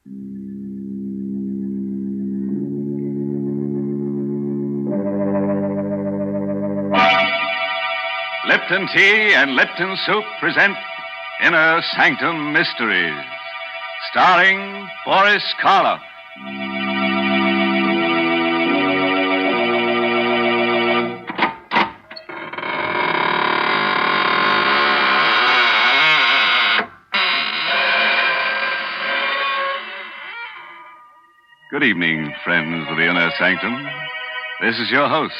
Lipton Tea and Lipton Soup present Inner Sanctum Mysteries, starring Boris Karloff. Good evening, friends of the Inner Sanctum. This is your host.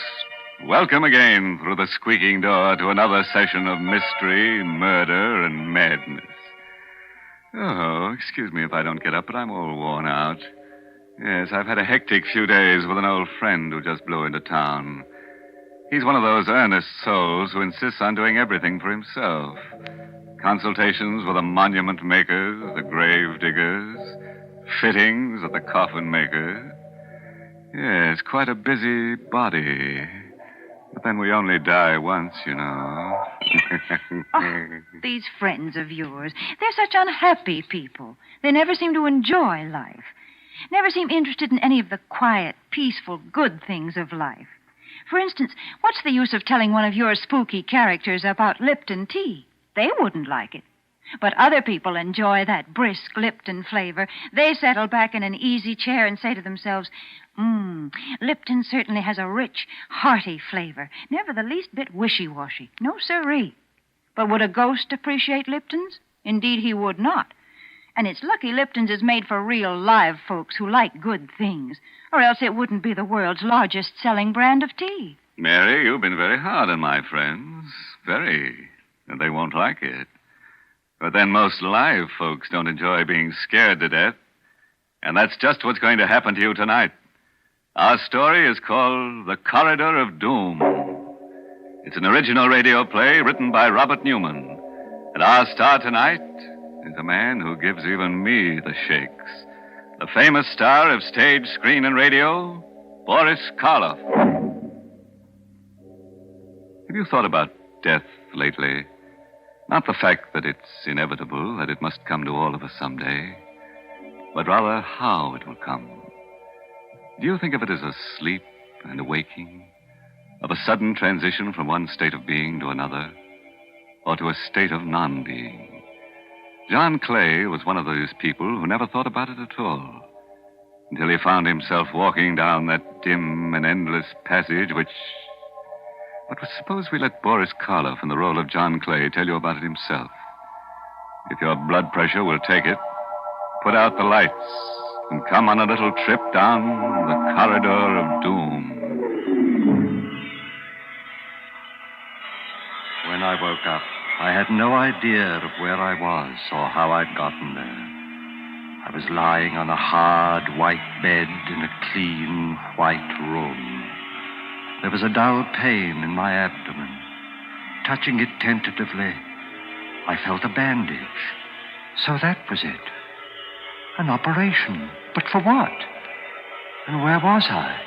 Welcome again through the squeaking door to another session of mystery, murder, and madness. Oh, excuse me if I don't get up, but I'm all worn out. Yes, I've had a hectic few days with an old friend who just blew into town. He's one of those earnest souls who insists on doing everything for himself. Consultations with the monument makers, the grave diggers, fittings at the coffin makers. Yes, quite a busy body. But then we only die once, you know. Oh, these friends of yours, they're such unhappy people. They never seem to enjoy life. Never seem interested in any of the quiet, peaceful, good things of life. For instance, what's the use of telling one of your spooky characters about Lipton tea? They wouldn't like it. But other people enjoy that brisk Lipton flavor. They settle back in an easy chair and say to themselves, Lipton certainly has a rich, hearty flavor. Never the least bit wishy-washy. No siree. But would a ghost appreciate Lipton's? Indeed, he would not. And it's lucky Lipton's is made for real live folks who like good things, or else it wouldn't be the world's largest selling brand of tea. Mary, you've been very hard on my friends. Very. And they won't like it. But then most live folks don't enjoy being scared to death. And that's just what's going to happen to you tonight. Our story is called The Corridor of Doom. It's an original radio play written by Robert Newman. And our star tonight is a man who gives even me the shakes. The famous star of stage, screen, and radio, Boris Karloff. Have you thought about death lately? Not the fact that it's inevitable, that it must come to all of us someday, but rather how it will come. Do you think of it as a sleep and a waking, of a sudden transition from one state of being to another, or to a state of non-being? John Clay was one of those people who never thought about it at all, until he found himself walking down that dim and endless passage which... But suppose we let Boris Karloff in the role of John Clay tell you about it himself. If your blood pressure will take it, put out the lights and come on a little trip down the corridor of doom. When I woke up, I had no idea of where I was or how I'd gotten there. I was lying on a hard, white bed in a clean, white room. There was a dull pain in my abdomen. Touching it tentatively, I felt a bandage. So that was it. An operation. But for what? And where was I?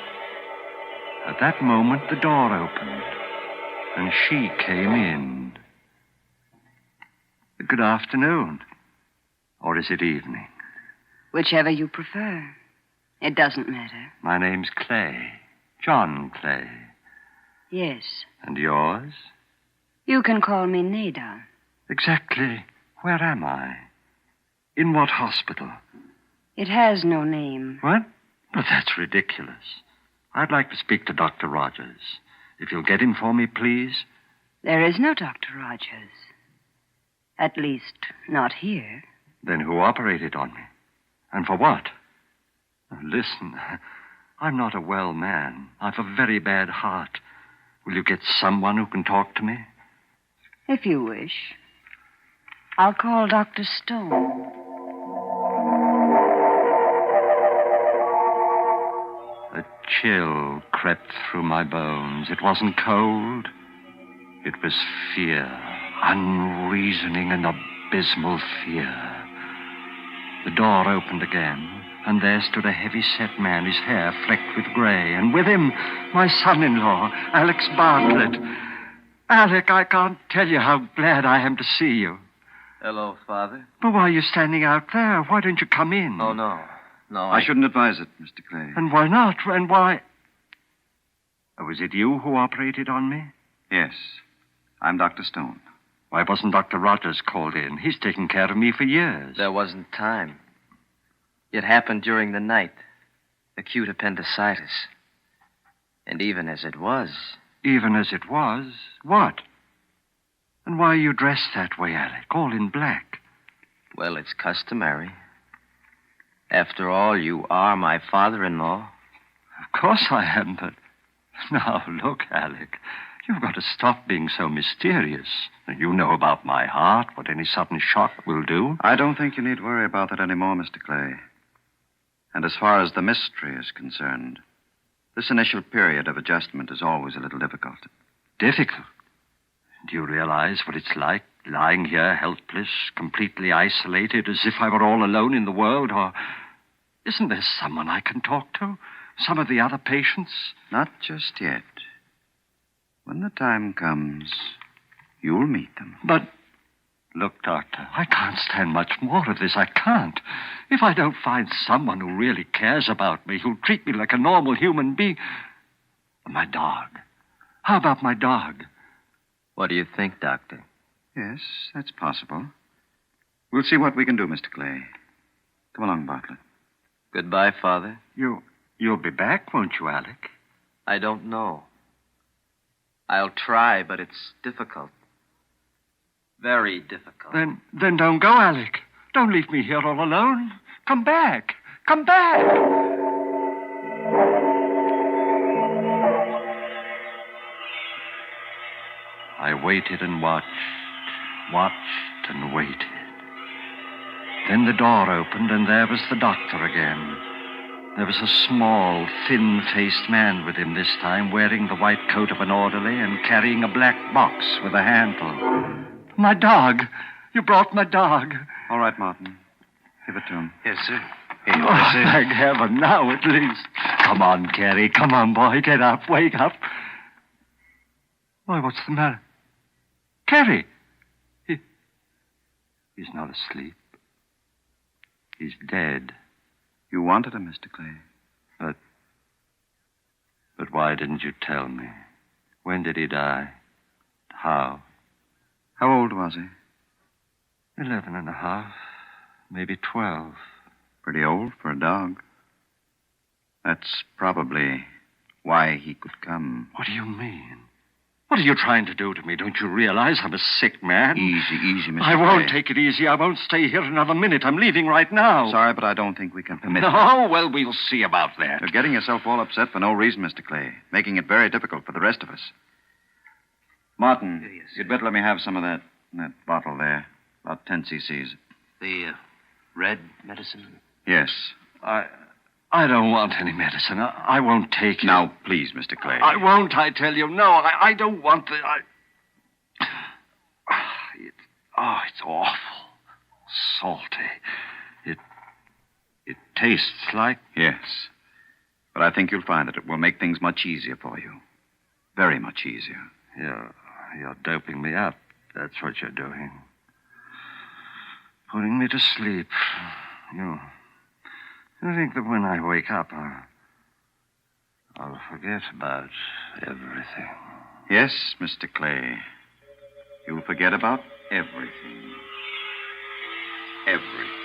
At that moment, the door opened, and she came in. Good afternoon. Or is it evening? Whichever you prefer. It doesn't matter. My name's Clay. John Clay. Yes. And yours? You can call me Nada. Exactly. Where am I? In what hospital? It has no name. What? But that's ridiculous. I'd like to speak to Dr. Rogers. If you'll get him for me, please. There is no Dr. Rogers. At least, not here. Then who operated on me? And for what? Listen, I'm not a well man. I've a very bad heart. Will you get someone who can talk to me? If you wish. I'll call Dr. Stone. A chill crept through my bones. It wasn't cold. It was fear. Unreasoning and abysmal fear. The door opened again. And there stood a heavy-set man, his hair flecked with gray, and with him, my son-in-law, Alex Bartlett. Alec, I can't tell you how glad I am to see you. Hello, Father. But why are you standing out there? Why don't you come in? Oh, no. No, I shouldn't advise it, Mr. Clay. And why not? And why... Oh, was it you who operated on me? Yes. I'm Dr. Stone. Why wasn't Dr. Rogers called in? He's taken care of me for years. There wasn't time. It happened during the night. Acute appendicitis. And even as it was... Even as it was? What? And why are you dressed that way, Alec? All in black. Well, it's customary. After all, you are my father-in-law. Of course I am, but... Now, look, Alec. You've got to stop being so mysterious. You know about my heart, what any sudden shock will do. I don't think you need worry about that anymore, Mr. Clay. And as far as the mystery is concerned, this initial period of adjustment is always a little difficult. Difficult? Do you realize what it's like, lying here helpless, completely isolated, as if I were all alone in the world? Or isn't there someone I can talk to? Some of the other patients? Not just yet. When the time comes, you'll meet them. But, look, Doctor, I can't stand much more of this. I can't. If I don't find someone who really cares about me, who'll treat me like a normal human being... My dog. How about my dog? What do you think, Doctor? Yes, that's possible. We'll see what we can do, Mr. Clay. Come along, Bartlett. Goodbye, Father. You'll be back, won't you, Alec? I don't know. I'll try, but it's difficult. Very difficult. Then don't go, Alec. Don't leave me here all alone. Come back. Come back. I waited and watched and waited. Then the door opened, and there was the doctor again. There was a small, thin-faced man with him this time, wearing the white coat of an orderly and carrying a black box with a handle. My dog. You brought my dog. All right, Martin. Give it to him. Yes, sir. Thank heaven, now at least. Come on, Carrie. Come on, boy. Get up. Wake up. Why, what's the matter? Carrie. He's not asleep. He's dead. You wanted him, Mr. Clay. But why didn't you tell me? When did he die? How? How old was he? 11 and a half, maybe 12. Pretty old for a dog. That's probably why he could come. What do you mean? What are you trying to do to me? Don't you realize I'm a sick man? Easy, Mr. I won't Clay. take it easy. I won't stay here another minute. I'm leaving right now. Sorry, but I don't think we can permit No, well, we'll see about that. You're getting yourself all upset for no reason, Mr. Clay, making it very difficult for the rest of us. Martin, Yes, you'd better let me have some of that bottle there. About 10 cc's. The red medicine? Yes. I don't want any medicine. I won't take it. Now, please, Mr. Clay. I won't, I tell you. No, I don't want the... It's awful. Salty. It tastes like... Yes. But I think you'll find that it will make things much easier for you. Very much easier. You're doping me up. That's what you're doing. Putting me to sleep. You think that when I wake up, I'll forget about everything. Yes, Mr. Clay. You'll forget about everything. Everything.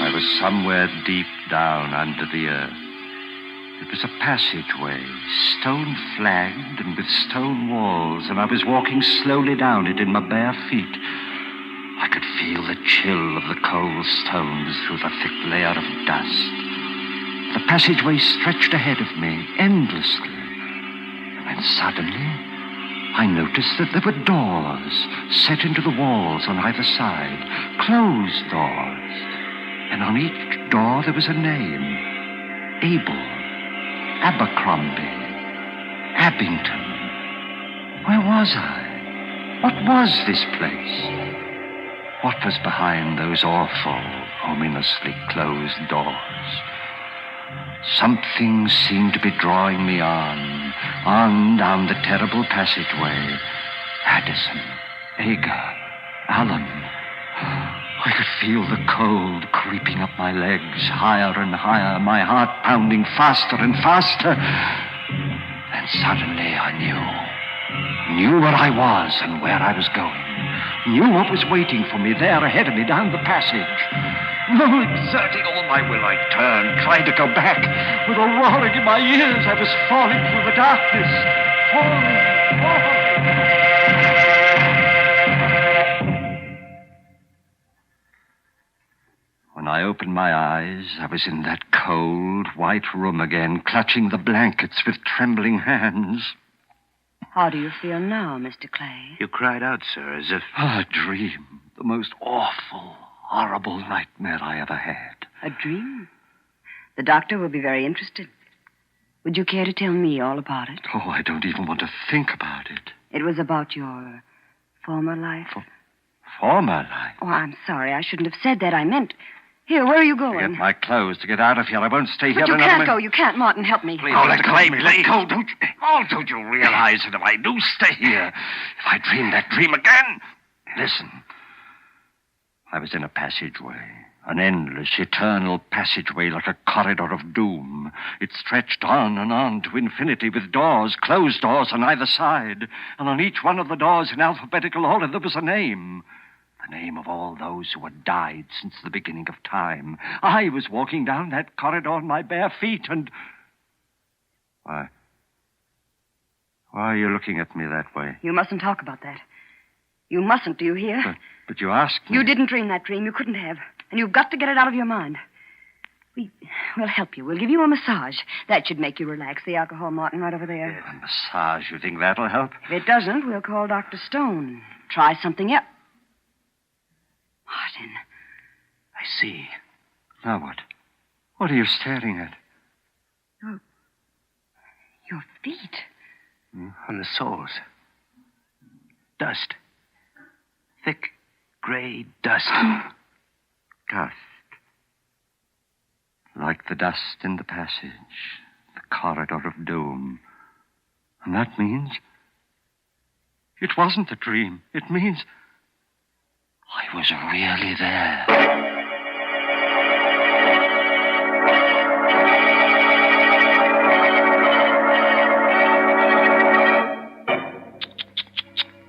I was somewhere deep down under the earth. It was a passageway, stone-flagged and with stone walls, and I was walking slowly down it in my bare feet. I could feel the chill of the cold stones through the thick layer of dust. The passageway stretched ahead of me, endlessly. And then suddenly, I noticed that there were doors set into the walls on either side, closed doors. And on each door there was a name. Abel, Abercrombie, Abington. Where was I? What was this place? What was behind those awful, ominously closed doors? Something seemed to be drawing me on down the terrible passageway. Addison, Aga, Allen. I could feel the cold creeping up my legs, higher and higher, my heart pounding faster and faster. And suddenly I knew where I was and where I was going. Knew what was waiting for me there ahead of me down the passage. Exerting all my will, I turned, tried to go back. With a roaring in my ears, I was falling through the darkness. Falling. When I opened my eyes, I was in that cold, white room again, clutching the blankets with trembling hands. How do you feel now, Mr. Clay? You cried out, sir, as if... A dream. The most awful, horrible nightmare I ever had. A dream? The doctor will be very interested. Would you care to tell me all about it? Oh, I don't even want to think about it. It was about your former life? Former life? Oh, I'm sorry. I shouldn't have said that. I meant... Here, where are you going? To get my clothes, to get out of here. I won't stay here But you another can't minute. go. You can't, Martin. Help me. Please, let go of me. Let go. Don't you realize that if I do stay here, if I dream that dream again... Listen. I was in a passageway. An endless, eternal passageway like a corridor of doom. It stretched on and on to infinity with doors, closed doors on either side. And on each one of the doors in alphabetical order there was a name. The name of all those who had died since the beginning of time. I was walking down that corridor on my bare feet and... Why are you looking at me that way? You mustn't talk about that. You mustn't, do you hear? But you asked me. You didn't dream that dream. You couldn't have. And you've got to get it out of your mind. We'll help you. We'll give you a massage. That should make you relax. The alcohol, Martin, right over there. A massage? You think that'll help? If it doesn't, we'll call Dr. Stone. Try something else. Martin. I see. Now what? What are you staring at? Your feet. On the soles. Dust. Thick, gray dust. Dust. Like the dust in the passage. The corridor of doom. And that means... It wasn't a dream. It means... I was really there.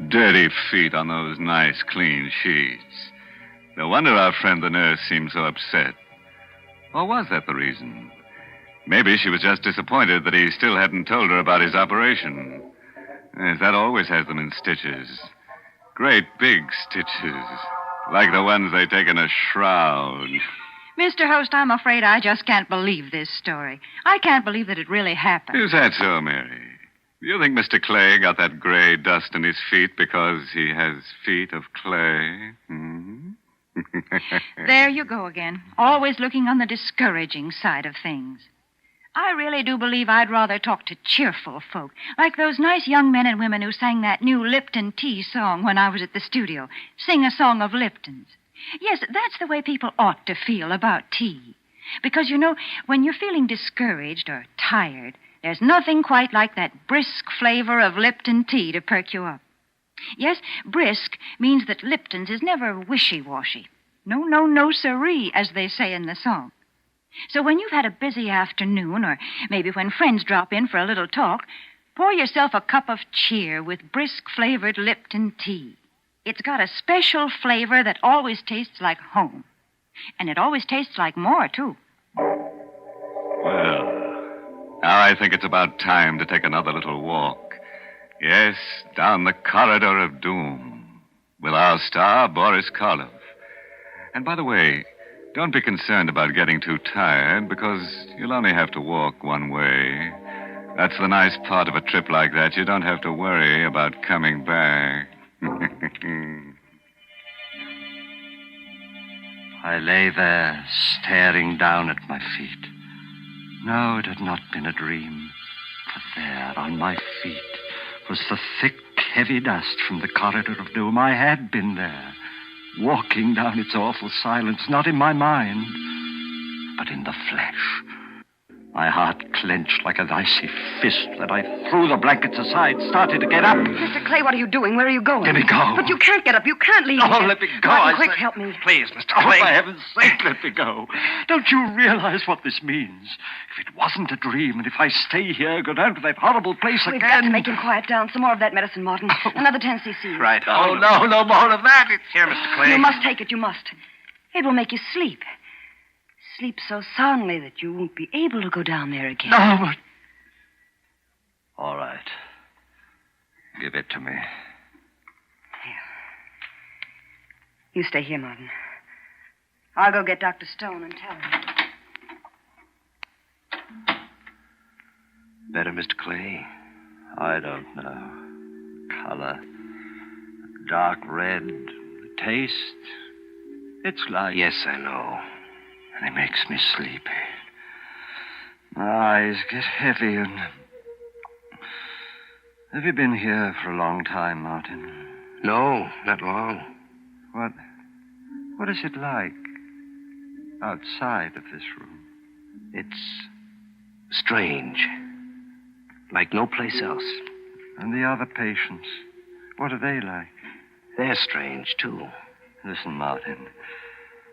Dirty feet on those nice, clean sheets. No wonder our friend the nurse seemed so upset. Or was that the reason? Maybe she was just disappointed that he still hadn't told her about his operation. Yes, that always has them in stitches. Great big stitches. Like the ones they take in a shroud. Mr. Host, I'm afraid I just can't believe this story. I can't believe that it really happened. Is that so, Mary? Do you think Mr. Clay got that gray dust in his feet because he has feet of clay? Hmm? There you go again. Always looking on the discouraging side of things. I really do believe I'd rather talk to cheerful folk, like those nice young men and women who sang that new Lipton tea song when I was at the studio. Sing a song of Lipton's. Yes, that's the way people ought to feel about tea. Because, you know, when you're feeling discouraged or tired, there's nothing quite like that brisk flavor of Lipton tea to perk you up. Yes, brisk means that Lipton's is never wishy-washy. No, siree, as they say in the song. So when you've had a busy afternoon, or maybe when friends drop in for a little talk, pour yourself a cup of cheer with brisk-flavored Lipton tea. It's got a special flavor that always tastes like home. And it always tastes like more, too. Well, now I think it's about time to take another little walk. Yes, down the corridor of doom with our star, Boris Karloff. And by the way, don't be concerned about getting too tired, because you'll only have to walk one way. That's the nice part of a trip like that. You don't have to worry about coming back. I lay there, staring down at my feet. No, it had not been a dream. For there, on my feet, was the thick, heavy dust from the corridor of doom. I had been there, walking down its awful silence, not in my mind, but in the flesh. My heart clenched like an icy fist. Then I threw the blankets aside, started to get up. Mr. Clay, what are you doing? Where are you going? Let me go. But you can't get up. You can't leave. Oh, let me go. Martin, quick, help me. Please, Mr. Clay. For heaven's sake, let me go. Don't you realize what this means? If it wasn't a dream, and if I stay here, go down to that horrible place We've again... got to make him quiet down. Some more of that medicine, Martin. Another 10 cc. Right. Oh, no more of that. It's Here, Mr. Clay. You must take it. You must. It will make you sleep. Sleep so soundly that you won't be able to go down there again. No, but... All right. Give it to me. You stay here, Martin. I'll go get Dr. Stone and tell him. Better, Mr. Clay? I don't know. Color. Dark red. Taste. It's like... Yes, I know. And it makes me sleepy. My eyes get heavy and... Have you been here for a long time, Martin? No, not long. What is it like outside of this room? It's strange. Like no place else. And the other patients, what are they like? They're strange, too. Listen, Martin,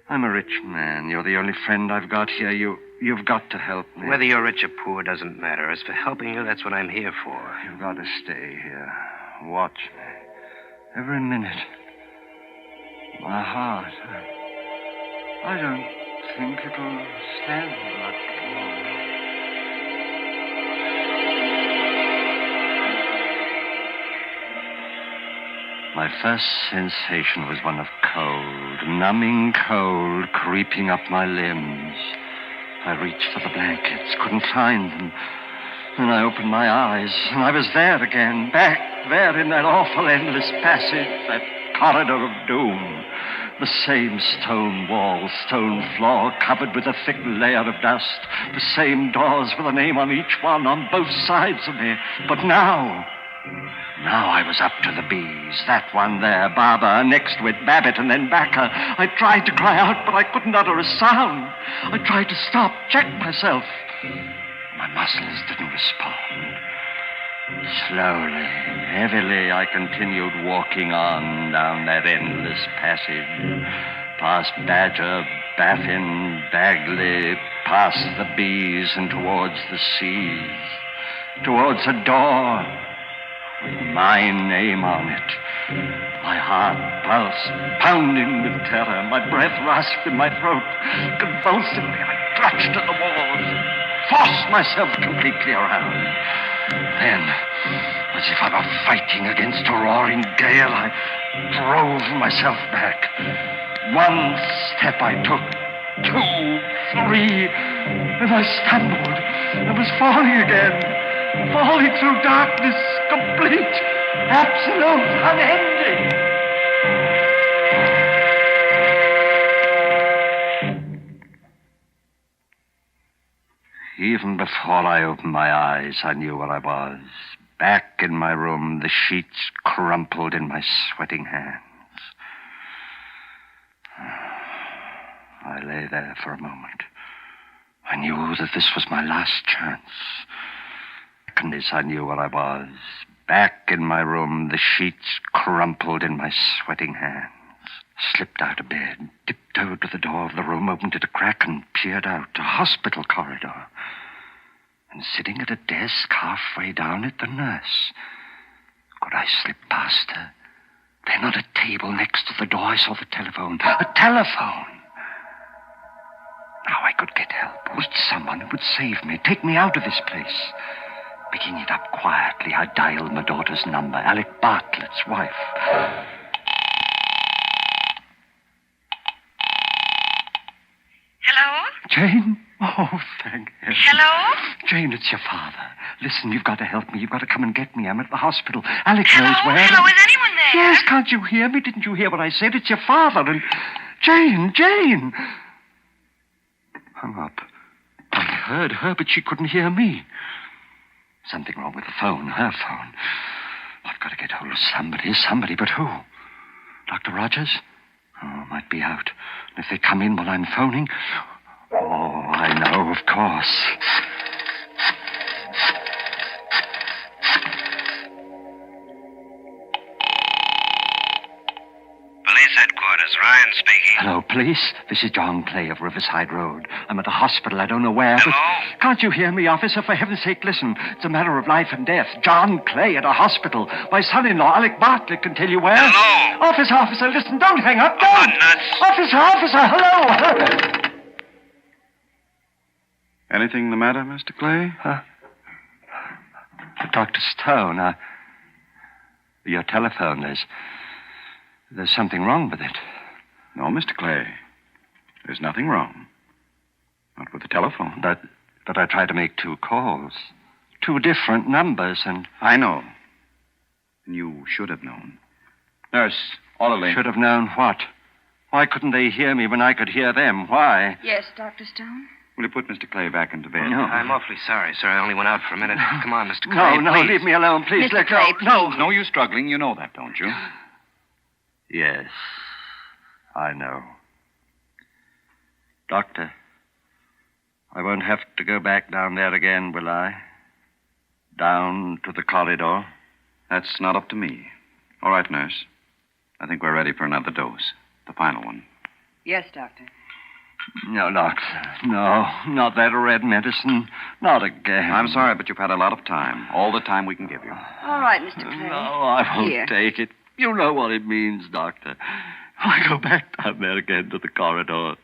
I'm a rich man. You're the only friend I've got here. You've got to help me. Whether you're rich or poor doesn't matter. As for helping you, that's what I'm here for. You've got to stay here. Watch me. Every minute. My heart. I don't think it'll stand much longer. My first sensation was one of cold, numbing cold, creeping up my limbs. I reached for the blankets, couldn't find them. Then I opened my eyes, and I was there again, back there in that awful endless passage, that corridor of doom. The same stone wall, stone floor, covered with a thick layer of dust. The same doors with a name on each one, on both sides of me. But now I was up to the bees. That one there, Barbara, next to it, Babbitt, and then Backer. I tried to cry out, but I couldn't utter a sound. I tried to stop, check myself. My muscles didn't respond. Slowly, heavily, I continued walking on down that endless passage, past Badger, Baffin, Bagley, past the bees and towards the seas, towards a door with my name on it. My heart pulsed, pounding with terror. My breath rasped in my throat. Convulsively, I clutched at the walls, forced myself completely around. Then, as if I were fighting against a roaring gale, I drove myself back. One step I took, 2, 3, and I stumbled. I was falling again. Falling through darkness, complete, absolute, unending. Even before I opened my eyes, I knew where I was. Back in my room, the sheets crumpled in my sweating hands. I lay there for a moment. I knew that this was my last chance. I knew where I was. Back in my room, the sheets crumpled in my sweating hands. Slipped out of bed, tiptoed to the door of the room, opened it a crack, and peered out. A hospital corridor. And sitting at a desk halfway down it, the nurse. Could I slip past her? Then on a table next to the door, I saw the telephone. A telephone! Now I could get help. Reach someone who would save me, take me out of this place. Picking it up quietly, I dialed my daughter's number, Alec Bartlett's wife. Hello? Jane? Oh, thank heaven. Hello? Jane, it's your father. Listen, you've got to help me. You've got to come and get me. I'm at the hospital. Alec Hello? knows where. Hello? Is anyone there? Yes, can't you hear me? Didn't you hear what I said? It's your father and... Jane! Hung up. I heard her, but she couldn't hear me. Something wrong with the phone, her phone. I've got to get hold of somebody, but who? Dr. Rogers? Oh, might be out. And if they come in while I'm phoning... Oh, I know, of course. headquarters. Ryan speaking. Hello, police. This is John Clay of Riverside Road. I'm at a hospital. I don't know where. Hello? But can't you hear me, officer? For heaven's sake, listen. It's a matter of life and death. John Clay at a hospital. My son-in-law, Alec Bartlett, can tell you where. Hello? Officer, listen. Don't hang up. Oh, Don't. nuts. Officer, hello. Anything the matter, Mr. Clay? Dr. Stone, your telephone, there's something wrong with it. No, Mr. Clay. There's nothing wrong. Not with the telephone. But I tried to make 2 calls. 2 different numbers, and... I know. And you should have known. Nurse, orderly. Should have known what? Why couldn't they hear me when I could hear them? Why? Yes, Dr. Stone? Will you put Mr. Clay back into bed? No. I'm awfully sorry, sir. I only went out for a minute. Come on, Mr. Clay. No, please. leave me alone, please. Mr. Let go. Clay, No. No use struggling. You know that, don't you? Yes, I know. Doctor, I won't have to go back down there again, will I? Down to the corridor? That's not up to me. All right, nurse. I think we're ready for another dose. The final one. Yes, Doctor. No, doctor. No, not that red medicine. Not again. I'm sorry, but you've had a lot of time. All the time we can give you. All right, Mr. Clay. No, I won't Here. take it. You know what it means, Doctor. I go back down there again to the corridor.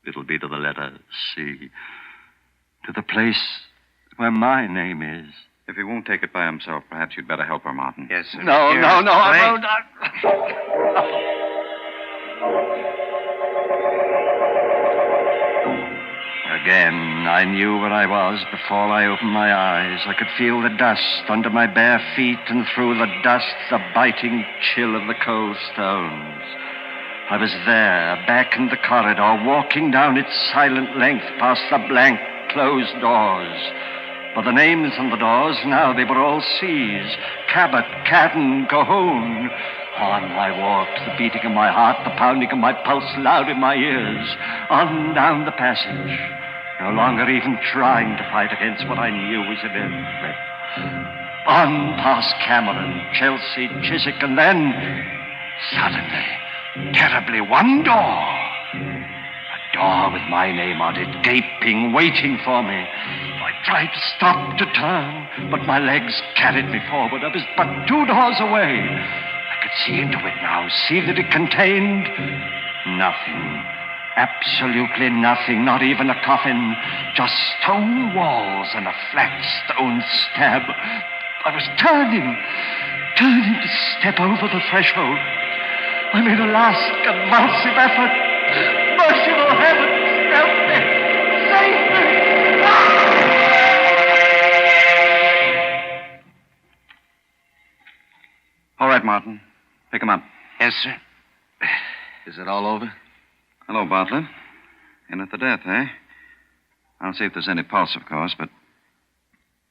It'll be to the letter C. To the place where my name is. If he won't take it by himself, perhaps you'd better help her, Martin. Yes, sir. No, Here, no, Mr. no, Clay. I won't. Again, I knew where I was before I opened my eyes. I could feel the dust under my bare feet, and through the dust, the biting chill of the cold stones. I was there, back in the corridor, walking down its silent length past the blank, closed doors. For the names on the doors, now they were all C's. Cabot, Cadden, Cahoon. On I walked, the beating of my heart, the pounding of my pulse loud in my ears. On down the passage, no longer even trying to fight against what I knew was inevitable. On past Cameron, Chelsea, Chiswick, and then, suddenly, terribly, one door. A door with my name on it, gaping, waiting for me. I tried to stop, to turn, but my legs carried me forward. I was but 2 doors away. I could see into it now, see that it contained nothing. Absolutely nothing, not even a coffin. Just stone walls and a flat stone slab. I was turning to step over the threshold. I made a last convulsive effort. Merciful heavens, help me! Save me! All right, Martin. Pick him up. Yes, sir. Is it all over? Hello, Bartlett. In at the death, eh? I'll see if there's any pulse, of course, but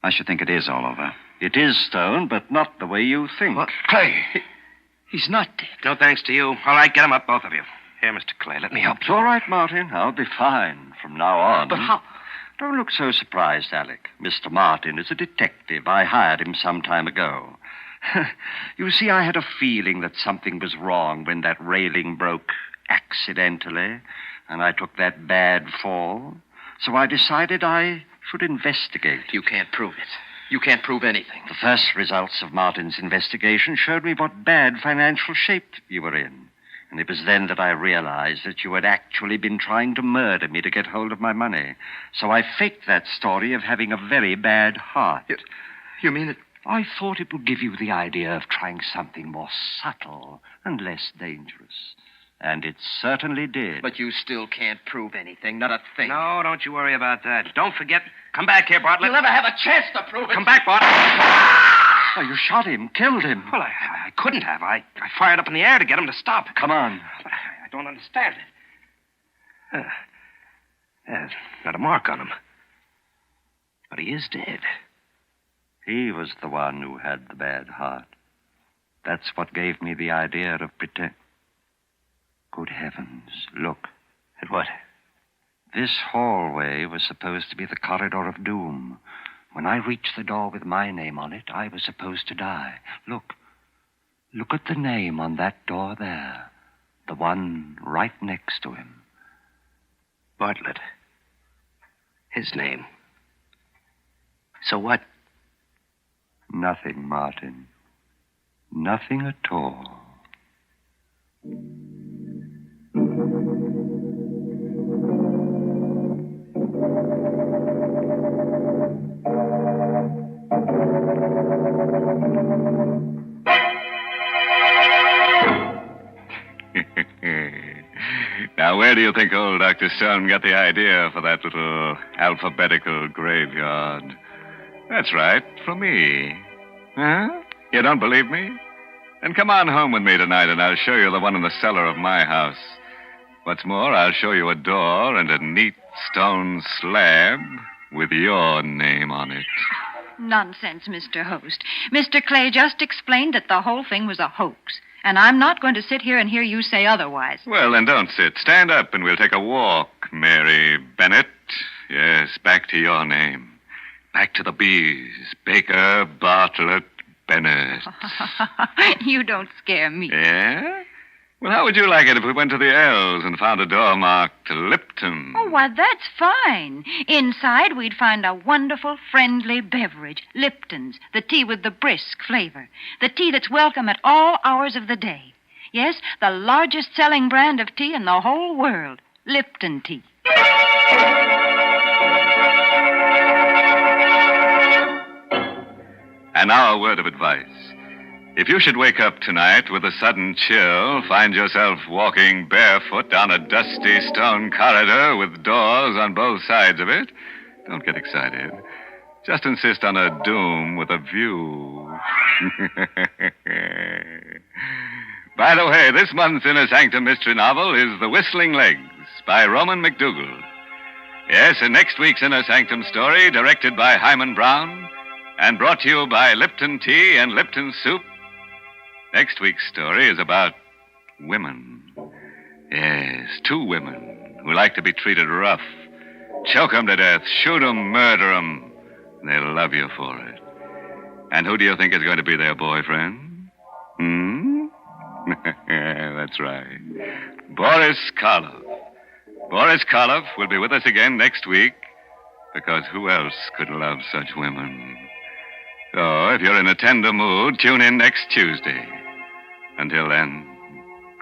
I should think it is all over. It is Stone, but not the way you think. What? Clay. He's not dead. No thanks to you. All right, get him up, both of you. Here, Mr. Clay, let me help It's you. all right, Martin. I'll be fine from now on. But how? Don't look so surprised, Alec. Mr. Martin is a detective. I hired him some time ago. You see, I had a feeling that something was wrong when that railing broke accidentally, and I took that bad fall. So I decided I should investigate. You can't prove it. You can't prove anything. The first results of Martin's investigation showed me what bad financial shape you were in. And it was then that I realized that you had actually been trying to murder me to get hold of my money. So I faked that story of having a very bad heart. You mean it? I thought it would give you the idea of trying something more subtle and less dangerous. And it certainly did. But you still can't prove anything, not a thing. No, don't you worry about that. Don't forget. Come back here, Bartlett. You'll never have a chance to prove it. Come back, Bartlett. Oh, you shot him, killed him. Well, I couldn't have. I fired up in the air to get him to stop. Come on. But I don't understand it. There's not a mark on him. But he is dead. He was the one who had the bad heart. That's what gave me the idea of Good heavens, look. At what? This hallway was supposed to be the corridor of doom. When I reached the door with my name on it, I was supposed to die. Look. Look at the name on that door there. The one right next to him. Bartlett. His name. So what? Nothing, Martin. Nothing at all. Now, where do you think old Dr. Stone got the idea for that little alphabetical graveyard? That's right, for me. Huh? You don't believe me? Then come on home with me tonight, and I'll show you the one in the cellar of my house. What's more, I'll show you a door and a neat stone slab with your name on it. Nonsense, Mr. Host. Mr. Clay just explained that the whole thing was a hoax. And I'm not going to sit here and hear you say otherwise. Well, then don't sit. Stand up and we'll take a walk, Mary Bennett. Yes, back to your name. Back to the B's. Baker, Bartlett, Bennett. You don't scare me. Yeah? Well, how would you like it if we went to the L's and found a door marked Lipton? Oh, why, that's fine. Inside, we'd find a wonderful, friendly beverage. Lipton's, the tea with the brisk flavor. The tea that's welcome at all hours of the day. Yes, the largest selling brand of tea in the whole world. Lipton tea. And now a word of advice. If you should wake up tonight with a sudden chill, find yourself walking barefoot down a dusty stone corridor with doors on both sides of it, don't get excited. Just insist on a doom with a view. By the way, this month's Inner Sanctum Mystery novel is The Whistling Legs by Roman McDougal. Yes, and next week's Inner Sanctum story, directed by Hyman Brown and brought to you by Lipton Tea and Lipton Soup. Next week's story is about women. Yes, two women who like to be treated rough. Choke 'em to death, shoot 'em, murder 'em. They'll love you for it. And who do you think is going to be their boyfriend? That's right. Boris Karloff. Boris Karloff will be with us again next week, because who else could love such women? So, if you're in a tender mood, tune in next Tuesday. Until then,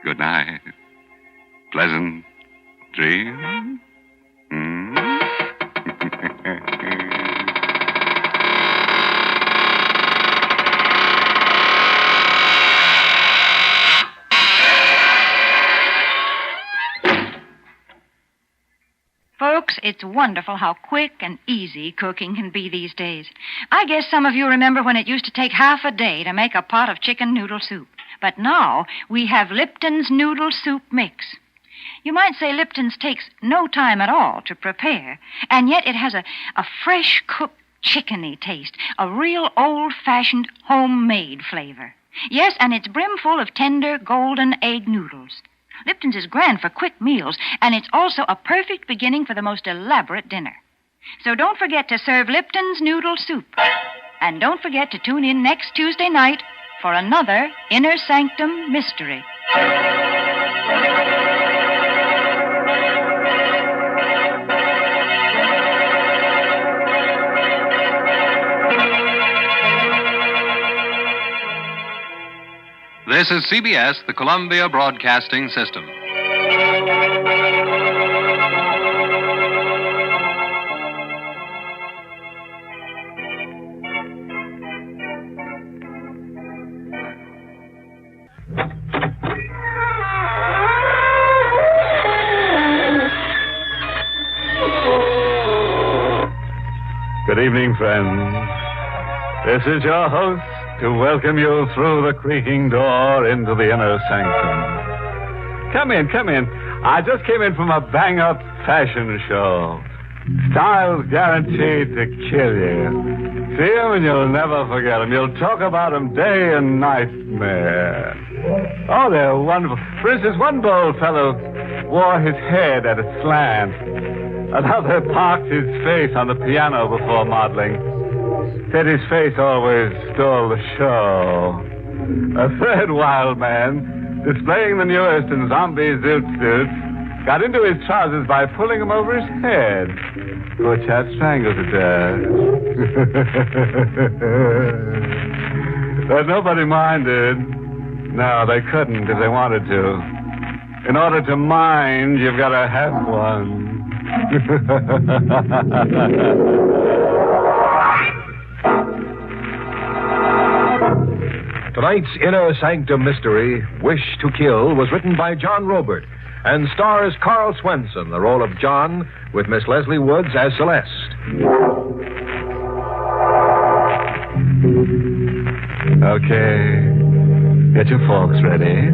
good night. Pleasant dreams. Folks, it's wonderful how quick and easy cooking can be these days. I guess some of you remember when it used to take half a day to make a pot of chicken noodle soup. But now we have Lipton's Noodle Soup Mix. You might say Lipton's takes no time at all to prepare, and yet it has a fresh cooked chickeny taste, a real old-fashioned homemade flavor. Yes, and it's brimful of tender golden egg noodles. Lipton's is grand for quick meals, and it's also a perfect beginning for the most elaborate dinner. So don't forget to serve Lipton's Noodle Soup. And don't forget to tune in next Tuesday night for another Inner Sanctum Mystery. This is CBS, the Columbia Broadcasting System. Good evening, friends. This is your host to welcome you through the creaking door into the inner sanctum. Come in, come in. I just came in from a bang-up fashion show. Styles guaranteed to kill you. See them and you'll never forget them. You'll talk about them day and night, man. Oh, they're wonderful. For instance, one bold fellow wore his head at a slant. Another parked his face on the piano before modeling. Said his face always stole the show. A third wild man, displaying the newest in zombie zoot suits, got into his trousers by pulling him over his head. Poor chap strangled to death. But nobody minded. No, they couldn't if they wanted to. In order to mind, you've got to have one. Tonight's Inner Sanctum Mystery, Wish to Kill, was written by John Robert and stars Carl Swenson, the role of John, with Miss Leslie Woods as Celeste. Okay. Get your forks ready.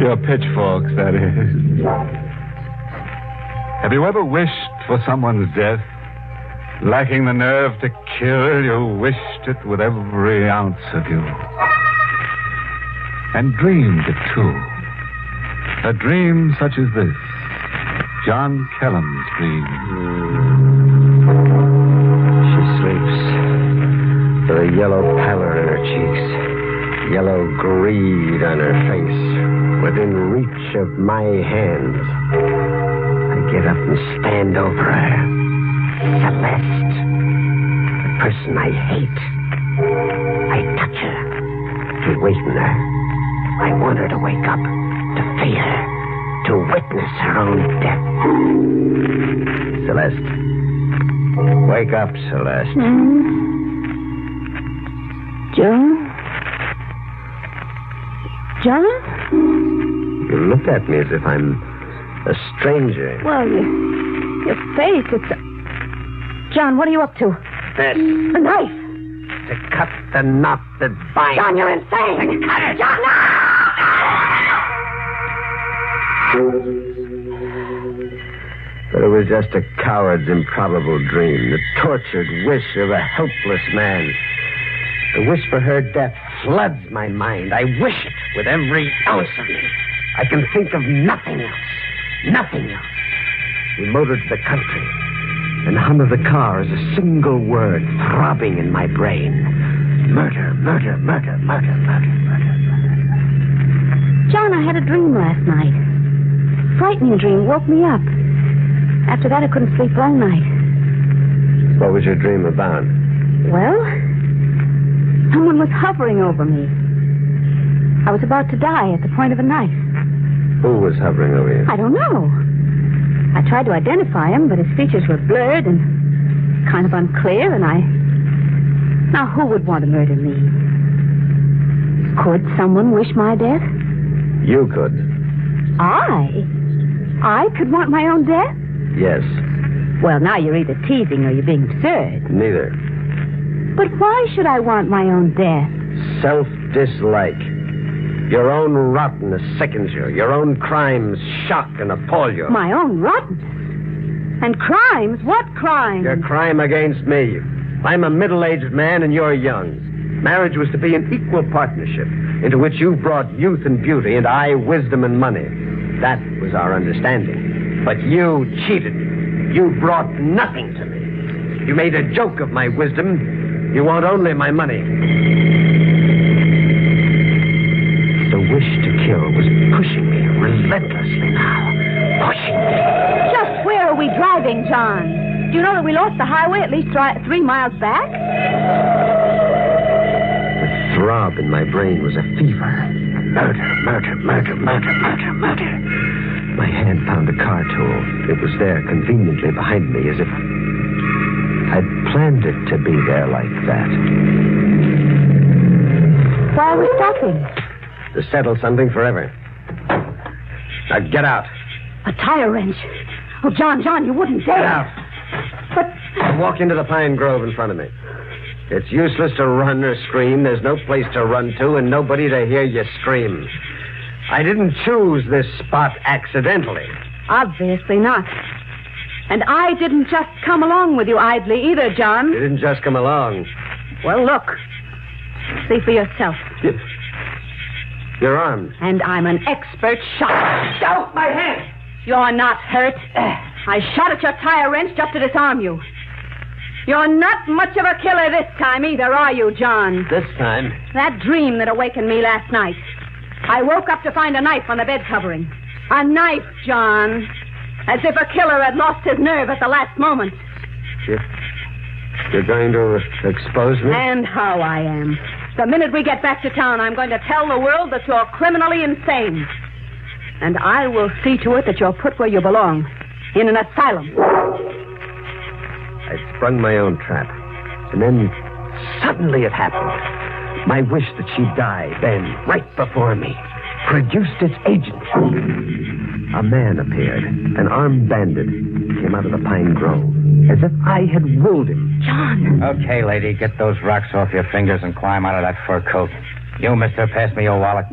Your pitchforks, that is. Have you ever wished for someone's death? Lacking the nerve to kill, you wished it with every ounce of you. And dreamed it, too. A dream such as this. John Kellam's dream. She sleeps with a yellow pallor in her cheeks, yellow greed on her face, within reach of my hands. I get up and stand over her. Celeste, the person I hate. I touch her, to waken her. I want her to wake up, to feel her, to witness her own death. Celeste. Wake up, Celeste. John? John? You look at me as if I'm a stranger. Well, your face, it's... John, what are you up to? This. A knife. To cut the knot that binds. John, you're insane. To cut it. John, no! But it was just a coward's improbable dream, the tortured wish of a helpless man. The wish for her death floods my mind. I wish it with every ounce of me. I can think of nothing else. Nothing else. We motored to the country, and the hum of the car is a single word throbbing in my brain. Murder, murder, murder, murder, murder, murder, murder. John, I had a dream last night. Frightening dream. Woke me up. After that, I couldn't sleep all night. What was your dream about? Well, someone was hovering over me. I was about to die at the point of a knife. Who was hovering over you? I don't know. I tried to identify him, but his features were blurred and kind of unclear, and Now, who would want to murder me? Could someone wish my death? You could. I could want my own death? Yes. Well, now you're either teasing or you're being absurd. Neither. But why should I want my own death? Self-dislike. Your own rottenness sickens you. Your own crimes shock and appall you. My own rottenness? And crimes? What crimes? Your crime against me. I'm a middle-aged man and you're young. Marriage was to be an equal partnership into which you brought youth and beauty and I wisdom and money. That was our understanding. But you cheated. You brought nothing to me. You made a joke of my wisdom. You want only my money. The wish to kill was pushing me relentlessly now. Pushing me. Just where are we driving, John? Do you know that we lost the highway at least 3 miles back? The throb in my brain was a fever. Murder, murder, murder, murder, murder, murder. My hand found a car tool. It was there conveniently behind me as if I'd planned it to be there like that. Why are we stopping? To settle something forever. Now get out. A tire wrench. Oh, John, you wouldn't dare. Get out. But... Walk into the pine grove in front of me. It's useless to run or scream. There's no place to run to and nobody to hear you scream. I didn't choose this spot accidentally. Obviously not. And I didn't just come along with you idly either, John. You didn't just come along. Well, look. See for yourself. Your arm. And I'm an expert shot. Out my hand! You're not hurt. I shot at your tire wrench just to disarm you. You're not much of a killer this time either, are you, John? This time? That dream that awakened me last night. I woke up to find a knife on the bed covering. A knife, John. As if a killer had lost his nerve at the last moment. You're going to expose me? And how I am. The minute we get back to town, I'm going to tell the world that you're criminally insane. And I will see to it that you're put where you belong. In an asylum. I sprung my own trap. And then suddenly it happened. My wish that she die then, right before me, produced its agent. A man appeared, an armed bandit, came out of the pine grove, as if I had wooed him. John! Okay, lady, get those rocks off your fingers and climb out of that fur coat. You, mister, pass me your wallet.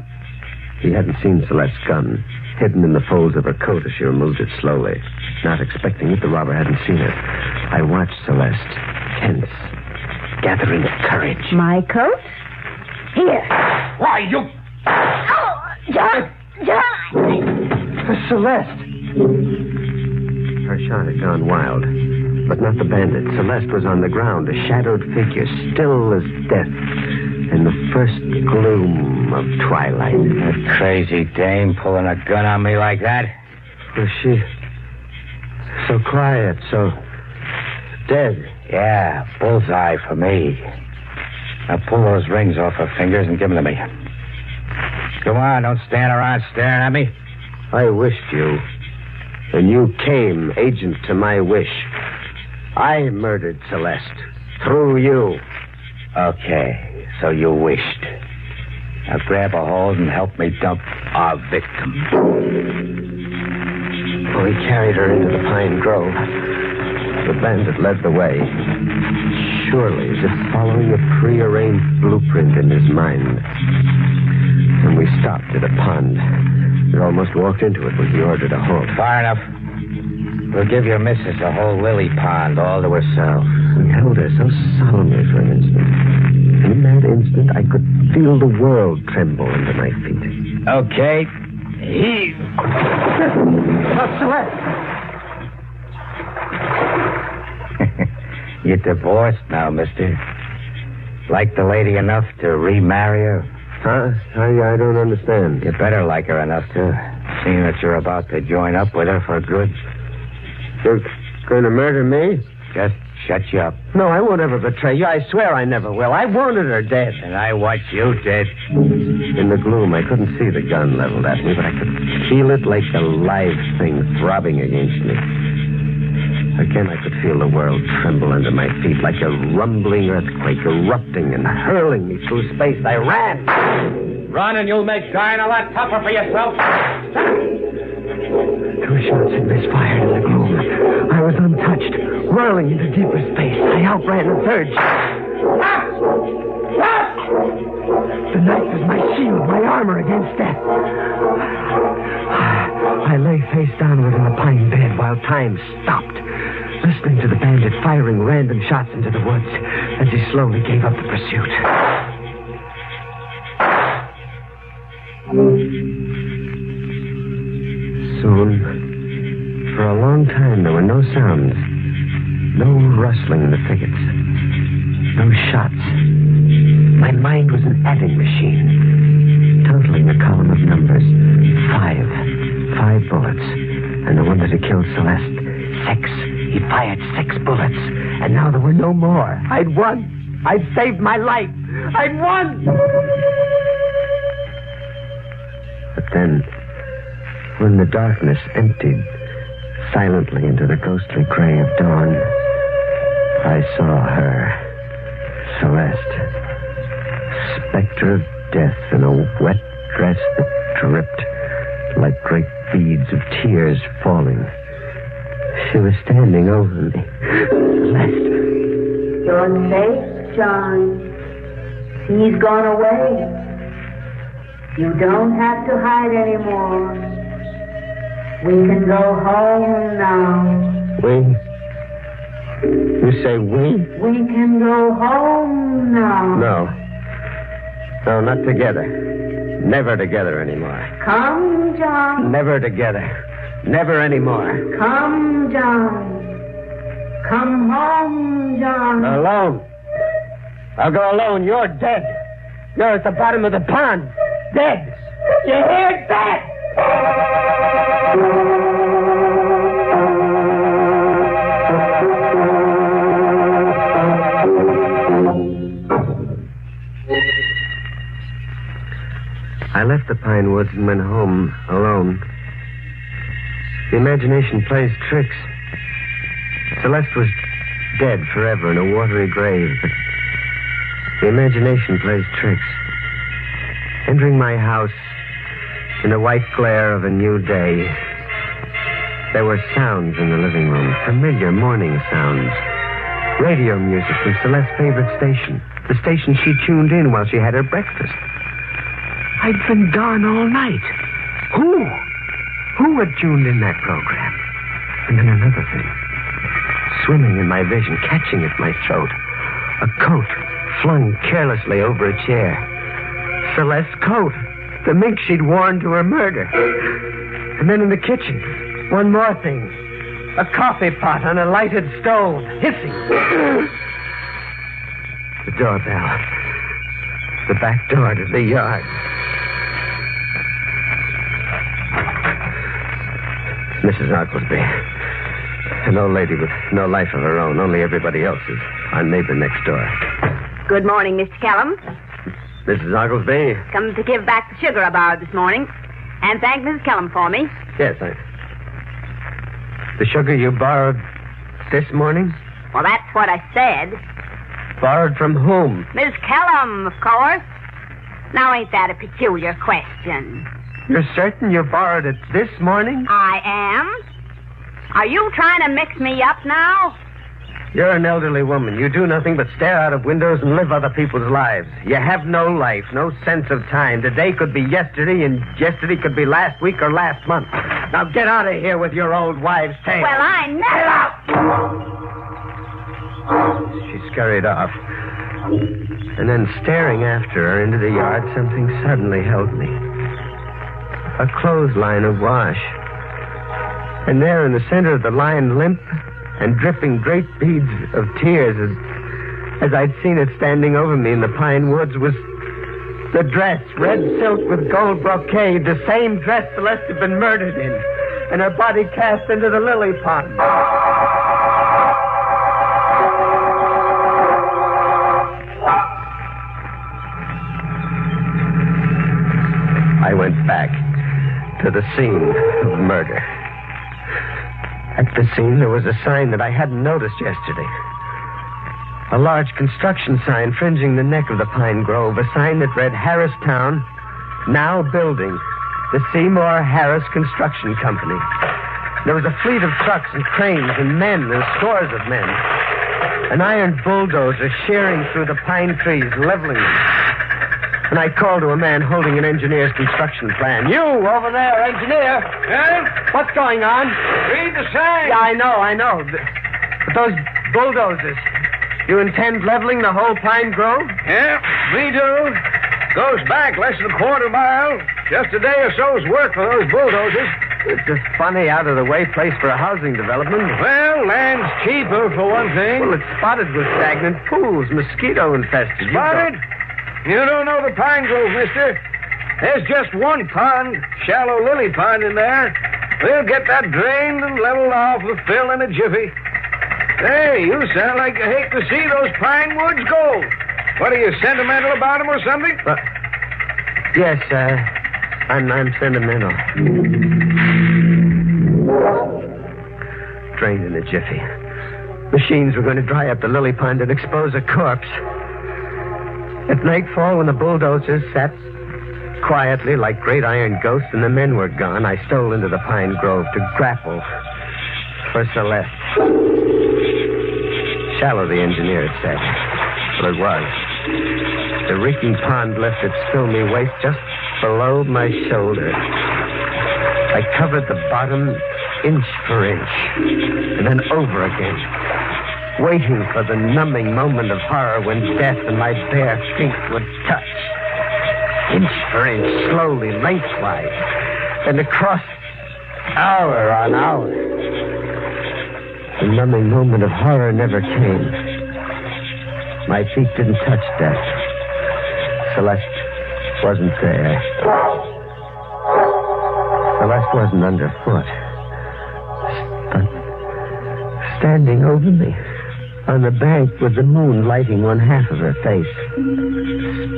He hadn't seen Celeste's gun, hidden in the folds of her coat as she removed it slowly. Not expecting it, the robber hadn't seen it. I watched Celeste, tense, gathering courage. My coat? Here. Why, you... Oh, John! Celeste! Her shot had gone wild, but not the bandit. Celeste was on the ground, a shadowed figure, still as death, in the first gloom of twilight. That crazy dame pulling a gun on me like that? Was she so quiet, so dead? Yeah, bullseye for me. Now pull those rings off her fingers and give them to me. Come on, don't stand around staring at me. I wished you, and you came agent to my wish. I murdered Celeste through you. Okay, so you wished. Now grab a hold and help me dump our victim. Well, he carried her into the pine grove. The bandit led the way, surely as if following a prearranged blueprint in his mind. And we stopped at a pond. We almost walked into it when he ordered a halt. Far enough. We'll give your missus a whole lily pond all to herself. We held her so solemnly for an instant. And in that instant, I could feel the world tremble under my feet. Okay. Heave. Celeste! You're divorced now, mister. Like the lady enough to remarry her? Huh? I don't understand. You better like her enough to, seeing that you're about to join up with her for good. You're going to murder me? Just shut you up. No, I won't ever betray you. I swear I never will. I wanted her dead. And I want you dead. In the gloom, I couldn't see the gun leveled at me, but I could feel it like a live thing throbbing against me. Again, I could feel the world tremble under my feet like a rumbling earthquake erupting and hurling me through space. I ran. Run and you'll make dying a lot tougher for yourself. 2 shots had misfired in the gloom. I was untouched, whirling into deeper space. I outran a third shot. The knife was my shield, my armor against death. I lay face downward in the pine bed while time stopped, listening to the bandit firing random shots into the woods as he slowly gave up the pursuit. Soon, for a long time, there were no sounds, no rustling in the thickets, no shots. My mind was an adding machine, totaling the column of numbers. 5 bullets, and the one that had killed Celeste, 6. He fired 6 bullets, and now there were no more. I'd won. I'd saved my life. I'd won. But then, when the darkness emptied silently into the ghostly gray of dawn, I saw her, Celeste, specter of death in a wet dress that dripped like great beads of tears falling. She was standing over me. Celeste. You're safe, John. He's gone away. You don't have to hide anymore. We can go home now. We? You say we? We can go home now. No. No, not together. Never together anymore. Come, John. Never together. Never anymore. Come, John. Come home, John. Alone. I'll go alone. You're dead. You're at the bottom of the pond. Dead. You hear that? I left the pine woods and went home alone. The imagination plays tricks. Celeste was dead forever in a watery grave, but the imagination plays tricks. Entering my house in the white glare of a new day, there were sounds in the living room, familiar morning sounds. Radio music from Celeste's favorite station, the station she tuned in while she had her breakfast. I'd been gone all night. Who had tuned in that program? And then another thing. Swimming in my vision, catching at my throat. A coat flung carelessly over a chair. Celeste's coat. The mink she'd worn to her murder. And then in the kitchen, one more thing. A coffee pot on a lighted stove, hissing. The doorbell. The back door to the yard. Mrs. Arklesby. An old lady with no life of her own, only everybody else's. Our neighbor next door. Good morning, Mr. Kellum. Mrs. Arklesby? Come to give back the sugar I borrowed this morning. And thank Mrs. Kellum for me. Yes, The sugar you borrowed this morning? Well, that's what I said. Borrowed from whom? Miss Kellum, of course. Now, ain't that a peculiar question? You're certain you borrowed it this morning? I am. Are you trying to mix me up now? You're an elderly woman. You do nothing but stare out of windows and live other people's lives. You have no life, no sense of time. Today could be yesterday, and yesterday could be last week or last month. Now get out of here with your old wives' tale. Well, I never... She scurried off. And then staring after her into the yard, something suddenly held me. A clothesline of wash. And there in the center of the line, limp and dripping great beads of tears as I'd seen it standing over me in the pine woods, was the dress, red silk with gold brocade, the same dress Celeste had been murdered in, and her body cast into the lily pond. I went back to the scene of murder. At the scene, there was a sign that I hadn't noticed yesterday. A large construction sign fringing the neck of the pine grove, a sign that read Harristown, now building, the Seymour Harris Construction Company. There was a fleet of trucks and cranes and men, and scores of men. An iron bulldozer shearing through the pine trees, leveling them. And I called to a man holding an engineer's construction plan. You, over there, engineer. Yeah? What's going on? Read the sign. Yeah, I know. But those bulldozers, you intend leveling the whole pine grove? Yeah, me too. Goes back less than a quarter mile. Just a day or so's work for those bulldozers. It's a funny, out-of-the-way place for a housing development. Well, land's cheaper, for one thing. Well, it's spotted with stagnant pools, mosquito-infested. Spotted? You don't know the pine grove, mister. There's just one pond, shallow lily pond in there. We'll get that drained and leveled off with fill in a jiffy. Hey, you sound like you hate to see those pine woods go. What, are you sentimental about them or something? Yes, I'm sentimental. Drained in a jiffy. Machines were going to dry up the lily pond and expose a corpse. At nightfall, when the bulldozers sat quietly like great iron ghosts and the men were gone, I stole into the pine grove to grapple for Celeste. Shallow, the engineer had said. Well, it was. The reeking pond left its filmy waist just below my shoulder. I covered the bottom inch for inch, and then over again, waiting for the numbing moment of horror when death and my bare feet would touch. Inch for inch, slowly, lengthwise, and across hour on hour. The numbing moment of horror never came. My feet didn't touch death. Celeste wasn't there. Celeste wasn't underfoot. But standing over me on the bank with the moon lighting one half of her face.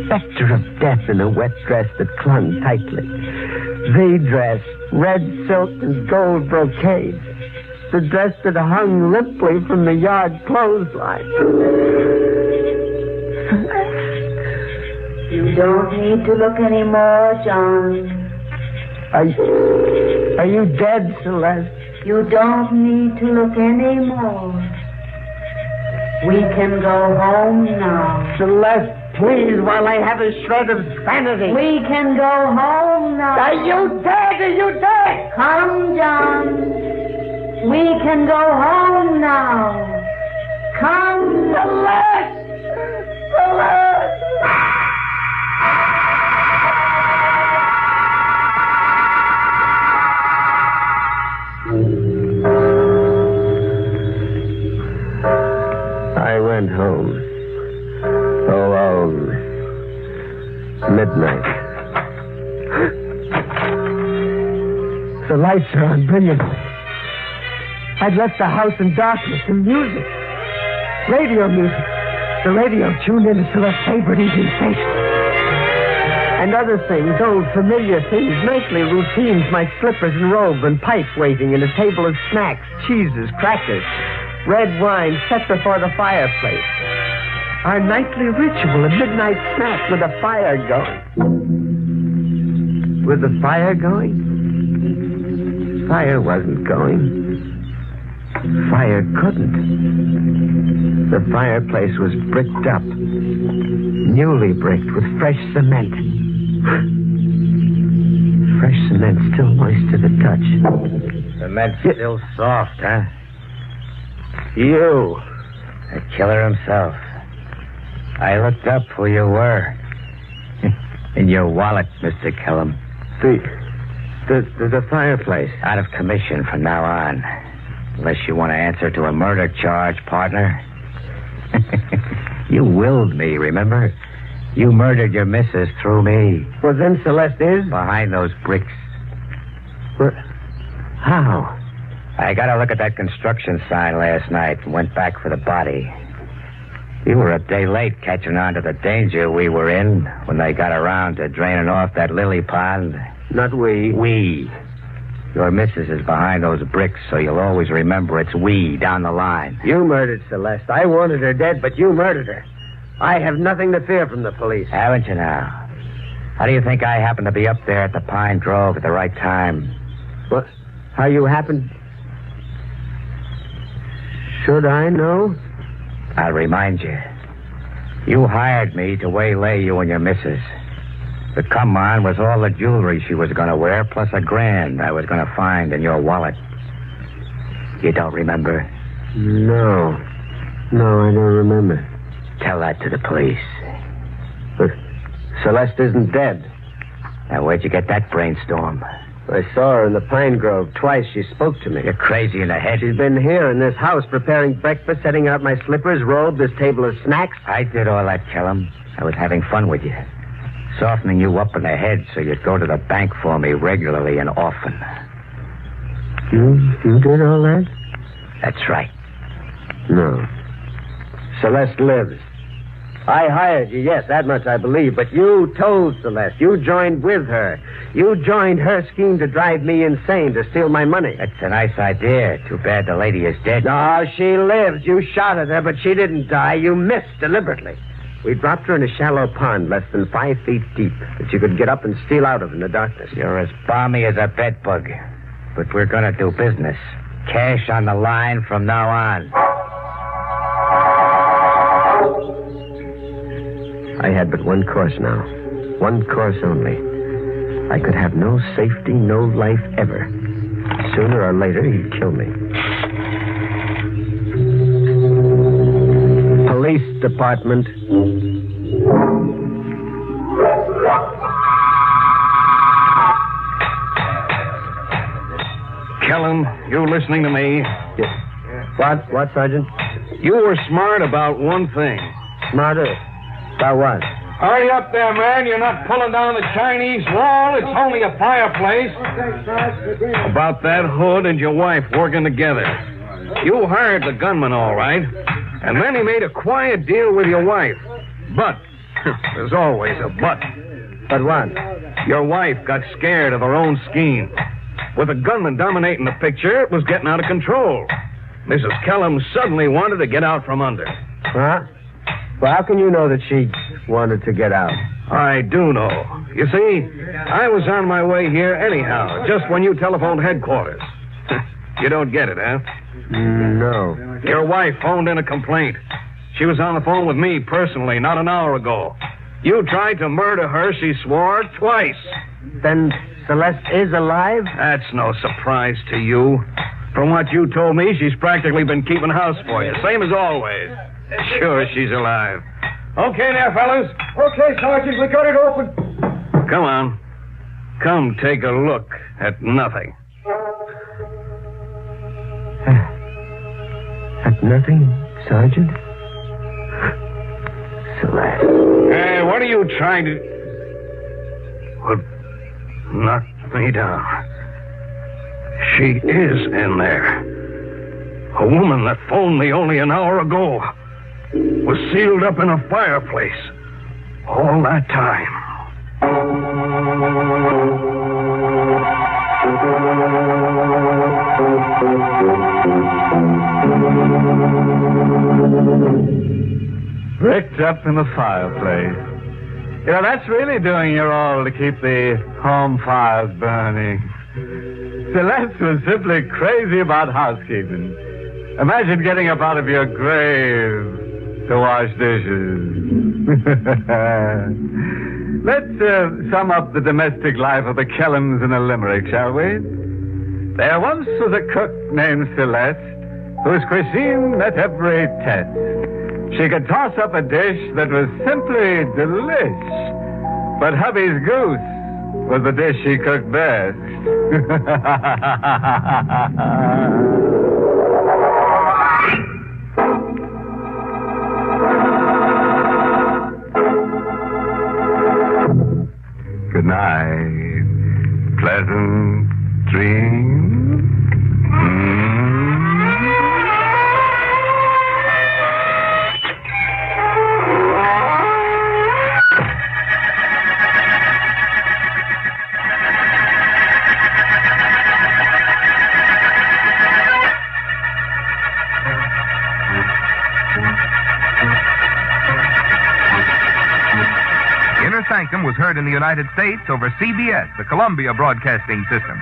Specter of death in a wet dress that clung tightly. The dress, red silk and gold brocade. The dress that hung limply from the yard clothesline. You don't need to look anymore, John. Are you dead, Celeste? You don't need to look anymore. We can go home now. Celeste, please, while I have a shred of sanity. We can go home now. Are you dead? Are you dead? Come, John. We can go home now. Come, Celeste! Celeste! I went home. Alone. Midnight. The lights are on brilliantly. I'd left the house in darkness and music. Radio music. The radio tuned into Celeste's favorite evening station. And other things, old familiar things, nightly routines, my slippers and robe and pipe waiting, and a table of snacks, cheeses, crackers, red wine set before the fireplace. Our nightly ritual, a midnight snack with a fire going. With the fire going? Fire wasn't going. Fire couldn't. The fireplace was bricked up, newly bricked with fresh cement. Fresh cement still moist to the touch. Cement's still soft, huh? You. The killer himself. I looked up who you were. In your wallet, Mr. Kellum. The fireplace. Out of commission from now on. Unless you want to answer to a murder charge, partner. You willed me, remember? You murdered your missus through me. Well, then Celeste is? Behind those bricks. How? I got a look at that construction sign last night and went back for the body. You were a day late catching on to the danger we were in when they got around to draining off that lily pond. Not we. We. Your missus is behind those bricks, so you'll always remember it's we down the line. You murdered Celeste. I wanted her dead, but you murdered her. I have nothing to fear from the police. Haven't you now? How do you think I happened to be up there at the Pine Grove at the right time? What? How you happened? Should I know? I'll remind you. You hired me to waylay you and your missus. The come-on was all the jewelry she was going to wear, plus $1,000 I was going to find in your wallet. You don't remember? No, I don't remember. Tell that to the police. But Celeste isn't dead. Now, where'd you get that brainstorm? I saw her in the Pine Grove. Twice she spoke to me. You're crazy in the head. She's been here in this house preparing breakfast, setting out my slippers, robe, this table of snacks. I did all that, Kellum. I was having fun with you. Softening you up in the head so you'd go to the bank for me regularly and often. You did all that? That's right. No. Celeste lives. I hired you, yes, that much I believe, but you told Celeste. You joined with her. You joined her scheme to drive me insane, to steal my money. That's a nice idea. Too bad the lady is dead. No, she lives. You shot at her, but she didn't die. You missed deliberately. We dropped her in a shallow pond less than 5 feet deep that you could get up and steal out of in the darkness. You're as balmy as a bedbug. But we're going to do business. Cash on the line from now on. I had but one course now. One course only. I could have no safety, no life ever. Sooner or later, he'd kill me. Police department. Kellum, you listening to me? What, Sergeant? You were smart about one thing. Smarter? About what? Hurry up there, man. You're not pulling down the Chinese wall. It's only a fireplace. About that hood and your wife working together. You hired the gunman, all right. And then he made a quiet deal with your wife. But, there's always a but. But what? Your wife got scared of her own scheme. With the gunman dominating the picture, it was getting out of control. Mrs. Kellum suddenly wanted to get out from under. Huh? Well, how can you know that she wanted to get out? I do know. You see, I was on my way here anyhow, just when you telephoned headquarters. You don't get it, huh? No. Your wife phoned in a complaint. She was on the phone with me personally not an hour ago. You tried to murder her, she swore, twice. Then Celeste is alive? That's no surprise to you. From what you told me, she's practically been keeping house for you, same as always. Sure, she's alive. Okay there, fellas. Okay, Sergeant, we got it open. Come on. Come take a look at nothing. At nothing, Sergeant? Celeste. Hey, what are you trying to... Well, knock me down. She is in there. A woman that phoned me only an hour ago was sealed up in a fireplace all that time. Bricked up in the fireplace. You know, that's really doing your all to keep the home fires burning. Celeste was simply crazy about housekeeping. Imagine getting up out of your grave to wash dishes. Let's sum up the domestic life of the Kellums in a limerick, shall we? There once was a cook named Celeste, whose cuisine met every test. She could toss up a dish that was simply delish. But hubby's goose was the dish she cooked best. Good night. Pleasant dreams. Sanctum was heard in the United States over CBS, the Columbia Broadcasting System,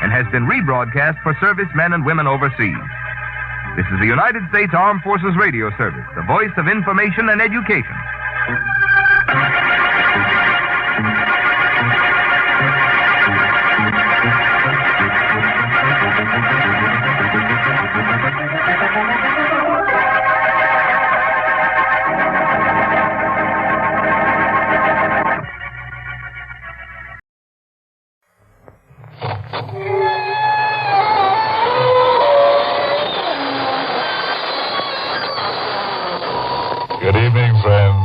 and has been rebroadcast for servicemen and women overseas. This is the United States Armed Forces Radio Service, the voice of information and education. Good evening, friends.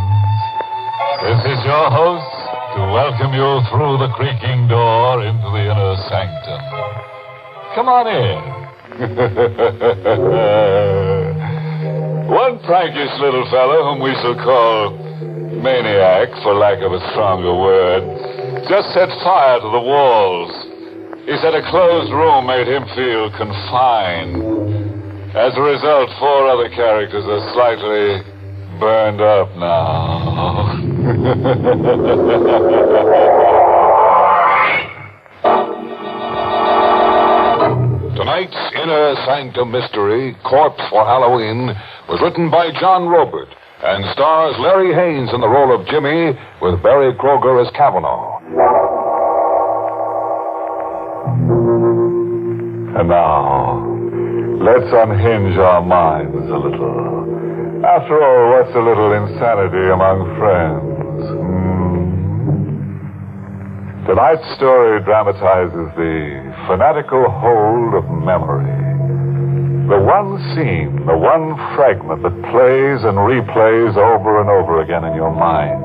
This is your host to welcome you through the creaking door into the inner sanctum. Come on in. One prankish little fellow, whom we shall call Maniac, for lack of a stronger word, just set fire to the walls. He said a closed room made him feel confined. As a result, 4 other characters are slightly burned up now. Tonight's Inner Sanctum Mystery, Corpse for Halloween, was written by John Robert and stars Larry Haynes in the role of Jimmy with Barry Kroger as Kavanaugh. And now, let's unhinge our minds a little. After all, what's a little insanity among friends? Tonight's story dramatizes the fanatical hold of memory. The one scene, the one fragment that plays and replays over and over again in your mind.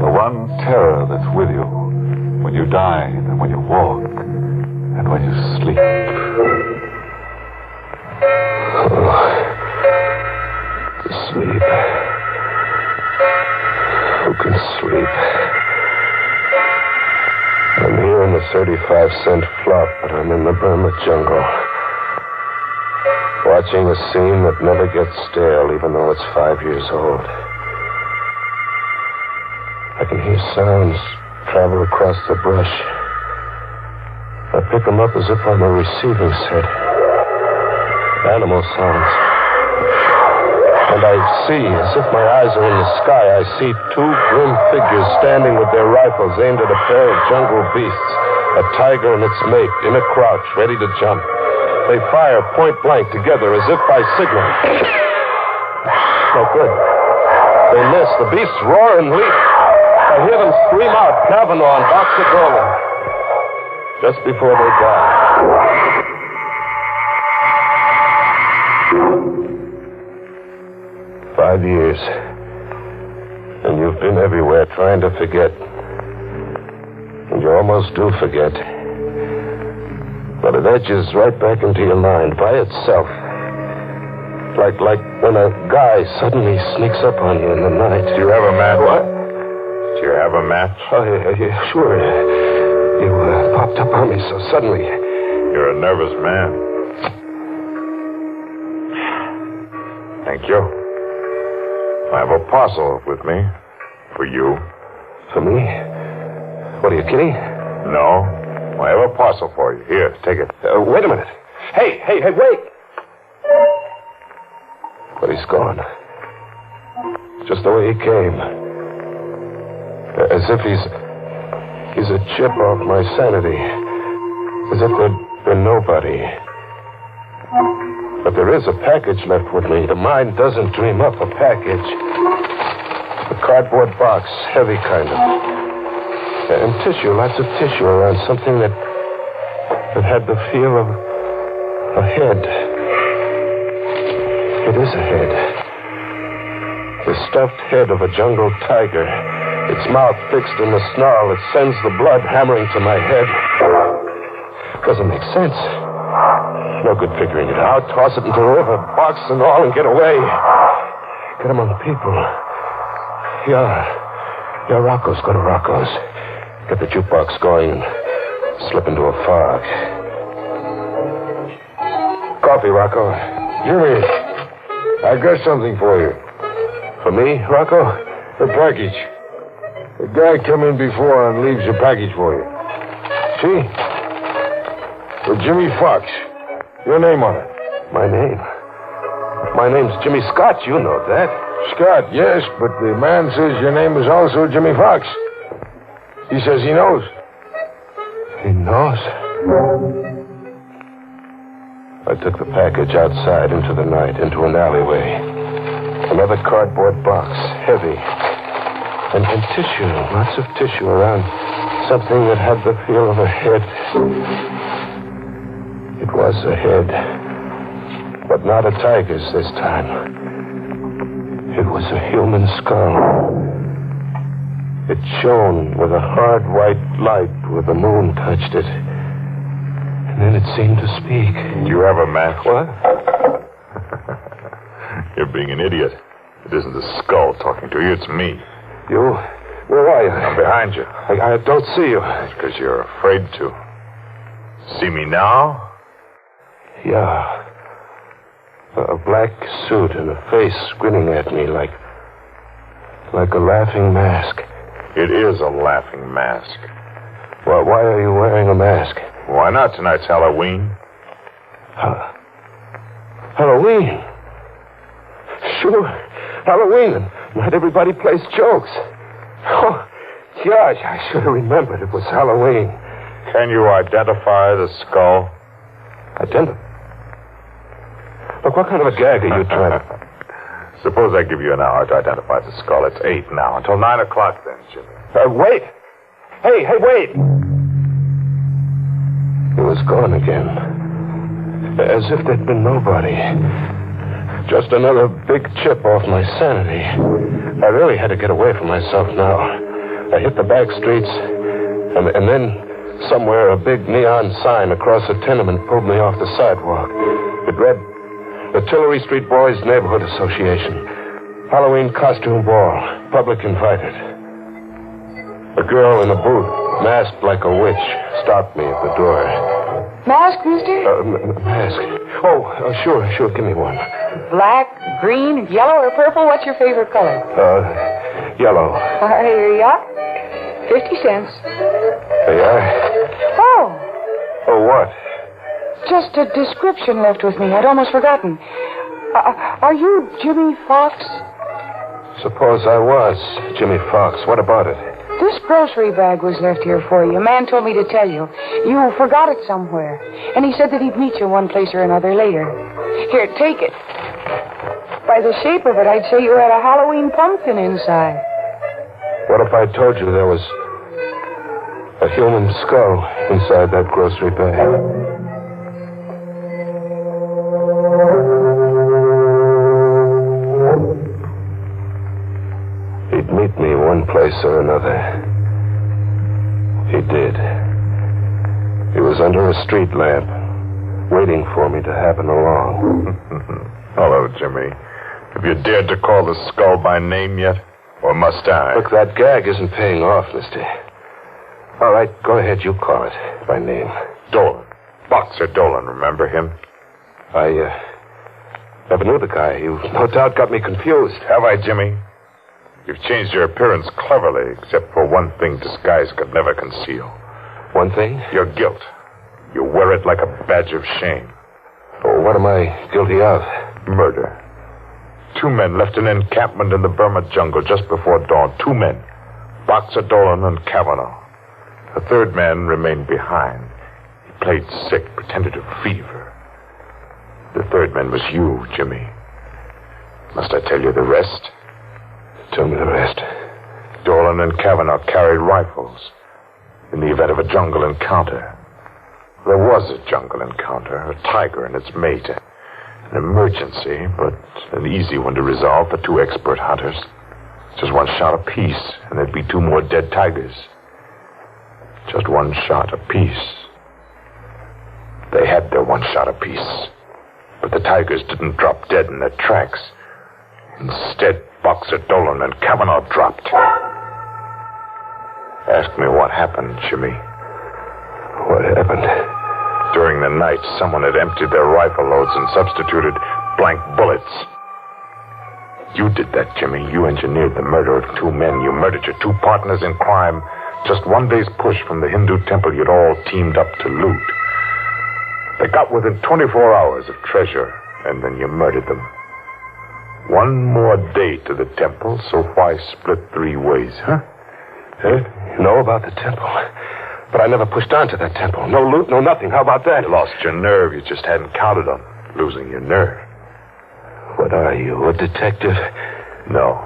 The one terror that's with you when you dine and when you walk and when you sleep. To sleep. Who can sleep? I'm here in the 35-cent flop, but I'm in the Burma jungle. Watching a scene that never gets stale, even though it's 5 years old. I can hear sounds travel across the brush. I pick them up as if I'm a receiving set. Animal sounds. And I see, as if my eyes are in the sky, I see two grim figures standing with their rifles aimed at a pair of jungle beasts. A tiger and its mate in a crouch, ready to jump. They fire point blank together as if by signal. No good. They miss. The beasts roar and leap. I hear them scream out, Kavanaugh and Boxagola. Just before they die. 5 years. And you've been everywhere trying to forget. And you almost do forget. But it edges right back into your mind by itself. Like when a guy suddenly sneaks up on you in the night. Do you have a match? What? Do you have a match? Oh, yeah, sure. You popped up on me so suddenly. You're a nervous man. Thank you. I have a parcel with me. For you. For me? What are you kidding? No. I have a parcel for you. Here, take it. Wait a minute. Hey, wait! But he's gone. Just the way he came. As if he's a chip off my sanity. As if there'd been nobody. But there is a package left with me. The mind doesn't dream up a package. A cardboard box, heavy kind of. And tissue, lots of tissue around something that had the feel of a head. It is a head. The stuffed head of a jungle tiger. Its mouth fixed in the snarl that sends the blood hammering to my head. Doesn't make sense. No good figuring it out. Toss it into the river, box and all, and get away. Get among people. Yeah, Rocco's. Go to Rocco's. Get the jukebox going and slip into a fog. Coffee, Rocco. Jimmy, I got something for you. For me, Rocco? A package. A guy come in before and leaves a package for you. See? For Jimmy Fox. Your name on it. My name? My name's Jimmy Scott. You know that. Scott, yes, but the man says your name is also Jimmy Fox. He says he knows. He knows? I took the package outside into the night, into an alleyway. Another cardboard box, heavy. And tissue, lots of tissue around something that had the feel of a head. It was a head, but not a tiger's this time. It was a human skull. It shone with a hard white light where the moon touched it. And then it seemed to speak. You have a match? What? You're being an idiot. It isn't the skull talking to you, it's me. You? Where are you? I'm behind you. I don't see you. Because you're afraid to. See me now? Yeah. A black suit and a face grinning at me like a laughing mask. It is a laughing mask. Well, why are you wearing a mask? Why not? Tonight's Halloween. Halloween? Sure. Halloween. Not everybody plays jokes. Oh, gosh, I should have remembered it was Halloween. Can you identify the skull? Identify? Look, what kind of a gag are you trying to... Suppose I give you an hour to identify the skull. It's 8 now. Until 9 o'clock then, Jimmy. Wait. Hey, wait. It was gone again. As if there'd been nobody. Just another big chip off my sanity. I really had to get away from myself now. I hit the back streets, and then somewhere a big neon sign across a tenement pulled me off the sidewalk. It read, the Tillery Street Boys Neighborhood Association. Halloween costume ball. Public invited. A girl in a booth, masked like a witch, stopped me at the door. Mask, mister? Mask. Oh, sure. Give me one. Black, green, yellow, or purple? What's your favorite color? Yellow. Here you are. 50 cents. There you are. Oh, Oh, what? just a description left with me. I'd almost forgotten. Are you Jimmy Fox? Suppose I was Jimmy Fox. What about it? This grocery bag was left here for you. A man told me to tell you. You forgot it somewhere. And he said that he'd meet you one place or another later. Here, take it. By the shape of it, I'd say you had a Halloween pumpkin inside. What if I told you there was a human skull inside that grocery bag? He'd meet me one place or another. He did. He was under a street lamp, waiting for me to happen along. Hello, Jimmy. Have you dared to call the skull by name yet? Or must I? Look, that gag isn't paying off, mister. All right, go ahead. You call it by name. Dolan. Boxer Dolan, remember him? I never knew the guy. You no doubt got me confused. Have I, Jimmy? You've changed your appearance cleverly, except for one thing disguise could never conceal. One thing? Your guilt. You wear it like a badge of shame. Oh, what am I guilty of? Murder. 2 men left an encampment in the Burma jungle just before dawn. 2 men. Boxer Dolan and Kavanaugh. A 3rd man remained behind. He played sick, pretended to have fever. The 3rd man was you, Jimmy. Must I tell you the rest? Tell me the rest. Dolan and Kavanaugh carried rifles in the event of a jungle encounter. There was a jungle encounter, a tiger and its mate. An emergency, but an easy one to resolve for 2 expert hunters. Just 1 shot apiece, and there'd be 2 more dead tigers. Just 1 shot apiece. They had their 1 shot apiece. But the tigers didn't drop dead in their tracks. Instead, Boxer Dolan and Kavanaugh dropped. Ask me what happened, Jimmy. What happened? During the night, someone had emptied their rifle loads and substituted blank bullets. You did that, Jimmy. You engineered the murder of 2 men. You murdered your 2 partners in crime. Just 1 day's push from the Hindu temple you'd all teamed up to loot. They got within 24 hours of treasure, and then you murdered them. 1 more day to the temple, so why split 3 ways, huh? You know about the temple? But I never pushed on to that temple. No loot, no nothing. How about that? You lost your nerve. You just hadn't counted on losing your nerve. What are you, a detective? No.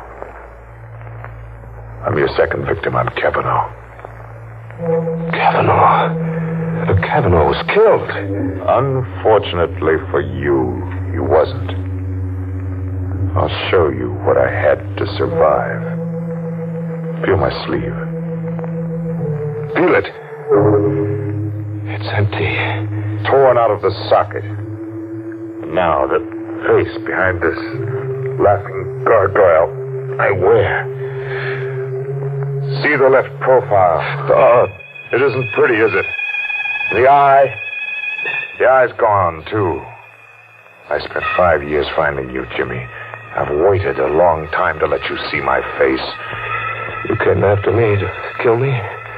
I'm your 2nd victim. I'm Kavanaugh. Kavanaugh? Kavanaugh was killed. Unfortunately for you, he wasn't. I'll show you what I had to survive. Feel my sleeve. Feel it. It's empty. Torn out of the socket. Now, the face behind this laughing gargoyle I wear. See the left profile. Oh, it isn't pretty, is it? The eye's gone, too. I spent 5 years finding you, Jimmy. I've waited a long time to let you see my face. You came after me to kill me?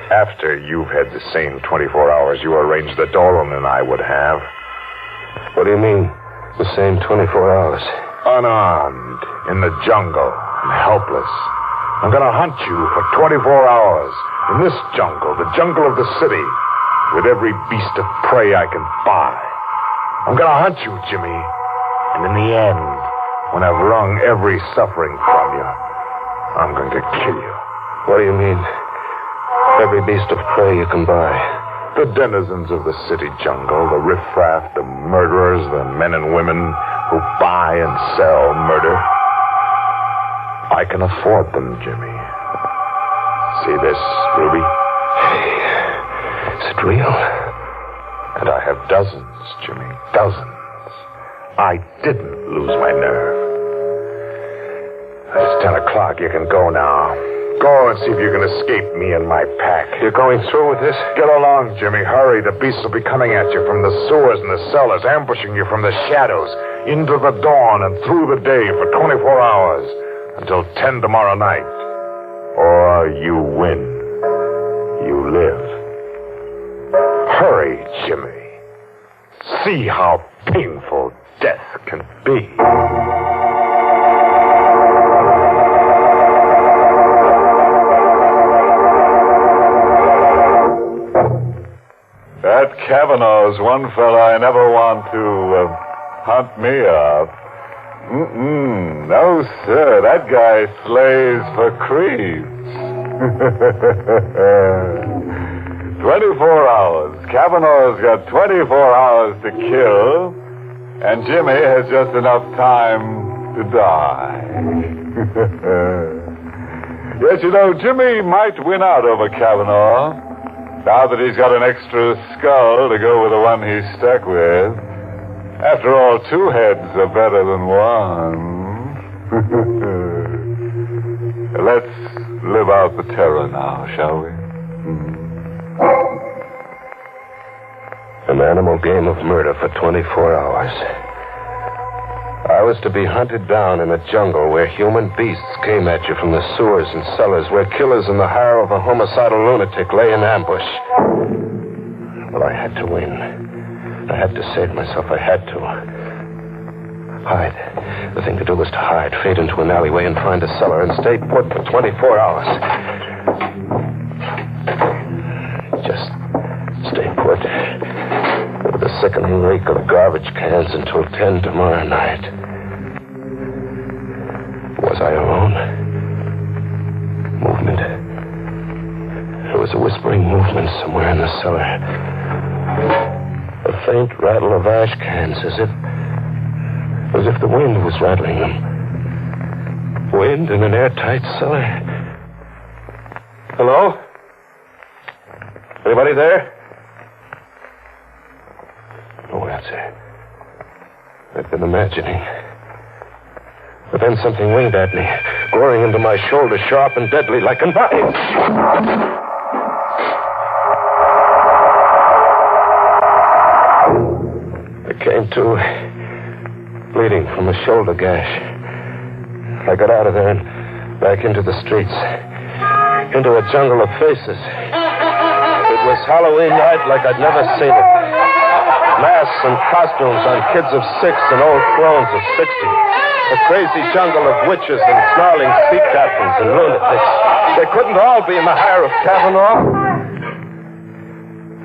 After you've had the same 24 hours you arranged that Dolan and I would have. What do you mean, the same 24 hours? Unarmed, in the jungle, and helpless. I'm going to hunt you for 24 hours. In this jungle, the jungle of the city, with every beast of prey I can buy. I'm going to hunt you, Jimmy. And in the end, when I've wrung every suffering from you, I'm going to kill you. What do you mean? Every beast of prey you can buy. The denizens of the city jungle, the riffraff, the murderers, the men and women who buy and sell murder. I can afford them, Jimmy. See this, Ruby? Is it real? And I have dozens, Jimmy, dozens. I didn't lose my nerve. It's 10 o'clock. You can go now. Go and see if you can escape me and my pack. You're going through with this? Get along, Jimmy. Hurry. The beasts will be coming at you from the sewers and the cellars, ambushing you from the shadows, into the dawn and through the day for 24 hours, until 10 tomorrow night. Or you win. You live. Hurry, Jimmy. See how painful death can be. That Kavanaugh's one fella I never want to hunt me up. No, sir. That guy slays for creeps. 24 hours. Kavanaugh's got 24 hours to kill, and Jimmy has just enough time to die. Yes, you know, Jimmy might win out over Kavanaugh. Now that he's got an extra skull to go with the one he's stuck with. After all, 2 heads are better than one. Let's live out the terror now, shall we? An animal game of murder for 24 hours. I was to be hunted down in a jungle where human beasts came at you from the sewers and cellars, where killers in the hire of a homicidal lunatic lay in ambush. Well, I had to win. I had to save myself. I had to. Hide. The thing to do was to hide, fade into an alleyway and find a cellar and stay put for 24 hours. Just stay put. With the sickening reek of garbage cans until 10 tomorrow night. Was I alone? Movement. There was a whispering movement somewhere in the cellar. A faint rattle of ash cans, as if the wind was rattling them. Wind in an airtight cellar. Hello? Anybody there? No answer. I've been imagining. But then something winged at me, goring into my shoulder, sharp and deadly like a knife. I came to, bleeding from a shoulder gash. I got out of there and back into the streets, into a jungle of faces. It was Halloween night like I'd never seen it. Masks and costumes on kids of 6 and old crones of 60. A crazy jungle of witches and snarling sea captains and lunatics. They couldn't all be in the hire of Kavanaugh.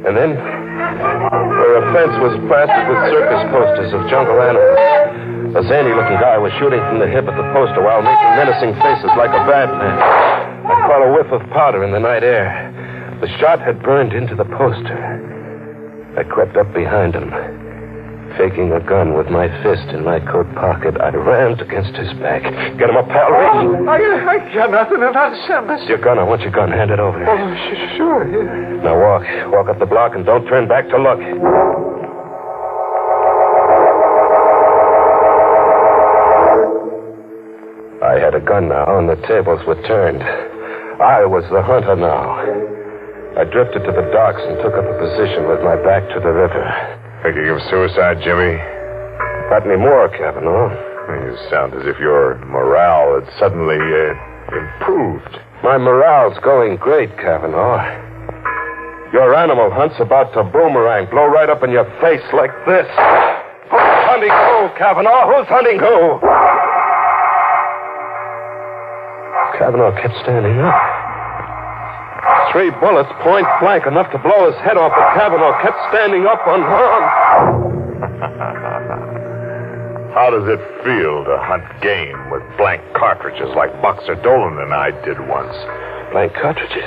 And then, where a fence was plastered with circus posters of jungle animals, a zany-looking guy was shooting from the hip at the poster while making menacing faces like a bad man. I caught a whiff of powder in the night air. The shot had burned into the poster. I crept up behind him. Faking a gun with my fist in my coat pocket, I rammed against his back. Get him up, pal, Reed. I got nothing to understand. Your gun. I want your gun. Hand it over. Oh, sure. Yeah. Now walk. Walk up the block and don't turn back to look. I had a gun now, and the tables were turned. I was the hunter now. I drifted to the docks and took up a position with my back to the river. Thinking of suicide, Jimmy? Not anymore, Kavanaugh. You sound as if your morale had suddenly improved. My morale's going great, Kavanaugh. Your animal hunt's about to boomerang, blow right up in your face like this. Who's hunting who, Kavanaugh? Who's hunting who? Kavanaugh kept standing up. 3 bullets, point blank, enough to blow his head off, but Kavanaugh kept standing up unharmed. How does it feel to hunt game with blank cartridges like Boxer Dolan and I did once? Blank cartridges?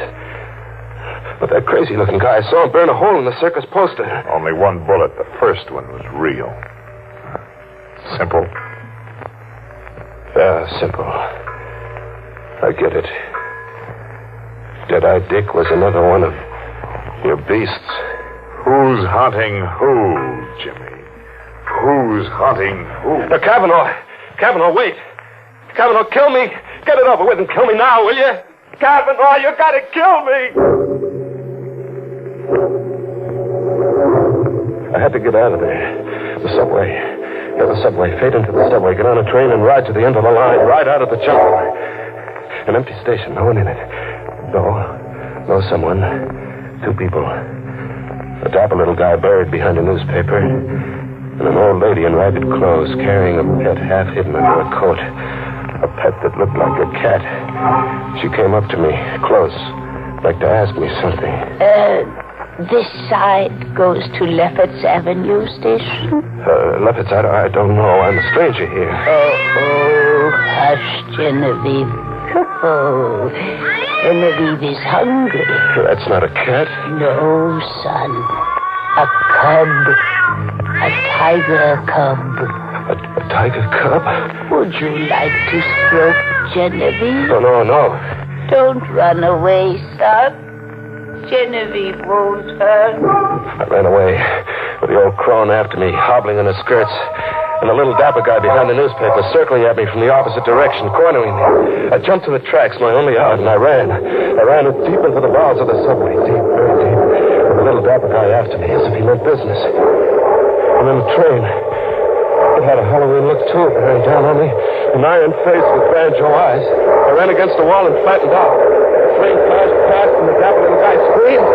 But that crazy-looking guy, I saw him burn a hole in the circus poster. Only one bullet. The first one was real. Simple. Yeah, simple. I get it. Dead-Eye Dick was another one of your beasts. Who's hunting who, Jimmy? Who's hunting who? Kavanaugh, wait. Kavanaugh, kill me. Get it over with and kill me now, will you? Kavanaugh, you gotta kill me. I had to get out of there. The subway. Yeah, the subway. Fade into the subway. Get on a train and ride to the end of the line. Ride out of the jungle. An empty station. No one in it. No someone. Two people. A dapper little guy buried behind a newspaper. And an old lady in ragged clothes carrying a pet half hidden under a coat. A pet that looked like a cat. She came up to me, close, like to ask me something. This side goes to Lefferts Avenue Station? Lefferts, I don't know. I'm a stranger here. Oh, hush, Genevieve. Oh, Genevieve is hungry. That's not a cat. No, son. A cub. A tiger cub. A tiger cub? Would you like to stroke Genevieve? No. Don't run away, son. Genevieve won't hurt. I ran away with the old crone after me, hobbling in her skirts, and the little dapper guy behind the newspaper circling at me from the opposite direction, cornering me. I jumped to the tracks, my only out, and I ran. I ran deep into the bowels of the subway, deep, very deep, with the little dapper guy after me, as if he meant business. And then the train. It had a Halloween look, too, bearing down on me. An iron face with banjo eyes. I ran against the wall and flattened out. The train flashed past, and the dapper little guy screamed.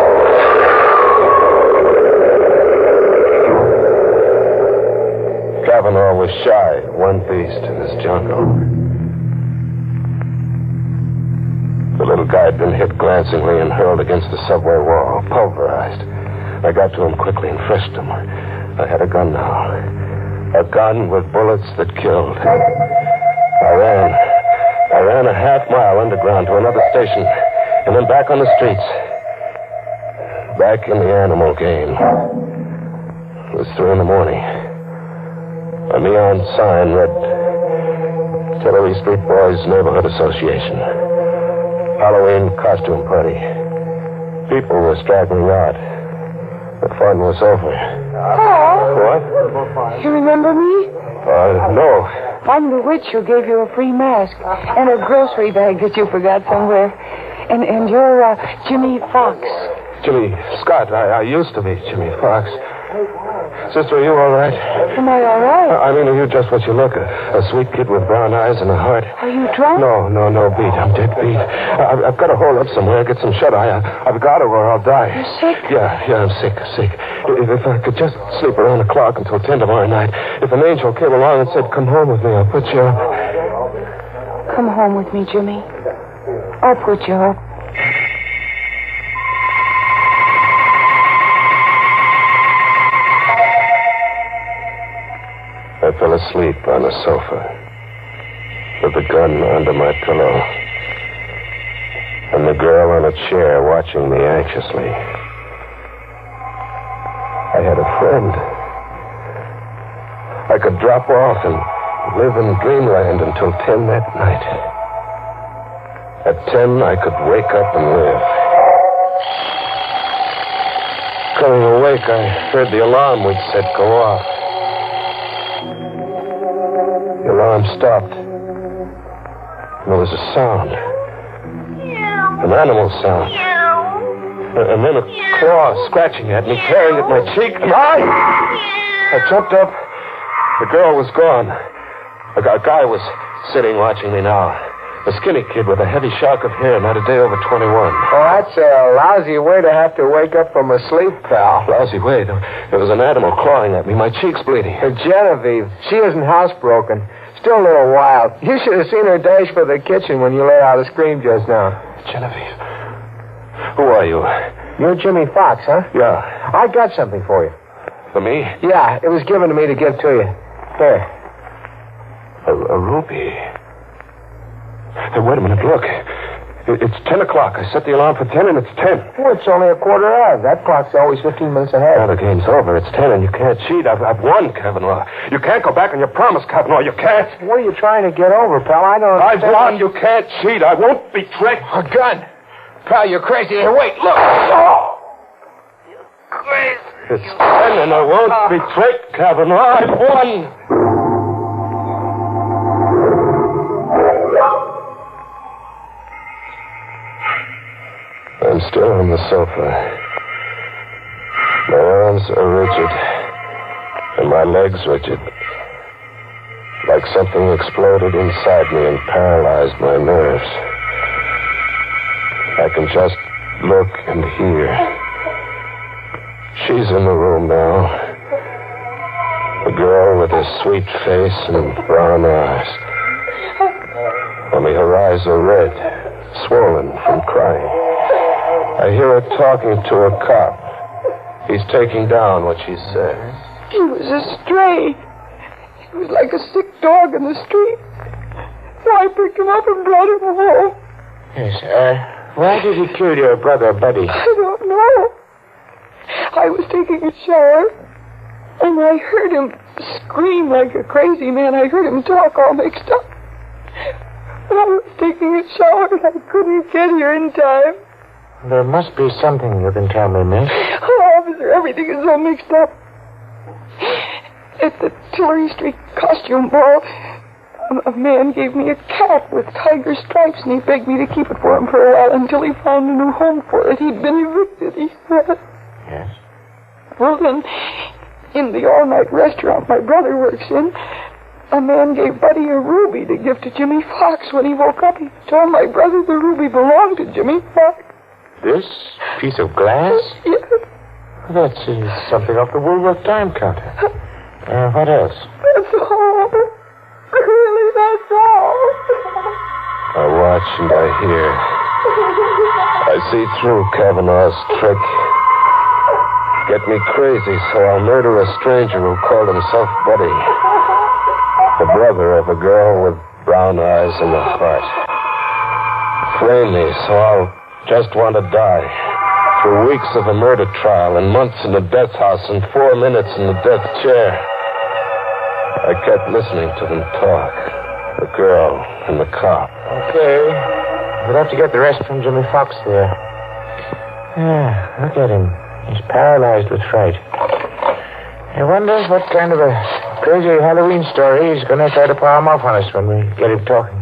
Kavanaugh was shy, one beast in this jungle. The little guy had been hit glancingly and hurled against the subway wall, pulverized. I got to him quickly and frished him. I had a gun now. A gun with bullets that killed. I ran a half mile underground to another station, and then back on the streets. Back in the animal game. It was 3 a.m. A neon sign read Tillery Street Boys Neighborhood Association. Halloween costume party. People were straggling out. The fun was over. Oh. What? You remember me? No. I'm the witch who gave you a free mask and a grocery bag that you forgot somewhere. And you're Jimmy Fox. Jimmy Scott. I used to be Jimmy Fox. Sister, are you all right? Am I all right? I mean, are you just what you look? A sweet kid with brown eyes and a heart. Are you drunk? No, beat. I'm dead beat. I've got to hole up somewhere, get some shut-eye. I've got to or I'll die. You're sick? Yeah, I'm sick. If I could just sleep around the clock until 10 tomorrow night. If an angel came along and said, come home with me, I'll put you up. Come home with me, Jimmy. I'll put you up. I fell asleep on the sofa with the gun under my pillow and the girl on a chair watching me anxiously. I had a friend. I could drop off and live in dreamland until 10 that night. At 10, I could wake up and live. Coming awake, I heard the alarm we'd set go off. The alarm stopped. And there was a sound. An animal sound. And then a claw scratching at me, tearing at my cheek. I jumped up. The girl was gone. A guy was sitting watching me now. A skinny kid with a heavy shock of hair, not a day over 21. Oh, that's a lousy way to have to wake up from a sleep, pal. Lousy way. There was an animal clawing at me. My cheek's bleeding. Genevieve, she isn't housebroken. Still a little wild. You should have seen her dash for the kitchen when you let out a scream just now. Genevieve. Who are you? You're Jimmy Fox, huh? Yeah. I got something for you. For me? Yeah, it was given to me to give to you. Here. A ruby. Hey, wait a minute, look. It's 10 o'clock. I set the alarm for 10, and it's 10. Well, it's only a quarter hour. That clock's always 15 minutes ahead. Now the game's over. It's 10, and you can't cheat. I've won, Kavanaugh. You can't go back on your promise, Kavanaugh. You can't. What are you trying to get over, pal? I don't I've won. You can't cheat. I won't be tricked. A gun. Pal, you're crazy. Here, wait, look. Oh! It's 10, and I won't be tricked, Kavanaugh. I've won. I'm still on the sofa. My arms are rigid, and my legs rigid. Like something exploded inside me and paralyzed my nerves. I can just look and hear. She's in the room now. The girl with her sweet face and brown eyes. Only her eyes are red, swollen from crying. I hear her talking to a cop. He's taking down what she says. He was a stray. He was like a sick dog in the street. So I picked him up and brought him home. Yes, why did he kill your brother, Buddy? I don't know. I was taking a shower, and I heard him scream like a crazy man. I heard him talk all mixed up. But I was taking a shower, and I couldn't get here in time. There must be something you can tell me, miss. Oh, officer, everything is all mixed up. At the Tillery Street costume ball, a man gave me a cat with tiger stripes, and he begged me to keep it for him for a while until he found a new home for it. He'd been evicted, he said. Yes? Well, then, in the all-night restaurant my brother works in, a man gave Buddy a ruby to give to Jimmy Fox. When he woke up, he told my brother the ruby belonged to Jimmy Fox. This piece of glass? Yes. That's something off the Woolworth time counter. What else? That's all. Really, that's all. I watch and I hear. I see through Kavanaugh's trick. Get me crazy, so I'll murder a stranger who called himself Buddy. The brother of a girl with brown eyes and a heart. Frame me, so I'll just want to die. Through weeks of a murder trial and months in the death house and 4 minutes in the death chair. I kept listening to them talk. The girl and the cop. Okay. We'll have to get the rest from Jimmy Fox there. Yeah, look at him. He's paralyzed with fright. I wonder what kind of a crazy Halloween story he's going to try to palm off on us when we get him talking.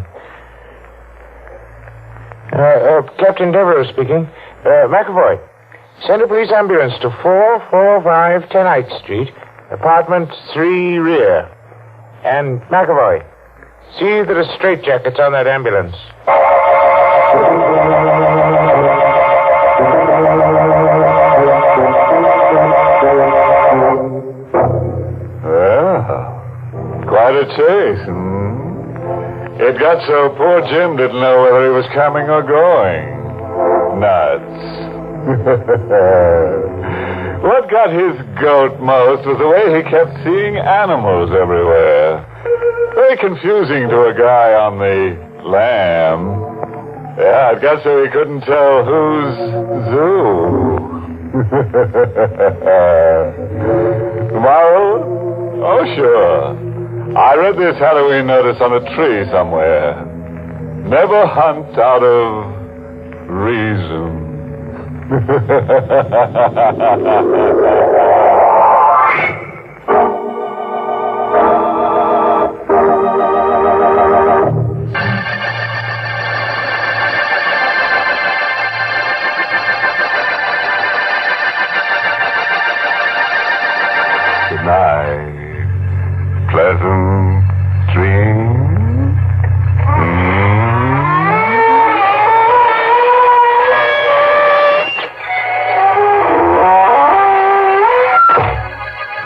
Captain Devereux speaking. McAvoy, send a police ambulance to 445 10th Street, apartment 3 rear. And McAvoy, see that a straitjacket's on that ambulance. Well, quite a chase, It got so poor Jim didn't know whether he was coming or going. Nuts. What got his goat most was the way he kept seeing animals everywhere. Very confusing to a guy on the lam. Yeah, it got so he couldn't tell who's zoo. Moral? Oh, sure. I read this Halloween notice on a tree somewhere. Never hunt out of reason. Good night. Pleasant dreams.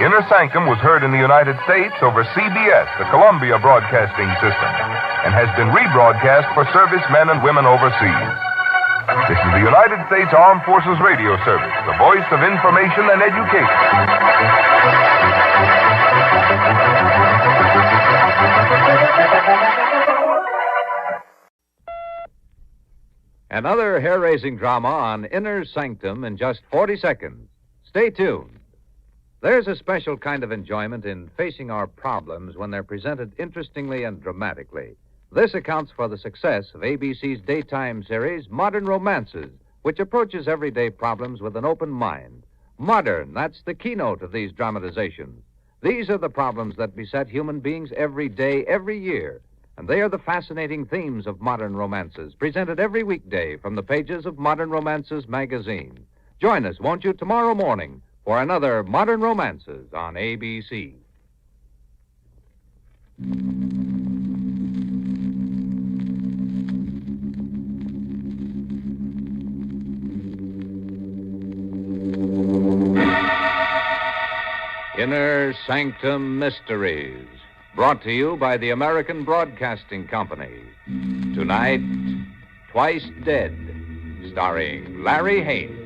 Inner Sanctum was heard in the United States over CBS, the Columbia Broadcasting System, and has been rebroadcast for servicemen and women overseas. This is the United States Armed Forces Radio Service, the voice of information and education. Another hair-raising drama on Inner Sanctum in just 40 seconds. Stay tuned. There's a special kind of enjoyment in facing our problems when they're presented interestingly and dramatically. This accounts for the success of ABC's daytime series, Modern Romances, which approaches everyday problems with an open mind. Modern, that's the keynote of these dramatizations. These are the problems that beset human beings every day, every year. And they are the fascinating themes of Modern Romances, presented every weekday from the pages of Modern Romances magazine. Join us, won't you, tomorrow morning for another Modern Romances on ABC. Inner Sanctum Mysteries, brought to you by the American Broadcasting Company. Tonight, Twice Dead, starring Larry Haynes.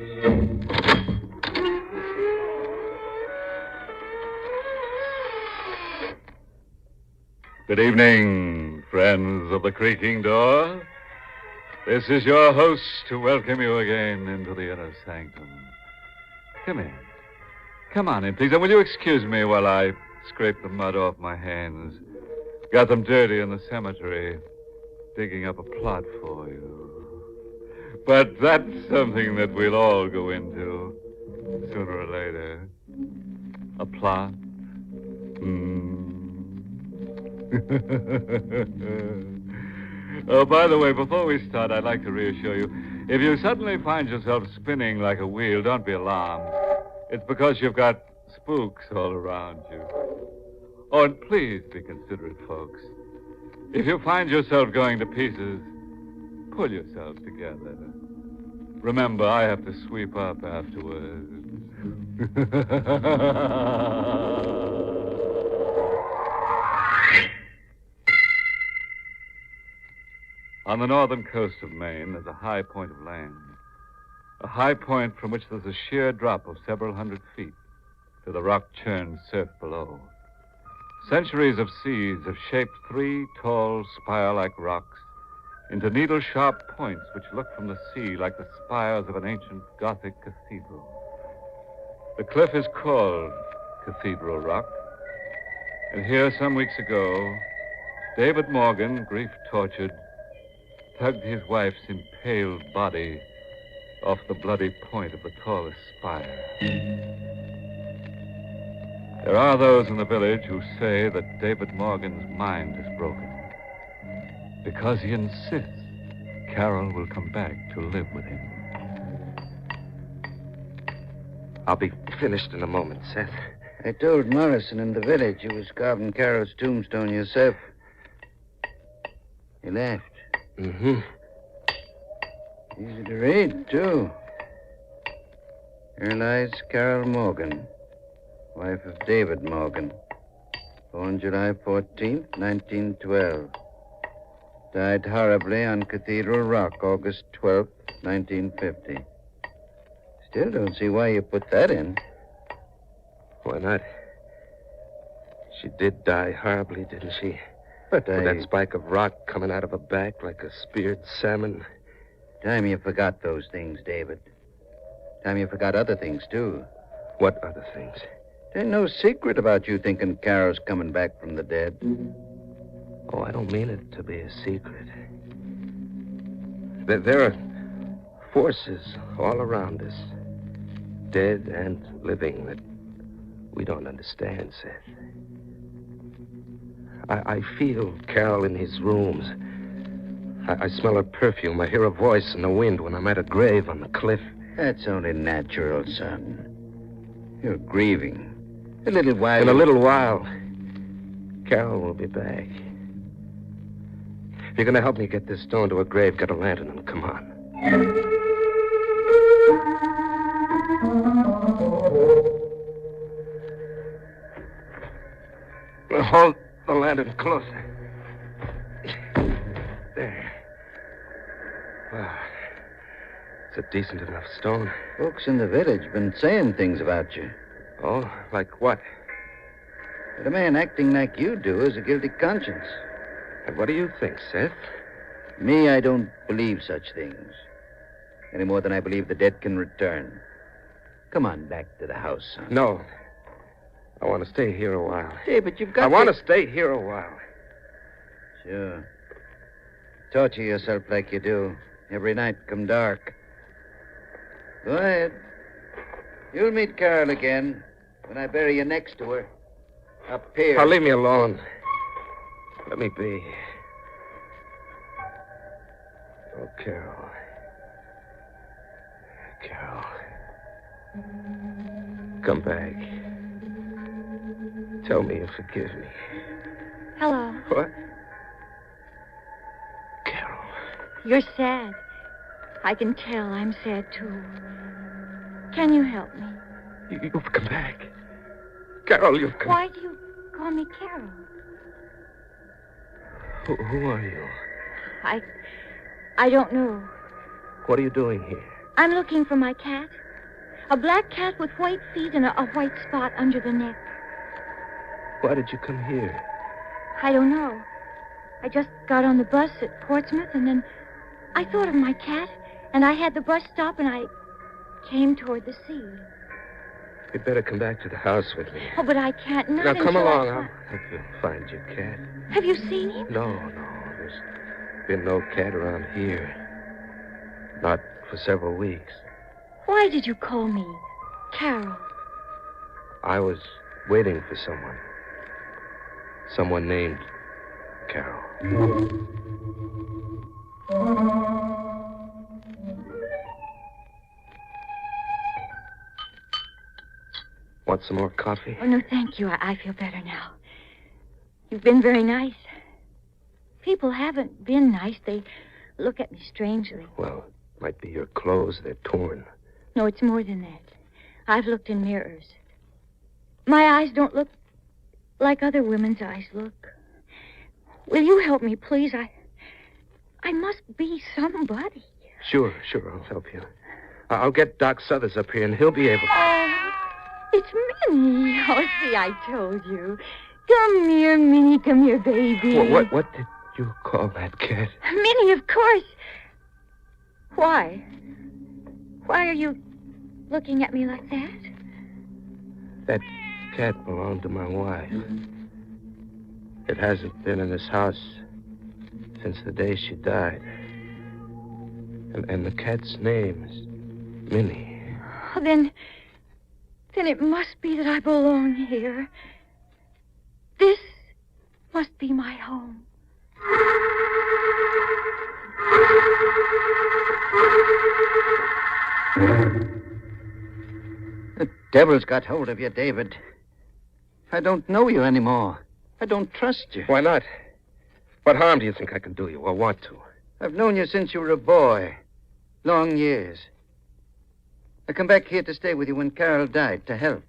Good evening, friends of the creaking door. This is your host to welcome you again into the Inner Sanctum. Come in. Come on in, please. And will you excuse me while I scrape the mud off my hands? Got them dirty in the cemetery, digging up a plot for you. But that's something that we'll all go into sooner or later. A plot. Oh, by the way, before we start, I'd like to reassure you. If you suddenly find yourself spinning like a wheel, don't be alarmed. It's because you've got spooks all around you. Oh, and please be considerate, folks. If you find yourself going to pieces, pull yourself together. Remember, I have to sweep up afterwards. On the northern coast of Maine, there's a high point of land. A high point from which there's a sheer drop of several hundred feet to the rock-churned surf below. Centuries of seas have shaped 3 tall, spire-like rocks into needle-sharp points which look from the sea like the spires of an ancient Gothic cathedral. The cliff is called Cathedral Rock, and here some weeks ago, David Morgan, grief-tortured, tugged his wife's impaled body off the bloody point of the tallest spire. There are those in the village who say that David Morgan's mind is broken because he insists Carol will come back to live with him. I'll be finished in a moment, Seth. I told Morrison in the village you was carving Carol's tombstone yourself. He laughed. Mm-hmm. Easy to read, too. Here lies Carol Morgan, wife of David Morgan. Born July 14th, 1912. Died horribly on Cathedral Rock, August 12th, 1950. Still don't see why you put that in. Why not? She did die horribly, didn't she? But With that spike of rock coming out of her back like a speared salmon. Time you forgot those things, David. Time you forgot other things, too. What other things? There ain't no secret about you thinking Carol's coming back from the dead. Oh, I don't mean it to be a secret. There are forces all around us, dead and living, that we don't understand, Seth. I feel Carol in his rooms. I smell her perfume. I hear her voice in the wind when I'm at a grave on the cliff. That's only natural, son. You're grieving. A little while. In a little while, Carol will be back. If you're going to help me get this stone to her grave, get a lantern and come on. Hold the lantern closer. There. Wow. It's a decent enough stone. Folks in the village been saying things about you. Oh, like what? That a man acting like you do has a guilty conscience. And what do you think, Seth? Me, I don't believe such things. any more than I believe the dead can return. Come on back to the house, son. No. I want to stay here a while. David, you've got I want to stay here a while. Sure. Torture yourself like you do. Every night come dark. Go ahead. You'll meet Carol again when I bury you next to her. Up here. Now, leave me alone. Let me be. Oh, Carol. Carol. Come back. Tell me you forgive me. Hello. What? You're sad. I can tell I'm sad, too. Can you help me? You've come back. Carol, you've come... Why do you call me Carol? Who are you? I don't know. What are you doing here? I'm looking for my cat. A black cat with white feet and a white spot under the neck. Why did you come here? I don't know. I just got on the bus at Portsmouth, and then I thought of my cat, and I had the bus stop, and I came toward the sea. You'd better come back to the house with me. Oh, but I can't. Not now, come until along. I'll help you find your cat. Have you seen him? No. There's been no cat around here. Not for several weeks. Why did you call me Carol? I was waiting for someone. Someone named Carol. Want some more coffee? Oh, no, thank you. I feel better now. You've been very nice. People haven't been nice. They look at me strangely. Well, it might be your clothes. They're torn. No, it's more than that. I've looked in mirrors. My eyes don't look like other women's eyes look. Will you help me, please? I must be somebody. Sure, I'll help you. I'll get Doc Suthers up here, and he'll be able to... Oh, it's Minnie. Oh, see, I told you. Come here, Minnie. Come here, baby. What did you call that cat? Minnie, of course. Why? Why are you looking at me like that? That cat belonged to my wife. It hasn't been in this house since the day she died. And the cat's name is Minnie. Oh, then it must be that I belong here. This must be my home. The devil's got hold of you, David. I don't know you anymore. I don't trust you. Why not? What harm do you think I can do you or want to? I've known you since you were a boy. Long years. I come back here to stay with you when Carol died, to help.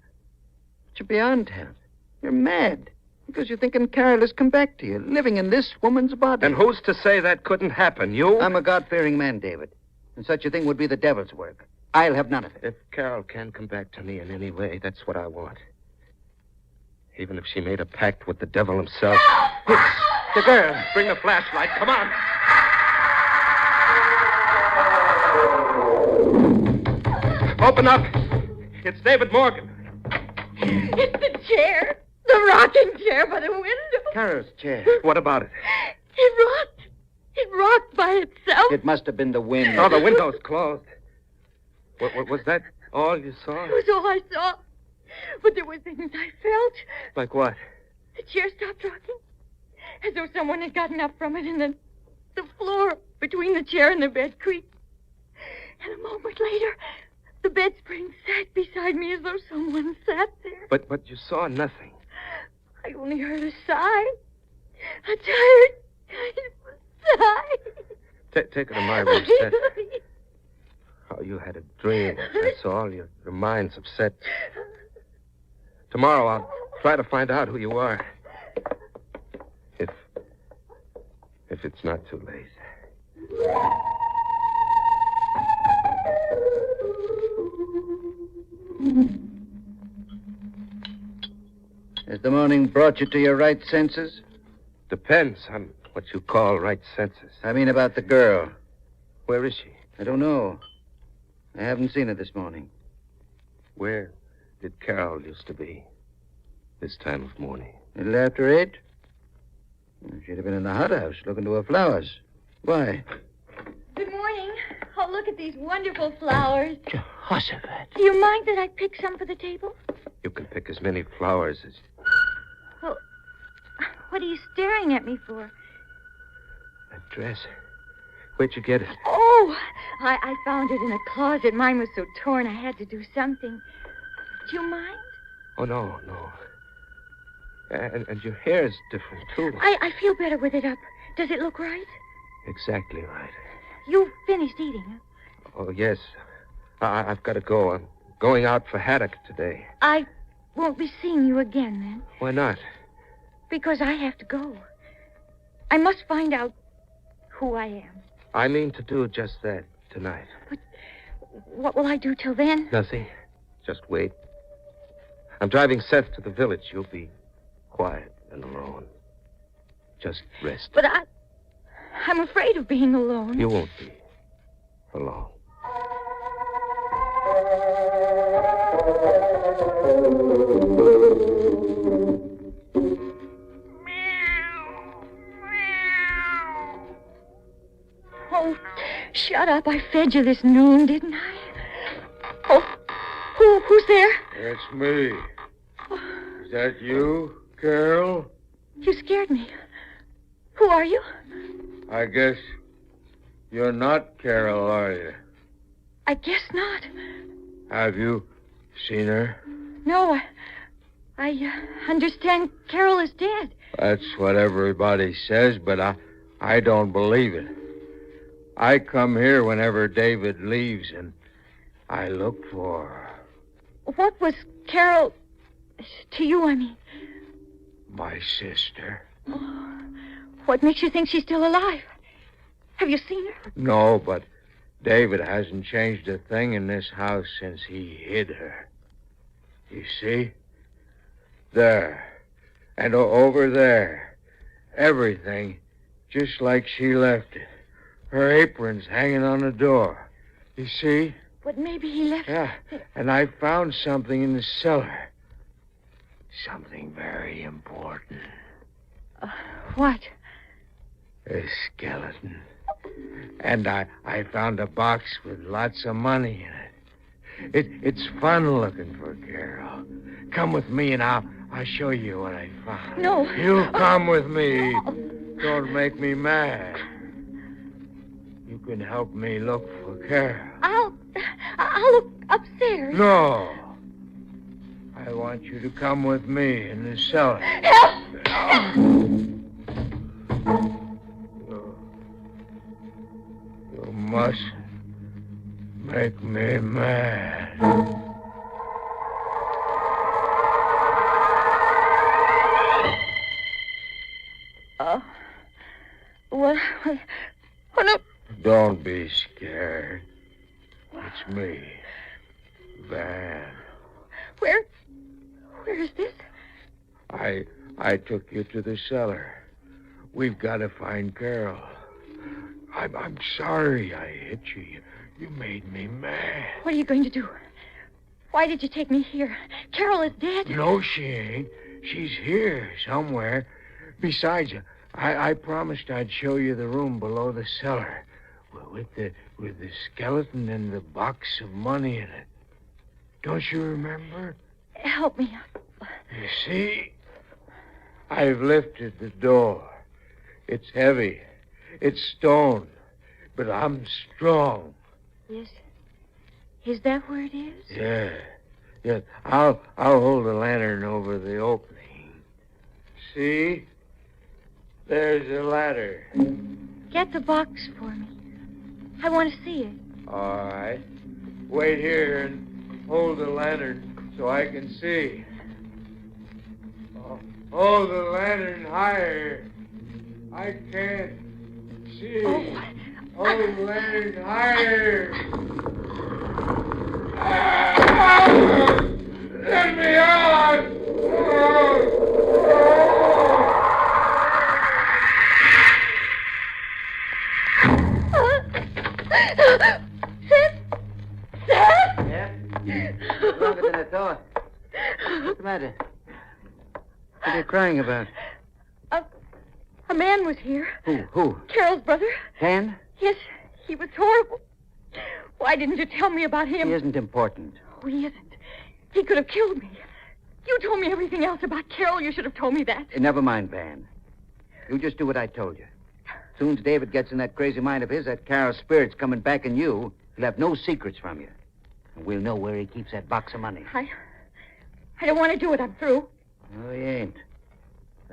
But you're beyond help. You're mad. Because you're thinking Carol has come back to you, living in this woman's body. And who's to say that couldn't happen? You? I'm a God-fearing man, David. And such a thing would be the devil's work. I'll have none of it. If Carol can come back to me in any way, that's what I want. Even if she made a pact with the devil himself. It's the girl. Bring the flashlight. Come on. Open up. It's David Morgan. It's the chair. The rocking chair by the window. Carol's chair. What about it? It rocked. It rocked by itself. It must have been the wind. Oh, the window's closed. What was that all you saw? It was all I saw. But there were things I felt. Like what? The chair stopped rocking. As though someone had gotten up from it, and then the floor between the chair and the bed creaked. And a moment later, the bed spring sat beside me as though someone sat there. But you saw nothing. I only heard a sigh. A tired kind of sigh. Take her to my room, Seth. Oh, you had a dream. That's all. Your mind's upset. Tomorrow I'll try to find out who you are. If it's not too late. Has the morning brought you to your right senses? Depends on what you call right senses. I mean about the girl. Where is she? I don't know. I haven't seen her this morning. Where did Carol used to be this time of morning? A little after 8? She'd have been in the hothouse looking to her flowers. Why? Good morning. Oh, look at these wonderful flowers. Jehoshaphat. Do you mind that I pick some for the table? You can pick as many flowers as... Well, what are you staring at me for? That dress. Where'd you get it? Oh, I found it in a closet. Mine was so torn I had to do something. Do you mind? Oh, no. And your hair is different, too. I feel better with it up. Does it look right? Exactly right. You finished eating, huh? Oh, yes. I've got to go. I'm going out for haddock today. I won't be seeing you again, then. Why not? Because I have to go. I must find out who I am. I mean to do just that tonight. But what will I do till then? Nothing. Just wait. I'm driving Seth to the village. You'll be quiet and alone. Just rest. But I'm afraid of being alone. You won't be alone. Oh, shut up. I fed you this noon, didn't I? Oh, who's there? It's me. Is that you, Carol? You scared me. Who are you? I guess you're not Carol, are you? I guess not. Have you seen her? No, I understand Carol is dead. That's what everybody says, but I don't believe it. I come here whenever David leaves, and I look for her. What was Carol to you, I mean? My sister. Oh, what makes you think she's still alive? Have you seen her? No, but David hasn't changed a thing in this house since he hid her. You see? There. And over there. Everything just like she left it. Her apron's hanging on the door. You see? But maybe he left... Yeah, and I found something in the cellar. Something very important. What? A skeleton. And I found a box with lots of money in it. It's fun looking for Carol. Come with me and I'll show you what I found. No. You come with me. Don't make me mad. You can help me look for Carol. I'll look upstairs. No. I want you to come with me in the cellar. Help! You must make me mad. What? Oh, no. Don't be scared. It's me, Van. Where is this? I took you to the cellar. We've got to find Carol. I'm sorry I hit you. You made me mad. What are you going to do? Why did you take me here? Carol is dead. No, she ain't. She's here somewhere. Besides, I promised I'd show you the room below the cellar with the skeleton and the box of money in it. Don't you remember? Help me up. You see, I've lifted the door. It's heavy. It's stone, but I'm strong. Is that where it is? Yeah. I'll hold the lantern over the opening. See? There's a ladder. Get the box for me. I want to see it. All right. Wait here and hold the lantern so I can see. Hold the lantern higher. I can't see. Hold the lantern higher. Let me out! What are you crying about? A man was here. Who? Carol's brother. Dan? Yes, he was horrible. Why didn't you tell me about him? He isn't important. Oh, he isn't. He could have killed me. You told me everything else about Carol. You should have told me that. Never mind, Van. You just do what I told you. As soon as David gets in that crazy mind of his, that Carol's spirit's coming back in you, he'll have no secrets from you. And we'll know where he keeps that box of money. I don't want to do it. I'm through. No, he ain't.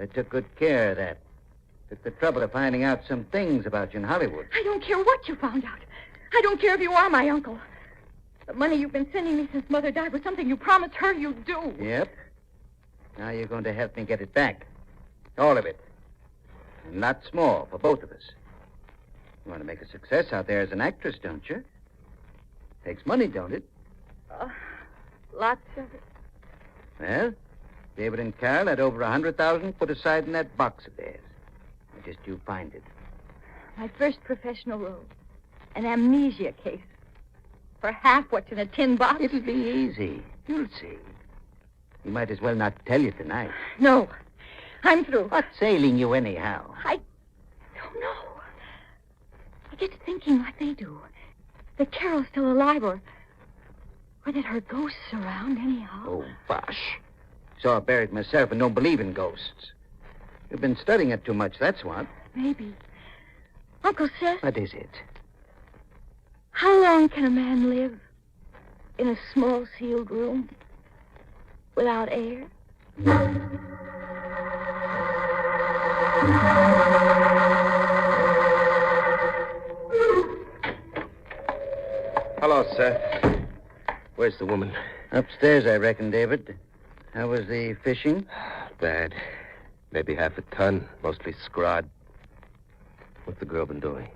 I took good care of that. Took the trouble of finding out some things about you in Hollywood. I don't care what you found out. I don't care if you are my uncle. The money you've been sending me since Mother died was something you promised her you'd do. Yep. Now you're going to help me get it back. All of it. And lots more for both of us. You want to make a success out there as an actress, don't you? Takes money, don't it? Lots of it. Well, David and Carol had over 100,000 put aside in that box of theirs. Just you find it. My first professional role. An amnesia case. For half what's in a tin box. It'll be easy. You'll see. You might as well not tell you tonight. No. I'm through. What's ailing you anyhow? I don't know. I get to thinking like they do. That Carol's still alive or that her ghosts around anyhow. Oh, bosh. Saw her buried myself and don't believe in ghosts. You've been studying it too much, that's what. Maybe. Uncle Seth. What is it? How long can a man live in a small sealed room without air? Hello, Seth. Where's the woman? Upstairs, I reckon, David. How was the fishing? Bad. Maybe half a ton, mostly scrod. What's the girl been doing?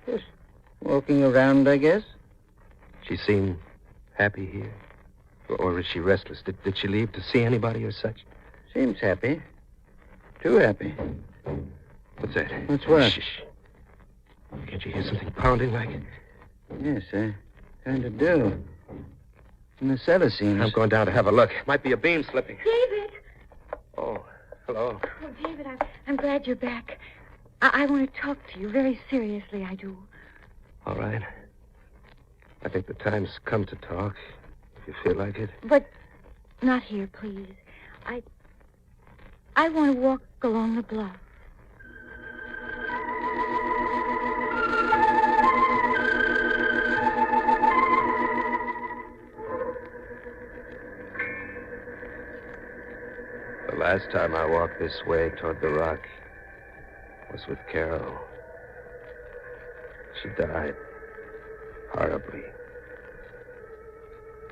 Just walking around, I guess. She seemed happy here? Or is she restless? Did she leave to see anybody or such? Seems happy. Too happy. What's that? What's what? Shh. Can't you hear something pounding like it? Yes, I kind of do. In the cellar seems. I'm going down to have a look. Might be a beam slipping. David! Oh, hello. Oh, David, I'm glad you're back. I want to talk to you very seriously, I do. All right. I think the time's come to talk, if you feel like it. But not here, please. I want to walk along the bluff. The last time I walked this way toward the rock was with Carol. She died horribly.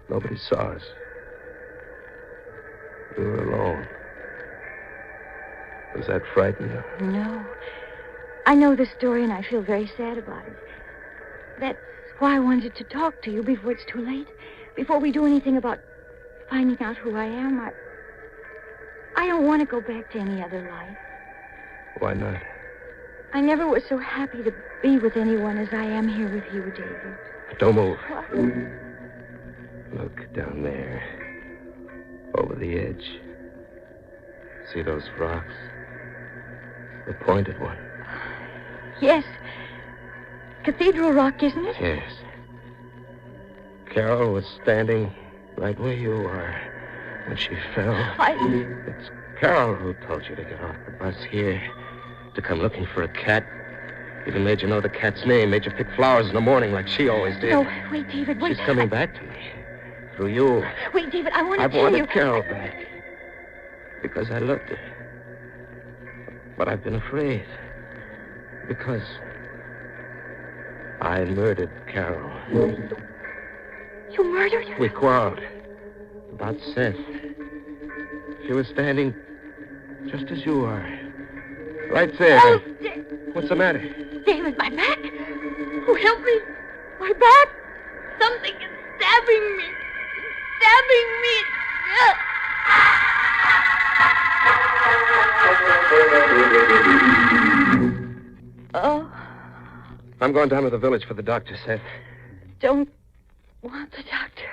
Nobody saw us. We were alone. Does that frighten you? No. I know the story, and I feel very sad about it. That's why I wanted to talk to you before it's too late. Before we do anything about finding out who I am. I don't want to go back to any other life. Why not? I never was so happy to be with anyone as I am here with you, David. Don't move. What? Look down there. Over the edge. See those rocks? The pointed one. Yes. Cathedral Rock, isn't it? Yes. Carol was standing right where you are when she fell. It's Carol who told you to get off the bus here, to come looking for a cat. Even made you know the cat's name, made you pick flowers in the morning like she always did. No, wait, David, wait. She's coming back to me. Through you. Wait, David, I want to I've tell you. wanted Carol back. Because I loved her. But I've been afraid. Because I murdered Carol. You murdered her? We quarreled. About Seth. She was standing just as you are. Right there. Oh, What's the matter? David, my back. Oh, help me. My back. Something is stabbing me. Stabbing me. Oh. I'm going down to the village for the doctor, Seth. Don't want the doctor.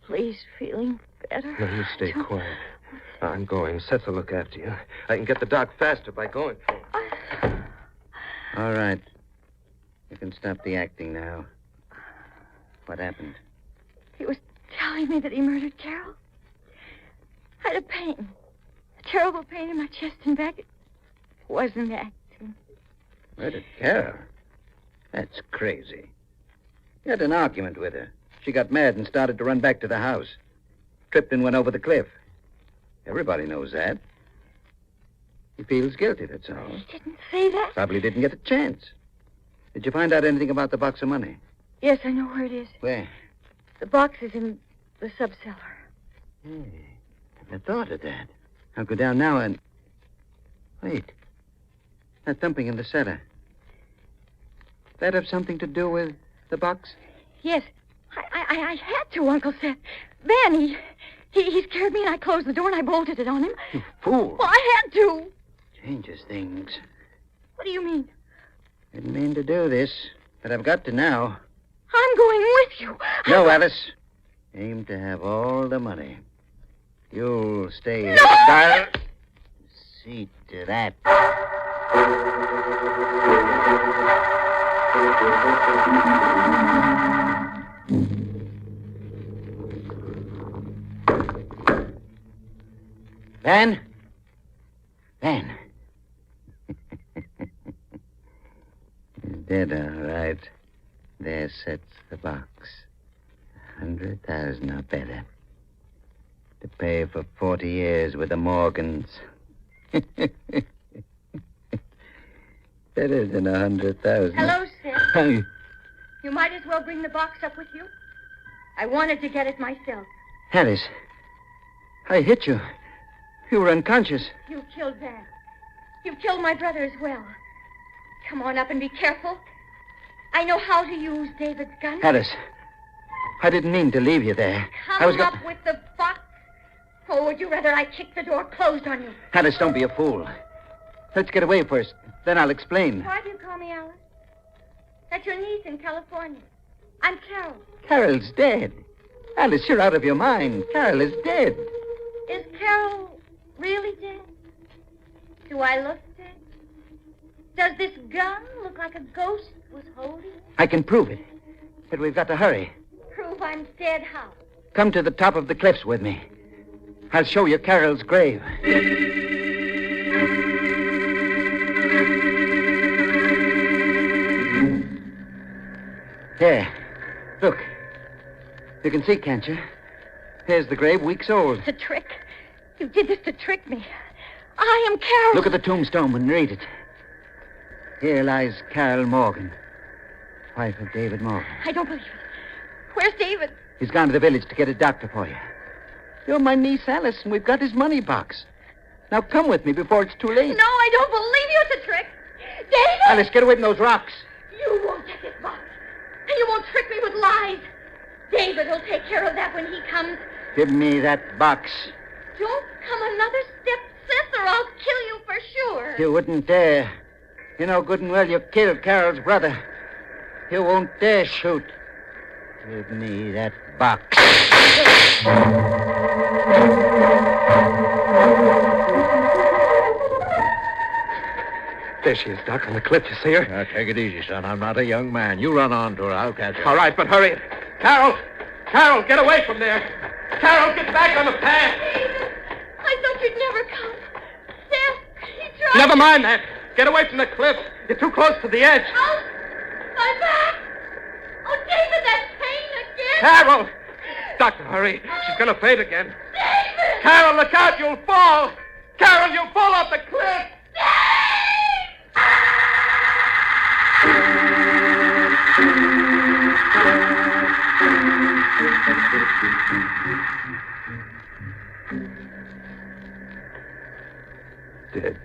Please, feeling better. No, you stay quiet. I'm going. Seth will look after you. I can get the doc faster by going for him. All right. You can stop the acting now. What happened? He was telling me that he murdered Carol. I had a pain. A terrible pain in my chest and back. It wasn't acting. Murdered Carol? That's crazy. You had an argument with her. She got mad and started to run back to the house. Tripped and went over the cliff. Everybody knows that. He feels guilty, that's all. He didn't say that. Probably didn't get a chance. Did you find out anything about the box of money? Yes, I know where it is. Where? The box is in the subcellar. Hey, I never thought of that. I'll go down now and... Wait. That thumping in the cellar. That have something to do with the box? Yes. I had to, Uncle Seth. Ben, he scared me and I closed the door and I bolted it on him. You fool. Well, I had to. Changes things. What do you mean? Didn't mean to do this, but I've got to now. I'm going with you. No, Alice. Aim to have all the money. You'll stay here. No! See to that. Van? Van. He's dead, all right. There sits the box. 100,000 or better. To pay for 40 years with the Morgans. Better than 100,000. Hello, Seth. Hey. You might as well bring the box up with you. I wanted to get it myself. Alice, I hit you. You were unconscious. You killed Van. You killed my brother as well. Come on up and be careful. I know how to use David's gun. Alice, I didn't mean to leave you there. Come up with the box. Or would you rather I kick the door closed on you? Alice, don't be a fool. Let's get away first. Then I'll explain. Why do you call me Alice? That's your niece in California. I'm Carol. Carol's dead. Alice, you're out of your mind. Carol is dead. Is Carol really dead? Do I look dead? Does this gun look like a ghost was holding it? I can prove it. But we've got to hurry. Prove I'm dead how? Come to the top of the cliffs with me. I'll show you Carol's grave. There. Look. You can see, can't you? There's the grave, weeks old. It's a trick. You did this to trick me. I am Carol. Look at the tombstone and read it. Here lies Carol Morgan, wife of David Morgan. I don't believe it. Where's David? He's gone to the village to get a doctor for you. You're my niece Alice, and we've got his money box. Now come with me before it's too late. No, I don't believe you. It's a trick. David! Alice, get away from those rocks. You won't get this box. And you won't trick me with lies. David will take care of that when he comes. Give me that box. Don't come another step, Seth, or I'll kill you for sure. You wouldn't dare. You know good and well you killed Carol's brother. You won't dare shoot. Give me that box. There she is, Doc, on the cliff. You see her? Now, take it easy, son. I'm not a young man. You run on to her. I'll catch her. All right, but hurry. Carol! Carol, get away from there. Carol, get back on the path. I thought you'd never come. Seth, he tried. Never mind that. Get away from the cliff. You're too close to the edge. Oh, my back. Oh, David, that pain again. Carol! Doctor, hurry. She's going to faint again. David! Carol, look out. You'll fall. Carol, you'll fall off the cliff. Dead.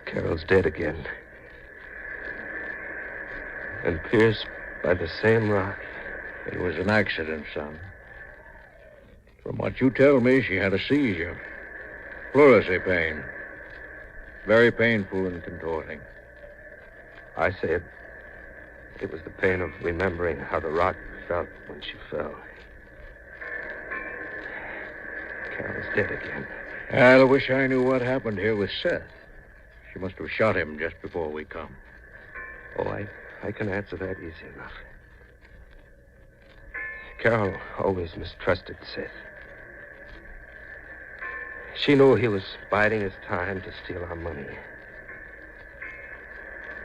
Carol's dead again. And pierced by the same rock. It was an accident, son. From what you tell me, she had a seizure. Pleurisy pain. Very painful and contorting. I say it was the pain of remembering how the rock felt when she fell. Carol's dead again. I wish I knew what happened here with Seth. She must have shot him just before we come. Oh, I can answer that easy enough. Carol always mistrusted Seth. She knew he was biding his time to steal our money.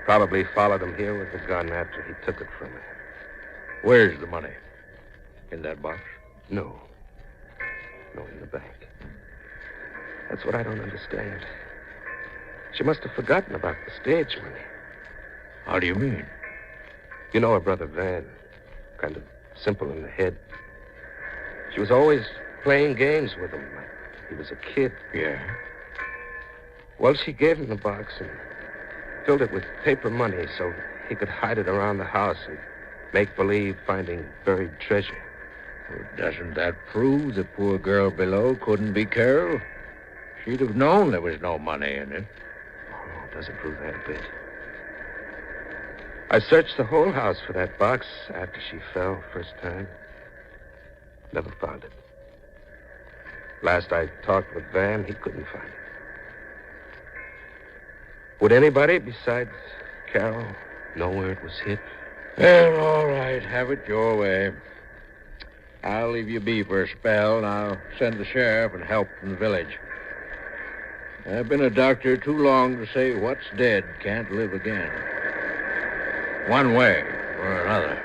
Probably followed him here with the gun after he took it from her. Where's the money? In that box? No, in the bank. That's what I don't understand. She must have forgotten about the stage money. How do you mean? You know her brother Van. Kind of simple in the head. She was always playing games with him like he was a kid. Yeah? Well, she gave him the box and filled it with paper money so he could hide it around the house and make believe finding buried treasure. Well, doesn't that prove the poor girl below couldn't be Carol? She'd have known there was no money in it. Oh, it doesn't prove that a bit. I searched the whole house for that box after she fell first time. Never found it. Last I talked with Van, he couldn't find it. Would anybody besides Carol know where it was hid? Well, all right. Have it your way. I'll leave you be for a spell, and I'll send the sheriff and help from the village. I've been a doctor too long to say what's dead can't live again. One way or another.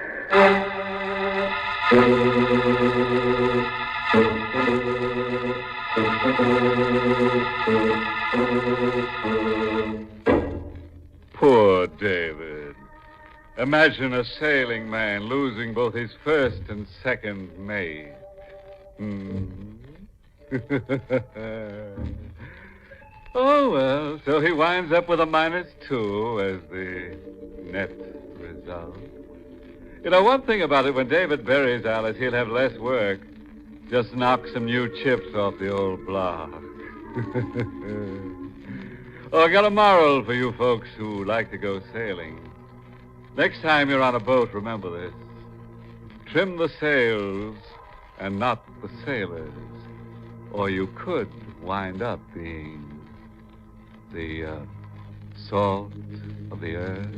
Poor David. Imagine a sailing man losing both his first and second mate. Oh, well, so he winds up with a -2 as the net result. You know, one thing about it, when David buries Alice, he'll have less work. Just knock some new chips off the old block. Oh, I got a moral for you folks who like to go sailing. Next time you're on a boat, remember this. Trim the sails and not the sailors, or you could wind up being the salt of the earth.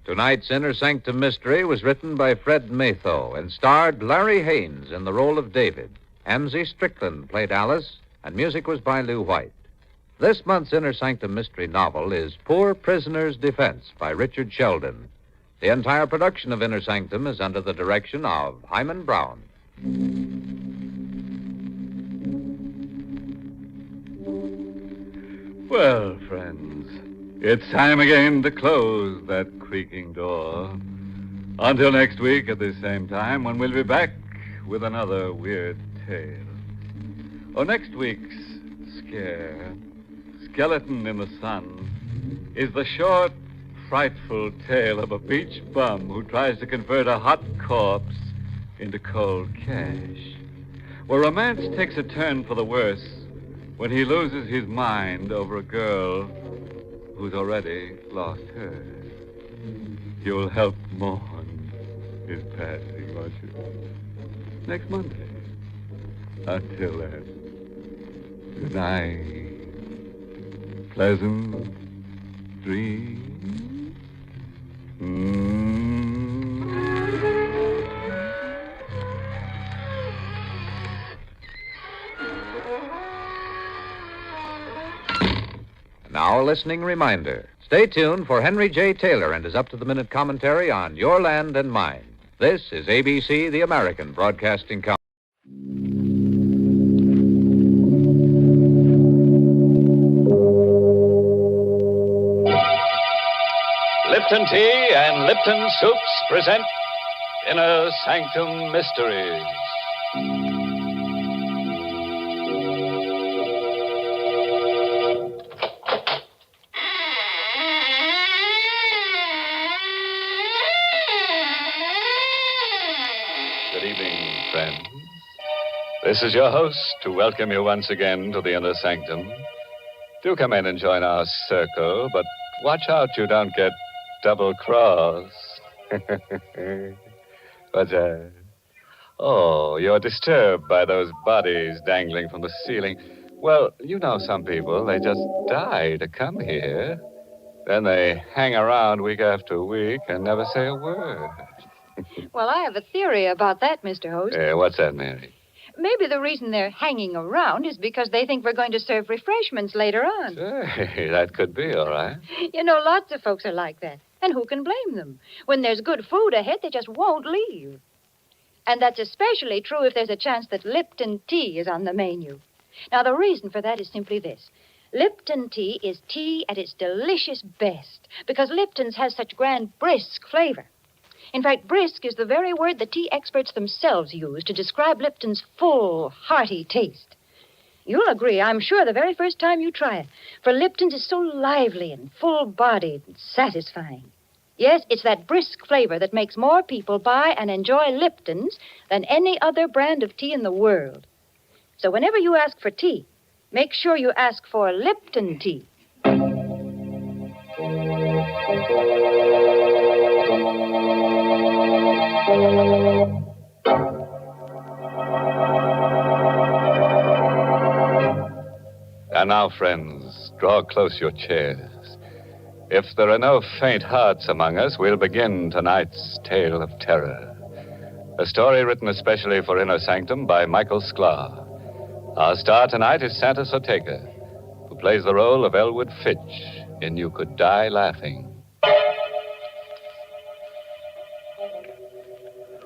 Tonight's Inner Sanctum Mystery was written by Fred Matho and starred Larry Haynes in the role of David. Amzie Strickland played Alice, and music was by Lou White. This month's Inner Sanctum Mystery novel is Poor Prisoner's Defense by Richard Sheldon. The entire production of Inner Sanctum is under the direction of Hyman Brown. Well, friends, it's time again to close that creaking door. Until next week at this same time, when we'll be back with another weird tale. Oh, next week's scare, Skeleton in the Sun, is the short, frightful tale of a beach bum who tries to convert a hot corpse into cold cash. Where romance takes a turn for the worse when he loses his mind over a girl who's already lost hers. You'll help mourn his passing, won't you? Next Monday. Until then, good night. Pleasant dreams. Now, a listening reminder. Stay tuned for Henry J. Taylor and his up-to-the-minute commentary on Your Land and Mine. This is ABC, the American Broadcasting Company. Lipton Tea and Lipton Soups present Inner Sanctum Mysteries. This is your host to welcome you once again to the Inner Sanctum. Do come in and join our circle, but watch out you don't get double-crossed. What's that? Oh, you're disturbed by those bodies dangling from the ceiling. Well, you know some people, they just die to come here. Then they hang around week after week and never say a word. Well, I have a theory about that, Mr. Host. What's that, Mary? Maybe the reason they're hanging around is because they think we're going to serve refreshments later on. Hey, that could be, all right. You know, lots of folks are like that. And who can blame them? When there's good food ahead, they just won't leave. And that's especially true if there's a chance that Lipton tea is on the menu. Now, the reason for that is simply this. Lipton tea is tea at its delicious best because Lipton's has such grand brisk flavor. In fact, brisk is the very word the tea experts themselves use to describe Lipton's full, hearty taste. You'll agree, I'm sure, the very first time you try it, for Lipton's is so lively and full-bodied and satisfying. Yes, it's that brisk flavor that makes more people buy and enjoy Lipton's than any other brand of tea in the world. So whenever you ask for tea, make sure you ask for Lipton tea. And now, friends, draw close your chairs. If there are no faint hearts among us, we'll begin tonight's tale of terror. A story written especially for Inner Sanctum by Michael Sklar. Our star tonight is Santos Ortega, who plays the role of Elwood Fitch in You Could Die Laughing.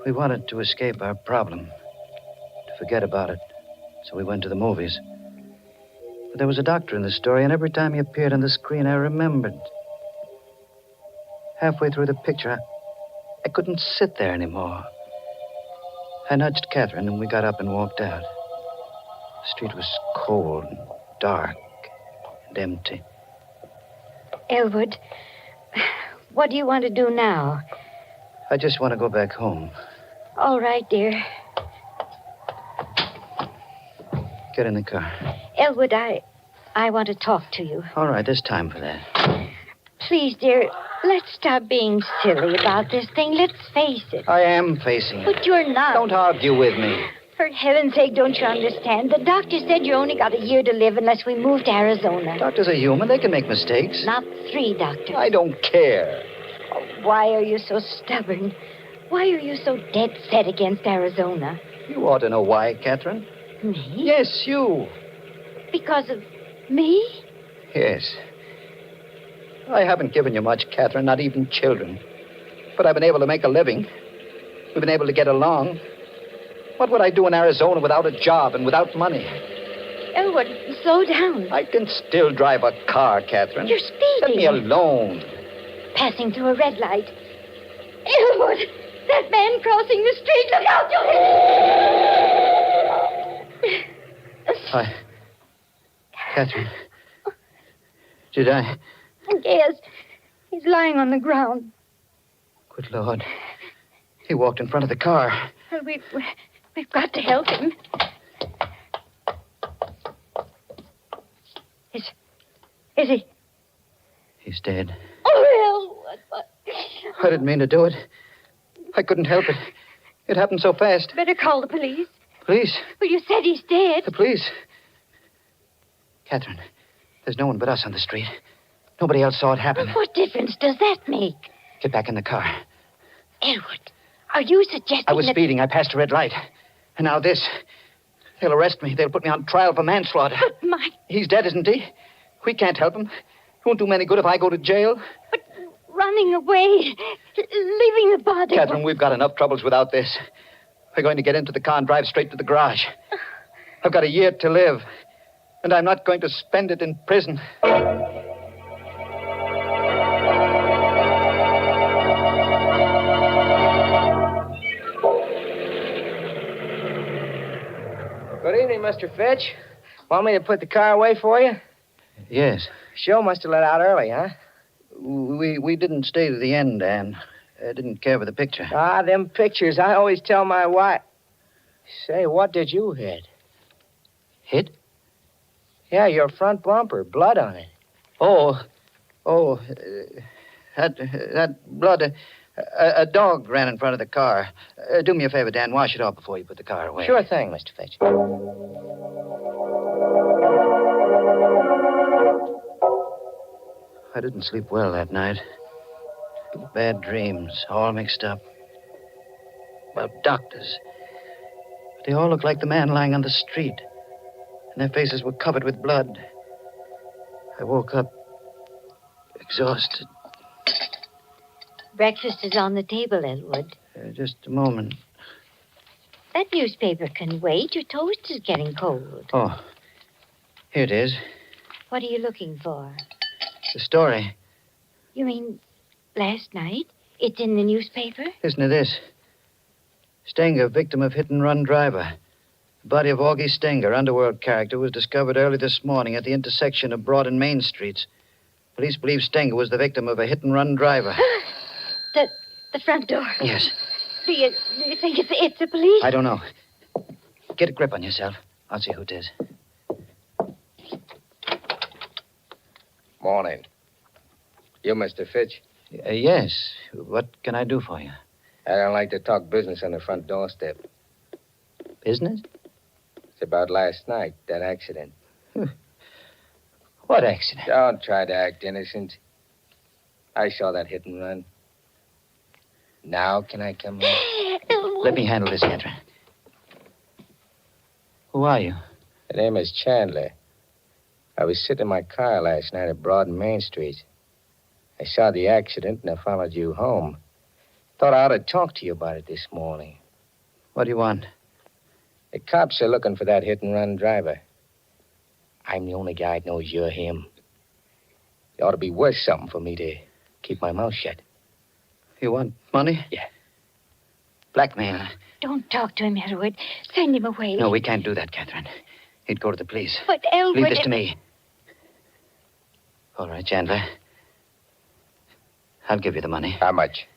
We wanted to escape our problem, to forget about it, so we went to the movies. But there was a doctor in the story, and every time he appeared on the screen, I remembered. Halfway through the picture, I couldn't sit there anymore. I nudged Catherine, and we got up and walked out. The street was cold and dark and empty. Elwood, what do you want to do now? I just want to go back home. All right, dear. Get in the car. Elwood, I want to talk to you. All right, there's time for that. Please, dear, let's stop being silly about this thing. Let's face it. I am facing it. But you're not. Don't argue with me. For heaven's sake, don't you understand? The doctor said you only got a year to live unless we move to Arizona. Doctors are human. They can make mistakes. Not 3 doctors. I don't care. Oh, why are you so stubborn? Why are you so dead set against Arizona? You ought to know why, Catherine. Me? Yes, you. Because of me? Yes. I haven't given you much, Catherine, not even children. But I've been able to make a living. We've been able to get along. What would I do in Arizona without a job and without money? Elwood, slow down. I can still drive a car, Catherine. You're speeding. Let me alone. Passing through a red light. Elwood, that man crossing the street. Look out, you... Catherine. Did I? Yes. He's lying on the ground. Good Lord. He walked in front of the car. Well, we've got to help him. Is he? He's dead. Oh, Elwood. I didn't mean to do it. I couldn't help it. It happened so fast. Better call the police. Police? Well, you said he's dead. The police? Catherine, there's no one but us on the street. Nobody else saw it happen. Well, what difference does that make? Get back in the car. Elwood, are you suggesting I was that... speeding. I passed a red light. And now this. They'll arrest me. They'll put me on trial for manslaughter. But my... He's dead, isn't he? We can't help him. It won't do me any good if I go to jail. But running away, leaving the body... Catherine, we've got enough troubles without this. We're going to get into the car and drive straight to the garage. I've got a year to live. And I'm not going to spend it in prison. Good evening, Mr. Fitch. Want me to put the car away for you? Yes. Show must have let out early, huh? We didn't stay to the end, Anne. I didn't care for the picture. Ah, them pictures. I always tell my wife. Say, what did you hit? Hit? Yeah, your front bumper. Blood on it. That blood. A dog ran in front of the car. Do me a favor, Dan. Wash it off before you put the car away. Sure thing, Mr. Fitch. I didn't sleep well that night. Bad dreams, all mixed up. About doctors. But they all looked like the man lying on the street. And their faces were covered with blood. I woke up exhausted. Breakfast is on the table, Elwood. Just a moment. That newspaper can wait. Your toast is getting cold. Oh, here it is. What are you looking for? The story. You mean last night? It's in the newspaper? Listen to this. Stenger, victim of hit-and-run driver. The body of Augie Stenger, underworld character, was discovered early this morning at the intersection of Broad and Main Streets. Police believe Stenger was the victim of a hit-and-run driver. The front door. Yes. Do you think it's the police? I don't know. Get a grip on yourself. I'll see who it is. Morning. You, Mr. Fitch? Yes. What can I do for you? I don't like to talk business on the front doorstep. Business? It's about last night, that accident. What accident? Don't try to act innocent. I saw that hit and run. Now can I come in? Let me handle this, Catherine. Who are you? The name is Chandler. I was sitting in my car last night at Broad and Main Street. I saw the accident and I followed you home. Thought I ought to talk to you about it this morning. What do you want? The cops are looking for that hit-and-run driver. I'm the only guy that knows you're him. It ought to be worth something for me to keep my mouth shut. You want money? Yeah. Blackmail. Don't talk to him, Elwood. Send him away. No, we can't do that, Catherine. He'd go to the police. But Elwood... Leave this to me. All right, Chandler. I'll give you the money. How much?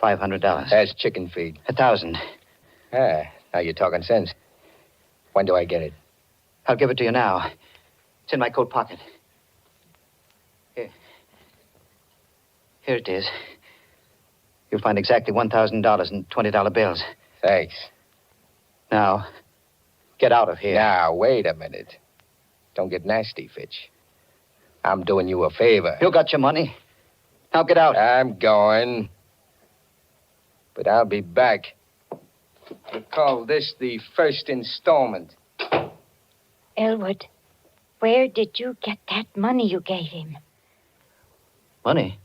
$500. That's chicken feed. 1,000. Ah, now you're talking sense. When do I get it? I'll give it to you now. It's in my coat pocket. Here. Here it is. You'll find exactly $1,000 in $20 bills. Thanks. Now, get out of here. Now, wait a minute. Don't get nasty, Fitch. I'm doing you a favor. You got your money. Now get out. I'm going. But I'll be back. We'll call this the first installment. Elwood, where did you get that money you gave him? Money?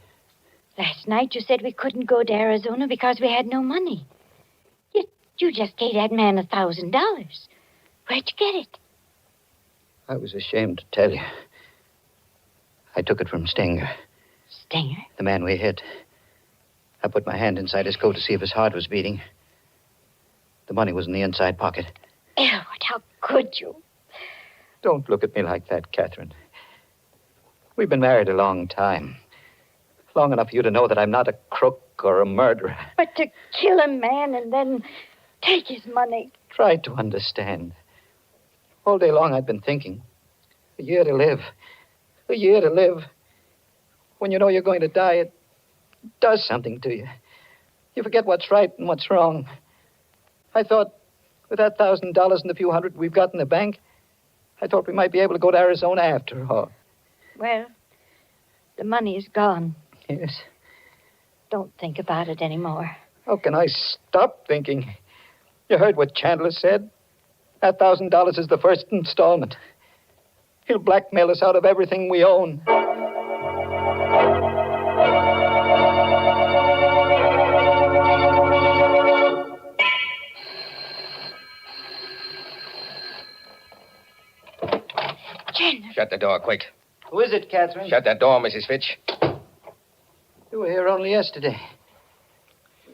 Last night you said we couldn't go to Arizona because we had no money. You just gave that man $1,000. Where'd you get it? I was ashamed to tell you. I took it from Stenger. Stenger? The man we hit. I put my hand inside his coat to see if his heart was beating. The money was in the inside pocket. Elwood, how could you? Don't look at me like that, Catherine. We've been married a long time. Long enough for you to know that I'm not a crook or a murderer. But to kill a man and then take his money. Try to understand. All day long I've been thinking. A year to live. A year to live. When you know you're going to die, it does something to you. You forget what's right and what's wrong. I thought with that $1,000 and the few hundred we've got in the bank, I thought we might be able to go to Arizona after all. Well, the money is gone. Yes. Don't think about it anymore. How can I stop thinking? You heard what Chandler said? That $1,000 is the first installment. He'll blackmail us out of everything we own. Chandler. Shut the door, quick. Who is it, Catherine? Shut that door, Mrs. Fitch. You were here only yesterday.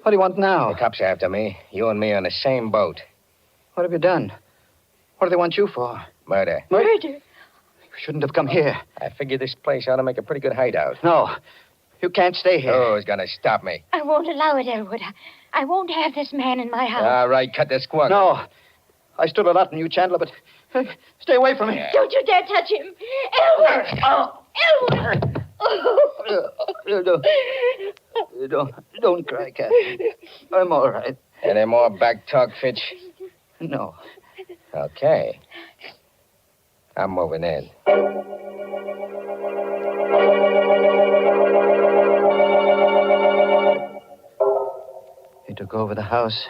What do you want now? The cops are after me. You and me are on the same boat. What have you done? What do they want you for? Murder. Murder? You shouldn't have come here. I figured this place ought to make a pretty good hideout. No. You can't stay here. Who's going to stop me? I won't allow it, Elwood. I won't have this man in my house. All right, cut the squawk. No. I stood a lot in you, Chandler, but Stay away from me. Don't you dare touch him. Elwood! Don't cry, Cat. I'm all right. Any more back talk, Fitch? No. Okay. I'm moving in. He took over the house.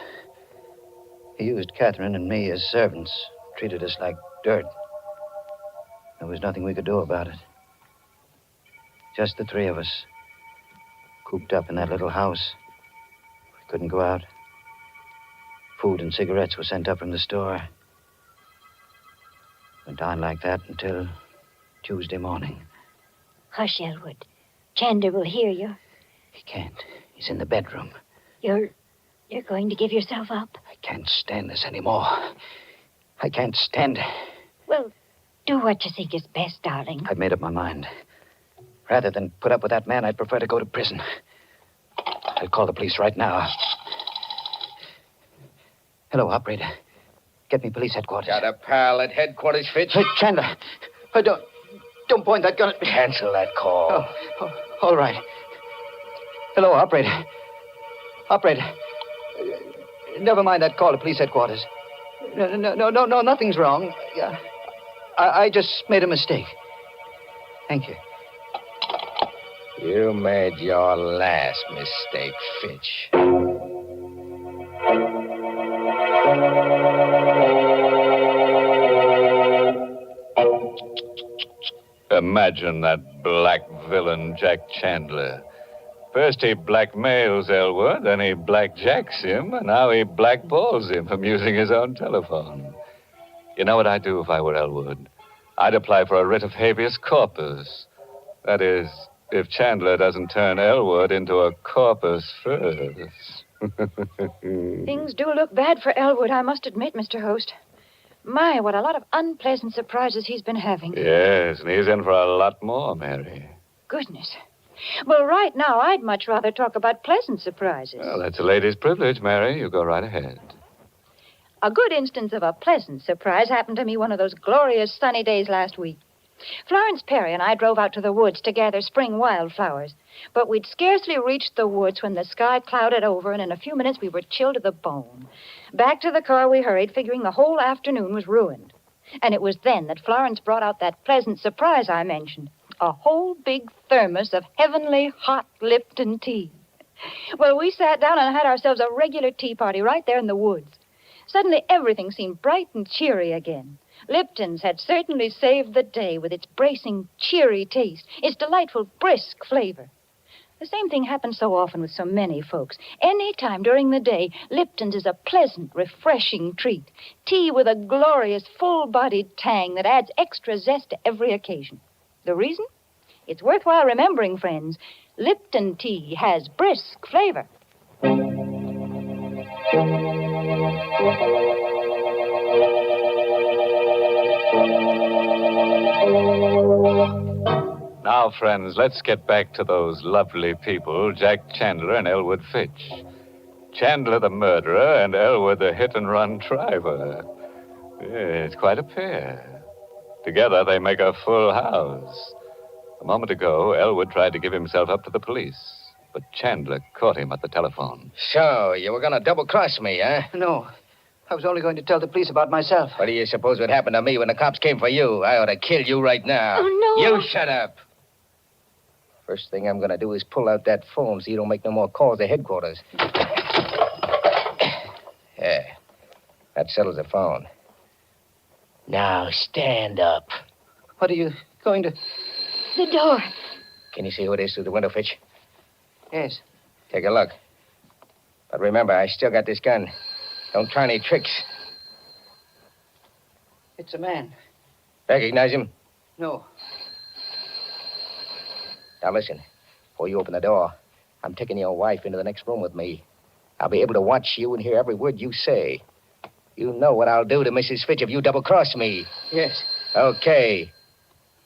He used Catherine and me as servants, treated us like dirt. There was nothing we could do about it. Just the three of us, cooped up in that little house. We couldn't go out. Food and cigarettes were sent up from the store. Went on like that until Tuesday morning. Hush, Elwood. Chandler will hear you. He can't. He's in the bedroom. You're going to give yourself up? I can't stand this anymore. I can't stand it. Well, do what you think is best, darling. I've made up my mind. Rather than put up with that man, I'd prefer to go to prison. I'll call the police right now. Hello, operator. Get me police headquarters. Got a pal at headquarters, Fitch? Hey, Chandler. Don't point that gun at me. Cancel that call. Oh, all right. Hello, operator. Operator. Never mind that call to police headquarters. No, nothing's wrong. I just made a mistake. Thank you. You made your last mistake, Fitch. Imagine that black villain, Jack Chandler. First he blackmails Elwood, then he blackjacks him, and now he blackballs him from using his own telephone. You know what I'd do if I were Elwood? I'd apply for a writ of habeas corpus. That is, if Chandler doesn't turn Elwood into a corpus first. Things do look bad for Elwood, I must admit, Mr. Host. My, what a lot of unpleasant surprises he's been having. Yes, and he's in for a lot more, Mary. Goodness. Well, right now, I'd much rather talk about pleasant surprises. Well, that's a lady's privilege, Mary. You go right ahead. A good instance of a pleasant surprise happened to me one of those glorious sunny days last week. Florence Perry and I drove out to the woods to gather spring wildflowers. But we'd scarcely reached the woods when the sky clouded over, and in a few minutes we were chilled to the bone. Back to the car we hurried, figuring the whole afternoon was ruined. And it was then that Florence brought out that pleasant surprise I mentioned. A whole big thermos of heavenly hot Lipton tea. Well, we sat down and had ourselves a regular tea party right there in the woods. Suddenly, everything seemed bright and cheery again. Lipton's had certainly saved the day with its bracing, cheery taste, its delightful, brisk flavor. The same thing happens so often with so many folks. Any time during the day, Lipton's is a pleasant, refreshing treat. Tea with a glorious, full-bodied tang that adds extra zest to every occasion. The reason? It's worthwhile remembering, friends. Lipton tea has brisk flavor. Now, friends, let's get back to those lovely people, Jack Chandler and Elwood Fitch. Chandler the murderer and Elwood the hit-and-run driver. It's quite a pair. Together, they make a full house. A moment ago, Elwood tried to give himself up to the police, but Chandler caught him at the telephone. So, you were going to double-cross me, huh? No. I was only going to tell the police about myself. What do you suppose would happen to me when the cops came for you? I ought to kill you right now. Oh, no. You shut up. First thing I'm going to do is pull out that phone so you don't make no more calls to headquarters. Yeah. That settles the phone. Now, stand up. What are you going to... The door. Can you see who it is through the window, Fitch? Yes. Take a look. But remember, I still got this gun. Don't try any tricks. It's a man. Recognize him? No. Now, listen. Before you open the door, I'm taking your wife into the next room with me. I'll be able to watch you and hear every word you say. You know what I'll do to Mrs. Fitch if you double-cross me. Yes. Okay.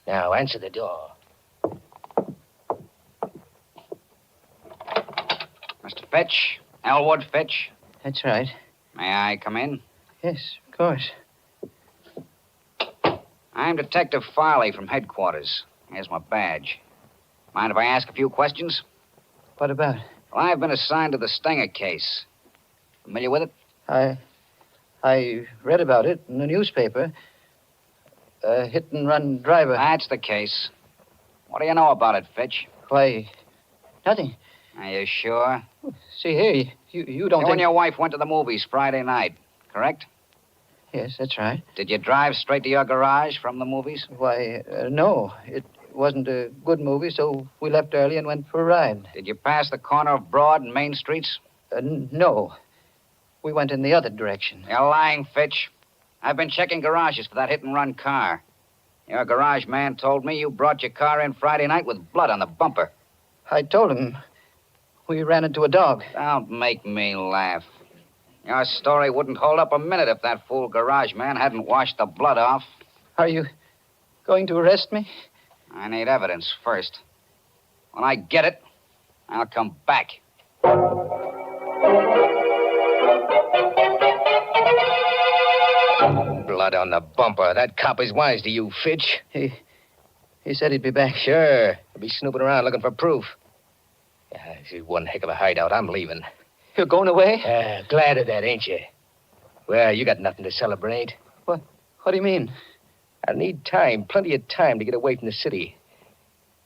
Now, answer the door. Mr. Fitch? Elwood Fitch? That's right. May I come in? Yes, of course. I'm Detective Farley from headquarters. Here's my badge. Mind if I ask a few questions? What about? Well, I've been assigned to the Stenger case. Familiar with it? I read about it in the newspaper. A hit-and-run driver. That's the case. What do you know about it, Fitch? Why, nothing. Are you sure? See here, you don't You think... and your wife went to the movies Friday night, correct? Yes, that's right. Did you drive straight to your garage from the movies? Why, no. It wasn't a good movie, so we left early and went for a ride. Did you pass the corner of Broad and Main Streets? No. We went in the other direction. You're lying, Fitch. I've been checking garages for that hit-and-run car. Your garage man told me you brought your car in Friday night with blood on the bumper. I told him we ran into a dog. Don't make me laugh. Your story wouldn't hold up a minute if that fool garage man hadn't washed the blood off. Are you going to arrest me? I need evidence first. When I get it, I'll come back. Blood on the bumper. That cop is wise to you, Fitch. He said he'd be back. Sure. He'll be snooping around looking for proof. Yeah, this is one heck of a hideout. I'm leaving. You're going away? Glad of that, ain't you? Well, you got nothing to celebrate. What do you mean? I need time, plenty of time to get away from the city.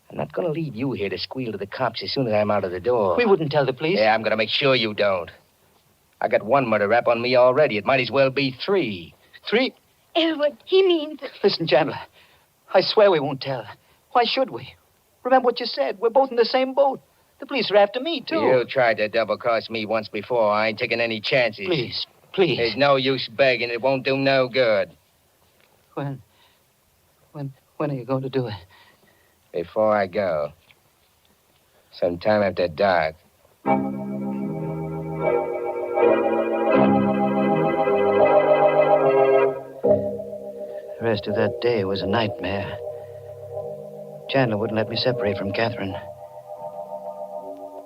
I'm not going to leave you here to squeal to the cops as soon as I'm out of the door. We wouldn't tell the police. Yeah, I'm going to make sure you don't. I got one murder rap on me already. It might as well be 3. 3? Elwood, he means... Listen, Chandler, I swear we won't tell. Why should we? Remember what you said. We're both in the same boat. The police are after me, too. You tried to double-cross me once before. I ain't taking any chances. Please. There's no use begging. It won't do no good. When are you going to do it? Before I go. Sometime after dark. The rest of that day was a nightmare. Chandler wouldn't let me separate from Catherine.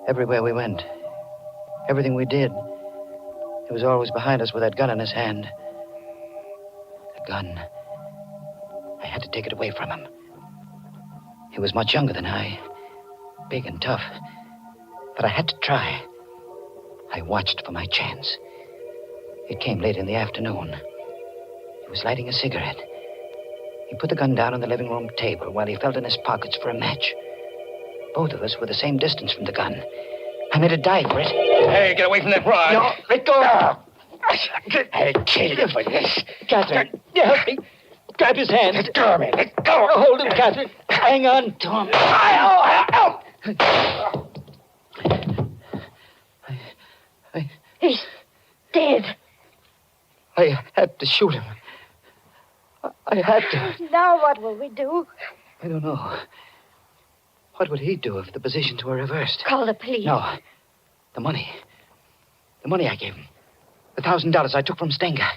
Everywhere we went, everything we did, he was always behind us with that gun in his hand. The gun. I had to take it away from him. He was much younger than I, big and tough. But I had to try. I watched for my chance. It came late in the afternoon. He was lighting a cigarette. He put the gun down on the living room table while he felt in his pockets for a match. Both of us were the same distance from the gun. I made a dive for it. Hey, get away from that rod. No, let go. I'll kill you for this. Catherine, help me. Grab his hand. Let go of me. Let go. Hold him, Catherine. Hang on to him. He's dead. I had to shoot him. I had to. Now what will we do? I don't know. What would he do if the positions were reversed? Call the police. No. The money. The money I gave him. The $1,000 I took from Stenger.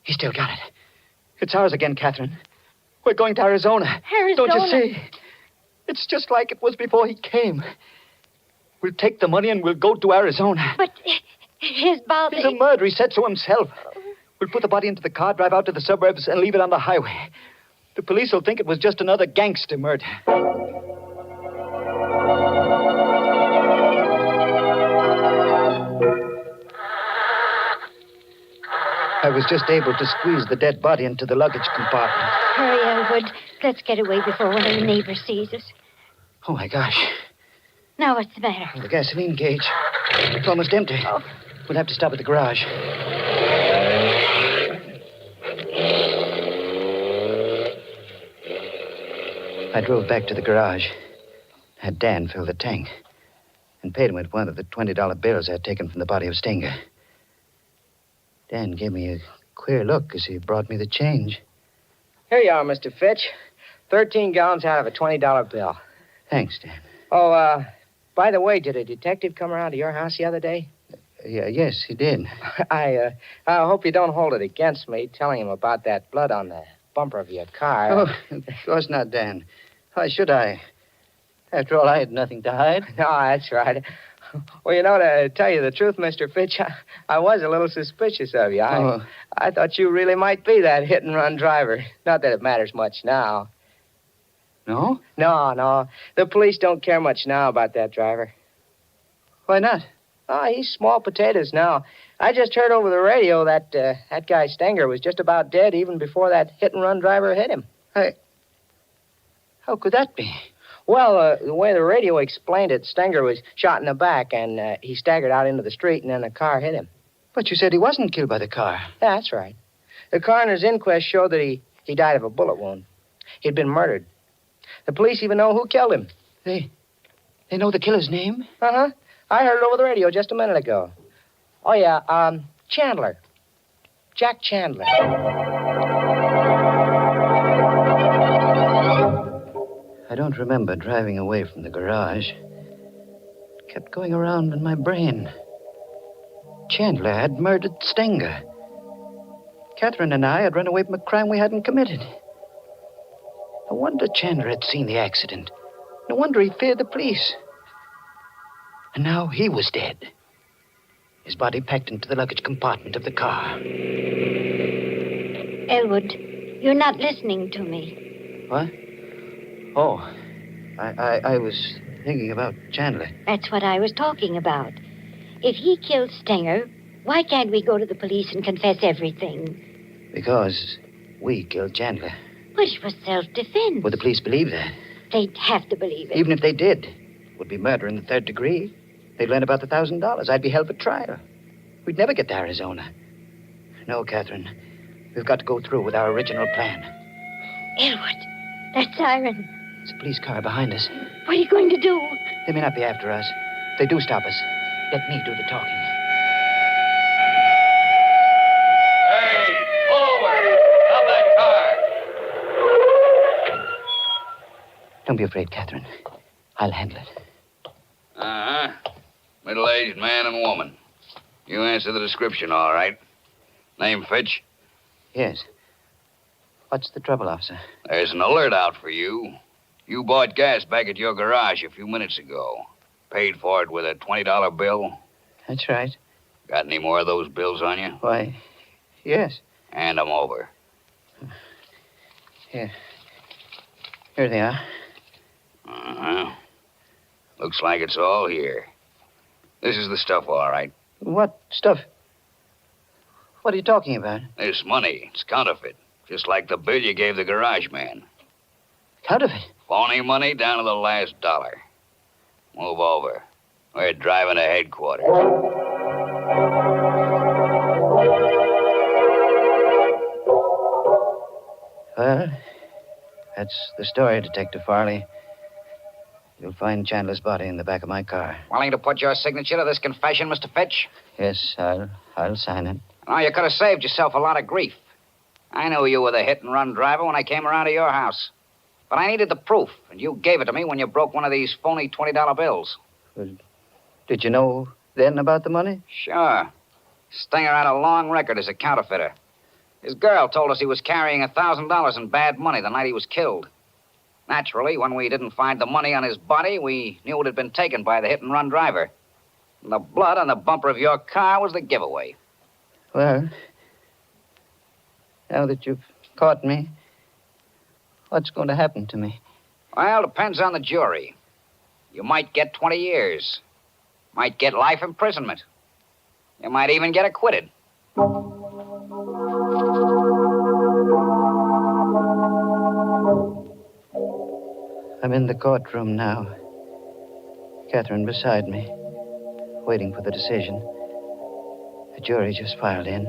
He still got it. It's ours again, Catherine. We're going to Arizona. Arizona? Don't you see? It's just like it was before he came. We'll take the money and we'll go to Arizona. But his body... He's a murderer, he said so himself. We'll put the body into the car, drive out to the suburbs, and leave it on the highway. The police will think it was just another gangster murder. I was just able to squeeze the dead body into the luggage compartment. Hurry, Elwood. Let's get away before one of the neighbors sees us. Oh, my gosh. Now, what's the matter? The gasoline gauge. It's almost empty. Oh. We'll have to stop at the garage. I drove back to the garage. Had Dan fill the tank. And paid him with one of the $20 bills I'd taken from the body of Stenger. Dan gave me a queer look as he brought me the change. Here you are, Mr. Fitch. 13 gallons out of a $20 bill. Thanks, Dan. Oh, by the way, did a detective come around to your house the other day? Yes, he did. I hope you don't hold it against me, telling him about that blood on the bumper of your car. Oh, of course not, Dan. Why should I? After all, I had nothing to hide. No, that's right. Well, you know, to tell you the truth, Mr. Fitch, I was a little suspicious of you. I thought you really might be that hit-and-run driver. Not that it matters much now. No? No. The police don't care much now about that driver. Why not? Oh, he's small potatoes now. I just heard over the radio that that guy Stenger was just about dead even before that hit-and-run driver hit him. How could that be? Well, the way the radio explained it, Stenger was shot in the back, and he staggered out into the street, and then the car hit him. But you said he wasn't killed by the car. Yeah, that's right. The coroner's inquest showed that he died of a bullet wound. He'd been murdered. The police even know who killed him. They know the killer's name? Uh-huh. I heard it over the radio just a minute ago. Oh, yeah, Chandler. Jack Chandler. I don't remember driving away from the garage. It kept going around in my brain. Chandler had murdered Stenger. Catherine and I had run away from a crime we hadn't committed. No wonder Chandler had seen the accident. No wonder he feared the police. And now he was dead. His body packed into the luggage compartment of the car. Elwood, you're not listening to me. What? Oh, I was thinking about Chandler. That's what I was talking about. If he killed Stenger, why can't we go to the police and confess everything? Because we killed Chandler. But it was self-defense. Would the police believe that? They'd have to believe it. Even if they did, it would be murder in the third degree. They'd learn about the $1,000. I'd be held for trial. We'd never get to Arizona. No, Catherine. We've got to go through with our original plan. Elwood, that siren. It's a police car behind us. What are you going to do? They may not be after us. If they do stop us, let me do the talking. Hey, forward! Stop that car! Don't be afraid, Catherine. I'll handle it. Uh-huh. Middle-aged man and woman. You answer the description, all right. Name Fitch? Yes. What's the trouble, officer? There's an alert out for you. You bought gas back at your garage a few minutes ago. Paid for it with a $20 bill. That's right. Got any more of those bills on you? Why, yes. Hand them over. Here. Here they are. Uh-huh. Looks like it's all here. This is the stuff, all right. What stuff? What are you talking about? This money. It's counterfeit. Just like the bill you gave the garage man. Counterfeit? Phony money down to the last dollar. Move over. We're driving to headquarters. Well, that's the story, Detective Farley. You'll find Chandler's body in the back of my car. Willing to put your signature to this confession, Mr. Fitch? Yes, I'll sign it. Oh, you could have saved yourself a lot of grief. I knew you were the hit-and-run driver when I came around to your house. But I needed the proof, and you gave it to me when you broke one of these phony $20 bills. Did you know then about the money? Sure. Stenger had a long record as a counterfeiter. His girl told us he was carrying $1,000 in bad money the night he was killed. Naturally, when we didn't find the money on his body, we knew it had been taken by the hit-and-run driver. And the blood on the bumper of your car was the giveaway. Well, now that you've caught me, what's going to happen to me? Well, depends on the jury. You might get 20 years. Might get life imprisonment. You might even get acquitted. I'm in the courtroom now. Catherine beside me, waiting for the decision. The jury just filed in.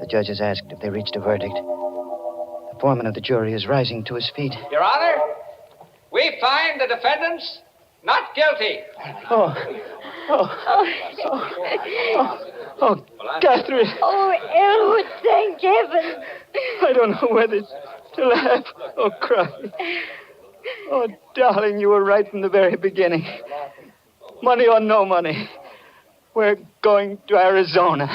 The judge has asked if they reached a verdict. The foreman of the jury is rising to his feet. Your Honor, we find the defendants not guilty. Oh, Catherine. Oh, Elwood, thank heaven. I don't know whether to laugh or cry. Oh, darling, you were right from the very beginning. Money or no money, we're going to Arizona.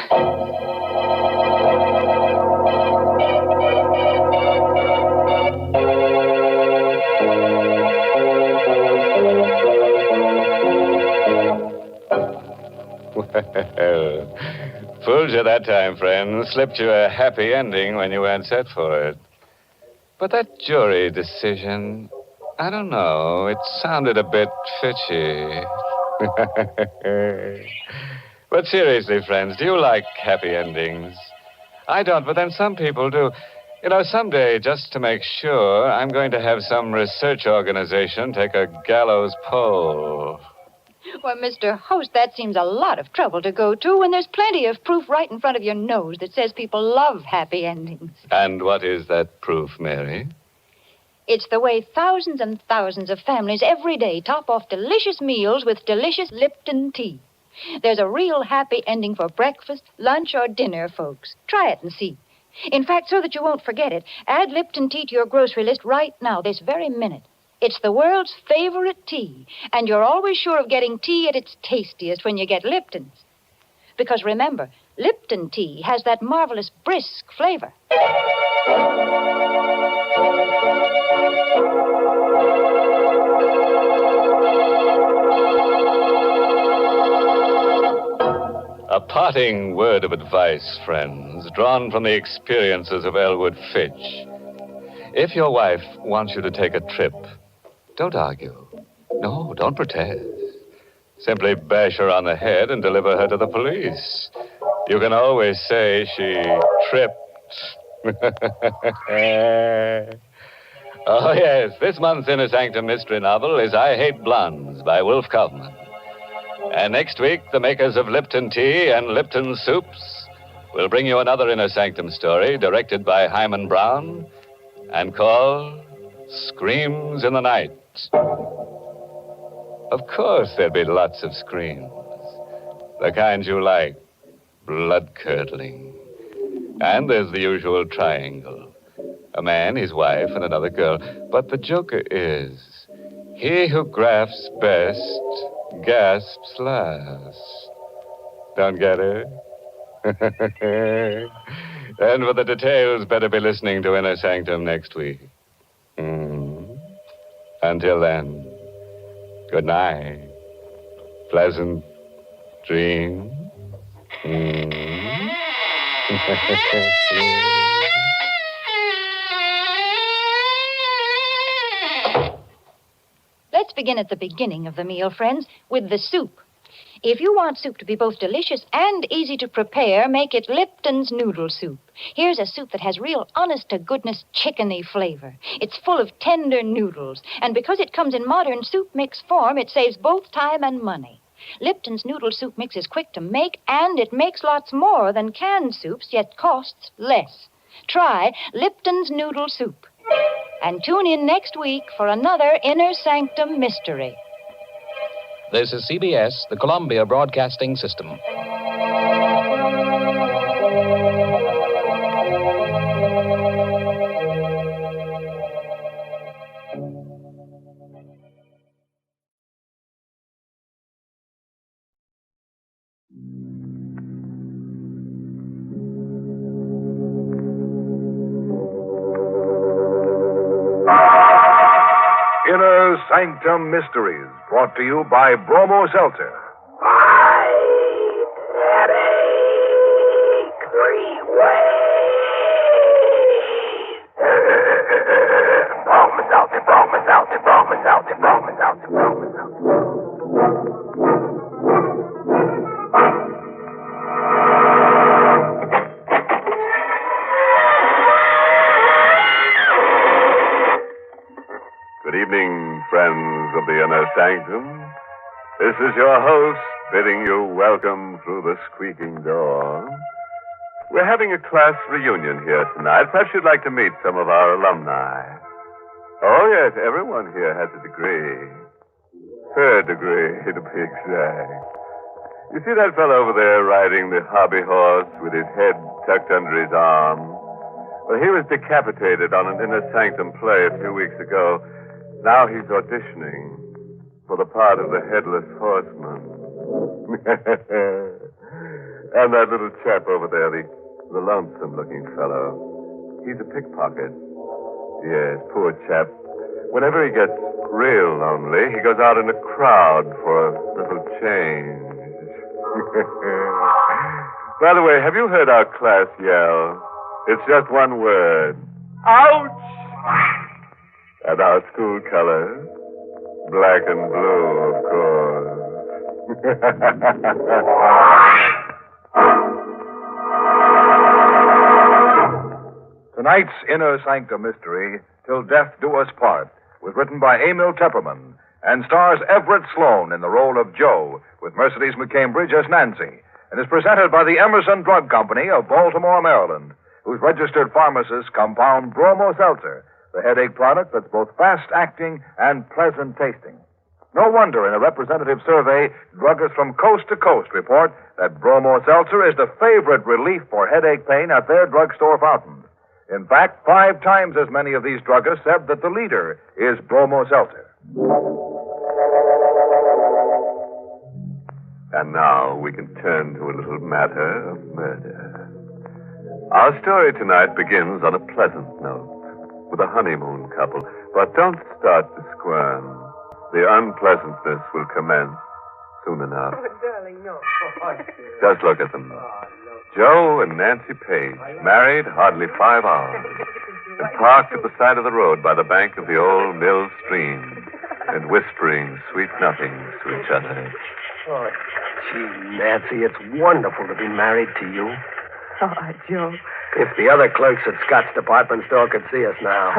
Fooled you that time, friend. Slipped you a happy ending when you weren't set for it. But that jury decision, I don't know. It sounded a bit fishy. But seriously, friends, do you like happy endings? I don't, but then some people do. You know, someday, just to make sure, I'm going to have some research organization take a gallows poll. Well, Mr. Host, that seems a lot of trouble to go to when there's plenty of proof right in front of your nose that says people love happy endings. And what is that proof, Mary? It's the way thousands and thousands of families every day top off delicious meals with delicious Lipton tea. There's a real happy ending for breakfast, lunch, or dinner, folks. Try it and see. In fact, so that you won't forget it, add Lipton tea to your grocery list right now, this very minute. It's the world's favorite tea, and you're always sure of getting tea at its tastiest when you get Lipton's. Because remember, Lipton tea has that marvelous brisk flavor. A parting word of advice, friends, drawn from the experiences of Elwood Fitch. If your wife wants you to take a trip, don't argue. No, don't protest. Simply bash her on the head and deliver her to the police. You can always say she tripped. Oh, yes, this month's Inner Sanctum Mystery novel is I Hate Blondes by Wolf Kaufman. And next week, the makers of Lipton Tea and Lipton Soups will bring you another Inner Sanctum story directed by Hyman Brown and called Screams in the Night. Of course, there'll be lots of screams. The kind you like, blood-curdling. And there's the usual triangle. A man, his wife, and another girl. But the joker is, he who grasps best gasps last. Don't get it? And for the details, better be listening to Inner Sanctum next week. Until then, good night. Pleasant dreams. Let's begin at the beginning of the meal, friends, with the soup. If you want soup to be both delicious and easy to prepare, make it Lipton's noodle soup. Here's a soup that has real honest-to-goodness chickeny flavor. It's full of tender noodles, and because it comes in modern soup mix form, it saves both time and money. Lipton's noodle soup mix is quick to make, and it makes lots more than canned soups, yet costs less. Try Lipton's noodle soup. And tune in next week for another Inner Sanctum Mystery. This is CBS, the Columbia Broadcasting System. Inner Sanctum Mysteries, brought to you by Bromo Seltzer. Good evening, friends of the Inner Sanctum. This is your host bidding you welcome through the squeaking door. We're having a class reunion here tonight. Perhaps you'd like to meet some of our alumni. Oh, yes, everyone here has a degree. Third degree, to be exact. You see that fellow over there riding the hobby horse with his head tucked under his arm? Well, he was decapitated on an Inner Sanctum play a few weeks ago. Now he's auditioning for the part of the Headless Horseman. And that little chap over there, the lonesome-looking fellow, he's a pickpocket. Yes, poor chap. Whenever he gets real lonely, he goes out in a crowd for a little change. By the way, have you heard our class yell? It's just one word. Ouch! And our school colors? Black and blue, of course. Tonight's Inner Sanctum Mystery, Till Death Do Us Part, was written by Emil Tepperman and stars Everett Sloan in the role of Joe, with Mercedes McCambridge as Nancy, and is presented by the Emerson Drug Company of Baltimore, Maryland, whose registered pharmacists compound Bromo Seltzer, the headache product that's both fast-acting and pleasant-tasting. No wonder in a representative survey, druggists from coast to coast report that Bromo Seltzer is the favorite relief for headache pain at their drugstore fountains. In fact, 5 times as many of these druggists said that the leader is Bromo Seltzer. And now we can turn to a little matter of murder. Our story tonight begins on a pleasant note, with a honeymoon couple. But don't start to squirm. The unpleasantness will commence soon enough. Oh, darling, no. Just look at them. Joe and Nancy Page, married hardly 5 hours, and parked at the side of the road by the bank of the old mill stream, and whispering sweet nothings to each other. Oh, gee, Nancy, it's wonderful to be married to you. Oh, Joe. If the other clerks at Scott's department store could see us now.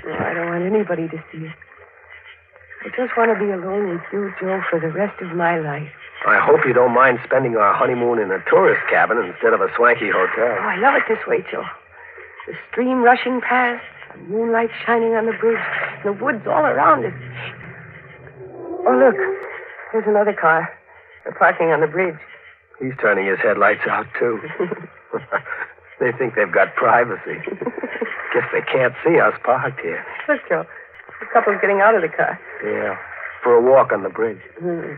No, I don't want anybody to see us. I just want to be alone with you, Joe, for the rest of my life. I hope you don't mind spending our honeymoon in a tourist cabin instead of a swanky hotel. Oh, I love it this way, Joe. The stream rushing past, the moonlight shining on the bridge, the woods all around it. Oh, look. There's another car. They're parking on the bridge. He's turning his headlights out, too. They think they've got privacy. Guess they can't see us parked here. Look, Joe. The couple's getting out of the car. Yeah, for a walk on the bridge. Hmm.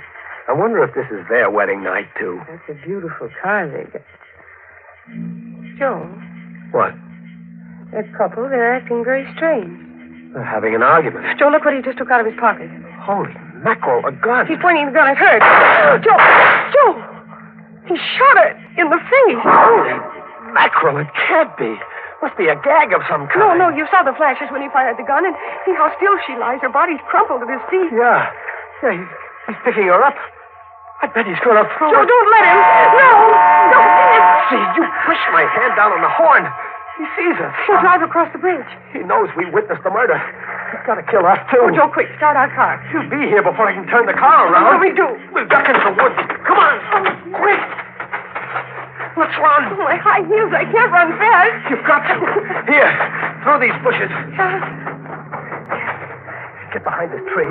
I wonder if this is their wedding night, too. That's a beautiful car they got. Joe, What? that couple, they're acting very strange. They're having an argument. Joe, look what he just took out of his pocket. Holy mackerel, a gun. He's pointing the gun at her. Joe! Joe! He shot her in the face. Holy mackerel, it can't be. Must be a gag of some kind. No, you saw the flashes when he fired the gun, and see how still she lies. Her body's crumpled at his feet. Yeah, he's picking her up. I bet he's going to throw Joe, her. don't let him. No! See, you pushed my hand down on the horn. He sees us. He'll drive across the bridge. He knows we witnessed the murder. He's got to kill us, too. Oh, Joe, quick, start our car. He'll be here before I can turn the car around. What do we do? We'll duck into the woods. Come on. Quick. Let's run. Oh, my high heels, I can't run fast. You've got to. Here, through these bushes. Get behind this tree.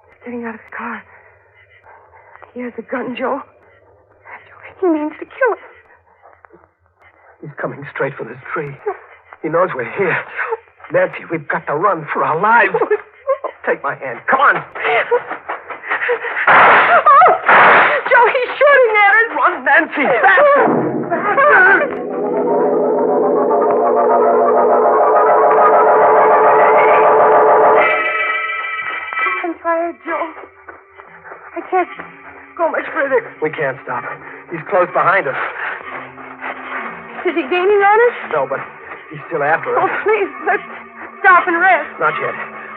He's getting out of his car. He has a gun, Joe. He means to kill us. He's coming straight for this tree. He knows we're here. Nancy, we've got to run for our lives. Take my hand. Come on. Oh! Joe, he's shooting at us. Run, Nancy. Faster. I'm tired, Joe. I can't go much further. We can't stop. He's close behind us. Is he gaining on us? No, but he's still after Oh, us. please, let's stop and rest. Not yet.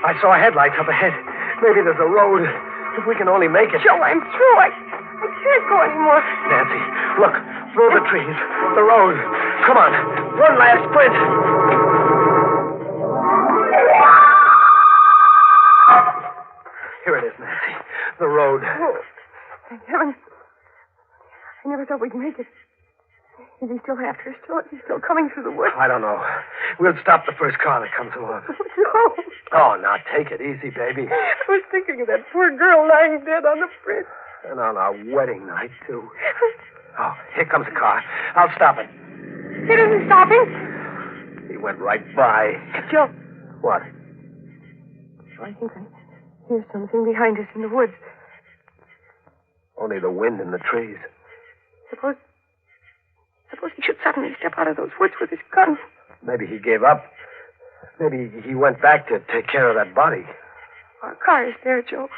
I saw headlights up ahead. Maybe there's a road. If we can only make it. Joe, I'm through. I can't go anymore. Nancy, look. Through the trees. The road. Come on. One last sprint. Here it is, Nancy. The road. Oh, thank heaven. I never thought we'd make it. Is he still after us? He's still coming through the woods? I don't know. We'll stop the first car that comes along. No. Oh, now take it easy, baby. I was thinking of that poor girl lying dead on the bridge. And on our wedding night, too. Oh, here comes a car. I'll stop it. It isn't stopping. He went right by. Joe. What? Joe, I think I hear something behind us in the woods. Only the wind in the trees. Suppose he should suddenly step out of those woods with his gun. Maybe he gave up. Maybe he went back to take care of that body. Our car is there, Joe.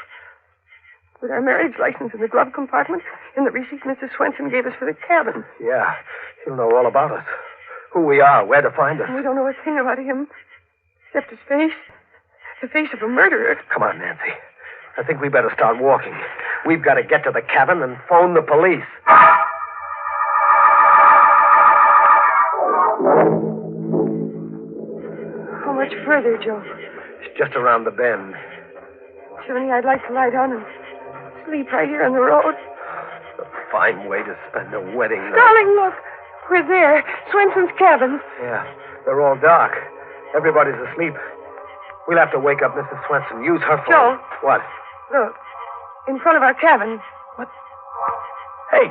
With our marriage license in the glove compartment and the receipt Mrs. Swenson gave us for the cabin. Yeah, he'll know all about us. Who we are, where to find us. And we don't know a thing about him, except his face. The face of a murderer. Come on, Nancy. I think we better start walking. We've got to get to the cabin and phone the police. How much further, Joe? It's just around the bend. Johnny, I'd like to lie down and sleep right here on the road. A fine way to spend a wedding night. Darling, look. We're there. Swenson's cabin. Yeah, they're all dark. Everybody's asleep. We'll have to wake up Mrs. Swenson. Use her phone. Joe. What? Look. In front of our cabin. Hey,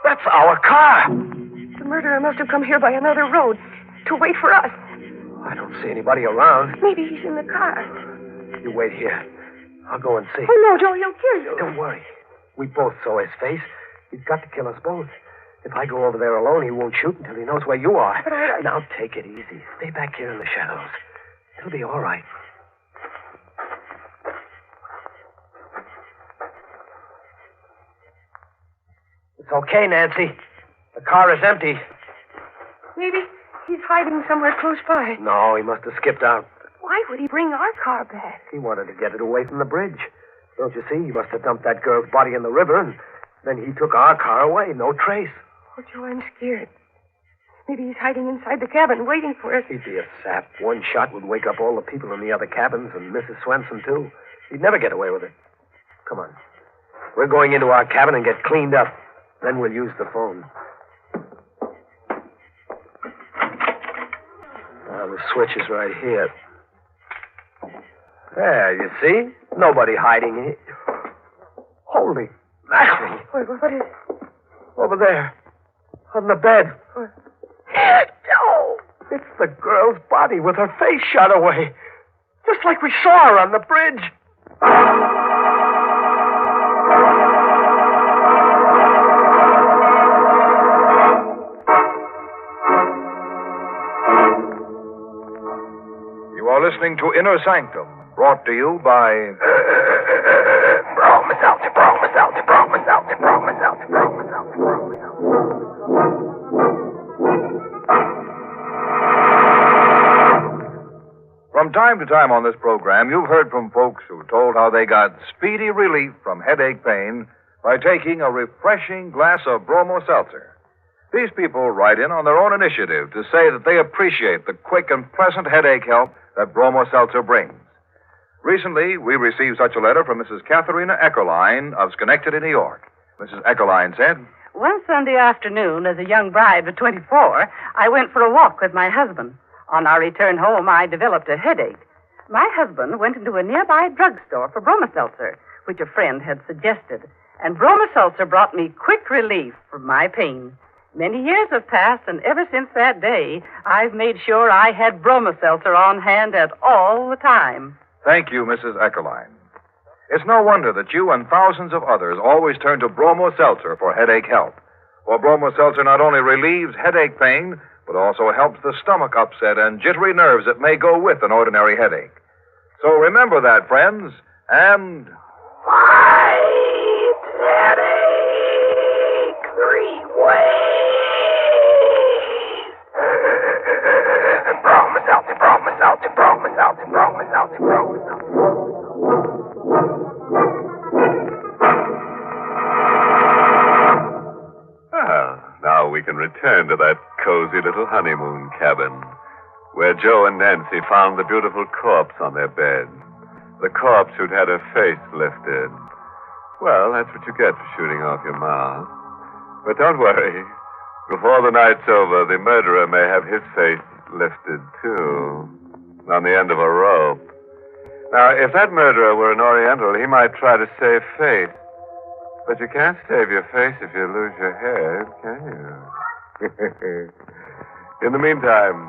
that's our car. The murderer must have come here by another road to wait for us. I don't see anybody around. Maybe he's in the car. You wait here. I'll go and see. Oh, no, Joe, he'll kill you. Don't worry. We both saw his face. He's got to kill us both. If I go over there alone, he won't shoot until he knows where you are. But Now, take it easy. Stay back here in the shadows. It'll be all right. It's okay, Nancy. The car is empty. Maybe he's hiding somewhere close by. No, he must have skipped out. Why would he bring our car back? He wanted to get it away from the bridge. Don't you see? He must have dumped that girl's body in the river, and then he took our car away. No trace. Oh, Joe, I'm scared. Maybe he's hiding inside the cabin, waiting for us. He'd be a sap. One shot would wake up all the people in the other cabins, and Mrs. Swenson, too. He'd never get away with it. Come on. We're going into our cabin and get cleaned up. Then we'll use the phone. The switch is right here. There, you see? Nobody hiding here. Holy mackerel. What is it? Over there. On the bed. What? Oh, it's the girl's body with her face shot away. Just like we saw her on the bridge. You are listening to Inner Sanctum, brought to you by... From time to time on this program, you've heard from folks who told how they got speedy relief from headache pain by taking a refreshing glass of bromo seltzer. These people write in on their own initiative to say that they appreciate the quick and pleasant headache help that bromo seltzer brings. Recently, we received such a letter from Mrs. Katharina Eckerline of Schenectady, New York. Mrs. Eckerline said, One Sunday afternoon, as a young bride of 24, I went for a walk with my husband. On our return home, I developed a headache. My husband went into a nearby drugstore for bromoseltzer, which a friend had suggested. And bromoseltzer brought me quick relief from my pain. Many years have passed, and ever since that day, I've made sure I had bromoseltzer on hand at all the time. Thank you, Mrs. Eckerline. It's no wonder that you and thousands of others always turn to bromo seltzer for headache help. For bromo seltzer not only relieves headache pain, but also helps the stomach upset and jittery nerves that may go with an ordinary headache. So remember that, friends, and... Fight headache 3 ways. Bromoseltzer, bromoseltzer, bromoseltzer, bromoseltzer, bromoseltzer. Now we can return to that cozy little honeymoon cabin where Joe and Nancy found the beautiful corpse on their bed. The corpse who'd had her face lifted. Well, that's what you get for shooting off your mouth. But don't worry. Before the night's over, the murderer may have his face lifted, too, on the end of a rope. Now, if that murderer were an Oriental, he might try to save face. But you can't save your face if you lose your head, can you? In the meantime,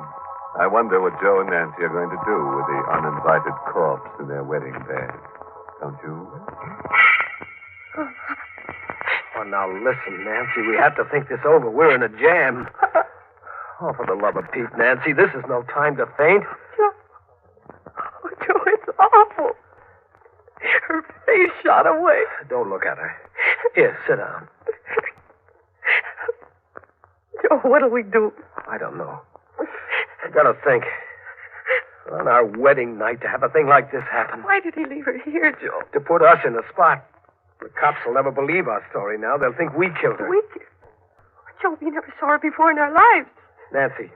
I wonder what Joe and Nancy are going to do with the uninvited corpse in their wedding bed. Don't you? Oh, now listen, Nancy. We have to think this over. We're in a jam. Oh, for the love of Pete, Nancy, this is no time to faint. Joe, it's awful. Her face shot away. Don't look at her. Here, sit down. Joe, what'll we do? I don't know. I've got to think. On our wedding night, to have a thing like this happen. Why did he leave her here, Joe? To put us in the spot. The cops will never believe our story now. They'll think we killed her. Joe, we never saw her before in our lives. Nancy,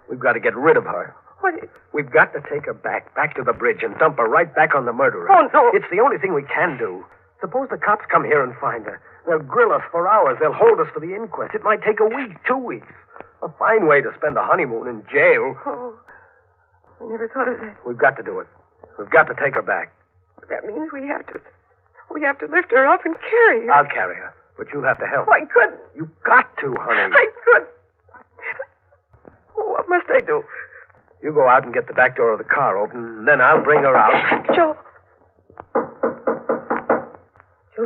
we've got to get rid of her. What? We've got to take her back to the bridge and dump her right back on the murderer. Oh, no. It's the only thing we can do. Suppose the cops come here and find her. They'll grill us for hours. They'll hold us for the inquest. It might take a week, 2 weeks. A fine way to spend a honeymoon in jail. Oh, I never thought of that. We've got to do it. We've got to take her back. That means we have to lift her up and carry her. I'll carry her, but you'll have to help. I couldn't. You've got to, honey. I couldn't. What must I do? You go out and get the back door of the car open, and then I'll bring her out. Joe,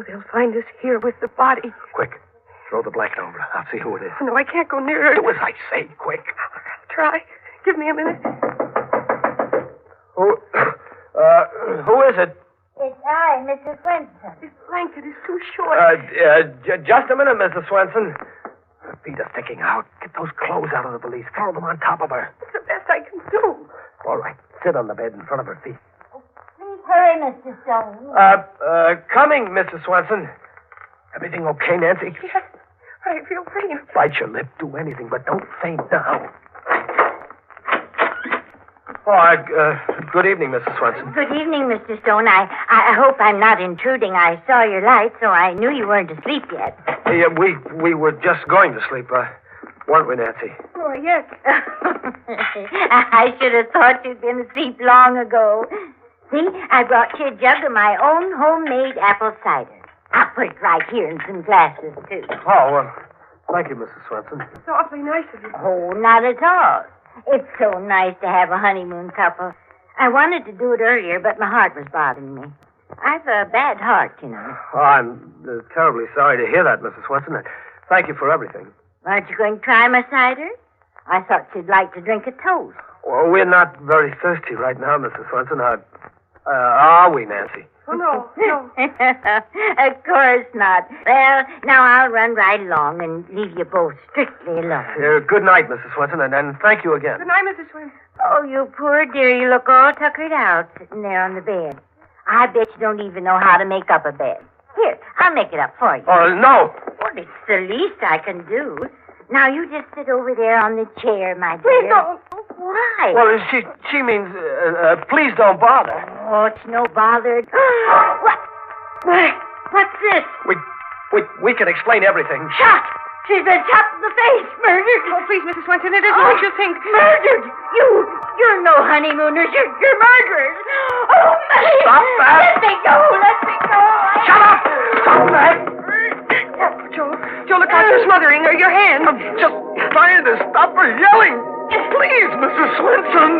they'll find us here with the body. Quick. Throw the blanket over her. I'll see who it is. No, I can't go near her. Do as I say, quick. I'll try. Give me a minute. Who is it? It's I, Mrs. Swenson. This blanket is too short. Just a minute, Mrs. Swenson. Her feet are sticking out. Get those clothes out of the valise. Throw them on top of her. It's the best I can do. All right. Sit on the bed in front of her feet. Please hurry, Mr. Stone. Coming, Mrs. Swenson. Everything okay, Nancy? Yes, but I feel faint. Bite your lip. Do anything, but don't faint now. Good evening, Mrs. Swenson. Good evening, Mr. Stone. I hope I'm not intruding. I saw your light, so I knew you weren't asleep yet. Yeah, we were just going to sleep, weren't we, Nancy? Oh, yes. I should have thought you'd been asleep long ago. See, I brought you a jug of my own homemade apple cider. I'll put it right here in some glasses, too. Oh, thank you, Mrs. Swenson. It's awfully nice of you. Oh, not at all. It's so nice to have a honeymoon couple. I wanted to do it earlier, but my heart was bothering me. I've a bad heart, you know. Oh, I'm terribly sorry to hear that, Mrs. Swenson. Thank you for everything. Aren't you going to try my cider? I thought you'd like to drink a toast. Well, we're not very thirsty right now, Mrs. Swenson. Are we, Nancy? Oh, no. Of course not. Well, now I'll run right along and leave you both strictly alone. Good night, Mrs. Swenson, and thank you again. Good night, Mrs. Swenson. Oh, you poor dear. You look all tuckered out sitting there on the bed. I bet you don't even know how to make up a bed. Here, I'll make it up for you. Oh, no. Well, it's the least I can do. Now, you just sit over there on the chair, my dear. Please don't. Why? Well, she means, please don't bother. Oh, it's no bother. What's this? We can explain everything. Shot! She's been shot in the face. Murdered. Oh, please, Mrs. Swenson, it isn't what you think. Murdered. You're no honeymooners. You're murderers. Oh, my. Stop that. Let me go. Shut up. Stop that. Joe, look out. You're smothering her. Your hand. I'm just trying to stop her yelling. Please, Mrs. Swenson.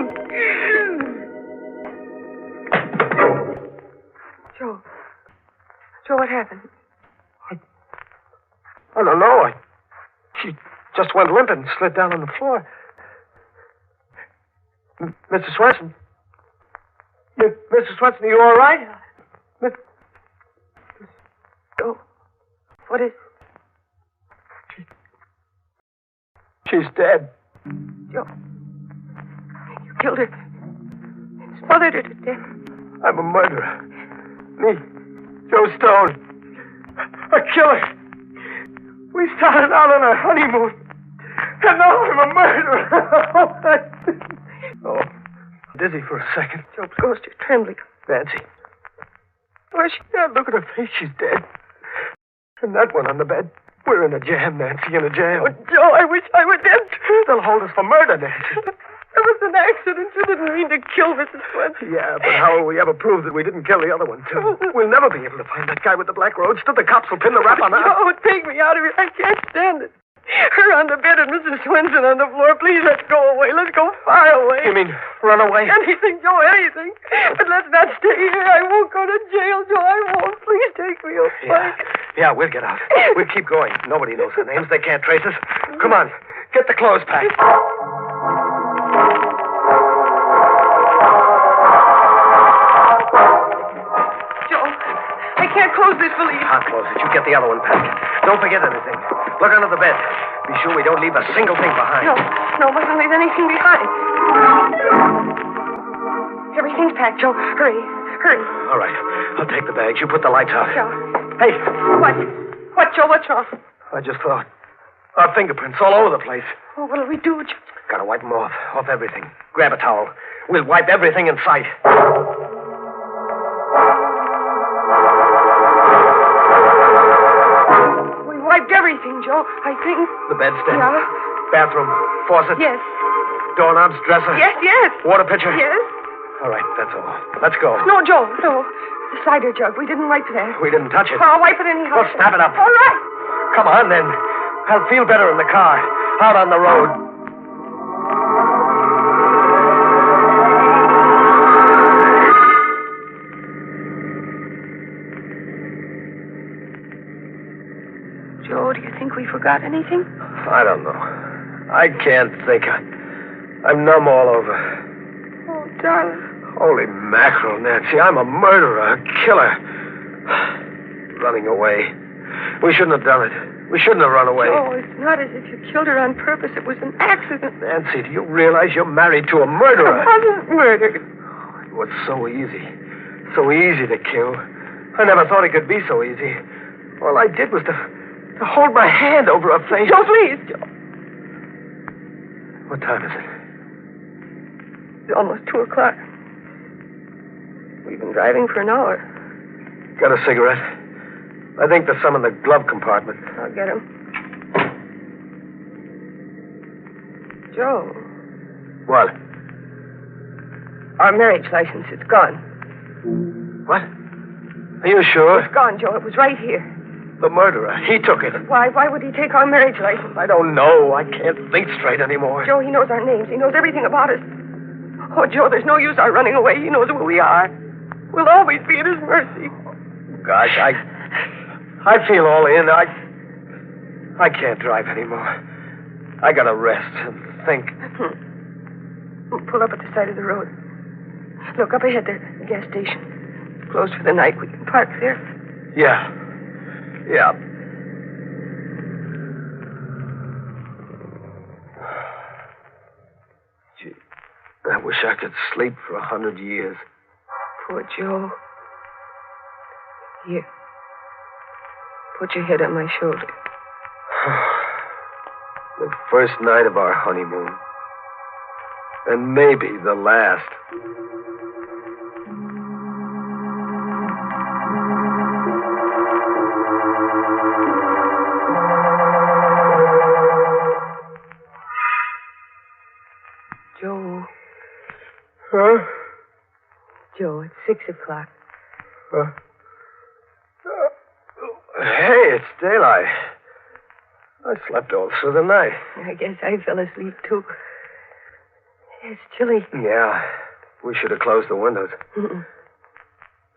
Joe, what happened? I don't know. She just went limp and slid down on the floor. Mrs. Swenson? Mrs. Swenson, are you all right? Joe, what is... She's dead. Joe, you killed her. Smothered her to death. I'm a murderer. Me, Joe Stone. A killer. We started out on a honeymoon. And now I'm a murderer. Oh, dizzy for a second. Joe, Ghost, you're trembling. Nancy. Why, look at her face. She's dead. And that one on the bed. We're in a jam, Nancy, in a jam. Oh, Joe, I wish I were dead. They'll hold us for murder, Nancy. It was an accident. You didn't mean to kill Mrs. Swenson. Yeah, but how will we ever prove that we didn't kill the other one, too? We'll never be able to find that guy with the black roadster. The cops will pin the rap on us. Oh, take me out of here. I can't stand it. Her on the bed and Mrs. Swenson on the floor. Please, let's go away. Let's go far away. You mean run away? Anything, Joe, anything. But let's not stay here. I won't go to jail, Joe. I won't. Please take me away. Yeah, we'll get out. We'll keep going. Nobody knows our names. They can't trace us. Come on. Get the clothes packed. close this valise. I'll close it. You get the other one packed. Don't forget anything. Look under the bed. Be sure we don't leave a single thing behind. No, we don't leave anything behind. Everything's packed, Joe. Hurry. All right. I'll take the bags. You put the lights out. Joe. Hey. What, Joe? What's wrong? I just thought. Our fingerprints all over the place. Oh, what'll we do, Joe? Gotta wipe them off everything. Grab a towel. We'll wipe everything in sight. We wiped everything, Joe, I think. The bedstead. Yeah. Bathroom. Faucet. Yes. Doorknobs. Dresser. Yes. Water pitcher. Yes. All right, that's all. Let's go. No, Joe, no. The cider jug. We didn't wipe that. We didn't touch it. I'll wipe it anyhow. Well, snap it up. All right. Come on, then. I'll feel better in the car. Out on the road. Joe, do you think we forgot anything? I don't know. I can't think. I'm numb all over. Oh, darling. Holy mackerel, Nancy. I'm a murderer, a killer. Running away. We shouldn't have done it. We shouldn't have run away. Joe, it's not as if you killed her on purpose. It was an accident. Nancy, do you realize you're married to a murderer? I wasn't murdered. It was so easy. So easy to kill. I never thought it could be so easy. All I did was to hold my hand over her face. Joe, please, Joe. What time is it? It's almost 2 o'clock. We've been driving for an hour. Got a cigarette? I think there's some in the glove compartment. I'll get him. Joe. What? Our marriage license is gone. What? Are you sure? It's gone, Joe. It was right here. The murderer. He took it. Why would he take our marriage license? I don't know. I can't think straight anymore. Joe, he knows our names. He knows everything about us. Oh, Joe, there's no use our running away. He knows who we are. We'll always be at his mercy. Gosh, I feel all in. I can't drive anymore. I gotta rest and think. We'll pull up at the side of the road. Look, up ahead there's the gas station. It's closed for the night. We can park there. Yeah. Gee, I wish I could sleep for 100 years. Poor Joe. Here. Put your head on my shoulder. The first night of our honeymoon. And maybe the last. Joe. Huh? Joe, it's 6 o'clock. Hey, it's daylight. I slept all through the night. I guess I fell asleep, too. It's chilly. Yeah. We should have closed the windows. Mm-mm.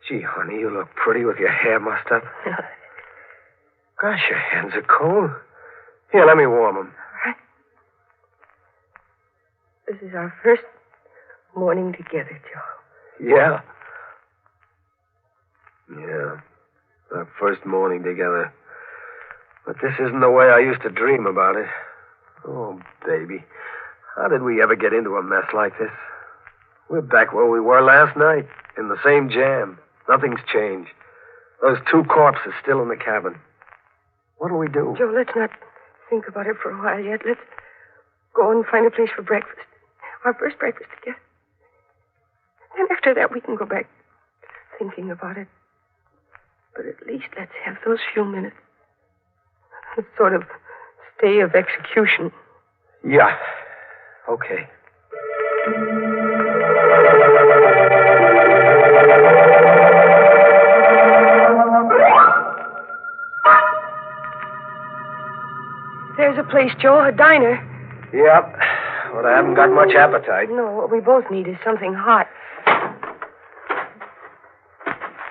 Gee, honey, you look pretty with your hair mussed up. Gosh, your hands are cold. Here, let me warm them. All right. This is our first morning together, Joe. Yeah. Our first morning together. But this isn't the way I used to dream about it. Oh, baby. How did we ever get into a mess like this? We're back where we were last night, in the same jam. Nothing's changed. Those 2 corpses still in the cabin. What'll we do? Joe, let's not think about it for a while yet. Let's go and find a place for breakfast. Our first breakfast together. Then after that, we can go back thinking about it. But at least let's have those few minutes. A sort of stay of execution. Yeah. Okay. There's a place, Joe, a diner. Yep. But I haven't got much appetite. No, what we both need is something hot.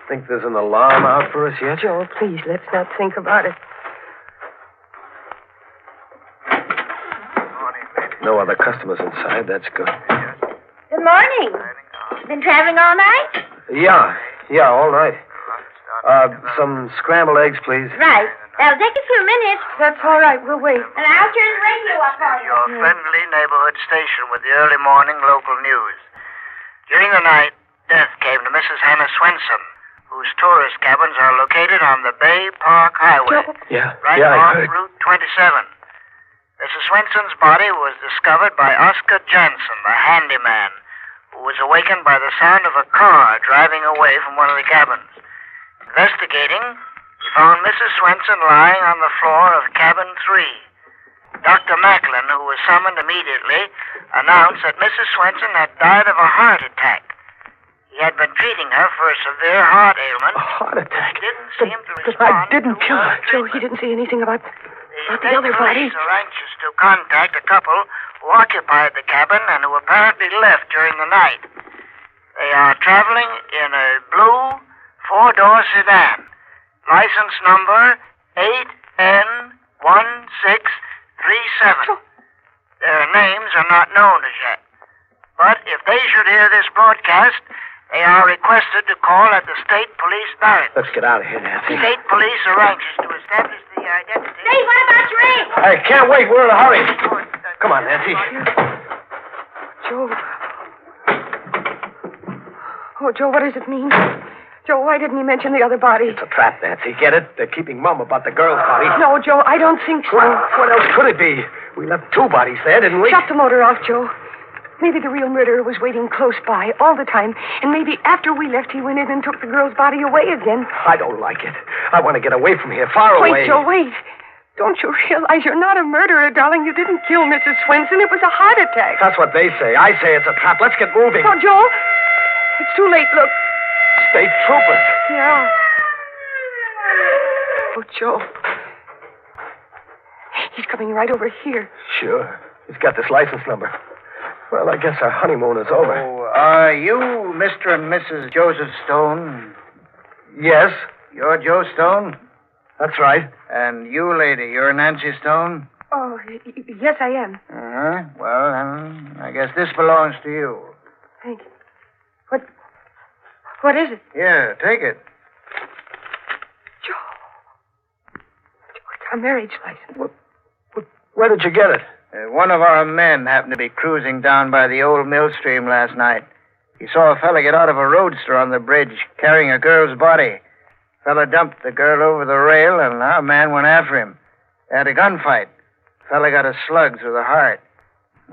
Think there's an alarm out for us yet? Joe, please, let's not think about it. No other customers inside. That's good. Good morning. Been traveling all night? Yeah, all night. Some scrambled eggs, please. Right. That'll take a few minutes. That's all right. We'll wait. And I'll turn the radio up on you. Your friendly neighborhood station with the early morning local news. During the night, death came to Mrs. Hannah Swenson, whose tourist cabins are located on the Bay Park Highway. Right off Route 27. Mrs. Swenson's body was discovered by Oscar Jansen, the handyman, who was awakened by the sound of a car driving away from one of the cabins. Investigating, he found Mrs. Swenson lying on the floor of cabin 3. Dr. Macklin, who was summoned immediately, announced that Mrs. Swenson had died of a heart attack. He had been treating her for a severe heart ailment. A heart attack? He didn't seem to respond. I didn't kill her. Joe, he didn't say anything about the other body. Police are anxious to contact a couple who occupied the cabin and who apparently left during the night. They are traveling in a blue 4-door sedan. License number 8N1637. Their names are not known as yet. But if they should hear this broadcast, they are requested to call at the state police barracks. Let's get out of here, Nancy. State police are anxious to establish the identity. Hey, what about your egg? I can't wait. We're in a hurry. Come on, Nancy. Joe. Oh, Joe, what does it mean? Joe, why didn't he mention the other body? It's a trap, Nancy. Get it? They're keeping mum about the girl's body. No, Joe, I don't think so. What else could it be? We left 2 bodies there, didn't we? Shut the motor off, Joe. Maybe the real murderer was waiting close by all the time, and maybe after we left, he went in and took the girl's body away again. I don't like it. I want to get away from here, far away. Wait, Joe, wait. Don't you realize you're not a murderer, darling? You didn't kill Mrs. Swenson. It was a heart attack. That's what they say. I say it's a trap. Let's get moving. Oh, Joe, it's too late. Look. State troopers. Yeah. Oh, Joe. He's coming right over here. Sure. He's got this license number. Well, I guess our honeymoon is over. Oh, are you Mr. and Mrs. Joseph Stone? Yes. You're Joe Stone? That's right. And you, lady, you're Nancy Stone? Oh, yes, I am. Uh-huh. Well, then, I guess this belongs to you. Thank you. What is it? Here, take it. Joe, it's our marriage license. Where did you get it? One of our men happened to be cruising down by the old mill stream last night. He saw a fella get out of a roadster on the bridge carrying a girl's body. Fella dumped the girl over the rail, and our man went after him. They had a gunfight. Fella got a slug through the heart.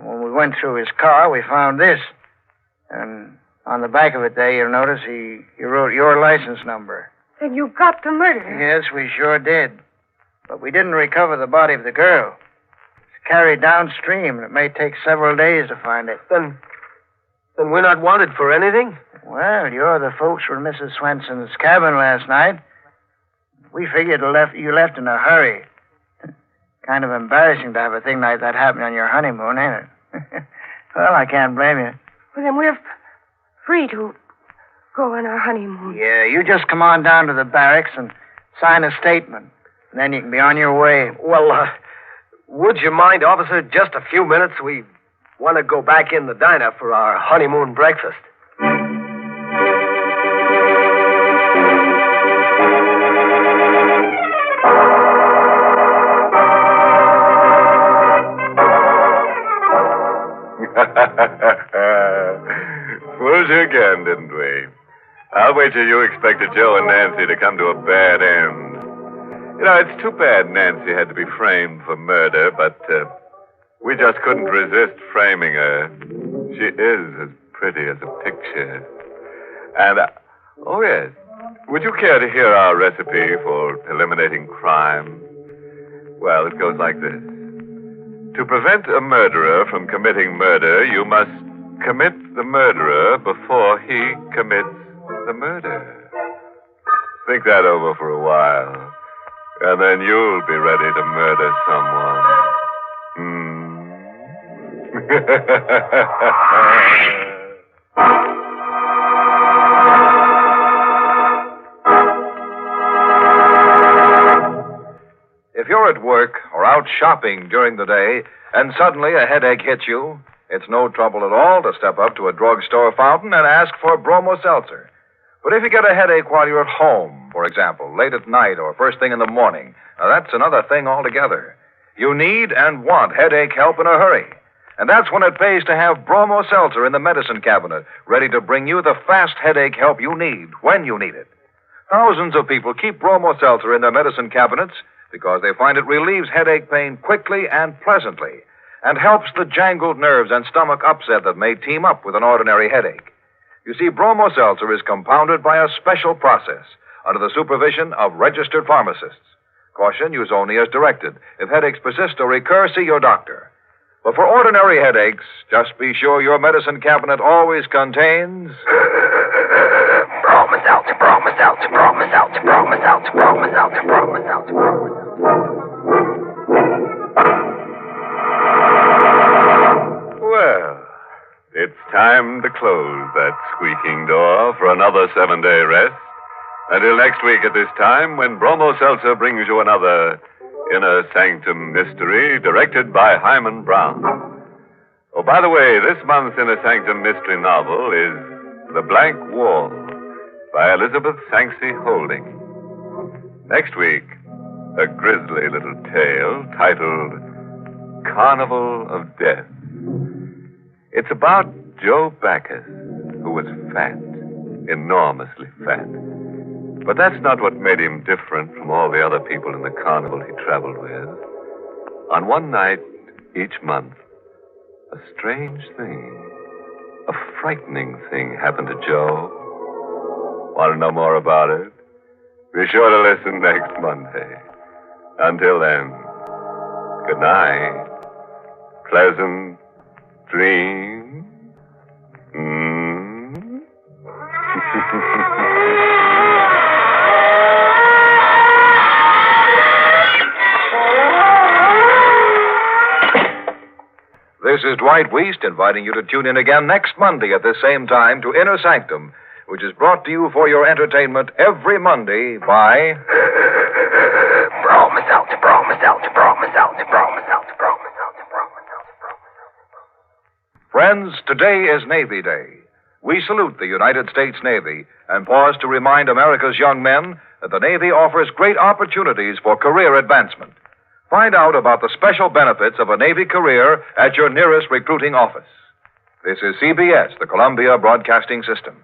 When we went through his car, we found this. And on the back of it there, you'll notice he wrote your license number. Then you got the murderer. Yes, we sure did. But we didn't recover the body of the girl. It's carried downstream, and it may take several days to find it. Then we're not wanted for anything? Well, you're the folks from Mrs. Swenson's cabin last night. We figured you left in a hurry. Kind of embarrassing to have a thing like that happen on your honeymoon, ain't it? Well, I can't blame you. Well, then we're free to go on our honeymoon. Yeah, you just come on down to the barracks and sign a statement. And then you can be on your way. Well, would you mind, officer, just a few minutes? We want to go back in the diner for our honeymoon breakfast. Fooled you again, didn't we? I'll wager you expected Joe and Nancy to come to a bad end. You know, it's too bad Nancy had to be framed for murder, but we just couldn't resist framing her. She is as pretty as a picture. And, oh yes, would you care to hear our recipe for eliminating crime? Well, it goes like this. To prevent a murderer from committing murder, you must commit the murderer before he commits the murder. Think that over for a while, and then you'll be ready to murder someone. If you're at work or out shopping during the day and suddenly a headache hits you, it's no trouble at all to step up to a drugstore fountain and ask for Bromo Seltzer. But if you get a headache while you're at home, for example, late at night or first thing in the morning. Now, that's another thing altogether. You need and want headache help in a hurry. And that's when it pays to have Bromo Seltzer in the medicine cabinet, ready to bring you the fast headache help you need when you need it. Thousands of people keep Bromo Seltzer in their medicine cabinets because they find it relieves headache pain quickly and pleasantly and helps the jangled nerves and stomach upset that may team up with an ordinary headache. You see, Bromo Seltzer is compounded by a special process under the supervision of registered pharmacists. Caution, use only as directed. If headaches persist or recur, see your doctor. But for ordinary headaches, just be sure your medicine cabinet always contains... Bromo Seltzer, Bromo Seltzer, Bromo Seltzer, Bromo Seltzer, Bromo Seltzer, Bromo Seltzer, Bromo Seltzer. Well, it's time to close that squeaking door for another 7-day rest. Until next week at this time, when Bromo Seltzer brings you another Inner Sanctum Mystery, directed by Hyman Brown. Oh, by the way, this month's Inner Sanctum Mystery novel is The Blank Wall by Elizabeth Sanksy Holding. Next week, a grisly little tale titled Carnival of Death. It's about Joe Backus, who was fat, enormously fat. But that's not what made him different from all the other people in the carnival he traveled with. On one night each month, a strange thing, a frightening thing happened to Joe. Want to know more about it? Be sure to listen next Monday. Until then, good night. Pleasant dreams. This is Dwight Weist inviting you to tune in again next Monday at this same time to Inner Sanctum, which is brought to you for your entertainment every Monday by... Bromo Seltzer, Bromo Seltzer, Bromo Seltzer, Bromo Seltzer, Bromo Seltzer, Bromo Seltzer. Friends, today is Navy Day. We salute the United States Navy and pause to remind America's young men that the Navy offers great opportunities for career advancement. Find out about the special benefits of a Navy career at your nearest recruiting office. This is CBS, the Columbia Broadcasting System.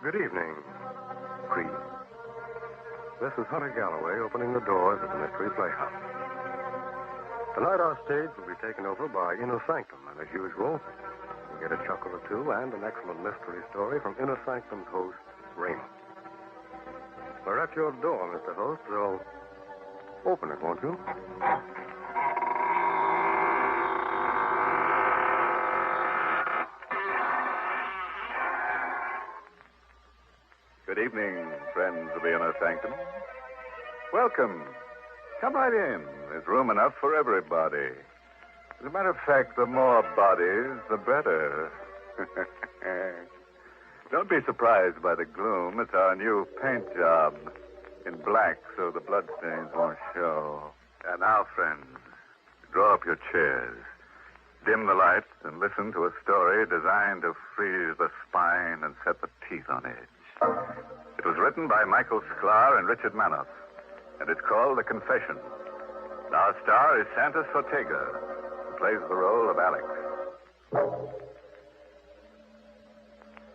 Good evening, Creed. This is Hunter Galloway opening the doors of the Mystery Playhouse. Tonight our stage will be taken over by Inner Sanctum, and as usual, you'll get a chuckle or two and an excellent mystery story from Inner Sanctum's host, Raymond. We're at your door, Mr. Host, so open it, won't you? Good evening, friends of the Inner Sanctum. Welcome. Come right in. There's room enough for everybody. As a matter of fact, the more bodies, the better. Don't be surprised by the gloom. It's our new paint job in black so the bloodstains won't show. And now, friends, draw up your chairs. Dim the lights and listen to a story designed to freeze the spine and set the teeth on edge. It was written by Michael Sklar and Richard Manoff, and it's called The Confession. Our star is Santos Ortega, who plays the role of Alex.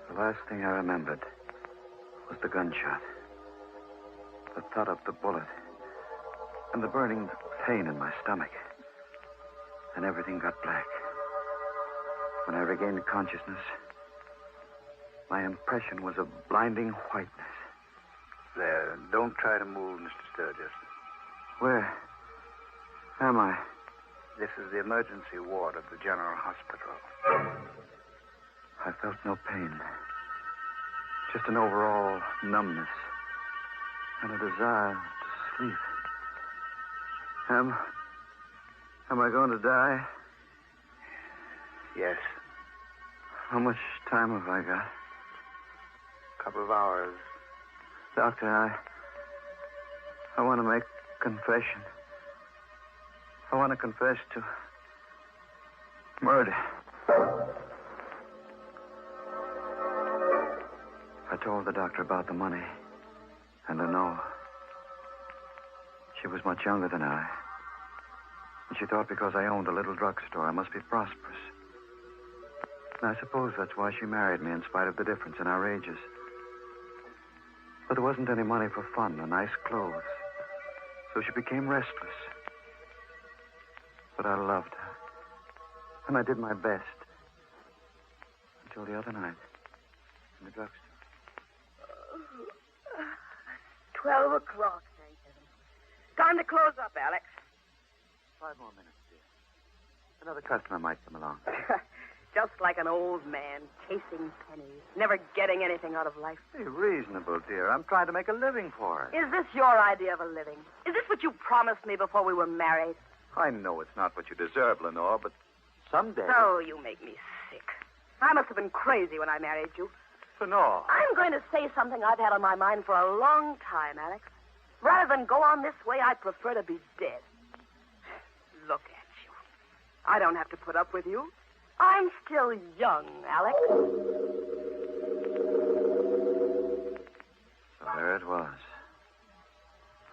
The last thing I remembered was the gunshot, the thud of the bullet, and the burning pain in my stomach. And everything got black. When I regained consciousness, my impression was of blinding whiteness. There, don't try to move, Mr. Sturgis. Where am I? This is the emergency ward of the General Hospital. I felt no pain. Just an overall numbness and a desire to sleep. Am Am I going to die? Yes. How much time have I got? A couple of hours. Doctor, I want to make a confession. I want to confess to murder. I told the doctor about the money and Lenore. She was much younger than I. And she thought because I owned a little drugstore, I must be prosperous. And I suppose that's why she married me in spite of the difference in our ages. But there wasn't any money for fun or nice clothes. So she became restless. But I loved her. And I did my best. Until the other night. In the drugstore. 12 o'clock, thank heaven. Time to close up, Alex. 5 more minutes, dear. Another customer might come along. Just like an old man, chasing pennies, never getting anything out of life. Be reasonable, dear. I'm trying to make a living for her. Is this your idea of a living? Is this what you promised me before we were married? I know it's not what you deserve, Lenore, but someday... Oh, you make me sick. I must have been crazy when I married you. Lenore. I'm going to say something I've had on my mind for a long time, Alex. Rather than go on this way, I prefer to be dead. Look at you. I don't have to put up with you. I'm still young, Alex. So there it was.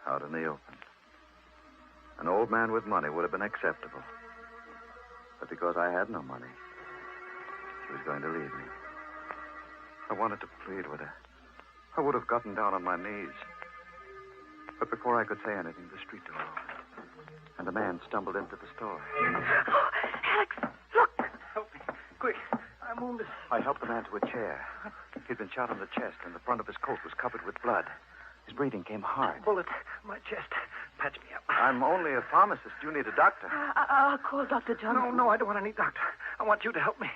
Out in the open. An old man with money would have been acceptable. But because I had no money, she was going to leave me. I wanted to plead with her. I would have gotten down on my knees. But before I could say anything, the street door opened. And a man stumbled into the store. Oh, Alex, look! Help me. Quick. I'm wounded. I helped the man to a chair. He'd been shot on the chest, and the front of his coat was covered with blood. His breathing came hard. Bullet. My chest. Patch me up. I'm only a pharmacist. You need a doctor. I'll call Dr. Johnson. No, I don't want any doctor. I want you to help me.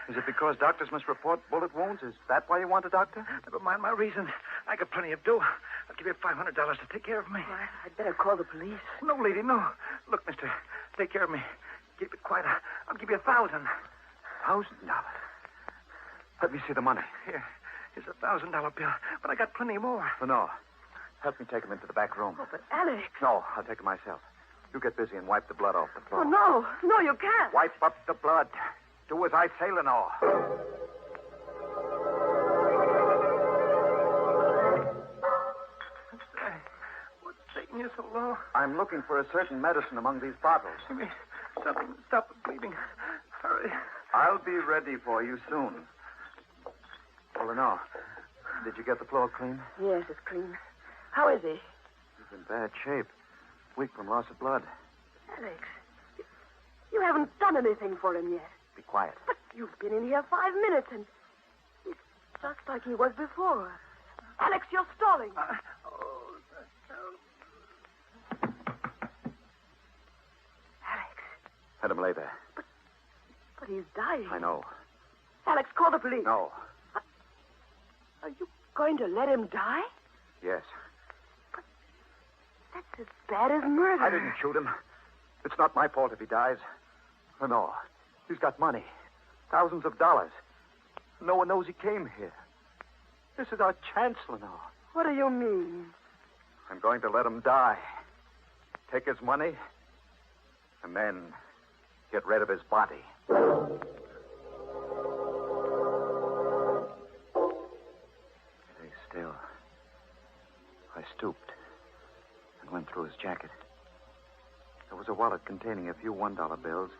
Is it because doctors must report bullet wounds? Is that why you want a doctor? Never mind my reason. I got plenty of dough. I'll give you $500 to take care of me. I'd better call the police. No, lady, no. Look, mister, take care of me. Keep it quiet. I'll give you $1,000. $1,000? Let me see the money. Here's a $1,000 bill, but I got plenty more. No. Help me take him into the back room. Oh, but Alex. No, I'll take him myself. You get busy and wipe the blood off the floor. Oh, no, you can't. Wipe up the blood. Do as I say, Lenore. What's taking you so long? I'm looking for a certain medicine among these bottles. Give me something to stop the bleeding. Hurry. I'll be ready for you soon. Oh, Lenore, did you get the floor clean? Yes, it's clean. How is he? He's in bad shape. Weak from loss of blood. Alex, you haven't done anything for him yet. Be quiet. But you've been in here 5 minutes, and he's just like he was before. Alex, you're stalling. Alex. Let him lay there. But he's dying. I know. Alex, call the police. No. Are you going to let him die? Yes. That's as bad as murder. I didn't shoot him. It's not my fault if he dies. No. He's got money. Thousands of dollars. No one knows he came here. This is our chance, Lenore. What do you mean? I'm going to let him die. Take his money, and then get rid of his body. Stay still. I stooped and went through his jacket. There was a wallet containing a few $1 bills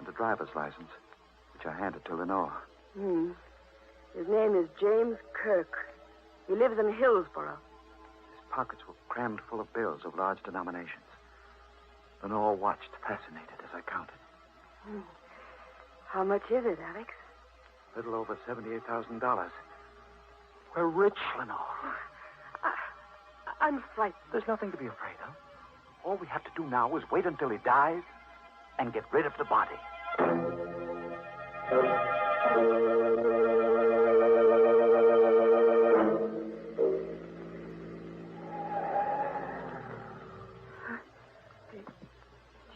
and a driver's license, which I handed to Lenore. His name is James Kirk. He lives in Hillsborough. His pockets were crammed full of bills of large denominations. Lenore watched, fascinated, as I counted. How much is it, Alex? A little over $78,000. We're rich, Lenore. I'm frightened. There's nothing to be afraid of. All we have to do now is wait until he dies and get rid of the body.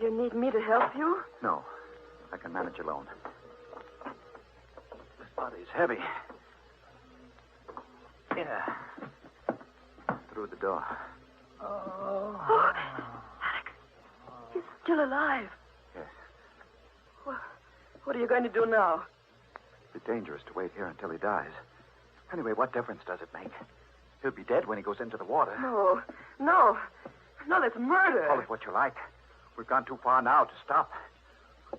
you need me to help you? No. I can manage alone. This body's heavy. Yeah. Through the door. Oh, Alex, he's still alive. Yes. What are you going to do now? It's dangerous to wait here until he dies. Anyway, what difference does it make? He'll be dead when he goes into the water. No, that's murder. Call it what you like. We've gone too far now to stop.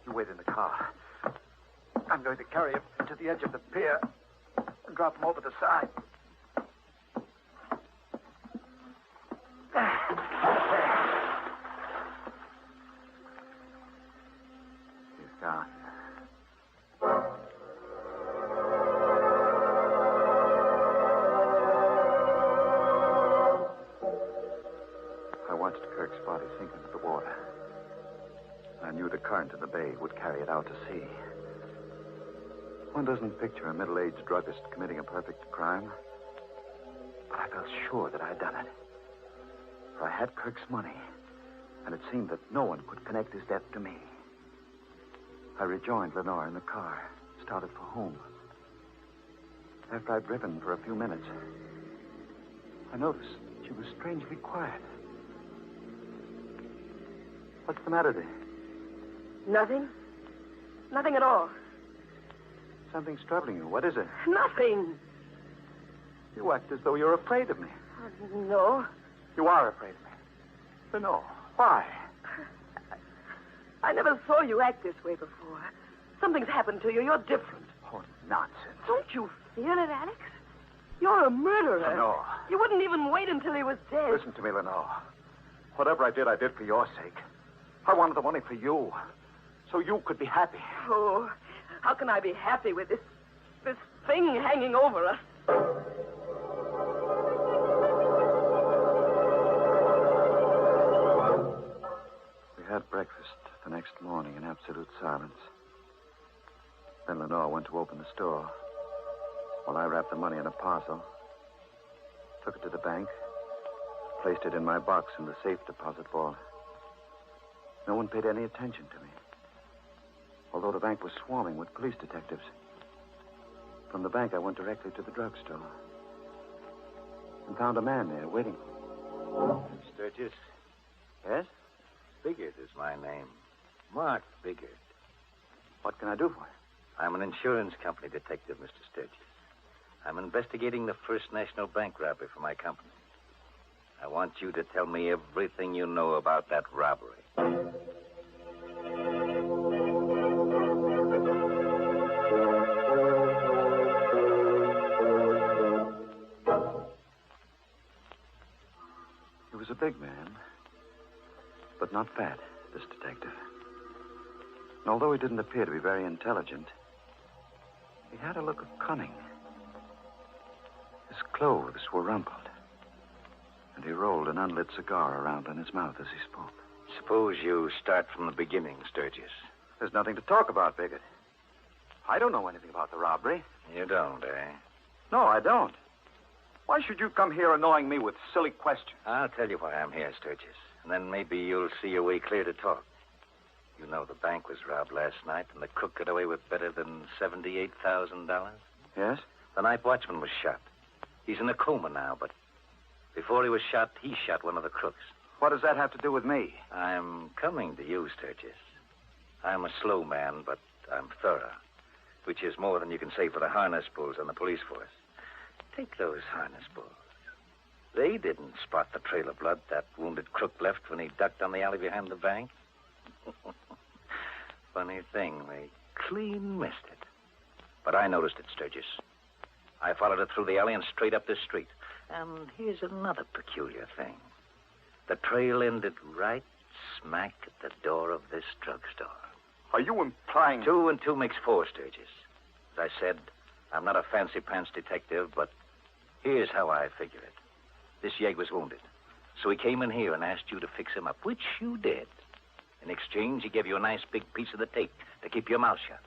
You wait in the car. I'm going to carry him to the edge of the pier and drop him over the side. He's gone. I watched Kirk's body sink into the water. I knew the current in the bay would carry it out to sea. One doesn't picture a middle-aged druggist committing a perfect crime. But I felt sure that I had done it. For I had Kirk's money, and it seemed that no one could connect his death to me. I rejoined Lenore in the car, started for home. After I'd driven for a few minutes, I noticed she was strangely quiet. What's the matter there? Nothing. Nothing at all. Something's troubling you. What is it? Nothing. You act as though you're afraid of me. No. You are afraid of me. But no. Why? I never saw you act this way before. Something's happened to you. You're different. Oh, nonsense. Don't you feel it, Alex? You're a murderer. No. You wouldn't even wait until he was dead. Listen to me, Lenore. Whatever I did for your sake. I wanted the money for you. So you could be happy. Oh, how can I be happy with this thing hanging over us? We had breakfast the next morning in absolute silence. Then Lenore went to open the store, while I wrapped the money in a parcel, took it to the bank, placed it in my box in the safe deposit vault. No one paid any attention to me, although the bank was swarming with police detectives. From the bank, I went directly to the drugstore and found a man there waiting. Sturgis? Yes? Biggert is my name. Mark Biggert. What can I do for you? I'm an insurance company detective, Mr. Sturgis. I'm investigating the First National Bank robbery for my company. I want you to tell me everything you know about that robbery. He was a big man, but not fat, this detective. And although he didn't appear to be very intelligent, he had a look of cunning. His clothes were rumpled, and he rolled an unlit cigar around in his mouth as he spoke. Suppose you start from the beginning, Sturgis. There's nothing to talk about, Biggert. I don't know anything about the robbery. You don't, eh? No, I don't. Why should you come here annoying me with silly questions? I'll tell you why I'm here, Sturgis. And then maybe you'll see your way clear to talk. You know the bank was robbed last night, and the crook got away with better than $78,000. Yes? The night watchman was shot. He's in a coma now, but before he was shot, he shot one of the crooks. What does that have to do with me? I'm coming to you, Sturgis. I'm a slow man, but I'm thorough, which is more than you can say for the harness bulls on the police force. Take those harness bulls. They didn't spot the trail of blood that wounded crook left when he ducked on the alley behind the bank. Funny thing, they clean missed it. But I noticed it, Sturgis. I followed it through the alley and straight up this street. And here's another peculiar thing. The trail ended right smack at the door of this drugstore. Are you implying... 2 and 2 makes 4, Sturgis. As I said, I'm not a fancy-pants detective, but here's how I figure it. This yegg was wounded, so he came in here and asked you to fix him up, which you did. In exchange, he gave you a nice big piece of the tape to keep your mouth shut.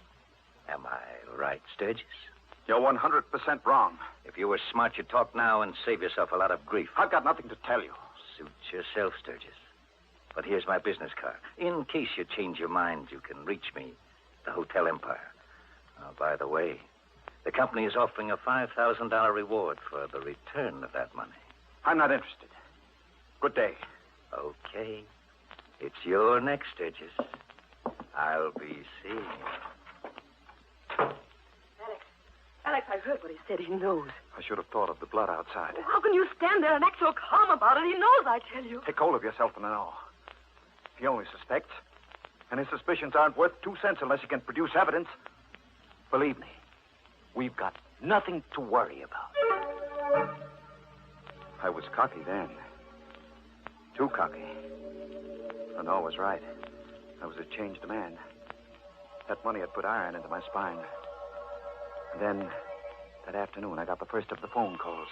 Am I right, Sturgis? You're 100% wrong. If you were smart, you'd talk now and save yourself a lot of grief. I've got nothing to tell you. Suit yourself, Sturgis. But here's my business card. In case you change your mind, you can reach me, the Hotel Empire. By the way, the company is offering a $5,000 reward for the return of that money. I'm not interested. Good day. Okay. It's your neck, Sturgis. I'll be seeing you. Alex, I heard what he said. He knows. I should have thought of the blood outside. How can you stand there and act so calm about it? He knows, I tell you. Take hold of yourself and know. He only suspects, and his suspicions aren't worth 2 cents unless he can produce evidence. Believe me, we've got nothing to worry about. I was cocky then. Too cocky. Lenore was right. I was a changed man. That money had put iron into my spine. And then, that afternoon, I got the first of the phone calls.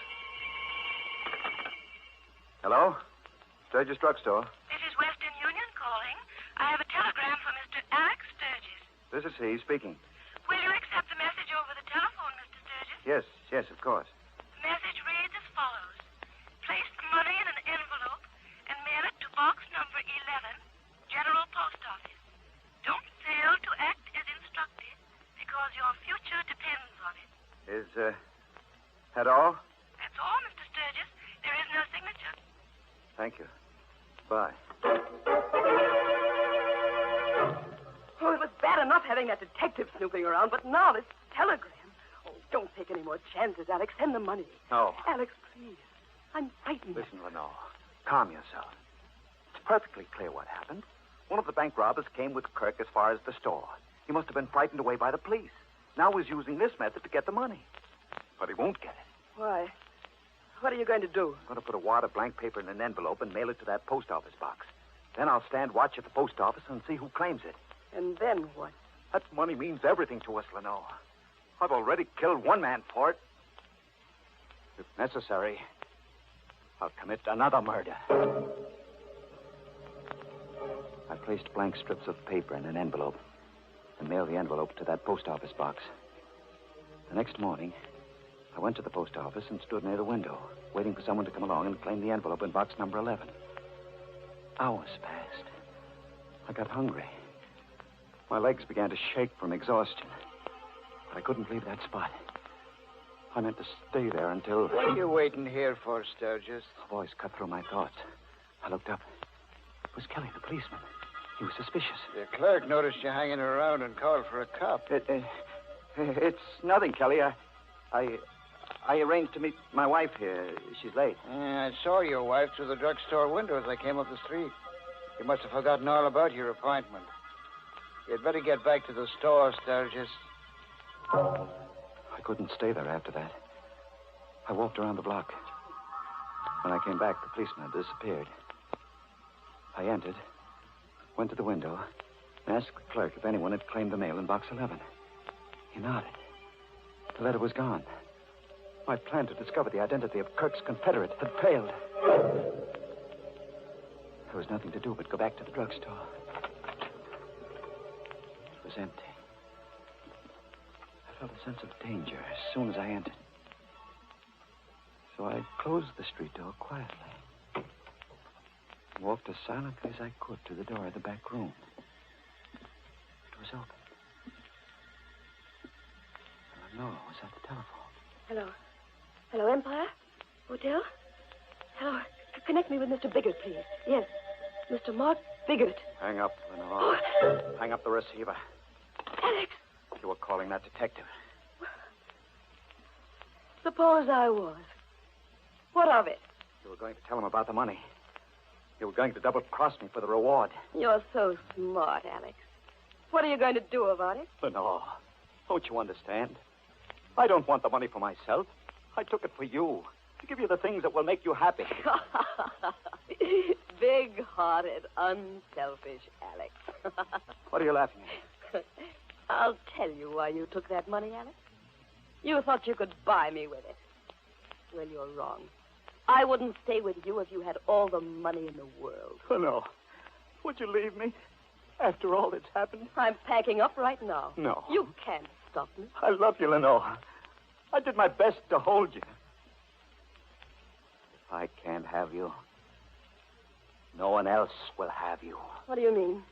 Hello? Sturgis Drugstore. This is Western Union calling. I have a telegram for Mr. Alex Sturgis. This is he speaking. Will you accept the message over the telephone, Mr. Sturgis? Yes, of course. The message reads as follows. Place the money in an envelope and mail it to box number 11, General Post Office. Don't fail to act as instructed because your future depends on it. Is, that all? That's all, Mr. Sturgis. There is no signature. Thank you. Bye. Oh, it was bad enough having that detective snooping around, but now this telegram. Oh, don't take any more chances, Alex. Send the money. No. Alex, please. I'm frightened. Listen, Lenore. Calm yourself. It's perfectly clear what happened. One of the bank robbers came with Kirk as far as the store. He must have been frightened away by the police. Now he's using this method to get the money. But he won't get it. Why? What are you going to do? I'm going to put a wad of blank paper in an envelope and mail it to that post office box. Then I'll stand watch at the post office and see who claims it. And then what? That money means everything to us, Lenore. I've already killed one man for it. If necessary, I'll commit another murder. I placed blank strips of paper in an envelope and mailed the envelope to that post office box. The next morning, I went to the post office and stood near the window, waiting for someone to come along and claim the envelope in box number 11. Hours passed. I got hungry. My legs began to shake from exhaustion. But I couldn't leave that spot. I meant to stay there until... What are you waiting here for, Sturgis? A voice cut through my thoughts. I looked up. It was Kelly, the policeman. He was suspicious. The clerk noticed you hanging around and called for a cop. It's nothing, Kelly. I arranged to meet my wife here. She's late. I saw your wife through the drugstore window as I came up the street. You must have forgotten all about your appointment. You'd better get back to the store, Sturgis. I couldn't stay there after that. I walked around the block. When I came back, the policeman had disappeared. I entered, went to the window, and asked the clerk if anyone had claimed the mail in box 11. He nodded. The letter was gone. My plan to discover the identity of Kirk's confederate had failed. There was nothing to do but go back to the drugstore. It was empty. I felt a sense of danger as soon as I entered. So I closed the street door quietly and walked as silently as I could to the door of the back room. It was open. Lenore was at the telephone. Hello. Hello, Empire? Hotel? Hello. Connect me with Mr. Biggert, please. Yes. Mr. Mark Biggert. Hang up, Lenore. Hang up the receiver. Alex! You were calling that detective. Suppose I was. What of it? You were going to tell him about the money. You were going to double-cross me for the reward. You're so smart, Alex. What are you going to do about it? Lenore, don't you understand? I don't want the money for myself. I took it for you, to give you the things that will make you happy. Big-hearted, unselfish Alex. What are you laughing at? I'll tell you why you took that money, Alex. You thought you could buy me with it. Well, you're wrong. I wouldn't stay with you if you had all the money in the world. Oh, no. Would you leave me after all that's happened? I'm packing up right now. No. You can't stop me. I love you, Lenore. I did my best to hold you. If I can't have you, No one else will have you. What do you mean?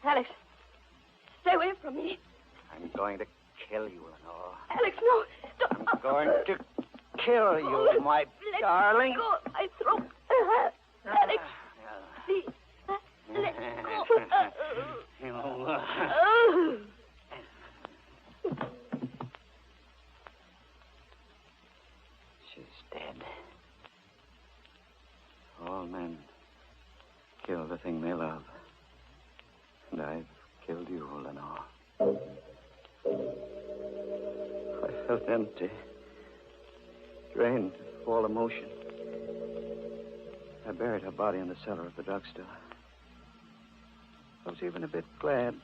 Alex, stay away from me. I'm going to kill you, Lenore. Alex, no. Don't. I'm going to kill you, my darling. Go. My throat. Alex, please. Let go. She's dead. All men kill the thing they love. And I've killed you, Lenore. I felt empty, drained of all emotion. I buried her body in the cellar of the drugstore. I was even a bit glad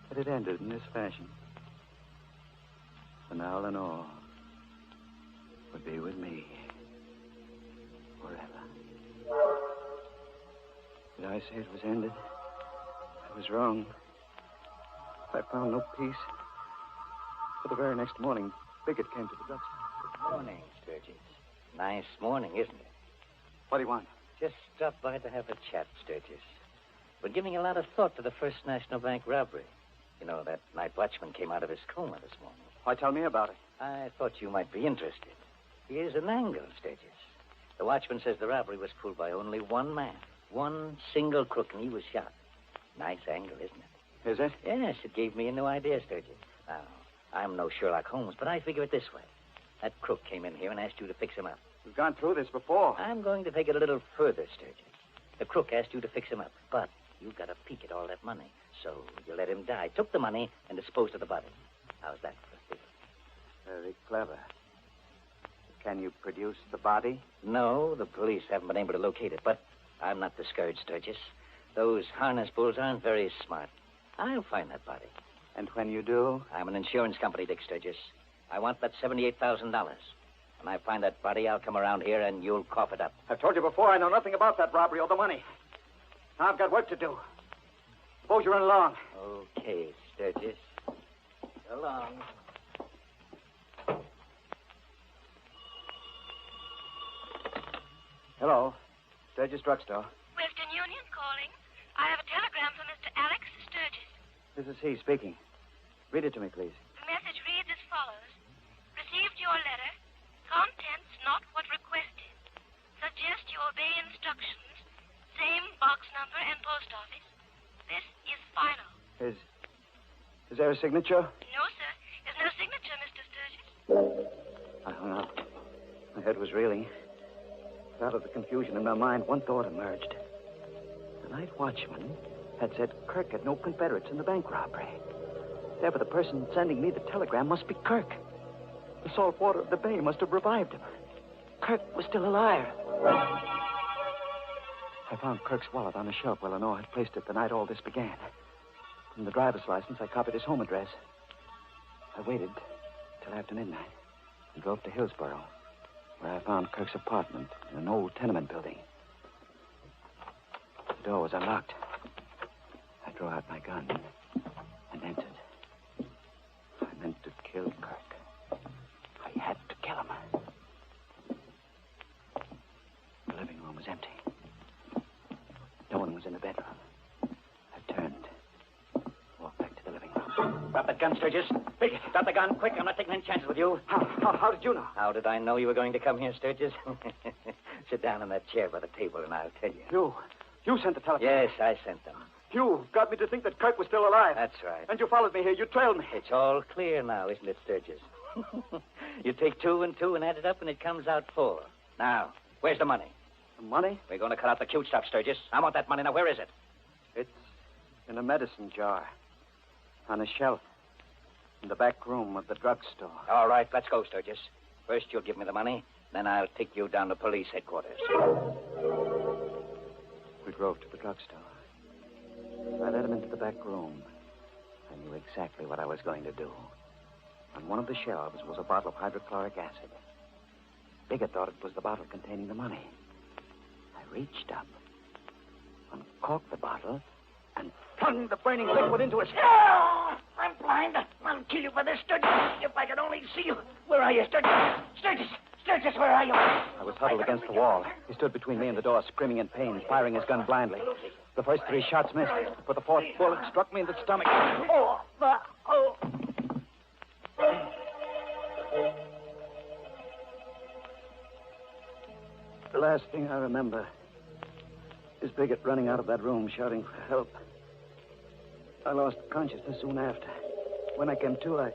that it ended in this fashion. For now, Lenore would be with me forever. Did I say it was ended? I was wrong. I found no peace. For the very next morning, Biggett came to the drugstore. Good morning, Sturgis. Nice morning, isn't it? What do you want? Just stopped by to have a chat, Sturgis. We're giving a lot of thought to the First National Bank robbery. You know, that night watchman came out of his coma this morning. Why, tell me about it. I thought you might be interested. Here's an angle, Sturgis. The watchman says the robbery was pulled by only one man. One single crook, and he was shot. Nice angle, isn't it? Is it? Yes, it gave me a new idea, Sturgis. Now, I'm no Sherlock Holmes, but I figure it this way. That crook came in here and asked you to fix him up. We've gone through this before. I'm going to take it a little further, Sturgis. The crook asked you to fix him up, but you got a peek at all that money. So you let him die, took the money, and disposed of the body. How's that for a figure? Very clever. Can you produce the body? No, the police haven't been able to locate it, but I'm not discouraged, Sturgis. Those harness bulls aren't very smart. I'll find that body. And when you do? I'm an insurance company, Dick Sturgis. I want that $78,000. When I find that body, I'll come around here and you'll cough it up. I've told you before, I know nothing about that robbery or the money. Now I've got work to do. Suppose you run along. Okay, Sturgis. So long. Hello. Sturgis Drugstore. Western Union calling. I have a telegram from Mr. Alex Sturgis. This is he speaking. Read it to me, please. The message reads as follows. Received your letter. Contents not what requested. Suggest you obey instructions. Same box number and post office. This is final. Is there a signature? No, sir. There's no signature, Mr. Sturgis. I hung up. My head was reeling. Out of the confusion in my mind, one thought emerged. The night watchman had said Kirk had no Confederates in the bank robbery. Therefore, the person sending me the telegram must be Kirk. The salt water of the bay must have revived him. Kirk was still alive. I found Kirk's wallet on a shelf where Lenore had placed it the night all this began. From the driver's license, I copied his home address. I waited till after midnight and drove to Hillsboro, where I found Kirk's apartment in an old tenement building. The door was unlocked. I drew out my gun and entered. I meant to kill Kirk. I had to kill him. The living room was empty. No one was in the bedroom. I turned, walked back to the living room. Drop that gun, Sturgis. Biggett, drop the gun, quick. I'm not taking any chances with you. How did you know? How did I know you were going to come here, Sturgis? Sit down in that chair by the table and I'll tell you. You sent the telephone? Yes, I sent them. You got me to think that Kirk was still alive. That's right. And you followed me here. You trailed me. It's all clear now, isn't it, Sturgis? You take 2 and 2 and add it up and it comes out 4. Now, where's the money? The money? We're going to cut out the cute stuff, Sturgis. I want that money. Now, where is it? It's in a medicine jar. On a shelf. In the back room of the drugstore. All right, let's go, Sturgis. First, you'll give me the money. Then I'll take you down to police headquarters. We drove to the drugstore. I led him into the back room. I knew exactly what I was going to do. On one of the shelves was a bottle of hydrochloric acid. Biggett thought it was the bottle containing the money. I reached up, uncorked the bottle, and flung the burning liquid into his head. I'm blind. I'll kill you for this, Sturgis. If I could only see you. Where are you, Sturgis? Sturgis! Sturgis, where are you? I was huddled against the wall. He stood between me and the door, screaming in pain, firing his gun blindly. The first 3 shots missed, but the 4th bullet struck me in the stomach. Oh. The last thing I remember is Biggett running out of that room, shouting for help. I lost consciousness soon after. When I came to, I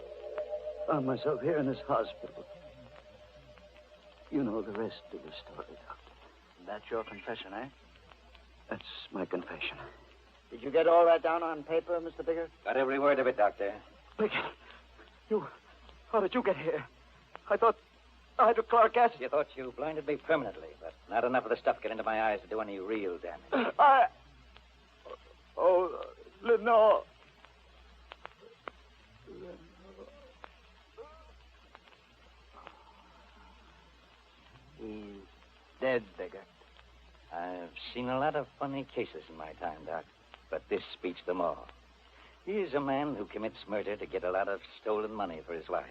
found myself here in this hospital. You know the rest of the story, Doctor. That's your confession, eh? That's my confession. Did you get all that down on paper, Mr. Biggert? Got every word of it, Doctor. Biggett, how did you get here? I thought hydrochloric acid. You thought you blinded me permanently, but not enough of the stuff get into my eyes to do any real damage. Lenore. He's dead, Biggert. I've seen a lot of funny cases in my time, Doc, but this beats them all. He's a man who commits murder to get a lot of stolen money for his wife.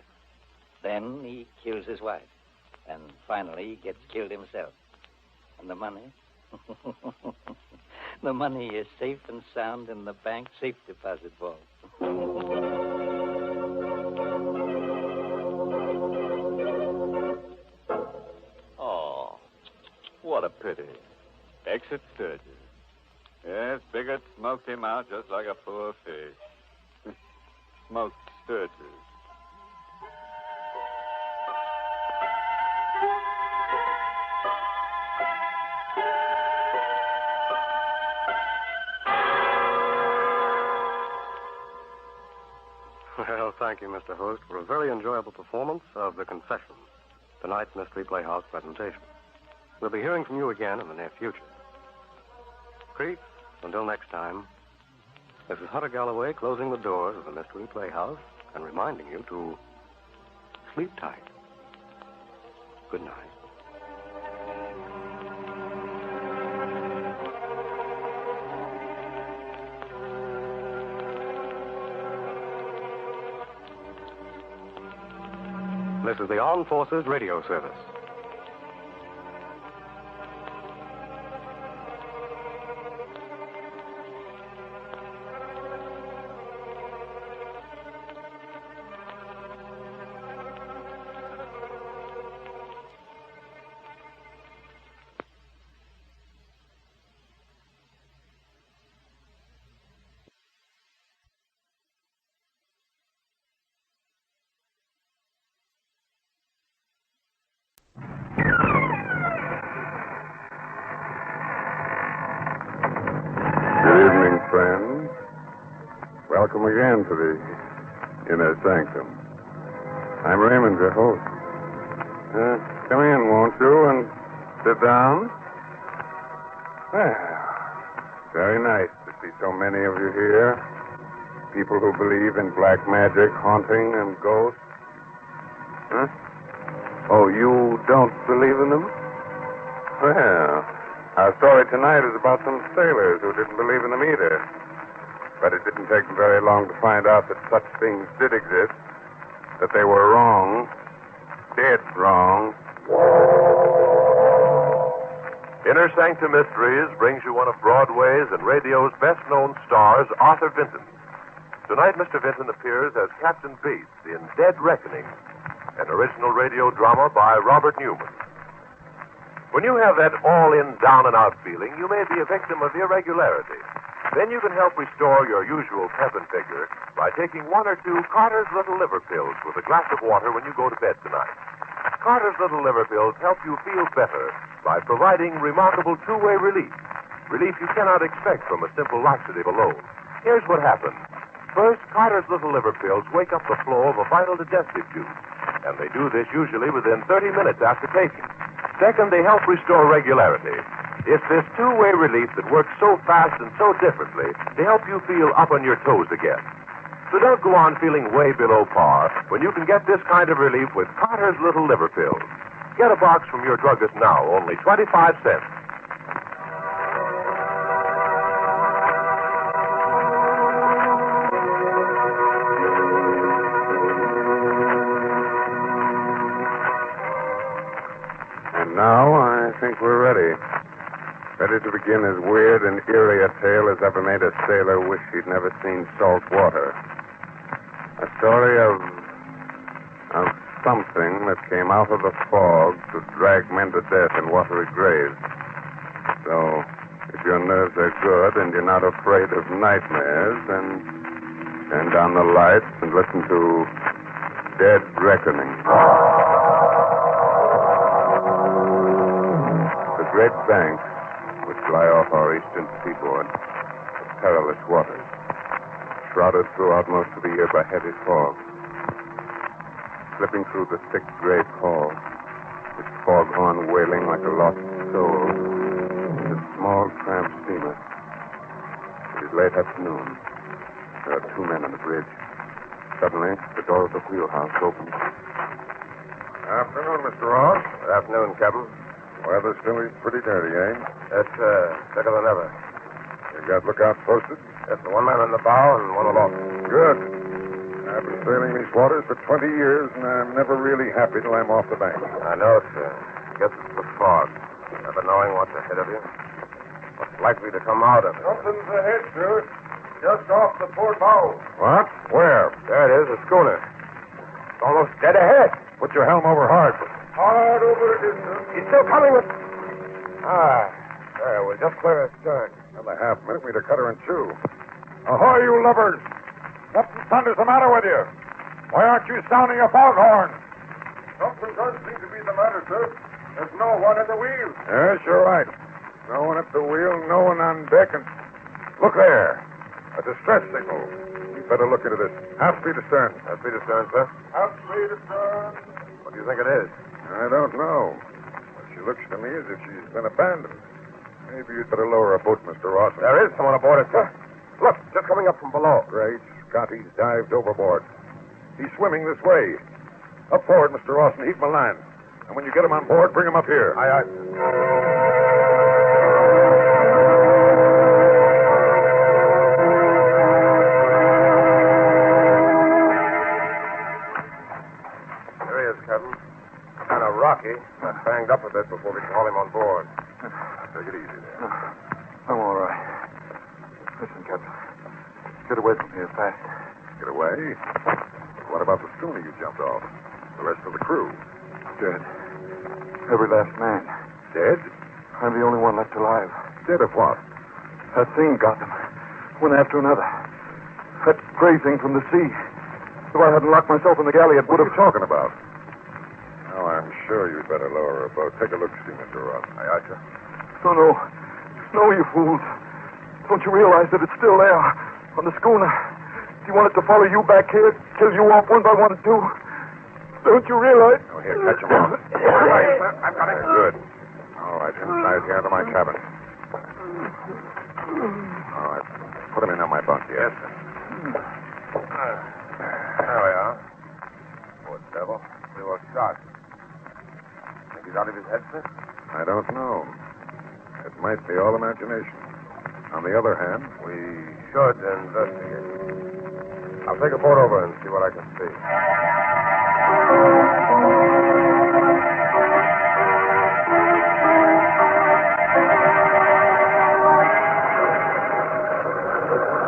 Then he kills his wife. And finally gets killed himself. And the money? The money is safe and sound in the bank safe deposit vault. Oh, what a pity. Exit Sturgis. Yes, Biggett smoked him out just like a poor fish. Smoked Sturgis. Well, thank you, Mr. Host, for a very enjoyable performance of The Confession, tonight's Mystery Playhouse presentation. We'll be hearing from you again in the near future. Creep, until next time, this is Hunter Galloway closing the doors of the Mystery Playhouse and reminding you to sleep tight. Good night. This is the Armed Forces Radio Service. Good evening, friends. Welcome again to the Inner Sanctum. I'm Raymond, your host. Come in, won't you, and sit down? Well, very nice to see so many of you here. People who believe in black magic, haunting, and ghosts. Huh? Oh, you don't believe in them? Well, our story tonight is about some sailors who didn't believe in them either. But it didn't take them very long to find out that such things did exist, that they were wrong, dead wrong. Inner Sanctum Mysteries brings you one of Broadway's and radio's best-known stars, Arthur Vinton. Tonight, Mr. Vinton appears as Captain Bates in Dead Reckoning, an original radio drama by Robert Newman. When you have that all-in, down-and-out feeling, you may be a victim of irregularity. Then you can help restore your usual pep and vigor by taking 1 or 2 Carter's Little Liver Pills with a glass of water when you go to bed tonight. Carter's Little Liver Pills help you feel better by providing remarkable two-way relief. Relief you cannot expect from a simple laxative alone. Here's what happens. First, Carter's Little Liver Pills wake up the flow of a vital digestive juice, and they do this usually within 30 minutes after taking. Second, they help restore regularity. It's this two-way relief that works so fast and so differently to help you feel up on your toes again. So don't go on feeling way below par when you can get this kind of relief with Carter's Little Liver Pills. Get a box from your druggist now, only 25 cents. ready to begin as weird and eerie a tale as ever made a sailor wish he'd never seen salt water. A story of something that came out of the fog to drag men to death in watery graves. So, if your nerves are good and you're not afraid of nightmares, then turn down the lights and listen to Dead Reckoning. The great banks, which lie off our eastern seaboard, are perilous waters, shrouded throughout most of the year by heavy fog. Slipping through the thick gray pall, its foghorn wailing like a lost soul, is a small tramp steamer. It is late afternoon. There are two men on the bridge. Suddenly, the door of the wheelhouse opens. Afternoon, Mr. Ross. Good afternoon, Captain. Weather still is pretty dirty, eh? That's thicker than ever. You got lookouts posted? Yes, one man on the bow and one aloft. Good. I've been sailing these waters for 20 years, and I'm never really happy till I'm off the bank. I know, sir. Guess it's the fog. Never knowing what's ahead of you. What's likely to come out of it. Something's ahead, sir. Just off the port bow. What? Where? There it is, a schooner. It's almost dead ahead. Put your helm over hard. Hard over it is, sir. He's still coming with... There, we'll just clear astern. Another half minute, we'd have cut her in two. Ahoy, you lubbers! What in thunder's the matter with you? Why aren't you sounding your foghorn? Something does seem to be the matter, sir. There's no one at the wheel. Yes, you're right. No one at the wheel, no one on deck, and... Look there. A distress signal. You'd better look into this. Half speed astern. Half speed astern, sir. Half speed astern. What do you think it is? I don't know. But she looks to me as if she's been abandoned. Maybe you'd better lower a boat, Mr. Ross. There is someone aboard it, sir. Look, just coming up from below. Great Scott, he's dived overboard. He's swimming this way. Up forward, Mr. Ross, and heave him a line. And when you get him on board, bring him up here. Aye, aye. There he is, Captain. Kind of rocky. Got banged up a bit before we can haul him on board. Take it easy there. I'm all right. Listen, Captain. Get away from here fast. Get away? What about the schooner you jumped off? The rest of the crew? Dead. Every last man. Dead? I'm the only one left alive. Dead of what? That thing got them. One after another. That gray thing from the sea. If I hadn't locked myself in the galley, it would have... What are you talking about? Oh, I'm sure you'd better lower a boat. Take a look, see, Mr. Ross. Aye, aye, sir. No. No, you fools. Don't you realize that it's still there? On the schooner. He wanted to follow you back here, kill you off one by one, too. Don't you realize? Oh, here, catch him off. Right, sir. I've got him. Good. All right, inside here to my cabin. All right. Put him in on my bunk here. Yes, sir. There we are. Poor devil. He was shot. Think he's out of his head, sir? I don't know. It might be all imagination. On the other hand, we should investigate. I'll take a boat over and see what I can see.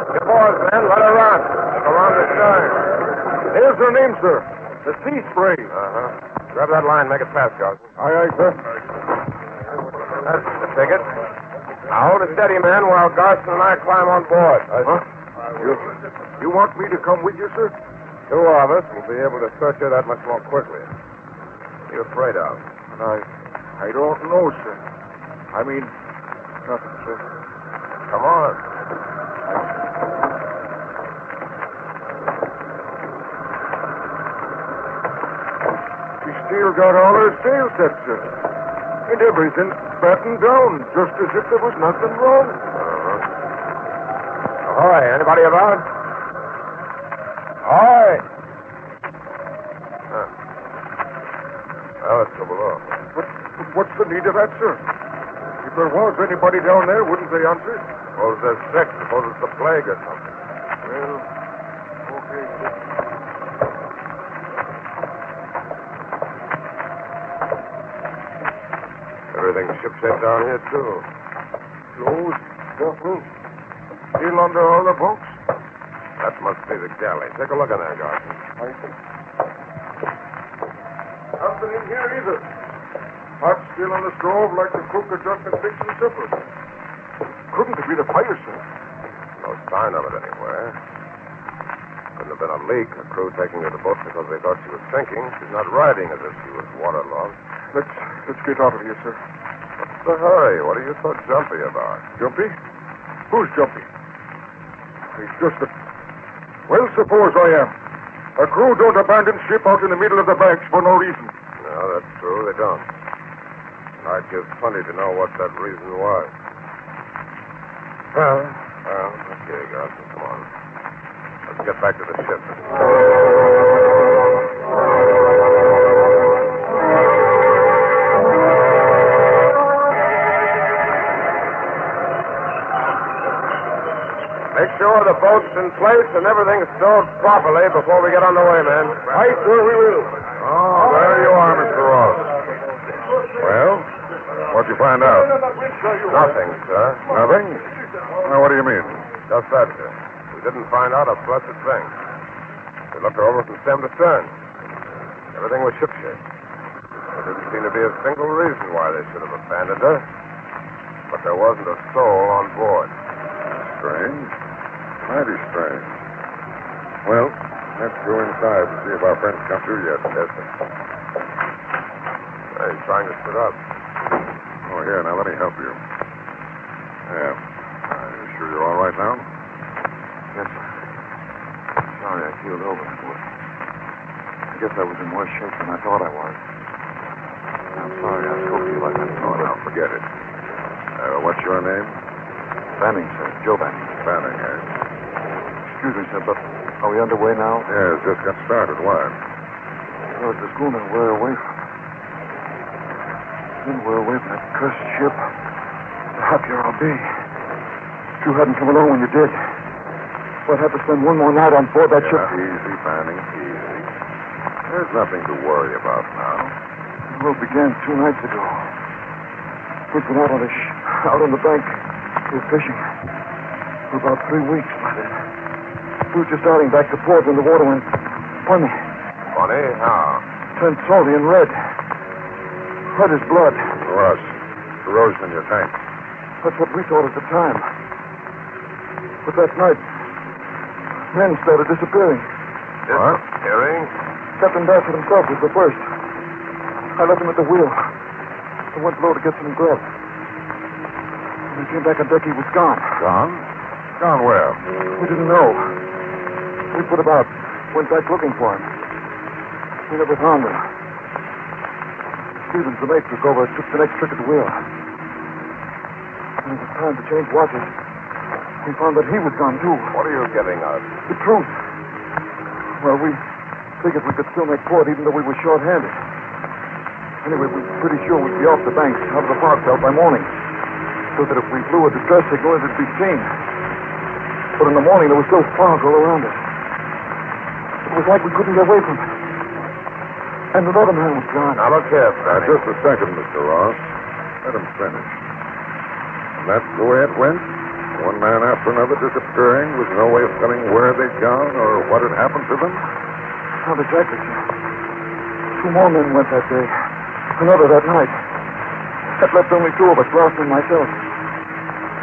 Get aboard, men. Let her run. Look around the stern. Here's her name, sir. The Sea Spray. Uh-huh. Grab that line. Make it fast, Carlson. Aye, aye, sir. That's the ticket. Now hold it steady, man, while Garson and I climb on board. Huh? You want me to come with you, sir? Two of us will be able to search her that much more quickly. What are you afraid of? I don't know, sir. I mean, nothing, sir. Come on. She's still got all her sail set, sir. And everything's battened down, just as if there was nothing wrong. Ahoy, anybody about? Ahoy! Well, let's go below. But what's the need of that, sir? If there was anybody down there, wouldn't they answer? Suppose they're sick. Suppose it's the plague or something. Well, okay. Everything's shipshape down here, too. closed, scuffle. Still under all the bunks? That must be the galley. Take a look in there, Garson. Nothing in here either. Pot still on the stove like the cook had just been fixing supper. Couldn't it be the fire, sir? No sign of it anywhere. Couldn't have been a leak. A crew taking her to the boat because they thought she was sinking. She's not riding as if she was waterlogged. Let's get out of here, sir. What's the hurry? What are you so jumpy about? Jumpy? Who's jumpy? It's just that... Well, suppose I am. A crew don't abandon ship out in the middle of the banks for no reason. No, that's true. They don't. And I'd give plenty to know what that reason was. Well, okay, Garson, come on. Let's get back to the ship. Make sure the boat's in place and everything's stowed properly before we get on the way, man. Aye, sir, we will. Oh, there you are, Mr. Ross. Well, what'd you find out? Nothing, sir. Nothing? Now, what do you mean? Just that, sir. We didn't find out a blessed thing. We looked her over from stem to stern. Everything was shipshape. There didn't seem to be a single reason why they should have abandoned her. But there wasn't a soul on board. Strange. Mighty strange. Well, let's go inside and see if our friends come through yet. Yes, sir. He's trying to sit up. Oh, here, now let me help you. Yeah. Are you sure you're all right now? Yes, sir. Sorry I keeled over. I guess I was in worse shape than I thought I was. I'm sorry I spoke to you like that. Oh, now forget it. What's your name? Banning, sir. Joe Banning. Banning, eh? Excuse me, sir, but are we underway now? Yeah, it's just got started. Why? Well, it's the schooner we're away from. Then we're away from that cursed ship. The happier I'll be. If you hadn't come along when you did, I'd have to spend one more night on board that ship. Easy, Banning, easy. There's nothing to worry about now. The work began 2 nights ago. We've been out on the bank. We were fishing for about 3 weeks by then. We were just starting back to port when the water went funny. Funny? How? Turned salty and red. Red as blood. Rust. Corrosion in your tank. That's what we thought at the time. But that night, men started disappearing. Disappearing? Captain Bassett himself was the first. I left him at the wheel. I went below to get some grub. When I came back on deck, he was gone. Gone? Gone where? We didn't know. We put about, went back looking for him. We never found him. Stevens, the mate, took over and took the next trick at the wheel. When it was time to change watches, we found that he was gone, too. What are you getting at? The truth. Well, we figured we could still make port even though we were short-handed. Anyway, we were pretty sure we'd be off the banks, out of the fog belt by morning. So that if we blew a distress signal, it'd be seen. But in the morning, there was still fog all around us. It was like we couldn't get away from it. And another man was gone. Now, look here, Fanny. Just a second, Mr. Ross. Let him finish. And that's the way it went? One man after another disappearing with no way of telling where they'd gone or what had happened to them? Not exactly, sir. 2 more men went that day. Another that night. That left only 2 of us, Ross and myself.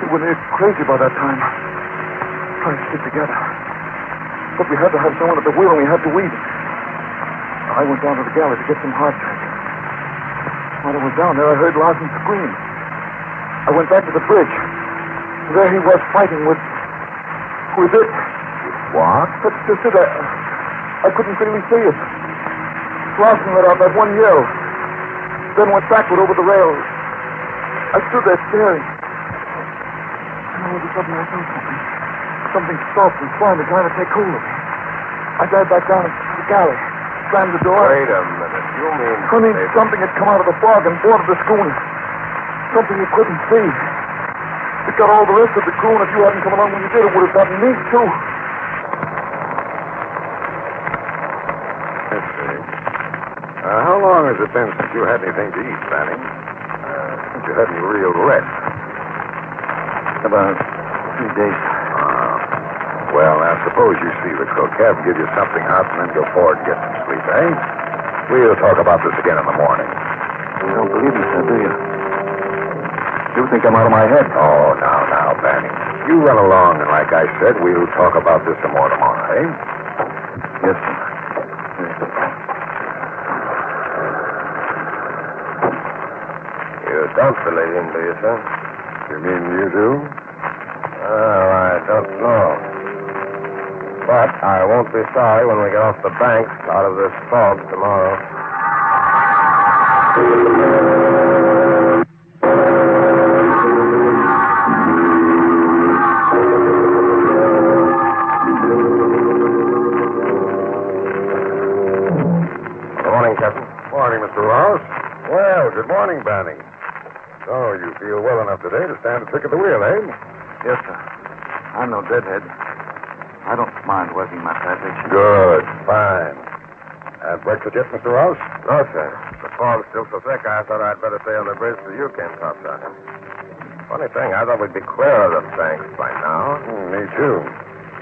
We were near crazy by that time. Trying to stick together. But we had to have someone at the wheel and we had to eat. I went down to the galley to get some hardtack. While I was down there, I heard Larson scream. I went back to the bridge. There he was fighting with it. What? That's just it. I couldn't really see it. Larson let out that one yell. Then went backward over the rail. I stood there staring. And all of a sudden I felt something. Something soft and slimy trying to take hold of me. I dived back down into the galley. Slammed the door. Wait a minute. You mean... I mean, something had come out of the fog and boarded the schooner. Something you couldn't see. It got all the rest of the crew, and if you hadn't come along when you did, it would have gotten me, too. Let's see. How long has it been since you had anything to eat, Fanning? Since you had any real rest? About 3 days. Well, now, suppose you see the cook, have him give you something hot, and then go forward and get some sleep, eh? We'll talk about this again in the morning. You don't believe me, sir, do you? You think I'm out of my head? Oh, now, Banning. You run along, and like I said, we'll talk about this some more tomorrow, eh? Yes, sir. You don't believe him, do you, sir? You mean you do? Well, I don't know. But I won't be sorry when we get off the bank out of this fog tomorrow. Good morning, Captain. Morning, Mr. Ross. Well, good morning, Banning. So, you feel well enough today to stand a trick at the wheel, eh? Yes, sir. I'm no deadhead. I don't mind working my passage. Good. Fine. Had breakfast yet, Mr. Ross? No, sir. The fog's still so thick, I thought I'd better stay on the bridge till you came topside. Funny thing, I thought we'd be clear of the banks by now. Me too.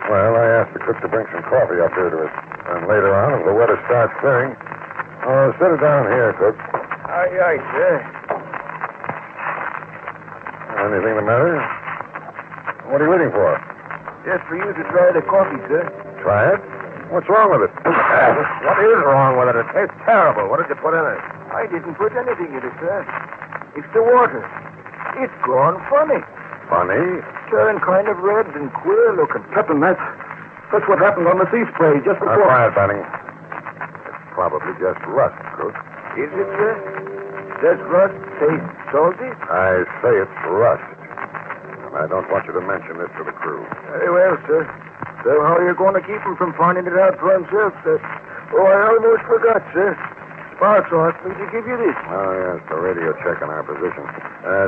Well, I asked the cook to bring some coffee up here to us. And later on, if the weather starts clearing, oh, set it down here, cook. Aye, aye, sir. Anything the matter? What are you waiting for? Just for you to try the coffee, sir. Try it? What's wrong with it? What is wrong with it? It tastes terrible. What did you put in it? I didn't put anything in it, sir. It's the water. It's gone funny. Funny? Turned kind of red and queer looking. Captain, that's what happened on the sea spray just Now, before. quiet, Banning. It's probably just rust, cook. Is it, sir? Does rust taste salty? I say it's rust. And I don't want you to mention this to the crew. Very well, sir. So how are you going to keep him from finding it out for himself, sir? Oh, I almost forgot, sir. Sparks asked me to give you this. Oh, yes, the radio check on our position.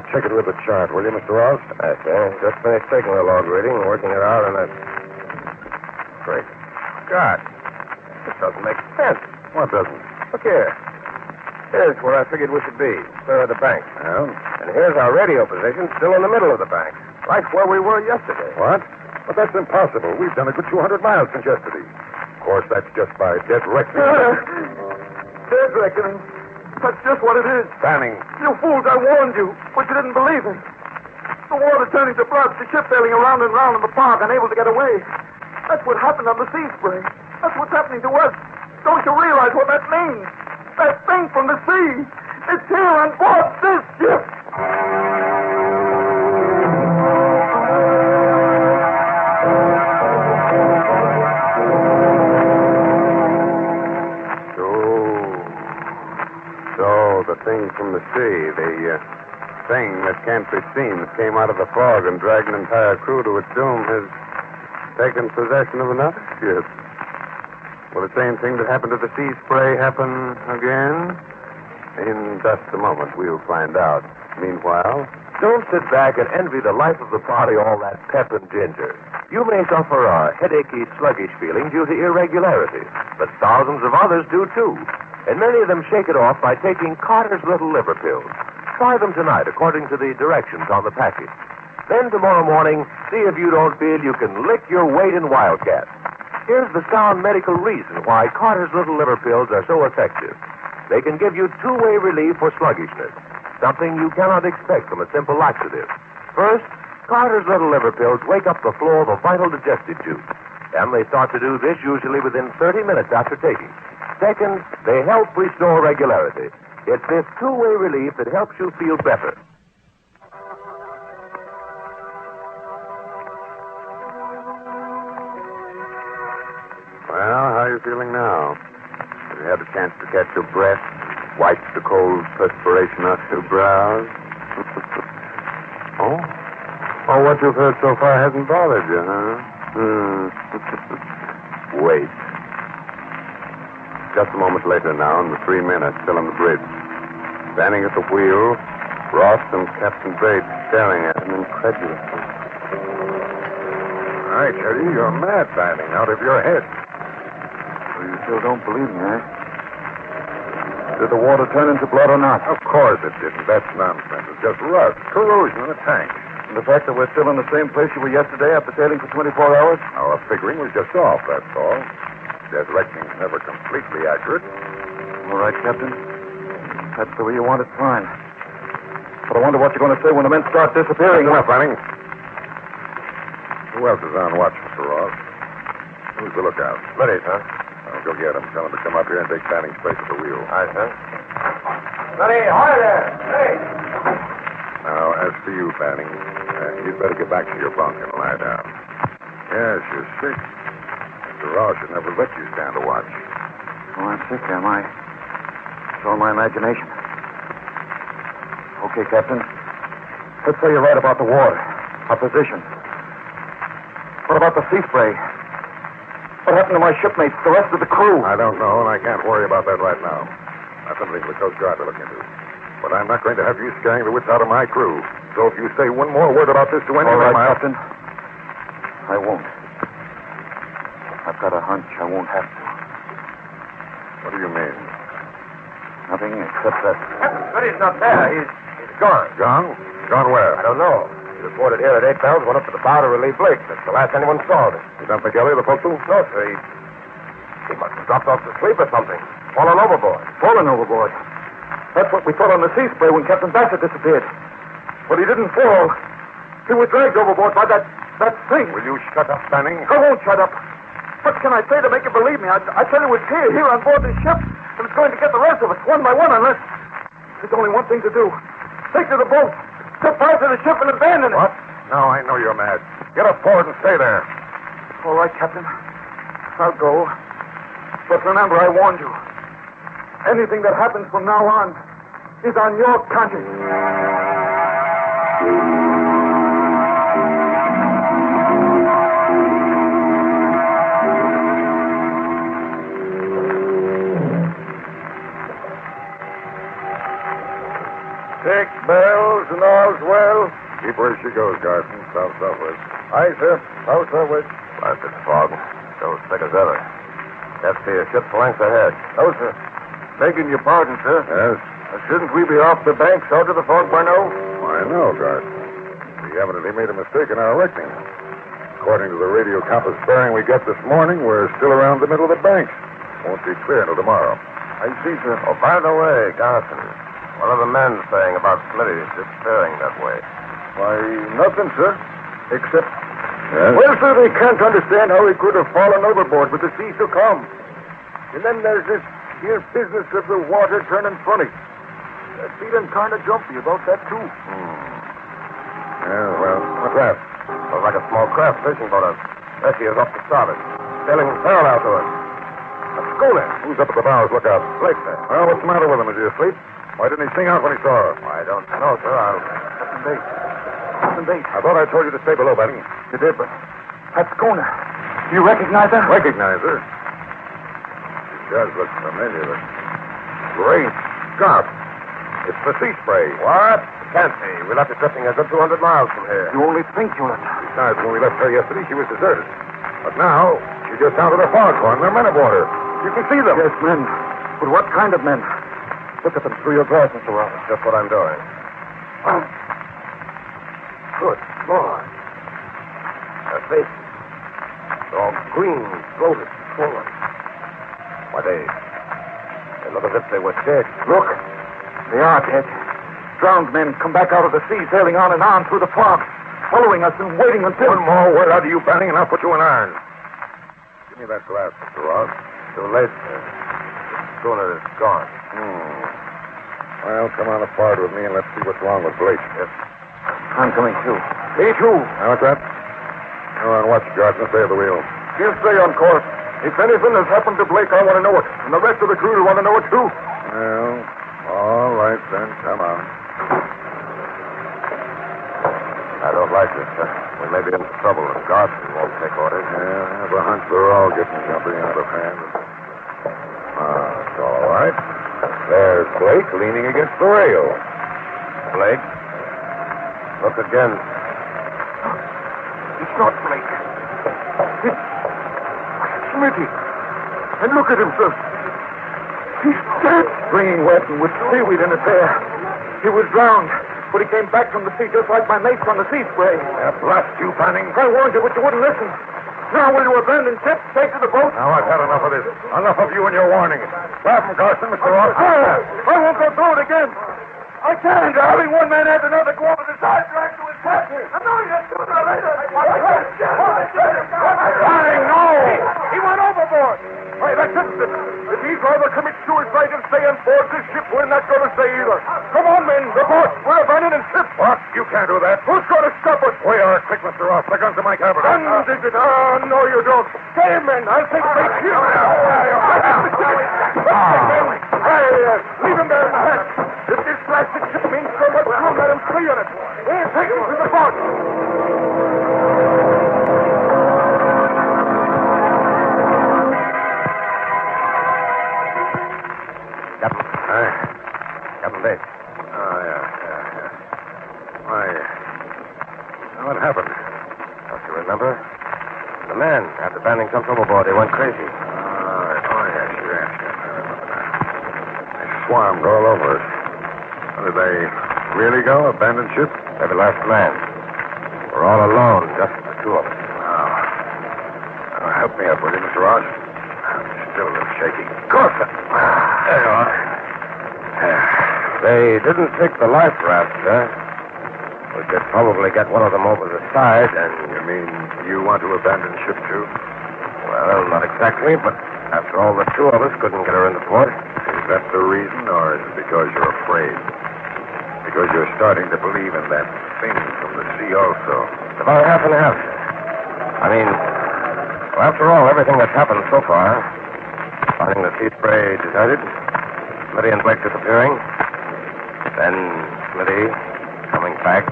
Check it with the chart, will you, Mr. Ross? Okay. Just finished taking the log reading and working it out, and Great God. This doesn't make sense. What doesn't? Look here. Here's where I figured we should be, clear of the bank. Well? And here's our radio position, still in the middle of the bank. Right where we were yesterday. What? But that's impossible. We've done a good 200 miles since yesterday. Of course, that's just by dead reckoning. Dead reckoning. That's just what it is. Banning. You fools, I warned you, but you didn't believe me. The water turning to blood, the ship sailing around and round in the fog, unable to get away. That's what happened on the sea spray. That's what's happening to us. Don't you realize what that means? That thing from the sea. It's here on board this ship. So the thing from the sea, the thing that can't be seen that came out of the fog and dragged an entire crew to its doom has taken possession of another ship. Will the same thing that happened to the sea spray happen again? In just a moment, we'll find out. Meanwhile, don't sit back and envy the life of the party all that pep and ginger. You may suffer a headachy, sluggish feeling due to irregularity, but thousands of others do too. And many of them shake it off by taking Carter's Little Liver Pills. Try them tonight according to the directions on the package. Then tomorrow morning, see if you don't feel you can lick your weight in Wildcat. Here's the sound medical reason why Carter's Little Liver Pills are so effective. They can give you two-way relief for sluggishness, something you cannot expect from a simple laxative. First, Carter's Little Liver Pills wake up the flow of a vital digestive tube. And they start to do this usually within 30 minutes after taking. Second, they help restore regularity. It's this two-way relief that helps you feel better. well, how are you feeling now? Have you had a chance to catch your breath, wipe the cold perspiration off your brows? Oh, what you've heard so far hasn't bothered you, huh? Wait. Just a moment later now, and the 3 men are still on the bridge. Standing at the wheel, Ross and Captain Bates staring at him incredulously. All right, Eddie, you're mad, Banning, out of your head. So you still don't believe me, eh? Did the water turn into blood or not? Of course it didn't. That's nonsense. It's just rust, corrosion in the tank. The fact that we're still in the same place you were yesterday after sailing for 24 hours? Our figuring was just off, that's all. Death reckoning's never completely accurate. All right, Captain. That's the way you want it, fine. But I wonder what you're going to say when the men start disappearing. That's enough, Lanning. Who else is on watch, Mr. Ross? Who's the lookout? Ready, sir. I'll go get him. Tell him to come up here and take Fanning's place at the wheel. Aye, sir. Ready, hi there. Hey. Now, as for you, Fanning, you'd better get back to your bunk and lie down. Yes, you're sick. Mr. Ross should never let you stand a watch. Oh, I'm sick, am I? It's all my imagination. Okay, Captain. Let's say you're right about the water, our position. What about the sea spray? What happened to my shipmates, the rest of the crew? I don't know, and I can't worry about that right now. That's something for the Coast Guard to look into. But I'm not going to have you scaring the wits out of my crew. So if you say one more word about this to anyone, all right, Captain. I won't. I've got a hunch I won't have to. What do you mean? Nothing except that. But he's not there. He's gone. Gone? Gone where? I don't know. He reported here at 8 bells, went up to the bow to relieve Blake. That's the last anyone saw of him. You don't think Ellie, the forecastle? No, sir. He must have dropped off to sleep or something. Fallen overboard. Fallen overboard? That's what we thought on the sea spray when Captain Bassett disappeared. But he didn't fall. He was dragged overboard by that thing. Will you shut up, Fanning? I won't shut up. What can I say to make you believe me? I tell you it's here on board this ship, and it's going to get the rest of us one by one unless... There's only one thing to do. Take to the boat. Step out to the ship and abandon it. What? No, I know you're mad. Get up forward and stay there. All right, Captain. I'll go. But remember, I warned you. Anything that happens from now on is on your conscience. Six bells and all's well. Keep where she goes, Garson. Southwest. Aye, sir. Southwest. Blasted fog. So thick as ever. That's the ship's length ahead. Oh, sir. Begging your pardon, sir. Yes? Shouldn't we be off the banks out of the fog by now? I know, Garson. We evidently made a mistake in our reckoning. According to the radio compass bearing we got this morning, we're still around the middle of the banks. Won't be clear until tomorrow. I see, sir. Oh, by the way, Garson, what are the men saying about Smitty disappearing that way? Why, nothing, sir. Except... Yes? Well, sir, they can't understand how he could have fallen overboard with the sea so calm. And then there's this here business of the water turning funny. They're feeling kind of jumpy about that, too. Yeah, well, what's that? Looks like a small craft fishing boat. There she is off the starboard. Sailing parallel to us. A schooner. Who's up at the bows? Look out. Blake, sir. Well, what's the matter with him? Is he asleep? Why didn't he sing out when he saw her? I don't know, sir. Captain Bates. Captain Bates. I thought I told you to stay below, Benny. You did, but that schooner. Do you recognize her? Recognize her? She does look familiar. Great Scott. It's the sea spray. What? Can't be. We left it drifting a good 200 miles from here. You only think you left. Besides, when we left her yesterday, she was deserted. But now, she just sounded a foghorn. There are men aboard her. You can see them. Yes, men. But what kind of men? Look at them through your glass, Mr. Ross. Just what I'm doing. Oh. Good Lord. Their faces. They're all green, bloated, swollen. Why, they look as if they were dead. Look. They are dead. Drowned men come back out of the sea, sailing on and on through the fog, following us and waiting until... One more word out of you, Banning, and I'll put you in irons. Give me that glass, Mr. Ross. Too late, sir. The schooner is gone. Well, come on aboard with me and let's see what's wrong with Blake. Yes. I'm coming, too. Me, too. Now, what's that? You're on watch, Garson. Stay at the wheel. You stay on course. If anything has happened to Blake, I want to know it. And the rest of the crew will want to know it, too. Well, all right, then. Come on. I don't like this, sir. We may be in trouble if Garson won't take orders. Yeah, I have a hunch we're all getting jumpy out of hand. It's all right. There's Blake leaning against the rail. Blake? Look again. It's not Blake. It's Smitty. And look at him, sir. He's dead. Springing wet and with seaweed in his hair. He was drowned. But he came back from the sea just like my mates on the sea spray. Blast you, Banning. I warned you, but you wouldn't listen. Now will you abandon ship, take to the boat? Now, I've had enough of this. Enough of you and your warnings. Grab him, Carson, Mr. Ross. I won't go through it again. I can't. Having one man after another go over the side track to his captain. I'm knowing that sooner or later. Banning, no! He went overboard. Hey, that's it. If he's either commits suicide and stay on board this ship, we're not going to stay either. Come on, men. Report. We're abandoning ship. What? You can't do that. Who's going to stop us? We are. Quick, Mr. Ross. The guns in my cabin. Undigit. No, you don't. Stay, men. I'll take the ship. Leave him there in the hatch. If this blasted ship means so much, we'll let him free on it. We'll take him to the boat. Captain Bates. Oh, yeah. Why, what happened? Don't you remember? The men, after Banning jumped overboard, they went crazy. Yes. I remember now. They swarmed all over us. Did they really go? Abandoned ship? Every last man. We're all alone, just the two of us. Now, help me up, will you, Mr. Ross? I'm still a little shaky. Coffin! There you are. They didn't take the life raft, sir. We could probably get one of them over the side and... You mean you want to abandon ship, too? Well, not exactly, but after all, the two of us couldn't get her into port. Is that the reason, or is it because you're afraid? Because you're starting to believe in that thing from the sea also? It's about half and half, sir. I mean, well, after all, everything that's happened so far, finding the sea spray deserted, Smitty and Blake disappearing, then Smitty coming back,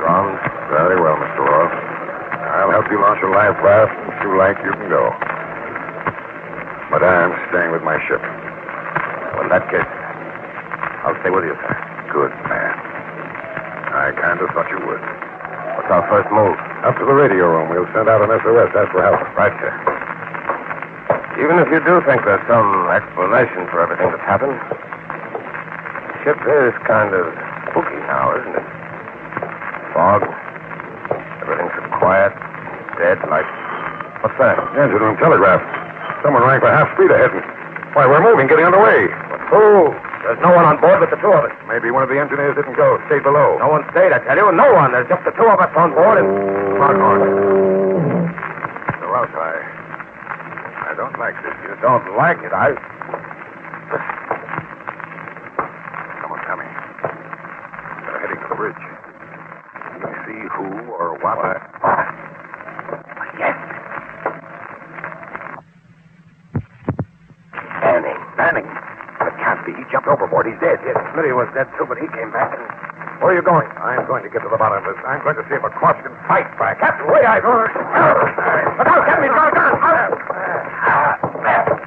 drowned. Very well, Mr. Ross. I'll help you launch a life raft. If you like, you can go. But I'm staying with my ship. Well, in that case, I'll stay with you, sir. Good man. I kind of thought you would. What's our first move? Up to the radio room. We'll send out an SOS. Ask for help. Right, sir. Even if you do think there's some explanation for everything that's happened, the ship is kind of spooky now, isn't it? Fog. Everything's so quiet. Dead, like... What's that? Engine room telegraph. Someone rang for half speed ahead. Why, we're moving, getting underway. What fool? There's no one on board but the two of us. Maybe one of the engineers didn't go. Stayed below. No one stayed, I tell you. No one. There's just the two of us on board and... Foghorn. Mr. Ross, I don't like this. You don't like it, Someone's coming. They're heading for the bridge. Do you see who or what? Yes. Banning. It can't be. He jumped overboard. He's dead. Yes, Smitty was dead, too, but he came back and... Where are you going? I'm going to get to the bottom of this. I'm going to see if a corpse can fight back. Captain, wait, I... Look out, Captain, he's got a gun.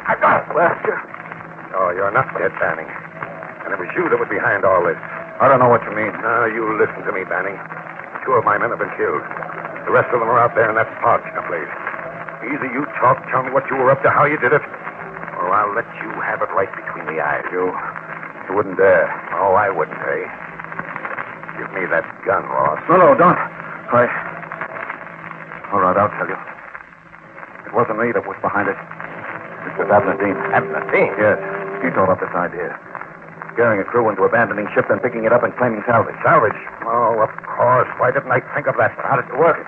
I've got it. Well, oh, you're not dead, Banning. And it was you that was behind all this. I don't know what you mean. Now, you listen to me, Banning. 2 of my men have been killed. The rest of them are out there in that fog someplace. Either you talk, tell me what you were up to, how you did it, or I'll let you have it right between the eyes. You wouldn't dare. Oh, I wouldn't, eh? Give me that gun, Ross. No, don't. All right, I'll tell you. It wasn't me that was behind it. It was Abnadine. Abnadine? Yes. He thought up this idea. Scaring a crew into abandoning ship and picking it up and claiming salvage. Salvage? Oh, of course. Why didn't I think of that? How did it work?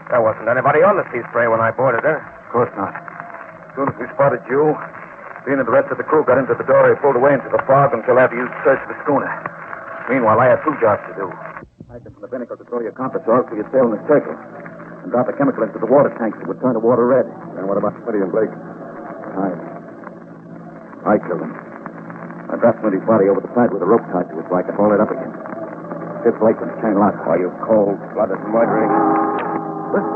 There wasn't anybody on the sea spray when I boarded her. Of course not. As soon as we spotted you, Dean and the rest of the crew got into the dory, pulled away into the fog until after you searched the schooner. Meanwhile, I had 2 jobs to do. I from the binnacle to throw your compass off so you'd sail in a circle. And drop a chemical into the water tanks that would turn the water red. And what about Smitty and Blake? I killed him. I dropped Smitty's body over the side with a rope tied to it so I could haul it up again. Hit Blake when it turned lock. Are you cold-blooded murdering? Listen.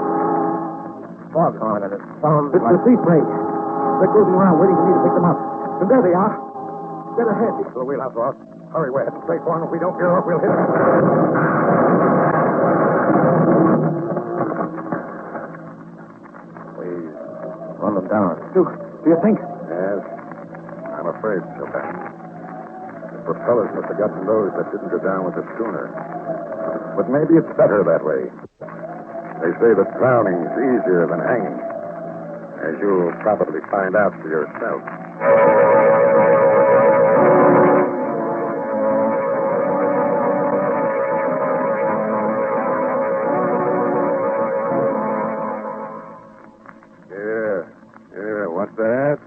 Fog on and it sounds like... It's the sea spray. They're cruising around waiting for me to pick them up. And there they are. Dead ahead. So we'll have Ross. Hurry, we're heading straight for him. If we don't get off, we'll hit him. We've run them down. Duke, do you think? Yes. I'm afraid so, Ben. propellers must have gotten those that didn't go down with the schooner. But maybe it's better that way. They say that drowning's easier than hanging, as you'll probably find out for yourself. Yeah, what's that?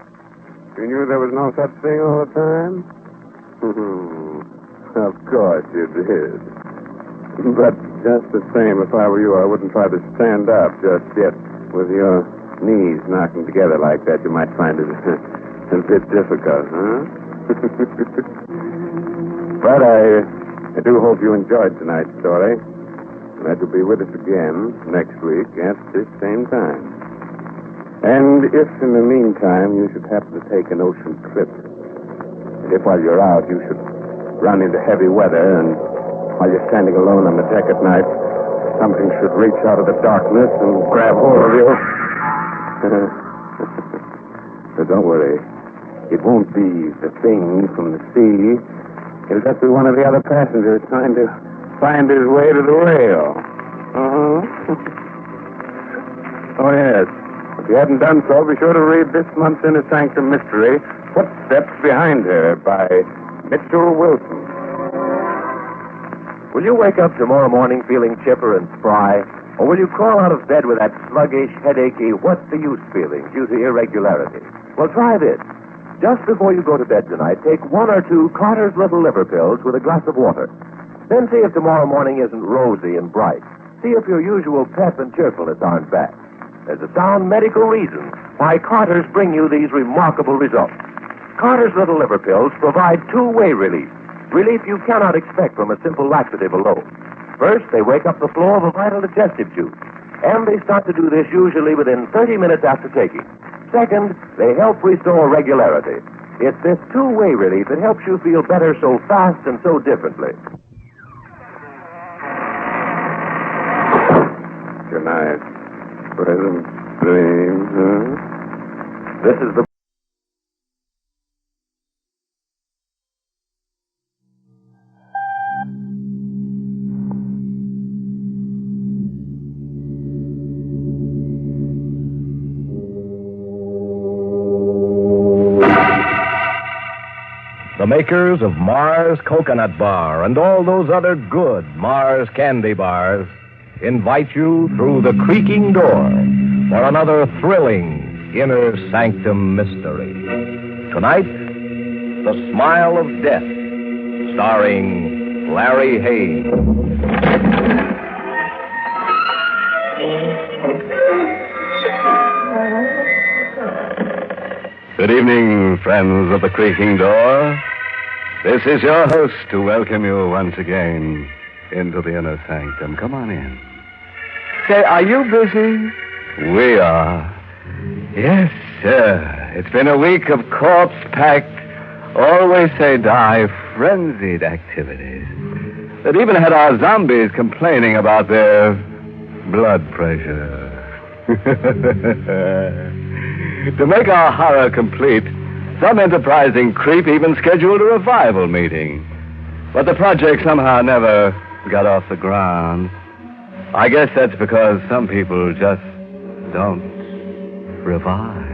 You knew there was no such thing all the time? Of course you did. But just the same, if I were you, I wouldn't try to stand up just yet. With your knees knocking together like that, you might find it a bit difficult, huh? But I do hope you enjoyed tonight's story. And that you'll be with us again next week at this same time. And if in the meantime you should happen to take an ocean trip, if while you're out you should run into heavy weather and while you're standing alone on the deck at night, something should reach out of the darkness and grab hold of you. But don't worry. It won't be the thing from the sea. It'll just be one of the other passengers trying to find his way to the rail. Oh, yes. If you haven't done so, be sure to read this month's Inner Sanctum Mystery, Footsteps Behind Her, by Mitchell Wilson. Will you wake up tomorrow morning feeling chipper and spry? Or will you crawl out of bed with that sluggish, headachy, what's-the-use feeling due to irregularity? Well, try this. Just before you go to bed tonight, take 1 or 2 Carter's Little Liver Pills with a glass of water. Then see if tomorrow morning isn't rosy and bright. See if your usual pep and cheerfulness aren't back. There's a sound medical reason why Carter's bring you these remarkable results. Carter's Little Liver Pills provide two-way relief. Relief you cannot expect from a simple laxative alone. First, they wake up the flow of a vital digestive juice. And they start to do this usually within 30 minutes after taking. Second, they help restore regularity. It's this two-way relief that helps you feel better so fast and so differently. Good night. Pleasant dreams, huh? This is the... The makers of Mars Coconut Bar and all those other good Mars candy bars invite you through the creaking door for another thrilling Inner Sanctum Mystery. Tonight, The Smile of Death, starring Larry Haynes. Good evening, friends of the creaking door. This is your host to welcome you once again into the Inner Sanctum. Come on in. Say, are you busy? We are. Yes, sir. It's been a week of corpse-packed, always say die, frenzied activities that even had our zombies complaining about their blood pressure. To make our horror complete, some enterprising creep even scheduled a revival meeting. But the project somehow never got off the ground. I guess that's because some people just don't revive.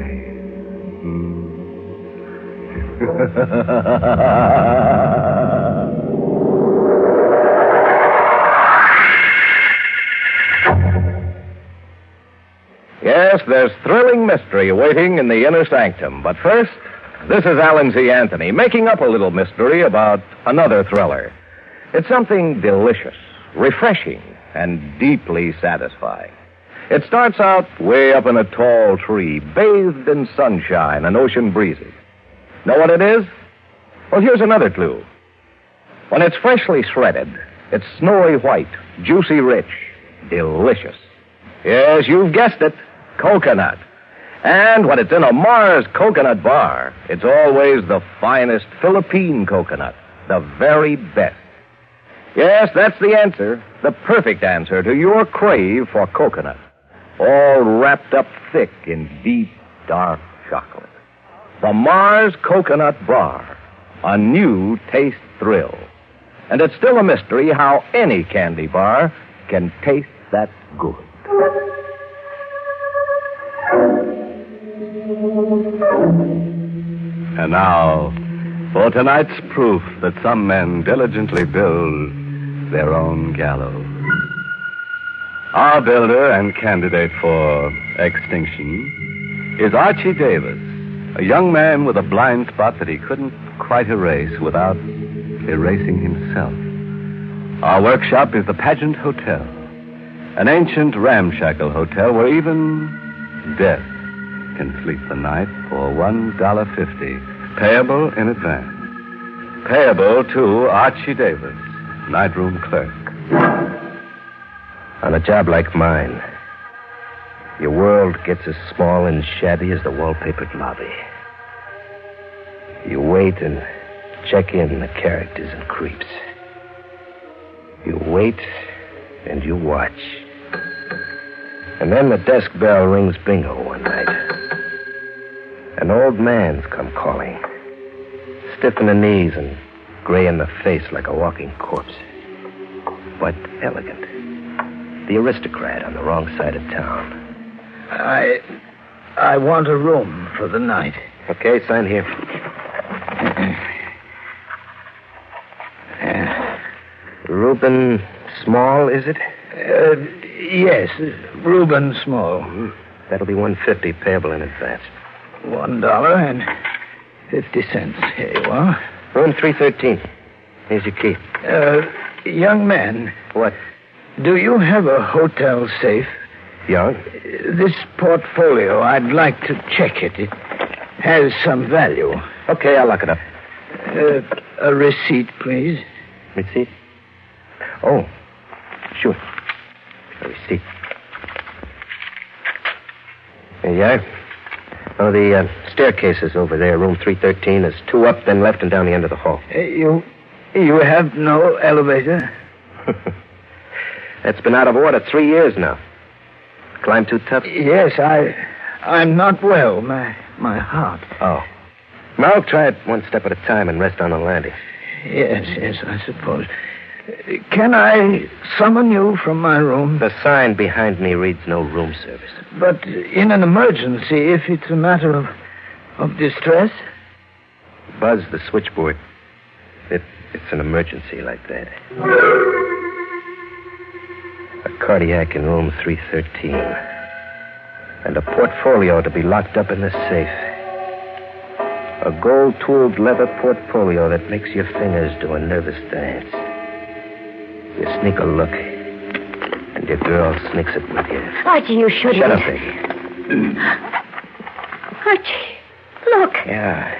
Yes, there's thrilling mystery awaiting in the Inner Sanctum. But first, this is Alan Z. Anthony making up a little mystery about another thriller. It's something delicious, refreshing, and deeply satisfying. It starts out way up in a tall tree, bathed in sunshine and ocean breezes. Know what it is? Well, here's another clue. When it's freshly shredded, it's snowy white, juicy rich, delicious. Yes, you've guessed it. Coconut. And when it's in a Mars coconut bar, it's always the finest Philippine coconut, the very best. Yes, that's the answer, the perfect answer to your crave for coconut, all wrapped up thick in deep, dark chocolate. The Mars Coconut Bar, a new taste thrill. And it's still a mystery how any candy bar can taste that good. And now, for tonight's proof that some men diligently build their own gallows. Our builder and candidate for extinction is Archie Davis, a young man with a blind spot that he couldn't quite erase without erasing himself. Our workshop is the Pageant Hotel, an ancient ramshackle hotel where even death can sleep the night for $1.50, payable in advance. Payable to Archie Davis, nightroom clerk. On a job like mine, your world gets as small and shabby as the wallpapered lobby. You wait and check in the characters and creeps. You wait and you watch. And then the desk bell rings bingo one night. An old man's come calling, stiff in the knees and gray in the face like a walking corpse. But elegant. The aristocrat on the wrong side of town. I want a room for the night. Okay, sign here. Reuben Small, is it? Yes, Reuben Small. That'll be $1.50 payable in advance. $1.50. Here you are. Room 313. Here's your key. Young man. What? Do you have a hotel safe? Young? This portfolio, I'd like to check it. It has some value. Okay, I'll lock it up. A receipt, please. Receipt? Oh, sure. A receipt. There you are. Oh, the staircase is over there. Room 313. There's 2 up, then left, and down the end of the hall. You have no elevator? That's been out of order 3 years now. Climb too tough? Yes, I'm not well. My heart. Oh. Well, try it one step at a time and rest on the landing. Yes, I suppose. Can I summon you from my room? The sign behind me reads no room service. But in an emergency, if it's a matter of distress? Buzz the switchboard. It's an emergency like that. A cardiac in room 313. And a portfolio to be locked up in the safe. A gold-tooled leather portfolio that makes your fingers do a nervous dance. You sneak a look, and your girl sneaks it with you. Archie, you shouldn't. Shut up, baby. Archie, look. Yeah.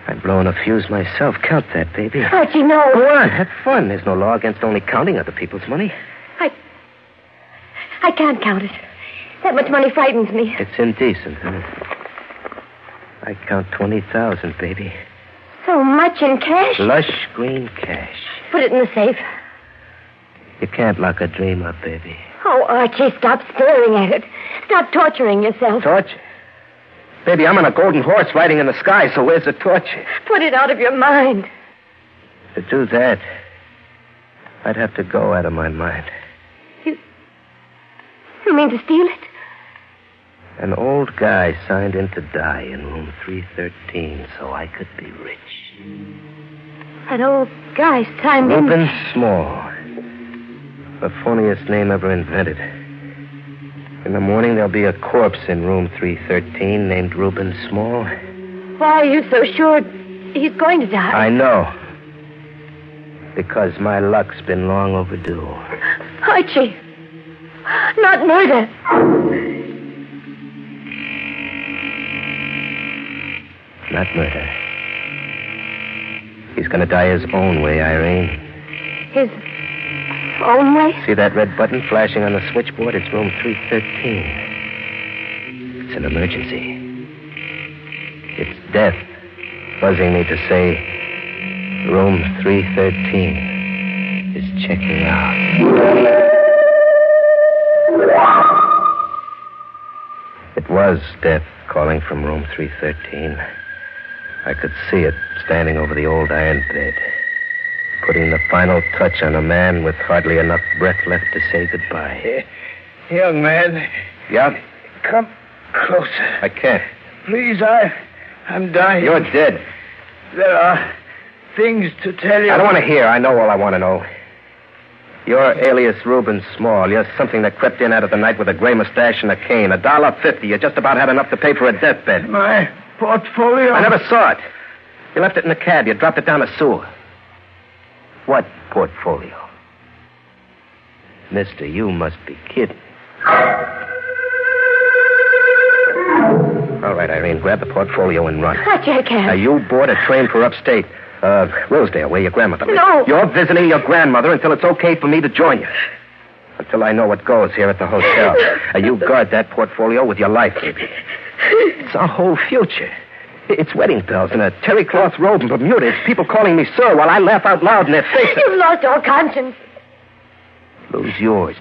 I've blown a fuse myself. Count that, baby. Archie, no. Go on, have fun. There's no law against only counting other people's money. I can't count it. That much money frightens me. It's indecent, huh? I count 20,000, baby. So much in cash? Lush green cash. Put it in the safe. You can't lock a dream up, baby. Oh, Archie, stop staring at it. Stop torturing yourself. Torture? Baby, I'm on a golden horse riding in the sky, so where's the torture? Put it out of your mind. To do that, I'd have to go out of my mind. You mean to steal it? An old guy signed in to die in room 313 so I could be rich. An old guy signed in... Reuben Small. The phoniest name ever invented. In the morning, there'll be a corpse in room 313 named Reuben Small. Why are you so sure he's going to die? I know. Because my luck's been long overdue. Archie. Not murder. Not murder. He's going to die his own way, Irene. His own way? See that red button flashing on the switchboard? It's room 313. It's an emergency. It's death buzzing me to say room 313 is checking out. It was death calling from room 313. I could see it standing over the old iron bed, putting the final touch on a man with hardly enough breath left to say goodbye. Young man. Yeah? Come closer. I can't. Please, I'm dying. You're dead. There are things to tell you. I don't want to hear. I know all I want to know. You're alias Reuben Small. You're something that crept in out of the night with a gray mustache and a cane. $1.50. You just about had enough to pay for a deathbed. My portfolio? I never saw it. You left it in the cab. You dropped it down a sewer. What portfolio? Mister, you must be kidding. All right, Irene, grab the portfolio and run. Gotcha, I can. Now, you board a train for upstate. Rosedale, where your grandmother lives. No. You're visiting your grandmother until it's okay for me to join you. Until I know what goes here at the hotel. You guard that portfolio with your life, baby. It's our whole future. It's wedding bells and a terry cloth robe in Bermuda. It's people calling me sir while I laugh out loud in their faces. You've lost all conscience. Lose yours.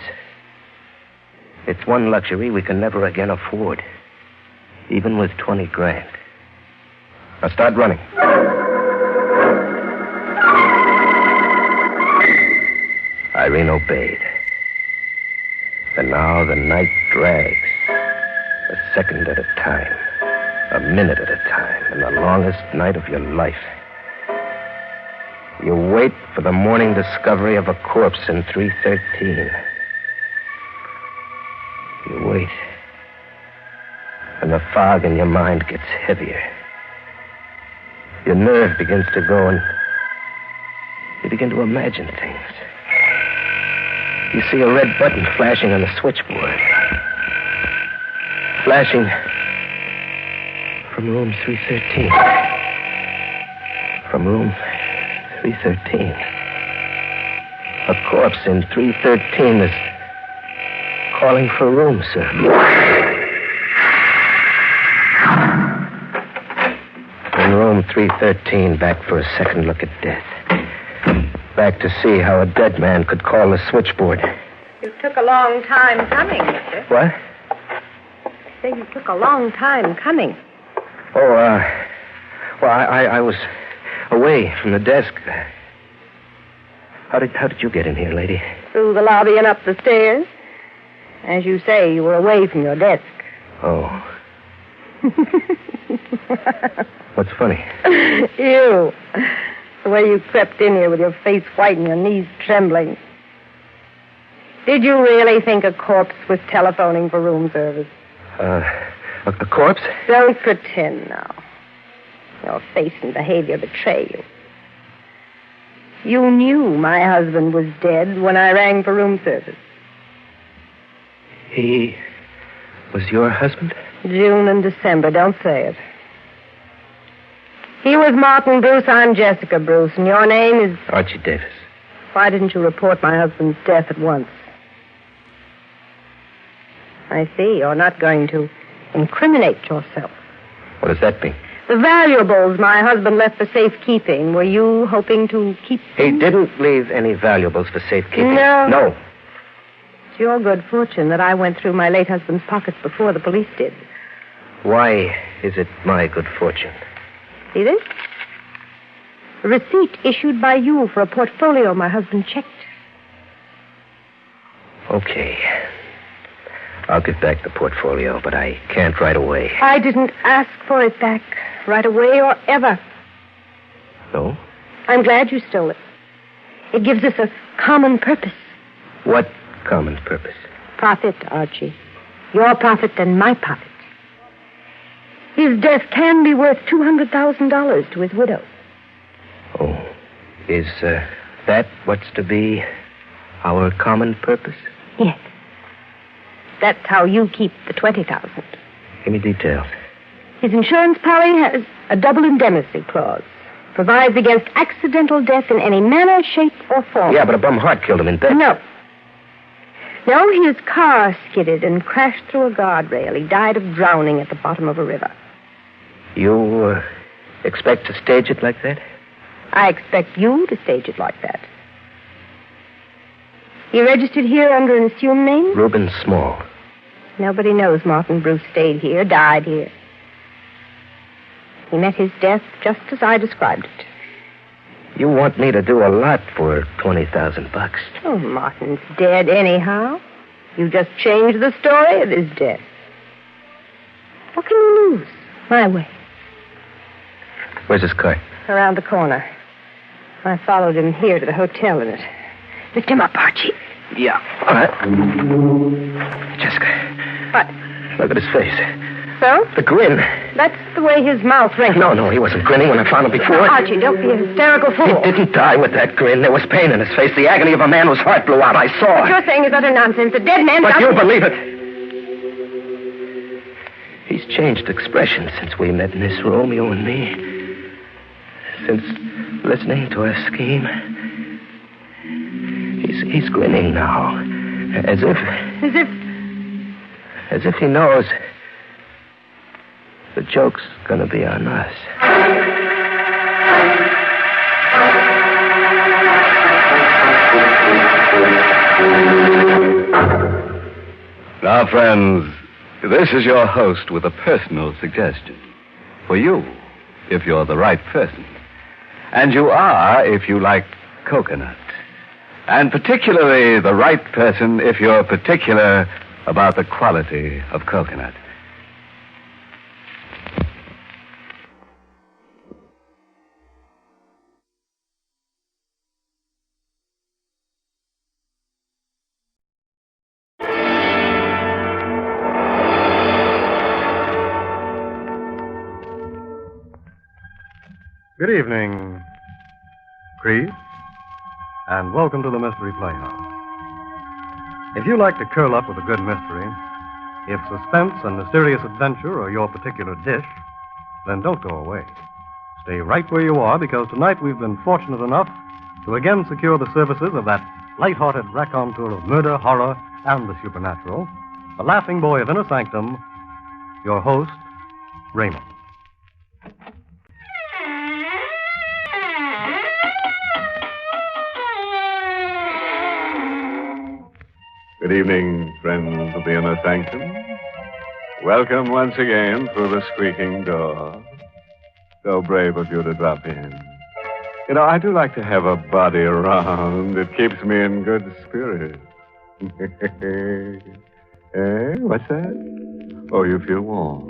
It's one luxury we can never again afford. Even with 20 grand. Now start running. Irene obeyed. And now the night drags. A second at a time. A minute at a time. And the longest night of your life. You wait for the morning discovery of a corpse in 313. You wait. And the fog in your mind gets heavier. Your nerve begins to go and you begin to imagine things. You see a red button flashing on the switchboard. Flashing from room 313. From room 313. A corpse in 313 is calling for room service. In room 313, back for a second look at death. Back to see how a dead man could call the switchboard. You took a long time coming, mister. What? Say you took a long time coming. Oh, well, I was away from the desk. How did you get in here, lady? Through the lobby and up the stairs. As you say, you were away from your desk. Oh. What's funny? You. The way you crept in here with your face white and your knees trembling. Did you really think a corpse was telephoning for room service? A corpse? Don't pretend now. Your face and behavior betray you. You knew my husband was dead when I rang for room service. He was your husband? June and December, don't say it. He was Martin Bruce, I'm Jessica Bruce, and your name is... Archie Davis. Why didn't you report my husband's death at once? I see, you're not going to incriminate yourself. What does that mean? The valuables my husband left for safekeeping, were you hoping to keep them? He didn't leave any valuables for safekeeping. No. No. It's your good fortune that I went through my late husband's pockets before the police did. Why is it my good fortune? See this? A receipt issued by you for a portfolio my husband checked. Okay. I'll give back the portfolio, but I can't right away. I didn't ask for it back right away or ever. No? I'm glad you stole it. It gives us a common purpose. What common purpose? Profit, Archie. Your profit and my profit. His death can be worth $200,000 to his widow. Oh. Is that what's to be our common purpose? Yes. That's how you keep the $20,000. Give me details. His insurance policy has a double indemnity clause. Provides against accidental death in any manner, shape, or form. Yeah, but a bum heart killed him in bed. No. No, his car skidded and crashed through a guardrail. He died of drowning at the bottom of a river. You expect to stage it like that? I expect you to stage it like that. He registered here under an assumed name? Reuben Small. Nobody knows Martin Bruce stayed here, died here. He met his death just as I described it. You want me to do a lot for $20,000. Oh, Martin's dead anyhow. You just changed the story of his death. What can you lose? My way. Where's his car? Around the corner. I followed him here to the hotel in it. Lift him up, Archie. Yeah. All right. Jessica. What? Look at his face. So? The grin. That's the way his mouth wrinkled. No, he wasn't grinning when I found him before. Archie, don't be a hysterical fool. He didn't die with that grin. There was pain in his face. The agony of a man whose heart blew out. I saw What it. you're saying is utter nonsense. A dead man But doesn't... you'll believe it. He's changed expression since we met in this room, you and me. Since listening to our scheme. He's grinning now. As if he knows the joke's gonna be on us. Now, friends, this is your host with a personal suggestion. For you, if you're the right person. And you are if you like coconut. And particularly the right person if you're particular about the quality of coconut. Good evening, Creed, and welcome to the Mystery Playhouse. If you like to curl up with a good mystery, if suspense and mysterious adventure are your particular dish, then don't go away. Stay right where you are, because tonight we've been fortunate enough to again secure the services of that light-hearted raconteur of murder, horror, and the supernatural, the laughing boy of Inner Sanctum, your host, Raymond. Good evening, friends of the Inner Sanctum. Welcome once again through the squeaking door. So brave of you to drop in. You know, I do like to have a body around. It keeps me in good spirits. What's that? Oh, you feel warm.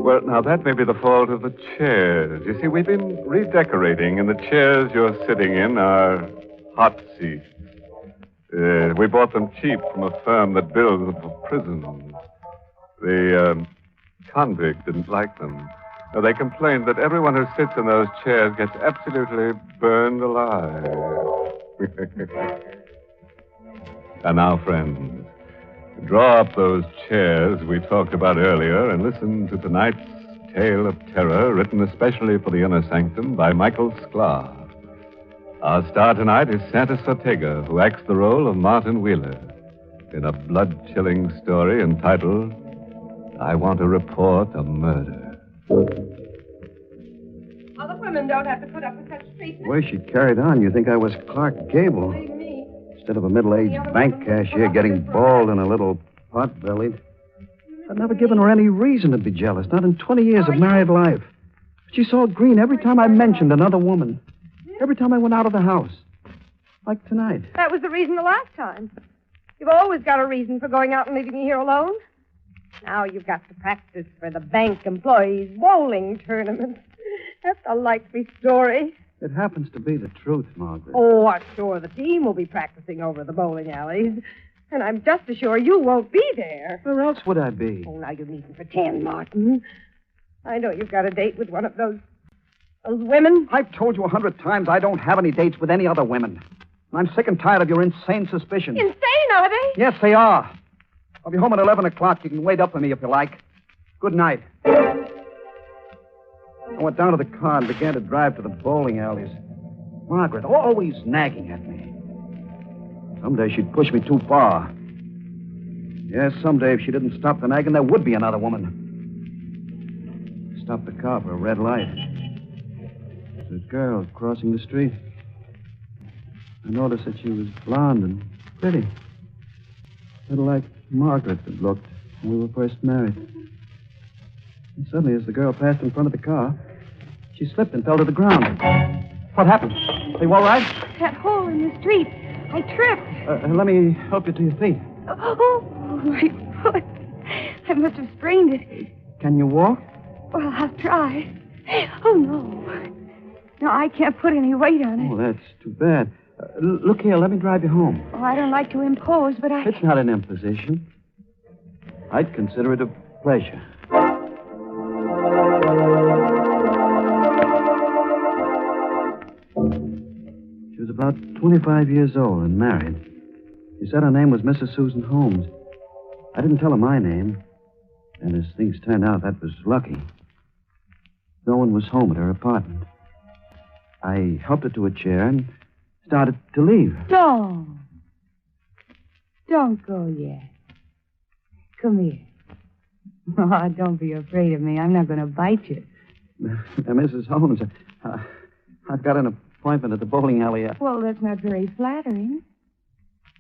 Well, now, that may be the fault of the chairs. You see, we've been redecorating, and the chairs you're sitting in are hot seats. We bought them cheap from a firm that builds them for prisons. The convict didn't like them. Now, they complained that everyone who sits in those chairs gets absolutely burned alive. And now, friends, draw up those chairs we talked about earlier and listen to tonight's tale of terror written especially for the Inner Sanctum by Michael Sklar. Our star tonight is Santa Ortega, who acts the role of Martin Wheeler in a blood-chilling story entitled I Want to Report a Murder. Other women don't have to put up with such treatment. The way she carried on, you think I was Clark Gable. Believe me. Instead of a middle-aged bank cashier getting bald and a little pot-bellied. I'd never given her any reason to be jealous, not in 20 years of married life. She saw green every time I mentioned another woman. Every time I went out of the house. Like tonight. That was the reason the last time. You've always got a reason for going out and leaving me here alone. Now you've got to practice for the bank employees' bowling tournament. That's a likely story. It happens to be the truth, Margaret. Oh, I'm sure the team will be practicing over the bowling alleys. And I'm just as sure you won't be there. Where else would I be? Oh, now you needn't pretend, Martin. I know you've got a date with one of those women. I've told you 100 times I don't have any dates with any other women. I'm sick and tired of your insane suspicions. Insane, are they? Yes, they are. I'll be home at 11 o'clock. You can wait up for me if you like. Good night. I went down to the car and began to drive to the bowling alleys. Margaret, always nagging at me. Someday she'd push me too far. Yes, someday if she didn't stop the nagging, there would be another woman. Stopped the car for a red light. There's a girl crossing the street. I noticed that she was blonde and pretty. A little like Margaret had looked when we were first married. And suddenly, as the girl passed in front of the car, She slipped and fell to the ground. What happened? Are you all right? That hole in the street. I tripped. Let me help you to your feet. Oh, my foot. I must have sprained it. Can you walk? Well, I'll try. Oh, no. No, I can't put any weight on it. Oh, that's too bad. Look here, let me drive you home. Oh, I don't like to impose, but I... It's not an imposition. I'd consider it a pleasure. She was about 25 years old and married. She said her name was Mrs. Susan Holmes. I didn't tell her my name, and as things turned out, that was lucky. No one was home at her apartment. I helped her to a chair and started to leave. Don't. Don't go yet. Come here. Oh, don't be afraid of me. I'm not going to bite you. Mrs. Holmes, I've got an appointment at the bowling alley. Well, that's not very flattering.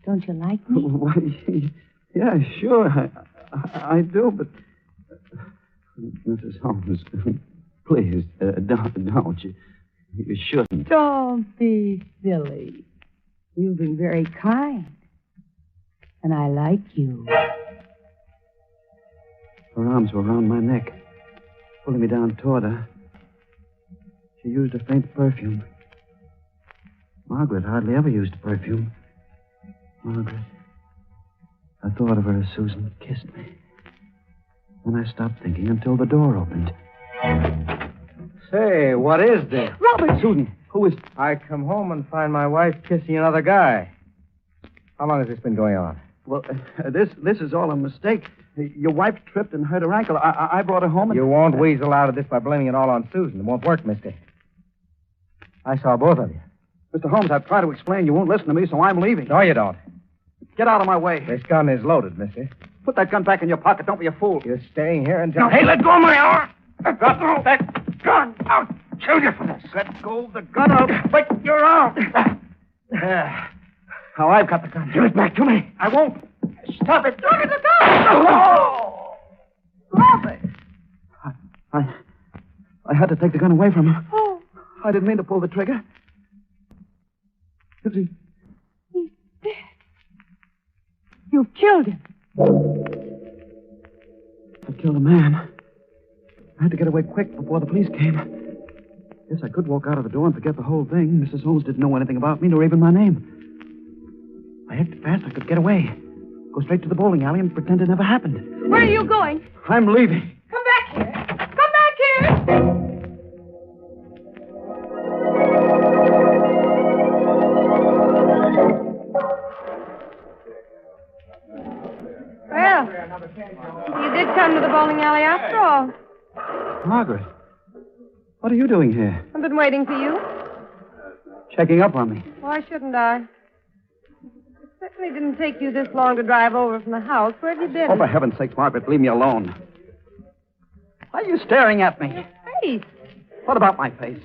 Don't you like me? Why, yeah, sure. I do, but... Mrs. Holmes, please, don't. You shouldn't. Don't be silly. You've been very kind. And I like you. Her arms were around my neck, pulling me down toward her. She used a faint perfume. Margaret hardly ever used perfume. Margaret. I thought of her as Susan kissed me. Then I stopped thinking until the door opened. Say, what is this? Robert! Susan, who is... I come home and find my wife kissing another guy. How long has this been going on? Well, this is all a mistake. Your wife tripped and hurt her ankle. I brought her home and... You won't weasel out of this by blaming it all on Susan. It won't work, mister. I saw both of you. Mr. Holmes, I've tried to explain. You won't listen to me, so I'm leaving. No, you don't. Get out of my way. This gun is loaded, mister. Put that gun back in your pocket. Don't be a fool. You're staying here until... No, hey, let go of my arm. Let go of that gun. I'll kill you for this. Let go of the gun. I'll break your arm. Now I've got the gun. Give it back to me. I won't. Stop it. Look at the gun. Oh! Robert! I had to take the gun away from him. Oh. I didn't mean to pull the trigger. Is he... He's dead. You killed him. I killed a man. I had to get away quick before the police came. Yes, I could walk out of the door and forget the whole thing. Mrs. Holmes didn't know anything about me, nor even my name. I acted fast. I could get away. Go straight to the bowling alley and pretend it never happened. Where are you going? I'm leaving. Come back here. Come back here. Well, you did come to the bowling alley after all. Margaret, what are you doing here? I've been waiting for you. Checking up on me. Why shouldn't I? It certainly didn't take you this long to drive over from the house. Where have you been? Oh, for heaven's sake, Margaret, leave me alone. Why are you staring at me? Your face. What about my face?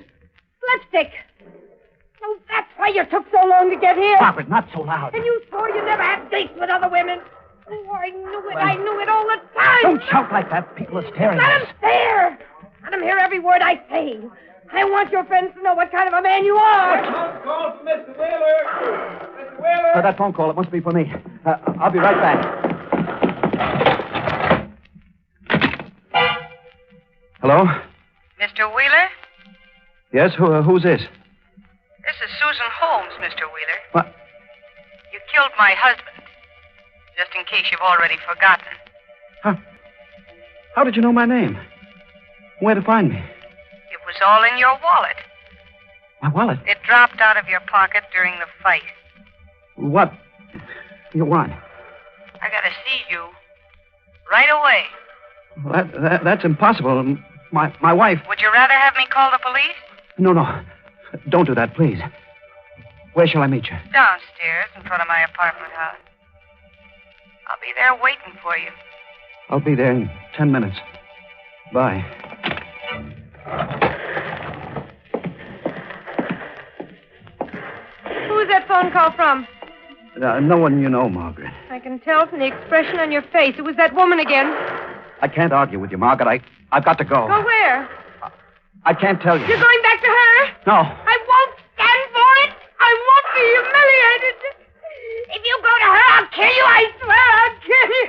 Lipstick. Oh, that's why you took so long to get here. Margaret, not so loud. And you swore you never had dates with other women. Oh, I knew it. I knew it all the time. Don't shout like that. People are staring Let at them us. stare. Let them hear every word I say. I want your friends to know what kind of a man you are. Call for Mr. Wheeler. Mr. Wheeler. That phone call, it must be for me. I'll be right back. Hello? Mr. Wheeler? Yes, who's this? This is Susan Holmes, Mr. Wheeler. What? You killed my husband. Just in case you've already forgotten. How did you know my name? Where to find me? It was all in your wallet. My wallet? It dropped out of your pocket during the fight. What? You want? I gotta see you right away. Well, that's impossible. My wife... Would you rather have me call the police? No. Don't do that, please. Where shall I meet you? Downstairs in front of my apartment house. I'll be there waiting for you. I'll be there in 10 minutes. Bye. Who is that phone call from? No one you know, Margaret. I can tell from the expression on your face. It was that woman again. I can't argue with you, Margaret. I've got to go. Go where? I can't tell you. You're going back to her? No. I won't stand for it. I won't be humiliated. If you go to her, I'll kill you. I swear I'll kill you.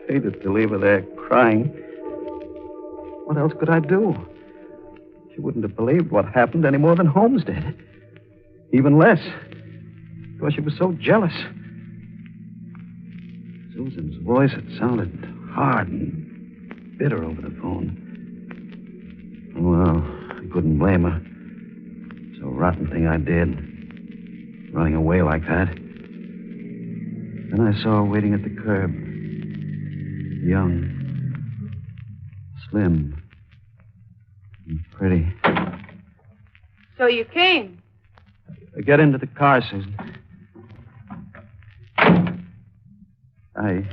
Hated to leave her there crying. What else could I do? She wouldn't have believed what happened any more than Holmes did. Even less. Because she was so jealous. Susan's voice had sounded hard and bitter over the phone. Well, I couldn't blame her. It's a rotten thing I did. Running away like that. Then I saw her waiting at the curb. Young. Slim. And pretty. So you came. Get into the car, Susan. I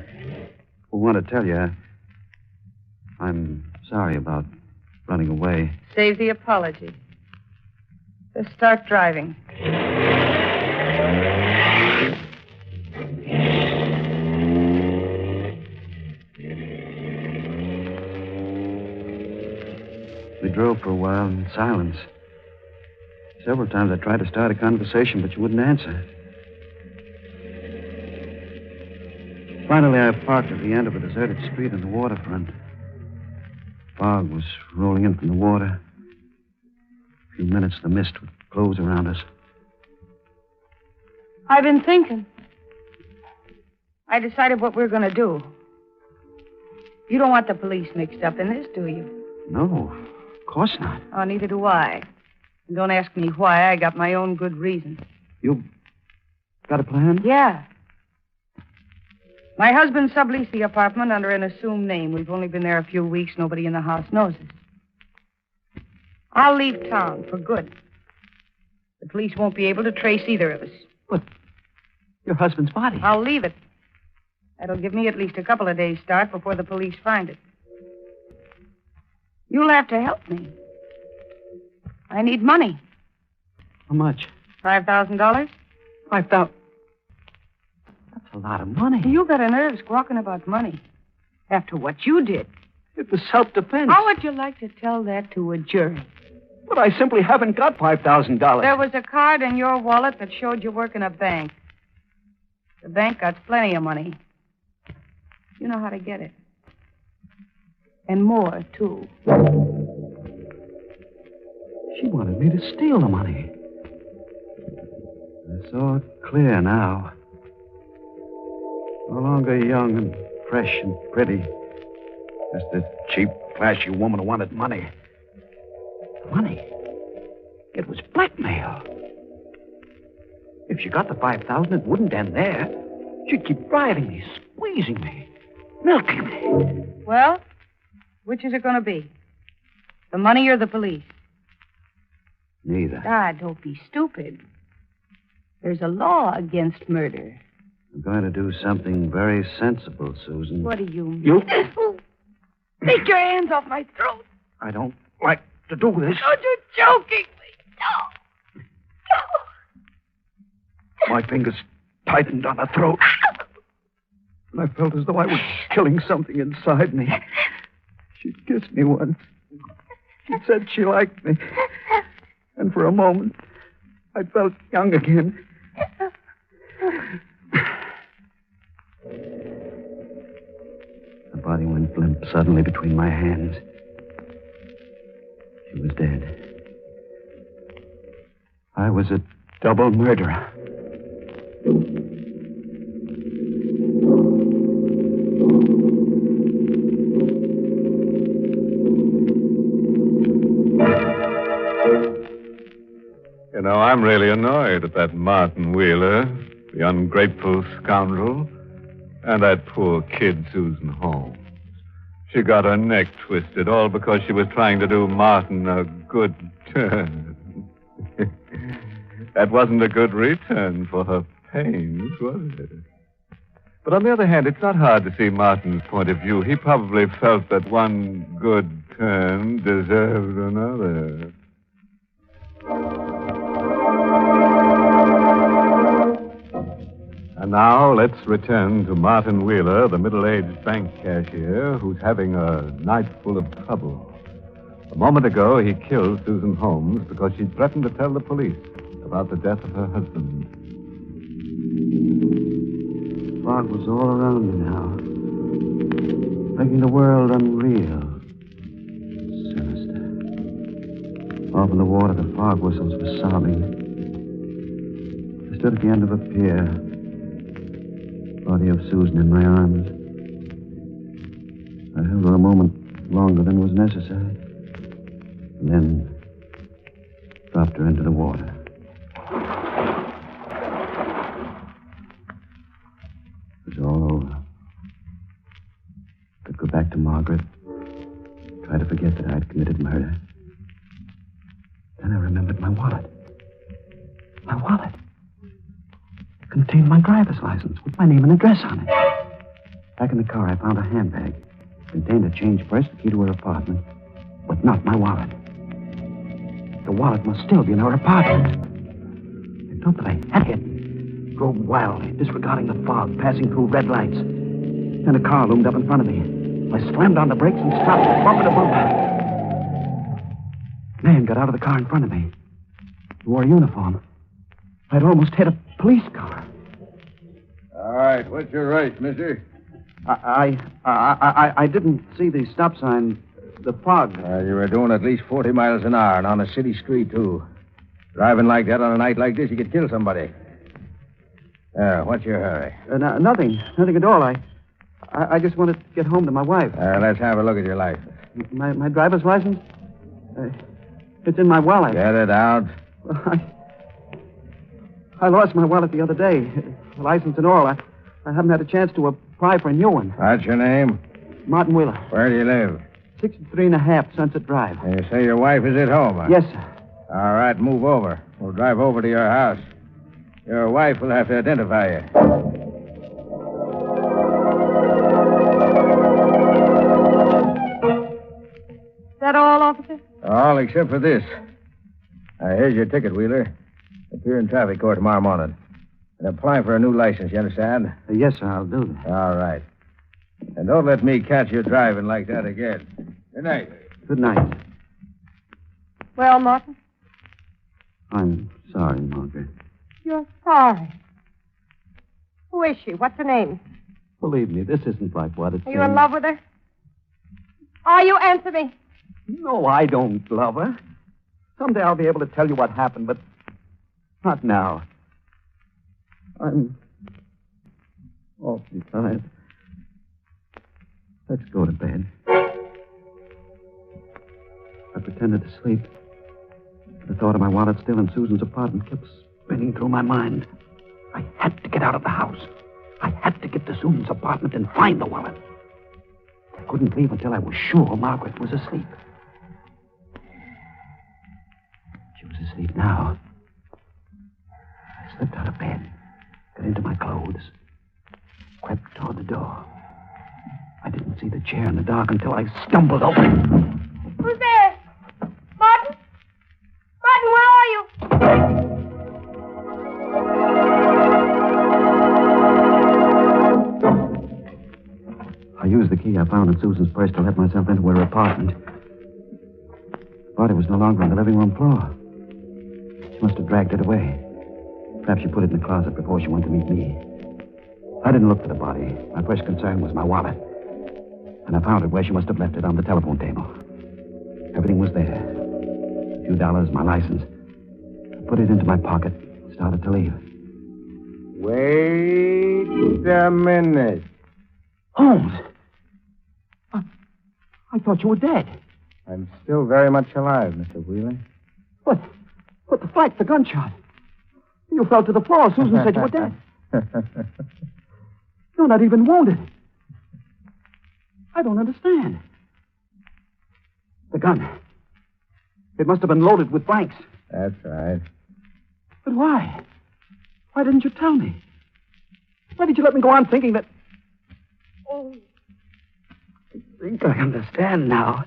want to tell you, I'm sorry about running away. Save the apology. Let's start driving. We drove for a while in silence. Several times I tried to start a conversation, but you wouldn't answer. Finally, I parked at the end of a deserted street on the waterfront. Fog was rolling in from the water. In a few minutes, the mist would close around us. I've been thinking. I decided what we're going to do. You don't want the police mixed up in this, do you? No, of course not. Oh, neither do I. And don't ask me why. I got my own good reasons. You got a plan? Yeah. My husband subleased the apartment under an assumed name. We've only been there a few weeks. Nobody in the house knows us. I'll leave town for good. The police won't be able to trace either of us. But your husband's body. I'll leave it. That'll give me at least a couple of days' start before the police find it. You'll have to help me. I need money. How much? $5,000? $5,000. That's a lot of money. You got a nerve squawking about money. After what you did. It was self-defense. How would you like to tell that to a jury? But I simply haven't got $5,000. There was a card in your wallet that showed you work in a bank. The bank got plenty of money. You know how to get it. And more, too. She wanted me to steal the money. I saw it clear now. No longer young and fresh and pretty. Just this cheap, flashy woman who wanted money. Money? It was blackmail. If she got the $5,000, it wouldn't end there. She'd keep riding me, squeezing me, milking me. Well, which is it going to be? The money or the police? Neither. Ah, don't be stupid. There's a law against murder. I'm going to do something very sensible, Susan. What do you mean? You? Take your hands off my throat. I don't like to do this. Oh, you're joking me. No. My fingers tightened on her throat. And I felt as though I was killing something inside me. She kissed me once. She said she liked me. And for a moment, I felt young again. The body went limp suddenly between my hands. She was dead. I was a double murderer. You know, I'm really annoyed at that Martin Wheeler, the ungrateful scoundrel, and that poor kid, Susan Holmes. She got her neck twisted, all because she was trying to do Martin a good turn. That wasn't a good return for her pains, was it? But on the other hand, it's not hard to see Martin's point of view. He probably felt that one good turn deserved another. And now, let's return to Martin Wheeler, the middle-aged bank cashier, who's having a night full of trouble. A moment ago, he killed Susan Holmes because she threatened to tell the police about the death of her husband. Fog was all around me now, making the world unreal. Sinister. Off in the water, the fog whistles were sobbing. I stood at the end of a pier, body of Susan in my arms. I held her a moment longer than was necessary, and then dropped her into the water. It was all over. Could go back to Margaret, try to forget that I'd committed murder. Then I remembered my wallet. My wallet. It contained my driver's license with my name and address on it. Back in the car, I found a handbag. It contained a change purse, the key to her apartment, but not my wallet. The wallet must still be in her apartment. I thought that I had it. Drove wildly, disregarding the fog, passing through red lights. Then a car loomed up in front of me. I slammed on the brakes and stopped, bumper to bumper. A man got out of the car in front of me. He wore a uniform. I'd almost hit a police car. All right, what's your race, mister? I didn't see the stop sign. The fog. You were doing at least 40 miles an hour and on a city street, too. Driving like that on a night like this, you could kill somebody. What's your hurry? Nothing at all. I just wanted to get home to my wife. Let's have a look at your license. My driver's license? It's in my wallet. Get it out. I lost my wallet the other day. The license and all. I haven't had a chance to apply for a new one. What's your name? Martin Wheeler. Where do you live? 63.5 Sunset Drive. And you say your wife is at home, huh? Yes, sir. All right, move over. We'll drive over to your house. Your wife will have to identify you. Is that all, officer? All except for this. Here's your ticket, Wheeler. Appear in traffic court tomorrow morning. And apply for a new license, you understand? Yes, sir, I'll do that. All right. And don't let me catch you driving like that again. Good night. Good night. Well, Martin? I'm sorry, Margaret. You're sorry. Who is she? What's her name? Believe me, this isn't like what it Are you in love with her? Are you? Answer me. No, I don't love her. Someday I'll be able to tell you what happened, but not now. I'm awfully tired. Let's go to bed. I pretended to sleep. The thought of my wallet still in Susan's apartment kept spinning through my mind. I had to get out of the house. I had to get to Susan's apartment and find the wallet. I couldn't leave until I was sure Margaret was asleep. She was asleep now. I slipped out of bed, got into my clothes, crept toward the door. I didn't see the chair in the dark until I stumbled over it. Who's there? Martin? Martin, where are you? I used the key I found in Susan's purse to let myself into her apartment. The body was no longer on the living room floor. She must have dragged it away. Perhaps she put it in the closet before she went to meet me. I didn't look for the body. My first concern was my wallet. And I found it where she must have left it on the telephone table. Everything was there. A few dollars, my license. I put it into my pocket, started to leave. Wait a minute. Holmes! I thought you were dead. I'm still very much alive, Mr. Wheeler. What the flight, the gunshot? You fell to the floor. Susan said you were dead. You're not even wounded. I don't understand. The gun. It must have been loaded with blanks. That's right. But why? Why didn't you tell me? Why did you let me go on thinking that... Oh, I think I understand now.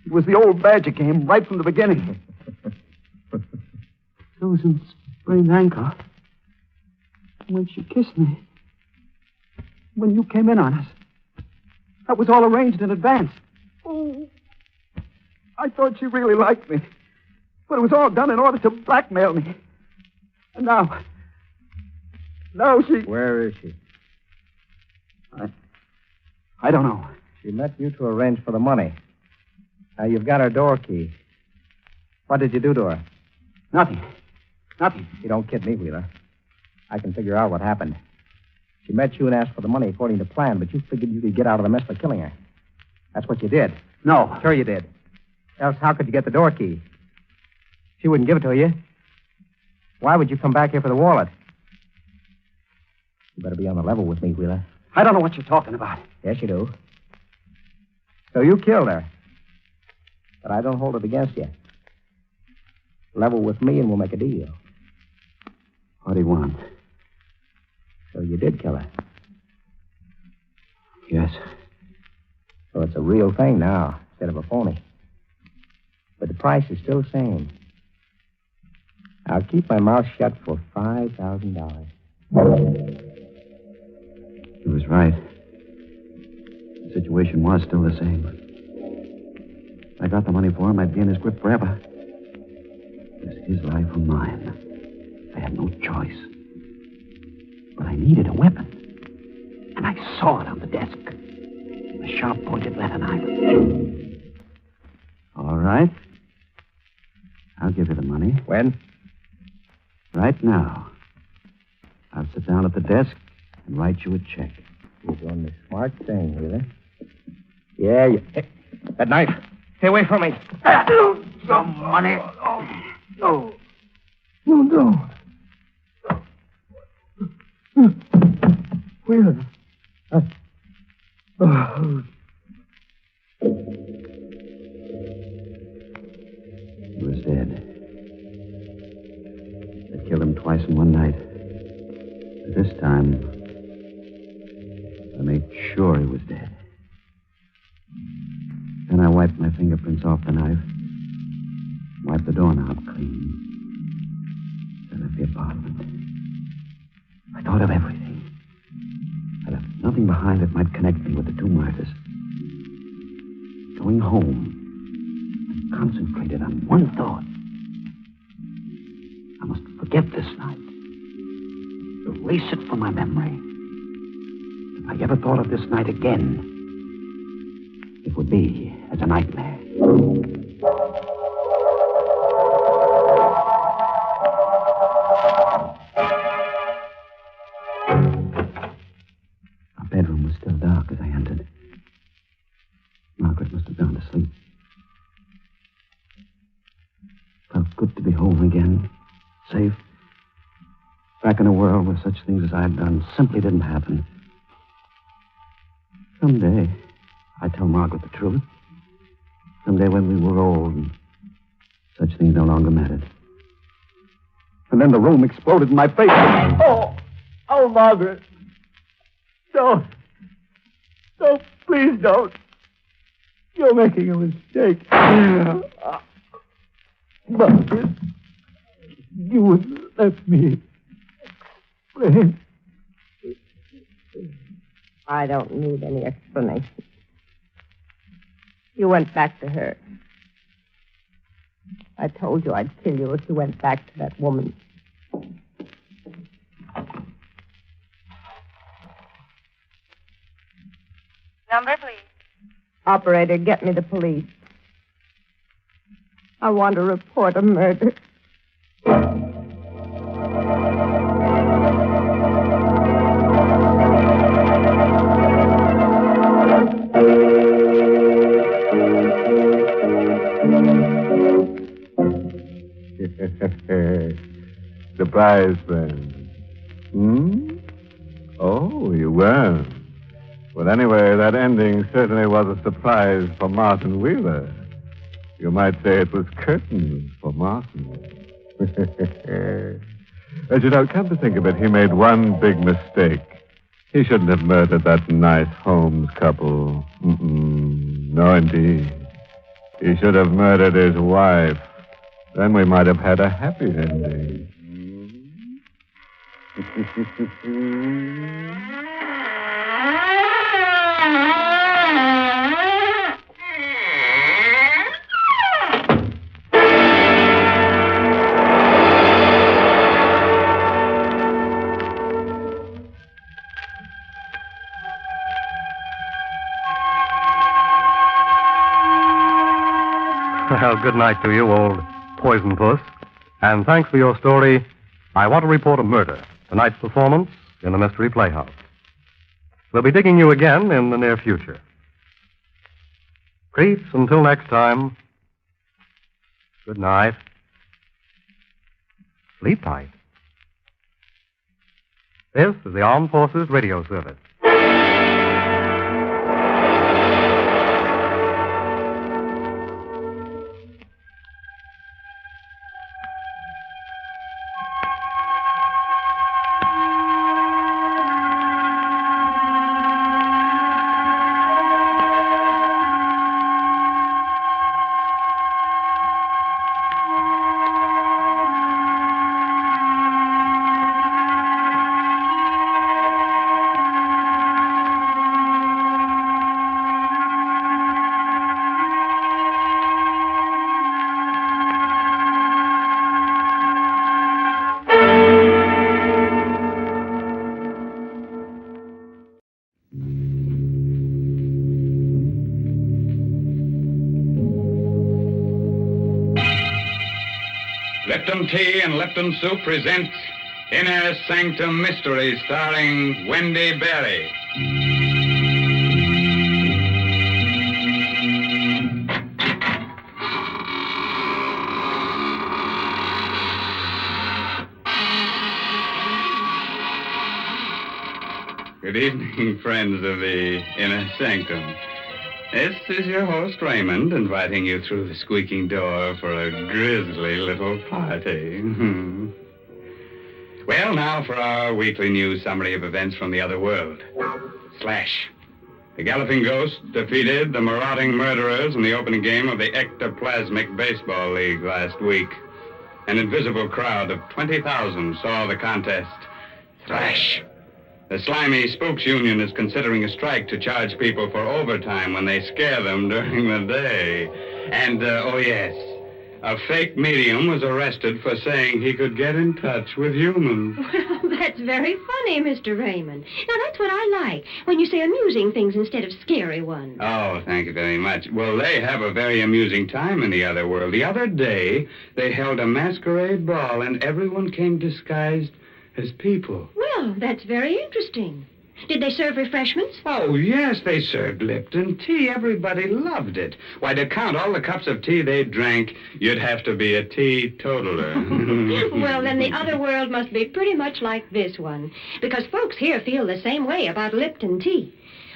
It was the old badger game right from the beginning. Susan's sprained ankle. When she kissed me. When you came in on us. That was all arranged in advance. Oh, I thought she really liked me. But it was all done in order to blackmail me. And now she... Where is she? I don't know. She met you to arrange for the money. Now, you've got her door key. What did you do to her? Nothing. You don't kid me, Wheeler. I can figure out what happened. She met you and asked for the money according to plan, but you figured you could get out of the mess by killing her. That's what you did. No. Sure you did. Else how could you get the door key? She wouldn't give it to you. Why would you come back here for the wallet? You better be on the level with me, Wheeler. I don't know what you're talking about. Yes, you do. So you killed her. But I don't hold it against you. Level with me and we'll make a deal. What do you want? So you did kill her. Yes. So it's a real thing now, instead of a phony. But the price is still the same. I'll keep my mouth shut for $5,000. He was right. The situation was still the same. If I got the money for him, I'd be in his grip forever. It was his life or mine. I had no choice. But I needed a weapon. And I saw it on the desk. A sharp-pointed letter knife. All right. I'll give you the money. When? Right now. I'll sit down at the desk and write you a check. You're doing the smart thing, Wheeler. Yeah, you... Hey, that knife. Stay away from me. Some money. No. You don't. Wheeler. He was dead. They killed him twice in one night. But this time, I made sure he was dead. Then I wiped my fingerprints off the knife. Wiped the doorknob clean. Then left the apartment. I thought of everything. I left nothing behind that might connect me with the two murders. Going home, I concentrated on one thought. I must forget this night. Erase it from my memory. If I ever thought of this night again, it would be as a nightmare. Our bedroom was still dark as I entered. Margaret must have gone to sleep. Felt good to be home again. Safe. Back in a world where such things as I had done simply didn't happen. Someday, I'd tell Margaret the truth. Someday when we were old and such things no longer mattered. And then the room exploded in my face. Oh, Margaret. Don't. Don't, please don't. You're making a mistake. Margaret, you wouldn't let me explain. I don't need any explanation. You went back to her. I told you I'd kill you if you went back to that woman. Number, please. Operator, get me the police. I want to report a murder. Surprise, friend. Oh, you weren't. Well, anyway, that ending certainly was a surprise for Martin Wheeler. You might say it was curtains for Martin. As you know, come to think of it, he made one big mistake. He shouldn't have murdered that nice Holmes couple. No, indeed. He should have murdered his wife. Then we might have had a happy ending. Well, good night to you, old poison puss. And thanks for your story, I Want to Report a Murder, tonight's performance in the Mystery Playhouse. We'll be digging you again in the near future. Creeps, until next time, good night. Sleep tight. This is the Armed Forces Radio Service. Lipton Tea and Lipton Soup presents Inner Sanctum Mysteries, starring Wendy Berry. Good evening, friends of the Inner Sanctum. This is your host, Raymond, inviting you through the squeaking door for a grisly little party. Well, now for our weekly news summary of events from the other world. Slash. The Galloping Ghost defeated the marauding murderers in the opening game of the Ectoplasmic Baseball League last week. An invisible crowd of 20,000 saw the contest. Slash. The Slimy Spooks Union is considering a strike to charge people for overtime when they scare them during the day. And, oh yes, a fake medium was arrested for saying he could get in touch with humans. Well, that's very funny, Mr. Raymond. Now, that's what I like, when you say amusing things instead of scary ones. Oh, thank you very much. Well, they have a very amusing time in the other world. The other day, they held a masquerade ball, and everyone came disguised as people. Well, that's very interesting. Did they serve refreshments? Oh, yes, they served Lipton tea. Everybody loved it. Why, to count all the cups of tea they drank, you'd have to be a teetotaler. Well, then the other world must be pretty much like this one, because folks here feel the same way about Lipton tea.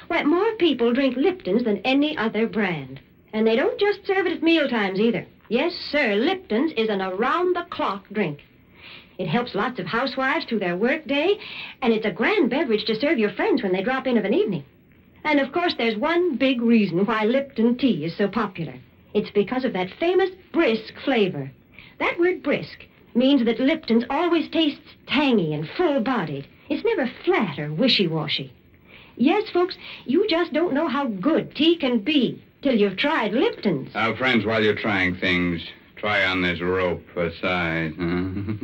Why, more people drink Lipton's than any other brand. And they don't just serve it at mealtimes either. Yes, sir, Lipton's is an around-the-clock drink. It helps lots of housewives through their workday, and it's a grand beverage to serve your friends when they drop in of an evening. And, of course, there's one big reason why Lipton tea is so popular. It's because of that famous brisk flavor. That word brisk means that Lipton's always tastes tangy and full-bodied. It's never flat or wishy-washy. Yes, folks, you just don't know how good tea can be till you've tried Lipton's. Friends, while you're trying things, try on this rope for size, huh?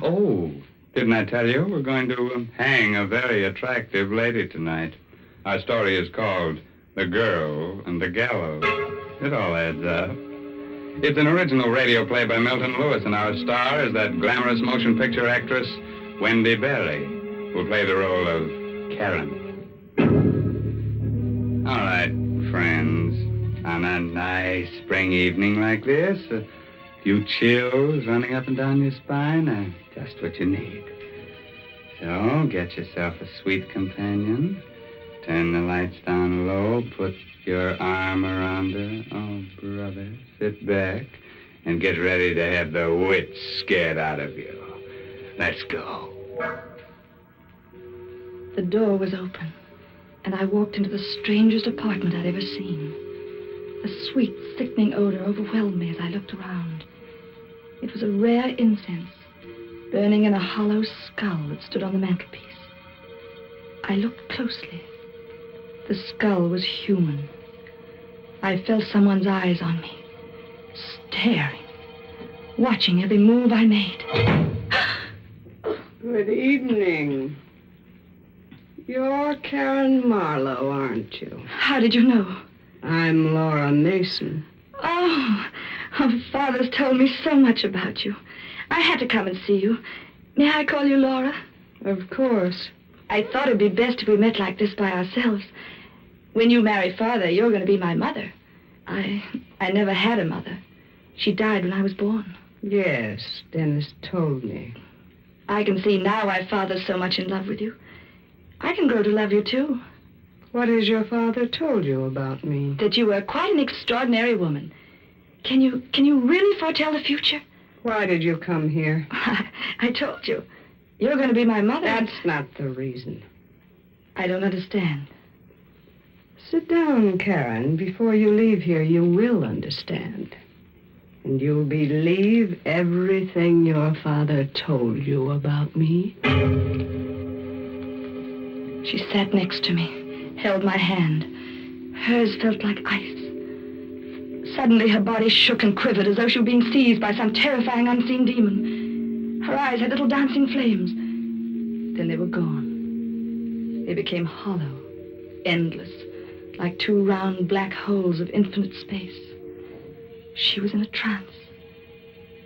Oh, didn't I tell you? We're going to hang a very attractive lady tonight. Our story is called The Girl and the Gallows. It all adds up. It's an original radio play by Milton Lewis, and our star is that glamorous motion picture actress, Wendy Berry, who'll play the role of Karen. All right, friends, on a nice spring evening like this, few chills running up and down your spine are just what you need. So get yourself a sweet companion. Turn the lights down low. Put your arm around her. Oh, brother, sit back and get ready to have the wits scared out of you. Let's go. The door was open, and I walked into the strangest apartment I'd ever seen. A sweet, sickening odor overwhelmed me as I looked around. It was a rare incense, burning in a hollow skull that stood on the mantelpiece. I looked closely. The skull was human. I felt someone's eyes on me, staring, watching every move I made. Good evening. You're Karen Marlowe, aren't you? How did you know? I'm Laura Mason. Oh, Father's told me so much about you. I had to come and see you. May I call you Laura? Of course. I thought it'd be best if we met like this by ourselves. When you marry Father, you're going to be my mother. I never had a mother. She died when I was born. Yes, Dennis told me. I can see now why Father's so much in love with you. I can grow to love you, too. What has your father told you about me? That you were quite an extraordinary woman. Can you really foretell the future? Why did you come here? I told you. You're going to be my mother. That's not the reason. I don't understand. Sit down, Karen. Before you leave here, you will understand. And you'll believe everything your father told you about me. She sat next to me, held my hand. Hers felt like ice. Suddenly, her body shook and quivered as though she were being seized by some terrifying unseen demon. Her eyes had little dancing flames. Then they were gone. They became hollow, endless, like two round black holes of infinite space. She was in a trance.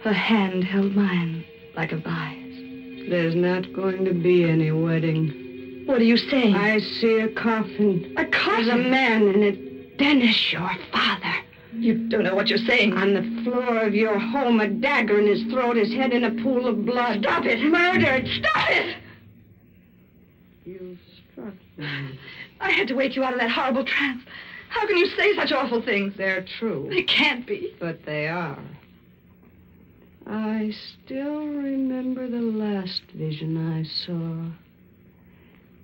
Her hand held mine like a vise. There's not going to be any wedding. What are you saying? I see a coffin. A coffin? There's a man in it. Dennis, your father. You don't know what you're saying. On the floor of your home, a dagger in his throat, his head in a pool of blood. Stop it! Murdered! Stop it! You struck me. I had to wake you out of that horrible trance. How can you say such awful things? They're true. They can't be. But they are. I still remember the last vision I saw.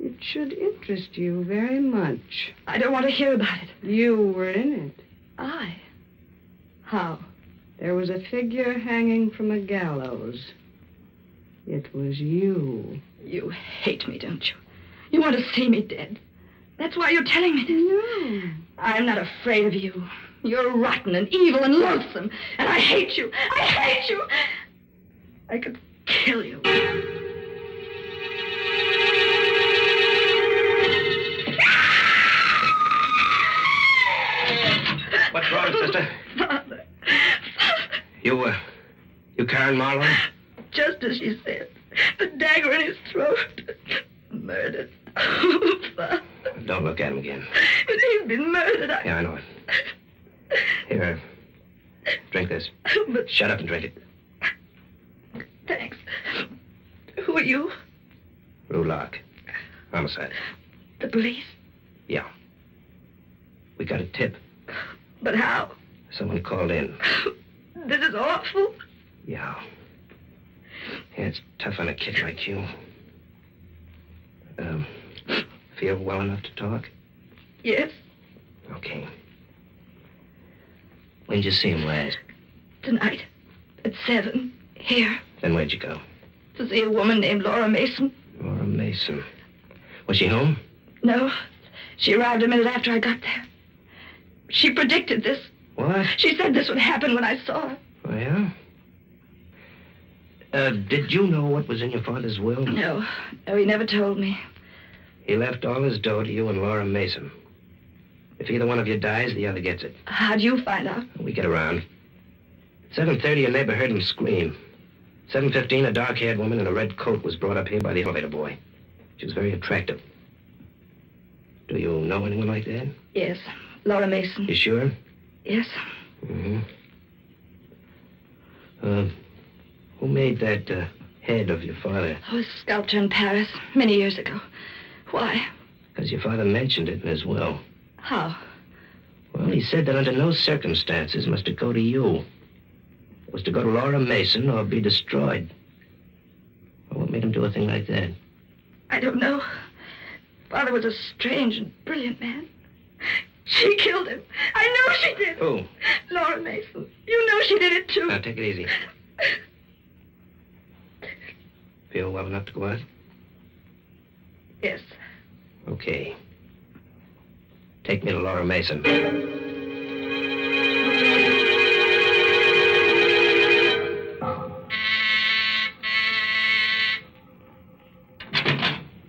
It should interest you very much. I don't want to hear about it. You were in it. I? How? There was a figure hanging from a gallows. It was you. You hate me, don't you? You want to see me dead. That's why you're telling me this. No. I'm not afraid of you. You're rotten and evil and loathsome. And I hate you. I hate you. I could kill you. What's wrong, sister? Father. You Karen Marlowe? Just as she said. The dagger in his throat. Murdered. Oh, Father. Don't look at him again. But he's been murdered. Yeah, I know it. Here, drink this. But... Shut up and drink it. Thanks. Who are you? Rulock. Homicide. The police? Yeah. We got a tip. But how? Someone called in. This is awful. Yeah. Yeah, it's tough on a kid like you. Feel well enough to talk? Yes. Okay. When did you see him last? Tonight. At 7. Here. Then where'd you go? To see a woman named Laura Mason. Laura Mason. Was she home? No. She arrived a minute after I got there. She predicted this. What? She said this would happen when I saw her. Oh, yeah? Did you know what was in your father's will? No. No, he never told me. He left all his dough to you and Laura Mason. If either one of you dies, the other gets it. How'd you find out? We get around. At 7:30, a neighbor heard him scream. 7:15, a dark-haired woman in a red coat was brought up here by the elevator boy. She was very attractive. Do you know anyone like that? Yes. Laura Mason. You sure? Yes. Mm-hmm. Who made that head of your father? Oh, a sculptor in Paris many years ago. Why? Because your father mentioned it in his will. How? Well, he said that under no circumstances must it go to you. It was to go to Laura Mason or be destroyed. Well, what made him do a thing like that? I don't know. Father was a strange and brilliant man. She killed him. I know she did. Who? Laura Mason. You know she did it, too. Now, take it easy. Feel well enough to go out? Yes. Okay. Take me to Laura Mason.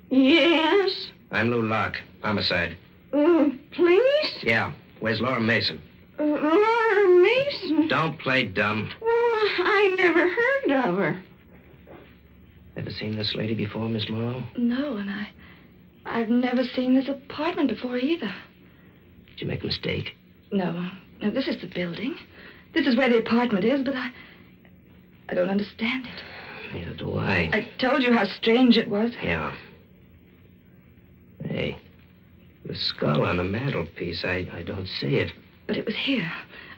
Yes? I'm Lou Locke. Homicide. Police? Yeah. Where's Laura Mason? Laura Mason? Don't play dumb. Well, I never heard of her. Ever seen this lady before, Miss Morrow? No, and I've never seen this apartment before either. Did you make a mistake? No, this is the building. This is where the apartment is, but I don't understand it. Neither do I. I told you how strange it was. Yeah. Hey, the skull on the mantelpiece, I don't see it. But it was here,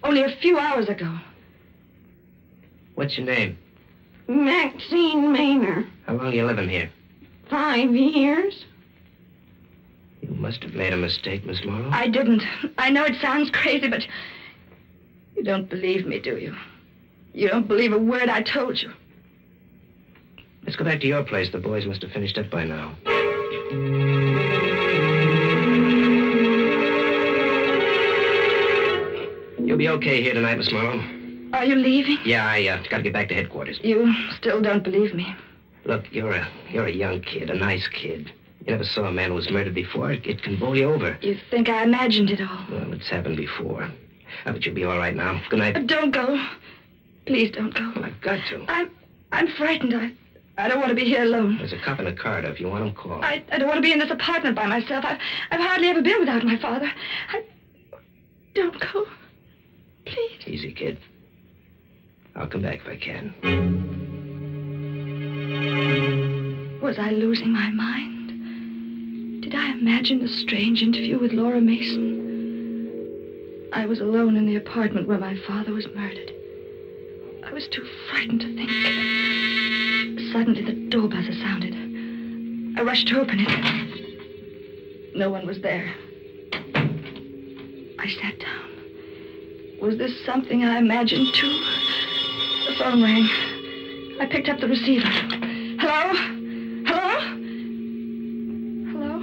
only a few hours ago. What's your name? Maxine Maynard. How long you living here? 5 years. You must have made a mistake, Miss Morrow. I didn't. I know it sounds crazy, but you don't believe me, do you? You don't believe a word I told you. Let's go back to your place. The boys must have finished up by now. You'll be okay here tonight, Miss Morrow. Are you leaving? Yeah, I gotta get back to headquarters. You still don't believe me. Look, you're a young kid, a nice kid. You never saw a man who was murdered before. It can bowl you over. You think I imagined it all? Well, it's happened before. But you'll be all right now. Good night. Don't go. Please don't go. Well, I've got to. I'm frightened. I don't want to be here alone. There's a cop in a car. If you want him, call. I don't want to be in this apartment by myself. I've hardly ever been without my father. Don't go. Please. Easy, kid. I'll come back if I can. Was I losing my mind? Did I imagine a strange interview with Laura Mason? I was alone in the apartment where my father was murdered. I was too frightened to think. Suddenly, the door buzzer sounded. I rushed to open it. No one was there. I sat down. Was this something I imagined, too? The phone rang. I picked up the receiver. Hello? Hello? Hello?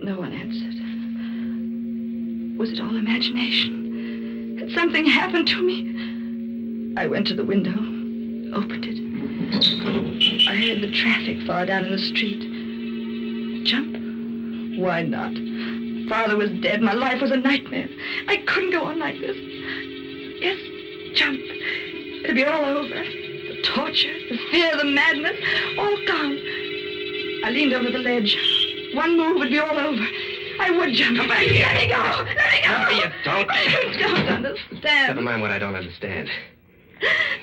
No one answered. Was it all imagination? Had something happened to me? I went to the window, opened it. I heard the traffic far down in the street. Jump? Why not? Father was dead. My life was a nightmare. I couldn't go on like this. Yes, jump. It'll be all over. The torture, the fear, the madness, all gone. I leaned over the ledge. One move would be all over. I would jump. Come back here. Let me go. Let me go. No, you don't. You don't understand. Never mind what I don't understand.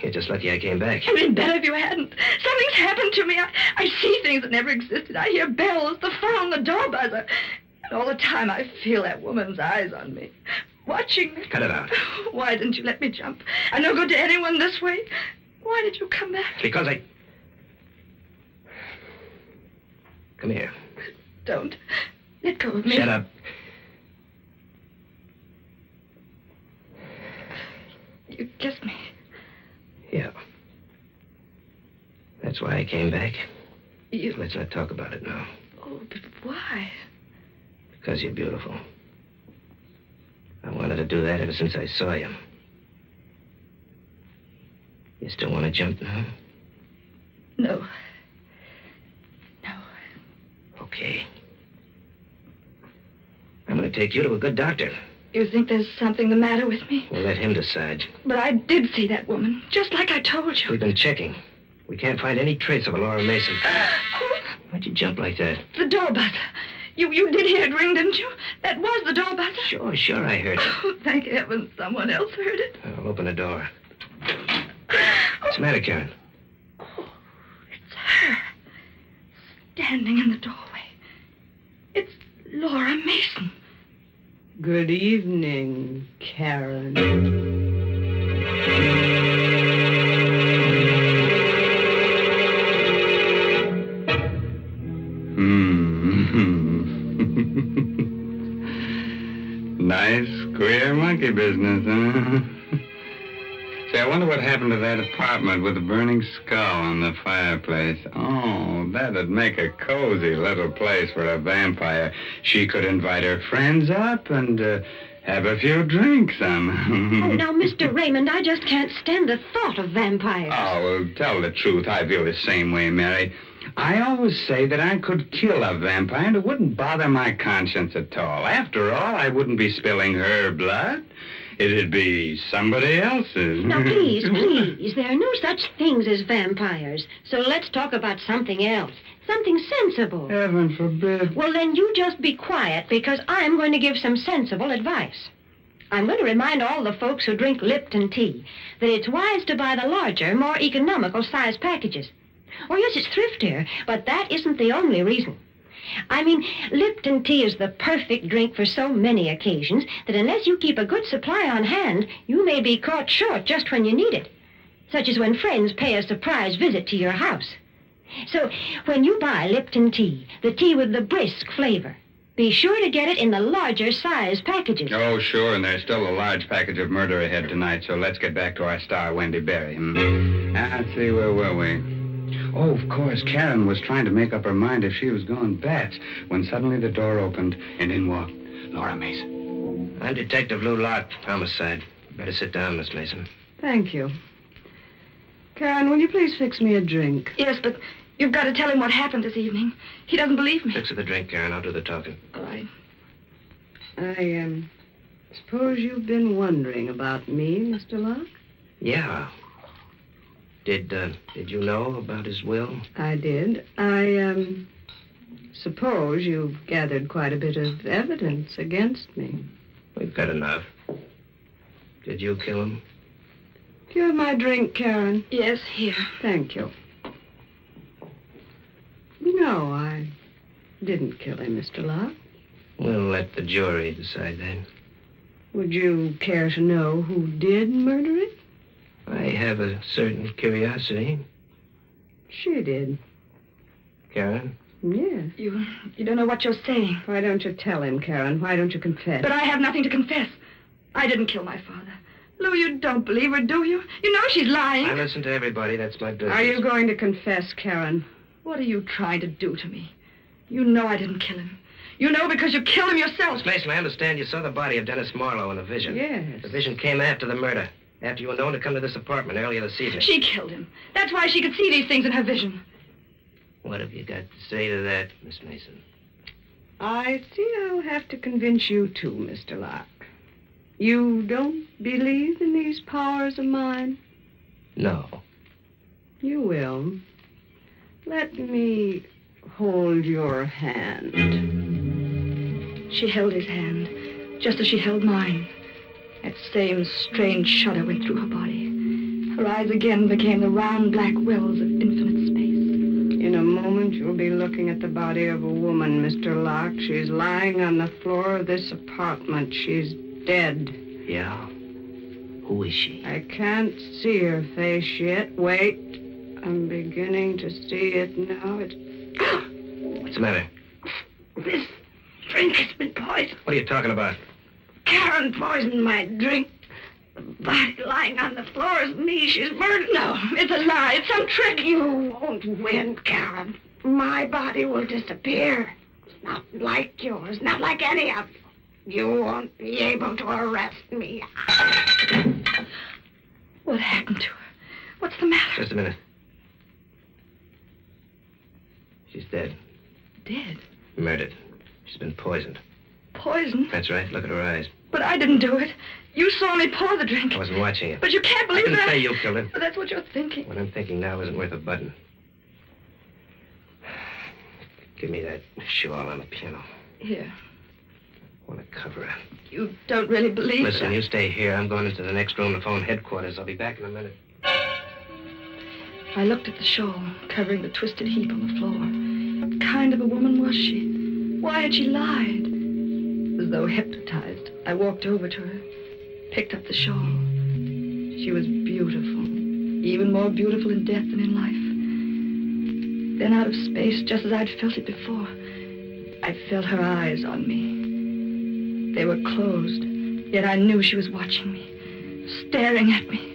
You're just lucky I came back. It'd been better if you hadn't. Something's happened to me. I see things that never existed. I hear bells, the phone, the door buzzer. And all the time I feel that woman's eyes on me, watching me. Cut it out. Why didn't you let me jump? I'm no good to anyone this way. Why did you come back? Because I... Come here. Don't. Let go of me. Shut up. You kissed me. Yeah. That's why I came back. You... Let's not talk about it now. Oh, but why? Because you're beautiful. I wanted to do that ever since I saw you. You still want to jump now? No. No. Okay. I'm going to take you to a good doctor. You think there's something the matter with me? We'll let him decide. But I did see that woman, just like I told you. We've been checking. We can't find any trace of a Laura Mason. Why'd you jump like that? The door buzzer. You did hear it ring, didn't you? That was the door buzzer. Sure, I heard it. Oh, thank heaven someone else heard it. I'll open the door. What's the matter, Karen? Oh, it's her. Standing in the doorway. It's Laura Mason. Good evening, Karen. Nice, queer monkey business, huh? Say, I wonder what happened to that apartment with the burning skull on the fireplace. Oh, that'd make a cozy little place for a vampire. She could invite her friends up and have a few drinks. Oh, now, Mr. Raymond, I just can't stand the thought of vampires. Oh, well, tell the truth. I feel the same way, Mary. I always say that I could kill a vampire and it wouldn't bother my conscience at all. After all, I wouldn't be spilling her blood. It'd be somebody else's. Now, please, please, there are no such things as vampires. So let's talk about something else. Something sensible. Heaven forbid. Well, then you just be quiet, because I'm going to give some sensible advice. I'm going to remind all the folks who drink Lipton tea that it's wise to buy the larger, more economical size packages. Oh, yes, it's thriftier, but that isn't the only reason. I mean, Lipton tea is the perfect drink for so many occasions that unless you keep a good supply on hand, you may be caught short just when you need it, such as when friends pay a surprise visit to your house. So, when you buy Lipton tea, the tea with the brisk flavor, be sure to get it in the larger size packages. Oh, sure, and there's still a large package of murder ahead tonight, so let's get back to our star, Wendy Berry. Let's see, where were we? Oh, of course, Karen was trying to make up her mind if she was going bats when suddenly the door opened and in walked Laura Mason. I'm Detective Lou Locke, homicide. Better sit down, Miss Mason. Thank you. Karen, will you please fix me a drink? Yes, but you've got to tell him what happened this evening. He doesn't believe me. Fix her the drink, Karen. I'll do the talking. All right. I suppose you've been wondering about me, Mr. Locke? Yeah. Did you know about his will? I did. I suppose you've gathered quite a bit of evidence against me. We've got enough. Did you kill him? Do you have my drink, Karen? Yes, here. Thank you. No, I didn't kill him, Mr. Locke. We'll let the jury decide that. Would you care to know who did murder it? I have a certain curiosity. She did. Karen? Yes. You don't know what you're saying. Why don't you tell him, Karen? Why don't you confess? But I have nothing to confess. I didn't kill my father. Lou, you don't believe her, do you? You know she's lying. I listen to everybody. That's my business. Are you going to confess, Karen? What are you trying to do to me? You know I didn't kill him. You know because you killed him yourself. Miss Mason, I understand you saw the body of Dennis Marlowe in a vision. Yes. The vision came after the murder. After you were known to come to this apartment earlier this evening. She killed him. That's why she could see these things in her vision. What have you got to say to that, Miss Mason? I see I'll have to convince you too, Mr. Locke. You don't believe in these powers of mine? No. You will. Let me hold your hand. She held his hand, just as she held mine. That same strange shudder went through her body. Her eyes again became the round black wells of infinite space. In a moment, you'll be looking at the body of a woman, Mr. Locke. She's lying on the floor of this apartment. She's dead. Yeah? Who is she? I can't see her face yet. Wait. I'm beginning to see it now. What's the matter? This drink has been poisoned. What are you talking about? Karen poisoned my drink. The body lying on the floor is me. She's murdered. No, it's a lie. It's some trick. You won't win, Karen. My body will disappear. It's not like yours, not like any of you. You won't be able to arrest me. What happened to her? What's the matter? Just a minute. She's dead. Dead? Murdered. She's been poisoned. Poisoned? That's right. Look at her eyes. But I didn't do it. You saw me pour the drink. I wasn't watching you. But you can't believe I didn't that. say you killed her. But that's what you're thinking. What I'm thinking now isn't worth a button. Give me that shawl on the piano. Here. I want to cover her. You don't really believe Listen, that. you stay here. I'm going into the next room to phone headquarters. I'll be back in a minute. I looked at the shawl covering the twisted heap on the floor. What kind of a woman was she? Why had she lied? As though hypnotized, I walked over to her, picked up the shawl. She was beautiful, even more beautiful in death than in life. Then out of space, just as I'd felt it before, I felt her eyes on me. They were closed, yet I knew she was watching me, staring at me.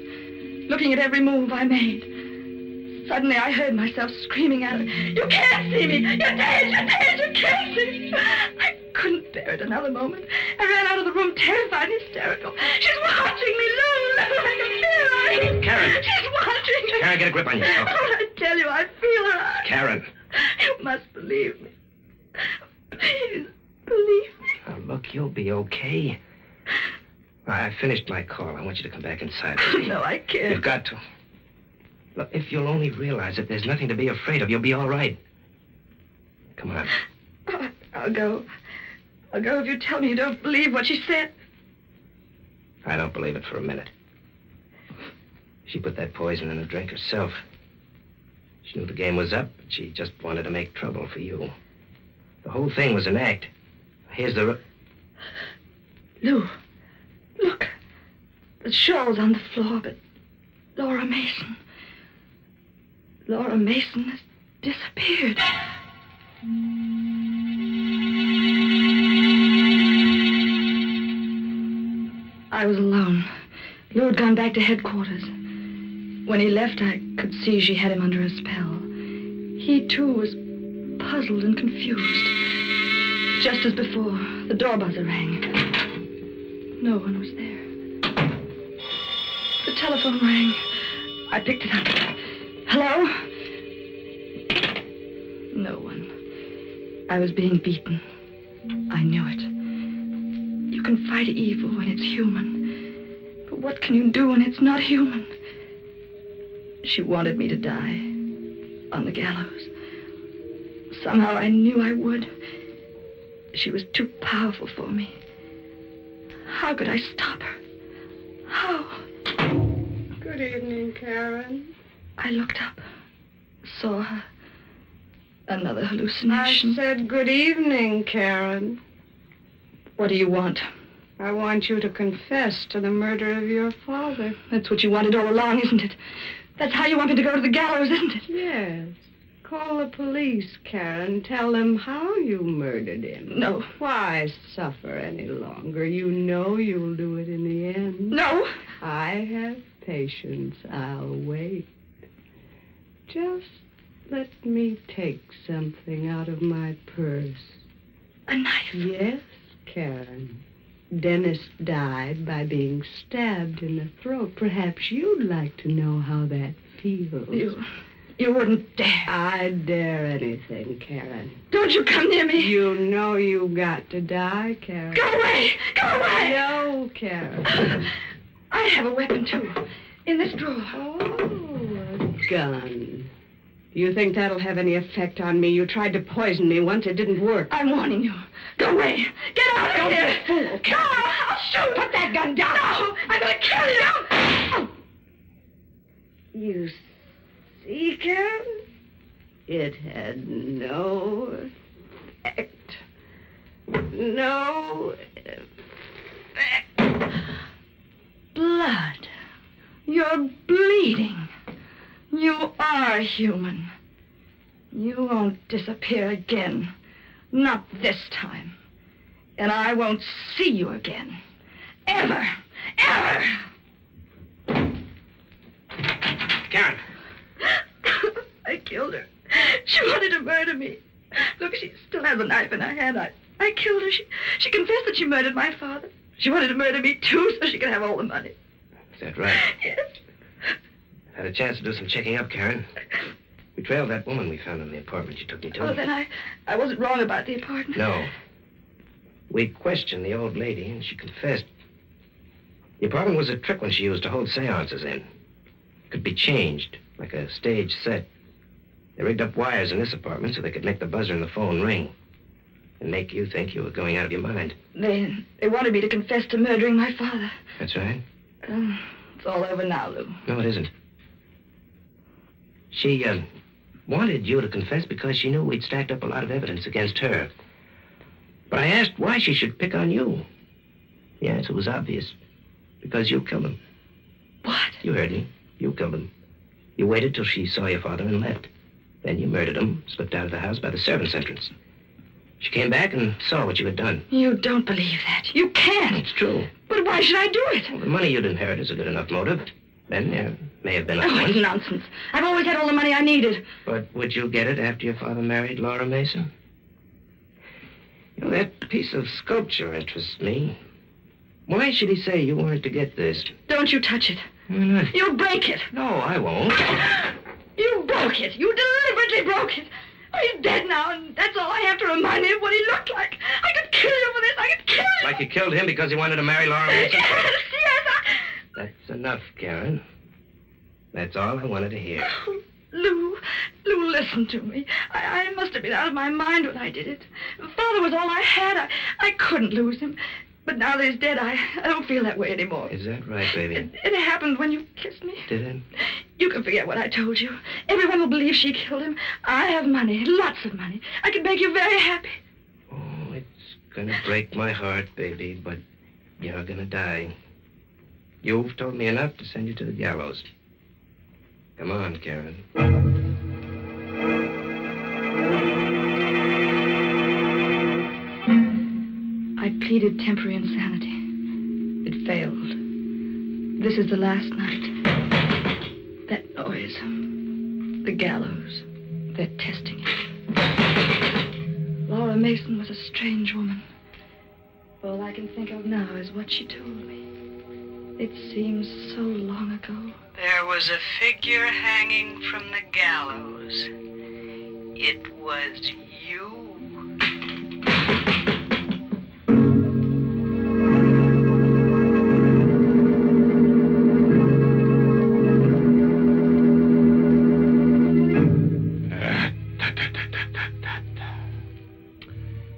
looking at every move I made. Suddenly, I heard myself screaming out, "You can't see me! You're dead! You're dead! You can't see me!" I couldn't bear it another moment. I ran out of the room, terrified and hysterical. "She's watching me, Lou! Lou, I can feel her!" Karen! She's watching me! Karen, get a grip on yourself. Oh, I tell you, I feel her. Karen! You must believe me. Please, believe me. Now, look, you'll be okay. I finished my call. I want you to come back inside with me. No, I can't. You've got to. Look, if you'll only realize that there's nothing to be afraid of, you'll be all right. Come on. Oh, I'll go. I'll go if you tell me you don't believe what she said. I don't believe it for a minute. She put that poison in her drink herself. She knew the game was up, but she just wanted to make trouble for you. The whole thing was an act. Here's the... Lou, look. The shawl's on the floor, but Laura Mason has disappeared. I was alone. Lou had gone back to headquarters. When he left, I could see she had him under a spell. He, too, was puzzled and confused. Just as before, the door buzzer rang. No one was there. The telephone rang. I picked it up. Hello? No one. I was being beaten. I knew it. You can fight evil when it's human. But what can you do when it's not human? She wanted me to die on the gallows. Somehow I knew I would. She was too powerful for me. How could I stop her? How? Good evening, Karen. I looked up, saw her. Another hallucination. I said good evening, Karen. What do you want? I want you to confess to the murder of your father. That's what you wanted all along, isn't it? That's how you want me to go to the gallows, isn't it? Yes. Call the police, Karen. Tell them how you murdered him. No. Why suffer any longer? You know you'll do it in the end. No. I have patience. I'll wait. Just let me take something out of my purse. A knife? Yes, Karen. Dennis died by being stabbed in the throat. Perhaps you'd like to know how that feels. You wouldn't dare. I'd dare anything, Karen. Don't you come near me. You know you got to die, Karen. Go away! Go away! No, Karen. I have a weapon, too. In this drawer. Oh, a gun. You think that'll have any effect on me? You tried to poison me once. It didn't work. I'm warning you. Go away. Get out of here. Don't be a fool. Go. I'll shoot. Put that gun down. No. I'm going to kill you. You see, Karen? It had no effect. No effect. Blood. You're bleeding. You are human. You won't disappear again. Not this time. And I won't see you again. Ever. Ever. Karen. I killed her. She wanted to murder me. Look, she still has a knife in her hand. I killed her. She confessed that she murdered my father. She wanted to murder me, too, so she could have all the money. Is that right? Yes. Had a chance to do some checking up, Karen. We trailed that woman we found in the apartment you took me to. Oh, then I wasn't wrong about the apartment. No. We questioned the old lady, and she confessed. The apartment was a trick when she used to hold seances in. It could be changed, like a stage set. They rigged up wires in this apartment so they could make the buzzer in the phone ring and make you think you were going out of your mind. They wanted me to confess to murdering my father. That's right. It's all over now, Lou. No, it isn't. She wanted you to confess because she knew we'd stacked up a lot of evidence against her. But I asked why she should pick on you. The answer was obvious. Because you killed him. What? You heard me. You killed him. You waited till she saw your father and left. Then you murdered him, slipped out of the house by the servants' entrance. She came back and saw what you had done. You don't believe that. You can't. It's true. But why should I do it? Well, the money you'd inherit is a good enough motive. Then there may have been a Oh, point. it's nonsense. I've always had all the money I needed. But would you get it after your father married Laura Mason? You know, that piece of sculpture interests me. Why should he say you weren't to get this? Don't you touch it. Why not? You'll break it. No, I won't. You broke it. You deliberately broke it. Oh, he's dead now, and that's all I have to remind me of what he looked like. I could kill you for this. I could kill you. Like you killed him because he wanted to marry Laura Mason? Yes. That's enough, Karen. That's all I wanted to hear. Oh, Lou, listen to me. I must have been out of my mind when I did it. Father was all I had. I couldn't lose him. But now that he's dead, I don't feel that way anymore. Is that right, baby? It happened when you kissed me. Did it? You can forget what I told you. Everyone will believe she killed him. I have money, lots of money. I can make you very happy. Oh, it's gonna break my heart, baby, but you're gonna die. You've told me enough to send you to the gallows. Come on, Karen. I pleaded temporary insanity. It failed. This is the last night. That noise. The gallows. They're testing it. Laura Mason was a strange woman. All I can think of now is what she told me. It seems so long ago. There was a figure hanging from the gallows. It was you.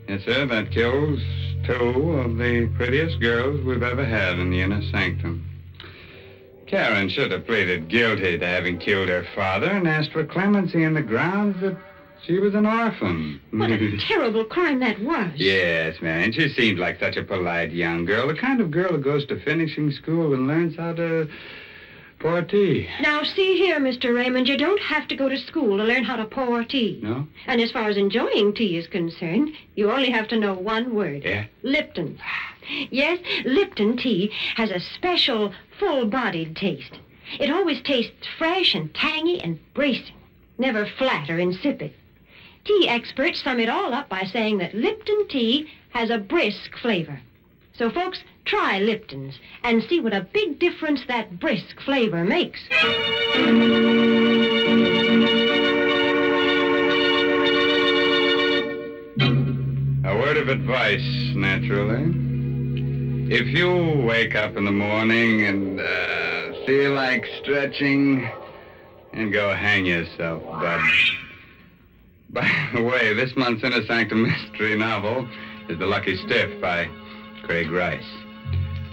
Yes, sir, that kills 2 of the prettiest girls we've ever had in the inner sanctum. Karen should have pleaded guilty to having killed her father and asked for clemency on the grounds that she was an orphan. What a terrible crime that was. Yes, man. She seemed like such a polite young girl, the kind of girl who goes to finishing school and learns how to pour tea. Now, see here, Mr. Raymond, you don't have to go to school to learn how to pour tea. No? And as far as enjoying tea is concerned, you only have to know one word. Yeah? Lipton. Yes, Lipton tea has a special full-bodied taste. It always tastes fresh and tangy and bracing, never flat or insipid. Tea experts sum it all up by saying that Lipton tea has a brisk flavor. So, folks, try Lipton's and see what a big difference that brisk flavor makes. A word of advice, naturally. If you wake up in the morning and feel like stretching, and go hang yourself, bud. By the way, this month's Inner Sanctum Mystery novel is The Lucky Stiff by Craig Rice.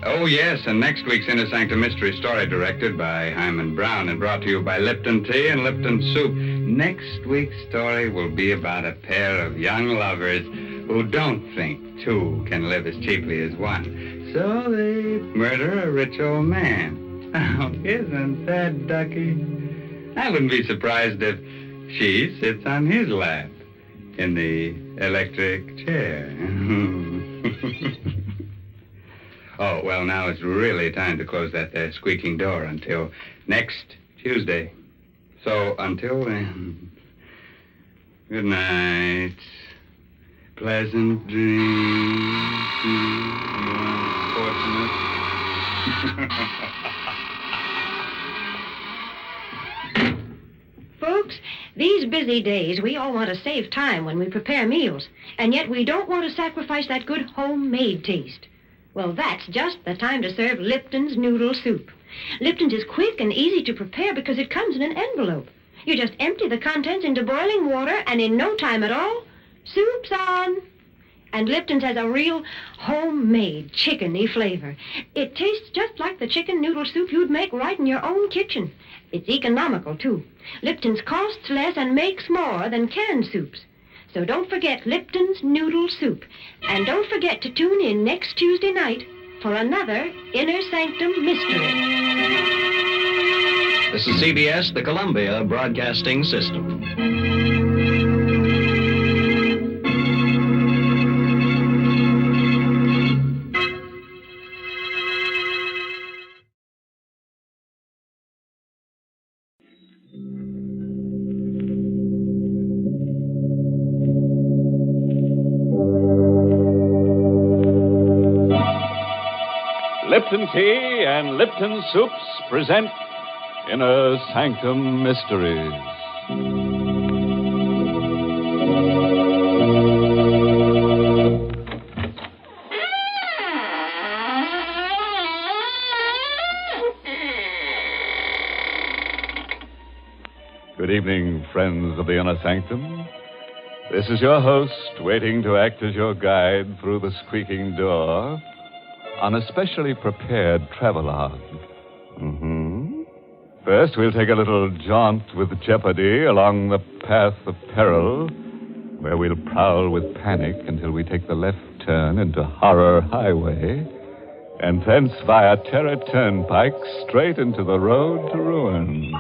Oh, yes, and next week's Inner Sanctum Mystery story directed by Hyman Brown and brought to you by Lipton Tea and Lipton Soup. Next week's story will be about a pair of young lovers who don't think 2 can live as cheaply as 1. So they murder a rich old man. Oh, isn't that ducky? I wouldn't be surprised if she sits on his lap in the electric chair. Oh, well, now it's really time to close that there squeaking door until next Tuesday. So until then, good night. Pleasant dreams. You unfortunate. Folks, these busy days, we all want to save time when we prepare meals, and yet we don't want to sacrifice that good homemade taste. Well, that's just the time to serve Lipton's noodle soup. Lipton's is quick and easy to prepare because it comes in an envelope. You just empty the contents into boiling water, and in no time at all, soup's on. And Lipton's has a real homemade chickeny flavor. It tastes just like the chicken noodle soup you'd make right in your own kitchen. It's economical, too. Lipton's costs less and makes more than canned soups. So don't forget Lipton's Noodle Soup. And don't forget to tune in next Tuesday night for another Inner Sanctum Mystery. This is CBS, the Columbia Broadcasting System. Lipton Tea and Lipton Soups present Inner Sanctum Mysteries. Good evening, friends of the Inner Sanctum. This is your host, waiting to act as your guide through the squeaking door on a specially prepared travelogue. First, we'll take a little jaunt with jeopardy along the path of peril, where we'll prowl with panic until we take the left turn into Horror Highway, and thence via Terror Turnpike straight into the road to ruin.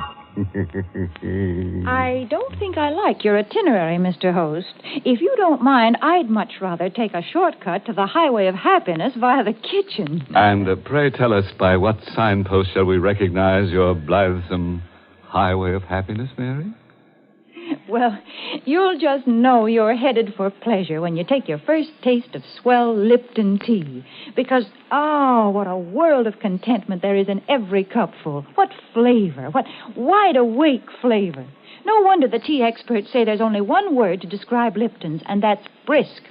I don't think I like your itinerary, Mr. Host. If you don't mind, I'd much rather take a shortcut to the Highway of Happiness via the kitchen. And pray tell us, by what signpost shall we recognize your blithesome Highway of Happiness, Mary? Well, you'll just know you're headed for pleasure when you take your first taste of swell Lipton tea. Because, what a world of contentment there is in every cupful. What flavor, what wide-awake flavor. No wonder the tea experts say there's only one word to describe Lipton's, and that's brisk.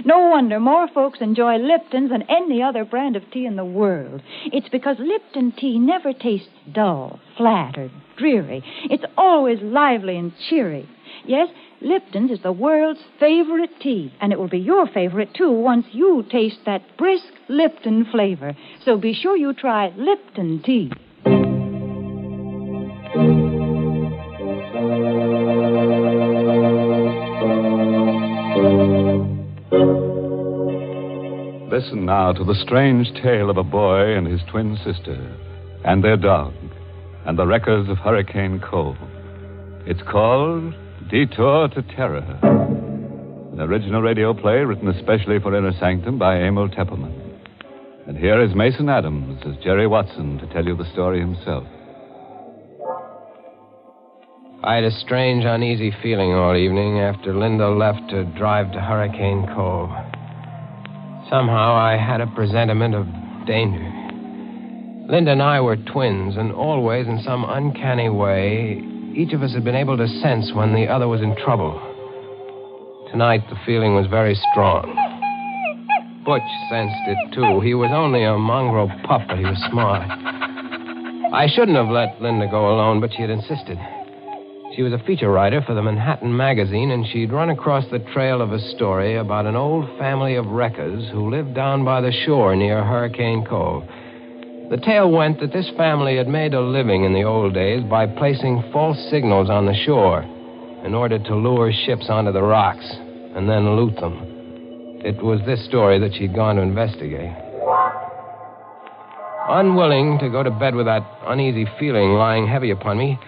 No wonder more folks enjoy Lipton's than any other brand of tea in the world. It's because Lipton tea never tastes dull, flat, or dreary. It's always lively and cheery. Yes, Lipton's is the world's favorite tea, and it will be your favorite, too, once you taste that brisk Lipton flavor. So be sure you try Lipton tea. Listen now to the strange tale of a boy and his twin sister, and their dog, and the wreckers of Hurricane Cove. It's called Detour to Terror. An original radio play written especially for Inner Sanctum by Emil Tepperman. And here is Mason Adams as Jerry Watson to tell you the story himself. I had a strange, uneasy feeling all evening after Linda left to drive to Hurricane Cove. Somehow I had a presentiment of danger. Linda and I were twins, and always, in some uncanny way, each of us had been able to sense when the other was in trouble. Tonight, the feeling was very strong. Butch sensed it, too. He was only a mongrel pup, but he was smart. I shouldn't have let Linda go alone, but she had insisted. She was a feature writer for the Manhattan Magazine, and she'd run across the trail of a story about an old family of wreckers who lived down by the shore near Hurricane Cove. The tale went that this family had made a living in the old days by placing false signals on the shore in order to lure ships onto the rocks and then loot them. It was this story that she'd gone to investigate. Unwilling to go to bed with that uneasy feeling lying heavy upon me,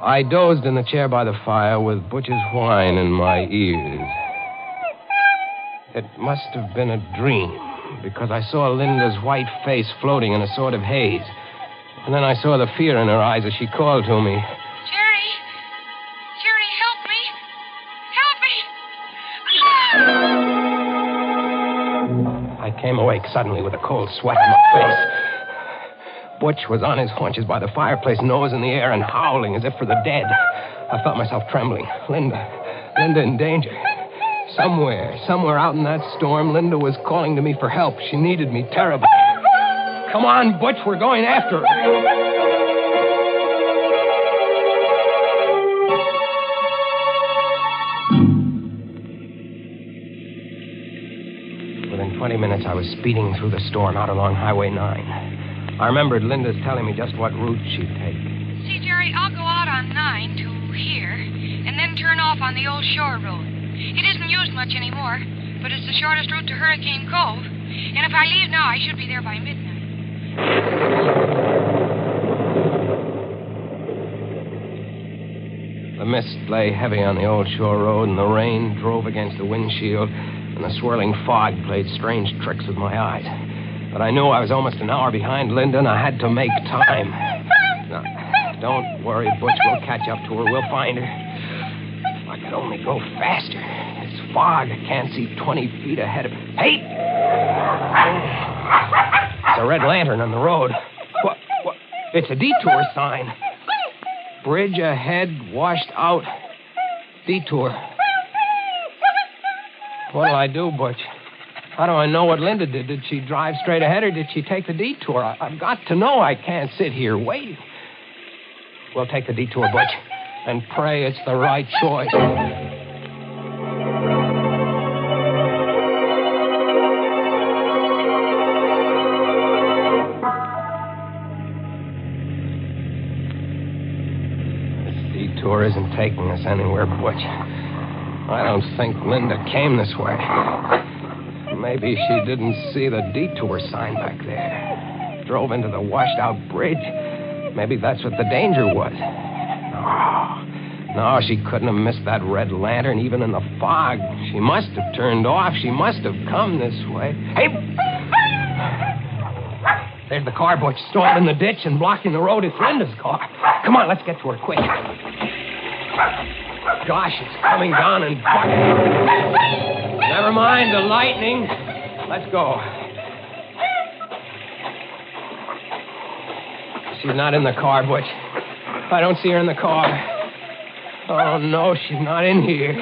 I dozed in the chair by the fire with Butch's whine in my ears. It must have been a dream, because I saw Linda's white face floating in a sort of haze. And then I saw the fear in her eyes as she called to me. Jerry! Jerry, help me! Help me! I came awake suddenly with a cold sweat on my face. Butch was on his haunches by the fireplace, nose in the air, and howling as if for the dead. I felt myself trembling. Linda in danger. Somewhere out in that storm, Linda was calling to me for help. She needed me terribly. Come on, Butch, we're going after her. Within 20 minutes, I was speeding through the storm out along Highway 9. I remembered Linda's telling me just what route she'd take. See, Jerry, I'll go out on 9 to here, and then turn off on the old shore road. It isn't used much anymore, but it's the shortest route to Hurricane Cove. And if I leave now, I should be there by midnight. The mist lay heavy on the old shore road, and the rain drove against the windshield, and the swirling fog played strange tricks with my eyes. But I knew I was almost an hour behind Linda, and I had to make time. Now, don't worry, Butch. We'll catch up to her. We'll find her. If I could only go faster. It's fog. I can't see 20 feet ahead of me. Hey! It's a red lantern on the road. What? It's a detour sign. Bridge ahead, washed out. Detour. What'll I do, Butch? How do I know what Linda did? Did she drive straight ahead or did she take the detour? I've got to know. I can't sit here waiting. We'll take the detour, Butch, and pray it's the right choice. This detour isn't taking us anywhere, Butch. I don't think Linda came this way. Maybe she didn't see the detour sign back there. Drove into the washed-out bridge. Maybe that's what the danger was. No, she couldn't have missed that red lantern even in the fog. She must have turned off. She must have come this way. Hey! There's the car, Butch, stalled in the ditch and blocking the road. It's Linda's car. Come on, let's get to her quick. Gosh, it's coming down and bucking. Never mind the lightning. Let's go. She's not in the car, Butch. I don't see her in the car. Oh, no, she's not in here.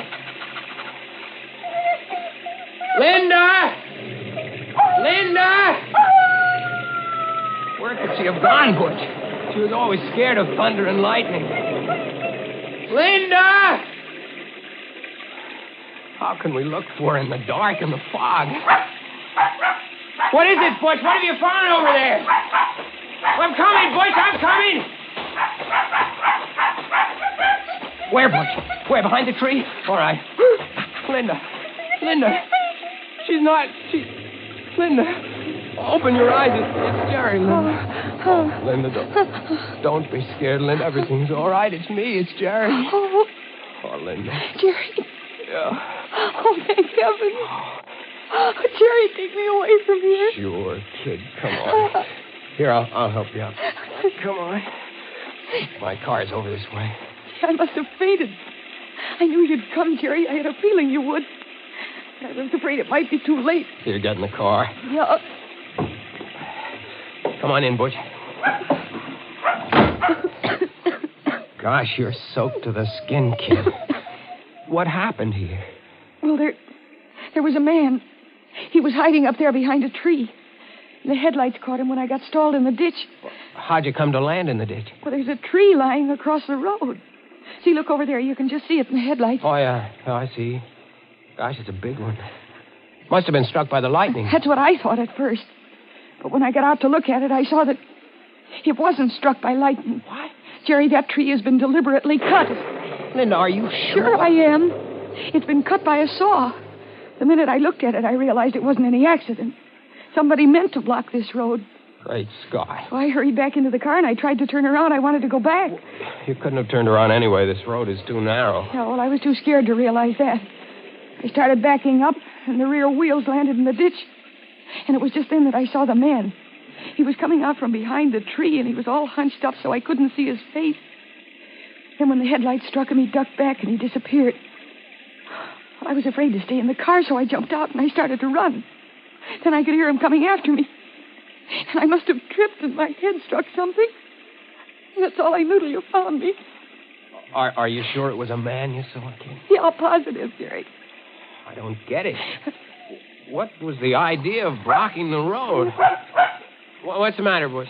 Linda! Linda! Where could she have gone, Butch? She was always scared of thunder and lightning. Linda! How can we look for her in the dark and the fog? What is it, Butch? What have you found over there? I'm coming, Butch, I'm coming! Where, Butch? Where, behind the tree? All right. Linda. Linda. Open your eyes. It's Jerry, Linda. Oh, Linda, don't be scared, Linda. Everything's all right. It's me. It's Jerry. Oh, Linda. Jerry. Yeah. Oh, thank heaven. Oh, Jerry, take me away from here. Sure, kid. Come on. Here, I'll help you up. Come on. My car's over this way. I must have fainted. I knew you'd come, Jerry. I had a feeling you would. I was afraid it might be too late. Here, get in the car. Yeah. Come on in, Butch. Gosh, you're soaked to the skin, kid. What happened here? Well, there was a man. He was hiding up there behind a tree. The headlights caught him when I got stalled in the ditch. How'd you come to land in the ditch? Well, there's a tree lying across the road. See, look over there. You can just see it in the headlights. Oh, yeah. Oh, I see. Gosh, it's a big one. Must have been struck by the lightning. That's what I thought at first. But when I got out to look at it, I saw that it wasn't struck by lightning. What? Jerry, that tree has been deliberately cut. Linda, are you sure? Sure I am. It's been cut by a saw. The minute I looked at it, I realized it wasn't any accident. Somebody meant to block this road. Great Scott. So I hurried back into the car, and I tried to turn around. I wanted to go back. You couldn't have turned around anyway. This road is too narrow. Yeah, well, I was too scared to realize that. I started backing up, and the rear wheels landed in the ditch. And it was just then that I saw the man. He was coming out from behind the tree, and he was all hunched up so I couldn't see his face. Then when the headlights struck him, he ducked back, and he disappeared. Well, I was afraid to stay in the car, so I jumped out, and I started to run. Then I could hear him coming after me. And I must have tripped, and my head struck something. That's all I knew till you found me. Are you sure it was a man you saw, kid? Yeah, positive, Jerry. I don't get it. What was the idea of blocking the road? What's the matter, Bush?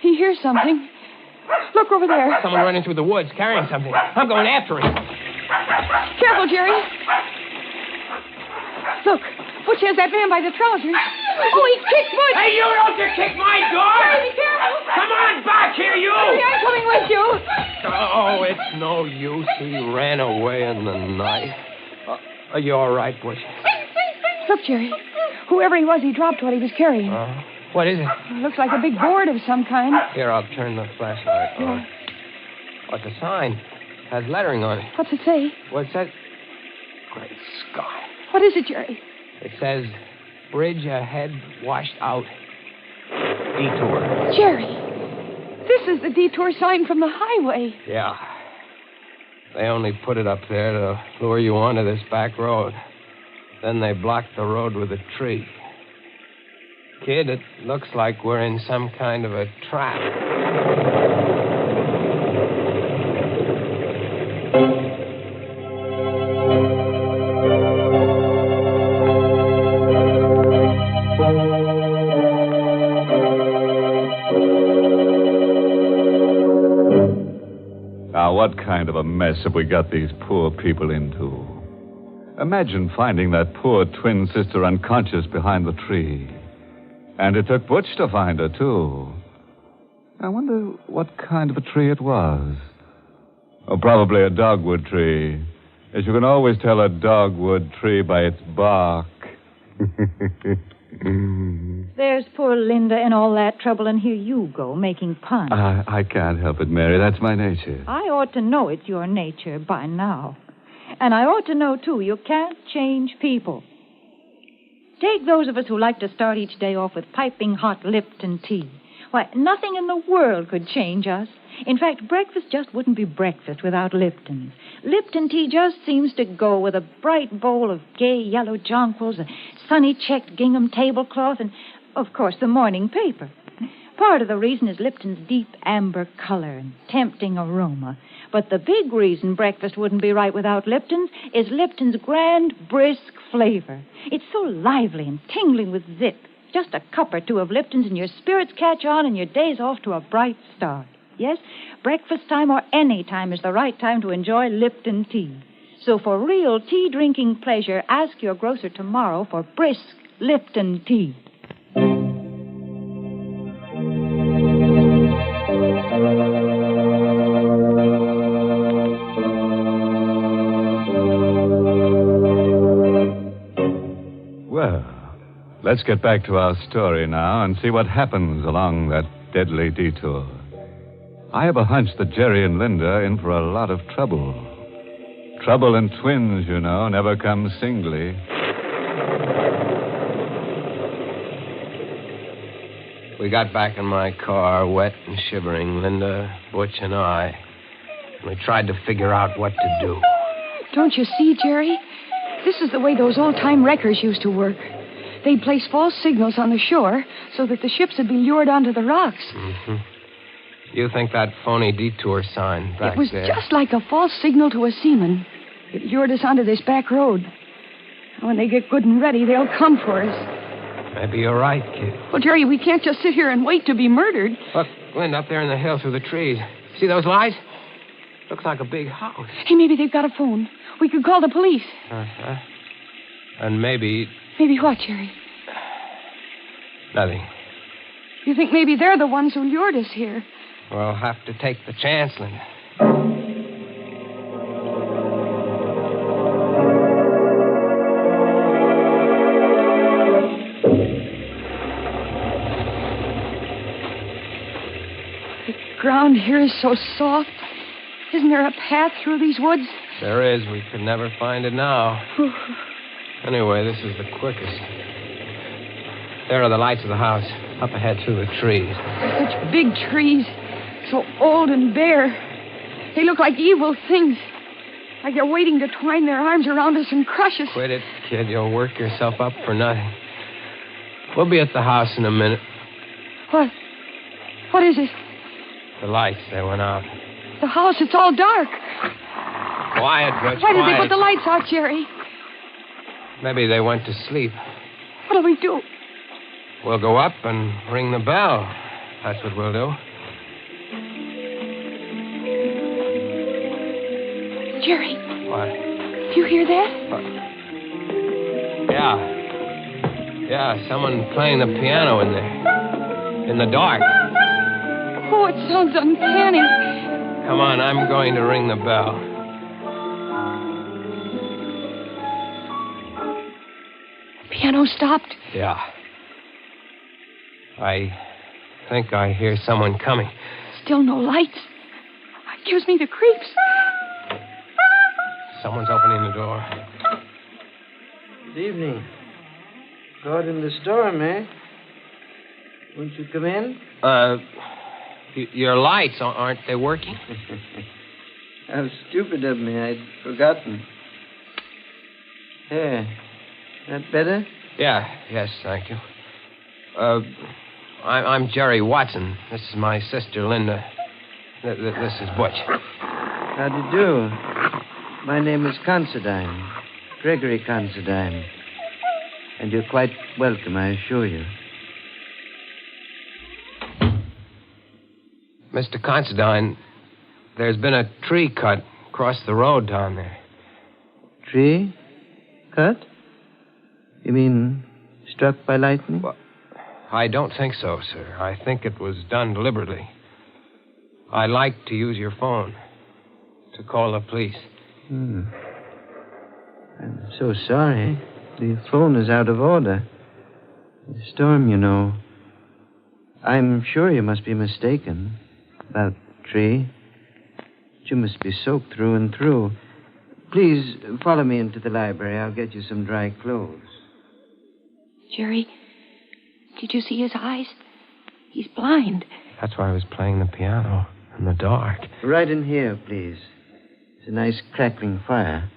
He hears something. Look over there. Someone running through the woods carrying something. I'm going after him. Careful, Jerry. Look, Butch has that man by the trousers. Oh, he kicked Butch. Hey, you don't you kick my door! Jerry, be careful. Come on back here, you! Jerry, I'm coming with you. Oh, it's no use. He ran away in the night. Are you all right, Butch? Look, Jerry. Whoever he was, he dropped what he was carrying. What is it? It looks like a big board of some kind. Here, I'll turn the flashlight on. Oh, it's a sign. It has lettering on it. What's it say? Well, it says... Great Scott. What is it, Jerry? It says, bridge ahead, washed out. Detour. Jerry, this is the detour sign from the highway. Yeah. They only put it up there to lure you onto this back road. Then they blocked the road with a tree. Kid, it looks like we're in some kind of a trap. Now, what kind of a mess have we got these poor people into? Imagine finding that poor twin sister unconscious behind the tree. And it took Butch to find her, too. I wonder what kind of a tree it was. Oh, probably a dogwood tree. As you can always tell a dogwood tree by its bark. There's poor Linda in all that trouble, and here you go, making puns. I can't help it, Mary. That's my nature. I ought to know it's your nature by now. And I ought to know, too, you can't change people. Take those of us who like to start each day off with piping hot Lipton tea. Why, nothing in the world could change us. In fact, breakfast just wouldn't be breakfast without Lipton. Lipton tea just seems to go with a bright bowl of gay yellow jonquils, a sunny checked gingham tablecloth, and, of course, the morning paper. Part of the reason is Lipton's deep amber color and tempting aroma. But the big reason breakfast wouldn't be right without Lipton's is Lipton's grand, brisk flavor. It's so lively and tingling with zip. Just a cup or two of Lipton's and your spirits catch on and your day's off to a bright start. Yes, breakfast time or any time is the right time to enjoy Lipton tea. So for real tea-drinking pleasure, ask your grocer tomorrow for brisk Lipton tea. Well, let's get back to our story now and see what happens along that deadly detour. I have a hunch that Jerry and Linda are in for a lot of trouble. Trouble and twins, you know, never come singly. We got back in my car, wet and shivering, Linda, Butch, and I. And we tried to figure out what to do. Don't you see, Jerry? This is the way those old-time wreckers used to work. They'd place false signals on the shore so that the ships would be lured onto the rocks. Mm-hmm. You think that phony Detour sign back It was there... just like a false signal to a seaman. It lured us onto this back road. When they get good and ready, they'll come for us. Maybe you're right, kid. Well, Jerry, we can't just sit here and wait to be murdered. Look, Linda, up there in the hill through the trees. See those lights? Looks like a big house. Hey, maybe they've got a phone. We could call the police. Uh-huh. And maybe... Maybe what, Jerry? Nothing. You think maybe they're the ones who lured us here? We'll have to take the chance, Linda. The ground here is so soft. Isn't there a path through these woods? There is. We could never find it now. Anyway, this is the quickest. There are the lights of the house, up ahead through the trees. Such big trees. So old and bare. They look like evil things. Like they're waiting to twine their arms around us and crush us. Quit it, kid. You'll work yourself up for nothing. We'll be at the house in a minute. What? What is it? The lights, they went out. The house, it's all dark. Quiet, Butch, Why did they quiet. put the lights out, Jerry? Maybe they went to sleep. What'll we do? We'll go up and ring the bell. That's what we'll do. Jerry, What? do you hear that? Yeah, someone playing the piano in there. In the dark. Oh, it sounds uncanny. Come on, I'm going to ring the bell. Piano stopped. Yeah. I think I hear someone coming. Still no lights. It gives me the creeps. Someone's opening the door. Good evening. Caught in the storm, eh? Won't you come in? Your lights, aren't they working? How stupid of me. I'd forgotten. There. That better? Yeah, yes, thank you. I'm Jerry Watson. This is my sister, Linda. This is Butch. How do you do? My name is Considine. Gregory Considine. And you're quite welcome, I assure you. Mr. Considine, there's been a tree cut across the road down there. Tree? Cut? You mean struck by lightning? Well, I don't think so, sir. I think it was done deliberately. I'd like to use your phone to call the police. I'm so sorry. The phone is out of order. The storm, you know. I'm sure you must be mistaken about the tree. You must be soaked through and through. Please, follow me into the library. I'll get you some dry clothes. Jerry, did you see his eyes? He's blind. That's why I was playing the piano in the dark. Right in here, please. It's a nice crackling fire.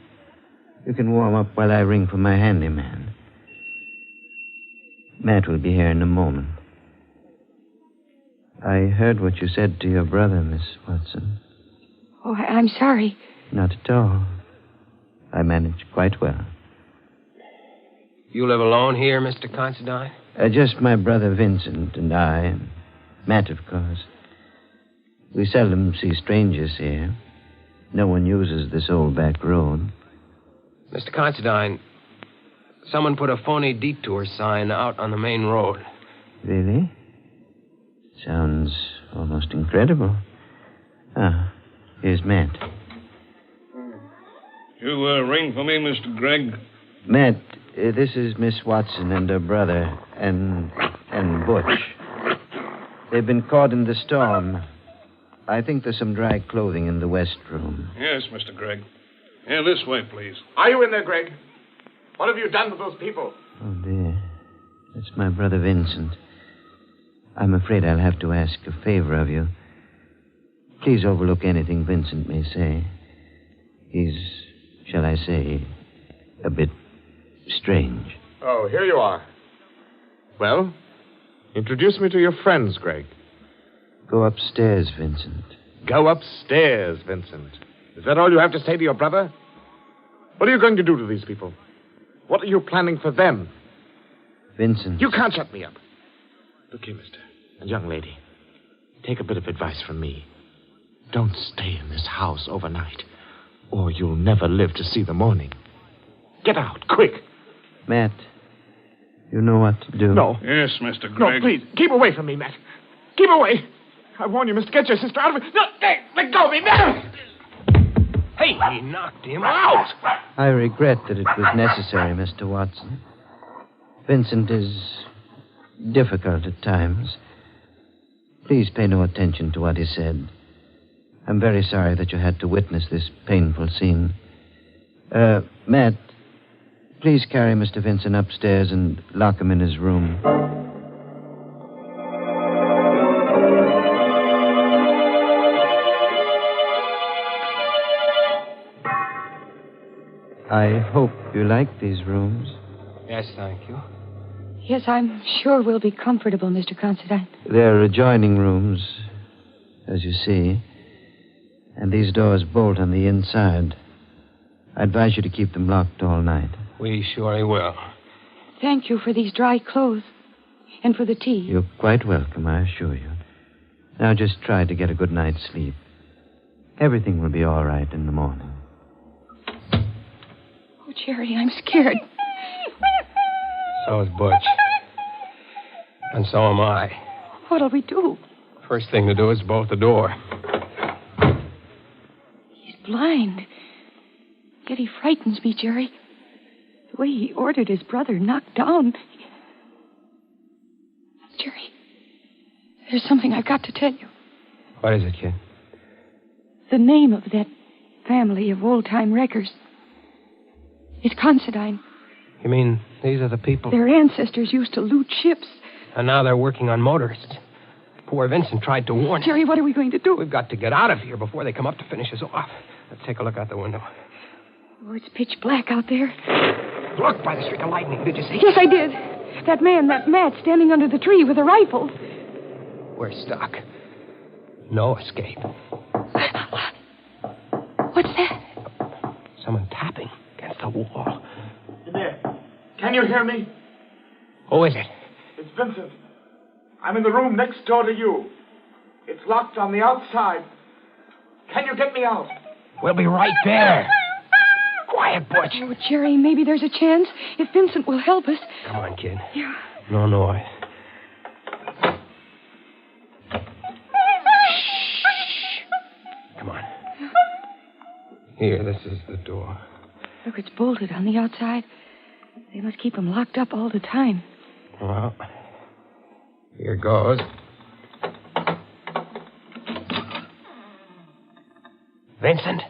You can warm up while I ring for my handyman. Matt will be here in a moment. I heard what you said to your brother, Miss Watson. Oh, I'm sorry. Not at all. I managed quite well. You live alone here, Mr. Considine? Just my brother Vincent and I, and Matt, of course. We seldom see strangers here. No one uses this old back road. Mr. Considine, someone put a phony Detour sign out on the main road. Really? Sounds almost incredible. Ah, here's Matt. You ring for me, Mr. Gregg? Matt, this is Miss Watson and her brother, and Butch. They've been caught in the storm. I think there's some dry clothing in the west room. Yes, Mr. Gregg. Yeah, this way, please. Are you in there, Greg? What have you done to those people? Oh, dear. That's my brother Vincent. I'm afraid I'll have to ask a favor of you. Please overlook anything Vincent may say. He's, shall I say, a bit strange. Oh, here you are. Well, introduce me to your friends, Greg. Go upstairs, Vincent. Go upstairs, Vincent. Is that all you have to say to your brother? What are you going to do to these people? What are you planning for them? Vincent. You can't shut me up. Look here, mister. And young lady. Take a bit of advice from me. Don't stay in this house overnight, or you'll never live to see the morning. Get out, quick. Matt, you know what to do. No. Yes, Mr. No, Gregg. please, keep away from me, Matt. Keep away. I warn you, mister, get your sister out of it. No, hey, let go of me, Matt! Hey, he knocked him out. I regret that it was necessary, Mr. Watson. Vincent is difficult at times. Please pay no attention to what he said. I'm very sorry that you had to witness this painful scene. Matt, please carry Mr. Vincent upstairs and lock him in his room. I hope you like these rooms. Yes, thank you. Yes, I'm sure we'll be comfortable, Mr. Considine. They're adjoining rooms, as you see. And these doors bolt on the inside. I advise you to keep them locked all night. We surely will. Thank you for these dry clothes and for the tea. You're quite welcome, I assure you. Now just try to get a good night's sleep. Everything will be all right in the morning. Oh, Jerry, I'm scared. So is Butch. And so am I. What'll we do? First thing to do is bolt the door. He's blind. Yet he frightens me, Jerry. The way he ordered his brother knocked down. Jerry, there's something I've got to tell you. What is it, kid? The name of that family of old-time wreckers is Considine. You mean these are the people? Their ancestors used to loot ships. And now they're working on motorists. Poor Vincent tried to warn us. Jerry, what are we going to do? We've got to get out of here before they come up to finish us off. Let's take a look out the window. Oh, it's pitch black out there. Look, by the streak of lightning. Did you see? Yes, I did. That man, that Matt, standing under the tree with a rifle. We're stuck. No escape. What's that? Someone tapping against the wall. In there. Can you hear me? Who is it? It's Vincent. I'm in the room next door to you. It's locked on the outside. Can you get me out? We'll be right there. Quiet, Butch. Oh, Jerry, maybe there's a chance if Vincent will help us. Come on, kid. Yeah. No noise. Come on. Here, this is the door. Look, it's bolted on the outside. They must keep him locked up all the time. Well, here goes. Vincent?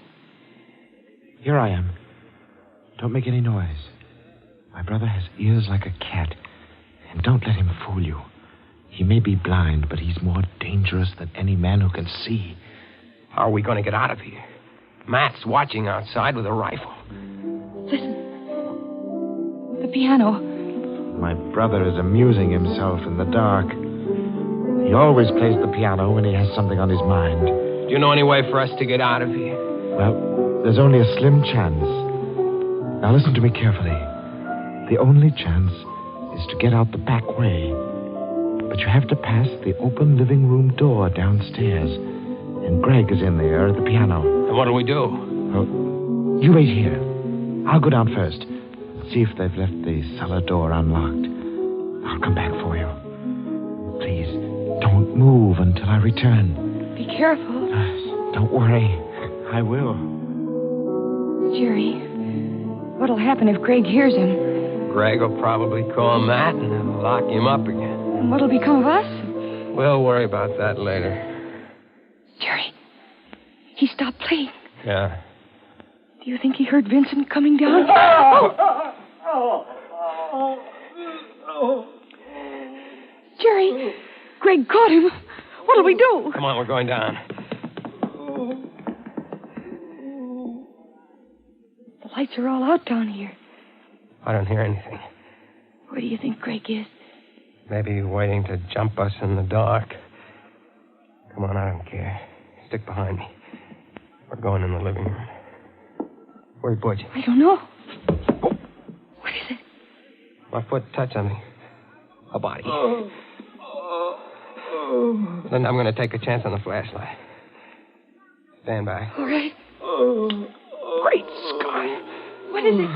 Here I am. Don't make any noise. My brother has ears like a cat. And don't let him fool you. He may be blind, but he's more dangerous than any man who can see. How are we going to get out of here? Matt's watching outside with a rifle. Listen. The piano. My brother is amusing himself in the dark. He always plays the piano when he has something on his mind. Do you know any way for us to get out of here? Well, there's only a slim chance. Now listen to me carefully. The only chance is to get out the back way. But you have to pass the open living room door downstairs. And Greg is in there at the piano. And what do we do? Oh, you wait here. I'll go down first. See if they've left the cellar door unlocked. I'll come back for you. Please, don't move until I return. Be careful. Don't worry. I will. Jerry, what'll happen if Greg hears him? Greg will probably call Matt and then lock him up again. And what'll become of us? We'll worry about that later. Jerry, he stopped playing. Yeah. Do you think he heard Vincent coming down? Jerry, Greg caught him. What'll we do? Come on, we're going down. The lights are all out down here. I don't hear anything. Where do you think Greg is? Maybe waiting to jump us in the dark. Come on, I don't care. Stick behind me. We're going in the living room. Where's Butch? I don't know. What is it? My foot touched something. A body. Then I'm going to take a chance on the flashlight. Stand by. All right. Great Scott. What is it?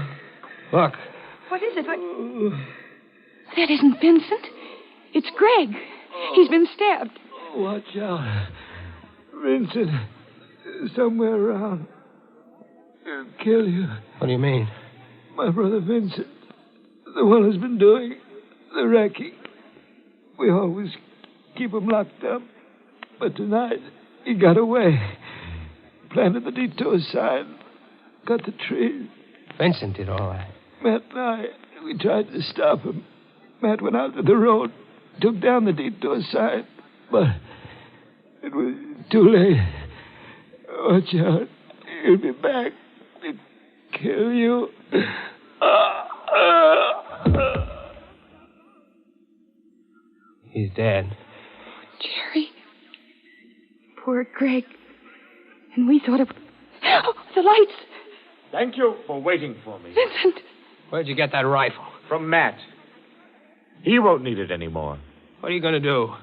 Look. What is it? That isn't Vincent. It's Greg. He's been stabbed. Watch out. Vincent is somewhere around. He'll kill you. What do you mean? My brother Vincent, the one who's been doing the wrecking. We always keep him locked up. But tonight, he got away. Planted the Detour sign. Cut the trees. Vincent did all that. Matt and I, we tried to stop him. Matt went out to the road, took down the Detour sign. But it was too late. Watch out. He'll be back to kill you. He's dead. Jerry. Poor Greg. And we thought of... Oh, the lights. Thank you for waiting for me. Vincent. Where'd you get that rifle? From Matt. He won't need it anymore. What are you going to do?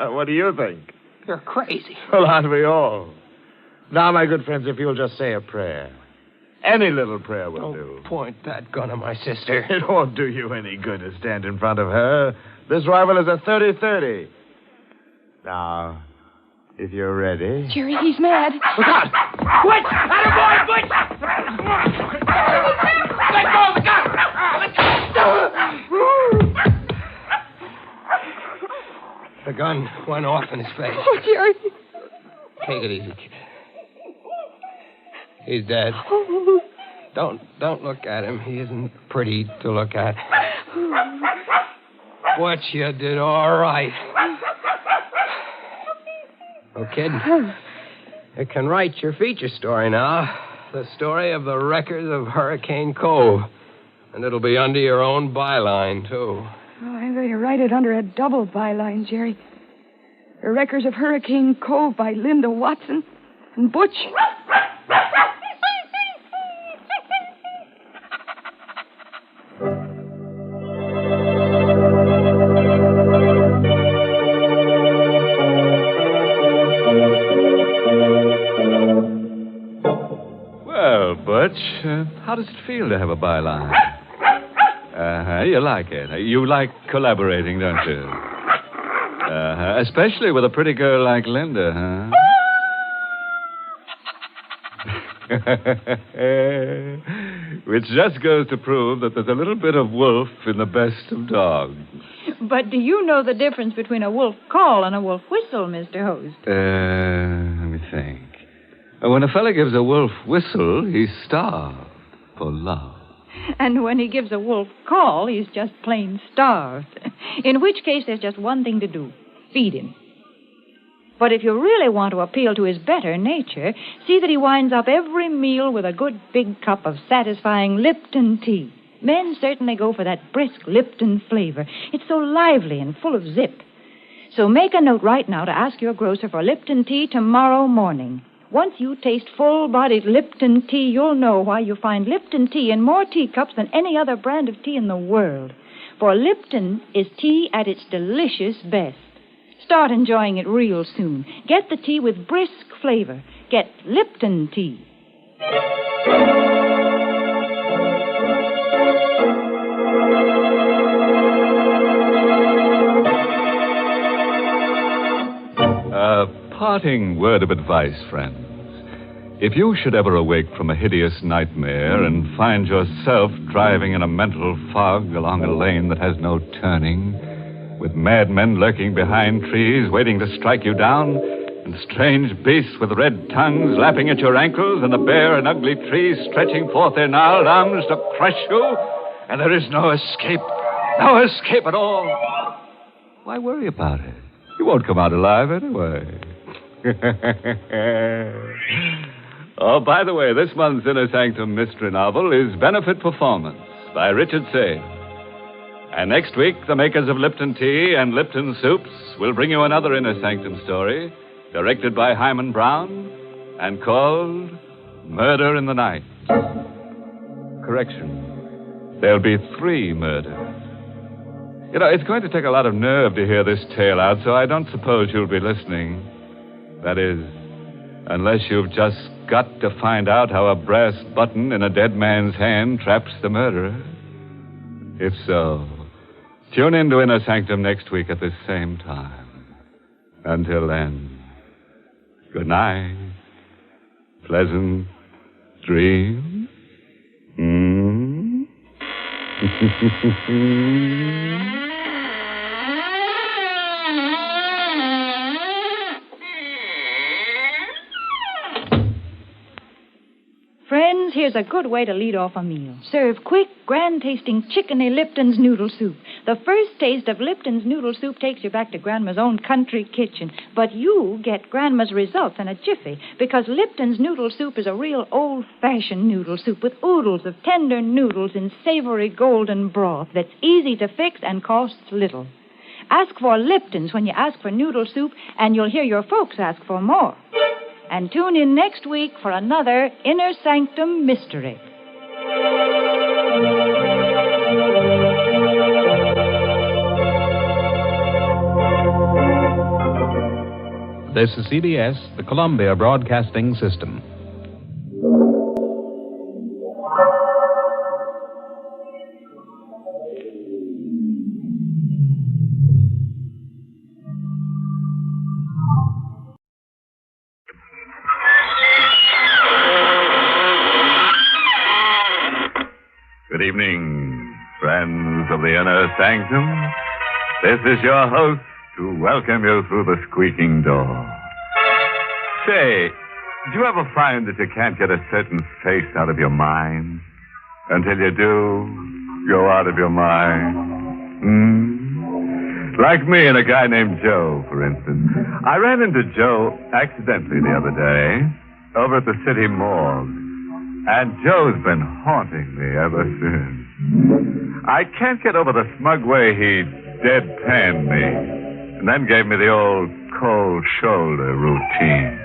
What do you think? You're crazy. Well, aren't we all? Now, my good friends, if you'll just say a prayer. Any little prayer will do. Point that gun at my sister. It won't do you any good to stand in front of her. This rifle is a 30-30. Now, if you're ready... Jerry, he's mad. Look out! Butch! Attaboy, Butch! Let go of the gun! The gun went off in his face. Oh, Jerry. Take it easy, kid. He's dead. Don't look at him. He isn't pretty to look at. Butch, you did all right. Oh, kid, you can write your feature story now. The story of the wreckers of Hurricane Cove. And it'll be under your own byline, too. Oh, I'm going to write it under a double byline, Jerry. The Wreckers of Hurricane Cove by Linda Watson and Butch. Well, Butch, how does it feel to have a byline? You like it. You like collaborating, don't you? Especially with a pretty girl like Linda, huh? Which just goes to prove that there's a little bit of wolf in the best of dogs. But do you know the difference between a wolf call and a wolf whistle, Mr. Host? Let me think. When a fella gives a wolf whistle, he's starved for love. And when he gives a wolf call, he's just plain starved. In which case, there's just one thing to do. Feed him. But if you really want to appeal to his better nature, see that he winds up every meal with a good big cup of satisfying Lipton tea. Men certainly go for that brisk Lipton flavor. It's so lively and full of zip. So make a note right now to ask your grocer for Lipton tea tomorrow morning. Once you taste full-bodied Lipton tea, you'll know why you find Lipton tea in more teacups than any other brand of tea in the world. For Lipton is tea at its delicious best. Start enjoying it real soon. Get the tea with brisk flavor. Get Lipton tea. A parting word of advice, friends. If you should ever awake from a hideous nightmare and find yourself driving in a mental fog along a lane that has no turning, with madmen lurking behind trees waiting to strike you down, and strange beasts with red tongues lapping at your ankles, and the bare and ugly trees stretching forth their gnarled arms to crush you, and there is no escape at all, why worry about it? You won't come out alive anyway. Oh, by the way, this month's Inner Sanctum Mystery novel is Benefit Performance by Richard Sage. And next week, the makers of Lipton Tea and Lipton Soups will bring you another Inner Sanctum story, directed by Hyman Brown, and called Murder in the Night. Correction. There'll be 3 murders. You know, it's going to take a lot of nerve to hear this tale out, so I don't suppose you'll be listening. That is, unless you've just got to find out how a brass button in a dead man's hand traps the murderer. If so, tune in to Inner Sanctum next week at this same time. Until then, good night. Pleasant dreams. Friends, here's a good way to lead off a meal. Serve quick, grand-tasting chickeny Lipton's noodle soup. The first taste of Lipton's noodle soup takes you back to Grandma's own country kitchen. But you get Grandma's results in a jiffy, because Lipton's noodle soup is a real old-fashioned noodle soup with oodles of tender noodles in savory golden broth that's easy to fix and costs little. Ask for Lipton's when you ask for noodle soup, and you'll hear your folks ask for more. And tune in next week for another Inner Sanctum Mystery. This is CBS, the Columbia Broadcasting System. Good evening, friends of the Inner Sanctum. This is your host to welcome you through the squeaking door. Say, do you ever find that you can't get a certain face out of your mind? Until you do, go out of your mind? Like me and a guy named Joe, for instance. I ran into Joe accidentally the other day over at the city morgue. And Joe's been haunting me ever since. I can't get over the smug way he deadpanned me and then gave me the old cold shoulder routine.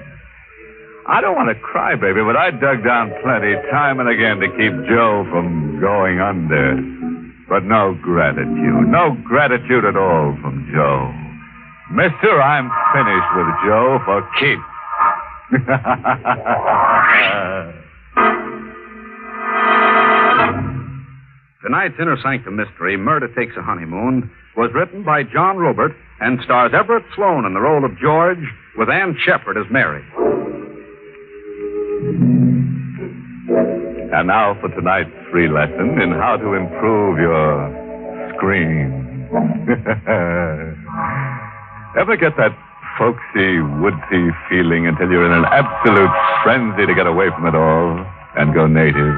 I don't want to cry, baby, but I dug down plenty time and again to keep Joe from going under. But no gratitude at all from Joe. Mister, I'm finished with Joe for keeps. Tonight's Inner Sanctum Mystery, Murder Takes a Honeymoon, was written by John Robert and stars Everett Sloane in the role of George, with Ann Shepard as Mary. And now for tonight's free lesson in how to improve your scream. Ever get that folksy, woodsy feeling until you're in an absolute frenzy to get away from it all and go native?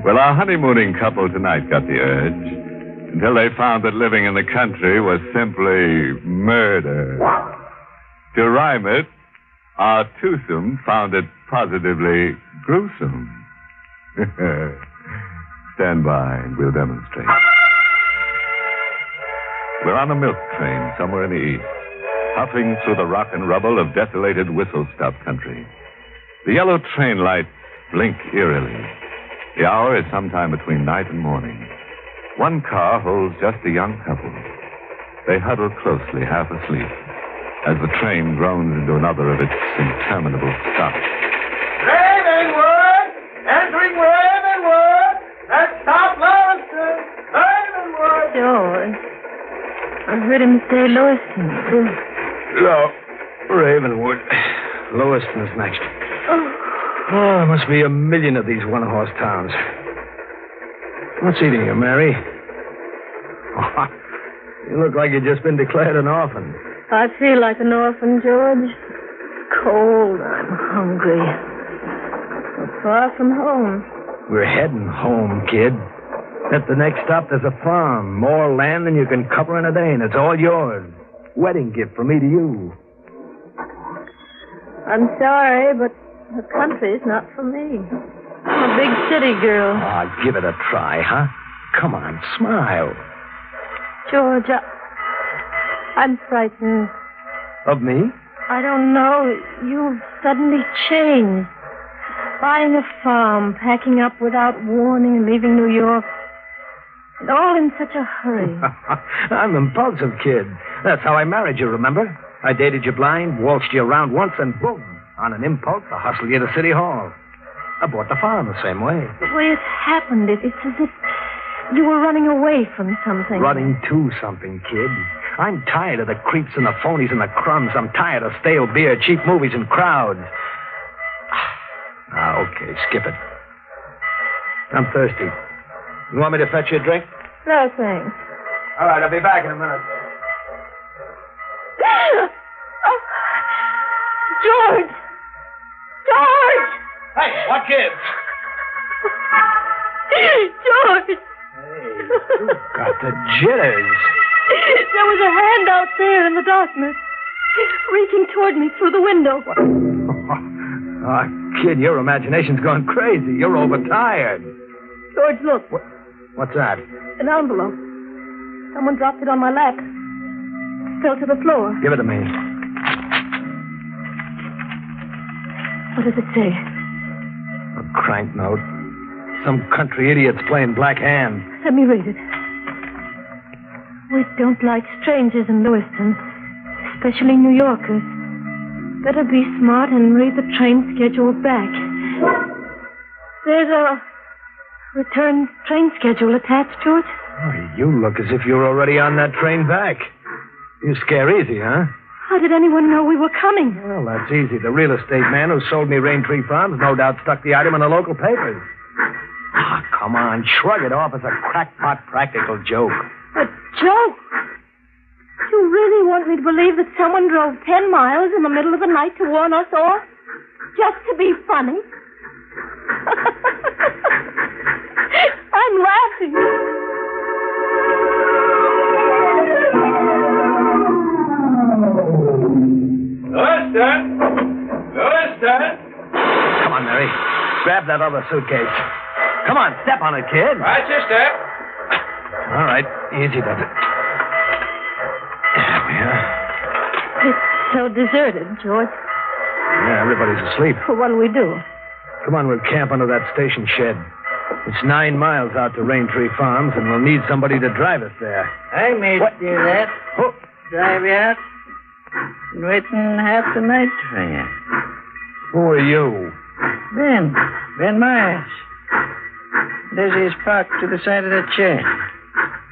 Well, our honeymooning couple tonight got the urge until they found that living in the country was simply murder. To rhyme it, our twosome found it positively gruesome. Stand by and we'll demonstrate. We're on a milk train somewhere in the east, puffing through the rock and rubble of desolated whistle-stop country. The yellow train lights blink eerily. The hour is sometime between night and morning. One car holds just a young couple. They huddle closely, half asleep, as the train groans into another of its interminable stops. Ravenwood! Entering Ravenwood! Let's stop Lewiston! Ravenwood! George, I heard him say Lewiston, too. No, Ravenwood. Lewiston's next. Oh, there must be a million of these one-horse towns. What's eating you, Mary? Oh, you look like you've just been declared an orphan. I feel like an orphan, George. It's cold. I'm hungry. I'm far from home. We're heading home, kid. At the next stop, there's a farm. More land than you can cover in a day, and it's all yours. Wedding gift from me to you. I'm sorry, but the country's not for me. I'm a big city girl. Ah, give it a try, huh? Come on, smile. George, I'm frightened. Of me? I don't know. You've suddenly changed. Buying a farm, packing up without warning, and leaving New York. And all in such a hurry. I'm impulsive, kid. That's how I married you, remember? I dated you blind, waltzed you around once, and boom. On an impulse, I hustled you to City Hall. I bought the farm the same way. The way it happened, it's as if you were running away from something. Running to something, kid. I'm tired of the creeps and the phonies and the crumbs. I'm tired of stale beer, cheap movies, and crowds. Okay, skip it. I'm thirsty. You want me to fetch you a drink? No, thanks. All right, I'll be back in a minute. Oh, George! George! Hey, what kids? George! Hey, you got the jitters. There was a hand out there in the darkness, reaching toward me through the window. Oh, kid, your imagination's gone crazy. You're overtired. George, look. What's that? An envelope. Someone dropped it on my lap. Fell to the floor. Give it to me. What does it say? A crank note. Some country idiot's playing black hand. Let me read it. We don't like strangers in Lewiston, especially New Yorkers. Better be smart and read the train schedule back. There's a return train schedule attached to it. Oh, you look as if you're already on that train back. You scare easy, huh? How did anyone know we were coming? Well, that's easy. The real estate man who sold me Raintree Farms no doubt stuck the item in the local papers. Ah, come on. Shrug it off as a crackpot practical joke. A joke? You really want me to believe that someone drove 10 miles in the middle of the night to warn us off? Just to be funny? I'm laughing. Lewiston! Come on, Mary. Grab that other suitcase. Come on, step on it, kid. Watch your step. All right, easy does it. There we are. It's so deserted, George. Yeah, everybody's asleep. Well, what'll we do? Come on, we'll camp under that station shed. It's 9 miles out to Raintree Farms, and we'll need somebody to drive us there. I may do that. Oh. Drive you out. Been waiting half the night for you. Who are you? Ben Myers. Lizzie's parked to the side of the shed.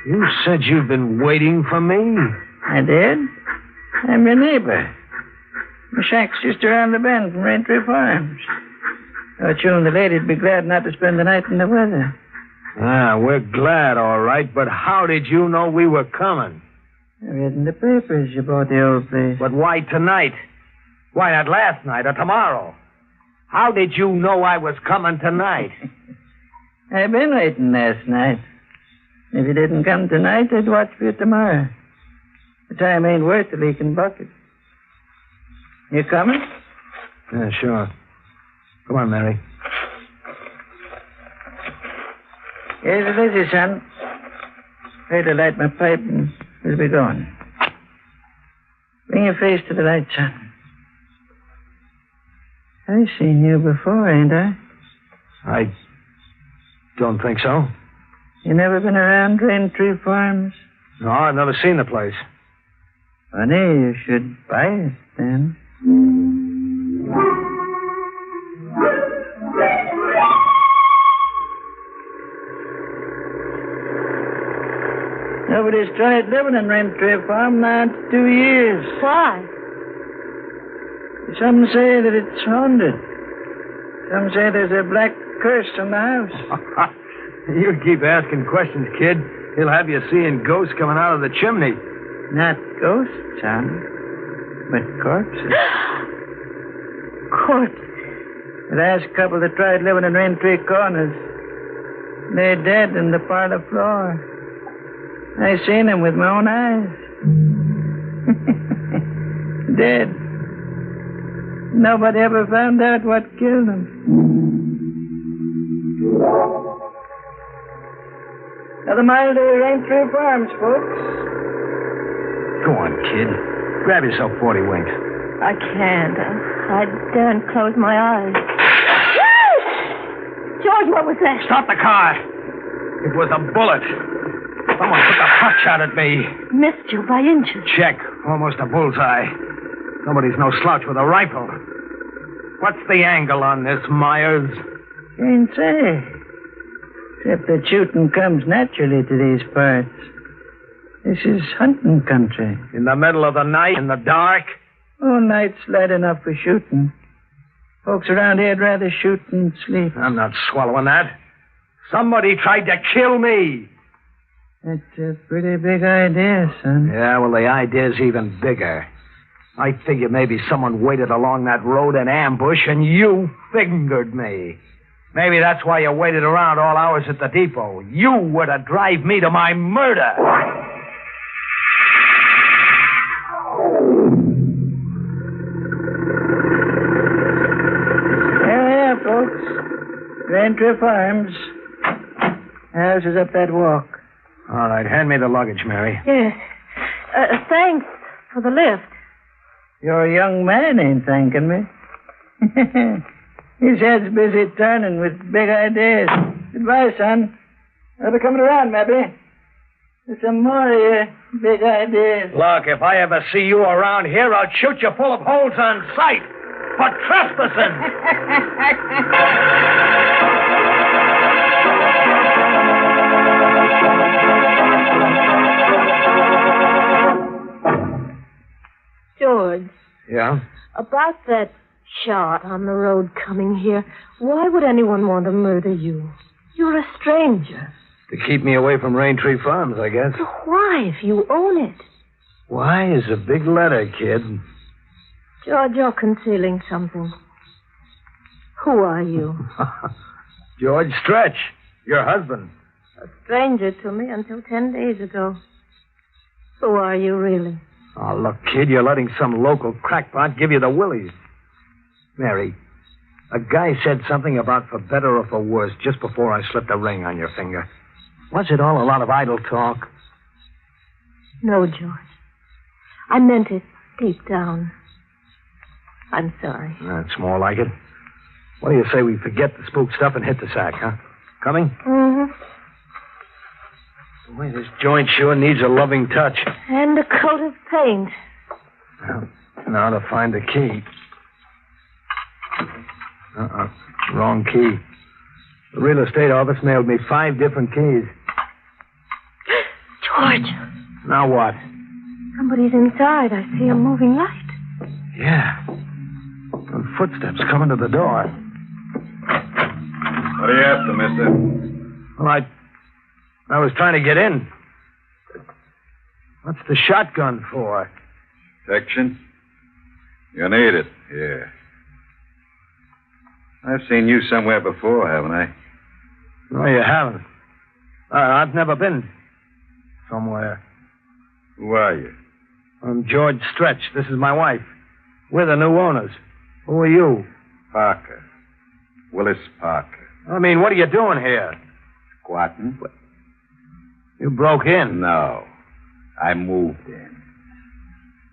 You said you've been waiting for me? I did. I'm your neighbor. My shack's just around the bend from Raintree Farms. Thought you and the lady'd be glad not to spend the night in the weather. Ah, we're glad, all right, but how did you know we were coming? I read in the papers you bought the old place. But why tonight? Why not last night or tomorrow? How did you know I was coming tonight? I've been waiting last night. If you didn't come tonight, I'd watch for you tomorrow. The time ain't worth a leaking bucket. You coming? Yeah, sure. Come on, Mary. Here's the Lizzie, son. Wait to light my pipe and we'll be going. Bring your face to the light, son. I've seen you before, ain't I? I don't think so. You never been around Raintree Farms? No, I've never seen the place. Funny, you should buy it then. Nobody's tried living in Raintree Farm now in 2 years. Why? Some say that it's haunted. Some say there's a black curse on the house. You keep asking questions, kid. He'll have you seeing ghosts coming out of the chimney. Not ghosts, son, but corpses. Corpses? The last couple that tried living in Raintree Corners lay dead in the parlor floor. I seen them with my own eyes. Dead. Nobody ever found out what killed them. Another mile to Raintree Farms, folks. Go on, kid. Grab yourself 40 winks. I can't. I daren't close my eyes. George, what was that? Stop the car. It was a bullet. Someone took a pot shot at me. Missed you by inches. Check. Almost a bullseye. Nobody's no slouch with a rifle. What's the angle on this, Myers? Can't say. Except that shooting comes naturally to these parts. This is hunting country. In the middle of the night, in the dark? Oh, night's light enough for shooting. Folks around here'd rather shoot than sleep. I'm not swallowing that. Somebody tried to kill me. That's a pretty big idea, son. Yeah, well, the idea's even bigger. I figure maybe someone waited along that road in ambush and you fingered me. Maybe that's why you waited around all hours at the depot. You were to drive me to my murder. There we are, folks. Raintree Farms. House is up that walk. All right, hand me the luggage, Mary. Yes. Thanks for the lift. Your young man ain't thanking me. His head's busy turning with big ideas. Goodbye, son. I'll be coming around, maybe. There's some more of your big ideas. Look, if I ever see you around here, I'll shoot you full of holes on sight for trespassing. George. Yeah? About that shot on the road coming here, why would anyone want to murder you? You're a stranger. To keep me away from Raintree Farms, I guess. Why, if you own it? Why is a big letter, kid. George, you're concealing something. Who are you? George Stretch, your husband. A stranger to me until 10 days ago. Who are you, really? Oh, look, kid, you're letting some local crackpot give you the willies. Mary, A guy said something about for better or for worse just before I slipped a ring on your finger. Was it all a lot of idle talk? No, George. I meant it deep down. I'm sorry. That's more like it. What do you say we forget the spook stuff and hit the sack, huh? Coming? Mm-hmm. Boy, this joint sure needs a loving touch. And a coat of paint. Well, now to find the key. Wrong key. The real estate office mailed me 5 different keys. George. Now what? Somebody's inside. I see a moving light. Yeah. And footsteps coming to the door. What are you after, mister? Well, I was trying to get in. What's the shotgun for? Protection? You need it, yeah. I've seen you somewhere before, haven't I? No, you haven't. I've never been somewhere. Who are you? I'm George Stretch. This is my wife. We're the new owners. Who are you? Parker. Willis Parker. I mean, what are you doing here? Squatting? You broke in? No. I moved in.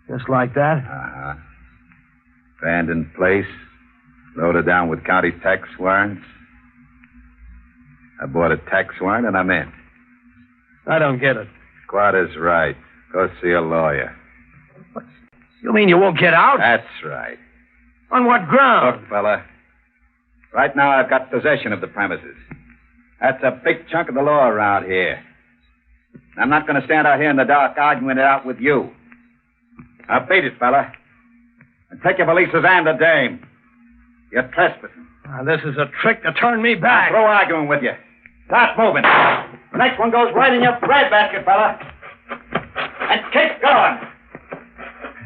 Just like that? Uh-huh. Abandoned place. Loaded down with county tax warrants. I bought a tax warrant and I'm in. I don't get it. Squatter's right. Go see a lawyer. What? You mean you won't get out? That's right. On what ground? Look, fella. Right now I've got possession of the premises. That's a big chunk of the law around here. I'm not going to stand out here in the dark arguing it out with you. Now beat it, fella. And take your valises and the dame. You're trespassing. Now, this is a trick to turn me back. Throw arguing with you. Start moving. The next one goes right in your breadbasket, fella. And keep going.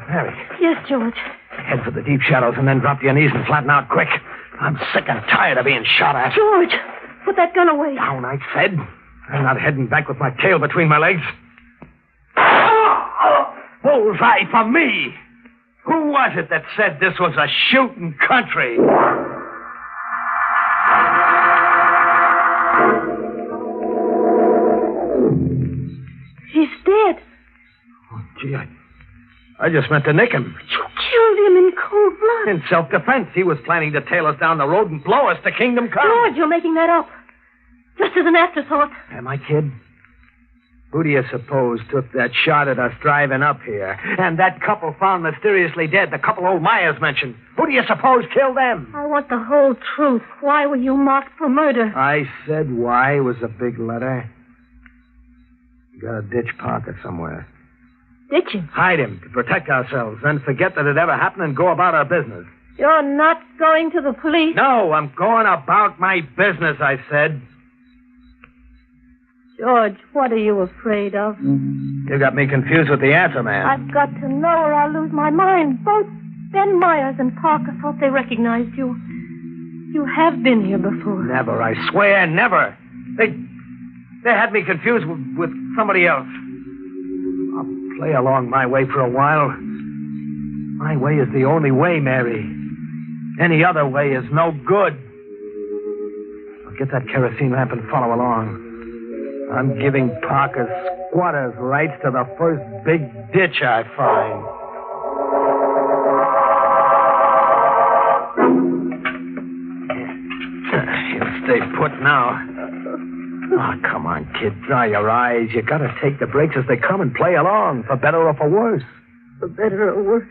Mary. Yes, George. Head for the deep shadows and then drop to your knees and flatten out quick. I'm sick and tired of being shot at. George, put that gun away. Down, I said. I'm not heading back with my tail between my legs. Bullseye for me. Who was it that said this was a shooting country? He's dead. Oh, gee, I just meant to nick him. You killed him in cold blood. In self-defense. He was planning to tail us down the road and blow us to Kingdom Come. George, you're making that up. Just as an afterthought. Am I, kid? Who do you suppose took that shot at us driving up here? And that couple found mysteriously dead, the couple old Myers mentioned. Who do you suppose killed them? I want the whole truth. Why were you marked for murder? I said why was a big letter. You gotta ditch Parker somewhere. Ditch him? Hide him to protect ourselves, then forget that it ever happened and go about our business. You're not going to the police? No, I'm going about my business, I said. George, what are you afraid of? You got me confused with the answer, man. I've got to know or I'll lose my mind. Both Ben Myers and Parker thought they recognized you. You have been here before. Never, I swear, never. They had me confused with somebody else. I'll play along my way for a while. My way is the only way, Mary. Any other way is no good. I'll get that kerosene lamp and follow along. I'm giving Parker's squatters' rights to the first big ditch I find. He'll stay put now. Oh, come on, kid. Dry your eyes. You gotta take the breaks as they come and play along, for better or for worse. For better or worse.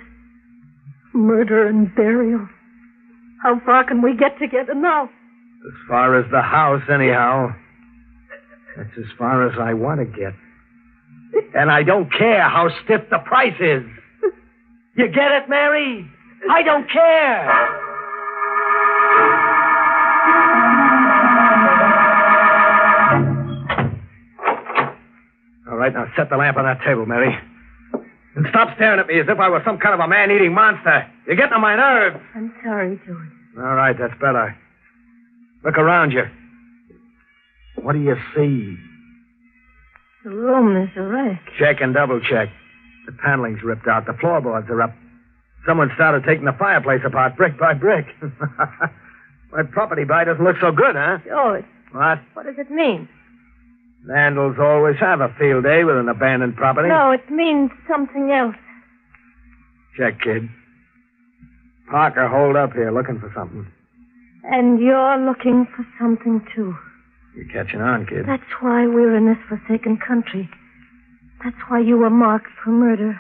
Murder and burial. How far can we get together now? As far as the house, anyhow. That's as far as I want to get. And I don't care how stiff the price is. You get it, Mary? I don't care. All right, now set the lamp on that table, Mary. And stop staring at me as if I were some kind of a man-eating monster. You're getting on my nerves. I'm sorry, George. All right, that's better. Look around you. What do you see? The room is a wreck. Check and double check. The paneling's ripped out. The floorboards are up. Someone started taking the fireplace apart brick by brick. My property buy doesn't look so good, huh? George, What? what does it mean? Vandals always have a field day with an abandoned property. No, it means something else. Check, kid. Parker holed up here looking for something. And you're looking for something, too. You're catching on, kid. That's why we're in this forsaken country. That's why you were marked for murder.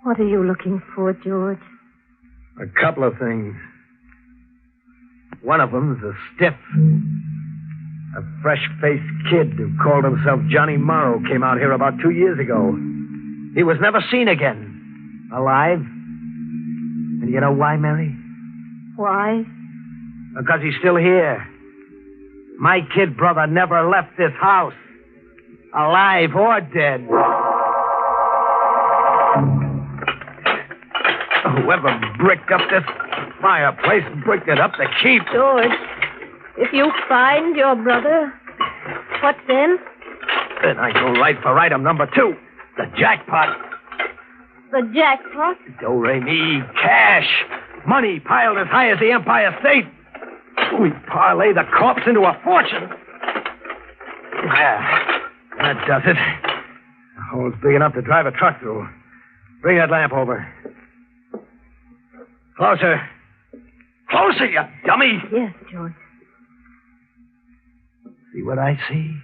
What are you looking for, George? A couple of things. One of them's a stiff. A fresh-faced kid who called himself Johnny Morrow came out here about 2 years ago. He was never seen again. Alive. And you know why, Mary? Why? Because he's still here. My kid brother never left this house. Alive or dead. Whoever bricked up this fireplace bricked it up to keep. George, if you find your brother, what then? Then I go right for item number 2, the jackpot. The jackpot? Do-re-mi, cash. Money piled as high as the Empire State. We parlay the corpse into a fortune. That does it. The hole's big enough to drive a truck through. Bring that lamp over. Closer. Closer, you dummy. Yes, George. See what I see?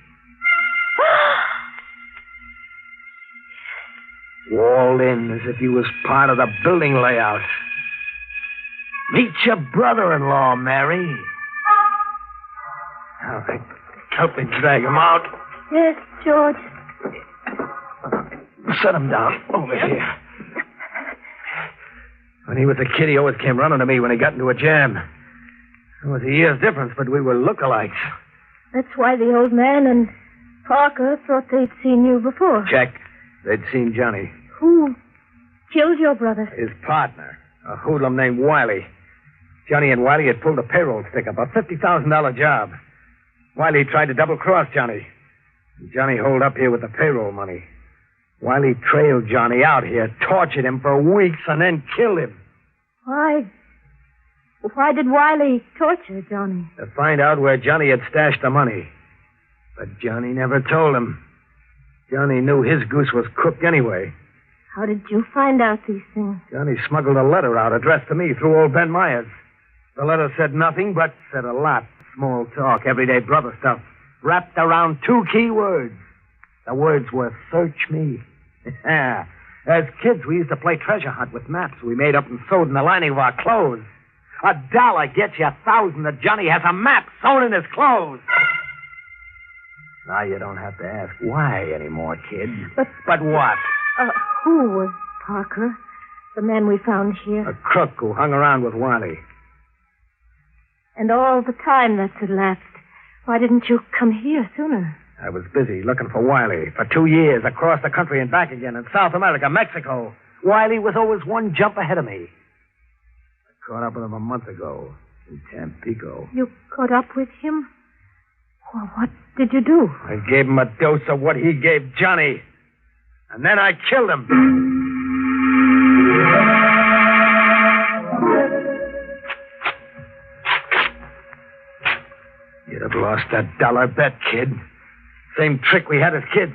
Walled in as if he was part of the building layout. Meet your brother-in-law, Mary. All right. Help me drag him out. Yes, George. Set him down over here. When he was a kid, he always came running to me when he got into a jam. There was a year's difference, but we were lookalikes. That's why the old man and Parker thought they'd seen you before. Check. They'd seen Johnny. Who killed your brother? His partner, a hoodlum named Wiley. Johnny and Wiley had pulled a payroll stick-up, a $50,000 job. Wiley tried to double-cross Johnny. Johnny holed up here with the payroll money. Wiley trailed Johnny out here, tortured him for weeks, and then killed him. Why did Wiley torture Johnny? To find out where Johnny had stashed the money. But Johnny never told him. Johnny knew his goose was cooked anyway. How did you find out these things? Johnny smuggled a letter out addressed to me through old Ben Myers. The letter said nothing, but said a lot. Small talk, everyday brother stuff. Wrapped around 2 key words. The words were, search me. As kids, we used to play treasure hunt with maps we made up and sewed in the lining of our clothes. $1 gets you 1,000 that Johnny has a map sewn in his clothes. Now you don't have to ask why anymore, kid. But what? Who was Parker, the man we found here? A crook who hung around with Wiley. And all the time that's elapsed, why didn't you come here sooner? I was busy looking for Wiley for 2 years, across the country and back again, in South America, Mexico. Wiley was always one jump ahead of me. I caught up with him a month ago in Tampico. You caught up with him? Well, what did you do? I gave him a dose of what he gave Johnny. And then I killed him. You'd have lost that $1 bet, kid. Same trick we had as kids.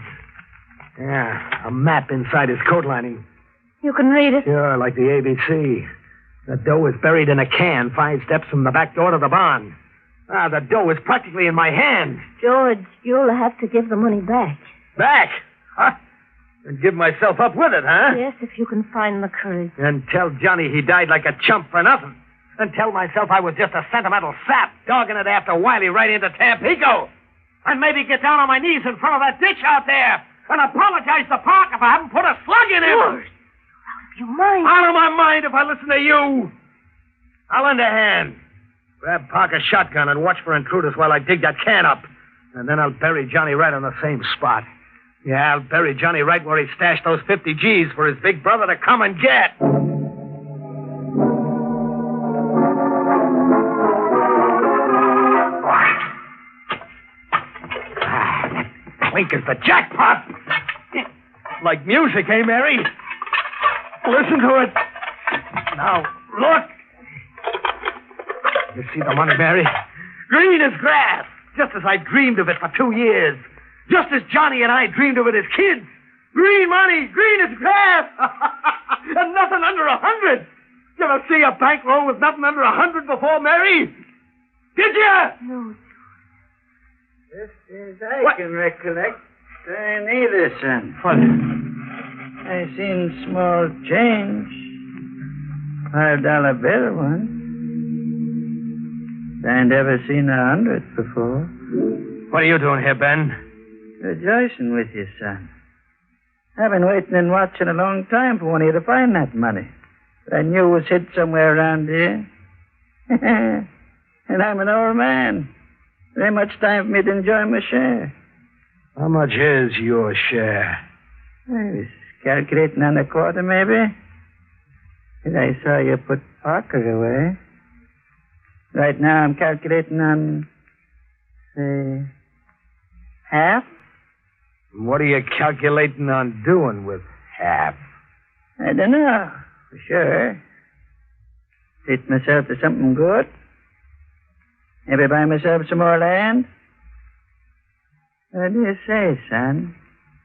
Yeah, a map inside his coat lining. You can read it? Sure, like the ABC. The dough is buried in a can 5 steps from the back door to the barn. The dough is practically in my hand. George, you'll have to give the money back. Back? Huh? And give myself up with it, huh? Yes, if you can find the courage. And tell Johnny he died like a chump for nothing. And tell myself I was just a sentimental sap dogging it after Wiley right into Tampico. And maybe get down on my knees in front of that ditch out there and apologize to Parker for having put a slug in him. George, out of your mind. Out of my mind if I listen to you. I'll lend a hand. Grab Parker's shotgun and watch for intruders while I dig that can up. And then I'll bury Johnny right on the same spot. Yeah, I'll bury Johnny right where he stashed those 50 G's for his big brother to come and get. That clink is the jackpot. Like music, eh, Mary? Listen to it. Now, look. You see the money, Mary? Green as grass, just as I dreamed of it for 2 years. Just as Johnny and I dreamed of it as kids. Green money, green as grass. And nothing under 100. You ever see a bankroll with nothing under 100 before, Mary? Did you? No. Just as I can recollect, neither, son. What? I seen small change. $5 bill once. I ain't ever seen 100 before. What are you doing here, Ben? Rejoicing with you, son. I've been waiting and watching a long time for one of you to find that money. I knew it was hid somewhere around here. And I'm an old man. Very much time for me to enjoy my share. How much is your share? I was calculating on a quarter, maybe. And I saw you put Parker away. Right now I'm calculating on, say, half. What are you calculating on doing with half? I don't know, for sure. Treat myself to something good. Maybe buy myself some more land. What do you say, son?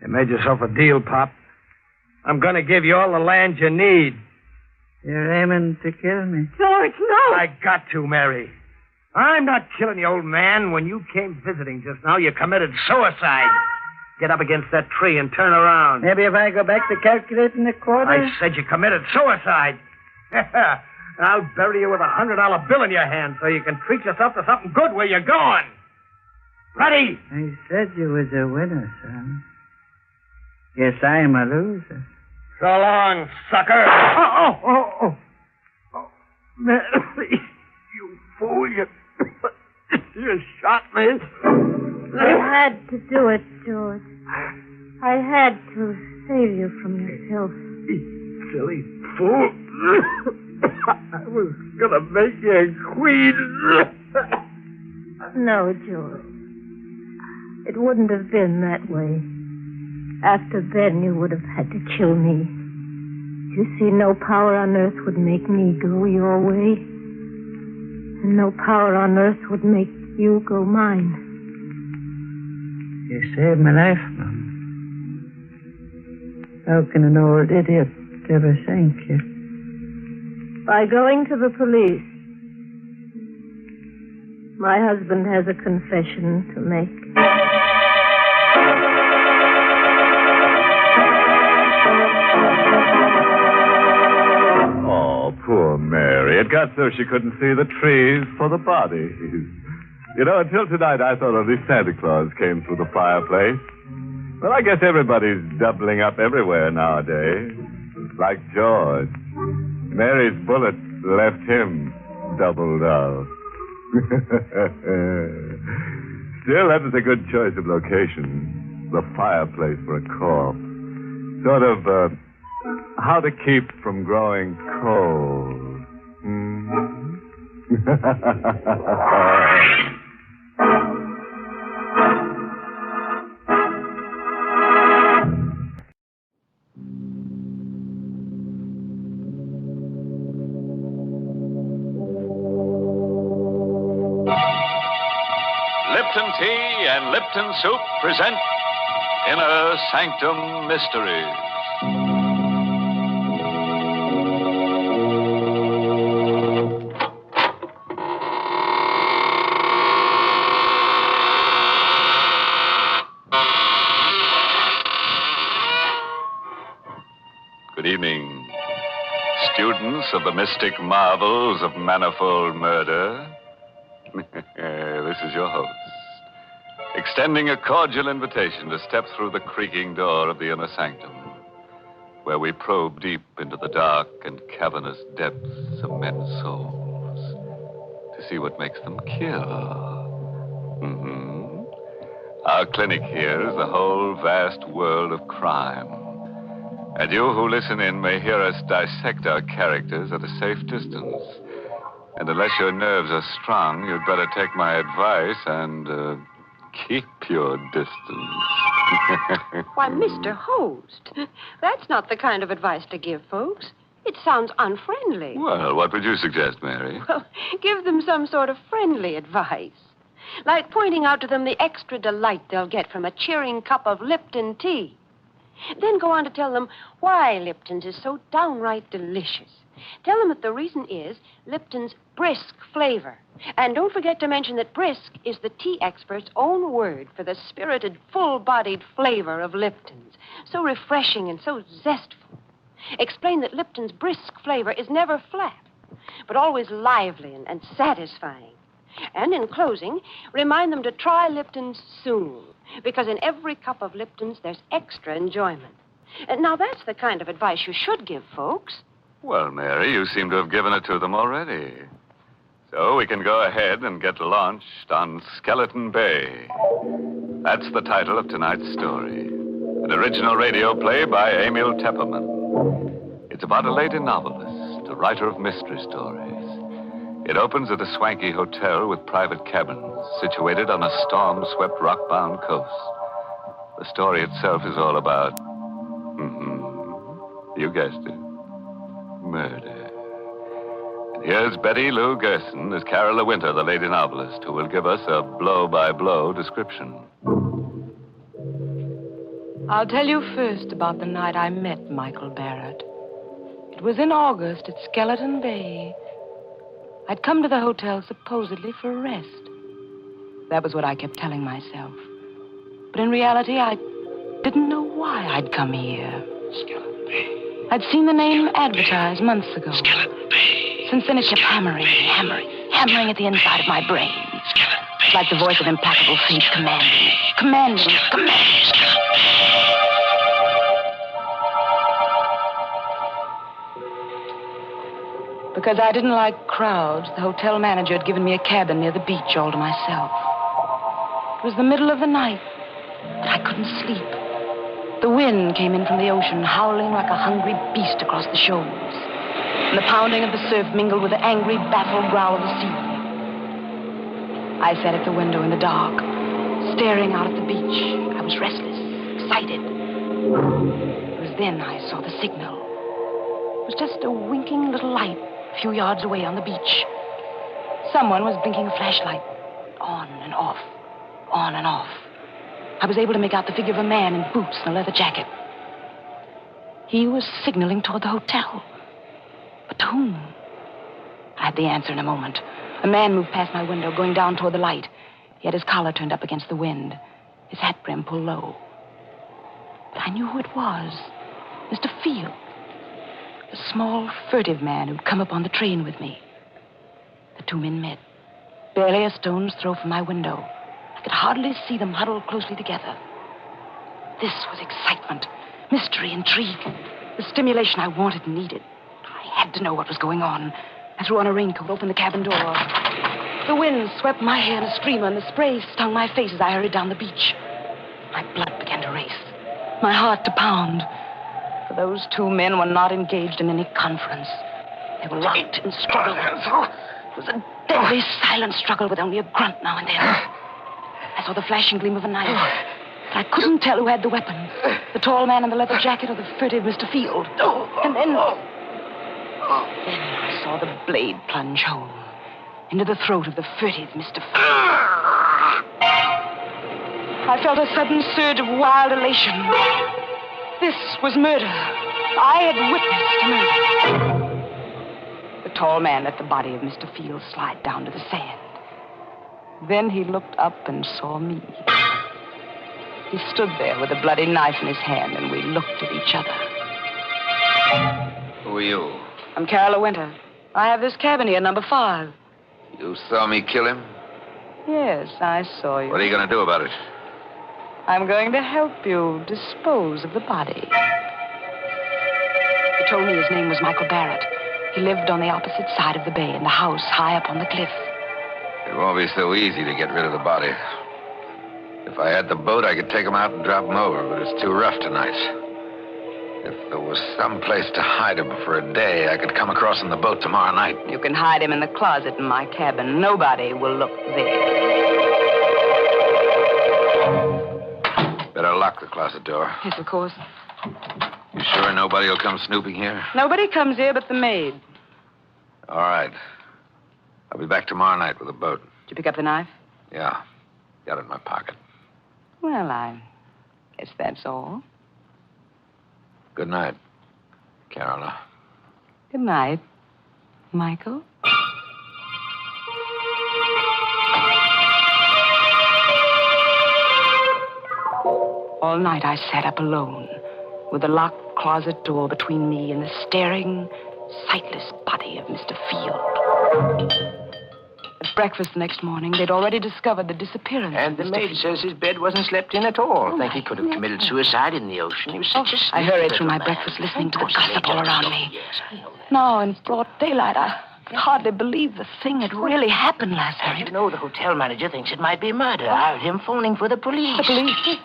You made yourself a deal, Pop. I'm going to give you all the land you need. You're aiming to kill me. George, no! I got to, Mary. I'm not killing you, old man. When you came visiting just now, you committed suicide. Get up against that tree and turn around. Maybe if I go back to calculating the quarter? I said you committed suicide. I'll bury you with $100 bill in your hand so you can treat yourself to something good where you're going. Ready? I said you was a winner, son. Guess I'm a loser. So long, sucker. Oh. Mary, you fool. You shot me. I had to do it, George. I had to save you from yourself. You silly fool. I was going to make you a queen. No, George. It wouldn't have been that way. After then, you would have had to kill me. You see, no power on earth would make me go your way. And no power on earth would make you go mine. You saved my life, Mom. How can an old idiot ever thank you? By going to the police. My husband has a confession to make. Oh, poor Mary. It got so she couldn't see the trees for the bodies. You know, until tonight I thought only Santa Claus came through the fireplace. Well, I guess everybody's doubling up everywhere nowadays. Like George. Mary's bullet left him doubled up. Still, that was a good choice of location. The fireplace for a corpse. Sort of, how to keep from growing cold. Lipton Tea and Lipton Soup present Inner Sanctum Mysteries. Good evening, students of the mystic marvels of manifold murder. This is your host, extending a cordial invitation to step through the creaking door of the inner sanctum, where we probe deep into the dark and cavernous depths of men's souls to see what makes them kill. Our clinic here is the whole vast world of crime. And you who listen in may hear us dissect our characters at a safe distance. And unless your nerves are strong, you'd better take my advice and keep your distance. Why, Mr. Host, that's not the kind of advice to give folks. It sounds unfriendly. Well, what would you suggest, Mary? Well, give them some sort of friendly advice. Like pointing out to them the extra delight they'll get from a cheering cup of Lipton tea. Then go on to tell them why Lipton's is so downright delicious. Tell them that the reason is Lipton's brisk flavor. And don't forget to mention that brisk is the tea expert's own word for the spirited, full-bodied flavor of Lipton's. So refreshing and so zestful. Explain that Lipton's brisk flavor is never flat, but always lively and satisfying. And in closing, remind them to try Lipton's soon, because in every cup of Lipton's, there's extra enjoyment. And now, that's the kind of advice you should give folks. Well, Mary, you seem to have given it to them already. So we can go ahead and get launched on Skeleton Bay. That's the title of tonight's story. An original radio play by Emil Tepperman. It's about a lady novelist, a writer of mystery stories. It opens at a swanky hotel with private cabins situated on a storm-swept, rock-bound coast. The story itself is all about... you guessed it. Murder. And here's Betty Lou Gerson as Carol De Winter, the lady novelist, who will give us a blow-by-blow description. I'll tell you first about the night I met Michael Barrett. It was in August at Skeleton Bay. I'd come to the hotel supposedly for a rest. That was what I kept telling myself. But in reality, I didn't know why I'd come here. Skeleton Bay. I'd seen the name advertised months ago. Skeleton Bay. Since then, it kept hammering at the inside of my brain. It's like the voice of implacable fate commanding. Because I didn't like crowds, the hotel manager had given me a cabin near the beach all to myself. It was the middle of the night, but I couldn't sleep. The wind came in from the ocean, howling like a hungry beast across the shoals. And the pounding of the surf mingled with the angry, baffled growl of the sea. I sat at the window in the dark, staring out at the beach. I was restless, excited. It was then I saw the signal. It was just a winking little light a few yards away on the beach. Someone was blinking a flashlight. On and off. On and off. I was able to make out the figure of a man in boots and a leather jacket. He was signaling toward the hotel. But to whom? I had the answer in a moment. A man moved past my window, going down toward the light. He had his collar turned up against the wind, his hat brim pulled low. But I knew who it was. Mr. Field. A small, furtive man who'd come up on the train with me. The two men met, barely a stone's throw from my window. I could hardly see them huddled closely together. This was excitement, mystery, intrigue, the stimulation I wanted and needed. I had to know what was going on. I threw on a raincoat, opened the cabin door. The wind swept my hair in a streamer, and the spray stung my face as I hurried down the beach. My blood began to race, my heart to pound. For those two men were not engaged in any conference. They were locked in struggle. It was a deadly, silent struggle with only a grunt now and then. I saw the flashing gleam of a knife, but I couldn't tell who had the weapon, the tall man in the leather jacket or the furtive Mr. Field. And then I saw the blade plunge home into the throat of the furtive Mr. Field. I felt a sudden surge of wild elation. This was murder. I had witnessed murder. The tall man let the body of Mr. Field slide down to the sand. Then he looked up and saw me. He stood there with a bloody knife in his hand, and we looked at each other. Who are you? I'm Carol De Winter. I have this cabin here, number 5. You saw me kill him? Yes, I saw you. What are you going to do about it? I'm going to help you dispose of the body. He told me his name was Michael Barrett. He lived on the opposite side of the bay in the house high up on the cliff. It won't be so easy to get rid of the body. If I had the boat, I could take him out and drop him over, but it's too rough tonight. If there was some place to hide him for a day, I could come across in the boat tomorrow night. You can hide him in the closet in my cabin. Nobody will look there. Better lock the closet door. Yes, of course. You sure nobody will come snooping here? Nobody comes here but the maid. All right. I'll be back tomorrow night with a boat. Did you pick up the knife? Yeah. Got it in my pocket. Well, I guess that's all. Good night, Carola. Good night, Michael. All night I sat up alone, with the locked closet door between me and the staring, sightless body of Mr. Field. At breakfast the next morning, they'd already discovered the disappearance And of the Mr. maid Field. says his bed wasn't slept in at all. I think he could have committed suicide in the ocean. He was such a I hurried sleepy through my little man. breakfast listening to the Of course, the gossip maid all just around told me. Yes, I know. Now, in broad daylight, I could hardly believe the thing had really happened last And night. you know, the hotel manager thinks it might be murder. I heard him phoning for the police. The police?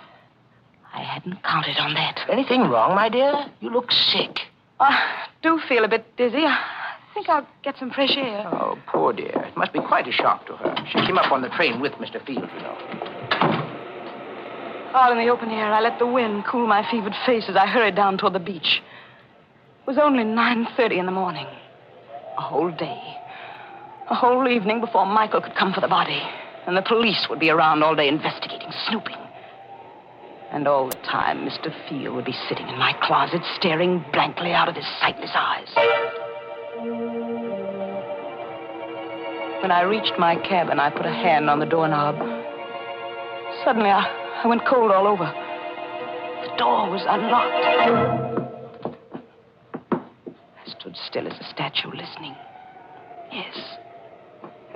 I hadn't counted on that. Anything wrong, my dear? You look sick. I do feel a bit dizzy. I think I'll get some fresh air. Oh, poor dear. It must be quite a shock to her. She came up on the train with Mr. Field, you know. Out in the open air, I let the wind cool my fevered face as I hurried down toward the beach. It was only 9:30 in the morning. A whole day. A whole evening before Michael could come for the body. And the police would be around all day investigating, snooping. And all the time, Mr. Field would be sitting in my closet, staring blankly out of his sightless eyes. When I reached my cabin, I put a hand on the doorknob. Suddenly, I went cold all over. The door was unlocked. I stood still as a statue, listening. Yes,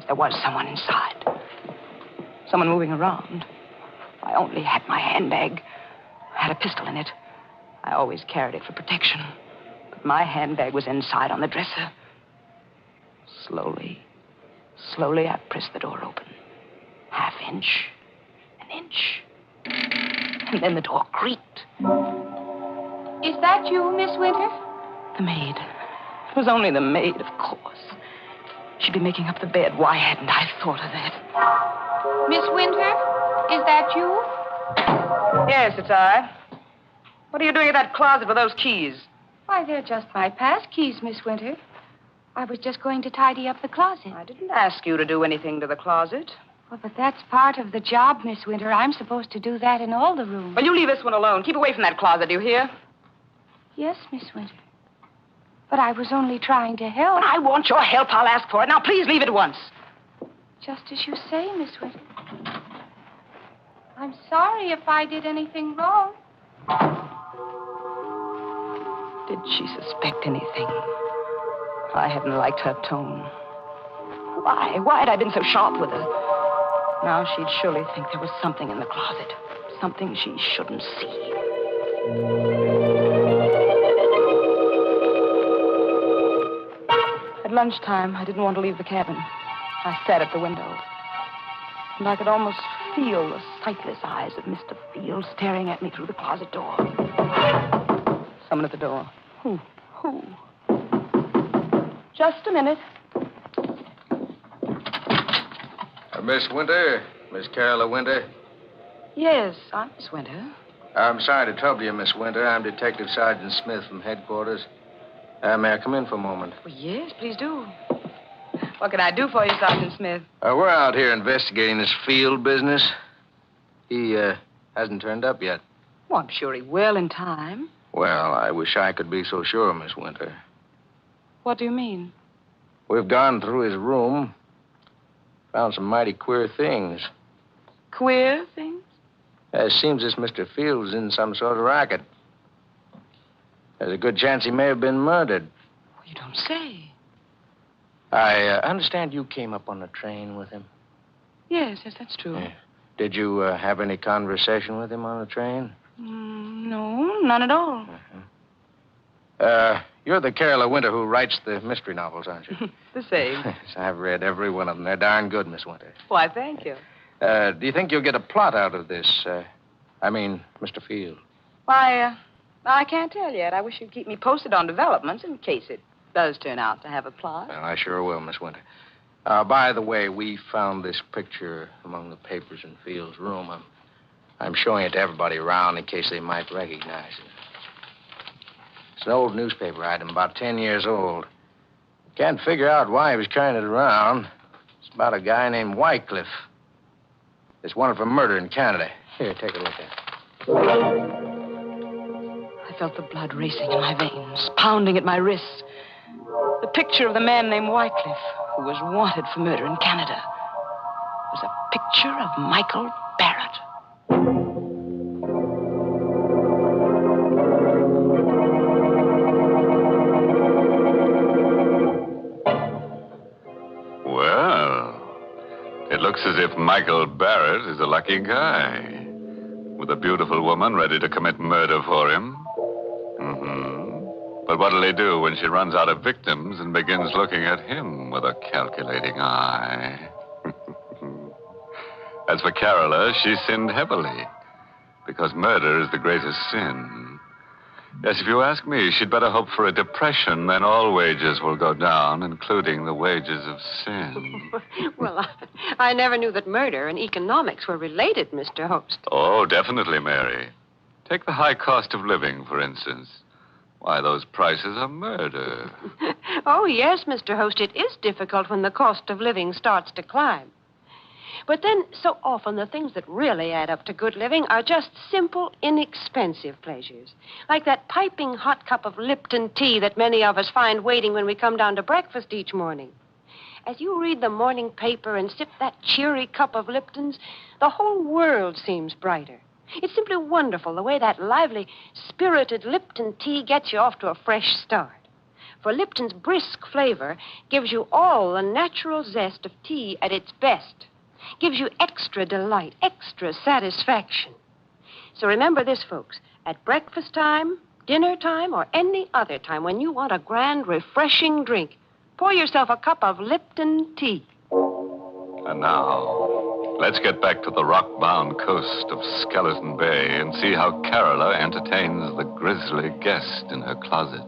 there was someone inside. Someone moving around. I only had my handbag. I had a pistol in it. I always carried it for protection. But my handbag was inside on the dresser. Slowly, I pressed the door open. Half inch, an inch. And then the door creaked. Is that you, Miss Winter? The maid. It was only the maid, of course. She'd be making up the bed. Why hadn't I thought of that? Miss Winter, is that you? Yes, it's I. What are you doing in that closet with those keys? Why, they're just my pass keys, Miss Winter. I was just going to tidy up the closet. I didn't ask you to do anything to the closet. Well, but that's part of the job, Miss Winter. I'm supposed to do that in all the rooms. Well, you leave this one alone. Keep away from that closet, do you hear? Yes, Miss Winter. But I was only trying to help. When I want your help, I'll ask for it. Now, please leave at once. Just as you say, Miss Winter. I'm sorry if I did anything wrong. Did she suspect anything? I hadn't liked her tone. Why? Why had I been so sharp with her? Now she'd surely think there was something in the closet. Something she shouldn't see. At lunchtime, I didn't want to leave the cabin. I sat at the window. And I could almost feel the sightless eyes of Mr. Field staring at me through the closet door. Someone at the door. Who? Just a minute. Miss Winter? Miss Carola Winter? Yes, I'm Miss Winter. I'm sorry to trouble you, Miss Winter. I'm Detective Sergeant Smith from headquarters. May I come in for a moment? Well, yes, please do. What can I do for you, Sergeant Smith? We're out here investigating this Field business. He hasn't turned up yet. Well, I'm sure he will in time. Well, I wish I could be so sure, Miss Winter. What do you mean? We've gone through his room. Found some mighty queer things. Queer things? It seems this Mr. Field's in some sort of racket. There's a good chance he may have been murdered. Well, you don't say. I understand you came up on the train with him. Yes, that's true. Yeah. Did you have any conversation with him on the train? No, none at all. You're the Carola Winter who writes the mystery novels, aren't you? The same. Yes, I've read every one of them. They're darn good, Miss Winter. Why, thank you. Do you think you'll get a plot out of this? Mr. Field. Why, I can't tell yet. I wish you'd keep me posted on developments in case it does turn out to have a plot. Well, I sure will, Miss Winter. By the way, we found this picture among the papers in Field's room. I'm showing it to everybody around in case they might recognize it. It's an old newspaper item, about 10 years old. Can't figure out why he was carrying it around. It's about a guy named Wycliffe. It's wanted for murder in Canada. Here, take a look at it. I felt the blood racing in my veins, pounding at my wrists. The picture of the man named Wycliffe, who was wanted for murder in Canada, was a picture of Michael Barrett. Well, it looks as if Michael Barrett is a lucky guy. With a beautiful woman ready to commit murder for him. But what'll he do when she runs out of victims and begins looking at him with a calculating eye? As for Carola, she sinned heavily, because murder is the greatest sin. Yes, if you ask me, she'd better hope for a depression, then all wages will go down, including the wages of sin. Well, I never knew that murder and economics were related, Mr. Host. Oh, definitely, Mary. Take the high cost of living, for instance. Why, those prices are murder. Oh, yes, Mr. Host, it is difficult when the cost of living starts to climb. But then, so often, the things that really add up to good living are just simple, inexpensive pleasures. Like that piping hot cup of Lipton tea that many of us find waiting when we come down to breakfast each morning. As you read the morning paper and sip that cheery cup of Lipton's, the whole world seems brighter. It's simply wonderful the way that lively, spirited Lipton tea gets you off to a fresh start. For Lipton's brisk flavor gives you all the natural zest of tea at its best. Gives you extra delight, extra satisfaction. So remember this, folks. At breakfast time, dinner time, or any other time when you want a grand, refreshing drink, pour yourself a cup of Lipton tea. And now, let's get back to the rock-bound coast of Skeleton Bay and see how Carola entertains the grisly guest in her closet.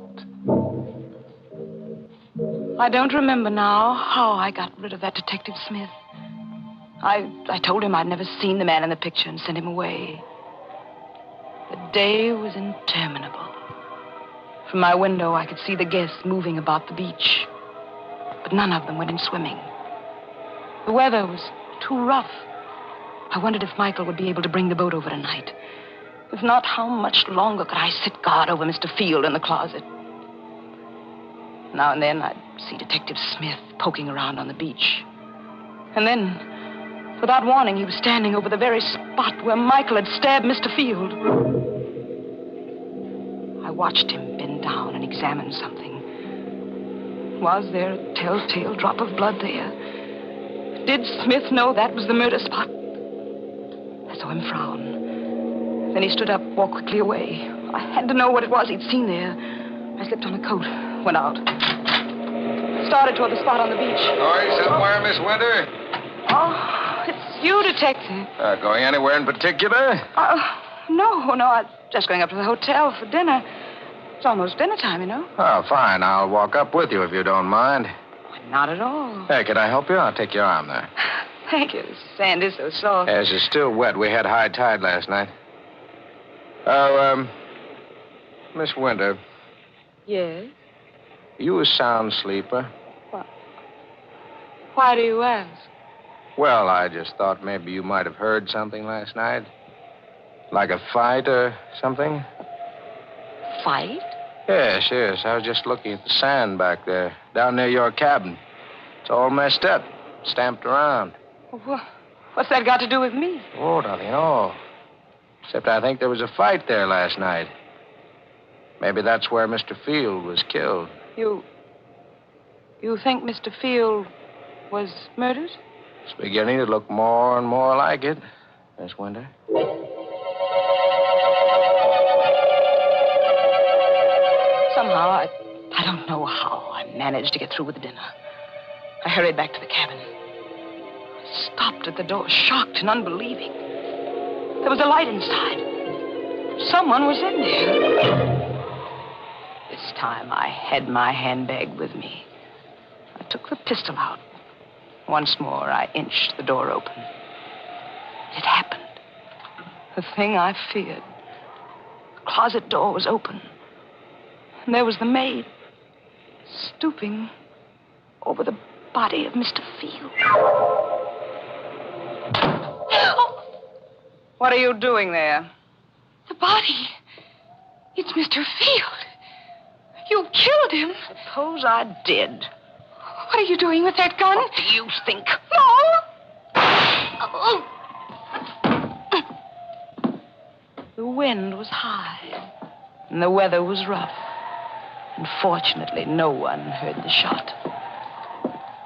I don't remember now how I got rid of that Detective Smith. I told him I'd never seen the man in the picture and sent him away. The day was interminable. From my window, I could see the guests moving about the beach, but none of them went in swimming. The weather was too rough. I wondered if Michael would be able to bring the boat over tonight. If not, how much longer could I sit guard over Mr. Field in the closet? Now and then, I'd see Detective Smith poking around on the beach. And then, without warning, he was standing over the very spot where Michael had stabbed Mr. Field. I watched him bend down and examine something. Was there a telltale drop of blood there? Did Smith know that was the murder spot? I saw him frown. Then he stood up, walked quickly away. I had to know what it was he'd seen there. I slipped on a coat, went out. Started toward the spot on the beach. Going somewhere, Miss Winter? Oh, it's you, Detective. Going anywhere in particular? No, I'm just going up to the hotel for dinner. It's almost dinner time, you know. Oh, fine. I'll walk up with you if you don't mind. Not at all. Hey, can I help you? I'll take your arm there. Thank you. The sand is so soft. Yes, it's still wet. We had high tide last night. Miss Winter. Yes? You a sound sleeper? What? Why do you ask? Well, I just thought maybe you might have heard something last night. Like a fight or something? Fight? Yes. I was just looking at the sand back there, down near your cabin. It's all messed up, stamped around. What's that got to do with me? Oh, nothing at all. Except I think there was a fight there last night. Maybe that's where Mr. Field was killed. You think Mr. Field was murdered? It's beginning to look more and more like it, Miss Winter. Somehow, I don't know how I managed to get through with the dinner. I hurried back to the cabin. I stopped at the door, shocked and unbelieving. There was a light inside. Someone was in there. This time, I had my handbag with me. I took the pistol out. Once more, I inched the door open. It happened. The thing I feared. The closet door was open. And there was the maid, stooping over the body of Mr. Field. What are you doing there? The body. It's Mr. Field. You killed him. Suppose I did. What are you doing with that gun? What do you think? No! Oh. The wind was high, and the weather was rough. And fortunately, no one heard the shot.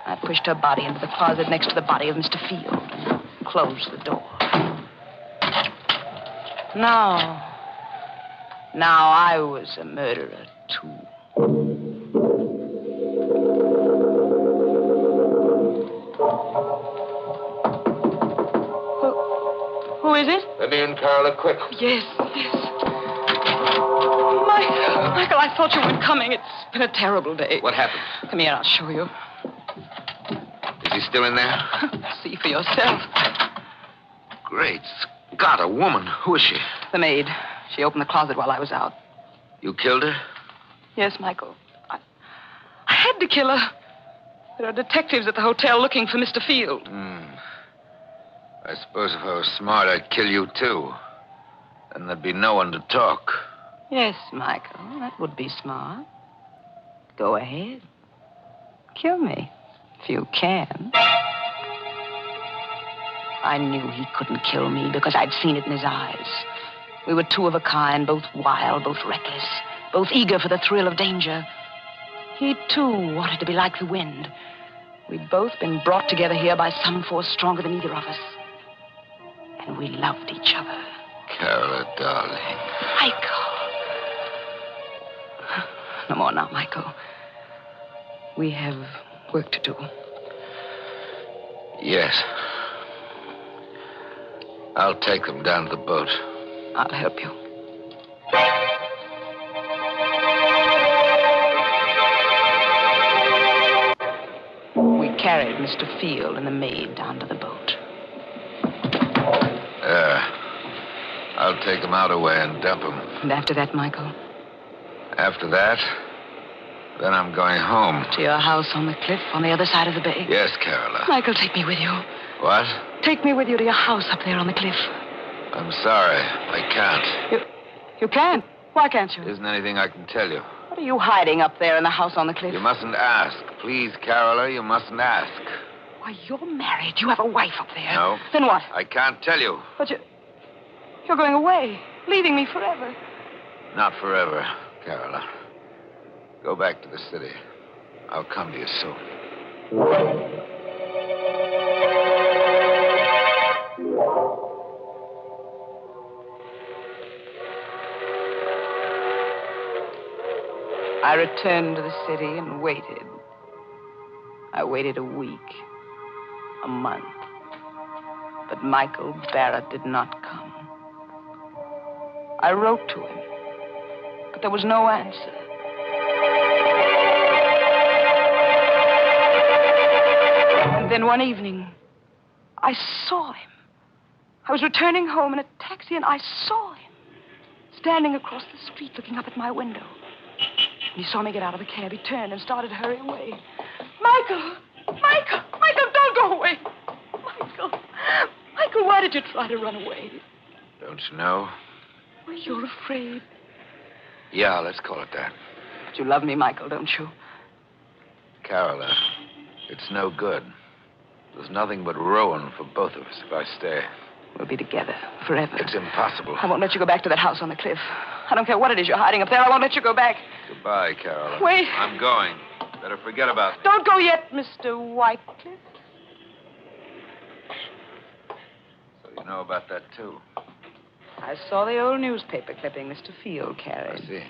I pushed her body into the closet next to the body of Mr. Field and closed the door. Now I was a murderer, too. Who is it? Let me in, Carla, quick. Yes. Michael, I thought you weren't coming. It's been a terrible day. What happened? Come here, I'll show you. Is he still in there? See for yourself. Great Scott, a woman. Who is she? The maid. She opened the closet while I was out. You killed her? Yes, Michael. I had to kill her. There are detectives at the hotel looking for Mr. Field. I suppose if I was smart, I'd kill you, too. Then there'd be no one to talk. Yes, Michael, that would be smart. Go ahead. Kill me, if you can. I knew he couldn't kill me because I'd seen it in his eyes. We were two of a kind, both wild, both reckless, both eager for the thrill of danger. He, too, wanted to be like the wind. We'd both been brought together here by some force stronger than either of us. And we loved each other. Carla, darling. Michael. No more now, Michael. We have work to do. Yes. I'll take them down to the boat. I'll help you. We carried Mr. Field and the maid down to the boat. I'll take them out away and dump them. And after that, Michael? After that, then I'm going home. To your house on the cliff on the other side of the bay? Yes, Carola. Michael, take me with you. What? Take me with you to your house up there on the cliff. I'm sorry. I can't. You can't? Why can't you? Isn't anything I can tell you. What are you hiding up there in the house on the cliff? You mustn't ask. Please, Carola, you mustn't ask. Why, you're married. You have a wife up there. No. Then what? I can't tell you. But you're going away, leaving me forever. Not forever, Carola. Go back to the city. I'll come to you soon. I returned to the city and waited. I waited a week, a month. But Michael Barrett did not come. I wrote to him, but there was no answer. And then one evening, I saw him. I was returning home in a taxi, and I saw him standing across the street looking up at my window. And he saw me get out of the cab. He turned and started to hurry away. Michael! Michael! Michael, don't go away! Michael, why did you try to run away? Don't you know? Well, you're afraid. Yeah, let's call it that. But you love me, Michael, don't you? Carola, it's no good. There's nothing but ruin for both of us if I stay. We'll be together forever. It's impossible. I won't let you go back to that house on the cliff. I don't care what it is you're hiding up there. I won't let you go back. Goodbye, Carola. Wait. I'm going. Better forget about me. Don't go yet, Mr. Whitecliff. So you know about that, too. I saw the old newspaper clipping Mr. Field carried. I see.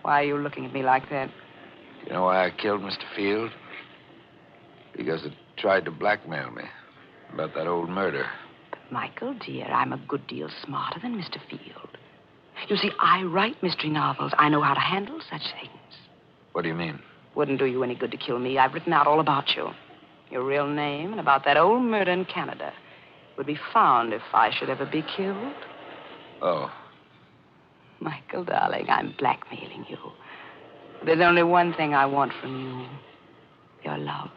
Why are you looking at me like that? Do you know why I killed Mr. Field? Because it tried to blackmail me about that old murder. But, Michael, dear, I'm a good deal smarter than Mr. Field. You see, I write mystery novels. I know how to handle such things. What do you mean? Wouldn't do you any good to kill me. I've written out all about you. Your real name and about that old murder in Canada would be found if I should ever be killed. Oh. Michael, darling, I'm blackmailing you. There's only one thing I want from you. Your love.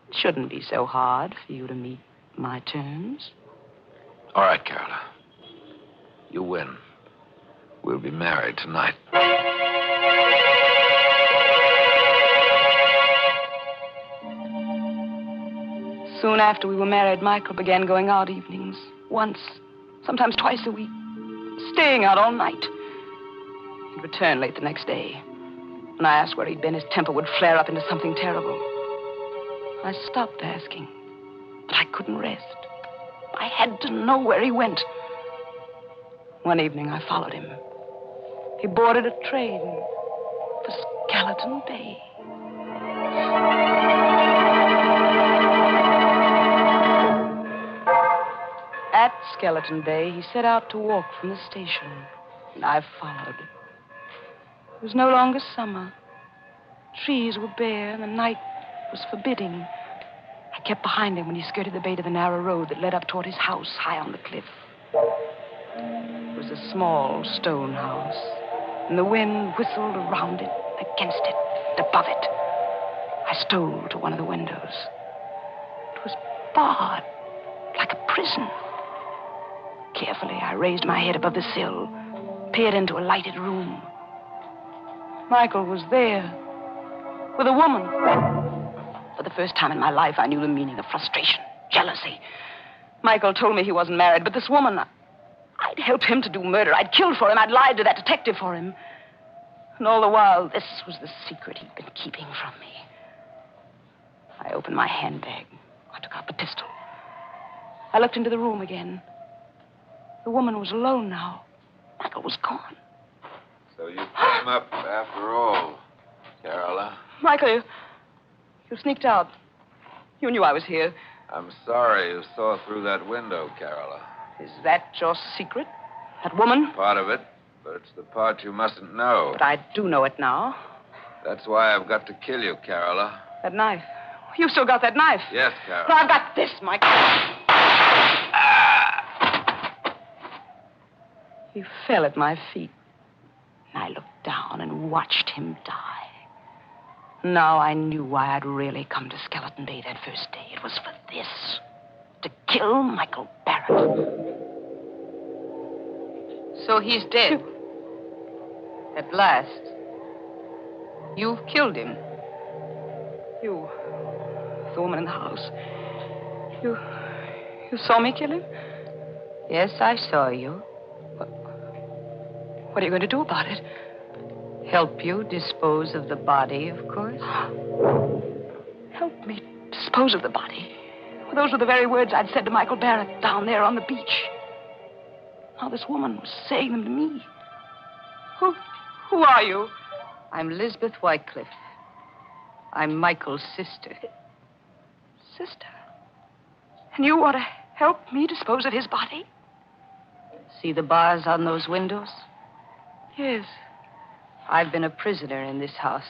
It shouldn't be so hard for you to meet my terms. All right, Carola. You win. We'll be married tonight. Soon after we were married, Michael began going out evenings. Once, sometimes twice a week. Staying out all night. He'd return late the next day. When I asked where he'd been, his temper would flare up into something terrible. I stopped asking, but I couldn't rest. I had to know where he went. One evening, I followed him. He boarded a train for Skeleton Bay. At Skeleton Bay, he set out to walk from the station, and I followed. It was no longer summer. Trees were bare, and the night was forbidding. I kept behind him when he skirted the bay to the narrow road that led up toward his house high on the cliff. It was a small stone house, and the wind whistled around it, against it, and above it. I stole to one of the windows. It was barred, like a prison. Carefully, I raised my head above the sill, peered into a lighted room. Michael was there, with a woman. For the first time in my life, I knew the meaning of frustration, jealousy. Michael told me he wasn't married, but this woman, I'd helped him to do murder. I'd killed for him. I'd lied to that detective for him. And all the while, this was the secret he'd been keeping from me. I opened my handbag. I took out the pistol. I looked into the room again. The woman was alone now. Michael was gone. So you came up after all, Carola. Michael, you sneaked out. You knew I was here. I'm sorry you saw through that window, Carola. Is that your secret? That woman? Part of it, but it's the part you mustn't know. But I do know it now. That's why I've got to kill you, Carola. That knife. You still got that knife? Yes, Carola. No, I've got this, Michael. He fell at my feet. And I looked down and watched him die. Now I knew why I'd really come to Skeleton Bay that first day. It was for this. To kill Michael Barrett. So he's dead. At last. You've killed him. You, the woman in the house. You saw me kill him? Yes, I saw you. What are you going to do about it? Help you dispose of the body, of course. Help me dispose of the body? Well, those were the very words I'd said to Michael Barrett down there on the beach. Now this woman was saying them to me. Who are you? I'm Lisbeth Wycliffe. I'm Michael's sister. Sister? And you want to help me dispose of his body? See the bars on those windows? Yes. I've been a prisoner in this house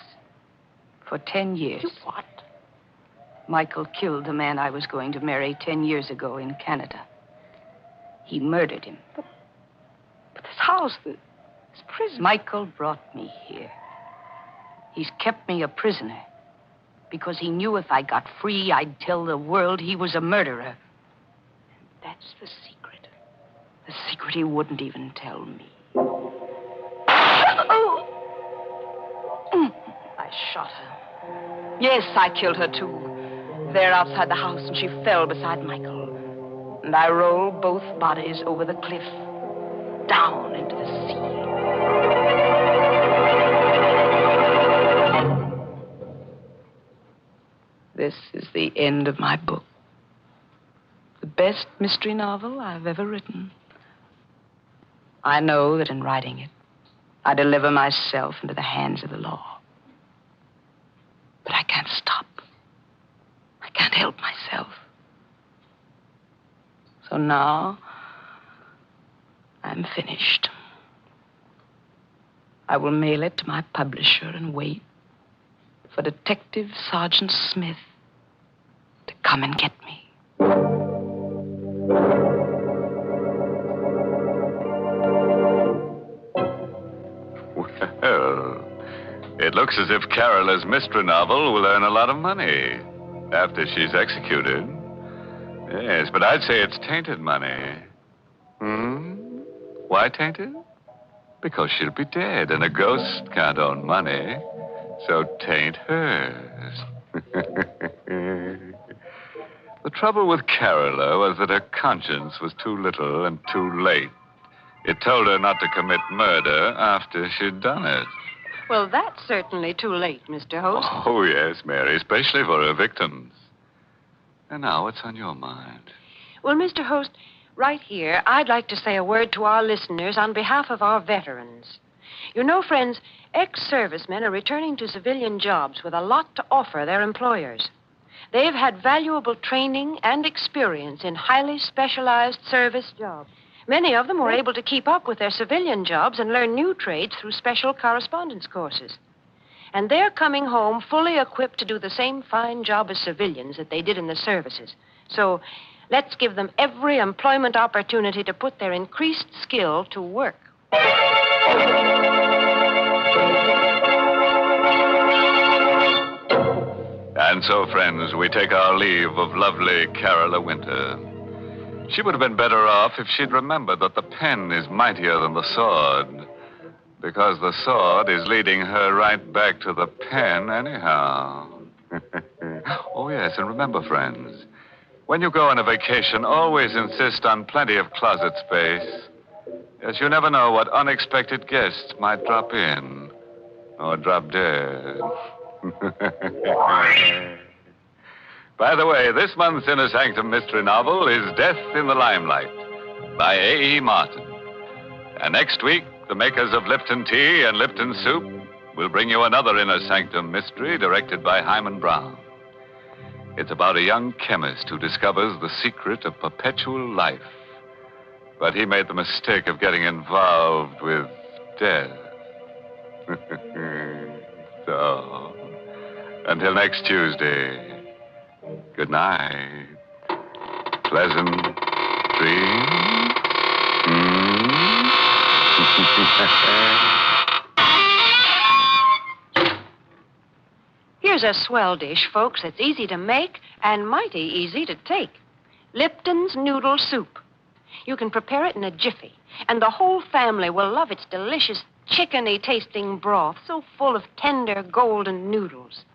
for 10 years. You what? Michael killed the man I was going to marry 10 years ago in Canada. He murdered him. But this house, this prison... Michael brought me here. He's kept me a prisoner because he knew if I got free, I'd tell the world he was a murderer. And that's the secret. The secret he wouldn't even tell me. I shot her. Yes, I killed her, too. There outside the house, and she fell beside Michael. And I rolled both bodies over the cliff, down into the sea. This is the end of my book. The best mystery novel I've ever written. I know that in writing it, I deliver myself into the hands of the law. But I can't stop. I can't help myself. So now, I'm finished. I will mail it to my publisher and wait for Detective Sergeant Smith to come and get me. looks as if Carola's mystery novel will earn a lot of money after she's executed. Yes, but I'd say it's tainted money. Why tainted? Because she'll be dead, and a ghost can't own money. So taint hers. The trouble with Carola was that her conscience was too little and too late. It told her not to commit murder after she'd done it. Well, that's certainly too late, Mr. Host. Oh, yes, Mary, especially for her victims. And now, what's on your mind? Well, Mr. Host, right here, I'd like to say a word to our listeners on behalf of our veterans. You know, friends, ex-servicemen are returning to civilian jobs with a lot to offer their employers. They've had valuable training and experience in highly specialized service jobs. Many of them were able to keep up with their civilian jobs and learn new trades through special correspondence courses. And they're coming home fully equipped to do the same fine job as civilians that they did in the services. So let's give them every employment opportunity to put their increased skill to work. And so, friends, we take our leave of lovely Carola Winter. She would have been better off if she'd remembered that the pen is mightier than the sword. Because the sword is leading her right back to the pen anyhow. Oh, yes, and remember, friends, when you go on a vacation, always insist on plenty of closet space. As you never know what unexpected guests might drop in or drop dead. By the way, this month's Inner Sanctum mystery novel is Death in the Limelight by A.E. Martin. And next week, the makers of Lipton Tea and Lipton Soup will bring you another Inner Sanctum mystery directed by Hyman Brown. It's about a young chemist who discovers the secret of perpetual life. But he made the mistake of getting involved with death. So, until next Tuesday, good night. Pleasant dreams. Here's a swell dish, folks, that's easy to make and mighty easy to take. Lipton's Noodle Soup. You can prepare it in a jiffy, and the whole family will love its delicious chickeny-tasting broth, so full of tender, golden noodles.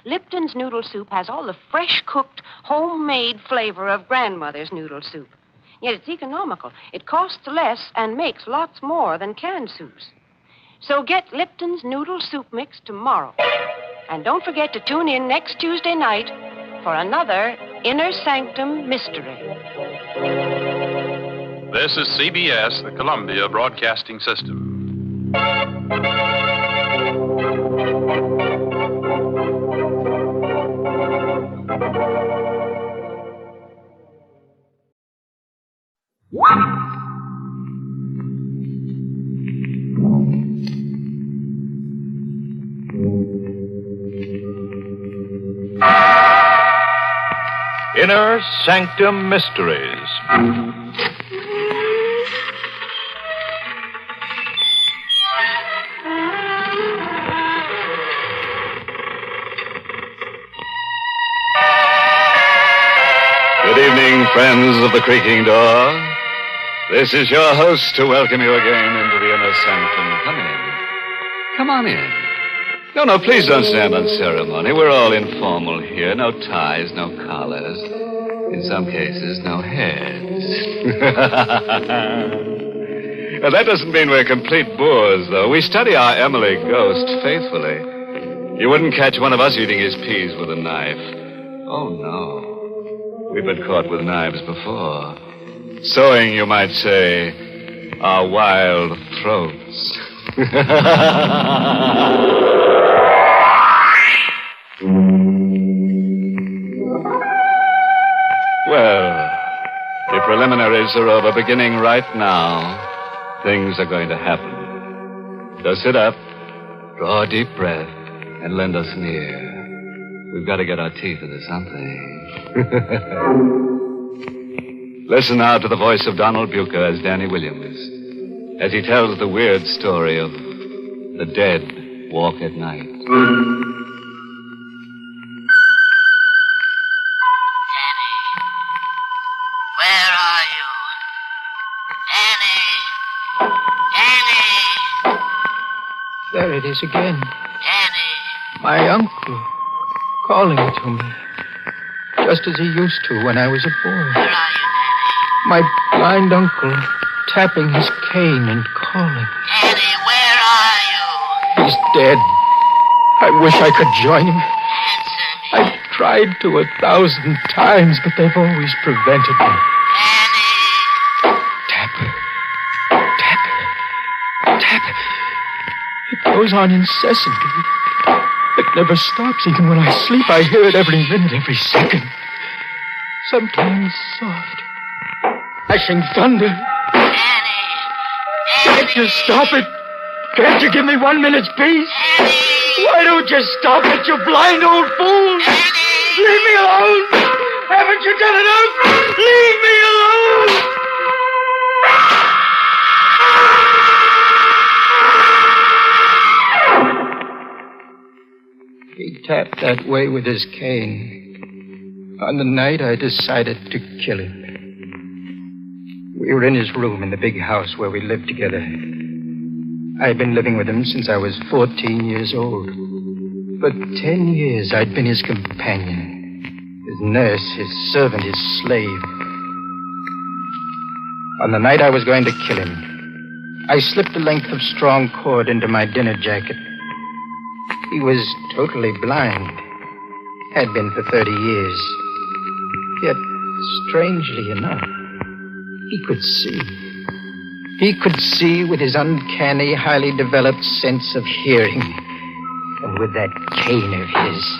Lipton's Noodle Soup has all the fresh-cooked, homemade flavor of grandmother's noodle soup. Yet it's economical. It costs less and makes lots more than canned soups. So get Lipton's Noodle Soup Mix tomorrow. And don't forget to tune in next Tuesday night for another Inner Sanctum Mystery. This is CBS, the Columbia Broadcasting System. Inner Sanctum Mysteries. Good evening, friends of the creaking door. This is your host to welcome you again into the Inner Sanctum. Come in. Come on in. No, please don't stand on ceremony. We're all informal here. No ties, no collars. In some cases, no heads. Well, that doesn't mean we're complete bores, though. We study our Emily ghost faithfully. You wouldn't catch one of us eating his peas with a knife. Oh, no. We've been caught with knives before. Sewing, you might say, our wild throats. Well, the preliminaries are over. Beginning right now, things are going to happen. So sit up, draw a deep breath, and lend us an ear. We've got to get our teeth into something. Listen now to the voice of Donald Bucher as Danny Williams, as he tells the weird story of the dead walk at night. Where are you? Annie! There it is again. My uncle calling to me, just as he used to when I was a boy. My blind uncle tapping his cane and calling. Annie, where are you? He's dead. I wish I could join him. I've tried to 1,000 times, but they've always prevented me. Tap. Tap. Tap. It goes on incessantly. It never stops. Even when I sleep, I hear it every minute, every second. Sometimes soft. Crashing thunder. Can't you stop it? Can't you give me 1 minute's peace? Why don't you stop it, you blind old fool? Leave me alone! Haven't you done enough? Leave me alone! He tapped that way with his cane. On the night I decided to kill him. We were in his room in the big house where we lived together. I'd been living with him since I was 14 years old. For 10 years, I'd been his companion, his nurse, his servant, his slave. On the night I was going to kill him, I slipped a length of strong cord into my dinner jacket. He was totally blind, had been for 30 years. Yet, strangely enough, he could see. He could see with his uncanny, highly developed sense of hearing. And with that cane of his,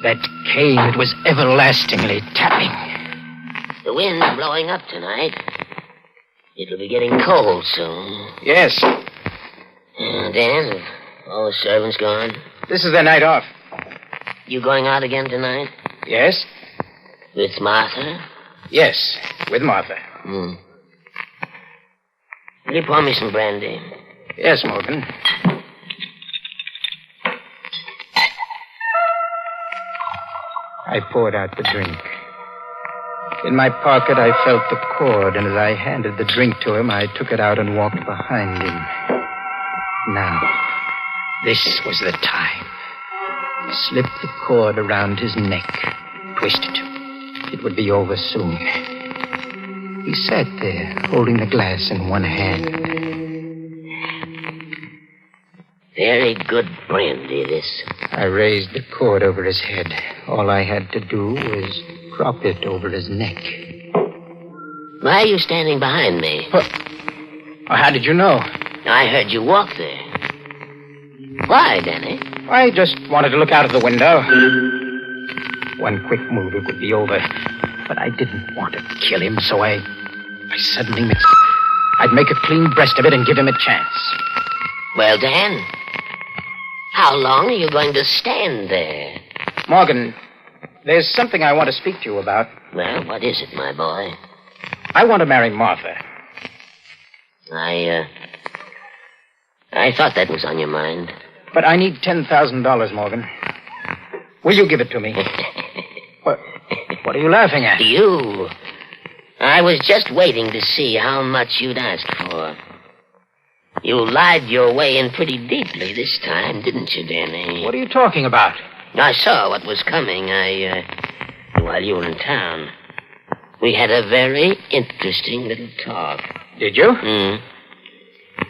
that cane that was everlastingly tapping. The wind's blowing up tonight. It'll be getting cold soon. Yes. Dan, have all the servants gone? This is their night off. You going out again tonight? Yes. With Martha? Yes, with Martha. Will you pour me some brandy? Yes, Morgan. I poured out the drink. In my pocket, I felt the cord, and as I handed the drink to him, I took it out and walked behind him. Now, this was the time. Slip the cord around his neck. Twist it. It would be over soon. He sat there, holding the glass in one hand. Very good brandy, this. I raised the cord over his head. All I had to do was drop it over his neck. Why are you standing behind me? How did you know? I heard you walk there. Why, Danny? I just wanted to look out of the window. One quick move, it would be over. But I didn't want to kill him, so I suddenly mixed. I'd make a clean breast of it and give him a chance. Well, Dan, how long are you going to stand there? Morgan, there's something I want to speak to you about. Well, what is it, my boy? I want to marry Martha. I thought that was on your mind. But I need $10,000, Morgan. Will you give it to me? What are you laughing at? You. I was just waiting to see how much you'd ask for. You lied your way in pretty deeply this time, didn't you, Danny? What are you talking about? I saw what was coming. While you were in town. We had a very interesting little talk. Did you?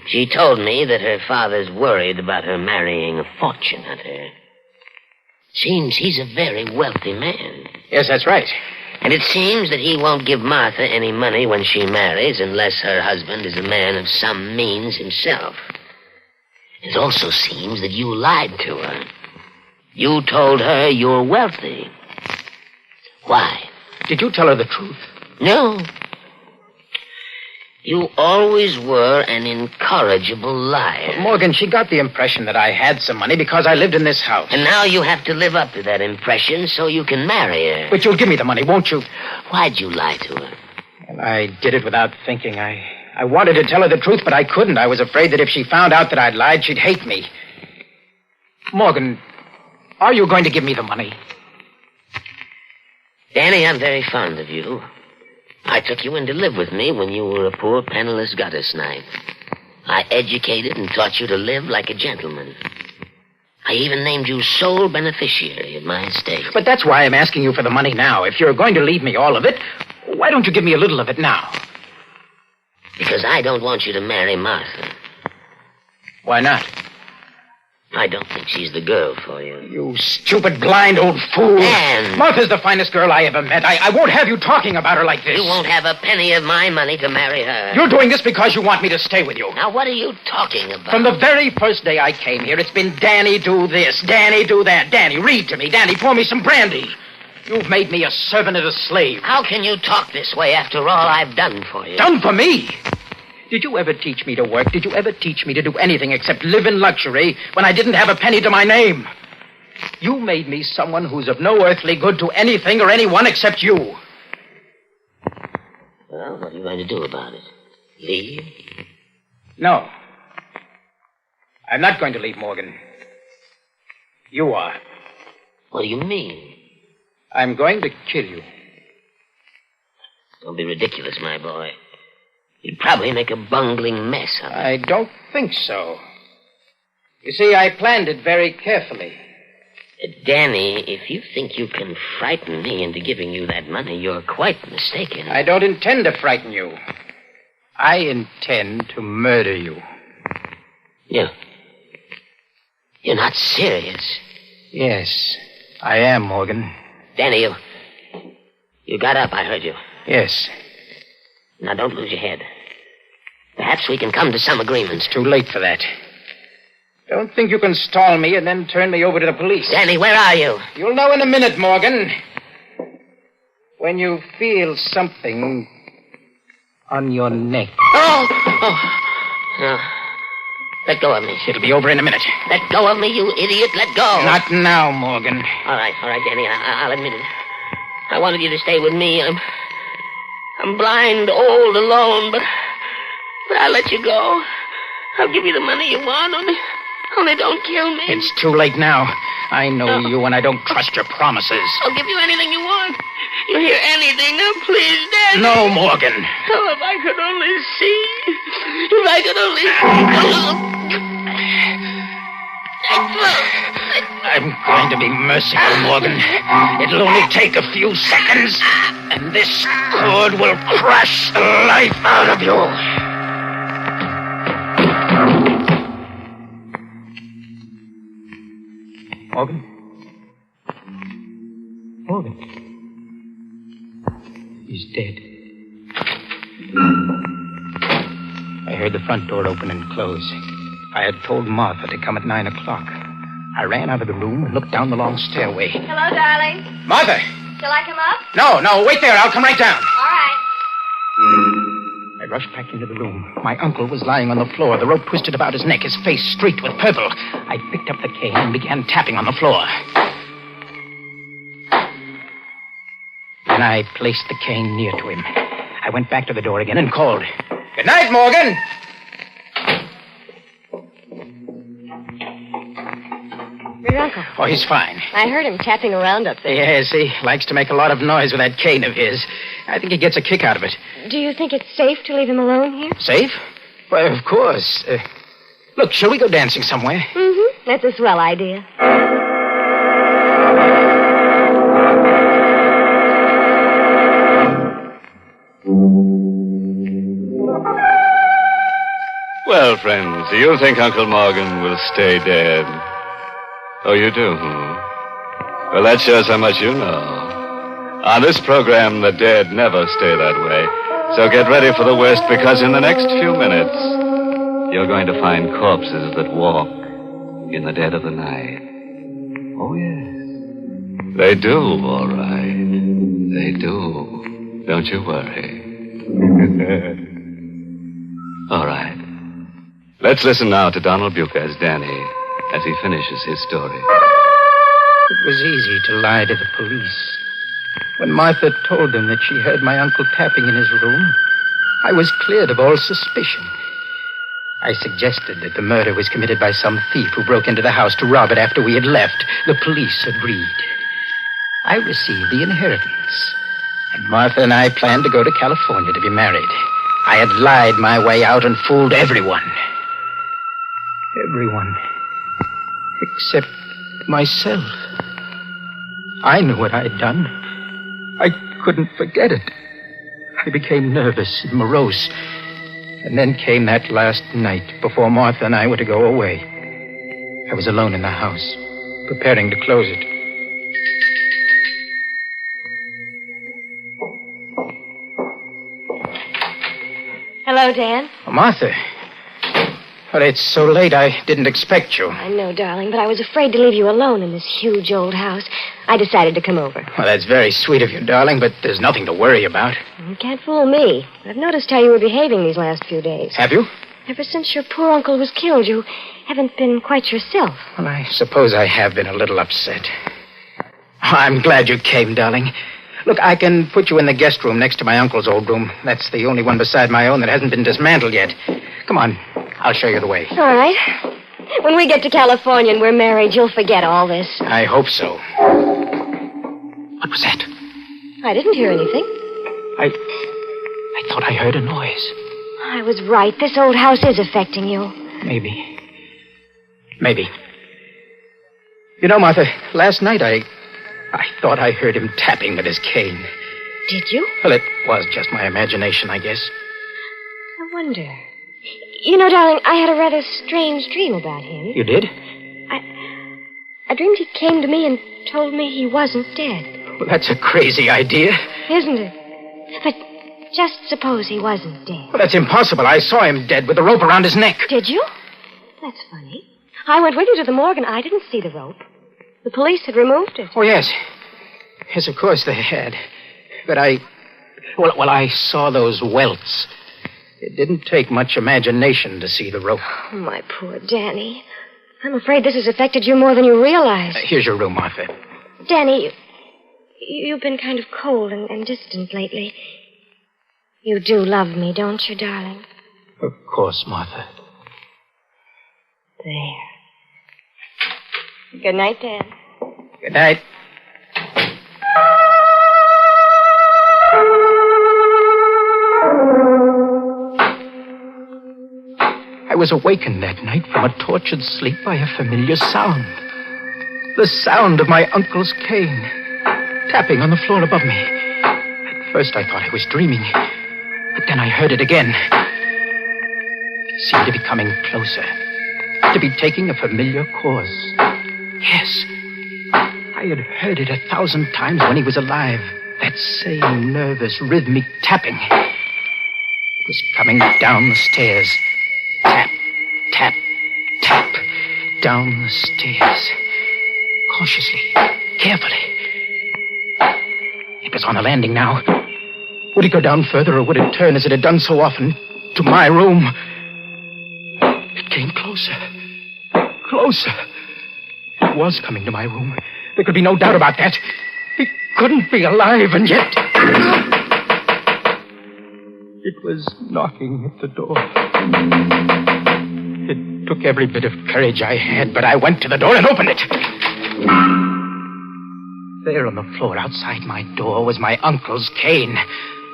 She told me that her father's worried about her marrying a fortune hunter. Seems he's a very wealthy man. Yes, that's right. And it seems that he won't give Martha any money when she marries unless her husband is a man of some means himself. It also seems that you lied to her. You told her you're wealthy. Why? Did you tell her the truth? No. You always were an incorrigible liar. Morgan, she got the impression that I had some money because I lived in this house. And now you have to live up to that impression so you can marry her. But you'll give me the money, won't you? Why'd you lie to her? Well, I did it without thinking. I wanted to tell her the truth, but I couldn't. I was afraid that if she found out that I'd lied, she'd hate me. Morgan, are you going to give me the money? Danny, I'm very fond of you. I took you in to live with me when you were a poor, penniless gutter snipe. I educated and taught you to live like a gentleman. I even named you sole beneficiary of my estate. But that's why I'm asking you for the money now. If you're going to leave me all of it, why don't you give me a little of it now? Because I don't want you to marry Martha. Why not? I don't think she's the girl for you. You stupid, blind old fool. Dan! Martha's the finest girl I ever met. I won't have you talking about her like this. You won't have a penny of my money to marry her. You're doing this because you want me to stay with you. Now, what are you talking about? From the very first day I came here, it's been Danny do this, Danny do that. Danny, read to me. Danny, pour me some brandy. You've made me a servant and a slave. How can you talk this way after all I've done for you? Done for me? Did you ever teach me to work? Did you ever teach me to do anything except live in luxury when I didn't have a penny to my name? You made me someone who's of no earthly good to anything or anyone except you. Well, what are you going to do about it? Leave? No. I'm not going to leave, Morgan. You are. What do you mean? I'm going to kill you. Don't be ridiculous, my boy. You'd probably make a bungling mess of it. I don't think so. You see, I planned it very carefully. Danny, if you think you can frighten me into giving you that money, you're quite mistaken. I don't intend to frighten you. I intend to murder you. You're not serious. Yes, I am, Morgan. Danny, you got up, I heard you. Yes. Now, don't lose your head. Perhaps we can come to some agreement. Too late for that. Don't think you can stall me and then turn me over to the police. Danny, where are you? You'll know in a minute, Morgan. When you feel something on your neck. No. Let go of me. It'll be over in a minute. Let go of me, you idiot. Let go. Not now, Morgan. All right, Danny. I'll admit it. I wanted you to stay with me. I'm blind, old, alone, but I'll let you go. I'll give you the money you want, only don't kill me. It's too late now. I know you, and I don't trust your promises. I'll give you anything you want. You hear anything, now, please, Daddy. No, Morgan. Oh, if I could only see. If I could only... I'm going to be merciful, Morgan. It'll only take a few seconds, and this cord will crush the life out of you. Morgan? Morgan? He's dead. I heard the front door open and close. I had told Martha to come at 9 o'clock. I ran out of the room and looked down the long stairway. Hello, darling. Martha! Shall I come up? No, wait there. I'll come right down. All right. I rushed back into the room. My uncle was lying on the floor, the rope twisted about his neck, his face streaked with purple. I picked up the cane and began tapping on the floor. Then I placed the cane near to him. I went back to the door again and called. Good night, Morgan! Your uncle. Oh, he's fine. I heard him tapping around up there. Yes, he likes to make a lot of noise with that cane of his. I think he gets a kick out of it. Do you think it's safe to leave him alone here? Safe? Well, of course. Look, shall we go dancing somewhere? Mm-hmm. That's a swell idea. Well, friends, do you think Uncle Morgan will stay dead? Oh, you do, Well, that shows how much you know. On this program, the dead never stay that way. So get ready for the worst, because in the next few minutes, you're going to find corpses that walk in the dead of the night. Oh, yes. They do, all right. They do. Don't you worry. All right. Let's listen now to Donald Bucher as Danny, as he finishes his story. It was easy to lie to the police. When Martha told them that she heard my uncle tapping in his room, I was cleared of all suspicion. I suggested that the murder was committed by some thief who broke into the house to rob it after we had left. The police agreed. I received the inheritance. And Martha and I planned to go to California to be married. I had lied my way out and fooled everyone. Everyone. Except myself. I knew what I'd done. I couldn't forget it. I became nervous and morose. And then came that last night before Martha and I were to go away. I was alone in the house, preparing to close it. Hello, Dan. Oh, Martha. Well, it's so late I didn't expect you. I know, darling, but I was afraid to leave you alone in this huge old house. I decided to come over. Well, that's very sweet of you, darling, but there's nothing to worry about. You can't fool me. I've noticed how you were behaving these last few days. Have you? Ever since your poor uncle was killed, you haven't been quite yourself. Well, I suppose I have been a little upset. I'm glad you came, darling. Look, I can put you in the guest room next to my uncle's old room. That's the only one beside my own that hasn't been dismantled yet. Come on. I'll show you the way. All right. When we get to California and we're married, you'll forget all this. I hope so. What was that? I didn't hear anything. I thought I heard a noise. I was right. This old house is affecting you. Maybe. You know, Martha, last night I thought I heard him tapping with his cane. Did you? Well, it was just my imagination, I guess. I wonder. You know, darling, I had a rather strange dream about him. You did? I dreamed he came to me and told me he wasn't dead. Well, that's a crazy idea. Isn't it? But just suppose he wasn't dead. Well, that's impossible. I saw him dead with a rope around his neck. Did you? That's funny. I went with you to the morgue and I didn't see the rope. The police had removed it. Oh, yes. Yes, of course they had. But I saw those welts. It didn't take much imagination to see the rope. Oh, my poor Danny. I'm afraid this has affected you more than you realize. Here's your room, Martha. Danny, you've been kind of cold and distant lately. You do love me, don't you, darling? Of course, Martha. There. Good night, Dan. Good night. I was awakened that night from a tortured sleep by a familiar sound. The sound of my uncle's cane, tapping on the floor above me. At first I thought I was dreaming, but then I heard it again. It seemed to be coming closer, to be taking a familiar course. Yes, I had heard it 1,000 times when he was alive. That same nervous, rhythmic tapping. It was coming down the stairs. Tap, tap, tap. Down the stairs. Cautiously, carefully. It was on the landing now. Would it go down further, or would it turn as it had done so often to my room? It came closer. Closer. It was coming to my room. There could be no doubt about that. He couldn't be alive, and yet... It was knocking at the door. It took every bit of courage I had, but I went to the door and opened it. There on the floor outside my door was my uncle's cane.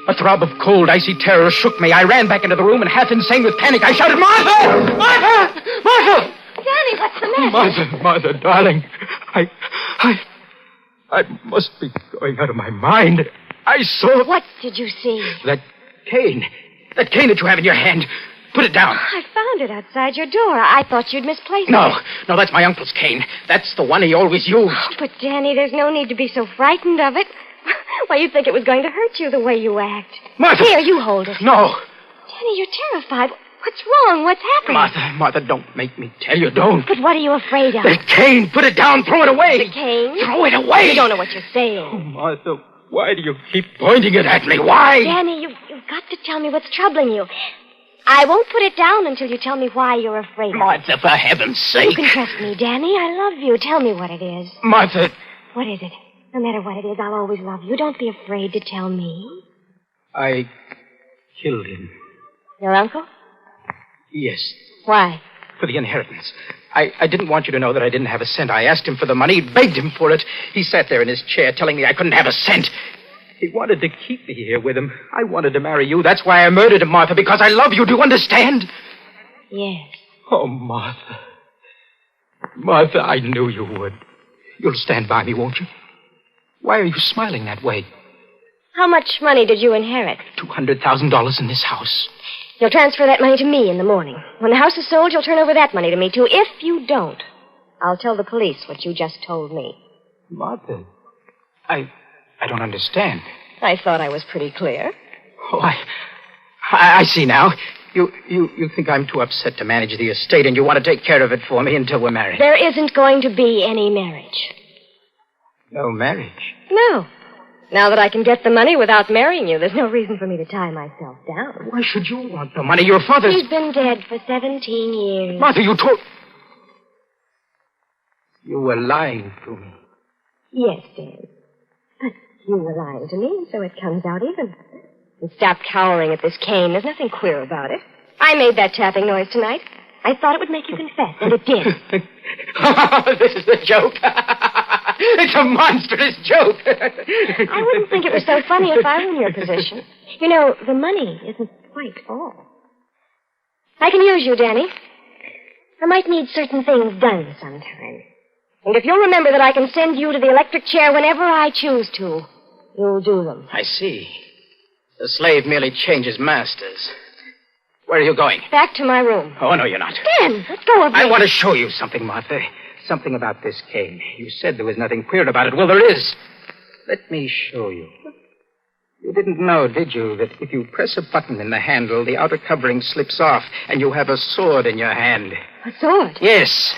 A throb of cold, icy terror shook me. I ran back into the room, and half insane with panic, I shouted, "Martha! Martha! Martha!" Danny, what's the matter? Martha, darling. I must be going out of my mind. I saw... What did you see? That cane. That cane that you have in your hand. Put it down. I found it outside your door. I thought you'd misplaced it. No, that's my uncle's cane. That's the one he always used. Oh, but, Danny, there's no need to be so frightened of it. Why, you'd think it was going to hurt you the way you act. Martha! Here, you hold it. No. Danny, you're terrified. What's wrong? What's happening? Martha, don't make me tell you. Don't. But what are you afraid of? The cane. Put it down. Throw it away. The cane? Throw it away. You don't know what you're saying. Oh, Martha, why do you keep pointing it at me? Why? Danny, you've got to tell me what's troubling you. I won't put it down until you tell me why you're afraid of it. Martha, for heaven's sake. You can trust me, Danny. I love you. Tell me what it is. Martha. What is it? No matter what it is, I'll always love you. Don't be afraid to tell me. I killed him. Your uncle? Yes, Why? for the inheritance. I didn't want you to know that I didn't have a cent. I asked him for the money, begged him for it. He sat there in his chair telling me I couldn't have a cent. He wanted to keep me here with him. I wanted to marry you. That's why I murdered him, Martha, because I love you. Do you understand? Yes. Oh, Martha. Martha, I knew you would. You'll stand by me, won't you? Why are you smiling that way? How much money did you inherit? $200,000 in this house. You'll transfer that money to me in the morning. When the house is sold, you'll turn over that money to me, too. If you don't, I'll tell the police what you just told me. Martha, I don't understand. I thought I was pretty clear. Oh, I see now. You think I'm too upset to manage the estate, and you want to take care of it for me until we're married. There isn't going to be any marriage. No marriage? No. Now that I can get the money without marrying you, there's no reason for me to tie myself down. Why should you want the money? Your father's... He's been dead for 17 years. Martha, you told... You were lying to me. Yes, Dan. But you were lying to me, so it comes out even. And stop cowering at this cane. There's nothing queer about it. I made that tapping noise tonight. I thought it would make you confess, and it did. This is a joke. It's a monstrous joke. I wouldn't think it was so funny if I were in your position. You know, the money isn't quite all. I can use you, Danny. I might need certain things done sometime. And if you'll remember that I can send you to the electric chair whenever I choose to, you'll do them. I see. The slave merely changes masters. Where are you going? Back to my room. Oh, no, you're not. Dan, let go of me. I want to show you something, Martha. Something about this cane. You said there was nothing queer about it. Well, there is. Let me show you. You didn't know, did you, that if you press a button in the handle, the outer covering slips off, and you have a sword in your hand? A sword? Yes.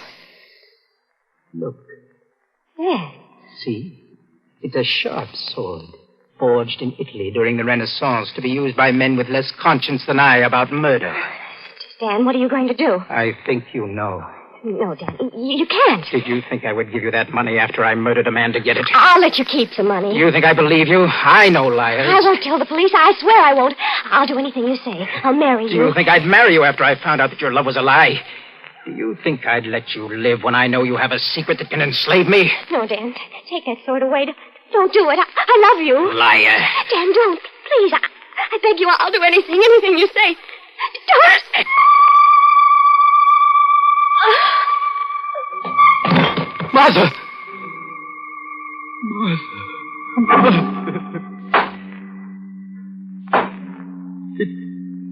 Look. Yes. See? It's a sharp sword, forged in Italy during the Renaissance to be used by men with less conscience than I about murder. Dan, what are you going to do? I think you know. No, Dan, you can't. Did you think I would give you that money after I murdered a man to get it? I'll let you keep the money. You think I believe you? I know liars. I won't tell the police. I swear I won't. I'll do anything you say. I'll marry you. Do you think I'd marry you after I found out that your love was a lie? Do you think I'd let you live when I know you have a secret that can enslave me? No, Dan. Take that sword away. Don't do it. I love you. Liar. Dan, don't. Please. I beg you. I'll do anything you say. Don't. Martha!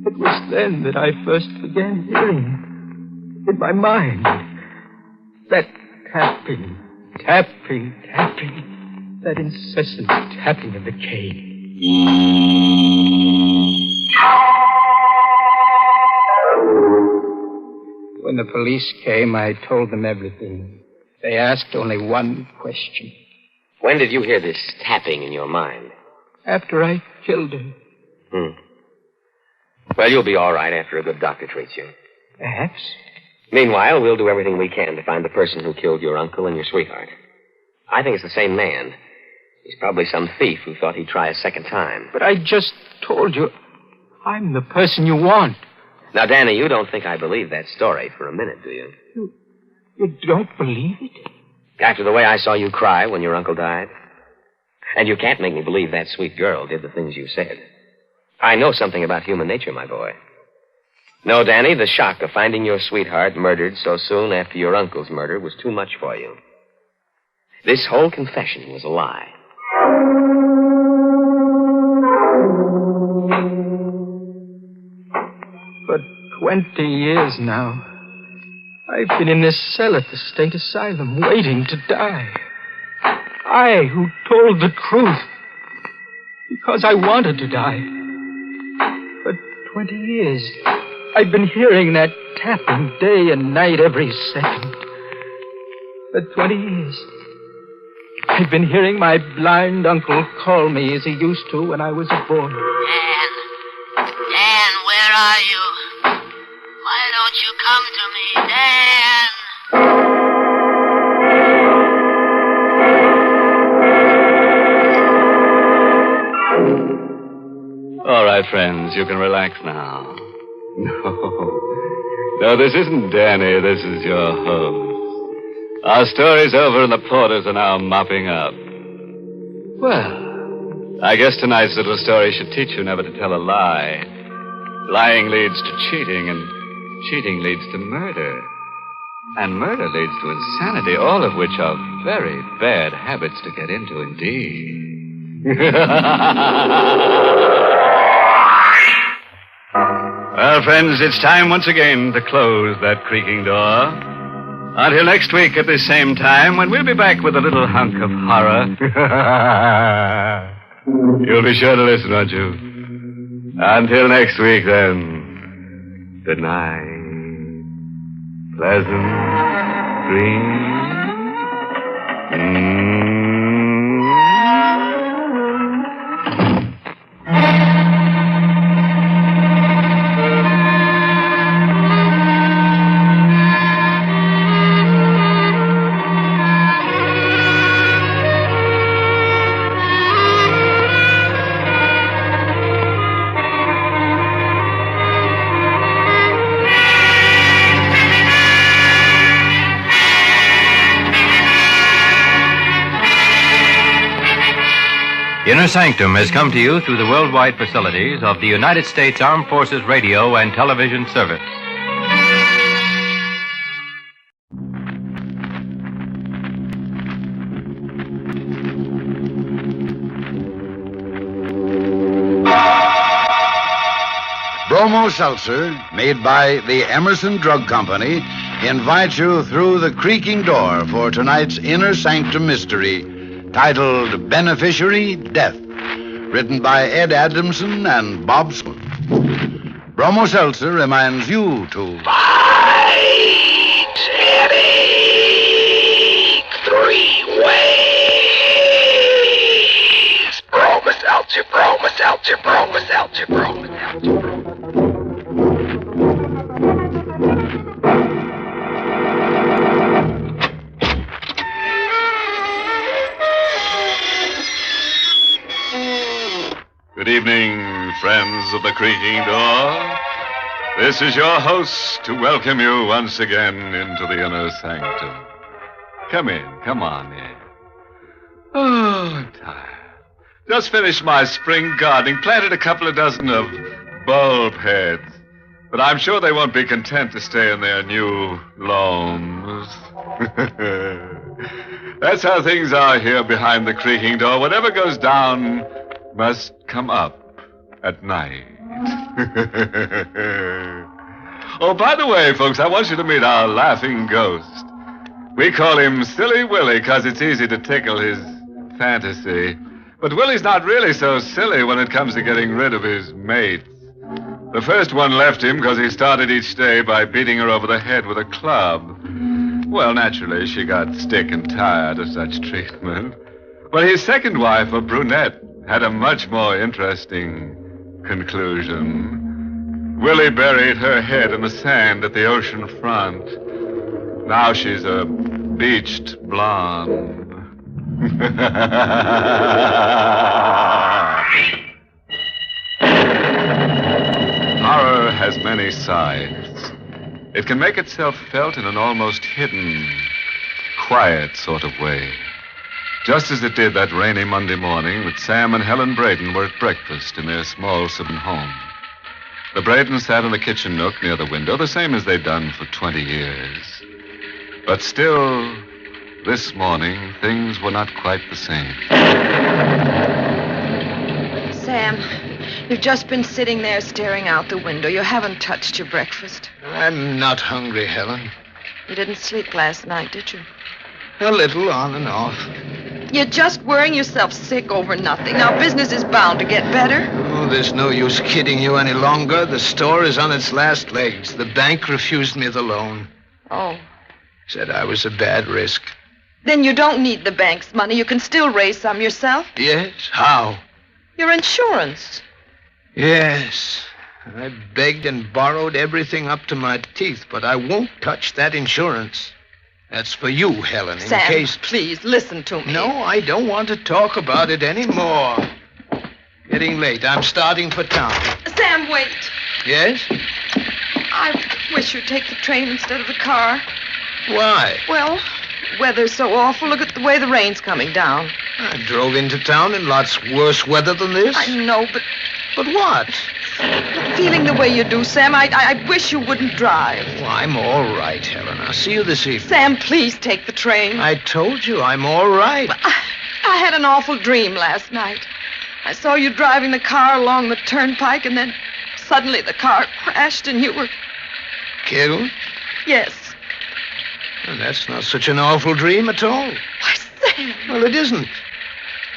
It was then that I first began hearing in my mind that tapping, that incessant tapping of the cane. When the police came, I told them everything. They asked only one question. When did you hear this tapping in your mind? After I killed her. Well, you'll be all right after a good doctor treats you. Perhaps. Meanwhile, we'll do everything we can to find the person who killed your uncle and your sweetheart. I think it's the same man. He's probably some thief who thought he'd try a second time. But I just told you, I'm the person you want. Now, Danny, you don't think I believe that story for a minute, do you? You don't believe it? After the way I saw you cry when your uncle died? And you can't make me believe that sweet girl did the things you said. I know something about human nature, my boy. No, Danny, the shock of finding your sweetheart murdered so soon after your uncle's murder was too much for you. This whole confession was a lie. For 20 years now, I've been in this cell at the state asylum, waiting to die. I who told the truth, because I wanted to die. For 20 years, I've been hearing that tapping day and night every second. For 20 years, I've been hearing my blind uncle call me as he used to when I was a boy. Dan, where are you? Why don't you come to me, Dan? All right, friends, you can relax now. No, No, this isn't Danny. This is your host. Our story's over and the porters are now mopping up. Well, I guess tonight's little story should teach you never to tell a lie. Lying leads to cheating, and cheating leads to murder. And murder leads to insanity, all of which are very bad habits to get into indeed. Well, friends, it's time once again to close that creaking door. Until next week at this same time, when we'll be back with a little hunk of horror. You'll be sure to listen, won't you? Until next week, then. Good night. Pleasant dreams. Inner Sanctum has come to you through the worldwide facilities of the United States Armed Forces Radio and Television Service. Bromo Seltzer, made by the Emerson Drug Company, invites you through the creaking door for tonight's Inner Sanctum Mystery, titled Beneficiary, Death, written by Ed Adamson and Bob Sloan. Bromo Seltzer reminds you to fight headache 3 ways. Bromo Seltzer, Bromo Seltzer, Bromo Seltzer, Bromo Seltzer. Good evening, friends of the creaking door. This is your host to welcome you once again into the inner sanctum. Come in, come on in. Oh, I'm tired. Just finished my spring gardening, planted a couple of dozen of bulb heads. But I'm sure they won't be content to stay in their new loams. That's how things are here behind the creaking door. Whatever goes down must come up at night. Oh, by the way, folks, I want you to meet our laughing ghost. We call him Silly Willie because it's easy to tickle his fantasy. But Willie's not really so silly when it comes to getting rid of his mates. The first one left him because he started each day by beating her over the head with a club. Well, naturally, she got sick and tired of such treatment. But his second wife, a brunette, had a much more interesting conclusion. Willie buried her head in the sand at the ocean front. Now she's a beached blonde. Horror has many sides. It can make itself felt in an almost hidden, quiet sort of way. Just as it did that rainy Monday morning that Sam and Helen Braden were at breakfast in their small suburban home. The Bradens sat in the kitchen nook near the window, the same as they'd done for 20 years. But still, this morning, things were not quite the same. Sam, you've just been sitting there staring out the window. You haven't touched your breakfast. I'm not hungry, Helen. You didn't sleep last night, did you? A little, on and off. You're just worrying yourself sick over nothing. Now, business is bound to get better. Oh, there's no use kidding you any longer. The store is on its last legs. The bank refused me the loan. Oh. Said I was a bad risk. Then you don't need the bank's money. You can still raise some yourself. Yes? How? Your insurance. Yes. I begged and borrowed everything up to my teeth, but I won't touch that insurance. That's for you, Helen, in Sam, case... please, listen to me. No, I don't want to talk about it anymore. Getting late. I'm starting for town. Sam, wait. Yes? I've wish you'd take the train instead of the car. Why? Well, weather's so awful. Look at the way the rain's coming down. I drove into town in lots worse weather than this. I know, but... But what? Feeling the way you do, Sam, I wish you wouldn't drive. Well, I'm all right, Helen. I'll see you this evening. Sam, please take the train. I told you I'm all right. I had an awful dream last night. I saw you driving the car along the turnpike, and then suddenly the car crashed and you were... Killed? Yes. Well, that's not such an awful dream at all. Why, Sam... Well, it isn't.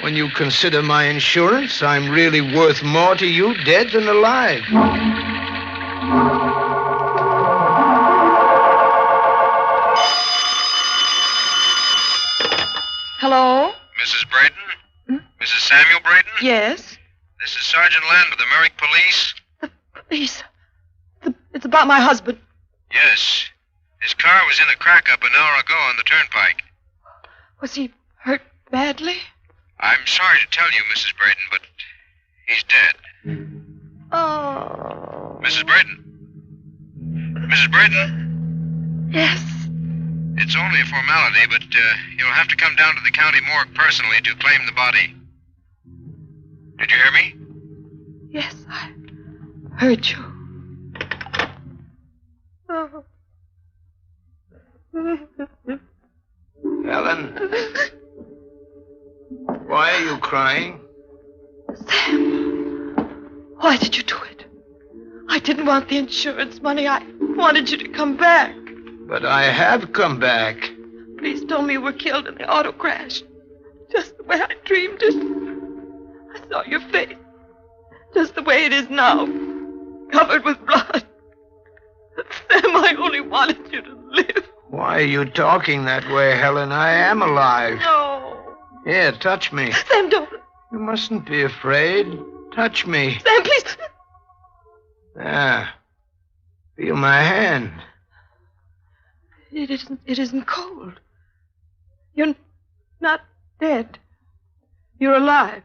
When you consider my insurance, I'm really worth more to you dead than alive. Hello? Mrs. Brayton? Mrs. Samuel Brayton? Yes? This is Sergeant Len with the Merrick Police. Police? It's about my husband. Yes. His car was in a crack-up an hour ago on the turnpike. Was he hurt badly? I'm sorry to tell you, Mrs. Brayton, but he's dead. Oh. Mrs. Brayton? Mrs. Brayton? Yes. It's only a formality, but you'll have to come down to the county morgue personally to claim the body. Did you hear me? Yes, I heard you. Oh. Helen. Why are you crying? Sam, why did you do it? I didn't want the insurance money. I wanted you to come back. But I have come back. Please tell me you were killed in the auto crash. Just the way I dreamed it. I saw your face. Just the way it is now. Covered with blood. Sam, I only wanted you to live. Why are you talking that way, Helen? I am alive. No. Here, touch me. Sam, don't. You mustn't be afraid. Touch me. Sam, please. Ah. Feel my hand. It isn't cold. You're not dead. You're alive.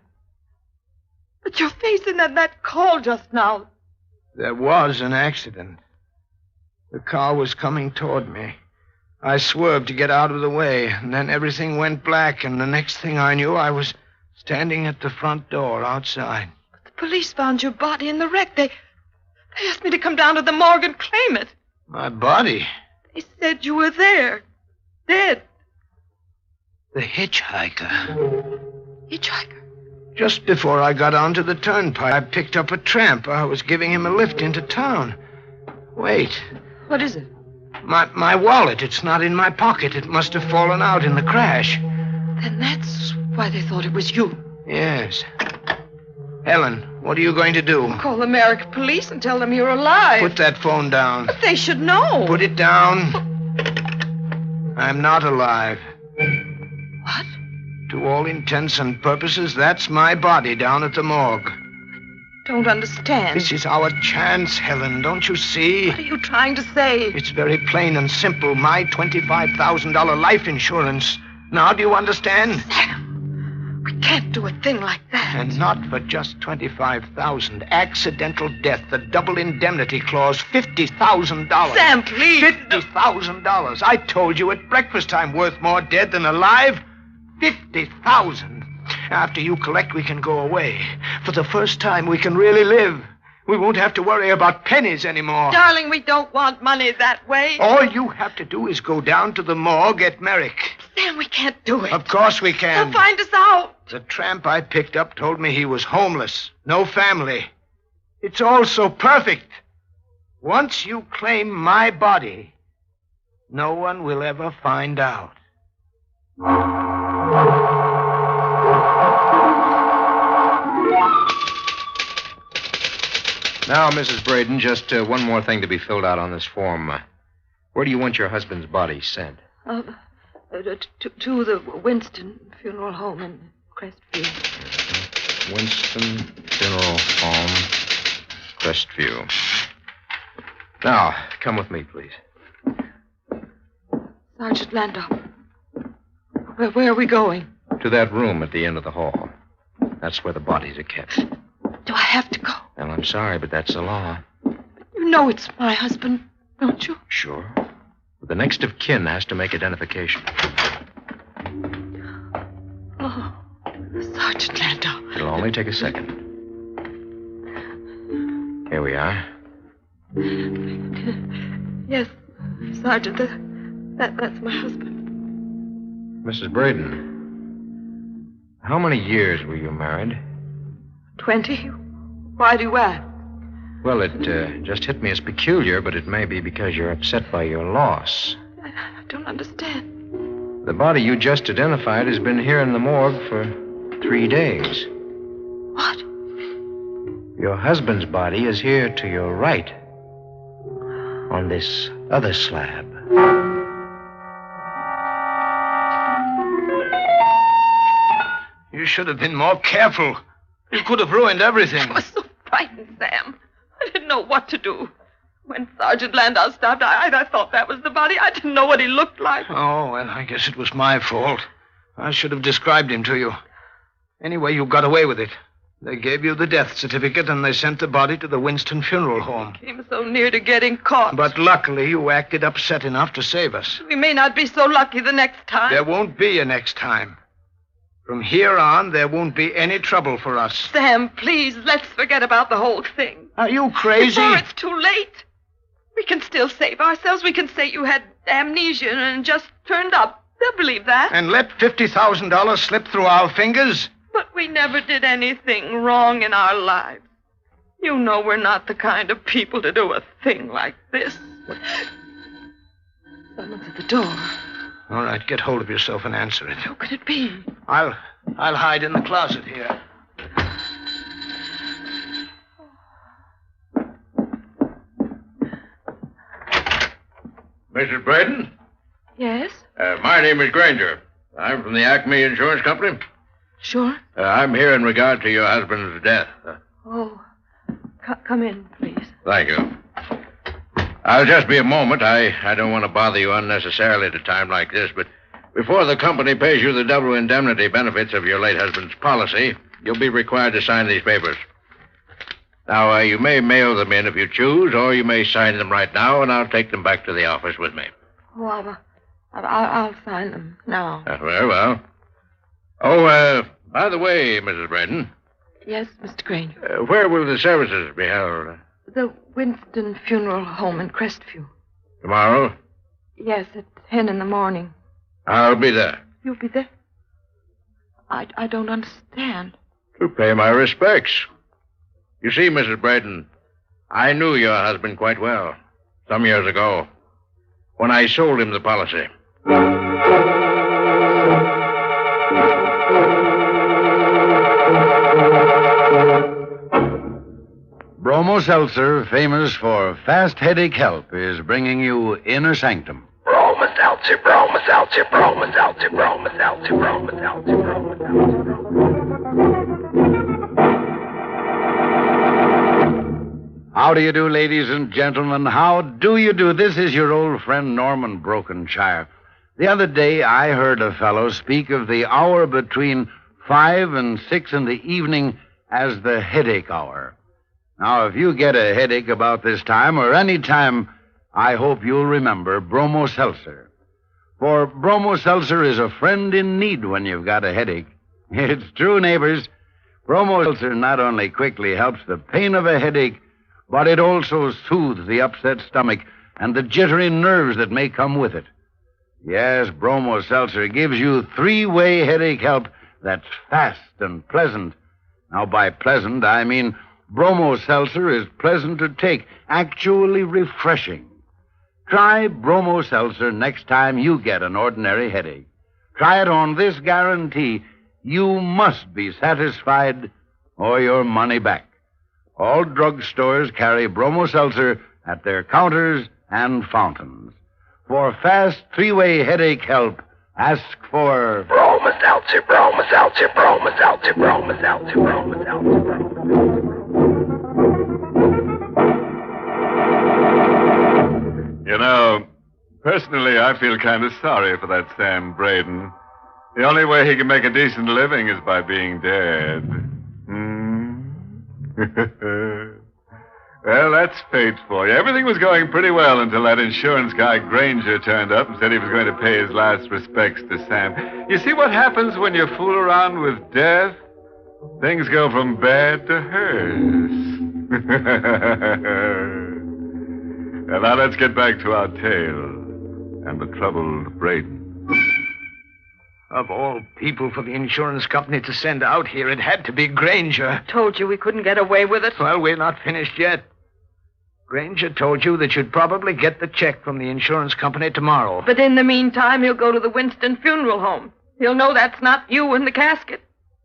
But your face isn't that cold just now. There was an accident. The car was coming toward me. I swerved to get out of the way, and then everything went black, and the next thing I knew, I was standing at the front door outside. But the police found your body in the wreck. They asked me to come down to the morgue and claim it. My body? They said you were there, dead. The hitchhiker. Hitchhiker? Just before I got onto the turnpike, I picked up a tramp. I was giving him a lift into town. Wait. What is it? My wallet. It's not in my pocket. It must have fallen out in the crash. Then that's why they thought it was you. Yes. Helen, what are you going to do? Call the Merrick police and tell them you're alive. Put that phone down. But they should know. Put it down. I'm not alive. What? To all intents and purposes, that's my body down at the morgue. Don't understand. This is our chance, Helen. Don't you see? What are you trying to say? It's very plain and simple. My $25,000 life insurance. Now, do you understand? Sam, we can't do a thing like that. And not for just $25,000. Accidental death, the double indemnity clause, $50,000. Sam, please. $50,000. I told you at breakfast I'm worth more dead than alive. $50,000. After you collect, we can go away. For the first time, we can really live. We won't have to worry about pennies anymore. Darling, we don't want money that way. All you have to do is go down to the morgue at Merrick. Sam, we can't do it. Of course we can. They'll find us out. The tramp I picked up told me he was homeless, no family. It's all so perfect. Once you claim my body, no one will ever find out. Now, Mrs. Braden, just one more thing to be filled out on this form. Where do you want your husband's body sent? To the Winston Funeral Home in Crestview. Winston Funeral Home, Crestview. Now, come with me, please. Sergeant Landau. Where are we going? To that room at the end of the hall. That's where the bodies are kept. Do I have to go? Well, I'm sorry, but that's the law. You know it's my husband. Don't you? Sure. But the next of kin has to make identification. Oh, Sergeant Landau. It'll only take a second. Here we are. Yes, Sergeant, that's my husband. Mrs. Braden, how many years were you married? 20? Why do you ask? Well, it just hit me as peculiar, but it may be because you're upset by your loss. I don't understand. The body you just identified has been here in the morgue for 3 days. What? Your husband's body is here to your right, on this other slab. You should have been more careful. You could have ruined everything. I was so frightened, Sam. I didn't know what to do. When Sergeant Landau stopped, I thought that was the body. I didn't know what he looked like. Oh, well, I guess it was my fault. I should have described him to you. Anyway, you got away with it. They gave you the death certificate, and they sent the body to the Winston Funeral Home. Came so near to getting caught. But luckily, you acted upset enough to save us. We may not be so lucky the next time. There won't be a next time. From here on, there won't be any trouble for us. Sam, please, let's forget about the whole thing. Are you crazy? Before it's too late. We can still save ourselves. We can say you had amnesia and just turned up. They'll believe that. And let $50,000 slip through our fingers? But we never did anything wrong in our lives. You know we're not the kind of people to do a thing like this. Someone's at the door. All right, get hold of yourself and answer it. Who could it be? I'll hide in the closet here. Mrs. Braden? Yes? My name is Granger. I'm from the Acme Insurance Company. Sure. I'm here in regard to your husband's death. Oh, come in, please. Thank you. I'll just be a moment. I don't want to bother you unnecessarily at a time like this, but before the company pays you the double indemnity benefits of your late husband's policy, you'll be required to sign these papers. Now, you may mail them in if you choose, or you may sign them right now, and I'll take them back to the office with me. Oh, I'll sign them now. Very well. Oh, by the way, Mrs. Braden. Yes, Mr. Granger. Where will the services be held? The Winston Funeral Home in Crestview. Tomorrow? Yes, at 10 in the morning. I'll be there. You'll be there? I don't understand. To pay my respects. You see, Mrs. Braden, I knew your husband quite well some years ago when I sold him the policy. Bromo Seltzer, famous for fast headache help, is bringing you Inner Sanctum. Bromo Seltzer, Bromo Seltzer, Bromo Seltzer, Bromo Seltzer, Bromo Seltzer, Bromo Seltzer. How do you do, ladies and gentlemen? How do you do? This is your old friend Norman Brokenshire. The other day, I heard a fellow speak of the hour between 5 and 6 in the evening as the headache hour. Now, if you get a headache about this time or any time, I hope you'll remember Bromo Seltzer. For Bromo Seltzer is a friend in need when you've got a headache. It's true, neighbors. Bromo Seltzer not only quickly helps the pain of a headache, but it also soothes the upset stomach and the jittery nerves that may come with it. Yes, Bromo Seltzer gives you three-way headache help that's fast and pleasant. Now, by pleasant, I mean Bromo Seltzer is pleasant to take, actually refreshing. Try Bromo Seltzer next time you get an ordinary headache. Try it on this guarantee. You must be satisfied or your money back. All drugstores carry Bromo Seltzer at their counters and fountains. For fast three-way headache help, ask for Bromo Seltzer, Bromo Seltzer, Bromo Seltzer, Bromo Seltzer, Bromo Seltzer. You know, personally, I feel kind of sorry for that Sam Braden. The only way he can make a decent living is by being dead. Well, that's fate for you. Everything was going pretty well until that insurance guy Granger turned up and said he was going to pay his last respects to Sam. You see what happens when you fool around with death? Things go from bad to hers. Well, now let's get back to our tale and the troubled Braden. Of all people for the insurance company to send out here, it had to be Granger. Told you we couldn't get away with it. Well, we're not finished yet. Granger told you that you'd probably get the check from the insurance company tomorrow. But in the meantime, he'll go to the Winston funeral home. He'll know that's not you in the casket.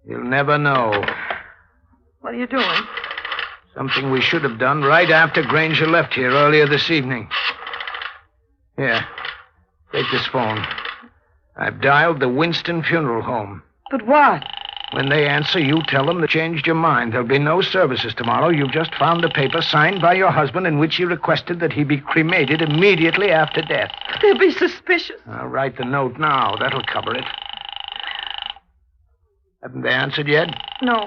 You'll never know. What are you doing? Something we should have done right after Granger left here earlier this evening. Here, take this phone. I've dialed the Winston funeral home. But what? When they answer, you tell them they changed your mind. There'll be no services tomorrow. You've just found a paper signed by your husband in which he requested that he be cremated immediately after death. They'll be suspicious. I'll write the note now. That'll cover it. Haven't they answered yet? No.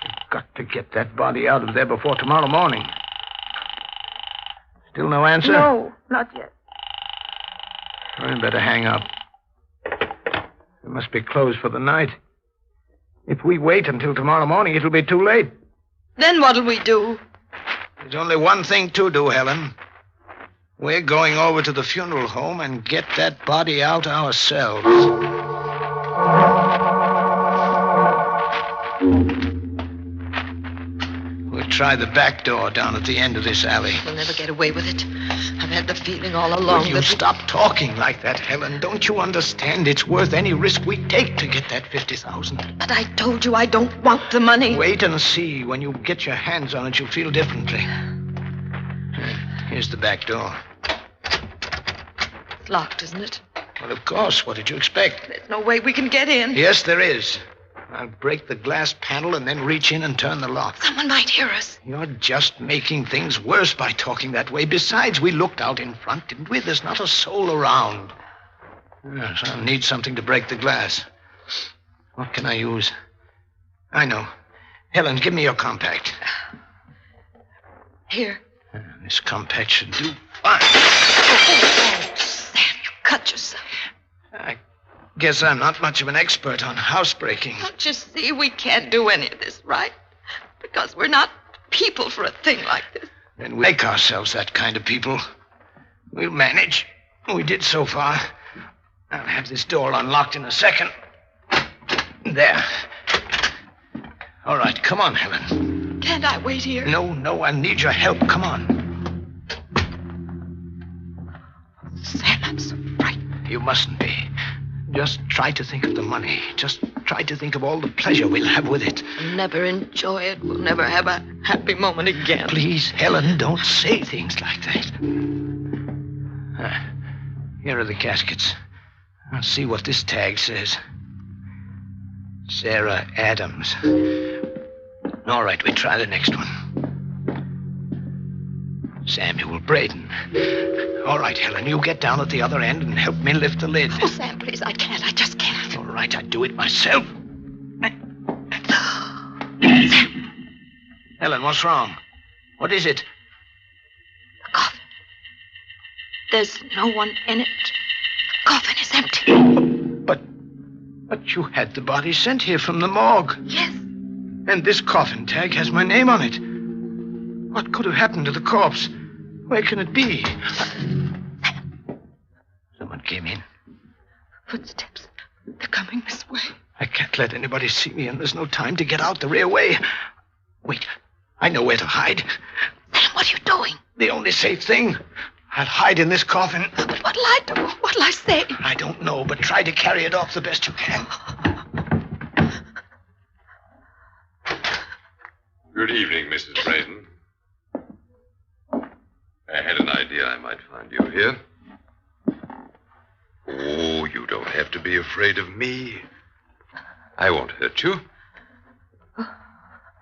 You've got to get that body out of there before tomorrow morning. Still no answer? No, not yet. I better hang up. It must be closed for the night. If we wait until tomorrow morning, it'll be too late. Then what'll we do? There's only one thing to do, Helen. We're going over to the funeral home and get that body out ourselves. We'll try the back door down at the end of this alley. We'll never get away with it. I've had the feeling all along Will you stop talking like that, Helen? Don't you understand? It's worth any risk we take to get that $50,000. But I told you I don't want the money. Wait and see. When you get your hands on it, you'll feel differently. Here's the back door. It's locked, isn't it? Well, of course. What did you expect? There's no way we can get in. Yes, there is. I'll break the glass panel and then reach in and turn the lock. Someone might hear us. You're just making things worse by talking that way. Besides, we looked out in front, didn't we? There's not a soul around. Yes, I'll need something to break the glass. What can I use? I know. Helen, give me your compact. Here. This compact should do fine. Oh, Sam, you cut yourself. I guess I'm not much of an expert on housebreaking. Don't you see we can't do any of this, right? Because we're not people for a thing like this. Then we make ourselves that kind of people. We'll manage. We did so far. I'll have this door unlocked in a second. There. All right, come on, Helen. Can't I wait here? No, I need your help. Come on. Sam, I'm so frightened. You mustn't be. Just try to think of the money. Just try to think of all the pleasure we'll have with it. We'll never enjoy it. We'll never have a happy moment again. Please, Helen, don't say things like that. Here are the caskets. I'll see what this tag says. Sarah Adams. All right, we try the next one. Samuel Braden. All right, Helen, you get down at the other end and help me lift the lid. Oh, Sam, please, I can't. I just can't. All right, I'd do it myself. Helen, what's wrong? What is it? The coffin. There's no one in it. The coffin is empty. But you had the body sent here from the morgue. Yes. And this coffin tag has my name on it. What could have happened to the corpse? Where can it be? Someone came in. Footsteps. They're coming this way. I can't let anybody see me, and there's no time to get out the rear way. Wait, I know where to hide. Sam, what are you doing? The only safe thing. I'll hide in this coffin. But what'll I do? What'll I say? I don't know, but try to carry it off the best you can. Good evening, Mrs. Braden. I had an idea I might find you here. Oh, you don't have to be afraid of me. I won't hurt you.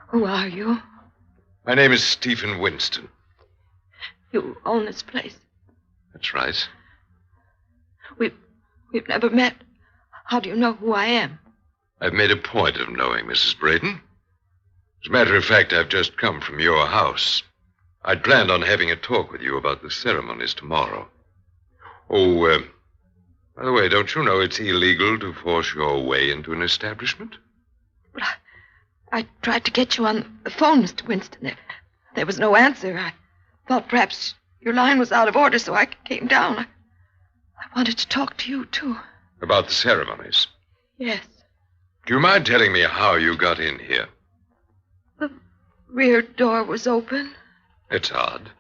Who are you? My name is Stephen Winston. You own this place. That's right. We've never met. How do you know who I am? I've made a point of knowing Mrs. Braden. As a matter of fact, I've just come from your house. I'd planned on having a talk with you about the ceremonies tomorrow. Oh, by the way, don't you know it's illegal to force your way into an establishment? But I tried to get you on the phone, Mr. Winston. There was no answer. I thought perhaps your line was out of order, so I came down. I wanted to talk to you, too. About the ceremonies? Yes. Do you mind telling me how you got in here? The rear door was open. It's odd.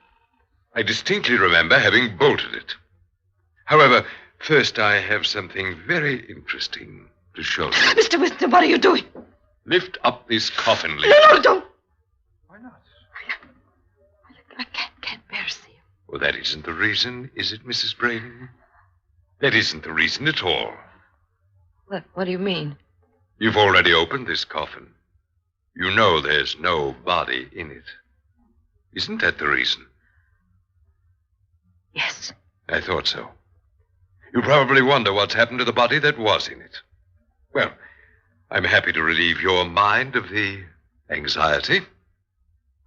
I distinctly remember having bolted it. However, first I have something very interesting to show you. Mr. Winston, what are you doing? Lift up this coffin lid. No, don't. Why not? I can't bear to see him. Well, that isn't the reason, is it, Mrs. Braden? That isn't the reason at all. What do you mean? You've already opened this coffin. You know there's no body in it. Isn't that the reason? Yes. I thought so. You probably wonder what's happened to the body that was in it. Well, I'm happy to relieve your mind of the anxiety.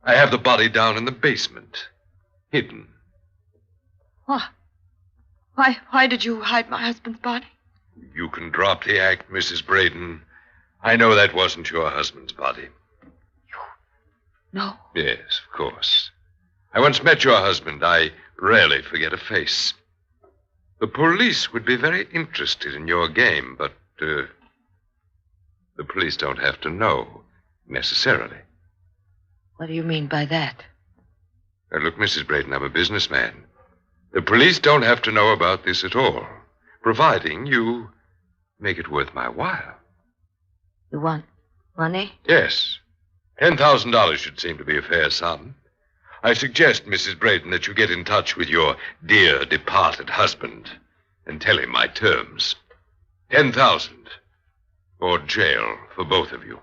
I have the body down in the basement, hidden. What? Why did you hide my husband's body? You can drop the act, Mrs. Braden. I know that wasn't your husband's body. No. Yes, of course. I once met your husband. I rarely forget a face. The police would be very interested in your game, but the police don't have to know, necessarily. What do you mean by that? Now, look, Mrs. Braden, I'm a businessman. The police don't have to know about this at all, providing you make it worth my while. You want money? Yes. $10,000 should seem to be a fair sum. I suggest, Mrs. Braden, that you get in touch with your dear departed husband and tell him my terms. 10,000 or jail for both of you.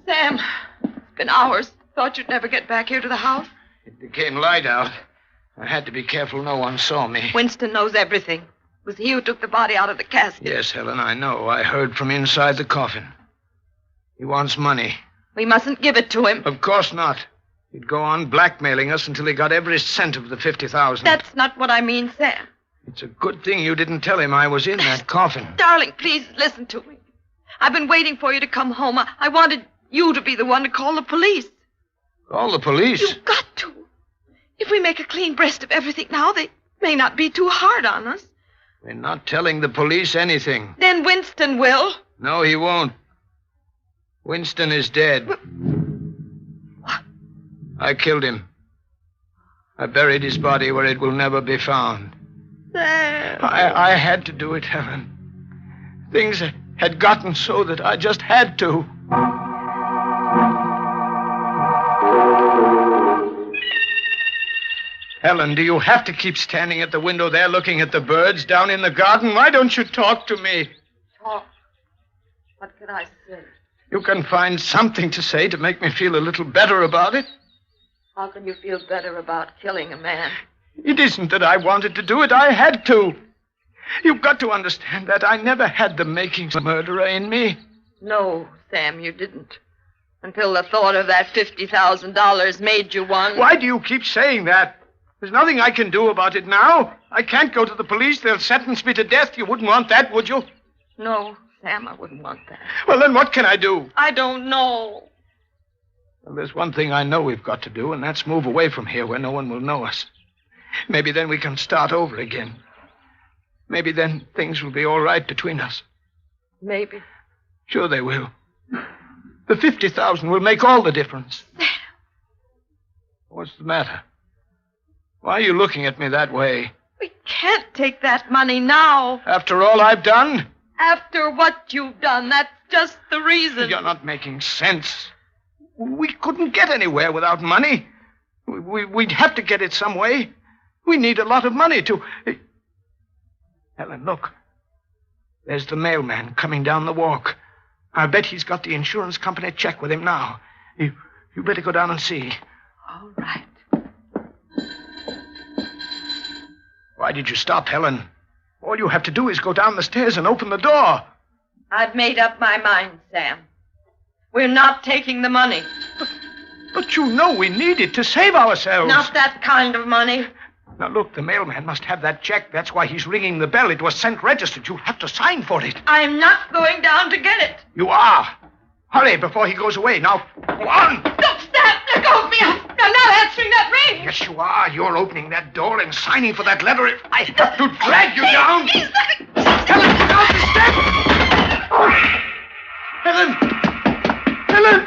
Sam, it's been hours. Thought you'd never get back here to the house. It became light out. I had to be careful no one saw me. Winston knows everything. It was he who took the body out of the casket. Yes, Helen, I know. I heard from inside the coffin. He wants money. We mustn't give it to him. Of course not. He'd go on blackmailing us until he got every cent of the $50,000. That's not what I mean, Sam. It's a good thing you didn't tell him I was in that coffin. Darling, please listen to me. I've been waiting for you to come home. I wanted you to be the one to call the police. Call the police? You've got to. If we make a clean breast of everything now, they may not be too hard on us. We're not telling the police anything. Then Winston will. No, he won't. Winston is dead. What? I killed him. I buried his body where it will never be found. Sam. I had to do it, Helen. Things had gotten so that I just had to. Helen, do you have to keep standing at the window there looking at the birds down in the garden? Why don't you talk to me? Talk? What can I say? You can find something to say to make me feel a little better about it. How can you feel better about killing a man? It isn't that I wanted to do it. I had to. You've got to understand that I never had the makings of a murderer in me. No, Sam, you didn't. Until the thought of that $50,000 made you one. Why do you keep saying that? There's nothing I can do about it now. I can't go to the police. They'll sentence me to death. You wouldn't want that, would you? No, Sam, I wouldn't want that. Well, then what can I do? I don't know. Well, there's one thing I know we've got to do, and that's move away from here where no one will know us. Maybe then we can start over again. Maybe then things will be all right between us. Maybe. Sure they will. The $50,000 will make all the difference. What's the matter? Why are you looking at me that way? We can't take that money now. After all I've done? After what you've done, that's just the reason. You're not making sense. We couldn't get anywhere without money. We'd have to get it some way. We need a lot of money to... Helen, look. There's the mailman coming down the walk. I bet he's got the insurance company check with him now. You better go down and see. All right. Why did you stop, Helen? All you have to do is go down the stairs and open the door. I've made up my mind, Sam. We're not taking the money. But you know we need it to save ourselves. Not that kind of money. Now, look, the mailman must have that check. That's why he's ringing the bell. It was sent registered. You'll have to sign for it. I'm not going down to get it. You are. Hurry before he goes away. Now, go on. Don't stop. Let go of me. I'm not answering that ring. Yes, you are. You're opening that door and signing for that letter. I have to drag you down. Helen, down the steps. Helen! Helen!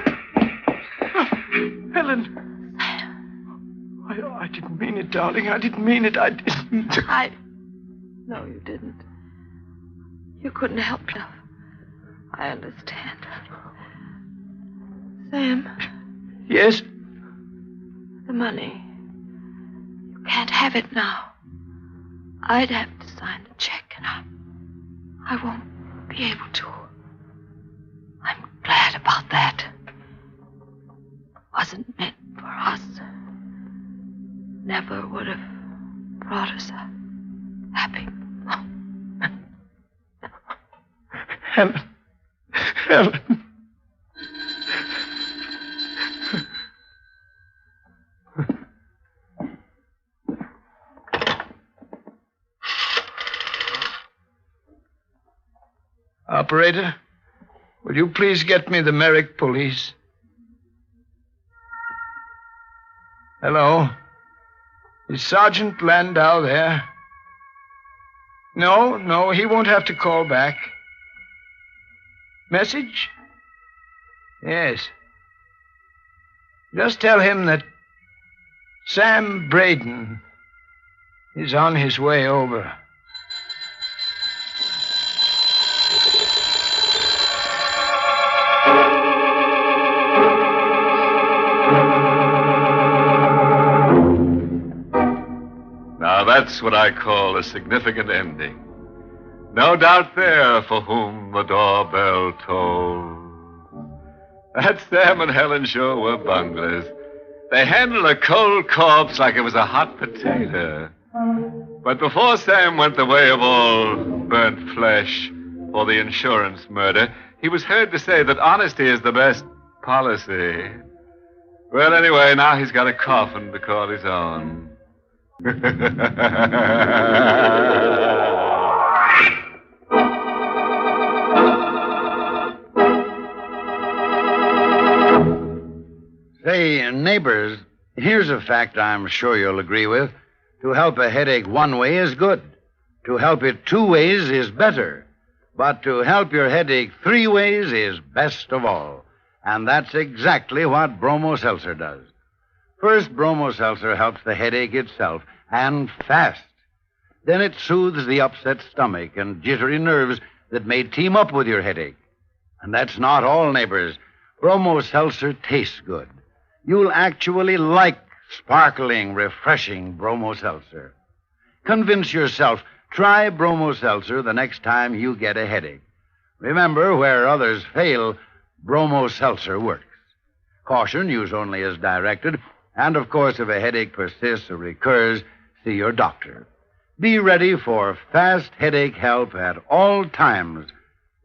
I didn't mean it, darling. I didn't mean it. I didn't. No, you didn't. You couldn't help yourself. I understand. Sam. Yes? The money. You can't have it now. I'd have to sign the check, and I won't be able to. I'm glad about that. Wasn't meant for us. Never would have brought us a happy home. Helen. Operator, will you please get me the Merrick police? Hello? Is Sergeant Landau there? No, he won't have to call back. Message? Yes. Just tell him that Sam Braden is on his way over. Now that's what I call a significant ending. No doubt there for whom the doorbell tolls. That Sam and Helen sure were bunglers. They handled a cold corpse like it was a hot potato. But before Sam went the way of all burnt flesh for the insurance murder, he was heard to say that honesty is the best policy. Well, anyway, now he's got a coffin to call his own. Say, neighbors, here's a fact I'm sure you'll agree with. To help a headache one way is good. To help it two ways is better. But to help your headache three ways is best of all. And that's exactly what Bromo Seltzer does. First, Bromo Seltzer helps the headache itself, and fast. Then it soothes the upset stomach and jittery nerves that may team up with your headache. And that's not all, neighbors. Bromo Seltzer tastes good. You'll actually like sparkling, refreshing Bromo Seltzer. Convince yourself. Try Bromo Seltzer the next time you get a headache. Remember, where others fail, Bromo Seltzer works. Caution, use only as directed. And, of course, if a headache persists or recurs, see your doctor. Be ready for fast headache help at all times.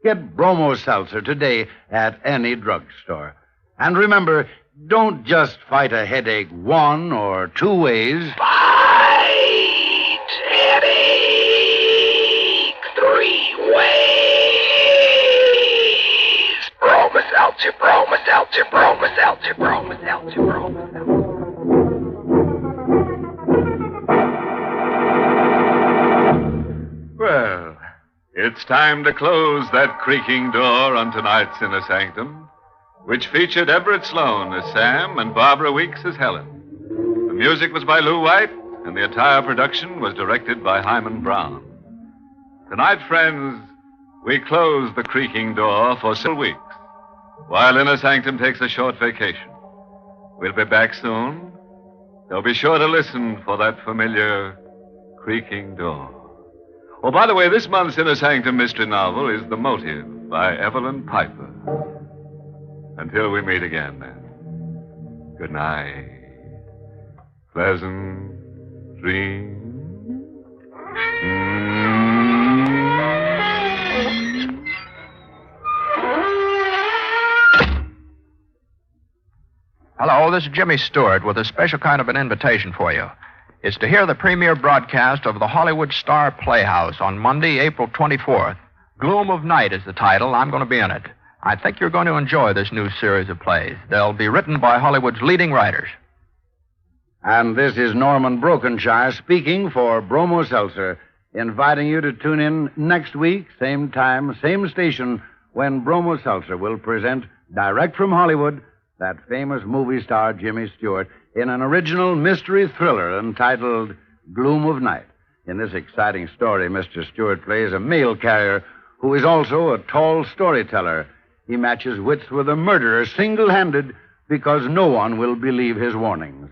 Get Bromo Seltzer today at any drugstore. And remember, don't just fight a headache one or two ways. Fight headache three ways. Bromo Seltzer, Bromo Seltzer, Bromo Seltzer, Bromo Seltzer, Bromo Seltzer. Well, it's time to close that creaking door on tonight's Inner Sanctum, which featured Everett Sloane as Sam and Barbara Weeks as Helen. The music was by Lou White, and the entire production was directed by Hyman Brown. Tonight, friends, we close the creaking door for several weeks, while Inner Sanctum takes a short vacation. We'll be back soon, so be sure to listen for that familiar creaking door. Oh, by the way, this month's Inner Sanctum mystery novel is The Motive by Evelyn Piper. Until we meet again, then. Good night. Pleasant dreams. Hello, this is Jimmy Stewart with a special kind of an invitation for you. It's to hear the premiere broadcast of the Hollywood Star Playhouse on Monday, April 24th. Gloom of Night is the title. I'm going to be in it. I think you're going to enjoy this new series of plays. They'll be written by Hollywood's leading writers. And this is Norman Brokenshire speaking for Bromo Seltzer, inviting you to tune in next week, same time, same station, when Bromo Seltzer will present, direct from Hollywood, that famous movie star Jimmy Stewart in an original mystery thriller entitled Gloom of Night. In this exciting story, Mr. Stewart plays a mail carrier who is also a tall storyteller. He matches wits with a murderer single-handed because no one will believe his warnings.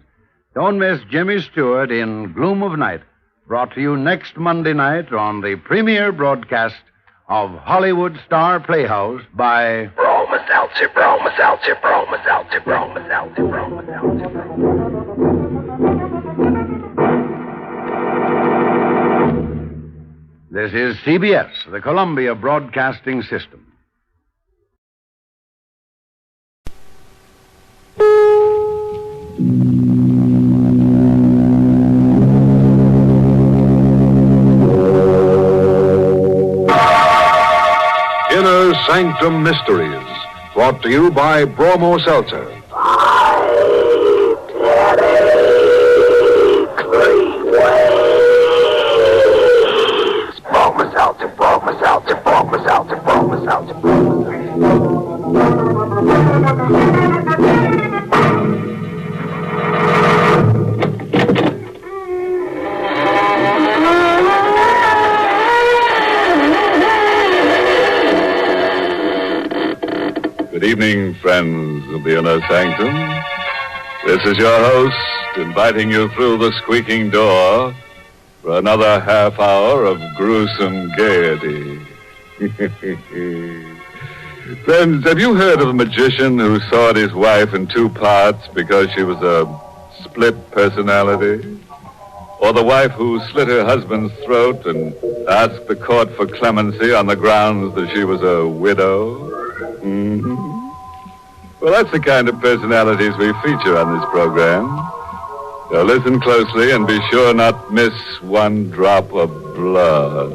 Don't miss Jimmy Stewart in Gloom of Night, brought to you next Monday night on the premiere broadcast of Hollywood Star Playhouse by... This is CBS, the Columbia Broadcasting System. Inner Sanctum Mysteries, brought to you by Bromo Seltzer. Good evening, friends of the Inner Sanctum. This is your host, inviting you through the squeaking door for another half hour of gruesome gaiety. Friends, have you heard of a magician who sawed his wife in two parts because she was a split personality? Or the wife who slit her husband's throat and asked the court for clemency on the grounds that she was a widow? Mm-hmm. Well, that's the kind of personalities we feature on this program. So listen closely and be sure not miss one drop of blood.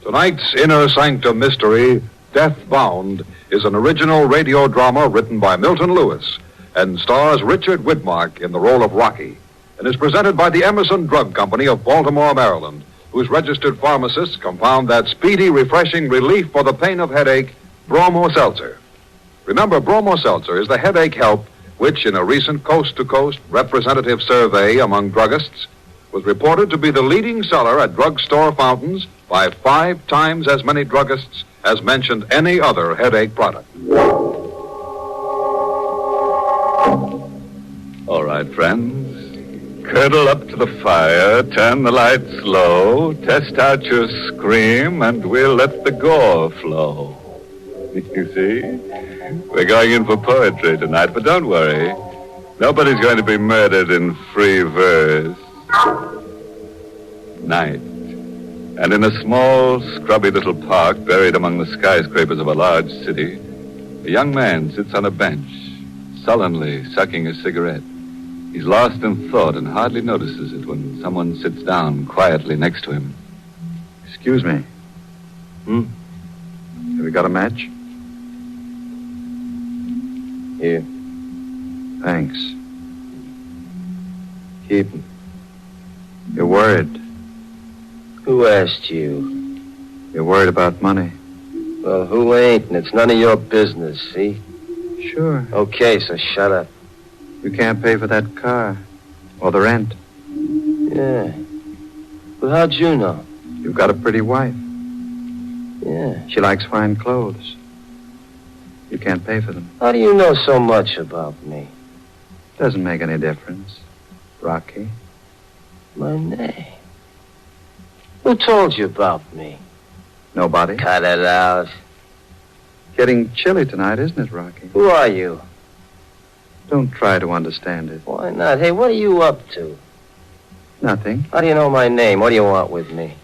Tonight's Inner Sanctum Mystery, Death Bound, is an original radio drama written by Milton Lewis and stars Richard Widmark in the role of Rocky, and is presented by the Emerson Drug Company of Baltimore, Maryland, whose registered pharmacists compound that speedy, refreshing relief for the pain of headache, Bromo Seltzer. Remember, Bromo Seltzer is the headache help which, in a recent coast-to-coast representative survey among druggists, was reported to be the leading seller at drugstore fountains by 5 times as many druggists as mentioned any other headache product. All right, friends. Curdle up to the fire, turn the lights low, test out your scream, and we'll let the gore flow. You see? We're going in for poetry tonight, but don't worry. Nobody's going to be murdered in free verse. Night. And in a small, scrubby little park buried among the skyscrapers of a large city, a young man sits on a bench, sullenly sucking a cigarette. He's lost in thought and hardly notices it when someone sits down quietly next to him. Excuse me. Have you got a match? Here. Thanks. Keep 'em. You're worried. Who asked you? You're worried about money. Well, who ain't? And it's none of your business, see? Sure. Okay, so shut up. You can't pay for that car. Or the rent. Yeah. Well, how'd you know? You've got a pretty wife. Yeah. She likes fine clothes. You can't pay for them. How do you know so much about me? Doesn't make any difference. Rocky. My name. Who told you about me? Nobody. Cut it out. Getting chilly tonight, isn't it, Rocky? Who are you? Don't try to understand it. Why not? Hey, what are you up to? Nothing. How do you know my name? What do you want with me?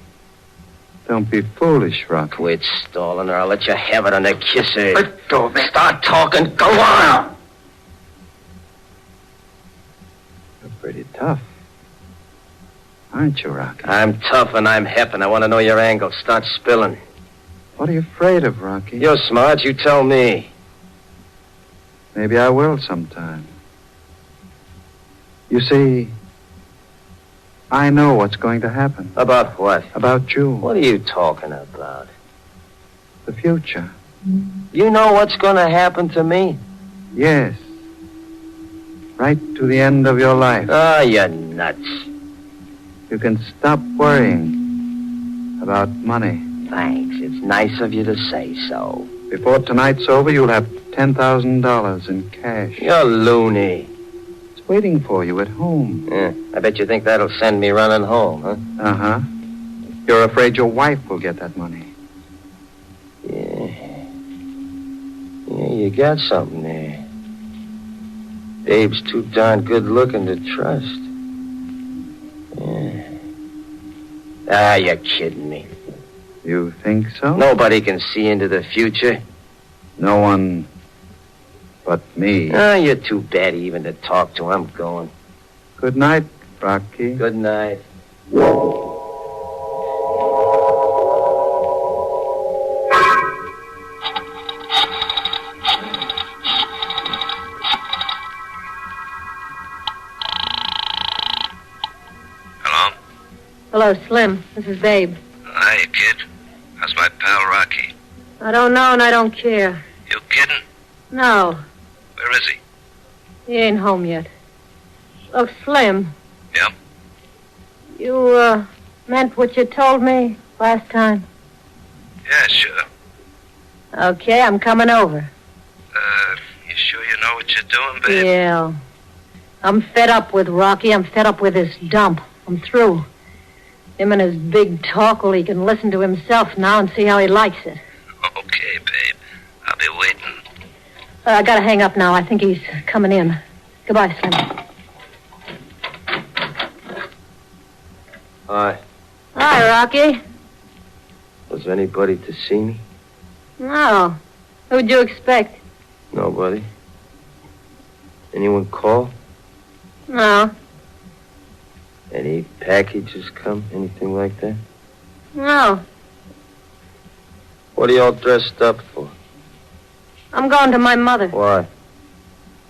Don't be foolish, Rocky. Quit stalling, or I'll let you have it on the kisser. Let go of me. Start talking. Go on. You're pretty tough. Aren't you, Rocky? I'm tough and I'm hep, and I want to know your angle. Start spilling. What are you afraid of, Rocky? You're smart. You tell me. Maybe I will sometime. You see, I know what's going to happen. About what? About you. What are you talking about? The future. You know what's going to happen to me? Yes. Right to the end of your life. Ah, you're nuts. You can stop worrying about money. Thanks. It's nice of you to say so. Before tonight's over, you'll have $10,000 in cash. You're loony. It's waiting for you at home. Yeah, I bet you think that'll send me running home, huh? Uh-huh. You're afraid your wife will get that money. Yeah, you got something there. Babe's too darn good looking to trust. Yeah. Ah, you're kidding me. You think so? Nobody can see into the future. No one but me. Ah, you're too batty even to talk to. I'm going. Good night, Rocky. Good night. Hello, Slim. This is Babe. Hi, kid. How's my pal Rocky? I don't know and I don't care. You kidding? No, Where is he? he ain't home yet. Look, Slim. Yeah? You, meant what you told me last time? Yeah, sure. Okay, I'm coming over. You sure you know what you're doing, babe? Yeah. I'm fed up with Rocky. I'm fed up with this dump. I'm through. Him and his big talk, well, he can listen to himself now and see how he likes it. Okay, babe. I'll be waiting. I gotta hang up now. I think he's coming in. Goodbye, Slim. Hi. Hi, Rocky. Was anybody to see me? No. Who'd you expect? Nobody. Anyone call? No. Any packages come? Anything like that? No. What are you all dressed up for? I'm going to my mother. Why?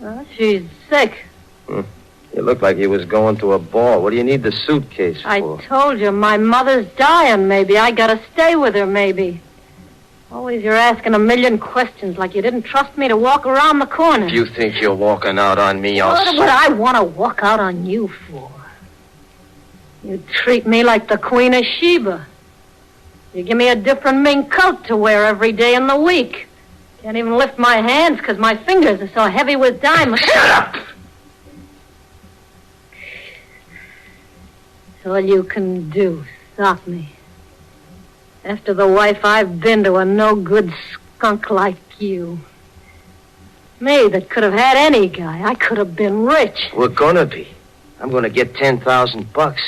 Well, she's sick. You look like you was going to a ball. What do you need the suitcase for? I told you, my mother's dying, maybe. I gotta stay with her, maybe. Always you're asking a million questions like you didn't trust me to walk around the corner. If you think you're walking out on me, I'll... What would I want to walk out on you for? You treat me like the Queen of Sheba. You give me a different mink coat to wear every day in the week. Can't even lift my hands because my fingers are so heavy with diamonds. Shut up! That's all you can do, stop me. After the wife I've been to a no-good skunk like you. Me that could have had any guy. I could have been rich. We're gonna be. I'm gonna get $10,000.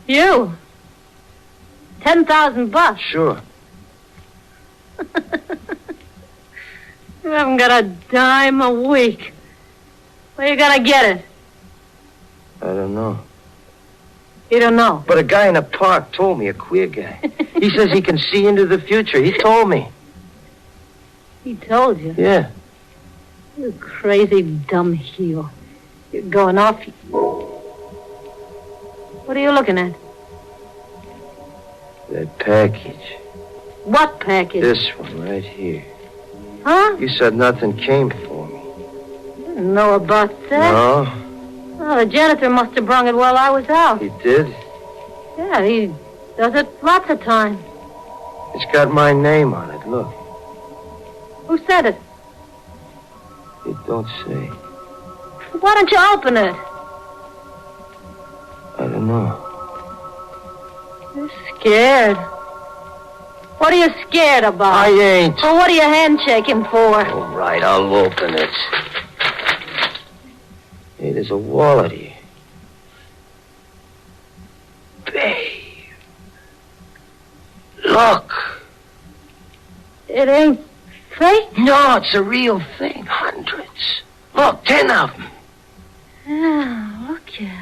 You? $10,000? Sure. You haven't got a dime a week. Where you gonna get it? I don't know. You don't know? But a guy in the park told me, a queer guy. He says he can see into the future. He told me. He told you? Yeah. You crazy dumb heel. You're going off. What are you looking at? That package. What package? This one right here. Huh? You said nothing came for me. I didn't know about that. No? Oh, the janitor must have brung it while I was out. He did? Yeah, he does it lots of times. It's got my name on it, look. Who said it? It don't say. Why don't you open it? I don't know. You're scared. What are you scared about? I ain't. Well, what are you handshaking for? All right, I'll open it. Hey, there's a wallet here. Babe. Look. It ain't fake? No, it's a real thing. Hundreds. Look, 10 of them. Yeah, look at 'em.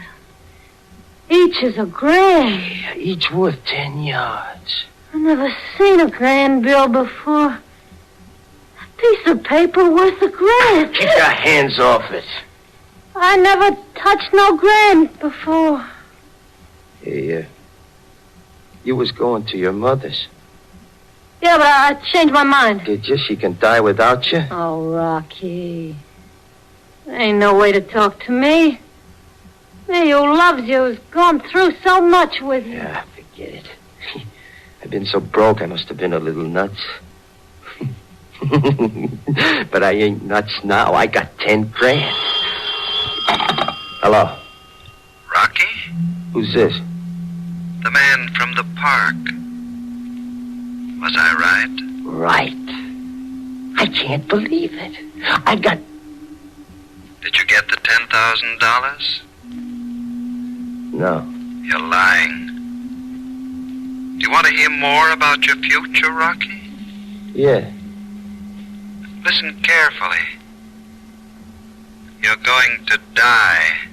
Each is $1,000. Yeah, each worth 10 yards. I've never seen a grand bill before. A piece of paper worth $1,000. Keep your hands off it. I never touched no grand before. Hey, you was going to your mother's. Yeah, but I changed my mind. Did you? She can die without you? Oh, Rocky. Ain't no way to talk to me. Me who loves you has gone through so much with you. Yeah, forget it. I've been so broke I must have been a little nuts. But I ain't nuts now. I got 10 grand. Hello? Rocky? Who's this? The man from the park. Was I right? Right. I can't believe it. I got... Did you get the $10,000? No. You're lying. Do you want to hear more about your future, Rocky? Yeah. Listen carefully. You're going to die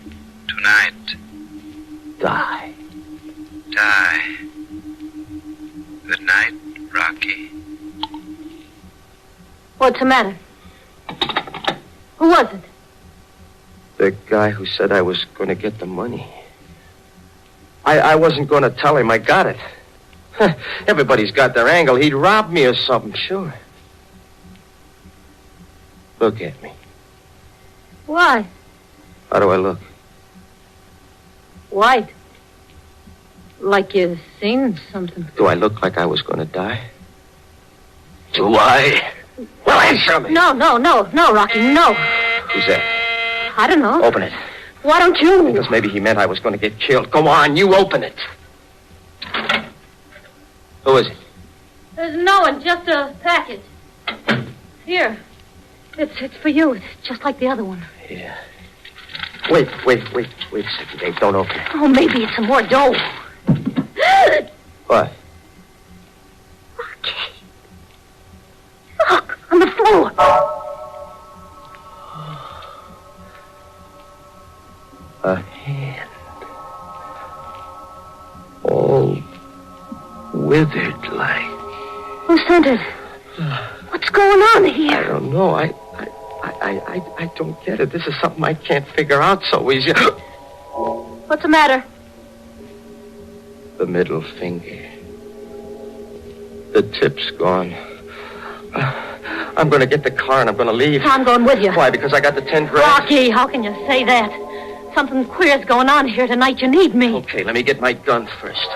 tonight. Die? Die. Good night, Rocky. What's the matter? Who was it? The guy who said I was going to get the money. I wasn't going to tell him I got it. Everybody's got their angle. He'd robbed me or something, sure. Look at me. Why? How do I look? White. Like you've seen something. Do I look like I was going to die? Do I? Well, answer me. No, Rocky, no. Who's that? I don't know. Open it. Why don't you? Because maybe he meant I was going to get killed. Go on, you open it. Who is it? There's no one, just a package. Here. It's for you. It's just like the other one. Yeah. Wait a second, Dave. Don't open it. Oh, maybe it's some more dough. What? Rocky. Look, on the floor. A hand. All withered like. Who sent it? What's going on here? I don't know. I don't get it. This is something I can't figure out so easy. What's the matter? The middle finger. The tip's gone. I'm going to get the car and I'm going to leave. I'm going with you. Why? Because I got the 10 grand? Rocky, how can you say that? Something queer's going on here tonight. You need me. Okay, let me get my gun first.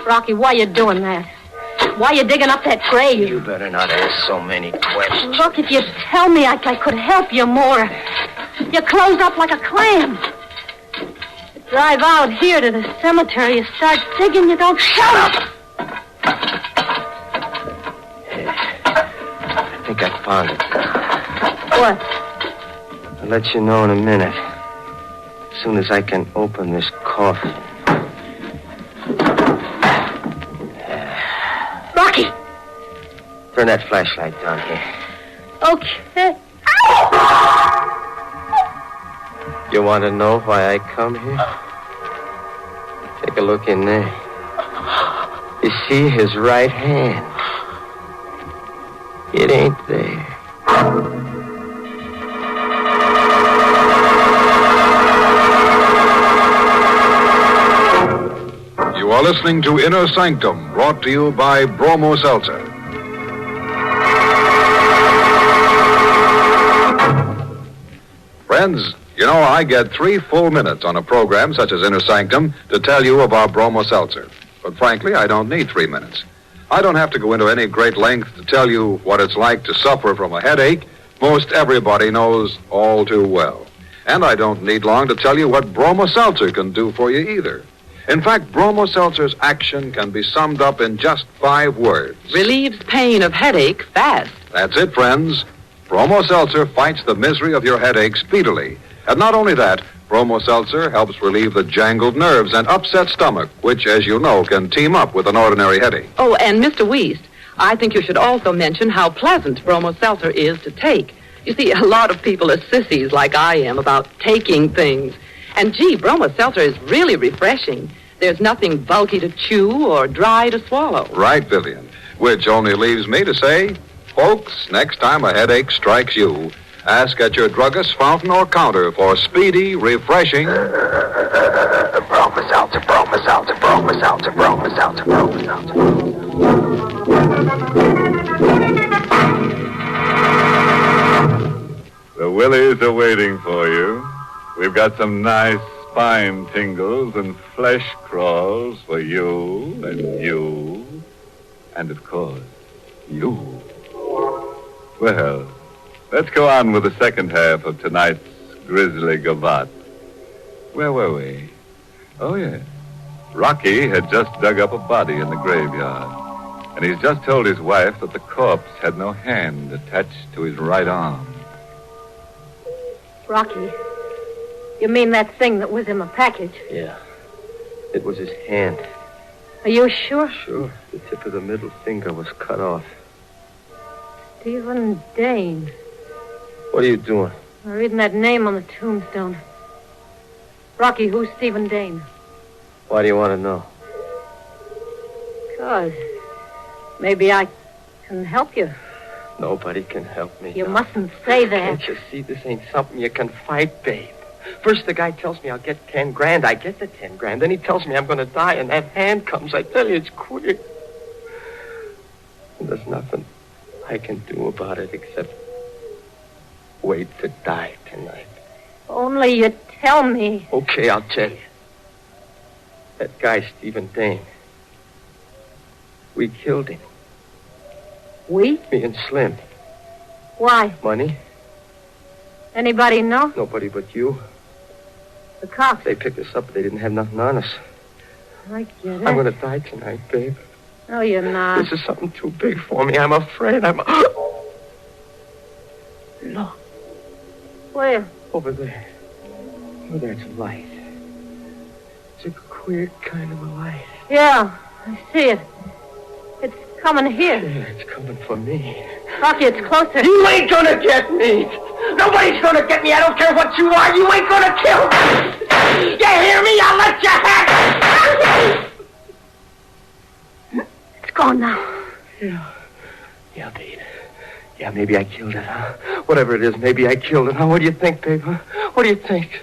Rocky, why you doing that? Why you digging up that grave? You better not ask so many questions. Look, if you'd tell me, I could help you more. You closed up like a clam. You drive out here to the cemetery, you start digging, you don't... Shut up! I think I found it. What? I'll let you know in a minute. As soon as I can open this coffin. Rocky! Turn that flashlight down here. Okay. You want to know why I come here? Take a look in there. You see his right hand? It ain't there. You are listening to Inner Sanctum, brought to you by Bromo Seltzer. Friends, you know, I get 3 full minutes on a program such as Inner Sanctum to tell you about Bromo Seltzer. But frankly, I don't need 3 minutes. I don't have to go into any great length to tell you what it's like to suffer from a headache. Most everybody knows all too well. And I don't need long to tell you what Bromo Seltzer can do for you either. In fact, Bromo Seltzer's action can be summed up in just 5 words. Relieves pain of headache fast. That's it, friends. Bromo Seltzer fights the misery of your headache speedily. And not only that, Bromo Seltzer helps relieve the jangled nerves and upset stomach, which, as you know, can team up with an ordinary headache. Oh, and Mr. Wiest, I think you should also mention how pleasant Bromo Seltzer is to take. You see, a lot of people are sissies like I am about taking things. And, gee, Bromo Seltzer is really refreshing. There's nothing bulky to chew or dry to swallow. Right, Vivian. Which only leaves me to say, folks, next time a headache strikes you, ask at your druggist, fountain, or counter for speedy, refreshing... Bromo Seltzer, Bromo Seltzer, Bromo Seltzer, Bromo Seltzer, Bromo Seltzer. The Willies are waiting for you. We've got some nice spine tingles and flesh crawls for you and you. And, of course, you. Well, let's go on with the second half of tonight's grisly gavotte. Where were we? Oh, yes. Rocky had just dug up a body in the graveyard. And he's just told his wife that the corpse had no hand attached to his right arm. Rocky, you mean that thing that was in the package? Yeah. It was his hand. Are you sure? Sure. The tip of the middle finger was cut off. Stephen Dane. What are you doing? I'm reading that name on the tombstone. Rocky, who's Stephen Dane? Why do you want to know? Because maybe I can help you. Nobody can help me. You mustn't say that. Can't you see this ain't something you can fight, babe? First, the guy tells me I'll get 10 grand. I get the 10 grand. Then he tells me I'm going to die, and that hand comes. I tell you, it's quick. And there's nothing I can do about it except wait to die tonight. Only you tell me. Okay, I'll tell you. That guy, Stephen Dane. We killed him. We? Me and Slim. Why? Money? Anybody know? Nobody but you. The cops. They picked us up, but they didn't have nothing on us. I get it. I'm going to die tonight, babe. No, you're not. This is something too big for me. I'm afraid. Look. Where? Over there. Oh, there's a light. It's a queer kind of a light. Yeah, I see it. It's coming here. Yeah, it's coming for me. Rocky, it's closer. You ain't gonna get me. Nobody's gonna get me. I don't care what you are. You ain't gonna kill me. You hear me? I'll let you have it. It's gone now. Yeah, babe. Yeah, maybe I killed it, huh? Whatever it is, maybe I killed it, huh? What do you think, babe, huh? What do you think?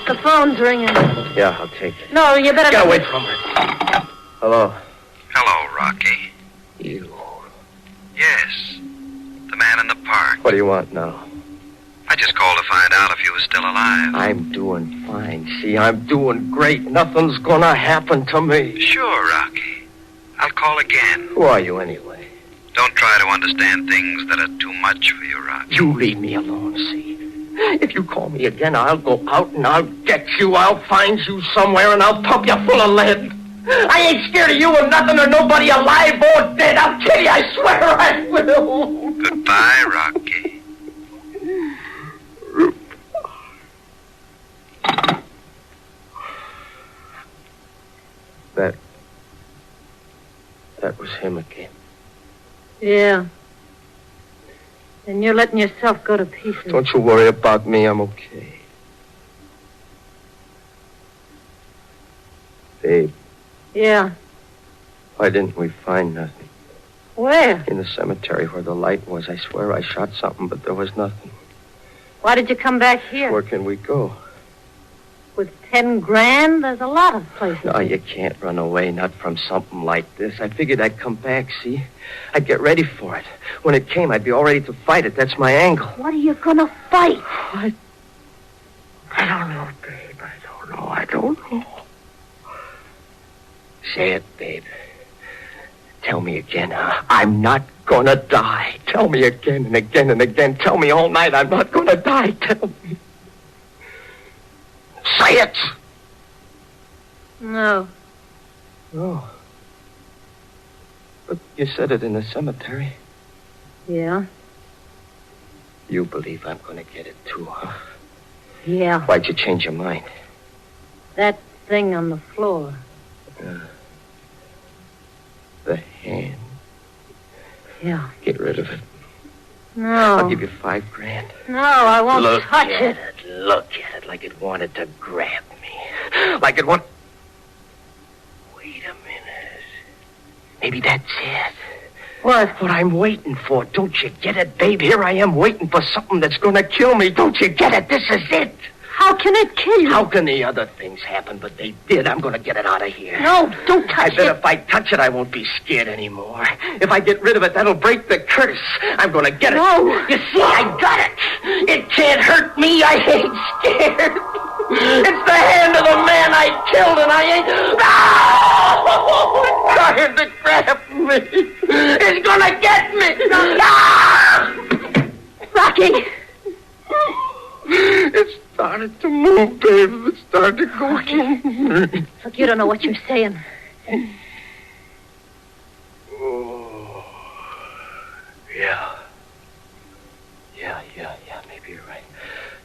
The phone's ringing. Yeah, I'll take it. No, you better... Get away from her. Hello. Hello, Rocky. You. Yes. The man in the park. What do you want now? I just called to find out if you were still alive. I'm doing fine. See, I'm doing great. Nothing's gonna happen to me. Sure, Rocky. I'll call again. Who are you, anyway? Don't try to understand things that are too much for you, Rocky. You leave me alone, see? If you call me again, I'll go out and I'll get you. I'll find you somewhere and I'll pump you full of lead. I ain't scared of you or nothing or nobody alive or dead. I'll kill you, I swear I will. Goodbye, Rocky. That was him again. Yeah. And you're letting yourself go to pieces. Don't you worry about me. I'm okay. Babe, Yeah. why didn't we find nothing? Where? In the cemetery where the light was. I swear I shot something, but there was nothing. Why did you come back here? Where can we go? With 10 grand? There's a lot of places. No, you can't run away, not from something like this. I figured I'd come back, see? I'd get ready for it. When it came, I'd be all ready to fight it. That's my angle. What are you gonna fight? I don't know, babe. I don't know. Say it, babe. Tell me again, huh? I'm not gonna die. Tell me again and again and again. Tell me all night I'm not gonna die. Tell me. Say it! No. Oh. But you said it in the cemetery. Yeah? You believe I'm going to get it too, huh? Yeah. Why'd you change your mind? That thing on the floor. The hand. Yeah. Get rid of it. No. I'll give you $5,000. No, I won't Look touch at it. Look at it like it wanted to grab me. Like it want... Wait a minute. Maybe that's it. What? What I'm waiting for. Don't you get it, babe? Here I am waiting for something that's going to kill me. Don't you get it? This is it. How can it kill you? How can the other things happen? But they did. I'm going to get it out of here. No, don't touch I bet if I touch it, I won't be scared anymore. If I get rid of it, that'll break the curse. I'm going to get it. No. You see, I got it. It can't hurt me. I ain't scared. It's the hand of the man I killed, and I ain't... Oh, it's trying to grab me. It's going to get me. Rocky. It started to move, babe. It started to go in. Look, you don't know what you're saying. Oh. Yeah.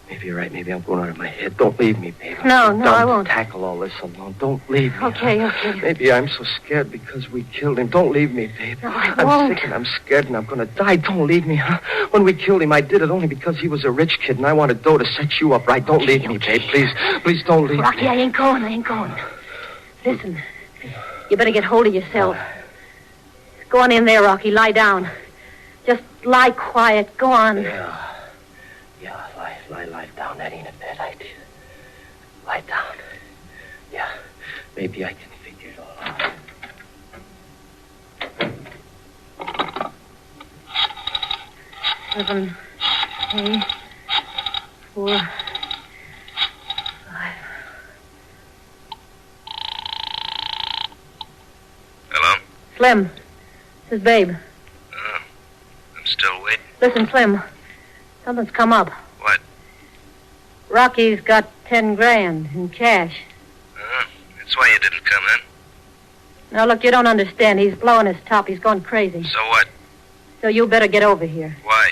Maybe you're right. Maybe I'm going out of my head. Don't leave me, babe. No, Don't I won't. tackle all this alone. Don't leave me. Okay. Maybe I'm so scared because we killed him. Don't leave me, babe. No, I I'm won't. sick and I'm scared and I'm going to die. Don't leave me, huh? When we killed him, I did it only because he was a rich kid and I wanted dough to set you up right. Don't leave me, babe. Please don't leave Rocky, me. I ain't going. Listen, you better get hold of yourself. Go on in there, Rocky. Lie down. Just lie quiet. Go on. Yeah, lie down. That ain't a bad idea. Lie down. Yeah, maybe I can figure it all out. Seven, 8, 4, 5. Hello? Slim, this is Babe. I'm still waiting. Listen, Slim, something's come up. What? Rocky's got $10,000 in cash. That's why you didn't come in. Now, look, you don't understand. He's blowing his top. He's going crazy. So what? So you better get over here. Why?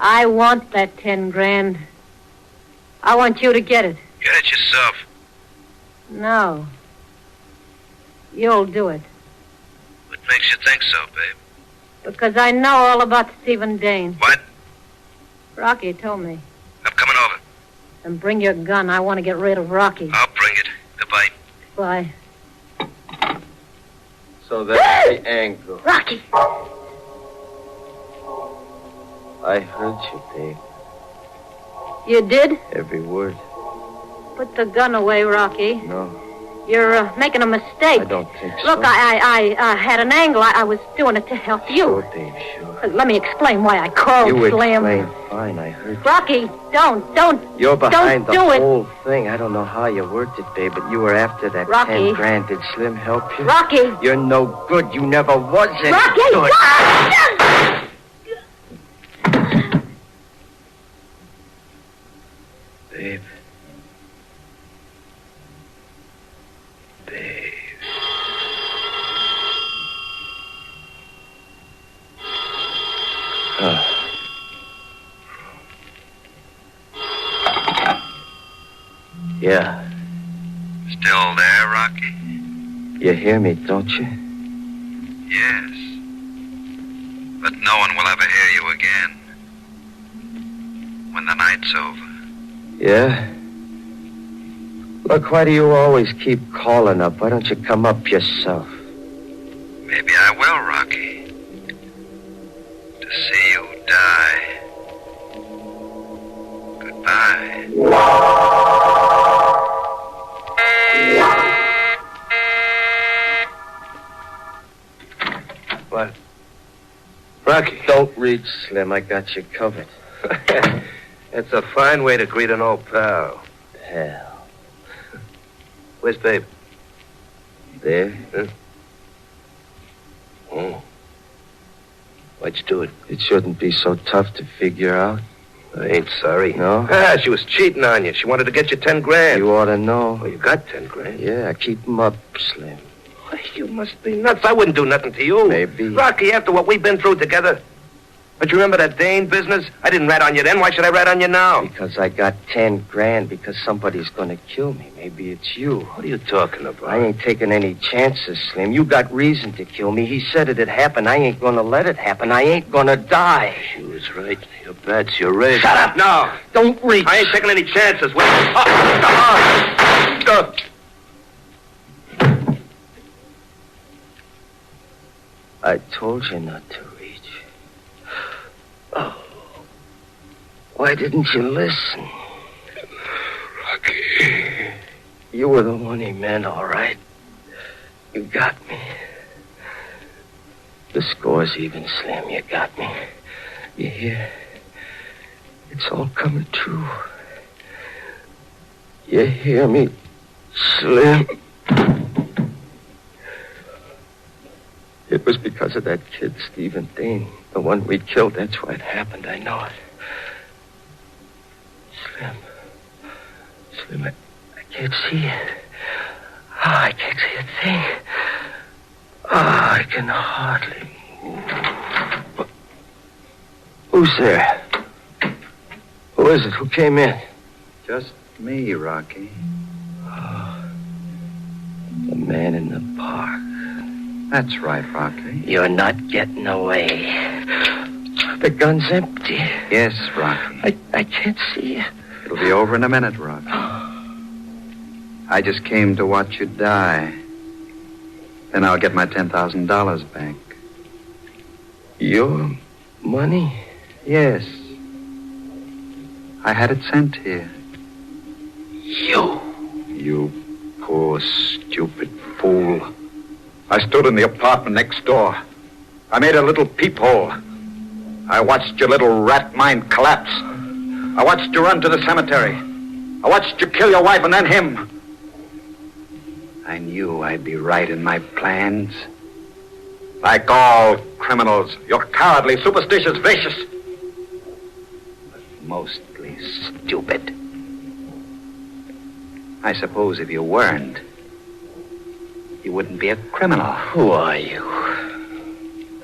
I want that $10,000. I want you to get it. Get it yourself. No. You'll do it. What makes you think so, babe? Because I know all about Stephen Dane. What? Rocky told me. I'm coming over. Then bring your gun. I want to get rid of Rocky. I'll bring it. Goodbye. Bye. So that's the angle. Rocky! I heard you, babe. You did? Every word. Put the gun away, Rocky. No, You're making a mistake. I don't think so. Look, I had an angle. I was doing it to help you. Sure, Dave, sure. Let me explain why I called You Slim. explained fine, I heard you. Rocky, don't. You're behind don't the do it. whole thing. I don't know how you worked it, babe, but you were after that Rocky. $10,000. Did Slim help you? Rocky. You're no good. You never was any Rocky, good. Babe. Yeah. Still there, Rocky? You hear me, don't you? Yes. But no one will ever hear you again. When the night's over. Yeah? Look, why do you always keep calling up? Why don't you come up yourself? Maybe I will, Rocky. To see you die. Goodbye. What? Rocky. Don't reach, Slim. I got you covered. That's a fine way to greet an old pal. Pal. Where's Babe? There? Huh? Oh. Why'd you do it? It shouldn't be so tough to figure out. I ain't sorry. No? She was cheating on you. She wanted to get you 10 grand. You ought to know. Oh, you got 10 grand? Yeah, keep 'em up, Slim. Why, you must be nuts. I wouldn't do nothing to you. Maybe. Rocky, after what we've been through together. But you remember that Dane business? I didn't rat on you then. Why should I rat on you now? Because I got 10 grand because somebody's gonna kill me. Maybe it's you. What are you talking about? I ain't taking any chances, Slim. You got reason to kill me. He said it'd happen. I ain't gonna let it happen. I ain't gonna die. She was right. Your bat's your red. Shut up! No. Don't reach. I ain't taking any chances. Wait. I told you not to reach. Oh. Why didn't you listen? Rocky. You were the one he meant, all right. You got me. The score's even, Slim. You got me. You hear? It's all coming true. You hear me, Slim? It was because of that kid, Stephen Dane. The one we killed. That's why it happened. I know it. Slim, I can't see it. Oh, I can't see a thing. Oh, I can hardly move. Who's there? Who is it? Who came in? Just me, Rocky. Oh, the man in the park. That's right, Rocky. You're not getting away. The gun's empty. Yes, Rocky. I can't see it. It'll be over in a minute, Rocky. I just came to watch you die. Then I'll get my $10,000 back. Your money? Yes. I had it sent here. You poor, stupid fool. I stood in the apartment next door. I made a little peephole. I watched your little rat mind collapse. I watched you run to the cemetery. I watched you kill your wife and then him. I knew I'd be right in my plans. Like all criminals, you're cowardly, superstitious, vicious. But mostly stupid. I suppose if you weren't, you wouldn't be a criminal. Who are you?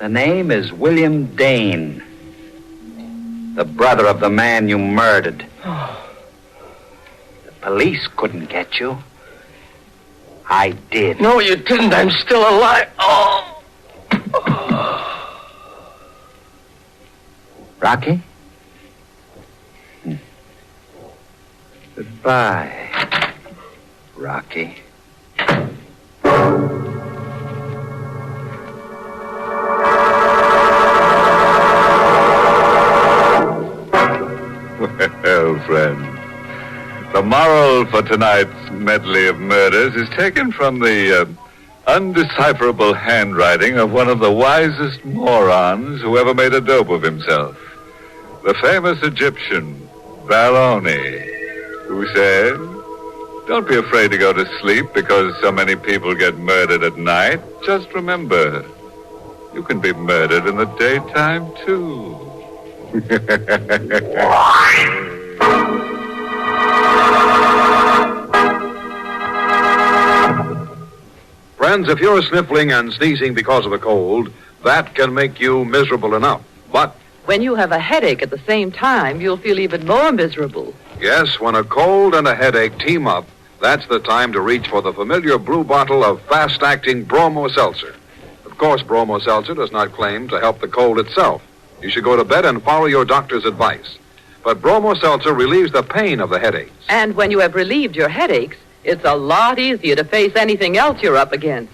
The name is William Dane. The brother of the man you murdered. The police couldn't get you. I did. No, you didn't. I'm still alive. Oh. Rocky? Goodbye, Rocky. Well, friend, the moral for tonight's medley of murders is taken from the undecipherable handwriting of one of the wisest morons who ever made a dope of himself. The famous Egyptian, Baroni, who said, "Don't be afraid to go to sleep because so many people get murdered at night. Just remember, you can be murdered in the daytime, too." Friends, if you're sniffling and sneezing because of a cold, that can make you miserable enough. But, When you have a headache at the same time, you'll feel even more miserable. yes, when a cold and a headache team up, that's the time to reach for the familiar blue bottle of fast-acting Bromo Seltzer. Of course, Bromo Seltzer does not claim to help the cold itself. You should go to bed and follow your doctor's advice. But Bromo Seltzer relieves the pain of the headaches. And when you have relieved your headaches, it's a lot easier to face anything else you're up against.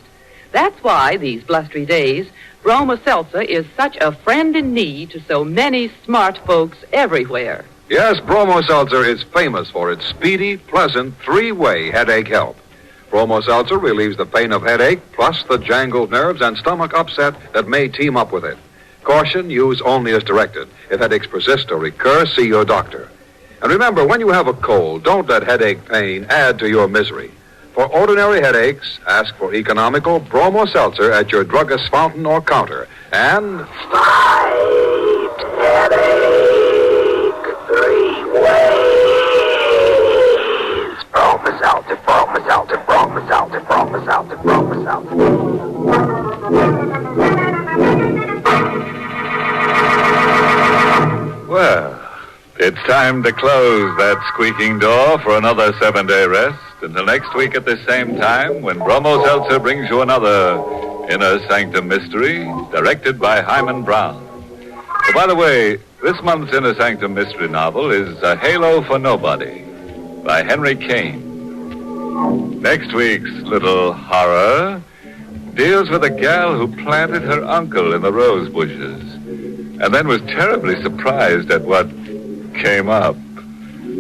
That's why, these blustery days, Bromo Seltzer is such a friend in need to so many smart folks everywhere. Yes, Bromo Seltzer is famous for its speedy, pleasant, three-way headache help. Bromo Seltzer relieves the pain of headache, plus the jangled nerves and stomach upset that may team up with it. Caution, use only as directed. If headaches persist or recur, see your doctor. And remember, when you have a cold, don't let headache pain add to your misery. For ordinary headaches, ask for economical Bromo Seltzer at your druggist's fountain or counter. And... Fight headache. time to close that squeaking door for another 7-day rest. Until next week at the same time, when Bromo Seltzer brings you another Inner Sanctum Mystery, directed by Hyman Brown. Oh, by the way, this month's Inner Sanctum Mystery novel is A Halo for Nobody by Henry Kane. Next week's little horror deals with a gal who planted her uncle in the rose bushes and then was terribly surprised at what came up.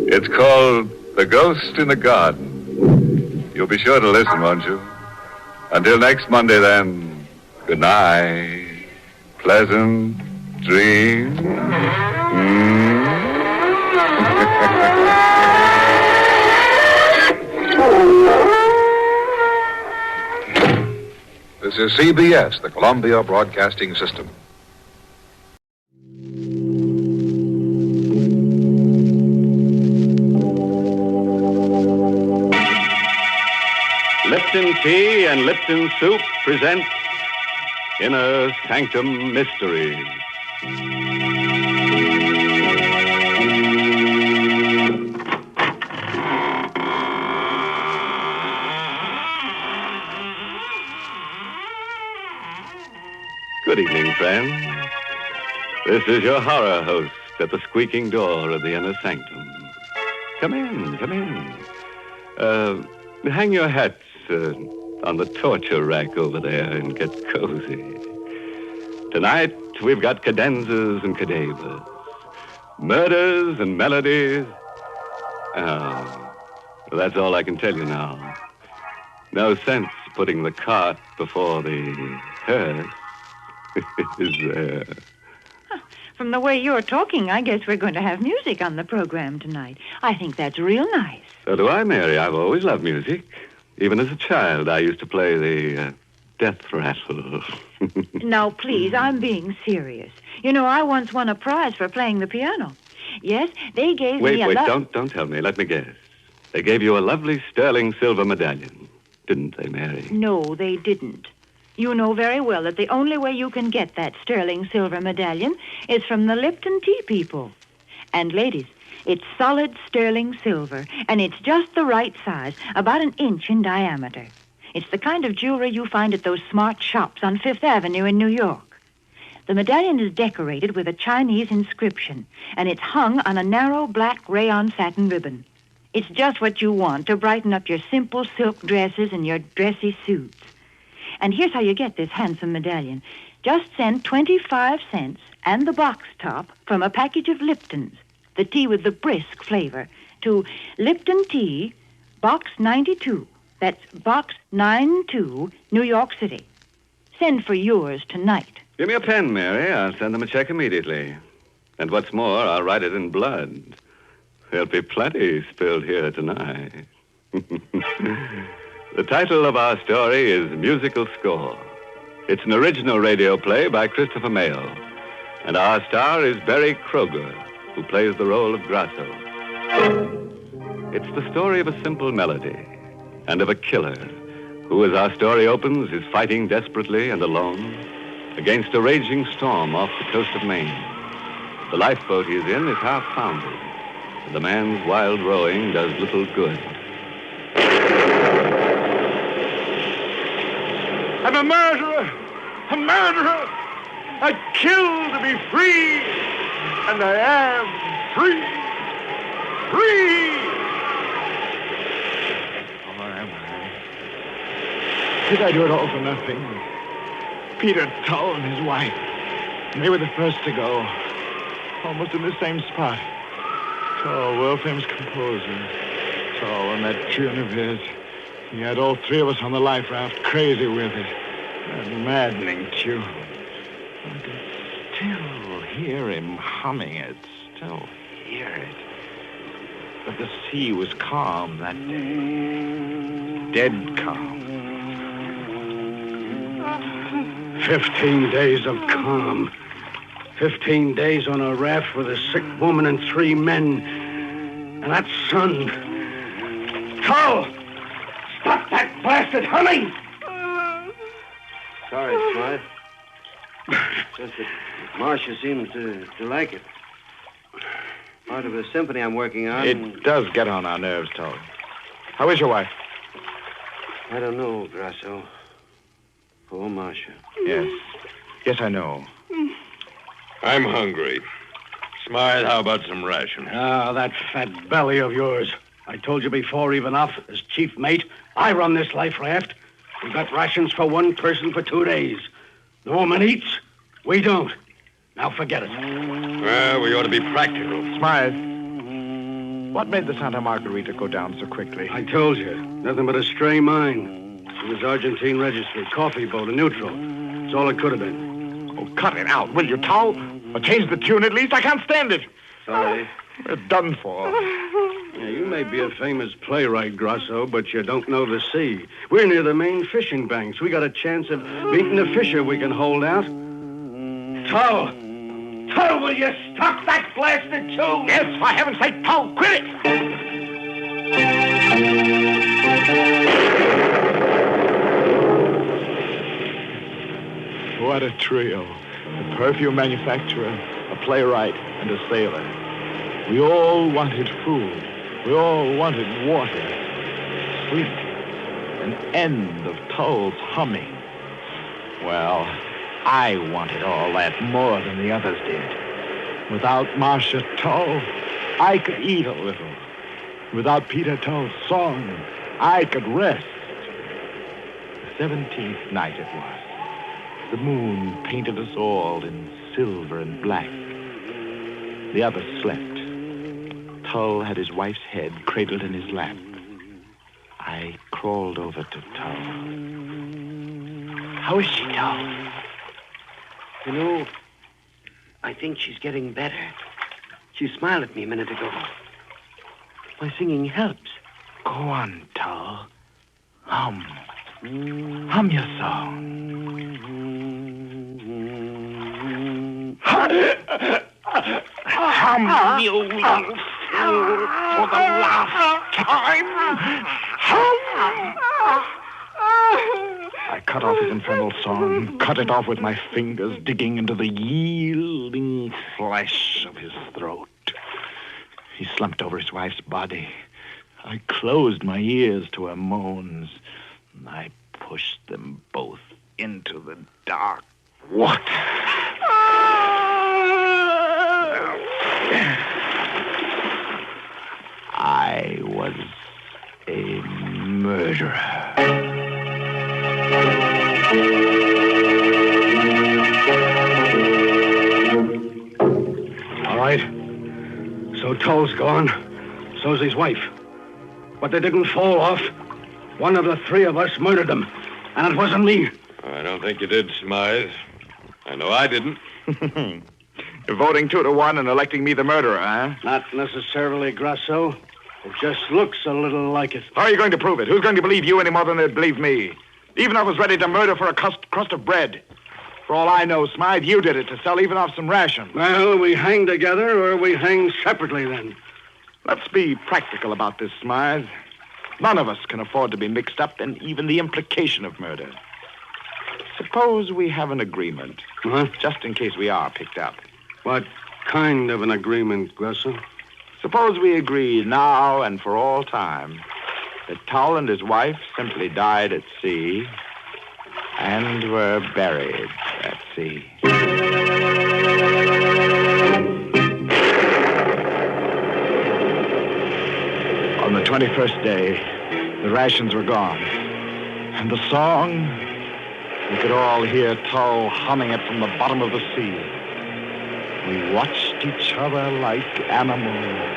It's called The Ghost in the Garden. You'll be sure to listen, won't you? Until next Monday, then, good night. Pleasant dreams. This is CBS, the Columbia Broadcasting System. Lipton Tea and Lipton Soup present Inner Sanctum Mysteries. Good evening, friends. This is your horror host at the squeaking door of the Inner Sanctum. Come in, come in. Hang your hats on the torture rack over there and get cozy. Tonight, we've got cadenzas and cadavers, murders and melodies. Oh, well, that's all I can tell you now. No sense putting the cart before the hearse. Is there? From the way you're talking, I guess we're going to have music on the program tonight. I think that's real nice. So do I, Mary. I've always loved music. Even as a child, I used to play the death rattle. Now, please, I'm being serious. You know, I once won a prize for playing the piano. Yes, they gave me a... Wait, don't tell me. Let me guess. They gave you a lovely sterling silver medallion, didn't they, Mary? No, they didn't. You know very well that the only way you can get that sterling silver medallion is from the Lipton Tea people. And, ladies, it's solid sterling silver, and it's just the right size, about 1 inch in diameter. It's the kind of jewelry you find at those smart shops on Fifth Avenue in New York. The medallion is decorated with a Chinese inscription, and it's hung on a narrow black rayon satin ribbon. It's just what you want to brighten up your simple silk dresses and your dressy suits. And here's how you get this handsome medallion. Just send 25 cents and the box top from a package of Lipton's, the tea with the brisk flavor, to Lipton Tea, Box 92. That's Box 92, New York City. Send for yours tonight. Give me a pen, Mary. I'll send them a check immediately. And what's more, I'll write it in blood. There'll be plenty spilled here tonight. The title of our story is Musical Score. It's an original radio play by Christopher Mayle. And our star is Barry Kroger, who plays the role of Grasso. It's the story of a simple melody and of a killer who, as our story opens, is fighting desperately and alone against a raging storm off the coast of Maine. The lifeboat he is in is half foundered, and the man's wild rowing does little good. I'm a murderer! A murderer! I killed to be free! And I am free! Free! Or am I? Did I do it all for nothing? Peter Tull and his wife, they were the first to go. Almost in the same spot. Tull, world-famous composer. Tull and that tune of his. He had all 3 of us on the life raft, crazy with it. That maddening tune. I could still hear him humming it, still hear it. But the sea was calm that day. Dead calm. 15 days of calm. 15 days on a raft with a sick woman and 3 men. And that sun. Tull! Stop that blasted humming! Sorry, Smythe. Just that Marcia seems to like it. Part of a symphony I'm working on. It does get on our nerves, Toll. How is your wife? I don't know, Grasso. Poor Marcia. Yes. Yes, I know. I'm hungry. Smythe, how about some ration? Ah, that fat belly of yours. I told you before, even off, as chief mate, I run this life raft. We've got rations for one person for 2 days. The woman eats, we don't. Now forget it. Well, we ought to be practical. Smythe, what made the Santa Margarita go down so quickly? I told you, nothing but a stray mine. It was Argentine registry, coffee boat, a neutral. That's all it could have been. Oh, cut it out, will you, Toll? Or change the tune at least. I can't stand it. Sorry. We're done for. Yeah, you may be a famous playwright, Grosso, but you don't know the sea. We're near the main fishing banks. We got a chance of beating a fisher we can hold out. Tull! Tull, will you stop that blasted tune? Yes, for heaven's sake, Tull, quit it! What a trio. A perfume manufacturer, a playwright, and a sailor. We all wanted food. We all wanted water. Sleep. An end of Tull's humming. Well, I wanted all that more than the others did. Without Marcia Tull, I could eat a little. Without Peter Tull's song, I could rest. The 17th night it was. The moon painted us all in silver and black. The others slept. Tull had his wife's head cradled in his lap. I crawled over to Tull. How is she, Tull? You know, I think she's getting better. She smiled at me a minute ago. My singing helps. Go on, Tull. Hum. Hum your song. Hum, you little fool, for the last time. Hum. I cut off his infernal song, cut it off with my fingers, digging into the yielding flesh of his throat. He slumped over his wife's body. I closed my ears to her moans. I pushed them both into the dark. What? I was a murderer. All right. So Tull's gone. So's his wife. But they didn't fall off. One of the three of us murdered them. And it wasn't me. I don't think you did, Smythe. I know I didn't. You're voting 2-1 and electing me the murderer, huh? Not necessarily, Grasso. It just looks a little like it. How are you going to prove it? Who's going to believe you any more than they'd believe me? Even if I was ready to murder for a crust of bread. For all I know, Smythe, you did it to sell even off some rations. Well, we hang together or we hang separately then. Let's be practical about this, Smythe. None of us can afford to be mixed up in even the implication of murder. Suppose we have an agreement. Huh? Just in case we are picked up. What kind of an agreement, Grasso? Suppose we agree now and for all time that Tull and his wife simply died at sea and were buried at sea. On the 21st day, the rations were gone. And the song, we could all hear Tull humming it from the bottom of the sea. We watched each other like animals.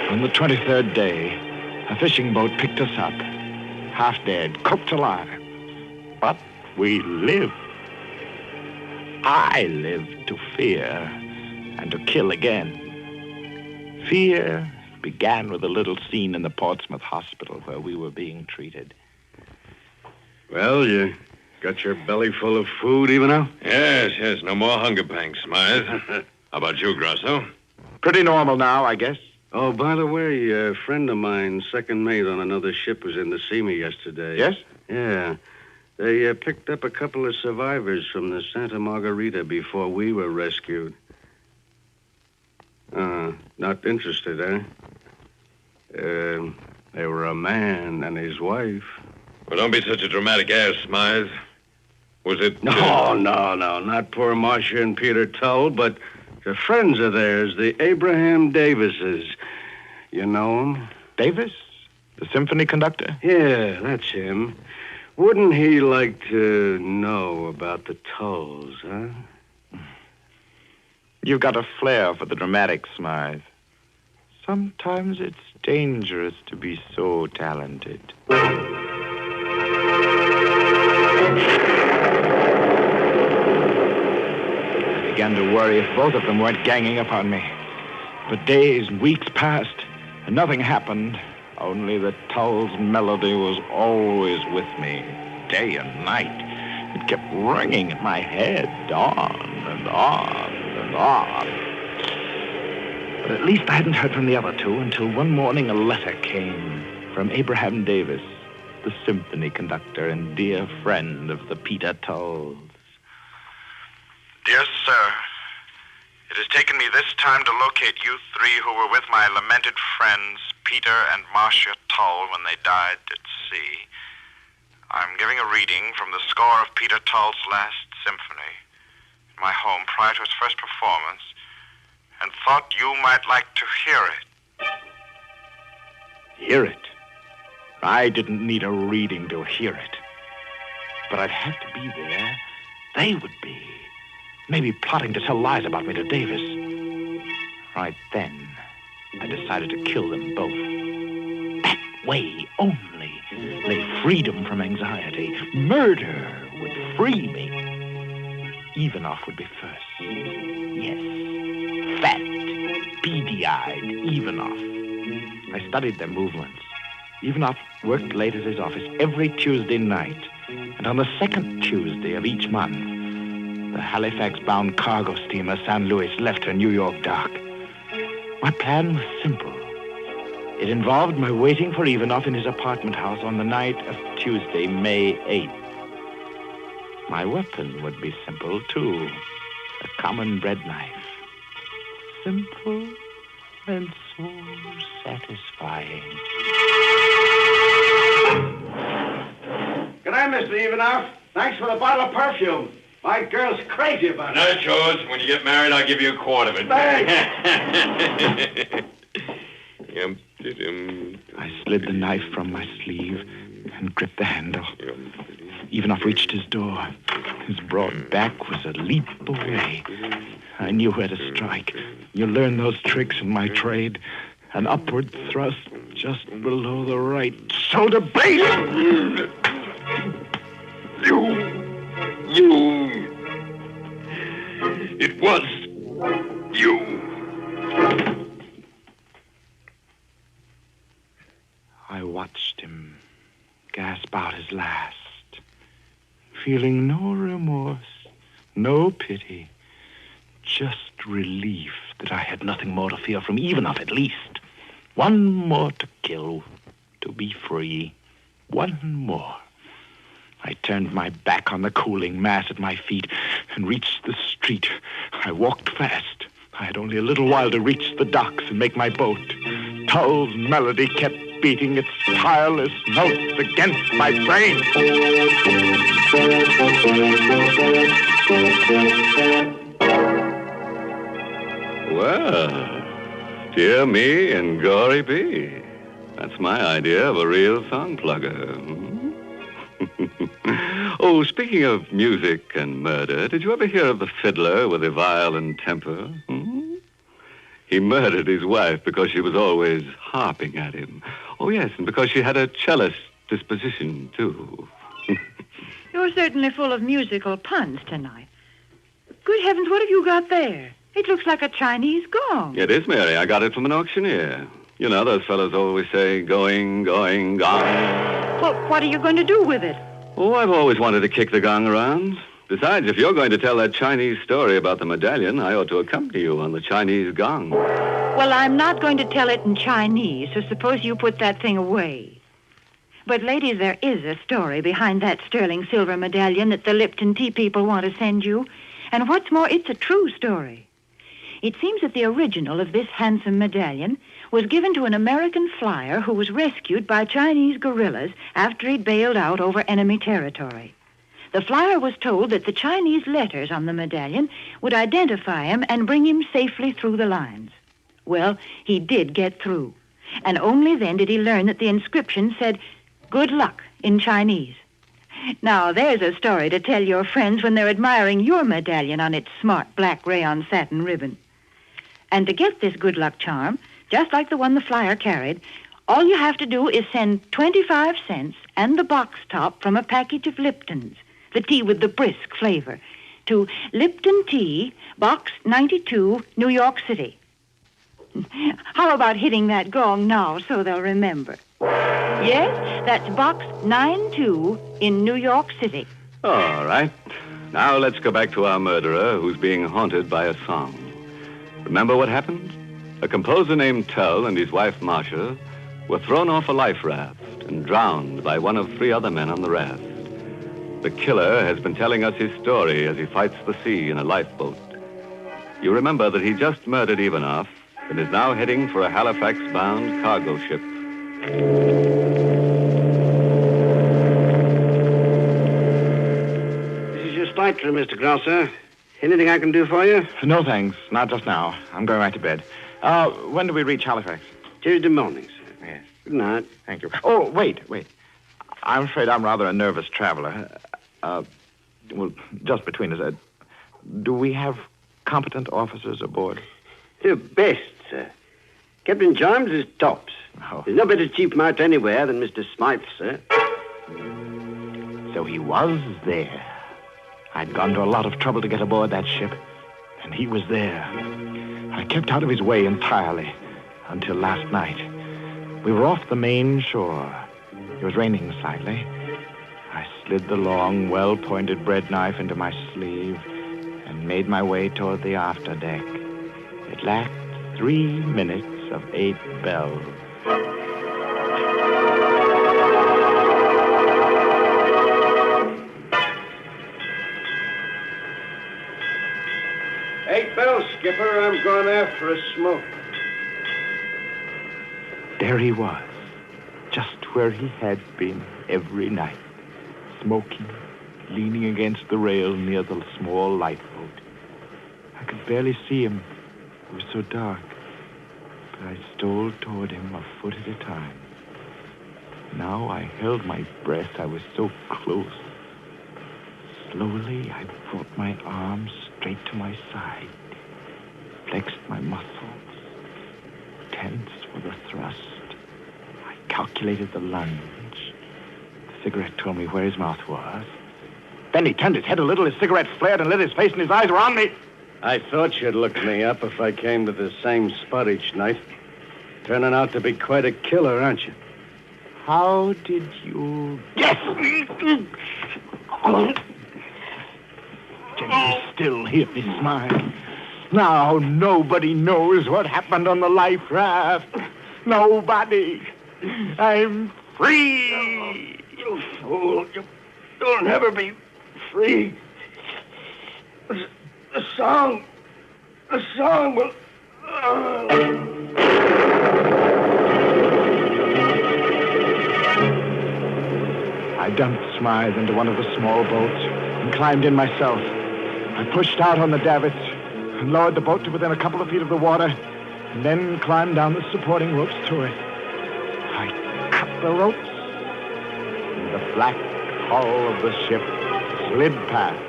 On the 23rd day, a fishing boat picked us up, half dead, cooked alive. But we lived. I lived to fear and to kill again. Fear began with a little scene in the Portsmouth hospital where we were being treated. Well, you got your belly full of food even now? Yes. No more hunger pangs, Smythe. How about you, Grosso? Pretty normal now, I guess. Oh, by the way, a friend of mine, second mate on another ship, was in to see me yesterday. Yes? Yeah. They picked up a couple of survivors from the Santa Margarita before we were rescued. Not interested, eh? They were a man and his wife. Well, don't be such a dramatic ass, Smythe. Was it... No, not poor Marcia and Peter Tull, but the friends of theirs, the Abraham Davises. You know him? Davis? The symphony conductor? Yeah, that's him. Wouldn't he like to know about the Tulls, huh? You've got a flair for the dramatic, Smythe. Sometimes it's dangerous to be so talented. I began to worry if both of them weren't ganging upon me. But days and weeks passed, and nothing happened. Only the Tull's melody was always with me, day and night. It kept ringing in my head, on and on and on. But at least I hadn't heard from the other two until one morning a letter came from Abraham Davis, the symphony conductor and dear friend of the Peter Tulls. Dear sir, it has taken me this time to locate you three who were with my lamented friends, Peter and Marcia Tull, when they died at sea. I'm giving a reading from the score of Peter Tull's last symphony in my home prior to its first performance, and thought you might like to hear it. Hear it? I didn't need a reading to hear it. But I'd have to be there. They would be. Maybe plotting to tell lies about me to Davis. Right then, I decided to kill them both. That way only lay freedom from anxiety. Murder would free me. Ivanov would be first. Yes, fat, beady-eyed Ivanov. I studied their movements. Ivanov worked late at his office every Tuesday night. And on the second Tuesday of each month, the Halifax-bound cargo steamer San Luis left her New York dock. My plan was simple. It involved my waiting for Ivanov in his apartment house on the night of Tuesday, May 8th. My weapon would be simple, too. A common bread knife. Simple and so satisfying. Good night, Mr. Ivanov. Thanks for the bottle of perfume. My girl's crazy about it. Nice, yours. When you get married, I'll give you a quart of it. Thanks. I slid the knife from my sleeve and gripped the handle. Ivanov reached his door. His broad back was a leap away. I knew where to strike. You learn those tricks in my trade. An upward thrust just below the right shoulder blade. You. It was you. I watched him gasp out his last, feeling no remorse, no pity, just relief that I had nothing more to fear from Ivanov, at least. One more to kill, to be free. One more. I turned my back on the cooling mass at my feet and reached the street. I walked fast. I had only a little while to reach the docks and make my boat. Tull's melody kept beating its tireless notes against my brain. Well, dear me and gory be. That's my idea of a real song plugger. Oh, speaking of music and murder, did you ever hear of the fiddler with a violent temper? He murdered his wife because she was always harping at him. Oh, yes, and because she had a cellist disposition, too. You're certainly full of musical puns tonight. Good heavens, what have you got there? It looks like a Chinese gong. It is, Mary. I got it from an auctioneer. You know, those fellows always say, going, going, gong. Well, what are you going to do with it? Oh, I've always wanted to kick the gong around. Besides, if you're going to tell that Chinese story about the medallion, I ought to accompany you on the Chinese gong. Well, I'm not going to tell it in Chinese, so suppose you put that thing away. But, ladies, there is a story behind that sterling silver medallion that the Lipton tea people want to send you. And what's more, it's a true story. It seems that the original of this handsome medallion was given to an American flyer who was rescued by Chinese guerrillas after he'd bailed out over enemy territory. The flyer was told that the Chinese letters on the medallion would identify him and bring him safely through the lines. Well, he did get through. And only then did he learn that the inscription said, "Good luck," in Chinese. Now, there's a story to tell your friends when they're admiring your medallion on its smart black rayon satin ribbon. And to get this good luck charm, just like the one the flyer carried, all you have to do is send 25 cents and the box top from a package of Lipton's, the tea with the brisk flavor, to Lipton Tea, Box 92, New York City. How about hitting that gong now so they'll remember? Yes, that's Box 92 in New York City. All right. Now let's go back to our murderer who's being haunted by a song. Remember what happened? A composer named Tell and his wife Marcia were thrown off a life raft and drowned by one of 3 other men on the raft. The killer has been telling us his story as he fights the sea in a lifeboat. You remember that he just murdered Ivanoff and is now heading for a Halifax-bound cargo ship. This is your flight crew, Mr. Grosser. Anything I can do for you? No, thanks. Not just now. I'm going right to bed. When do we reach Halifax? Tuesday morning, sir. Yes. Good night. Thank you. Oh, wait. I'm afraid I'm rather a nervous traveler. Well, just between us, do we have competent officers aboard? Your best, sir. Captain Johns is tops. Oh. There's no better chief mate anywhere than Mr. Smythe, sir. So he was there. I'd gone to a lot of trouble to get aboard that ship, and he was there. I kept out of his way entirely until last night. We were off the main shore. It was raining slightly. I slid the long, well-pointed bread knife into my sleeve and made my way toward the afterdeck. It lacked 3 minutes of 8 bells. Eight bells, Skipper. I'm going after a smoke. There he was, just where he had been every night, smoking, leaning against the rail near the small lifeboat. I could barely see him. It was so dark. But I stole toward him a foot at a time. Now I held my breath. I was so close. Slowly, I brought my arms straight to my side, flexed my muscles, tense for the thrust. I calculated the lunge. The cigarette told me where his mouth was. Then he turned his head a little, his cigarette flared and lit his face, and his eyes were on me. I thought you'd look me up if I came to the same spot each night. Turning out to be quite a killer, aren't you? How did you... Yes! Can you still hear me smile? Now nobody knows what happened on the life raft. Nobody. I'm free. You fool. You'll never be free. The song will... I dumped Smythe into one of the small boats and climbed in myself. I pushed out on the davits and lowered the boat to within a couple of feet of the water, and then climbed down the supporting ropes to it. I cut the ropes, and the black hull of the ship slid past.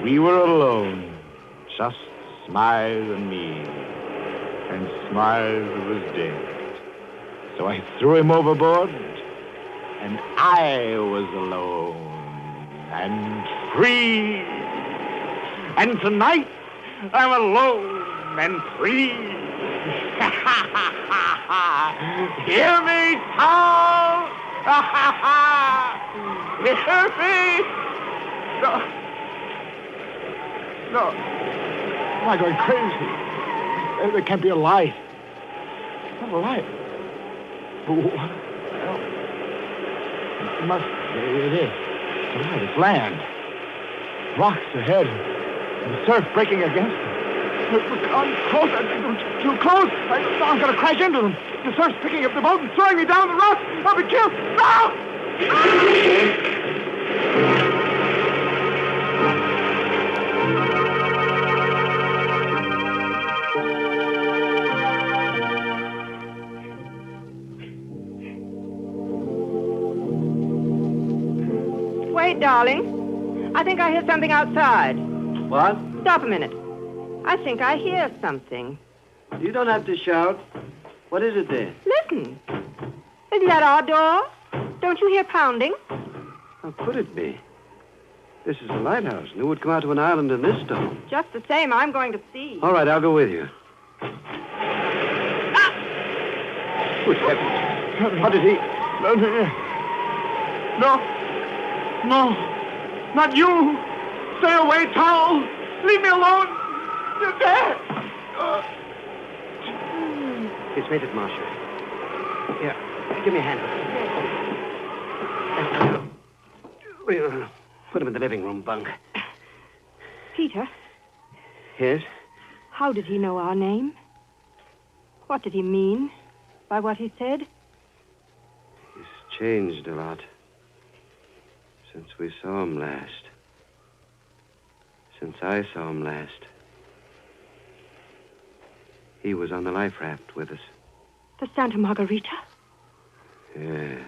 We were alone, just Smythe and me, and Smythe was dead. So I threw him overboard, and I was alone and free. And tonight, I'm alone and free. Hear me, Tom! Hear me! No. Am I going crazy? There can't be a light. Not a light. It is. It's land. Rocks ahead, and the surf breaking against them. Close. Too close. I'm going to crash into them. The surf's picking up the boat and throwing me down the rocks. I'll be killed. No! Wait, darling. I think I hear something outside. What? Stop a minute. I think I hear something. You don't have to shout. What is it there? Listen. Isn't that our door? Don't you hear pounding? How could it be? This is a lighthouse. And who would come out to an island in this storm? Just the same, I'm going to see. All right, I'll go with you. Good heavens. How did he... No. Not you. Stay away, Towel. Leave me alone. You're dead. It's made it, Marshal. Here, give me a hand. We'll put him in the living room bunk. Peter, Yes? how did he know our name? What did he mean by what he said? He's changed a lot since we saw him last. Since I saw him last. He was on the life raft with us. The Santa Margarita? Yes.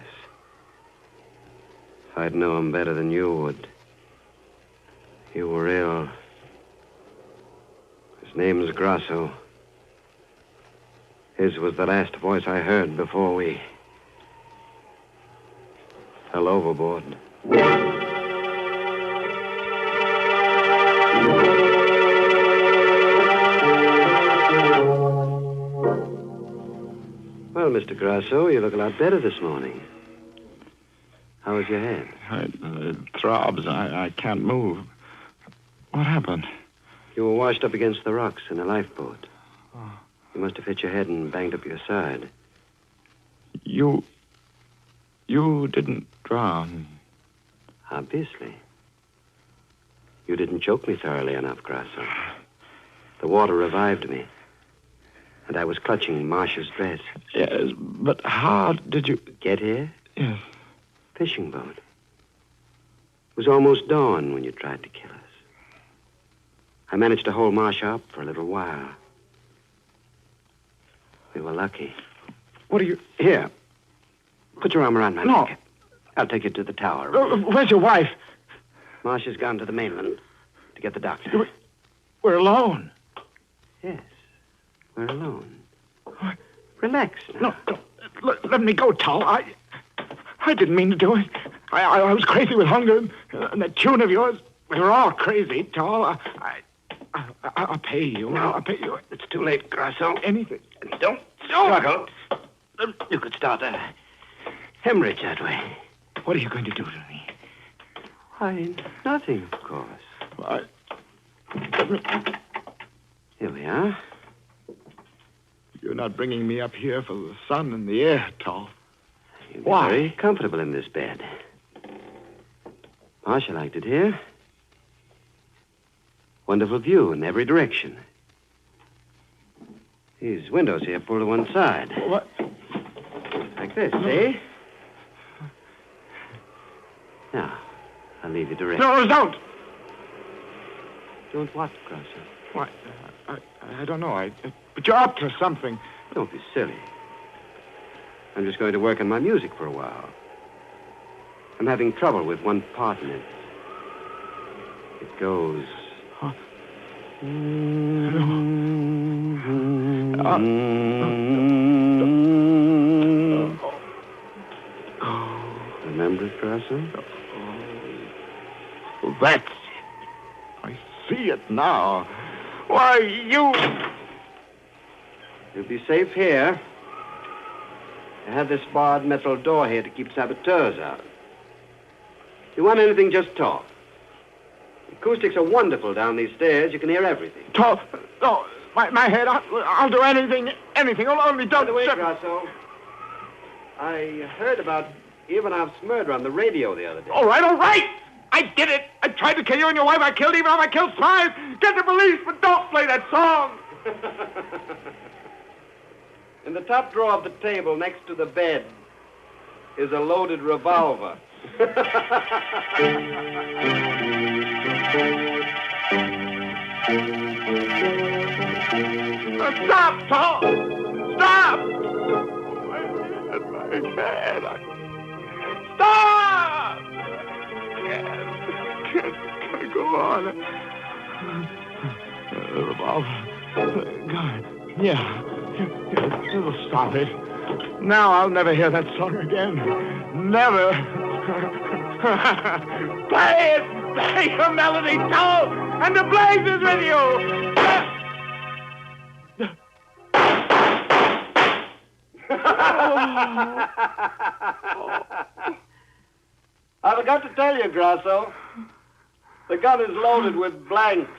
I'd know him better than you would. You were ill. His name's Grasso. His was the last voice I heard before we fell overboard. Well, Mr. Grasso, you look a lot better this morning. How is your head? It throbs. I can't move. What happened? You were washed up against the rocks in a lifeboat. Oh. You must have hit your head and banged up your side. You didn't drown. Obviously. You didn't choke me thoroughly enough, Grasso. The water revived me. And I was clutching Marcia's dress. Yes, but how did you... Get here? Yes. Fishing boat. It was almost dawn when you tried to kill us. I managed to hold Marcia up for a little while. We were lucky. What are you... Here. Put your arm around my No. neck. I'll take you to the tower. Where's your wife? Marcia's gone to the mainland to get the doctor. We're alone. Yes. We're alone. Relax now. No, let me go, Tal. I didn't mean to do it. I was crazy with hunger, and that tune of yours. We were all crazy, Tal. I'll pay you. No, I'll pay you. It's too late, Grasso. Anything. Don't struggle. You could start a hemorrhage that way. What are you going to do to me? Why, nothing, of course. Here we are. You're not bringing me up here for the sun and the air, Tal. You'll be Why? very comfortable in this bed. Marcia liked it here. Wonderful view in every direction. These windows here pull to one side. What? Like this, see? Now, I'll leave you to rest. No, don't! Don't what, Grasso? Why, I don't know. But you're up to something. Don't be silly. I'm just going to work on my music for a while. I'm having trouble with one part in it. It goes... Huh? Remember it, Grasso? That's it. I see it now. Why, you... You'll be safe here. I have this barred metal door here to keep saboteurs out. If you want anything, just talk. The acoustics are wonderful down these stairs. You can hear everything. Talk? No, my head. I'll do anything. Only don't... By the way, Grasso, I heard about Ivanov's murder on the radio the other day. All right. I did it. I tried to kill you and your wife. I killed even if I killed spies. Get the police, but don't play that song. In the top drawer of the table next to the bed is a loaded revolver. Stop, Tom! Stop! My head. Stop! Can't go on. Revolver. God. Yeah. It'll stop it. Now I'll never hear that song again. Never. Play it! Play your melody, Tom! And the blaze is with you! I forgot to tell you, Grasso. The gun is loaded with blanks.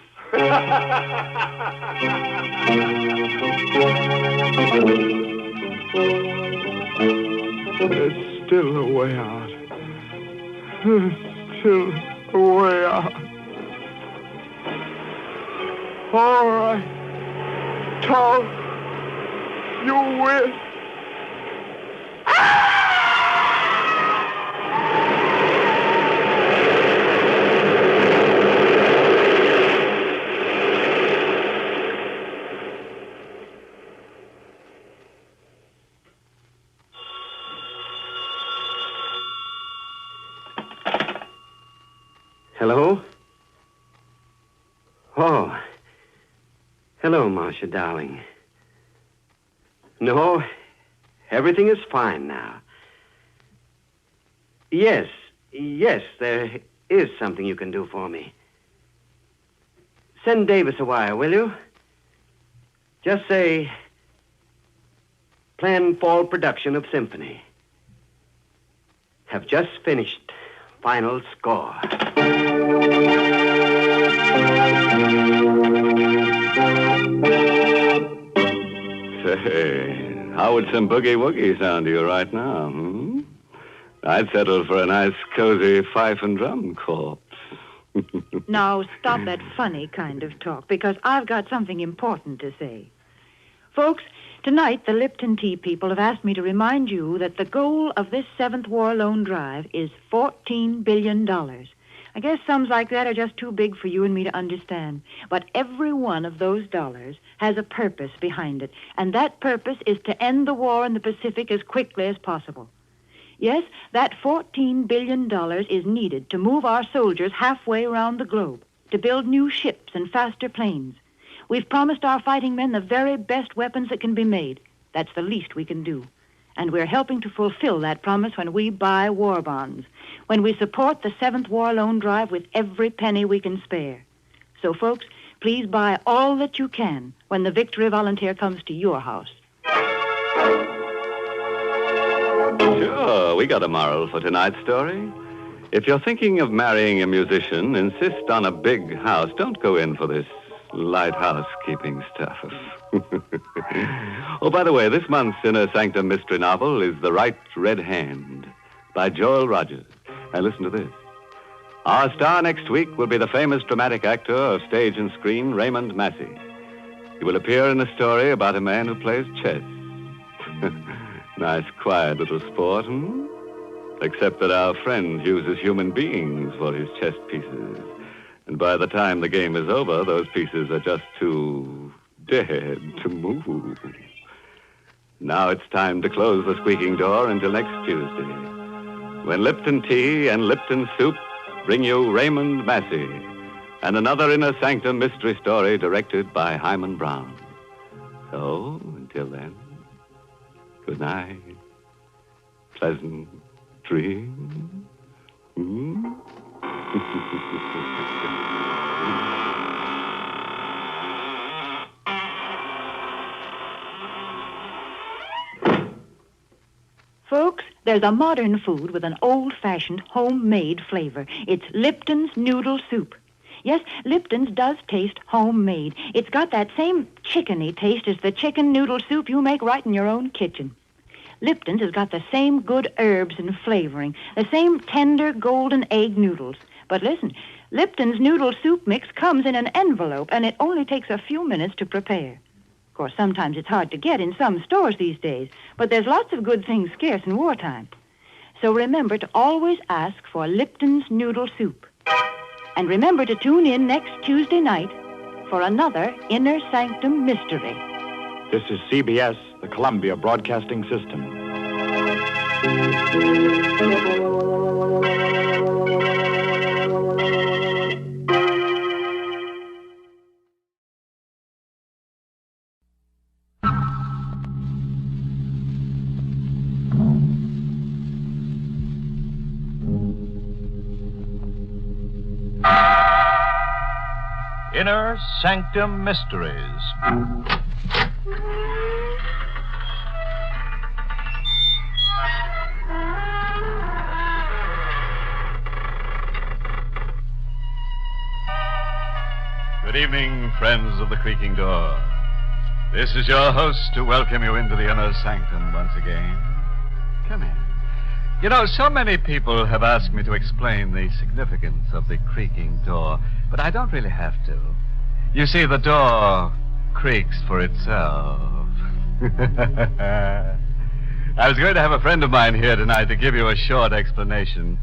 There's still a way out. There's still a way out. All right. Tom, you win. Hello? Oh. Hello, Marcia, darling. No, everything is fine now. Yes, there is something you can do for me. Send Davis a wire, will you? Just say, planned fall production of symphony. Have just finished. Final score. Say, how would some boogie-woogie sound to you right now, hmm? I'd settle for a nice, cozy fife and drum corpse. Now, stop that funny kind of talk, because I've got something important to say. Folks, tonight the Lipton Tea people have asked me to remind you that the goal of this 7th War Loan Drive is $14 billion. I guess sums like that are just too big for you and me to understand. But every one of those dollars has a purpose behind it, and that purpose is to end the war in the Pacific as quickly as possible. Yes, that $14 billion is needed to move our soldiers halfway around the globe, to build new ships and faster planes. We've promised our fighting men the very best weapons that can be made. That's the least we can do. And we're helping to fulfill that promise when we buy war bonds, when we support the 7th War Loan Drive with every penny we can spare. So, folks, please buy all that you can when the Victory Volunteer comes to your house. Sure, we got a moral for tonight's story. If you're thinking of marrying a musician, insist on a big house. Don't go in for this light housekeeping stuff. Oh, by the way, this month's Inner Sanctum Mystery novel is The Right Red Hand by Joel Rogers. And listen to this. Our star next week will be the famous dramatic actor of stage and screen, Raymond Massey. He will appear in a story about a man who plays chess. Nice, quiet little sport, hmm? Except that our friend uses human beings for his chess pieces. And by the time the game is over, those pieces are just too dead to move. Now it's time to close the squeaking door until next Tuesday, when Lipton Tea and Lipton Soup bring you Raymond Massey and another Inner Sanctum mystery story directed by Hyman Brown. So, until then, good night. Pleasant dreams. Hmm? Folks, there's a modern food with an old-fashioned, homemade flavor. It's Lipton's Noodle Soup. Yes, Lipton's does taste homemade. It's got that same chickeny taste as the chicken noodle soup you make right in your own kitchen. Lipton's has got the same good herbs and flavoring, the same tender golden egg noodles, But listen, Lipton's noodle soup mix comes in an envelope, and it only takes a few minutes to prepare. Of course, sometimes it's hard to get in some stores these days, but there's lots of good things scarce in wartime. So remember to always ask for Lipton's noodle soup. And remember to tune in next Tuesday night for another Inner Sanctum Mystery. This is CBS, the Columbia Broadcasting System. Inner Sanctum Mysteries. Good evening, friends of the Creaking Door. This is your host to welcome you into the Inner Sanctum once again. Come in. You know, so many people have asked me to explain the significance of the creaking door, but I don't really have to. You see, the door creaks for itself. I was going to have a friend of mine here tonight to give you a short explanation.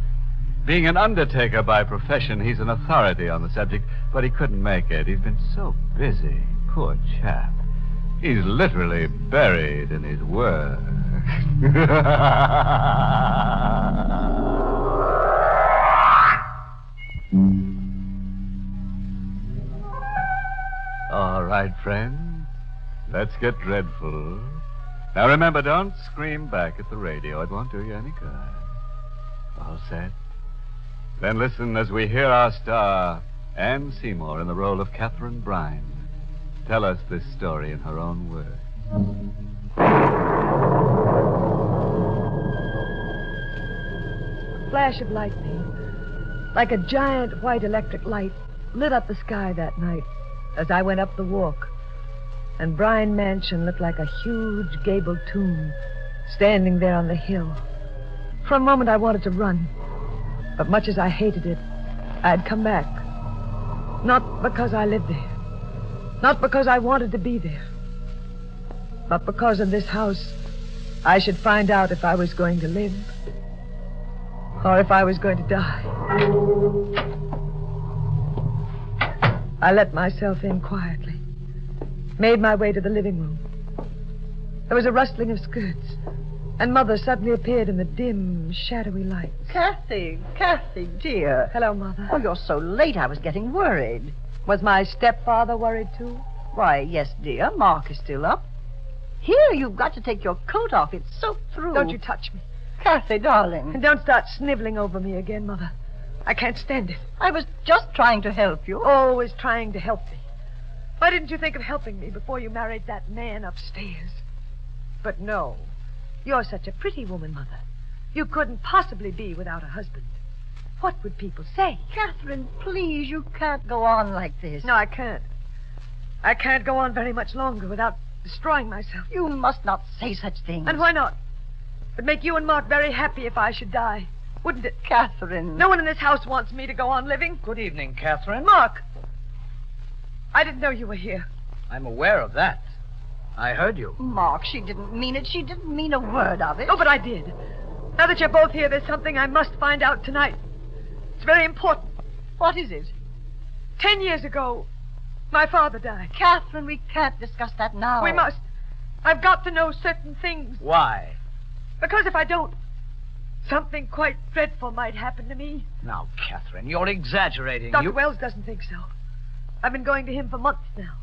Being an undertaker by profession, he's an authority on the subject, but he couldn't make it. He's been so busy. Poor chap. He's literally buried in his work. All right, friend. Let's get dreadful. Now remember, don't scream back at the radio. It won't do you any good. All set? Then listen as we hear our star, Anne Seymour, in the role of Catherine Brine, tell us this story in her own words. A flash of lightning, like a giant white electric light, lit up the sky that night as I went up the walk. And Brine Mansion looked like a huge gabled tomb standing there on the hill. For a moment I wanted to run, but much as I hated it, I had come back. Not because I lived there, not because I wanted to be there, but because in this house I should find out if I was going to live or if I was going to die. I let myself in quietly, made my way to the living room. There was a rustling of skirts, and Mother suddenly appeared in the dim, shadowy light. Kathy, dear. Hello, Mother. Oh, you're so late, I was getting worried. Was my stepfather worried, too? Why, yes, dear. Mark is still up. Here, you've got to take your coat off. It's soaked through. Don't you touch me. Kathy, darling. And don't start sniveling over me again, Mother. I can't stand it. I was just trying to help you. Always trying to help me. Why didn't you think of helping me before you married that man upstairs? But no. You're such a pretty woman, Mother. You couldn't possibly be without a husband. What would people say? Catherine, please, you can't go on like this. No, I can't. I can't go on very much longer without destroying myself. You must not say such things. And why not? It'd make you and Mark very happy if I should die, wouldn't it? Catherine. No one in this house wants me to go on living. Good evening, Catherine. Mark! I didn't know you were here. I'm aware of that. I heard you. Mark, she didn't mean it. She didn't mean a word of it. Oh, but I did. Now that you're both here, there's something I must find out tonight. It's very important. What is it? 10 years ago, my father died. Catherine, we can't discuss that now. We must. I've got to know certain things. Why? Because if I don't, something quite dreadful might happen to me. Now, Catherine, you're exaggerating. Dr. Wells doesn't think so. I've been going to him for months now.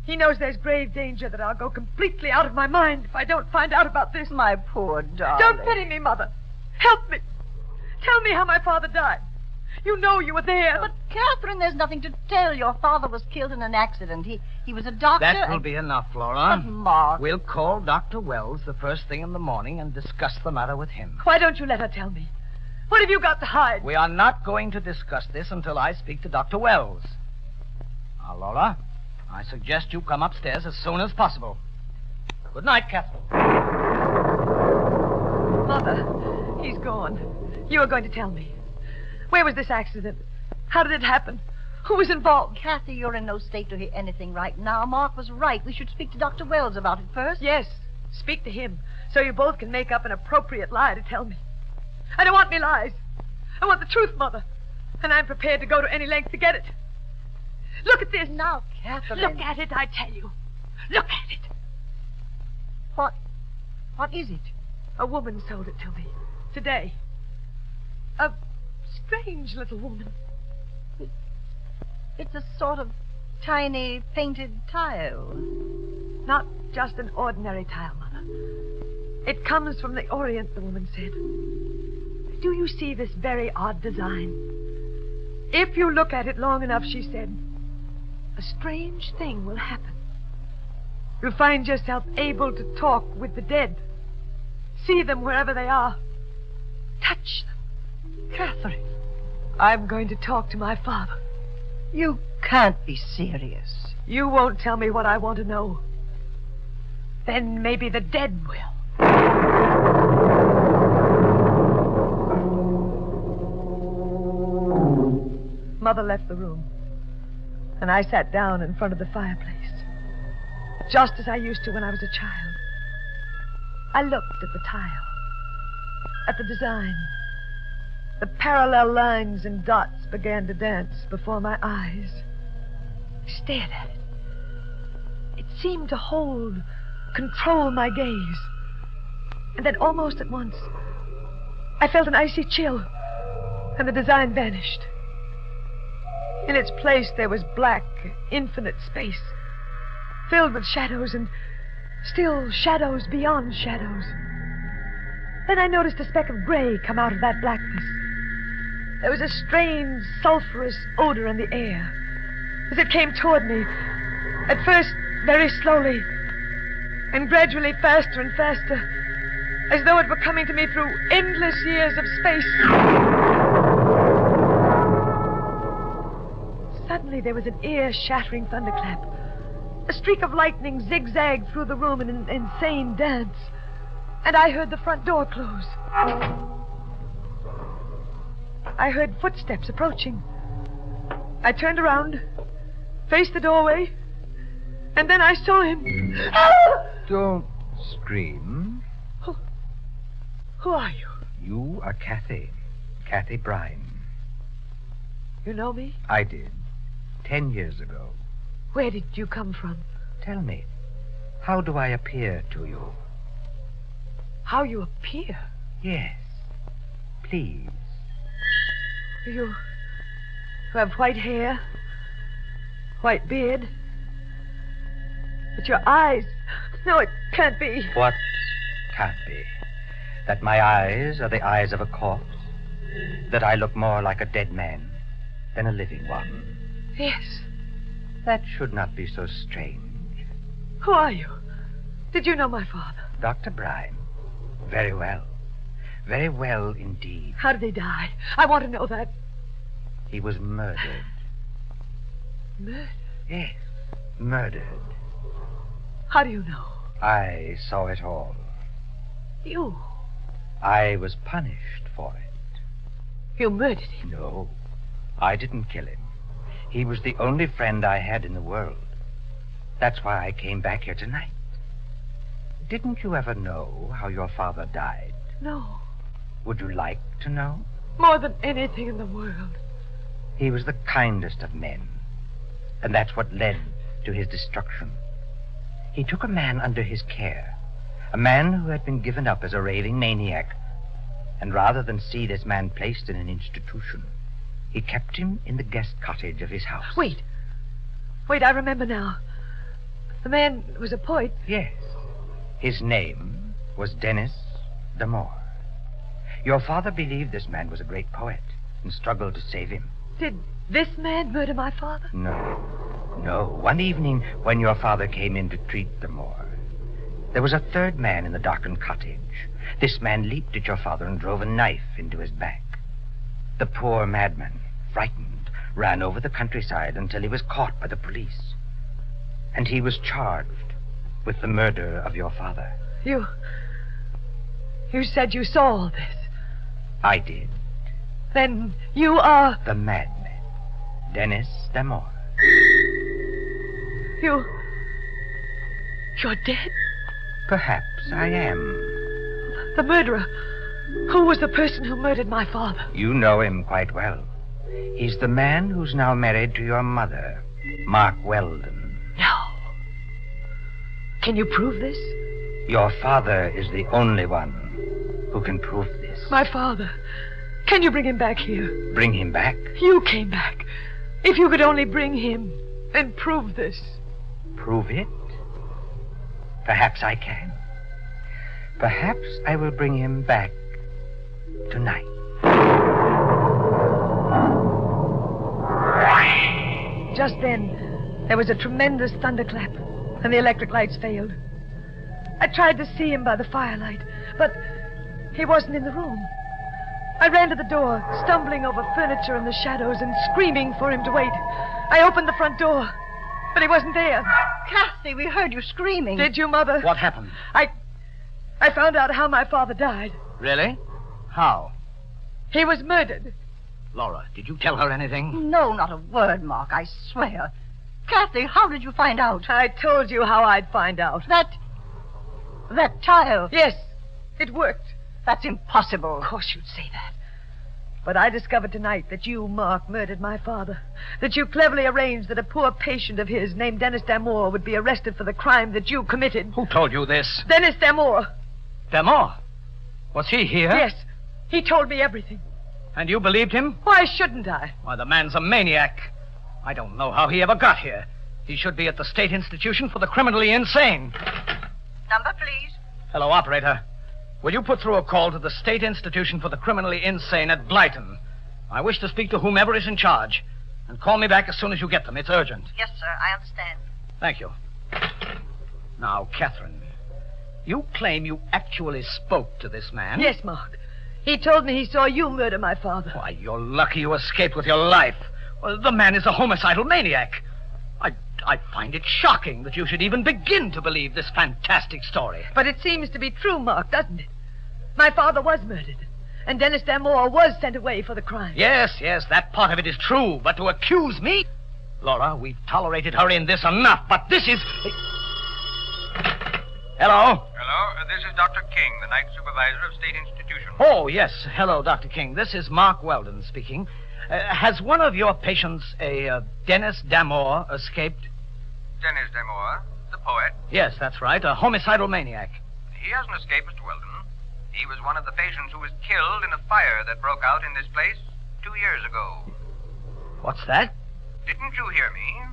He knows there's grave danger that I'll go completely out of my mind if I don't find out about this. My poor darling. Don't pity me, Mother. Help me. Tell me how my father died. You know you were there. But, Catherine, there's nothing to tell. Your father was killed in an accident. He was a doctor. That will be enough, Flora. But, Mark. We'll call Dr. Wells the first thing in the morning and discuss the matter with him. Why don't you let her tell me? What have you got to hide? We are not going to discuss this until I speak to Dr. Wells. Now, Lola, I suggest you come upstairs as soon as possible. Good night, Catherine. Mother, he's gone. You were going to tell me. Where was this accident? How did it happen? Who was involved? Kathy, you're in no state to hear anything right now. Mark was right. We should speak to Dr. Wells about it first. Yes, speak to him, so you both can make up an appropriate lie to tell me. I don't want any lies. I want the truth, Mother. And I'm prepared to go to any length to get it. Look at this. Now, Catherine. Look at it, I tell you. Look at it. What is it? A woman sold it to me. Today. A strange little woman. It's a sort of tiny painted tile. Not just an ordinary tile, Mother. It comes from the Orient, the woman said. Do you see this very odd design? If you look at it long enough, she said, a strange thing will happen. You'll find yourself able to talk with the dead. See them wherever they are. Touch them. Catherine, I'm going to talk to my father. You can't be serious. You won't tell me what I want to know. Then maybe the dead will. Mother left the room, and I sat down in front of the fireplace, just as I used to when I was a child. I looked at the tile, at the design. The parallel lines and dots began to dance before my eyes. I stared at it. It seemed to hold, control my gaze. And then almost at once, I felt an icy chill, and the design vanished. In its place, there was black, infinite space, filled with shadows and still shadows beyond shadows. Then I noticed a speck of gray come out of that blackness. There was a strange, sulphurous odor in the air as it came toward me, at first very slowly, and gradually faster and faster, as though it were coming to me through endless years of space. Suddenly there was an ear-shattering thunderclap. A streak of lightning zigzagged through the room in an insane dance, and I heard the front door close. I heard footsteps approaching. I turned around, faced the doorway, and then I saw him. Don't scream. Who are you? You are Kathy. Kathy Brine. You know me? I did. 10 years ago. Where did you come from? Tell me, how do I appear to you? How you appear? Yes. Please. You have white hair, white beard, but your eyes... No, it can't be. What can't be? That my eyes are the eyes of a corpse? That I look more like a dead man than a living one? Yes. That should not be so strange. Who are you? Did you know my father? Dr. Brine. Very well. Very well indeed. How did he die? I want to know that. He was murdered. Murdered? Yes, murdered. How do you know? I saw it all. You? I was punished for it. You murdered him? No, I didn't kill him. He was the only friend I had in the world. That's why I came back here tonight. Didn't you ever know how your father died? No. Would you like to know? More than anything in the world. He was the kindest of men, and that's what led to his destruction. He took a man under his care, a man who had been given up as a raving maniac, and rather than see this man placed in an institution, he kept him in the guest cottage of his house. Wait, I remember now. The man was a poet. Yes. His name was Dennis D'Amour. Your father believed this man was a great poet and struggled to save him. Did this man murder my father? No. One evening when your father came in to treat D'Amour, there was a third man in the darkened cottage. This man leaped at your father and drove a knife into his back. The poor madman, frightened, ran over the countryside until he was caught by the police. And he was charged with the murder of your father. You said you saw all this. I did. Then you are... The madman, Dennis Damore. You're dead? Perhaps I am. The murderer. Who was the person who murdered my father? You know him quite well. He's the man who's now married to your mother, Mark Weldon. No. Can you prove this? Your father is the only one who can prove this. My father. Can you bring him back here? Bring him back? You came back. If you could only bring him and prove this. Prove it? Perhaps I can. Perhaps I will bring him back tonight. Just then, there was a tremendous thunderclap, and the electric lights failed. I tried to see him by the firelight, but he wasn't in the room. I ran to the door, stumbling over furniture in the shadows and screaming for him to wait. I opened the front door, but he wasn't there. Kathy, we heard you screaming. Did you, Mother? What happened? I found out how my father died. Really? How? He was murdered. Laura, did you tell her anything? No, not a word, Mark, I swear. Kathy, how did you find out? I told you how I'd find out. That tile. Yes, it worked. That's impossible. Of course you'd say that. But I discovered tonight that you, Mark, murdered my father. That you cleverly arranged that a poor patient of his named Dennis Damore would be arrested for the crime that you committed. Who told you this? Dennis Damore. Damore? Was he here? Yes. He told me everything. And you believed him? Why shouldn't I? Why, the man's a maniac. I don't know how he ever got here. He should be at the State Institution for the Criminally Insane. Number, please. Hello, operator. Will you put through a call to the State Institution for the Criminally Insane at Blyton? I wish to speak to whomever is in charge. And call me back as soon as you get them. It's urgent. Yes, sir, I understand. Thank you. Now, Catherine, you claim you actually spoke to this man? Yes, Mark. He told me he saw you murder my father. Why, you're lucky you escaped with your life. Well, the man is a homicidal maniac. I find it shocking that you should even begin to believe this fantastic story. But it seems to be true, Mark, doesn't it? My father was murdered, and Dennis Damore was sent away for the crime. Yes, that part of it is true. But to accuse me? Laura, we've tolerated her in this enough, but this is... Hello? Hello, this is Dr. King, the night supervisor of State Institution. Oh, yes. Hello, Dr. King. This is Mark Weldon speaking. Has one of your patients, a Dennis Damore, escaped? Dennis Damore, the poet? Yes, that's right. A homicidal maniac. He hasn't escaped, Mr. Weldon. He was one of the patients who was killed in a fire that broke out in this place 2 years ago. What's that? Didn't you hear me?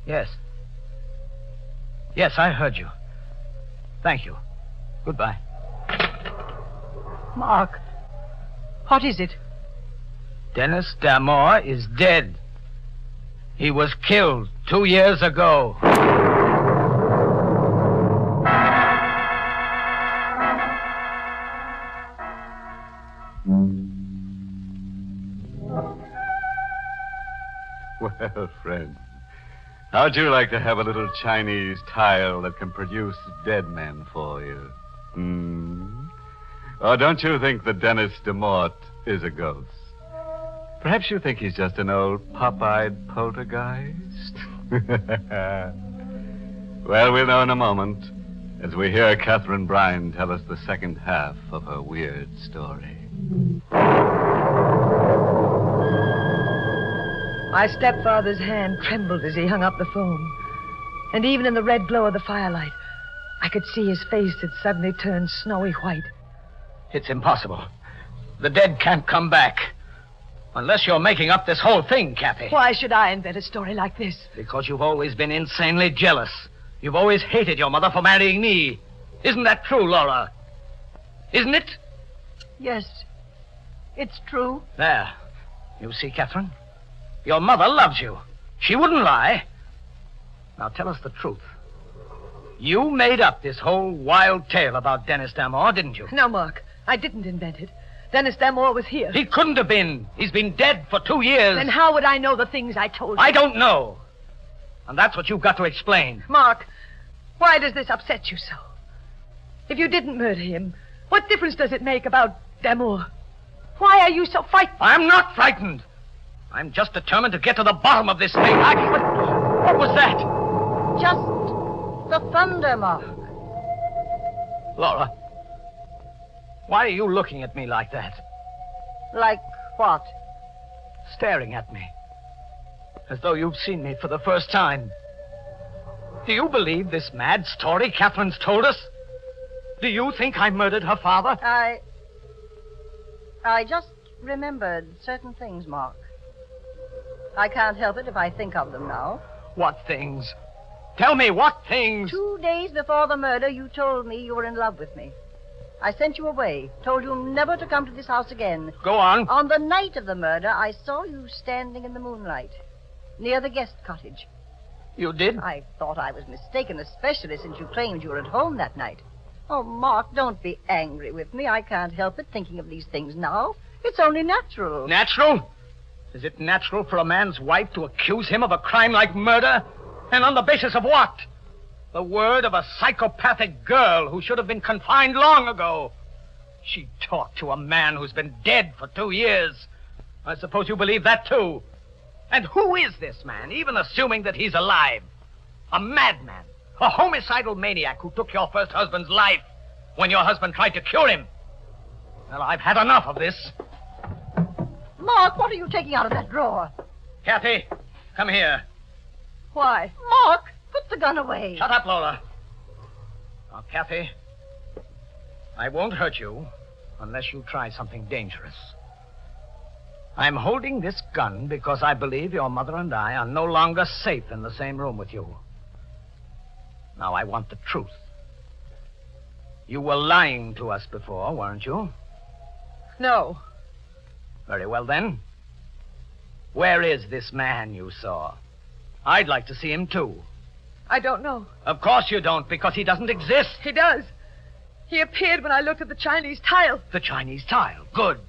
Yes. Yes, I heard you. Thank you. Goodbye. Mark, what is it? Dennis Damore is dead. He was killed 2 years ago. Well, friend, how'd you like to have a little Chinese tile that can produce dead men for you? Or don't you think that Dennis Damore is a ghost? Perhaps you think he's just an old pop-eyed poltergeist? Well, we'll know in a moment as we hear Catherine Bryan tell us the second half of her weird story. My stepfather's hand trembled as he hung up the phone. And even in the red glow of the firelight, I could see his face had suddenly turned snowy white. It's impossible. The dead can't come back. Unless you're making up this whole thing, Kathy. Why should I invent a story like this? Because you've always been insanely jealous. You've always hated your mother for marrying me. Isn't that true, Laura? Isn't it? Yes, it's true. There. You see, Catherine? Your mother loves you. She wouldn't lie. Now tell us the truth. You made up this whole wild tale about Dennis Damore, didn't you? No, Mark. I didn't invent it. Dennis Damore was here. He couldn't have been. He's been dead for 2 years. Then how would I know the things I told you? I don't know. And that's what you've got to explain. Mark, why does this upset you so? If you didn't murder him, what difference does it make about Damore? Why are you so frightened? I'm not frightened. I'm just determined to get to the bottom of this thing. What was that? Just the thunder, Mark. Laura, why are you looking at me like that? Like what? Staring at me. As though you've seen me for the first time. Do you believe this mad story Catherine's told us? Do you think I murdered her father? I just remembered certain things, Mark. I can't help it if I think of them now. What things? Tell me, what things? 2 days before the murder, you told me you were in love with me. I sent you away, told you never to come to this house again. Go on. On the night of the murder, I saw you standing in the moonlight, near the guest cottage. You did? I thought I was mistaken, especially since you claimed you were at home that night. Oh, Mark, don't be angry with me. I can't help it thinking of these things now. It's only natural. Natural? Is it natural for a man's wife to accuse him of a crime like murder? And on the basis of what? The word of a psychopathic girl who should have been confined long ago. She talked to a man who's been dead for 2 years. I suppose you believe that, too. And who is this man, even assuming that he's alive? A madman. A homicidal maniac who took your first husband's life when your husband tried to cure him. Well, I've had enough of this. Mark, what are you taking out of that drawer? Kathy, come here. Why? Mark, put the gun away. Shut up, Lola. Now, Kathy, I won't hurt you unless you try something dangerous. I'm holding this gun because I believe your mother and I are no longer safe in the same room with you. Now, I want the truth. You were lying to us before, weren't you? No. Very well, then. Where is this man you saw? I'd like to see him, too. I don't know. Of course you don't, because he doesn't exist. He does. He appeared when I looked at the Chinese tile. The Chinese tile? Good.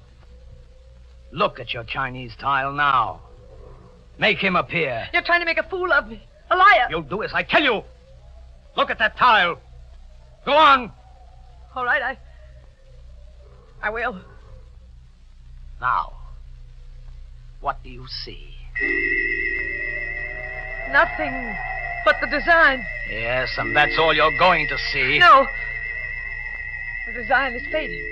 Look at your Chinese tile now. Make him appear. You're trying to make a fool of me. A liar. You'll do as I tell you. Look at that tile. Go on. All right, I will. Now, what do you see? Nothing but the design. Yes, and that's all you're going to see. No. The design is fading.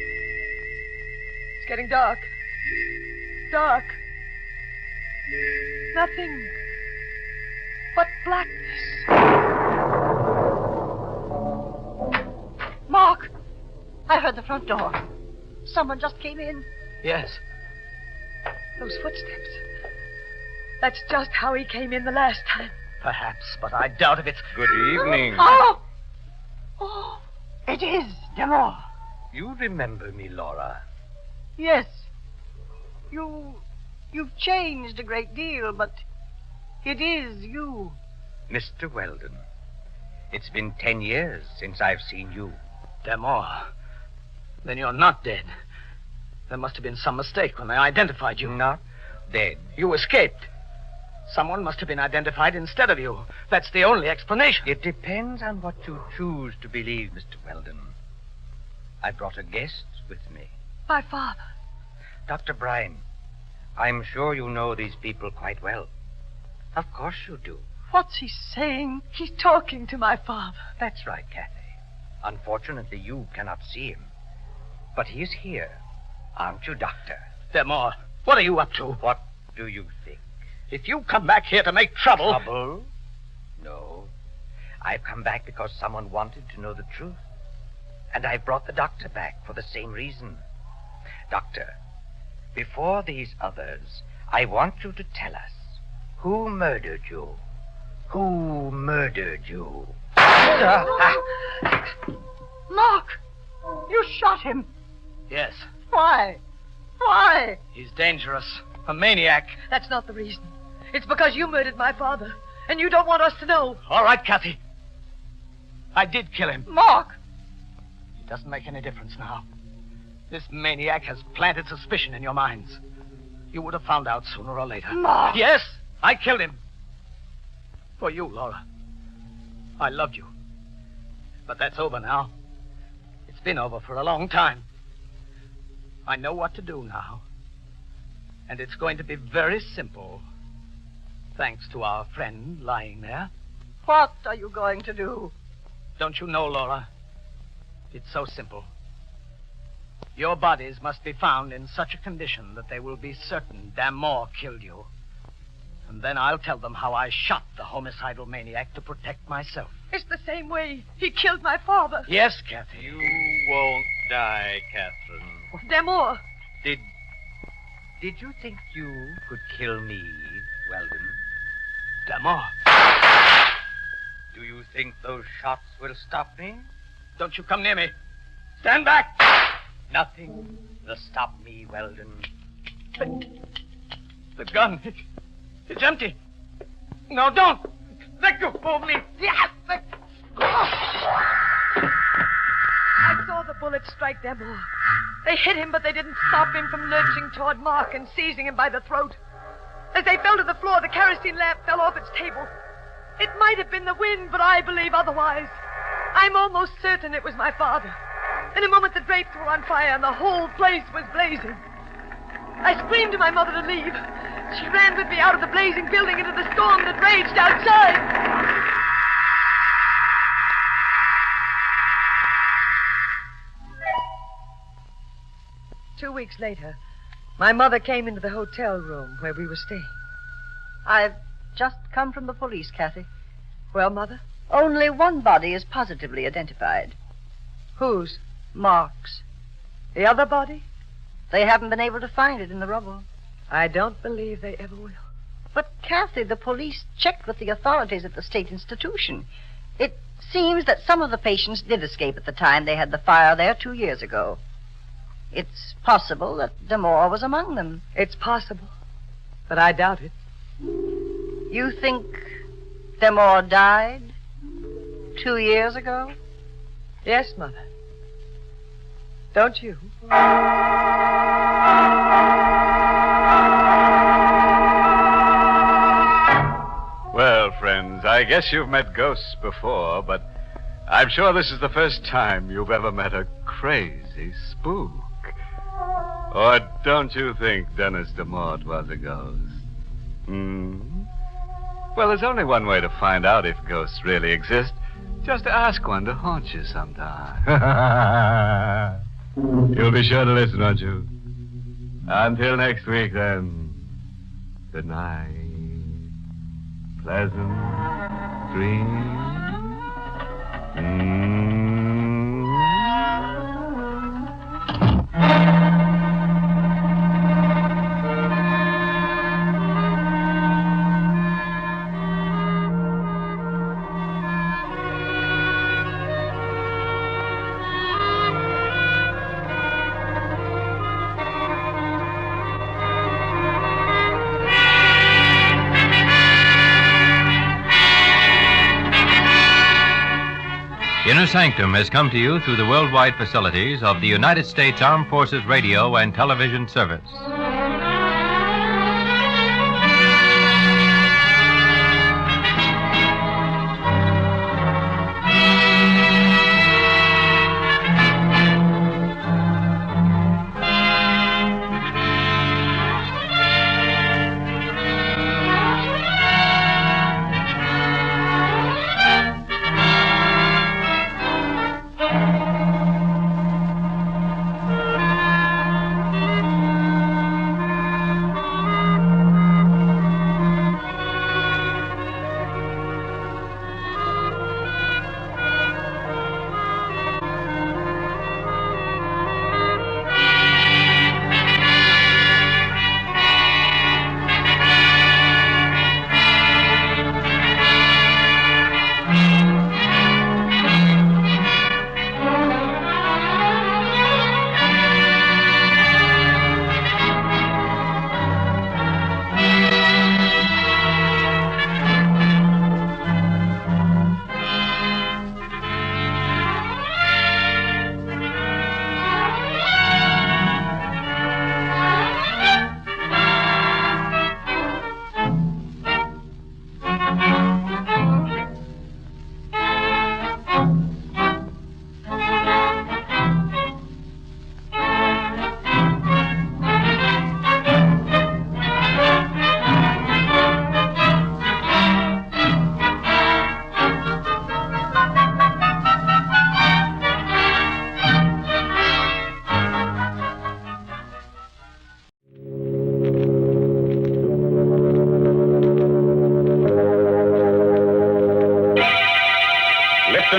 It's getting dark. Dark. Nothing but blackness. Mark, I heard the front door. Someone just came in. Yes. Those footsteps. That's just how he came in the last time. Perhaps, but I doubt if it's... Good evening. Oh, it is Detour. You remember me, Laura? Yes. You've changed a great deal, but it is you. Mr. Weldon, it's been 10 years since I've seen you. Detour. Then you're not dead. There must have been some mistake when they identified you. Not dead. You escaped. Someone must have been identified instead of you. That's the only explanation. It depends on what you choose to believe, Mr. Weldon. I brought a guest with me. My father. Dr. Bryan, I'm sure you know these people quite well. Of course you do. What's he saying? He's talking to my father. That's right, Kathy. Unfortunately, you cannot see him. But he is here. Aren't you, Doctor? Detour, what are you up to? What do you think? If you come back here to make trouble... Trouble? No. I've come back because someone wanted to know the truth. And I brought the doctor back for the same reason. Doctor, before these others, I want you to tell us who murdered you. Who murdered you? Mark, you shot him. Yes. Why? Why? He's dangerous. A maniac. That's not the reason. It's because you murdered my father, and you don't want us to know. All right, Kathy. I did kill him. Mark! It doesn't make any difference now. This maniac has planted suspicion in your minds. You would have found out sooner or later. Mark! Yes, I killed him. For you, Laura. I loved you. But that's over now. It's been over for a long time. I know what to do now. And it's going to be very simple. Thanks to our friend lying there. What are you going to do? Don't you know, Laura? It's so simple. Your bodies must be found in such a condition that they will be certain Damore killed you. And then I'll tell them how I shot the homicidal maniac to protect myself. It's the same way he killed my father. Yes, Kathy. You won't die, Catherine. Damore. Did you think you could kill me, Weldon? Damore. Do you think those shots will stop me? Don't you come near me. Stand back! Nothing will stop me, Weldon. The gun. It's empty. No, don't. Let go of me. Yes! I saw the bullet strike Damore. They hit him, but they didn't stop him from lurching toward Mark and seizing him by the throat. As they fell to the floor, the kerosene lamp fell off its table. It might have been the wind, but I believe otherwise. I'm almost certain it was my father. In a moment, the drapes were on fire, and the whole place was blazing. I screamed to my mother to leave. She ran with me out of the blazing building into the storm that raged outside. 2 weeks later, my mother came into the hotel room where we were staying. I've just come from the police, Kathy. Well, Mother? Only one body is positively identified. Whose? Mark's. The other body? They haven't been able to find it in the rubble. I don't believe they ever will. But, Kathy, the police checked with the authorities at the state institution. It seems that some of the patients did escape at the time they had the fire there 2 years ago. It's possible that Damore was among them. It's possible, but I doubt it. You think Damore died 2 years ago? Yes, Mother. Don't you? Well, friends, I guess you've met ghosts before, but I'm sure this is the first time you've ever met a crazy spook. Or don't you think Dennis DeMort was a ghost? Well, there's only one way to find out if ghosts really exist. Just ask one to haunt you sometime. You'll be sure to listen, won't you? Until next week, then. Good night. Pleasant dreams. Inner Sanctum has come to you through the worldwide facilities of the United States Armed Forces Radio and Television Service.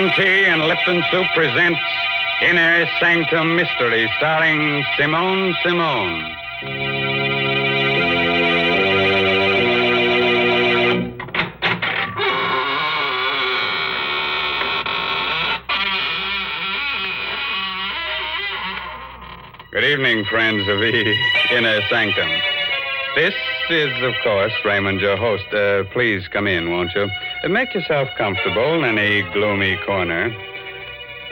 Lipton Tea and Lipton Soup presents Inner Sanctum Mysteries, starring Simone Simone. Good evening, friends of the Inner Sanctum. This is, of course, Raymond, your host. Please come in, won't you? Make yourself comfortable in any gloomy corner.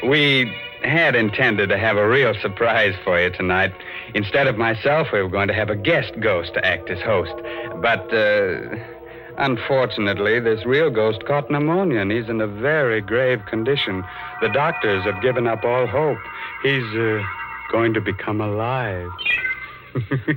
We had intended to have a real surprise for you tonight. Instead of myself, we were going to have a guest ghost to act as host. But, unfortunately, this real ghost caught pneumonia, and he's in a very grave condition. The doctors have given up all hope. He's, going to become alive.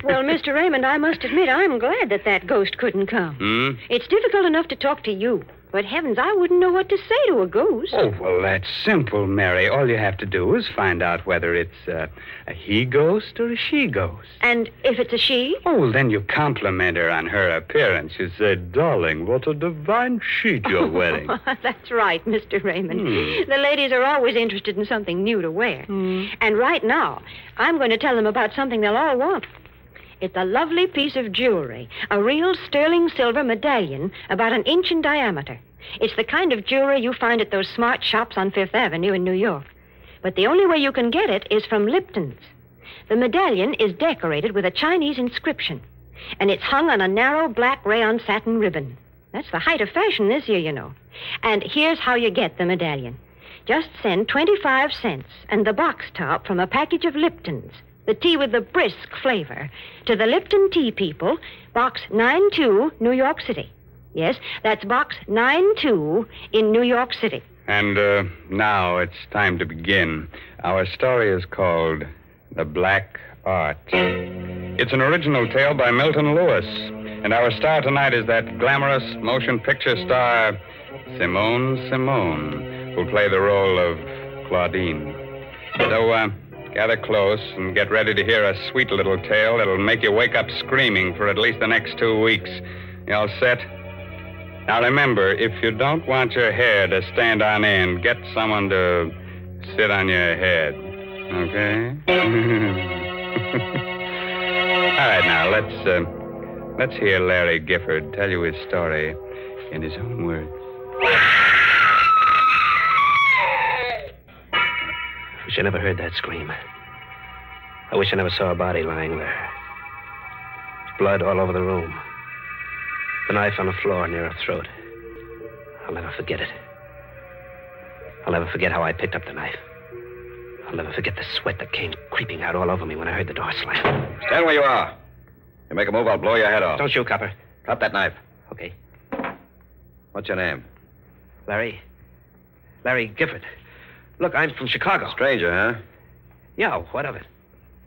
Well, Mr. Raymond, I must admit I'm glad that ghost couldn't come. It's difficult enough to talk to you, but heavens, I wouldn't know what to say to a ghost. Oh, well, that's simple, Mary. All you have to do is find out whether it's a he ghost or a she ghost. And if it's a she? Oh, well, then you compliment her on her appearance. You say, darling, what a divine sheet you're wearing. That's right, Mr. Raymond. The ladies are always interested in something new to wear. And right now, I'm going to tell them about something they'll all want. It's a lovely piece of jewelry, a real sterling silver medallion about 1 inch in diameter. It's the kind of jewelry you find at those smart shops on Fifth Avenue in New York. But the only way you can get it is from Lipton's. The medallion is decorated with a Chinese inscription, and it's hung on a narrow black rayon satin ribbon. That's the height of fashion this year, you know. And here's how you get the medallion. Just send 25 cents and the box top from a package of Lipton's, the tea with the brisk flavor, to the Lipton Tea People, Box 92, New York City. Yes, that's Box 92 in New York City. And now it's time to begin. Our story is called The Black Art. It's an original tale by Milton Lewis. And our star tonight is that glamorous motion picture star, Simone Simone, who'll play the role of Claudine. So, gather close and get ready to hear a sweet little tale that'll make you wake up screaming for at least the next 2 weeks. You all set? Now remember, if you don't want your hair to stand on end, get someone to sit on your head. Okay? All right, now let's hear Larry Gifford tell you his story in his own words. Wish I never heard that scream. I wish I never saw a body lying there. Blood all over the room. The knife on the floor near her throat. I'll never forget it. I'll never forget how I picked up the knife. I'll never forget the sweat that came creeping out all over me when I heard the door slam. Stand where you are. You make a move, I'll blow your head off. Don't shoot, Copper. Drop that knife. Okay. What's your name? Larry Gifford. Look, I'm from Chicago. Stranger, huh? Yeah, what of it?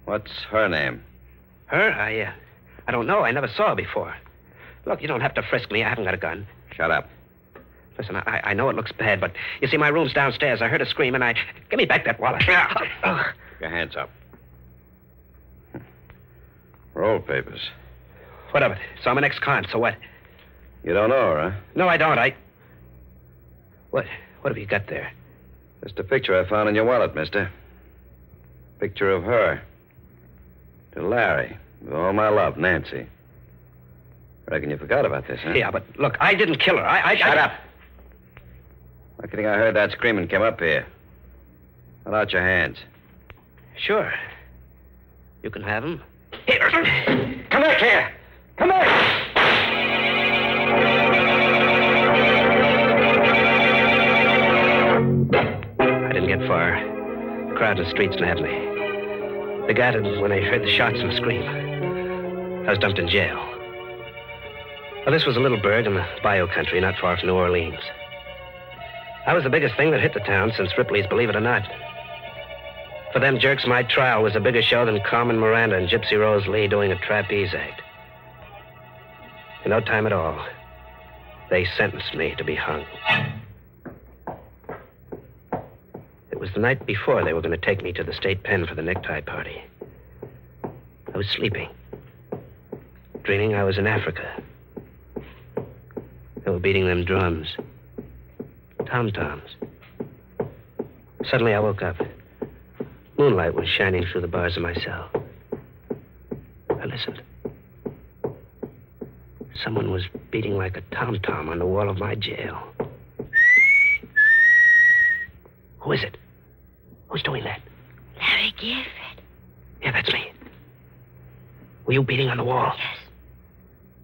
What's her name? Her? I don't know. I never saw her before. Look, you don't have to frisk me. I haven't got a gun. Shut up. Listen, I know it looks bad, but you see, my room's downstairs. I heard a scream, and Give me back that wallet. Your hands up. Roll papers. What of it? So I'm an ex-con, so what? You don't know her, huh? No, I don't. What have you got there? Just a picture I found in your wallet, mister. Picture of her. To Larry. With all my love, Nancy. Reckon you forgot about this, huh? Yeah, but look, I didn't kill her. Shut up. I think I heard that scream and came up here. Hold out your hands. Sure. You can have them. Here. Come back here. Come back. I didn't get far. The crowd in the streets nabbed me. They got it when they heard the shots and the scream. I was dumped in jail. Well, this was a little burg in the bayou country, not far from New Orleans. I was the biggest thing that hit the town since Ripley's Believe It or Not. For them jerks, my trial was a bigger show than Carmen Miranda and Gypsy Rose Lee doing a trapeze act. In no time at all, they sentenced me to be hung. It was the night before they were going to take me to the state pen for the necktie party. I was sleeping, dreaming I was in Africa. They were beating them drums, tom-toms. Suddenly I woke up. Moonlight was shining through the bars of my cell. I listened. Someone was beating like a tom-tom on the wall of my jail. Who is it? Who's doing that? Larry Gifford. Yeah, that's me. Were you beating on the wall? Yes.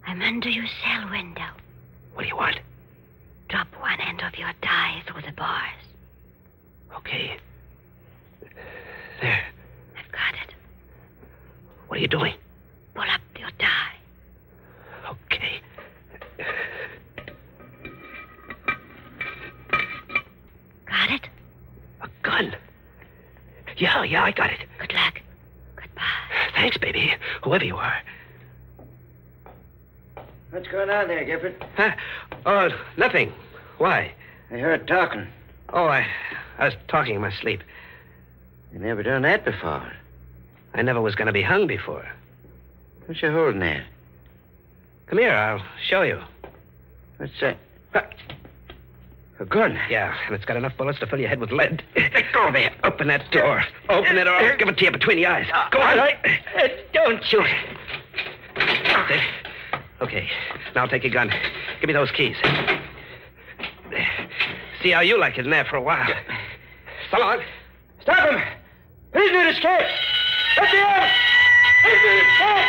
I'm under your cell window. What do you want? Drop one end of your tie through the bars. Okay. There. I've got it. What are you doing? Pull up your tie. Okay. Got it? A gun? Yeah, I got it. Good luck. Goodbye. Thanks, baby. Whoever you are. What's going on there, Gifford? Huh? Oh, nothing. Why? I heard talking. Oh, I was talking in my sleep. You never done that before. I never was going to be hung before. What you holding there? Come here, I'll show you. What's that? A gun? Yeah, and it's got enough bullets to fill your head with lead. Let go there. Open that door. Open it or I'll give it to you between the eyes. Go on. Don't shoot. Okay, now take your gun. Give me those keys. See how you like it in there for a while. So long. Stop him! Prisoner escape! Let me out! Prisoner escape!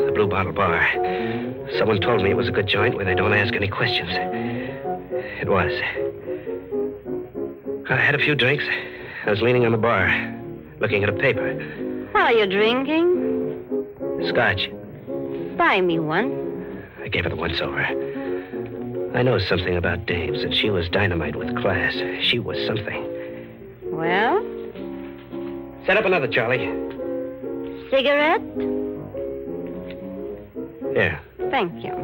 The Blue Bottle Bar. Someone told me it was a good joint where they don't ask any questions. It was. I had a few drinks. I was leaning on the bar, looking at a paper. What are you drinking? Scotch. Buy me one. I gave her the once-over. I know something about dames, and she was dynamite with class. She was something. Well? Set up another, Charlie. Cigarette? Here. Thank you.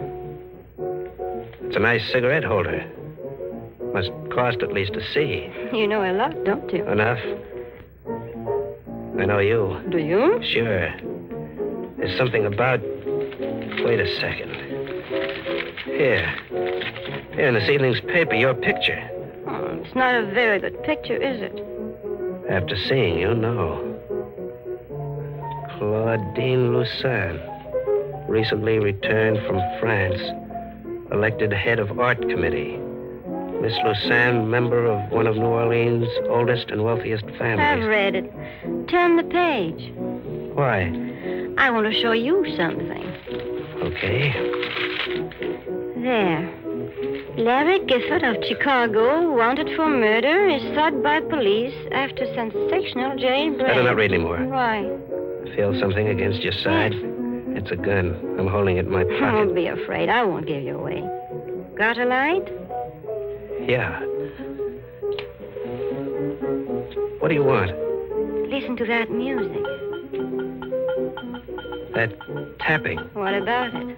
It's a nice cigarette holder. Must cost at least a C. You know a lot, don't you? Enough. I know you. Do you? Sure. There's something about... Wait a second. Here in this evening's paper, your picture. Oh, it's not a very good picture, is it? After seeing you, no. Claudine Lucin, recently returned from France, elected head of art committee. Miss Lucin, member of one of New Orleans' oldest and wealthiest families. I've read it. Turn the page. Why? I want to show you something. Okay. There. Larry Gifford of Chicago, wanted for murder, is sought by police after sensational jailbreak. Better not read anymore. Why? Feel something against your side? Yes. It's a gun. I'm holding it in my pocket. Don't be afraid. I won't give you away. Got a light? Yeah. What do you want? Listen to that music. That tapping. What about it?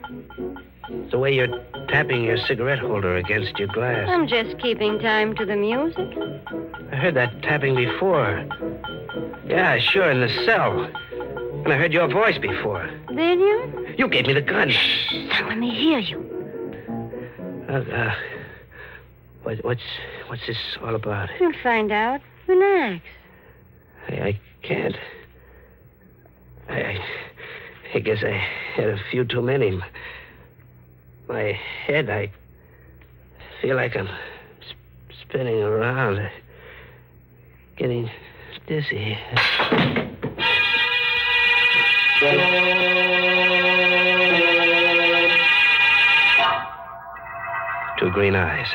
The way you're tapping your cigarette holder against your glass. I'm just keeping time to the music. I heard that tapping before. Yeah, sure, in the cell. And I heard your voice before. Did you? You gave me the gun. Shh, don't let me hear you. What's this all about? You'll find out. Relax. I can't. I guess I had a few too many. My head, I feel like I'm spinning around, getting dizzy. Two green eyes,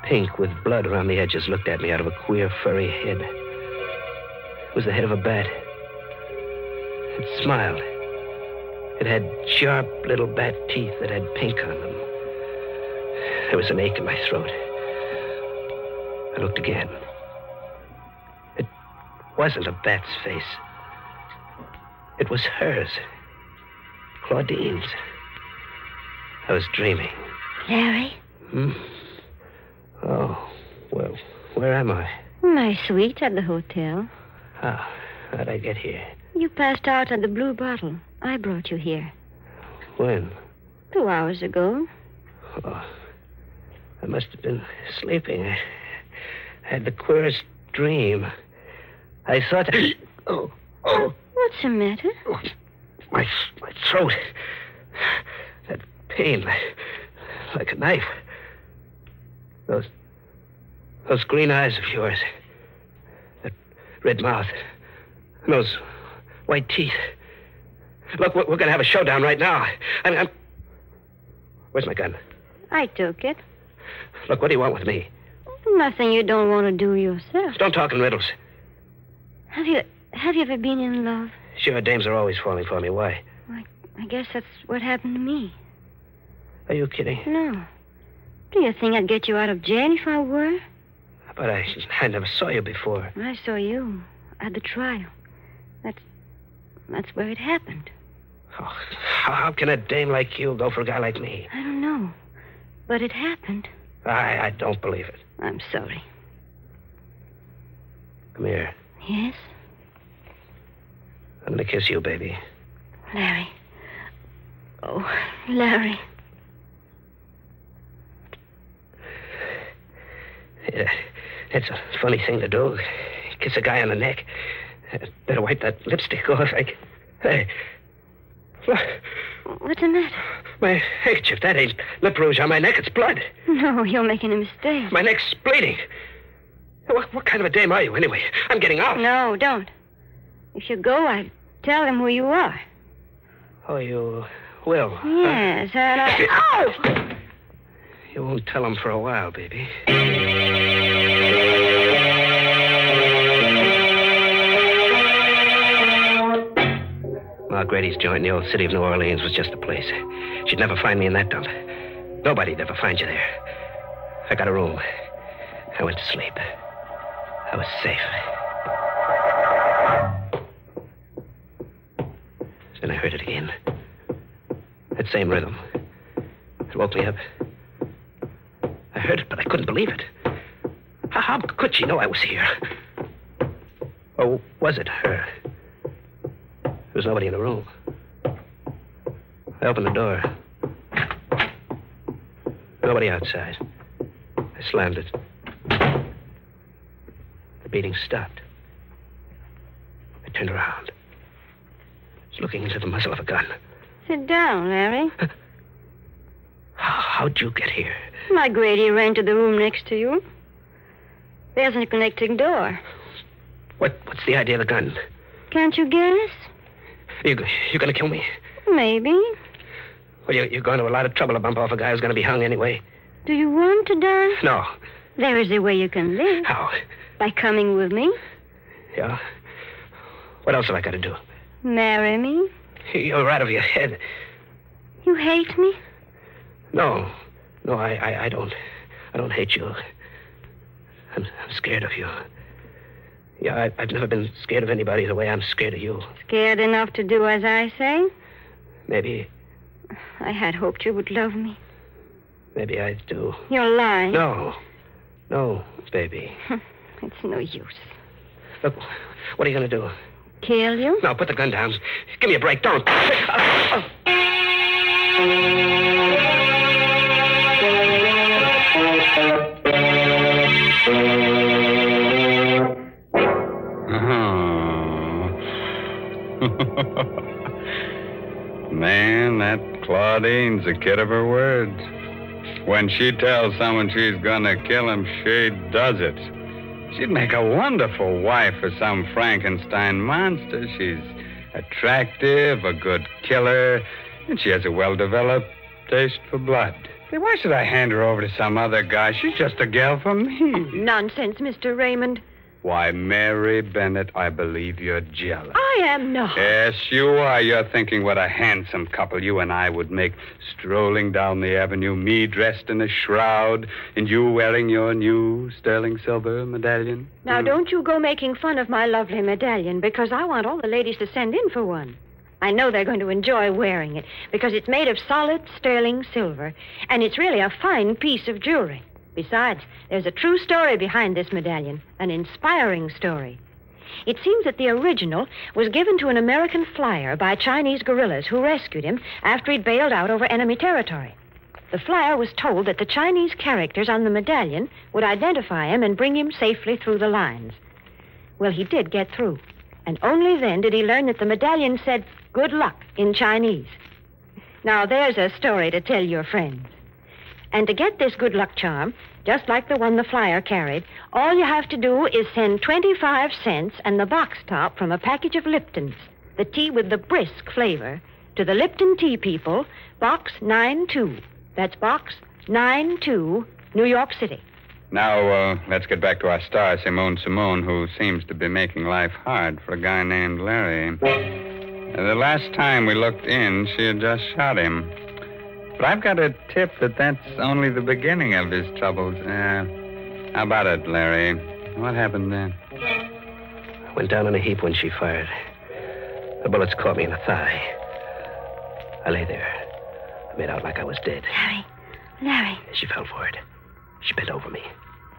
pink with blood around the edges, looked at me out of a queer, furry head. It was the head of a bat. It smiled. It had sharp little bat teeth that had pink on them. There was an ache in my throat. I looked again. It wasn't a bat's face. It was hers. Claudine's. I was dreaming. Larry? Oh, well, where am I? My suite at the hotel. How'd I get here? You passed out at the Blue Bottle. I brought you here. When? 2 hours ago. Oh, I must have been sleeping. I had the queerest dream. I thought... Oh. What's the matter? My throat. That pain, like a knife. Those green eyes of yours. That red mouth. And those white teeth. Look, we're going to have a showdown right now. I'm... Where's my gun? I took it. Look, what do you want with me? Nothing you don't want to do yourself. Don't talk in riddles. Have you ever been in love? Sure, dames are always falling for me. Why? I guess that's what happened to me. Are you kidding? No. Do you think I'd get you out of jail if I were? But I never saw you before. I saw you at the trial. That's where it happened. Oh, how can a dame like you go for a guy like me? I don't know. But it happened. I don't believe it. I'm sorry. Come here. Yes? I'm going to kiss you, baby. Larry. Oh, Larry. Yeah, it's a funny thing to do. Kiss a guy on the neck. Better wipe that lipstick off. Hey. Look. What's the matter? My handkerchief. That ain't lip rouge on my neck. It's blood. No, you're making a mistake. My neck's bleeding. What kind of a dame are you, anyway? I'm getting out. No, don't. If you go, I'll tell them who you are. Oh, you will? Yes, and I... Ow! You won't tell them for a while, baby. Ma Grady's joint in the old city of New Orleans was just a place. She'd never find me in that dump. Nobody'd ever find you there. I got a room. I went to sleep. I was safe. Then I heard it again. That same rhythm. It woke me up. I heard it, but I couldn't believe it. How could she know I was here? Or was it her? There was nobody in the room. I opened the door. Nobody outside. I slammed it. The beating stopped. I turned around. I was looking into the muzzle of a gun. Sit down, Larry. How'd you get here? My Grady ran to the room next to you. There's a connecting door. What's the idea of the gun? Can't you guess? You gonna kill me? Maybe. Well, you're going to a lot of trouble to bump off a guy who's gonna be hung anyway. Do you want to die? No. There is a way you can live. How? By coming with me. Yeah? What else have I got to do? Marry me. You're out of your head. You hate me? No, I don't. I don't hate you. I'm scared of you. Yeah, I've never been scared of anybody the way I'm scared of you. Scared enough to do as I say? Maybe. I had hoped you would love me. Maybe I do. You're lying. No, baby. It's no use. Look, what are you going to do? Kill you? No, put the gun down. Give me a break. Don't. Man, that Claudine's a kid of her words. When she tells someone she's gonna kill him, she does it. She'd make a wonderful wife for some Frankenstein monster. She's attractive, a good killer, and she has a well-developed taste for blood. Say, why should I hand her over to some other guy? She's just a gal for me. Nonsense, Mr. Raymond. Why, Mary Bennett, I believe you're jealous. I am not. Yes, you are. You're thinking what a handsome couple you and I would make, strolling down the avenue, me dressed in a shroud, and you wearing your new sterling silver medallion. Now, don't you go making fun of my lovely medallion, because I want all the ladies to send in for one. I know they're going to enjoy wearing it, because it's made of solid sterling silver, and it's really a fine piece of jewelry. Besides, there's a true story behind this medallion, an inspiring story. It seems that the original was given to an American flyer by Chinese guerrillas who rescued him after he'd bailed out over enemy territory. The flyer was told that the Chinese characters on the medallion would identify him and bring him safely through the lines. Well, he did get through. And only then did he learn that the medallion said, "Good luck," in Chinese. Now, there's a story to tell your friends. And to get this good luck charm, just like the one the flyer carried, all you have to do is send 25 cents and the box top from a package of Liptons, the tea with the brisk flavor, to the Lipton Tea People, Box 92. That's Box 92, New York City. Now, let's get back to our star, Simone, who seems to be making life hard for a guy named Larry. The last time we looked in, she had just shot him. But I've got a tip that that's only the beginning of his troubles. How about it, Larry? What happened then? I went down in a heap when she fired. The bullets caught me in the thigh. I lay there. I made out like I was dead. Larry. She fell for it. She bent over me,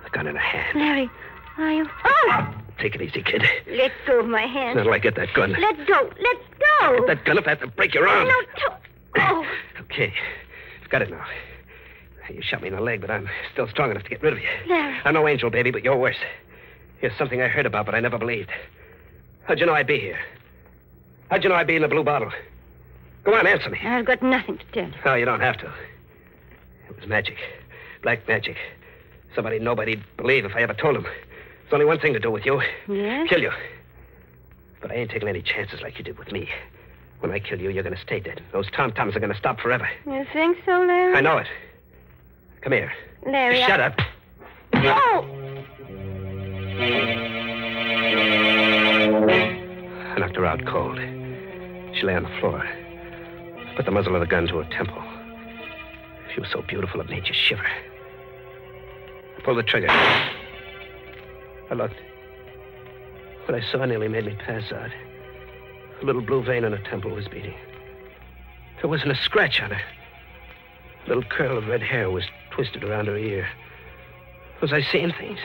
the gun in her hand. Larry, are you... Oh! Take it easy, kid. Let go of my hand. Not till I get that gun. Let go. Let go. Get that gun if I have to break your arm. No, go. Okay. I've got it now. You shot me in the leg, but I'm still strong enough to get rid of you. Larry. I'm no angel, baby, but you're worse. Here's something I heard about, but I never believed. How'd you know I'd be here? How'd you know I'd be in the blue bottle? Go on, answer me. I've got nothing to tell you. No, you don't have to. It was magic. Black magic. Somebody nobody'd believe if I ever told him. There's only one thing to do with you. Yes? Kill you. But I ain't taking any chances like you did with me. When I kill you, you're going to stay dead. Those tom-toms are going to stop forever. You think so, Larry? I know it. Come here. Larry, Shut up. Oh! I knocked her out cold. She lay on the floor. I put the muzzle of the gun to her temple. She was so beautiful it made you shiver. I pulled the trigger. I looked. What I saw nearly made me pass out. A little blue vein on her temple was beating. There wasn't a scratch on her. A little curl of red hair was twisted around her ear. Was I seeing things?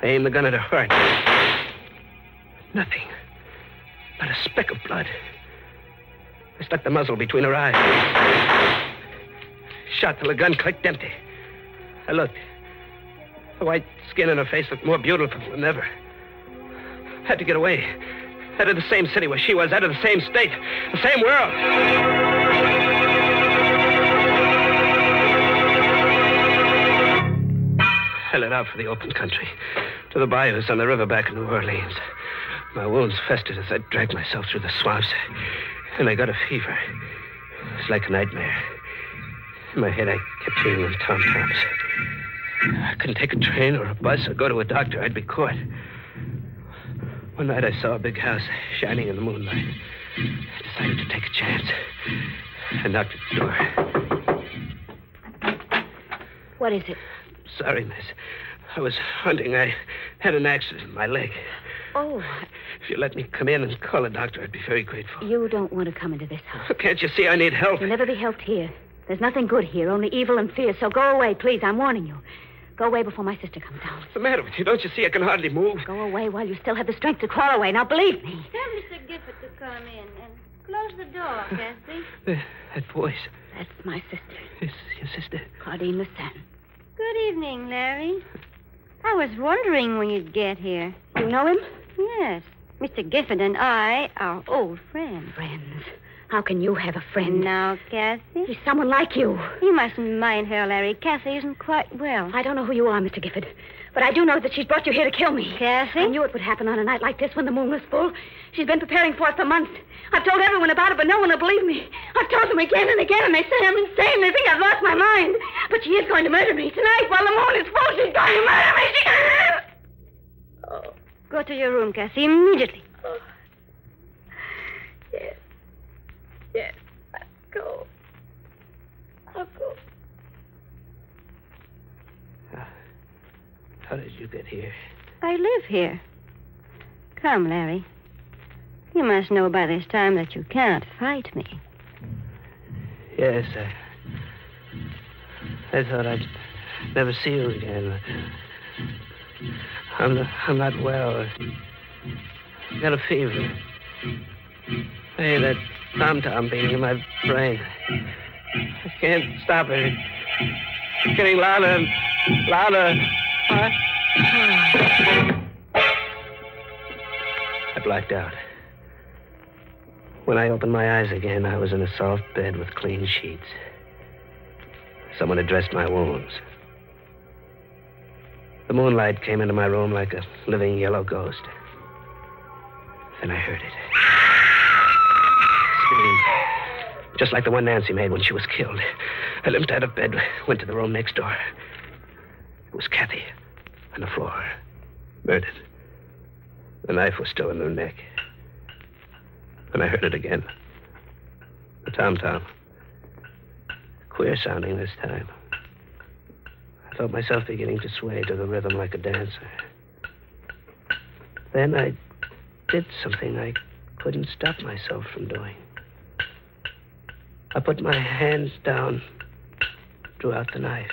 I aimed the gun at her heart. Nothing. Not a speck of blood. I stuck the muzzle between her eyes. Shot till the gun clicked empty. I looked. The white skin on her face looked more beautiful than ever. Had to get away. Out of the same city where she was, out of the same state, the same world. I let out for the open country, to the bayous on the river back in New Orleans. My wounds festered as I dragged myself through the swamps, and I got a fever. It was like a nightmare. In my head, I kept hearing them tom-toms. I couldn't take a train or a bus or go to a doctor. I'd be caught. One night, I saw a big house shining in the moonlight. I decided to take a chance. I knocked at the door. What is it? Sorry, miss. I was hunting. I had an accident in my leg. Oh. If you let me come in and call a doctor, I'd be very grateful. You don't want to come into this house. Can't you see I need help? You'll never be helped here. There's nothing good here, only evil and fear. So go away, please. I'm warning you. Go away before my sister comes down. What's the matter with you? Don't you see I can hardly move? Go away while you still have the strength to crawl away. Now, believe me. Tell Mr. Gifford to come in and close the door, Cassie. That voice. That's my sister. It's your sister. Claudine Lassalle. Good evening, Larry. I was wondering when you'd get here. You know him? Yes. Mr. Gifford and I are old friends. Friends? How can you have a friend? Now, Cassie. He's someone like you. You mustn't mind her, Larry. Cassie isn't quite well. I don't know who you are, Mr. Gifford, but I do know that she's brought you here to kill me. Cassie? I knew it would happen on a night like this when the moon was full. She's been preparing for it for months. I've told everyone about it, but no one will believe me. I've told them again and again, and they say I'm insane. They think I've lost my mind. But she is going to murder me tonight while the moon is full. She's going to murder me. Oh. Go to your room, Cassie, immediately. Oh. Yes. Yes. Go. I'll go. How did you get here? I live here. Come, Larry. You must know by this time that you can't fight me. Yes, I thought I'd never see you again. I'm not well. I got a fever. Hey, that tom-tom beating in my brain. I can't stop it. It's getting louder and louder. I blacked out. When I opened my eyes again, I was in a soft bed with clean sheets. Someone had dressed my wounds. The moonlight came into my room like a living yellow ghost. Then I heard it. Scream. Just like the one Nancy made when she was killed. I limped out of bed, went to the room next door. It was Kathy on the floor, murdered. The knife was still in her neck. And I heard it again. The tom-tom. Queer sounding this time. I felt myself beginning to sway to the rhythm like a dancer. Then I did something I couldn't stop myself from doing. I put my hands down, drew out the knife.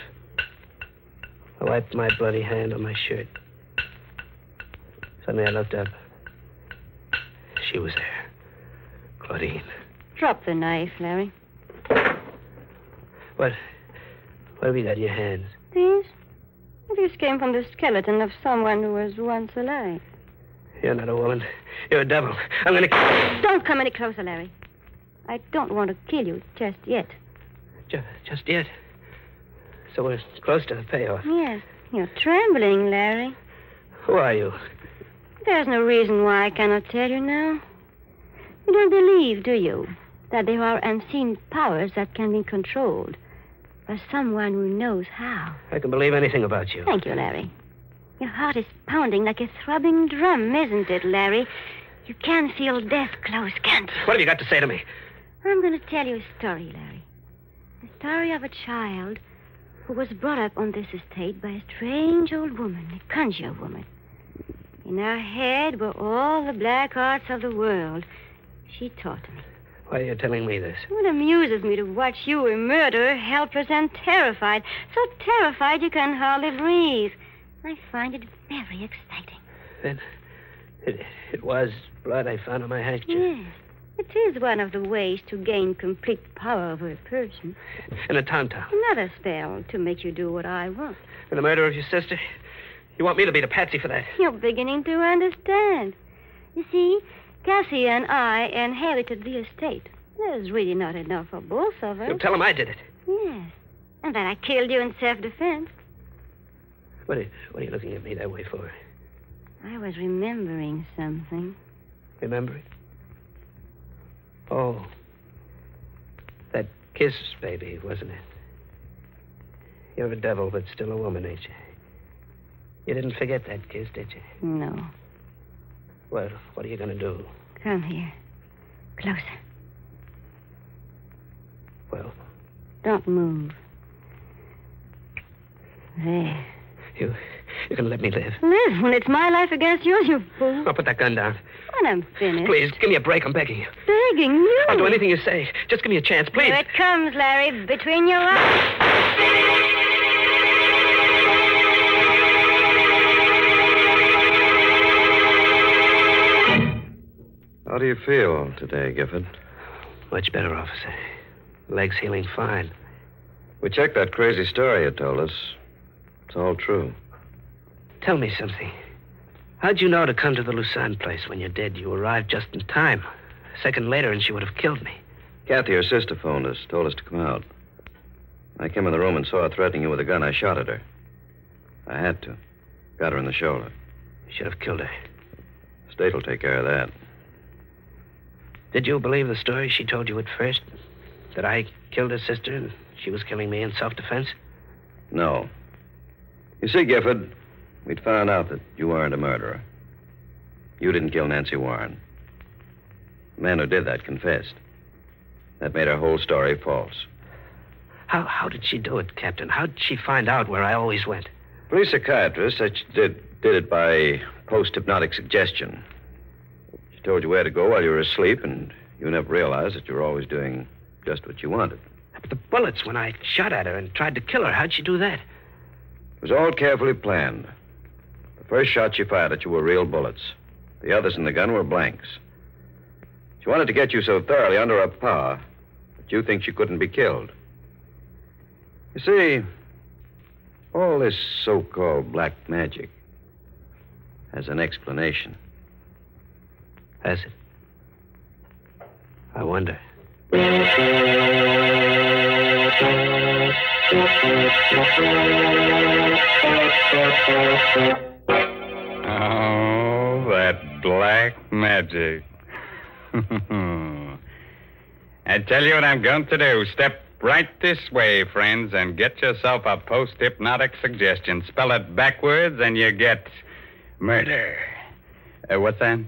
I wiped my bloody hand on my shirt. Suddenly I looked up. She was there. Claudine. Drop the knife, Larry. What have you got in your hands? These? These came from the skeleton of someone who was once alive. You're not a woman. You're a devil. I'm going to... Don't come any closer, Larry. I don't want to kill you just yet. Just yet? So we're close to the payoff. Yes. You're trembling, Larry. Who are you? There's no reason why I cannot tell you now. You don't believe, do you, that there are unseen powers that can be controlled by someone who knows how? I can believe anything about you. Thank you, Larry. Your heart is pounding like a throbbing drum, isn't it, Larry? You can feel death close, can't you? What have you got to say to me? I'm going to tell you a story, Larry. The story of a child who was brought up on this estate by a strange old woman, a conjure woman. In her head were all the black arts of the world. She taught me. Why are you telling me this? It amuses me to watch you, a murderer, helpless and terrified. So terrified you can hardly breathe. I find it very exciting. Then it was blood I found on my handkerchief. Yes. It is one of the ways to gain complete power over a person. And a tom-tom. Another spell to make you do what I want. And the murder of your sister? You want me to be the patsy for that? You're beginning to understand. You see, Cassie and I inherited the estate. There's really not enough for both of us. You'll tell him I did it. Yes. And that I killed you in self-defense. What are you looking at me that way for? I was remembering something. Remember it? Oh. That kiss, baby, wasn't it? You're a devil, but still a woman, ain't you? You didn't forget that kiss, did you? No. Well, what are you going to do? Come here. Closer. Well? Don't move. There. You're going to let me live? Live when it's my life against yours, you fool. I'll put that gun down. When I'm finished. Please, give me a break. I'm begging you. Begging you? I'll do anything you say. Just give me a chance, please. Here it comes, Larry, between your eyes. How do you feel today, Gifford? Much better, officer. Leg's healing fine. We checked that crazy story you told us. It's all true. Tell me something. How'd you know to come to the Lucerne place when you're dead? You arrived just in time. A second later, and she would have killed me. Kathy, your sister, phoned us, told us to come out. I came in the room and saw her threatening you with a gun. I shot at her. I had to. Got her in the shoulder. You should have killed her. State will take care of that. Did you believe the story she told you at first? That I killed her sister and she was killing me in self-defense? No. You see, Gifford, we'd found out that you weren't a murderer. You didn't kill Nancy Warren. The man who did that confessed. That made her whole story false. How did she do it, Captain? How did she find out where I always went? Police psychiatrist said she did it by post-hypnotic suggestion. She told you where to go while you were asleep, and you never realized that you were always doing just what you wanted. But the bullets, when I shot at her and tried to kill her, how'd she do that? It was all carefully planned. The first shots she fired at you were real bullets. The others in the gun were blanks. She wanted to get you so thoroughly under her power that you think she couldn't be killed. You see, all this so-called black magic has an explanation. Has it? I wonder. Oh, that black magic. I tell you what I'm going to do. Step right this way, friends, and get yourself a post-hypnotic suggestion. Spell it backwards, and you get murder. What's that?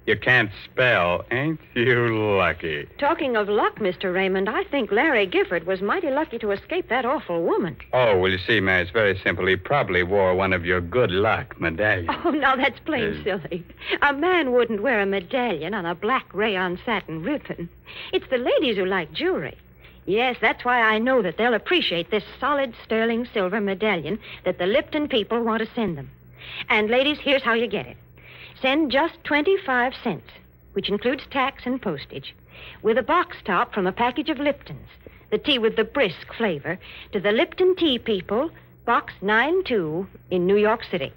You can't spell. Ain't you lucky? Talking of luck, Mr. Raymond, I think Larry Gifford was mighty lucky to escape that awful woman. Oh, well, you see, Mary, it's very simple. He probably wore one of your good luck medallions. Oh, now that's plain silly. A man wouldn't wear a medallion on a black rayon satin ribbon. It's the ladies who like jewelry. Yes, that's why I know that they'll appreciate this solid sterling silver medallion that the Lipton people want to send them. And, ladies, here's how you get it. Send just 25 cents, which includes tax and postage, with a box top from a package of Liptons, the tea with the brisk flavor, to the Lipton Tea People, Box 92 in New York City.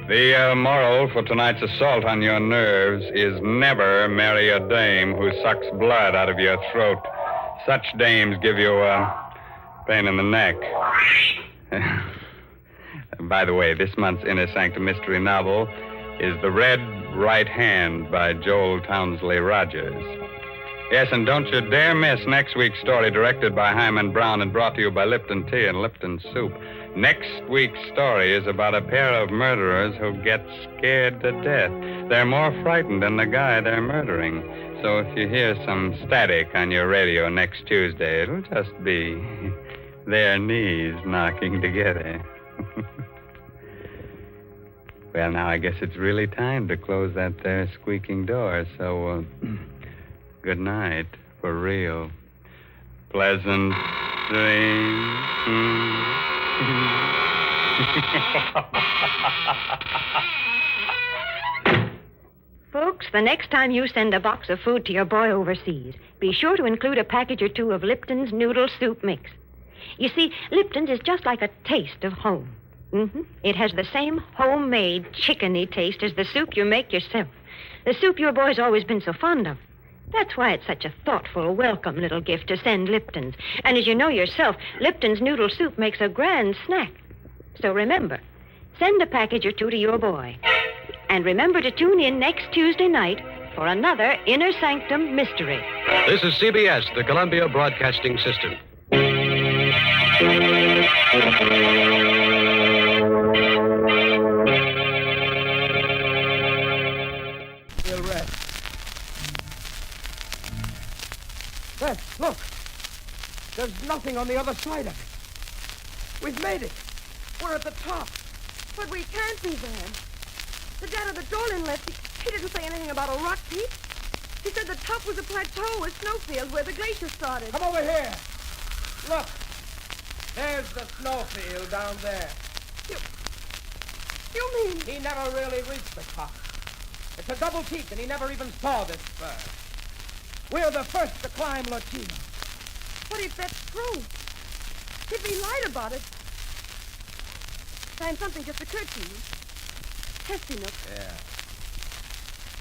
The moral for tonight's assault on your nerves is never marry a dame who sucks blood out of your throat. Such dames give you a pain in the neck. By the way, this month's Inner Sanctum Mystery novel is The Red Right Hand by Joel Townsley Rogers. Yes, and don't you dare miss next week's story, directed by Hyman Brown and brought to you by Lipton Tea and Lipton Soup. Next week's story is about a pair of murderers who get scared to death. They're more frightened than the guy they're murdering. So if you hear some static on your radio next Tuesday, it'll just be their knees knocking together. Well, now I guess it's really time to close that there squeaking door, so good night, for real. Pleasant dreams. Folks, the next time you send a box of food to your boy overseas, be sure to include a package or two of Lipton's Noodle Soup Mix. You see, Lipton's is just like a taste of home. It has the same homemade, chickeny taste as the soup you make yourself. The soup your boy's always been so fond of. That's why it's such a thoughtful, welcome little gift to send Lipton's. And as you know yourself, Lipton's noodle soup makes a grand snack. So remember, send a package or two to your boy. And remember to tune in next Tuesday night for another Inner Sanctum Mystery. This is CBS, the Columbia Broadcasting System. We'll rest. Beth, look. There's nothing on the other side of it. We've made it. We're at the top. But we can't be there. The dad of the Dolan left. He didn't say anything about a rock heap. He said the top was a plateau, a snowfield where the glacier started. Come over here. Look. There's the snowfield down there. You mean? He never really reached the top. It's a double peak, and he never even saw this first. We're the first to climb Lotino. What if that's true? If he lied about it? Sam, something just occurred to you. Testing Yeah.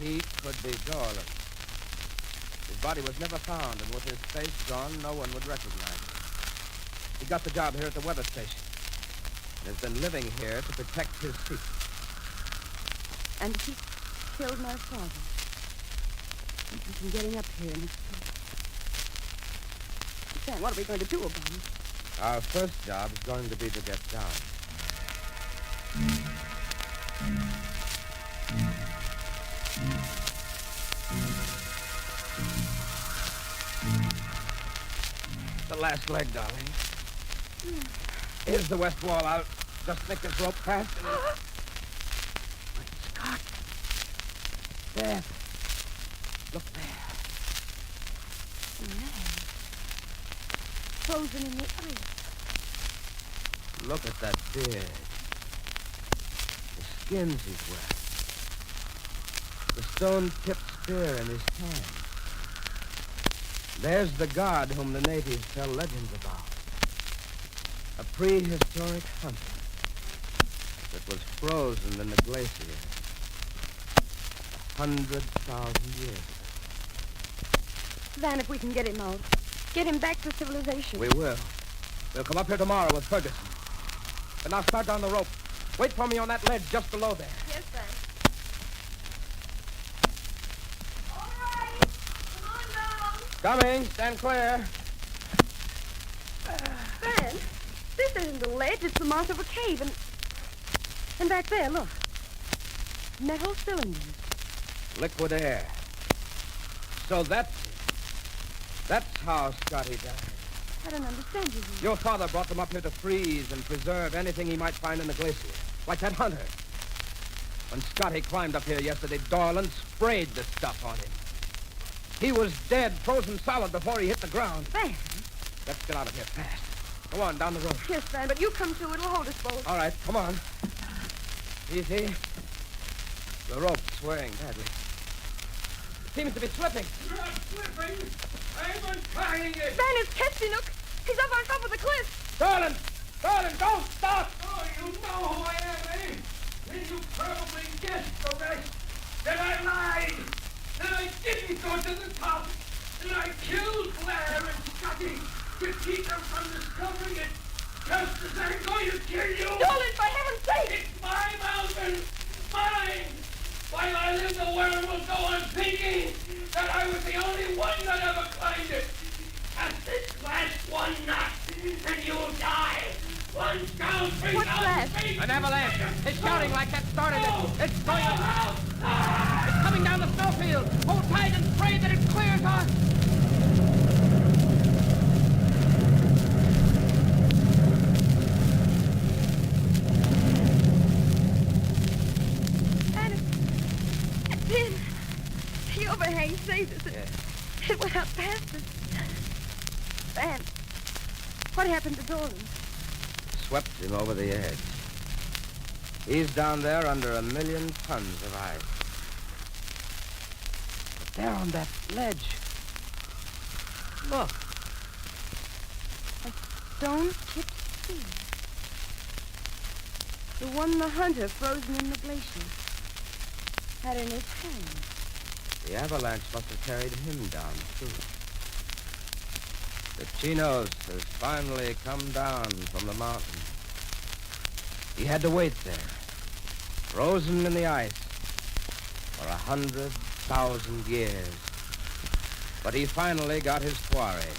He could be Dolan. His body was never found, and with his face gone, no one would recognize him. He got the job here at the weather station. And has been living here to protect his secret. And he killed my father. And he's been getting up here in his sleep. Sam, what are we going to do about him? Our first job is going to be to get down. The last leg, darling. Here's the west wall. I'll just make this rope fast. Great Scott. There. Look there. frozen in the ice. Look at that beard. The skins he's wearing. The stone-tipped spear in his hand. There's the god whom the natives tell legends about. A prehistoric hunter that was frozen in the glacier 100,000 years ago. Van, if we can get him out, get him back to civilization. We will. We'll come up here tomorrow with Ferguson. But now start down the rope. Wait for me on that ledge just below there. Yes, Van. Coming. Stand clear. Van, this isn't a ledge. It's the mouth of a cave. And back there, look. Metal cylinders. Liquid air. So that's how Scotty died. I don't understand you. Your father brought them up here to freeze and preserve anything he might find in the glacier. Like that hunter. When Scotty climbed up here yesterday, Dorland sprayed the stuff on him. He was dead, frozen solid before he hit the ground. Van. Let's get out of here fast. Go on, down the road. Yes, Van, but you come too. It'll hold us both. All right, come on. Easy. The rope's swaying badly. It seems to be slipping. You're not slipping. I'm untying it. Van is Kestinook. He's up on top of the cliff. Dorland! Dorland, don't stop! Oh, you know who I am, eh? Then you probably guessed the rest. That I lied. That I didn't go to the top. That I killed Blair and Scotty to keep them from discovering it. Just as I'm going to kill you. Dorland, for heaven's sake! It's my mountain. Mine. While I live, the world will go on thinking that I was the only one that ever climbed it. Cast this last one knot, and you'll die. One down, three What's that? An avalanche. It's shouting like that started it. It's going out. It's coming down the snowfield. Hold tight and pray that it clears us. The overhang saved us. It went out past us. Van, what happened to Dorland? Swept him over the edge. He's down there under 1,000,000 tons of ice. But there on that ledge. Look. A stone-tipped spear. The one the hunter frozen in the glacier had in his hand. The avalanche must have carried him down, too. The Chinos has finally come down from the mountain. He had to wait there, frozen in the ice, for 100,000 years. But he finally got his quarry,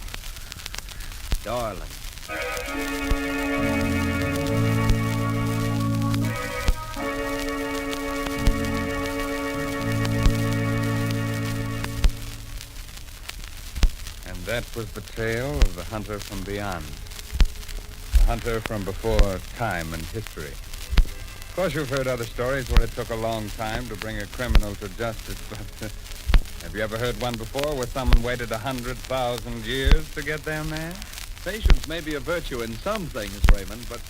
Dorland. That was the tale of the hunter from beyond. The hunter from before time and history. Of course, you've heard other stories where it took a long time to bring a criminal to justice, but have you ever heard one before where someone waited 100,000 years to get their man? Patience may be a virtue in some things, Raymond, but...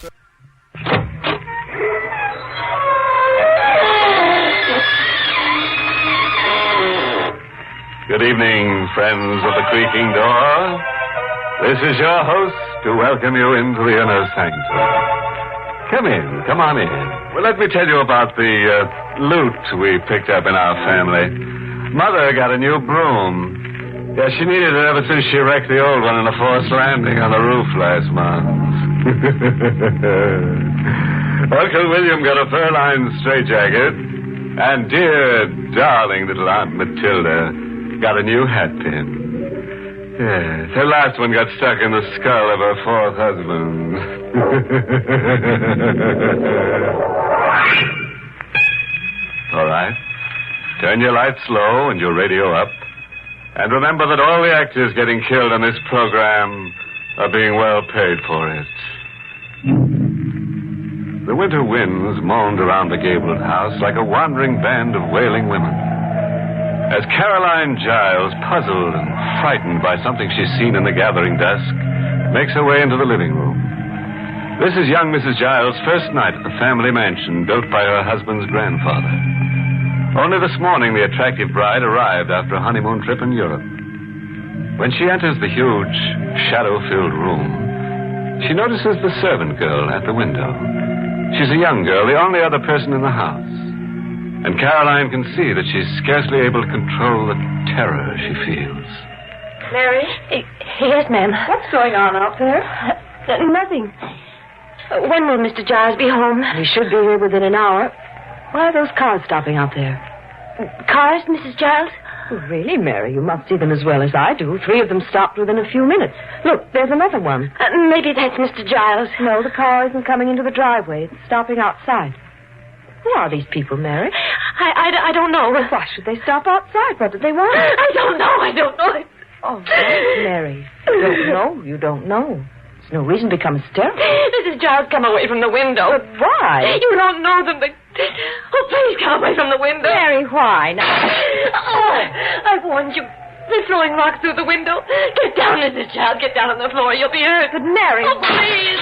Good evening, friends of the creaking door. This is your host to welcome you into the inner sanctum. Come in, come on in. Well, let me tell you about the loot we picked up in our family. Mother got a new broom. Yeah, she needed it ever since she wrecked the old one in a forced landing on the roof last month. Uncle William got a fur-lined straitjacket. And dear, darling little Aunt Matilda got a new hat pin. Yes, her last one got stuck in the skull of her fourth husband. All right. Turn your lights low and your radio up. And remember that all the actors getting killed on this program are being well paid for it. The winter winds moaned around the gabled house like a wandering band of wailing women. As Caroline Giles, puzzled and frightened by something she's seen in the gathering dusk, makes her way into the living room. This is young Mrs. Giles' first night at the family mansion built by her husband's grandfather. Only this morning, the attractive bride arrived after a honeymoon trip in Europe. When she enters the huge, shadow-filled room, she notices the servant girl at the window. She's a young girl, the only other person in the house. And Caroline can see that she's scarcely able to control the terror she feels. Mary? Yes, ma'am. What's going on out there? Nothing. When will Mr. Giles be home? He should be here within an hour. Why are those cars stopping out there? Cars, Mrs. Giles? Oh, really, Mary? You must see them as well as I do. 3 of them stopped within a few minutes. Look, there's another one. Maybe that's Mr. Giles. No, the car isn't coming into the driveway. It's stopping outside. Who are these people, Mary? I don't know. Why should they stop outside? What did they want? I don't know. Oh, Mary. You don't know. There's no reason to become hysterical. Mrs. Giles, come away from the window. But why? You don't know them, but... Oh, please come away from the window. Mary, why? Now... Oh, I warned you. They're throwing rocks through the window. Get down, Mrs. Giles. Get down on the floor. You'll be hurt. But Mary... Oh, please.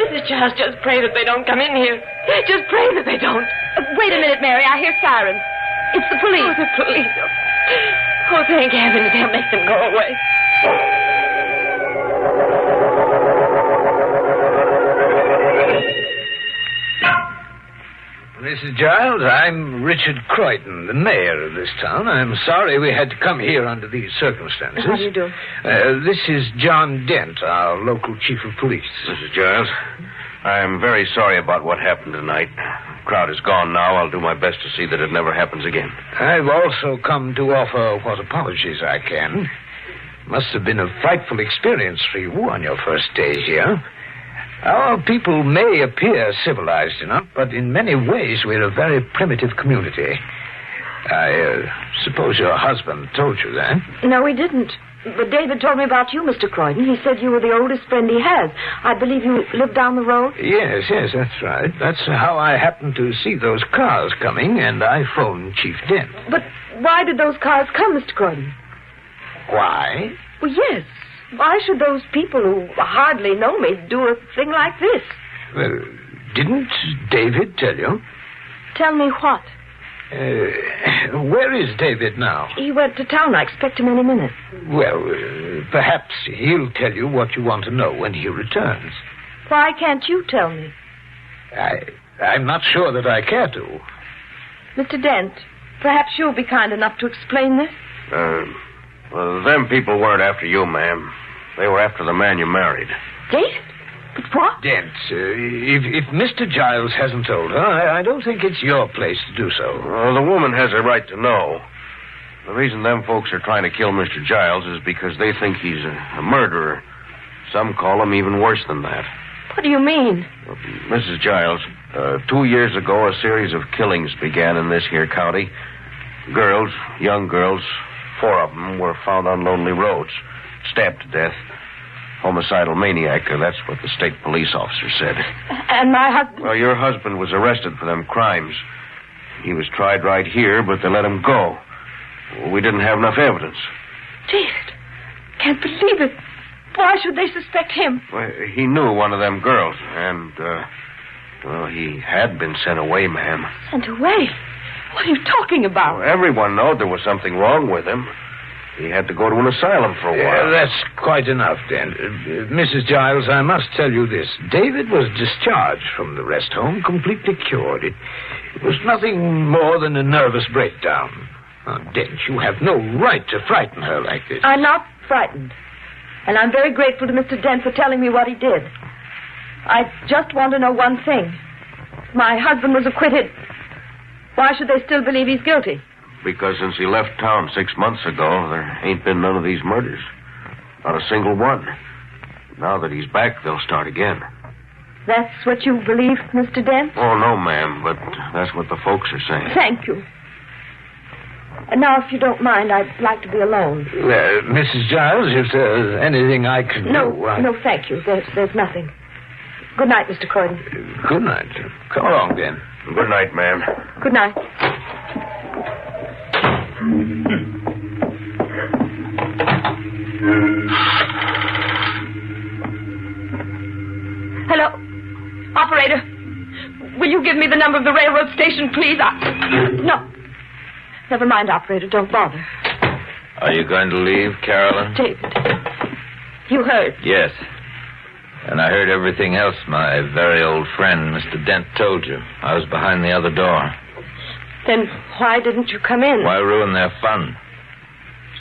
Mrs. Giles, just pray that they don't come in here. Just pray that they don't. Wait a minute, Mary. I hear sirens. It's the police. Oh, the police. Oh, thank heavens. They'll make them go away. Mrs. Giles, I'm Richard Croydon, the mayor of this town. I'm sorry we had to come here under these circumstances. How do you do? This is John Dent, our local chief of police. Mrs. Giles, I'm very sorry about what happened tonight. The crowd is gone now. I'll do my best to see that it never happens again. I've also come to offer what apologies I can. Must have been a frightful experience for you on your first day here. Our people may appear civilized enough, but in many ways we're a very primitive community. I suppose your husband told you that? No, he didn't. But David told me about you, Mr. Croydon. He said you were the oldest friend he has. I believe you live down the road? Yes, that's right. That's how I happened to see those cars coming, and I phoned Chief Dent. But why did those cars come, Mr. Croydon? Why? Well, yes. Why should those people who hardly know me do a thing like this? Well, didn't David tell you? Tell me what? Where is David now? He went to town. I expect him any minute. Well, perhaps he'll tell you what you want to know when he returns. Why can't you tell me? I'm not sure that I care to. Mr. Dent, perhaps you'll be kind enough to explain this? Well, them people weren't after you, ma'am. They were after the man you married. David? But what? Dent, if Mr. Giles hasn't told her, I don't think it's your place to do so. Well, the woman has a right to know. The reason them folks are trying to kill Mr. Giles is because they think he's a murderer. Some call him even worse than that. What do you mean? Mrs. Giles, 2 years ago, a series of killings began in this here county. Girls, young girls, 4 of them were found on lonely roads, stabbed to death. Homicidal maniac, that's what the state police officer said. And my husband... Well, your husband was arrested for them crimes. He was tried right here, but they let him go. We didn't have enough evidence. David, can't believe it. Why should they suspect him? Well, he knew one of them girls, and, he had been sent away, ma'am. Sent away? What are you talking about? Well, everyone knowed there was something wrong with him. He had to go to an asylum for a while. That's quite enough, then. Mrs. Giles, I must tell you this. David was discharged from the rest home, completely cured. It was nothing more than a nervous breakdown. Now, Dent, you have no right to frighten her like this. I'm not frightened. And I'm very grateful to Mr. Dent for telling me what he did. I just want to know one thing. If my husband was acquitted, why should they still believe he's guilty? Because since he left town 6 months ago, there ain't been none of these murders. Not a single one. Now that he's back, they'll start again. That's what you believe, Mr. Dent? Oh, no, ma'am, but that's what the folks are saying. Thank you. And now, if you don't mind, I'd like to be alone. Mrs. Giles, if there's anything I can do... No, thank you. There's nothing. Good night, Mr. Croydon. Good night. Come along, then. Good night, ma'am. Good night. station, please. No. Never mind, operator. Don't bother. Are you going to leave, Carolyn? David, you heard. Yes. And I heard everything else my very old friend, Mr. Dent, told you. I was behind the other door. Then why didn't you come in? Why ruin their fun?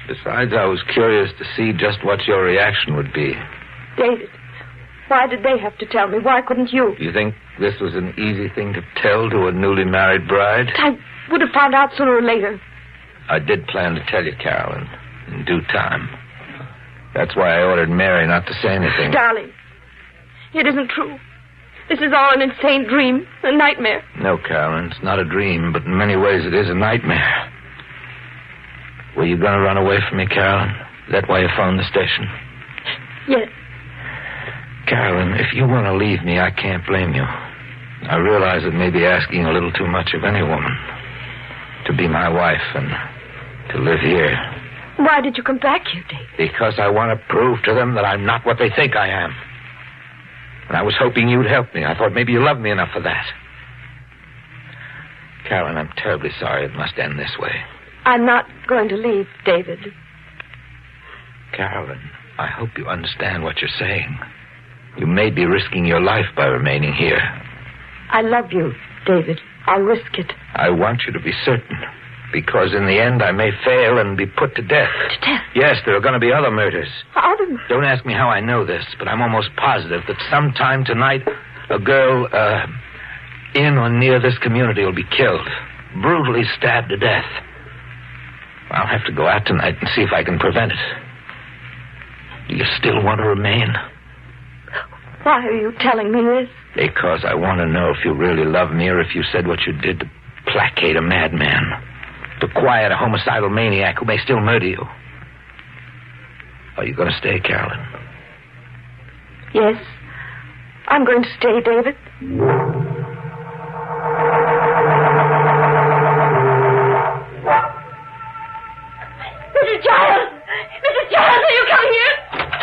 Besides, I was curious to see just what your reaction would be. David, why did they have to tell me? Why couldn't you? You think this was an easy thing to tell to a newly married bride? I would have found out sooner or later. I did plan to tell you, Carolyn, in due time. That's why I ordered Mary not to say anything. Darling, it isn't true. This is all an insane dream, a nightmare. No, Carolyn, it's not a dream, but in many ways it is a nightmare. Were you going to run away from me, Carolyn? Is that why you phoned the station? Yes. Carolyn, if you want to leave me, I can't blame you. I realize it may be asking a little too much of any woman. To be my wife and to live here. Why did you come back here, David? Because I want to prove to them that I'm not what they think I am. And I was hoping you'd help me. I thought maybe you loved me enough for that. Carolyn, I'm terribly sorry it must end this way. I'm not going to leave, David. Carolyn, I hope you understand what you're saying. You may be risking your life by remaining here. I love you, David. I'll risk it. I want you to be certain. Because in the end, I may fail and be put to death. To death? Yes, there are going to be other murders. Other murders? Don't ask me how I know this, but I'm almost positive that sometime tonight, a girl in or near this community will be killed. Brutally stabbed to death. I'll have to go out tonight and see if I can prevent it. Do you still want to remain? Why are you telling me this? Because I want to know if you really love me or if you said what you did to placate a madman. To quiet a homicidal maniac who may still murder you. Are you going to stay, Carolyn? Yes. I'm going to stay, David. Mrs. Giles! Mrs. Giles, are you coming here?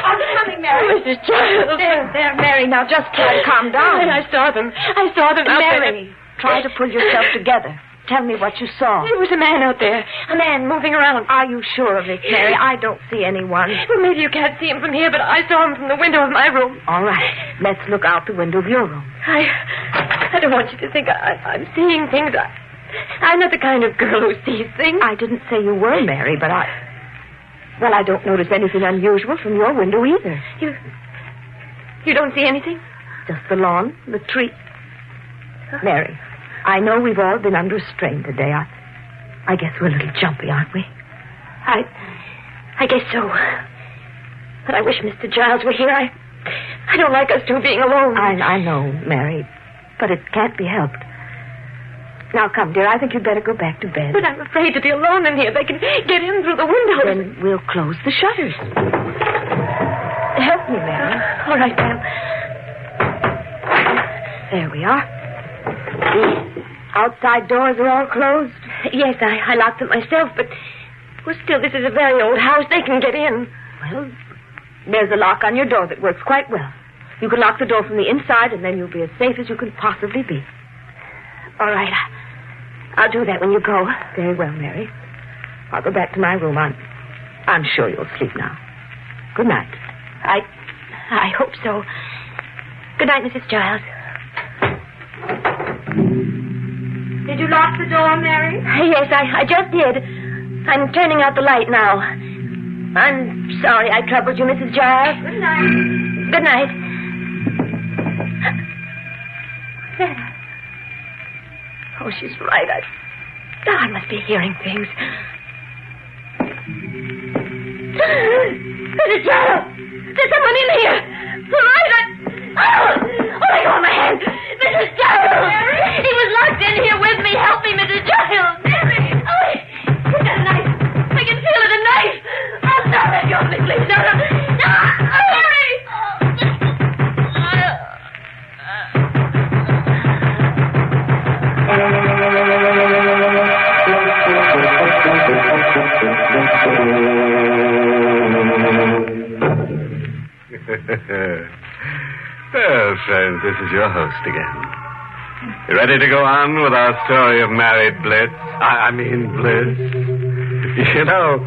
I'm coming, Mary. Mrs. Giles. There, Mary. Now just try to calm down. I saw them. I saw them out there. Mary, try to pull yourself together. Tell me what you saw. There was a man out there. A man moving around. Are you sure of it, Mary? I don't see anyone. Well, maybe you can't see him from here, but I saw him from the window of my room. All right. Let's look out the window of your room. I don't want you to think I'm seeing things. I'm not the kind of girl who sees things. I didn't say you were, Mary, but Well, I don't notice anything unusual from your window either. You don't see anything? Just the lawn, the tree. Mary, I know we've all been under strain today. I guess we're a little jumpy, aren't we? I guess so. But I wish Mr. Giles were here. I don't like us two being alone. I know, Mary, but it can't be helped. Now, come, dear, I think you'd better go back to bed. But I'm afraid to be alone in here. They can get in through the windows. Then we'll close the shutters. Help me, Mary. All right, ma'am. There we are. The outside doors are all closed? Yes, I locked them myself, but... Well, still, this is a very old house. They can get in. Well, there's a lock on your door that works quite well. You can lock the door from the inside, and then you'll be as safe as you can possibly be. All right. I'll do that when you go. Very well, Mary. I'll go back to my room. I'm sure you'll sleep now. Good night. I hope so. Good night, Mrs. Giles. Did you lock the door, Mary? Yes, I just did. I'm turning out the light now. I'm sorry I troubled you, Mrs. Giles. Good night. Good night. Oh, she's right. I must be hearing things. Mrs. Giles! There's someone in here! Let go of my hand! Mrs. Giles! Mary? He was locked in here with me. Help me, Mrs. Giles! Mary! Oh, he's got a knife. I can feel it, a knife. Oh, no, let go of me, please. No. Mary! Well, friends, this is your host again. You ready to go on with our story of married bliss? I mean bliss. You know,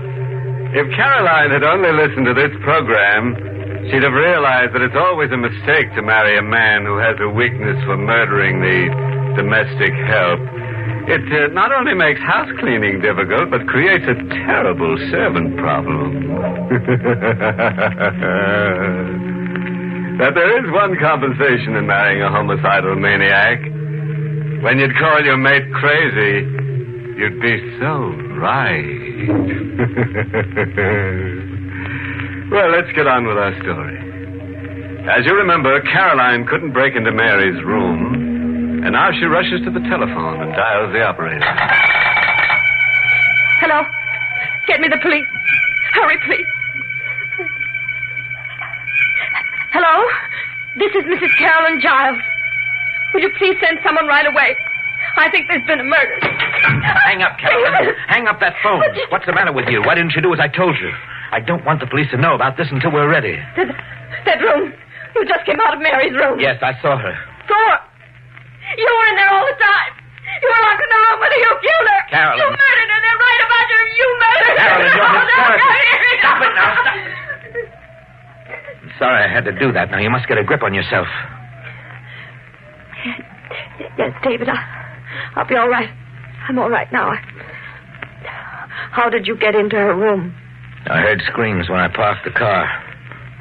if Caroline had only listened to this program, she'd have realized that it's always a mistake to marry a man who has a weakness for murdering the domestic help. It not only makes house cleaning difficult, but creates a terrible servant problem. That there is one compensation in marrying a homicidal maniac. When you'd call your mate crazy, you'd be so right. Well, let's get on with our story. As you remember, Caroline couldn't break into Mary's room, and now she rushes to the telephone and dials the operator. Hello? Get me the police. Hurry, please. Hello? This is Mrs. Carolyn Giles. Will you please send someone right away? I think there's been a murder. Hang up, Carolyn. Hang up that phone. What's the matter with you? Why didn't you do as I told you? I don't want the police to know about this until we're ready. That room. You just came out of Mary's room. Yes, I saw her. Saw her? You were in there all the time. You were locked in the room with her. You killed her. Carolyn. You murdered her. They're right about you. You murdered her. Carolyn, you're hysterical. Stop it now. Stop. I'm sorry I had to do that. Now, you must get a grip on yourself. Yes, David, I'll be all right. I'm all right now. How did you get into her room? I heard screams when I parked the car.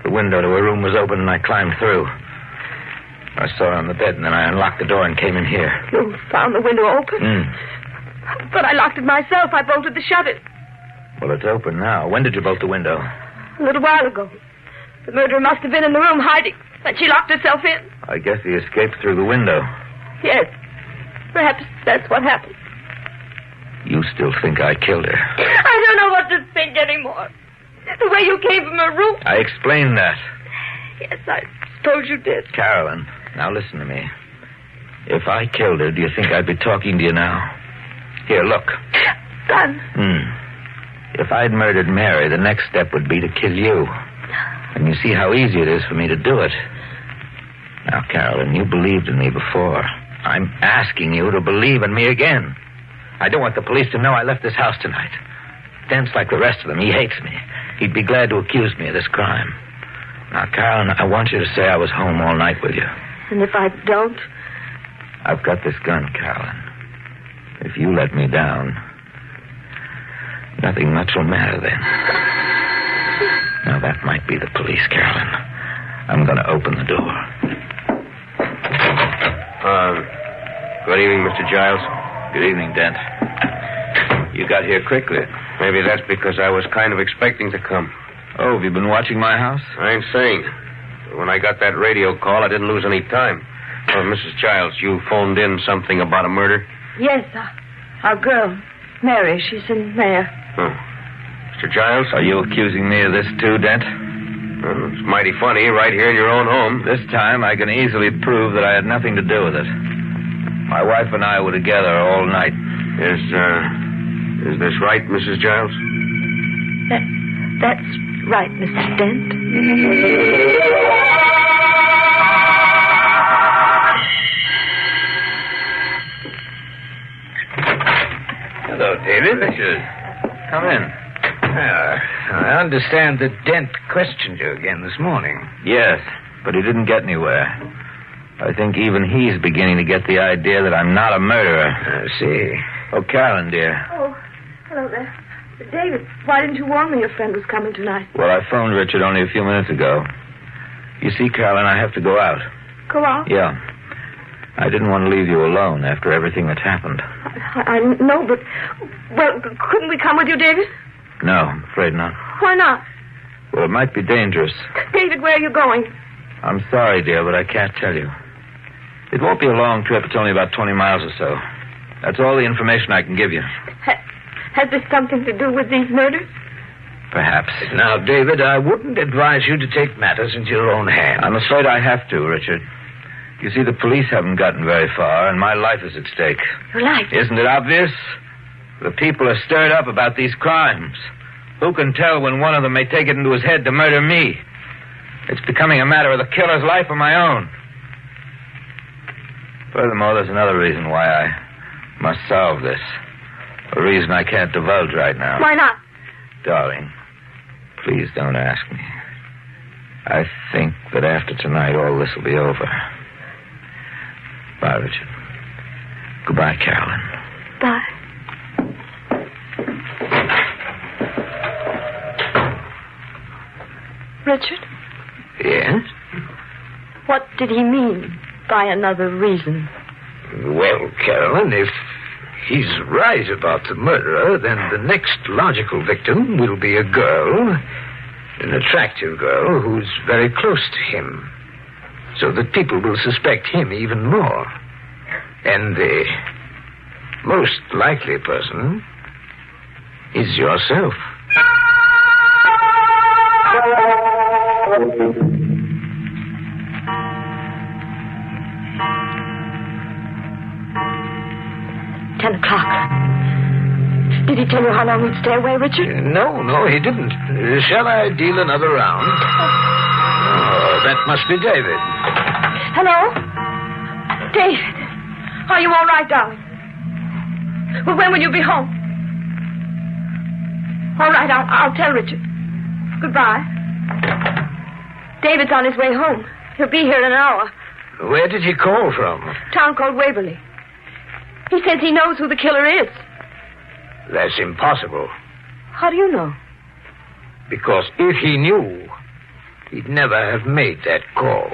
The window to her room was open, and I climbed through. I saw her on the bed, and then I unlocked the door and came in here. You found the window open? But I locked it myself. I bolted the shutters. Well, it's open now. When did you bolt the window? A little while ago. The murderer must have been in the room hiding, and she locked herself in. I guess he escaped through the window. Yes. Perhaps that's what happened. You still think I killed her? I don't know what to think anymore. The way you came from her room. I explained that. Yes, I suppose you did. Carolyn, now listen to me. If I killed her, do you think I'd be talking to you now? Here, look. Son. If I'd murdered Mary, the next step would be to kill you. And you see how easy it is for me to do it. Now, Carolyn, you believed in me before. I'm asking you to believe in me again. I don't want the police to know I left this house tonight. Dent's like the rest of them. He hates me. He'd be glad to accuse me of this crime. Now, Carolyn, I want you to say I was home all night with you. And if I don't? I've got this gun, Carolyn. If you let me down, nothing much will matter then. Now, that might be the police, Carolyn. I'm going to open the door. Good evening, Mr. Giles. Good evening, Dent. You got here quickly. Maybe that's because I was kind of expecting to come. Oh, have you been watching my house? I ain't saying. When I got that radio call, I didn't lose any time. Oh, Mrs. Giles, you phoned in something about a murder? Yes, our girl, Mary, she's in there. Oh. Mr. Giles? Are you accusing me of this too, Dent? Well, it's mighty funny, right here in your own home. This time, I can easily prove that I had nothing to do with it. My wife and I were together all night. Is this right, Mrs. Giles? That's right, Mr. Dent. Hello, David. Richard. Come in. I understand that Dent questioned you again this morning. Yes, but he didn't get anywhere. I think even he's beginning to get the idea that I'm not a murderer. I see. Oh, Carolyn, dear. Oh, hello there. David, why didn't you warn me your friend was coming tonight? Well, I phoned Richard only a few minutes ago. You see, Carolyn, I have to go out. Go out? Yeah. I didn't want to leave you alone after everything that's happened. I know, but... Well, couldn't we come with you, David? No, I'm afraid not. Why not? Well, it might be dangerous. David, where are you going? I'm sorry, dear, but I can't tell you. It won't be a long trip. It's only about 20 miles or so. That's all the information I can give you. Has this something to do with these murders? Perhaps. Now, David, I wouldn't advise you to take matters into your own hands. I'm afraid I have to, Richard. You see, the police haven't gotten very far, and my life is at stake. Your life? Isn't it obvious? The people are stirred up about these crimes. Who can tell when one of them may take it into his head to murder me? It's becoming a matter of the killer's life or my own. Furthermore, there's another reason why I must solve this. A reason I can't divulge right now. Why not? Darling, please don't ask me. I think that after tonight, all this will be over. Bye, Richard. Goodbye, Carolyn. Bye. Richard, Yes? what did he mean by another reason? Well, Carolyn, if he's right about the murderer, then the next logical victim will be a girl, an attractive girl who's very close to him, so that people will suspect him even more. And the most likely person is yourself. Did he tell you how long he'd stay away, Richard? No, he didn't. Shall I deal another round? Oh, that must be David. Hello? David, are you all right, darling? Well, when will you be home? All right, I'll tell Richard. Goodbye. David's on his way home. He'll be here in an hour. Where did he call from? Town called Waverly. He says he knows who the killer is. That's impossible. How do you know? Because if he knew, he'd never have made that call.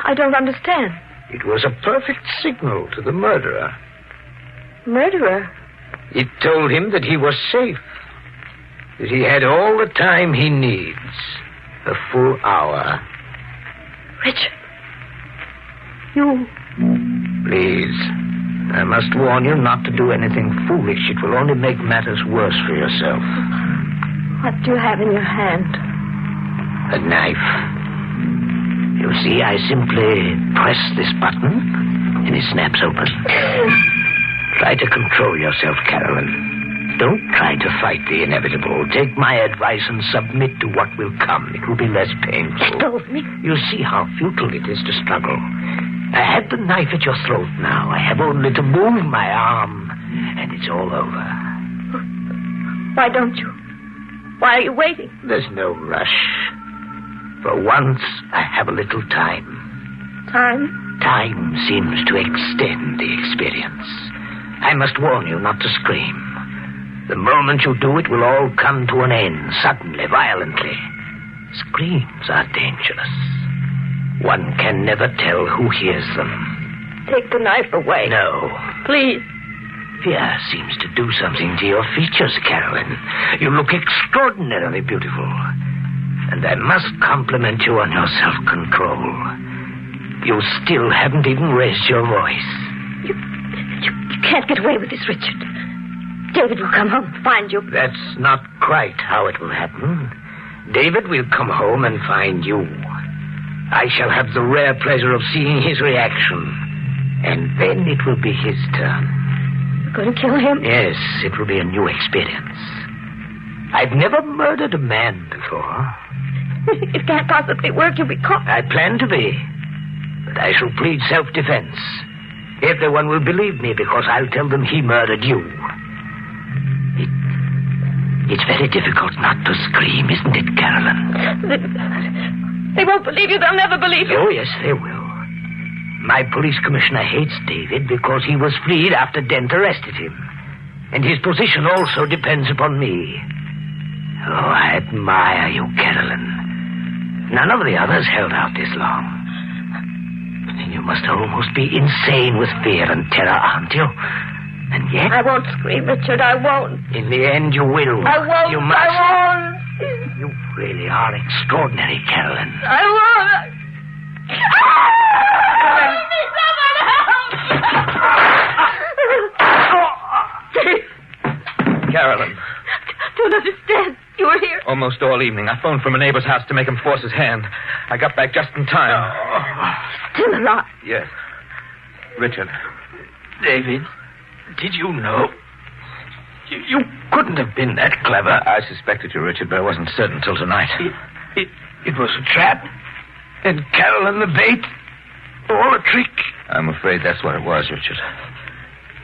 I don't understand. It was a perfect signal to the murderer. Murderer? It told him that he was safe, that he had all the time he needs, a full hour. Richard, you... Please, I must warn you not to do anything foolish. It will only make matters worse for yourself. What do you have in your hand? A knife. You see, I simply press this button, and it snaps open. Try to control yourself, Carolyn. Don't try to fight the inevitable. Take my advice and submit to what will come. It will be less painful. Let go of me. You see how futile it is to struggle. I have the knife at your throat now. I have only to move my arm, and it's all over. Why don't you? Why are you waiting? There's no rush. For once, I have a little time. Time? Time seems to extend the experience. I must warn you not to scream. The moment you do, it will all come to an end, suddenly, violently. Screams are dangerous. One can never tell who hears them. Take the knife away. No. Please. Fear seems to do something to your features, Carolyn. You look extraordinarily beautiful. And I must compliment you on your self-control. You still haven't even raised your voice. You can't get away with this, Richard. David will come home and find you. That's not quite how it will happen. David will come home and find you. I shall have the rare pleasure of seeing his reaction. And then it will be his turn. You're going to kill him? Yes, it will be a new experience. I've never murdered a man before. It can't possibly work. You'll be caught. I plan to be. But I shall plead self-defense. Everyone will believe me because I'll tell them he murdered you. It's very difficult not to scream, isn't it, Carolyn? They won't believe you. They'll never believe you. Oh, yes, they will. My police commissioner hates David because he was freed after Dent arrested him. And his position also depends upon me. Oh, I admire you, Carolyn. None of the others held out this long. You must almost be insane with fear and terror, aren't you? And yet... I won't scream, Richard. I won't. In the end, you will. I won't. You must. I won't. You really are extraordinary, Carolyn. I won't. Carolyn. Don't understand. You were here. Almost all evening. I phoned from a neighbor's house to make him force his hand. I got back just in time. Still alive. Yes. Richard. David, did you know? You couldn't have been that clever. I suspected you, Richard, but I wasn't certain until tonight. It was a trap. And Carolyn the bait. All a trick. I'm afraid that's what it was, Richard.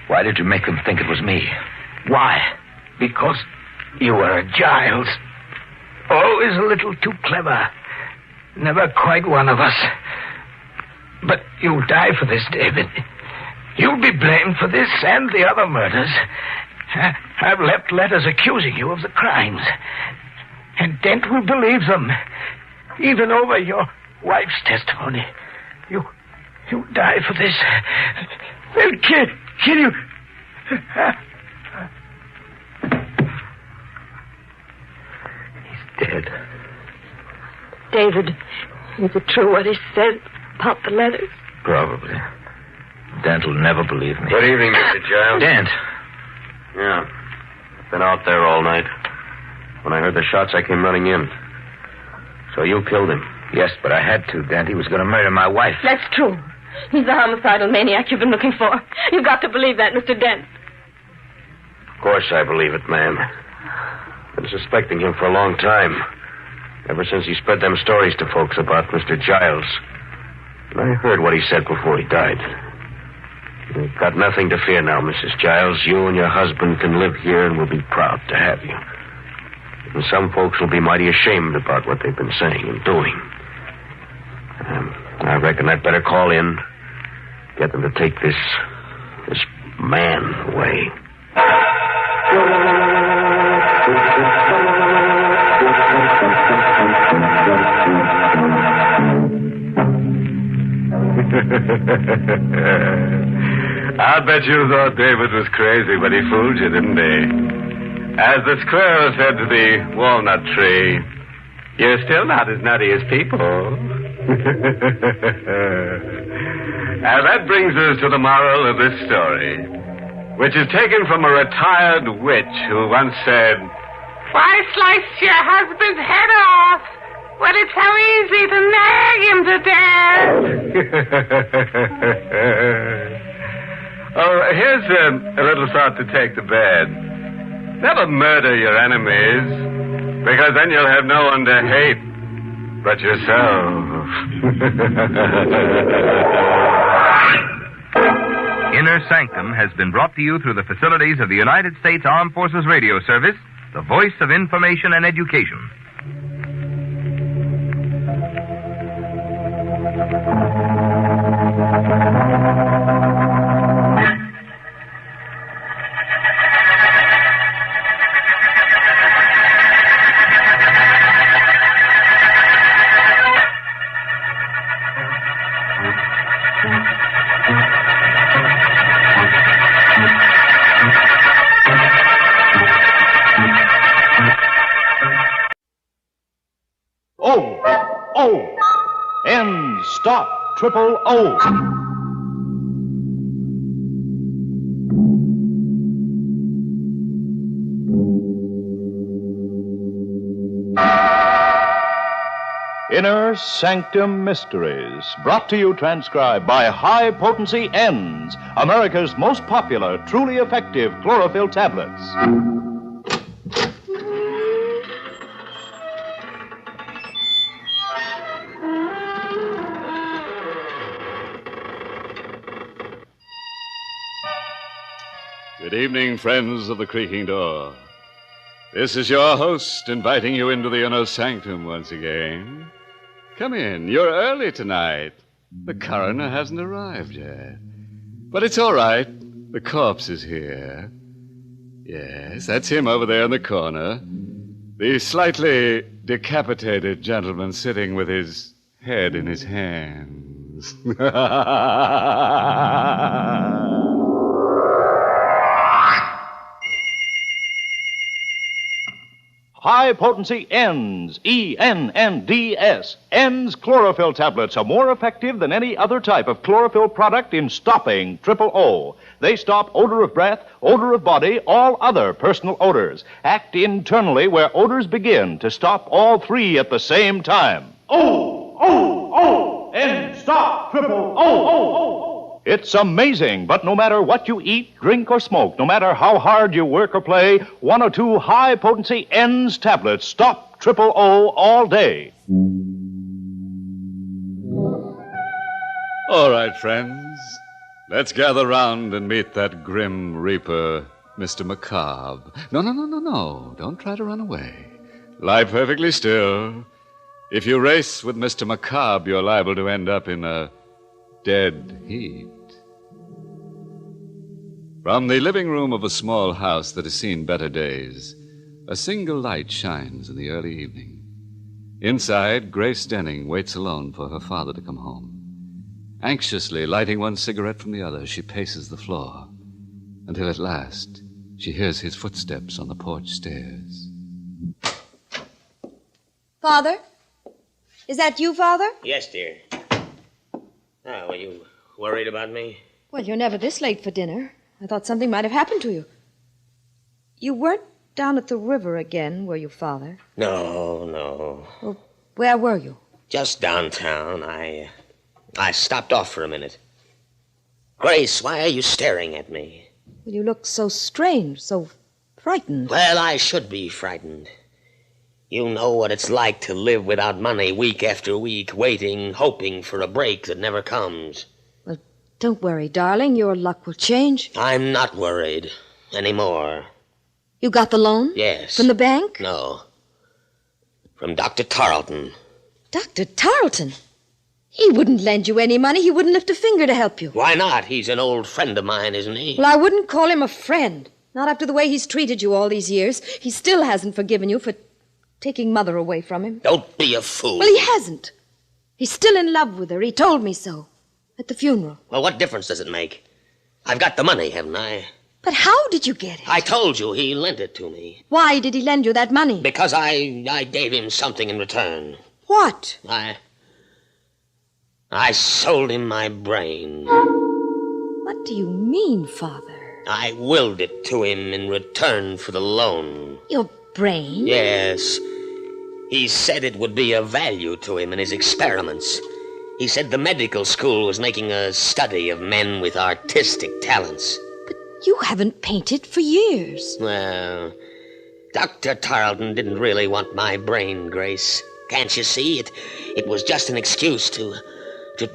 Why did you make them think it was me? Why? Because you were a Giles. Always a little too clever. Never quite one of us. But you'll die for this, David. You'll be blamed for this and the other murders. I've left letters accusing you of the crimes. And Dent will believe them. Even over your wife's testimony. You'll die for this. They'll kill you. He's dead. David, is it true what he said about the letters? Probably. Dent will never believe me. Good evening, Mr. Giles. Dent. Yeah. Been out there all night. When I heard the shots, I came running in. So you killed him? Yes, but I had to, Dent. He was going to murder my wife. That's true. He's the homicidal maniac you've been looking for. You've got to believe that, Mr. Dent. Of course I believe it, ma'am. Been suspecting him for a long time. Ever since he spread them stories to folks about Mr. Giles. And I heard what he said before he died. You've got nothing to fear now, Mrs. Giles. You and your husband can live here and we'll be proud to have you. And some folks will be mighty ashamed about what they've been saying and doing. I reckon I'd better call in. Get them to take this man away. I'll bet you thought David was crazy, but he fooled you, didn't he? As the squirrel said to the walnut tree, you're still not as nutty as people. Now, that brings us to the moral of this story, which is taken from a retired witch who once said, Why slice your husband's head off when it's so easy to nag him to death? Oh, here's a little thought to take to bed. Never murder your enemies, because then you'll have no one to hate but yourself. Inner Sanctum has been brought to you through the facilities of the United States Armed Forces Radio Service, the voice of information and education. Stop, triple O. Inner Sanctum Mysteries, brought to you transcribed by High Potency Ends, America's most popular, truly effective chlorophyll tablets. Good evening, friends of the creaking door. This is your host inviting you into the inner sanctum once again. Come in. You're early tonight. The coroner hasn't arrived yet. But it's all right. The corpse is here. Yes, that's him over there in the corner. The slightly decapitated gentleman sitting with his head in his hands. High Potency Ends, E-N-N-D-S. Ends chlorophyll tablets are more effective than any other type of chlorophyll product in stopping triple O. They stop odor of breath, odor of body, all other personal odors. Act internally where odors begin to stop all three at the same time. O! End stop triple O! It's amazing, but no matter what you eat, drink, or smoke, no matter how hard you work or play, 1 or 2 high-potency Ends tablets stop triple O all day. All right, friends. Let's gather round and meet that grim reaper, Mr. Macabre. No. Don't try to run away. Lie perfectly still. If you race with Mr. Macabre, you're liable to end up in a dead heat. From the living room of a small house that has seen better days, a single light shines in the early evening. Inside, Grace Denning waits alone for her father to come home. Anxiously lighting one cigarette from the other, she paces the floor until at last she hears his footsteps on the porch stairs. Father? Is that you, Father? Yes, dear. Oh, were you worried about me? Well, you're never this late for dinner. I thought something might have happened to you. You weren't down at the river again, were you, Father? No. Well, where were you? Just downtown. I stopped off for a minute. Grace, why are you staring at me? Well, you look so strange, so frightened. Well, I should be frightened. You know what it's like to live without money week after week, waiting, hoping for a break that never comes. Well, don't worry, darling. Your luck will change. I'm not worried anymore. You got the loan? Yes. From the bank? No. From Dr. Tarleton. Dr. Tarleton? He wouldn't lend you any money. He wouldn't lift a finger to help you. Why not? He's an old friend of mine, isn't he? Well, I wouldn't call him a friend. Not after the way he's treated you all these years. He still hasn't forgiven you for taking Mother away from him. Don't be a fool. Well, he hasn't. He's still in love with her. He told me so. At the funeral. Well, what difference does it make? I've got the money, haven't I? But how did you get it? I told you he lent it to me. Why did he lend you that money? Because I gave him something in return. What? I sold him my brain. What do you mean, Father? I willed it to him in return for the loan. Your brain? Yes. He said it would be of value to him in his experiments. He said the medical school was making a study of men with artistic talents. But you haven't painted for years. Well, Dr. Tarleton didn't really want my brain, Grace. Can't you see? It was just an excuse to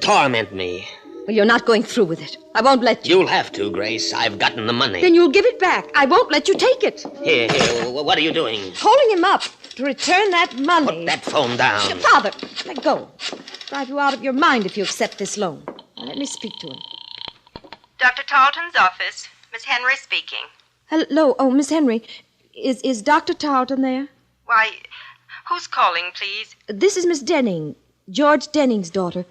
torment me. Well, you're not going through with it. I won't let you. You'll have to, Grace. I've gotten the money. Then you'll give it back. I won't let you take it. Here, what are you doing? Holding him up to return that money. Put that phone down. Father, let go. Drive you out of your mind if you accept this loan. Now, let me speak to him. Dr. Tarleton's office. Miss Henry speaking. Hello. Oh, Miss Henry. Is Dr. Tarleton there? Why, who's calling, please? This is Miss Denning, George Denning's daughter.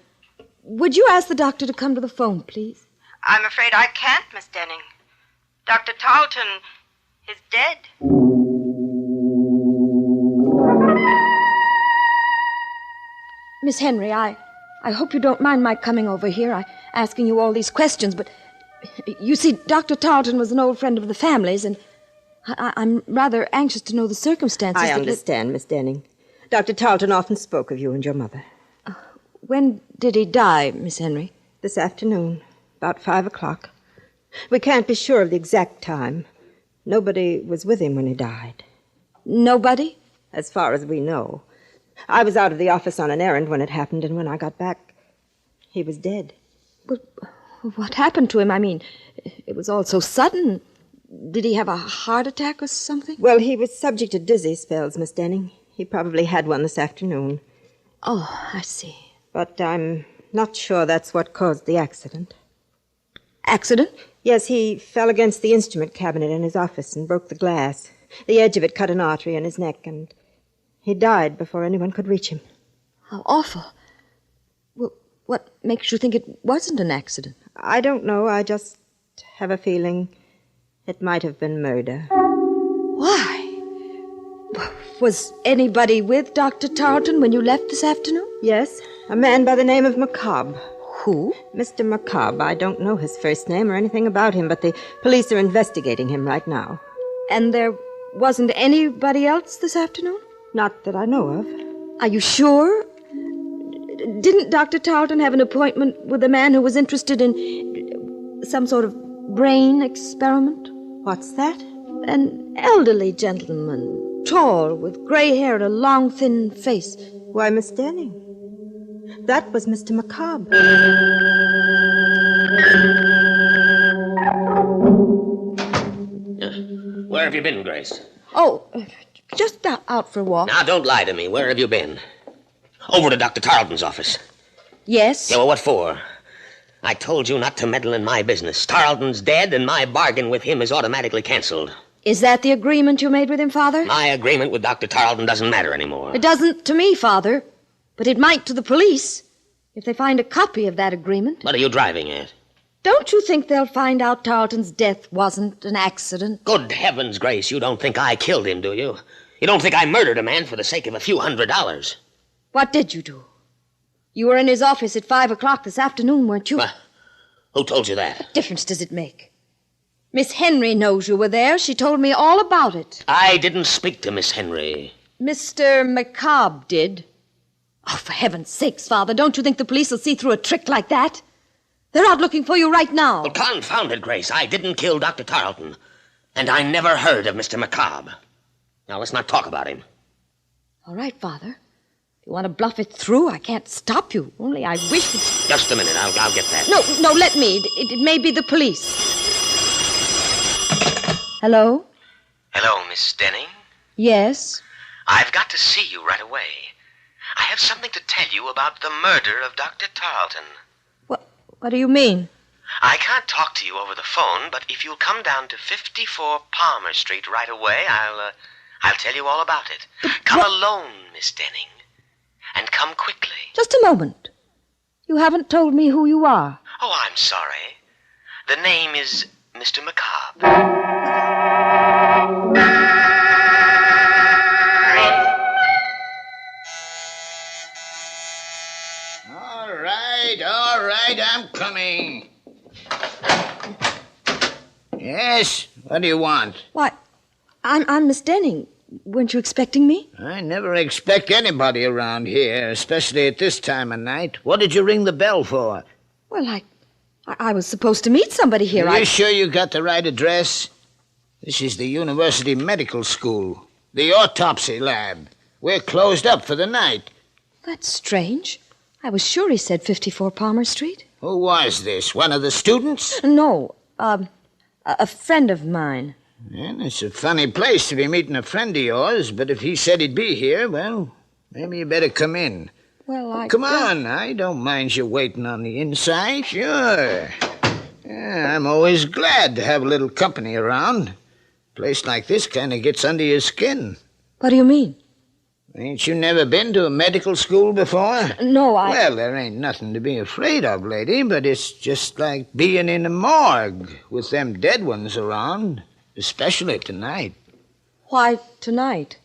Would you ask the doctor to come to the phone, please? I'm afraid I can't, Miss Denning. Dr. Tarleton is dead. Miss Henry, I hope you don't mind my coming over here, asking you all these questions, but you see, Dr. Tarleton was an old friend of the family's, and I'm rather anxious to know the circumstances. I understand, Miss Denning. Dr. Tarleton often spoke of you and your mother. When did he die, Miss Henry? This afternoon, about 5 o'clock. We can't be sure of the exact time. Nobody was with him when he died. Nobody? As far as we know. I was out of the office on an errand when it happened, and when I got back, he was dead. But what happened to him? I mean, it was all so sudden. Did he have a heart attack or something? Well, he was subject to dizzy spells, Miss Denning. He probably had one this afternoon. Oh, I see. But I'm not sure that's what caused the accident. Accident? Yes, he fell against the instrument cabinet in his office and broke the glass. The edge of it cut an artery in his neck, and he died before anyone could reach him. How awful. Well, what makes you think it wasn't an accident? I don't know. I just have a feeling it might have been murder. Why? Was anybody with Dr. Tarleton when you left this afternoon? Yes, a man by the name of Macabre. Who? Mr. Macabre. I don't know his first name or anything about him, but the police are investigating him right now. And there wasn't anybody else this afternoon? Not that I know of. Are you sure? Didn't Dr. Tarleton have an appointment with a man who was interested in some sort of brain experiment? What's that? An elderly gentleman, tall, with gray hair and a long, thin face. Why, Miss Denning, That was Mr. Macabre. Where have you been, Grace? Oh, just out for a walk. Now, don't lie to me. Where have you been? Over to Dr. Tarleton's office. Yes? Yeah, well, what for? I told you not to meddle in my business. Tarleton's dead, and my bargain with him is automatically canceled. Is that the agreement you made with him, Father? My agreement with Dr. Tarleton doesn't matter anymore. It doesn't to me, Father. But it might to the police, if they find a copy of that agreement. What are you driving at? Don't you think they'll find out Tarleton's death wasn't an accident? Good heavens, Grace, you don't think I killed him, do you? You don't think I murdered a man for the sake of a few $100s? What did you do? You were in his office at 5 o'clock this afternoon, weren't you? Who told you that? What difference does it make? Miss Henry knows you were there. She told me all about it. I didn't speak to Miss Henry. Mr. Macabre did. Oh, for heaven's sakes, Father, don't you think the police will see through a trick like that? They're out looking for you right now. Well, confound it, Grace. I didn't kill Dr. Tarleton. And I never heard of Mr. Macabre. Now, let's not talk about him. All right, Father. If you want to bluff it through, I can't stop you. Only I wish that... Just a minute. I'll get that. No, let me. It may be the police. Hello? Hello, Miss Denning. Yes? I've got to see you right away. I have something to tell you about the murder of Dr. Tarleton. What do you mean? I can't talk to you over the phone, but if you'll come down to 54 Palmer Street right away, I'll tell you all about it. Come alone, Miss Denning. And come quickly. Just a moment. You haven't told me who you are. Oh, I'm sorry. The name is Mr. Macabre. All right, I'm coming. Yes, what do you want? Why, I'm Miss Denning. Weren't you expecting me? I never expect anybody around here, especially at this time of night. What did you ring the bell for? Well, I was supposed to meet somebody here. Are you sure you got the right address? This is the University Medical School, the autopsy lab. We're closed up for the night. That's strange. I was sure he said 54 Palmer Street. Who was this? One of the students? No, a friend of mine. Well, it's a funny place to be meeting a friend of yours, but if he said he'd be here, well, maybe you better come in. Well, Come on, I don't mind you waiting on the inside. Sure. Yeah, I'm always glad to have a little company around. A place like this kind of gets under your skin. What do you mean? Ain't you never been to a medical school before? No, Well, there ain't nothing to be afraid of, lady, but it's just like being in a morgue with them dead ones around, especially tonight. Why tonight?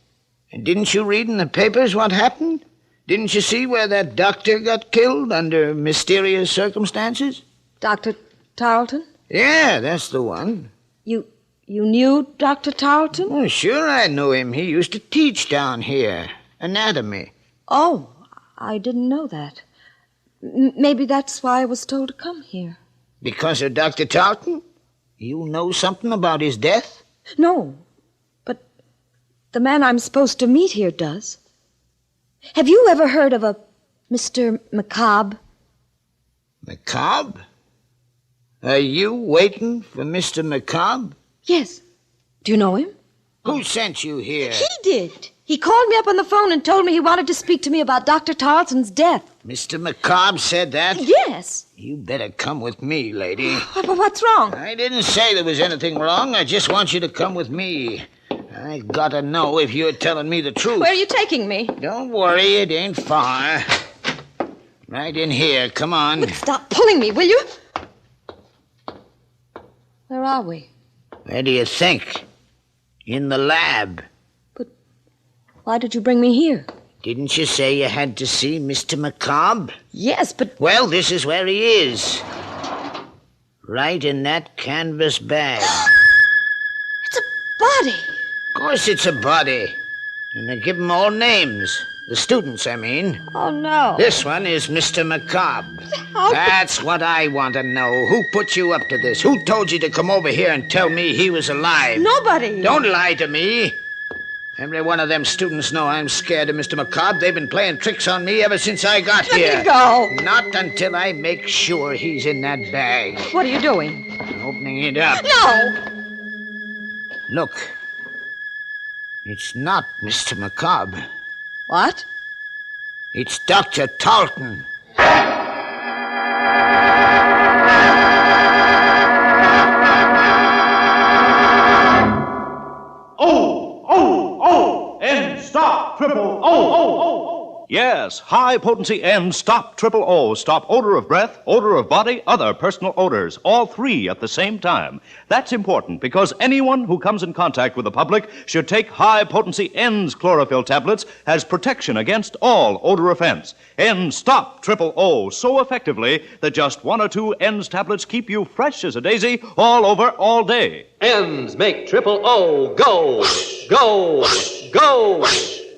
And didn't you read in the papers what happened? Didn't you see where that doctor got killed under mysterious circumstances? Dr. Tarleton? Yeah, that's the one. You knew Dr. Tarleton? Oh, sure I knew him. He used to teach down here. Anatomy. Oh, I didn't know that. Maybe that's why I was told to come here. Because of Dr. Tarleton? You know something about his death? No, but the man I'm supposed to meet here does. Have you ever heard of a Mr. Macabre? Macabre? Are you waiting for Mr. Macabre? Yes. Do you know him? Who sent you here? He did. He called me up on the phone and told me he wanted to speak to me about Dr. Tarleton's death. Mr. Macabre said that? Yes. You better come with me, lady. What's wrong? I didn't say there was anything wrong. I just want you to come with me. I gotta know if you're telling me the truth. Where are you taking me? Don't worry, it ain't far. Right in here, come on. Look, stop pulling me, will you? Where are we? Where do you think? In the lab. Why did you bring me here? Didn't you say you had to see Mr. Macabre? Yes, but... Well, this is where he is. Right in that canvas bag. It's a body. Of course it's a body. And they give them all names. The students, I mean. Oh, no. This one is Mr. Macabre. That's what I want to know. Who put you up to this? Who told you to come over here and tell me he was alive? Nobody. Don't lie to me. Every one of them students know I'm scared of Mr. McCobb. They've been playing tricks on me ever since I got here. Let me go. Not until I make sure he's in that bag. What are you doing? Opening it up. No! Look. It's not Mr. McCobb. What? It's Dr. Talton. End stop triple O. Yes, high potency End stop triple O. Stop odor of breath, odor of body, other personal odors. All three at the same time. That's important because anyone who comes in contact with the public should take high potency End's chlorophyll tablets as protection against all odor offense. End stop triple O so effectively that just one or two End's tablets keep you fresh as a daisy all over all day. Ends make triple O go, go, go.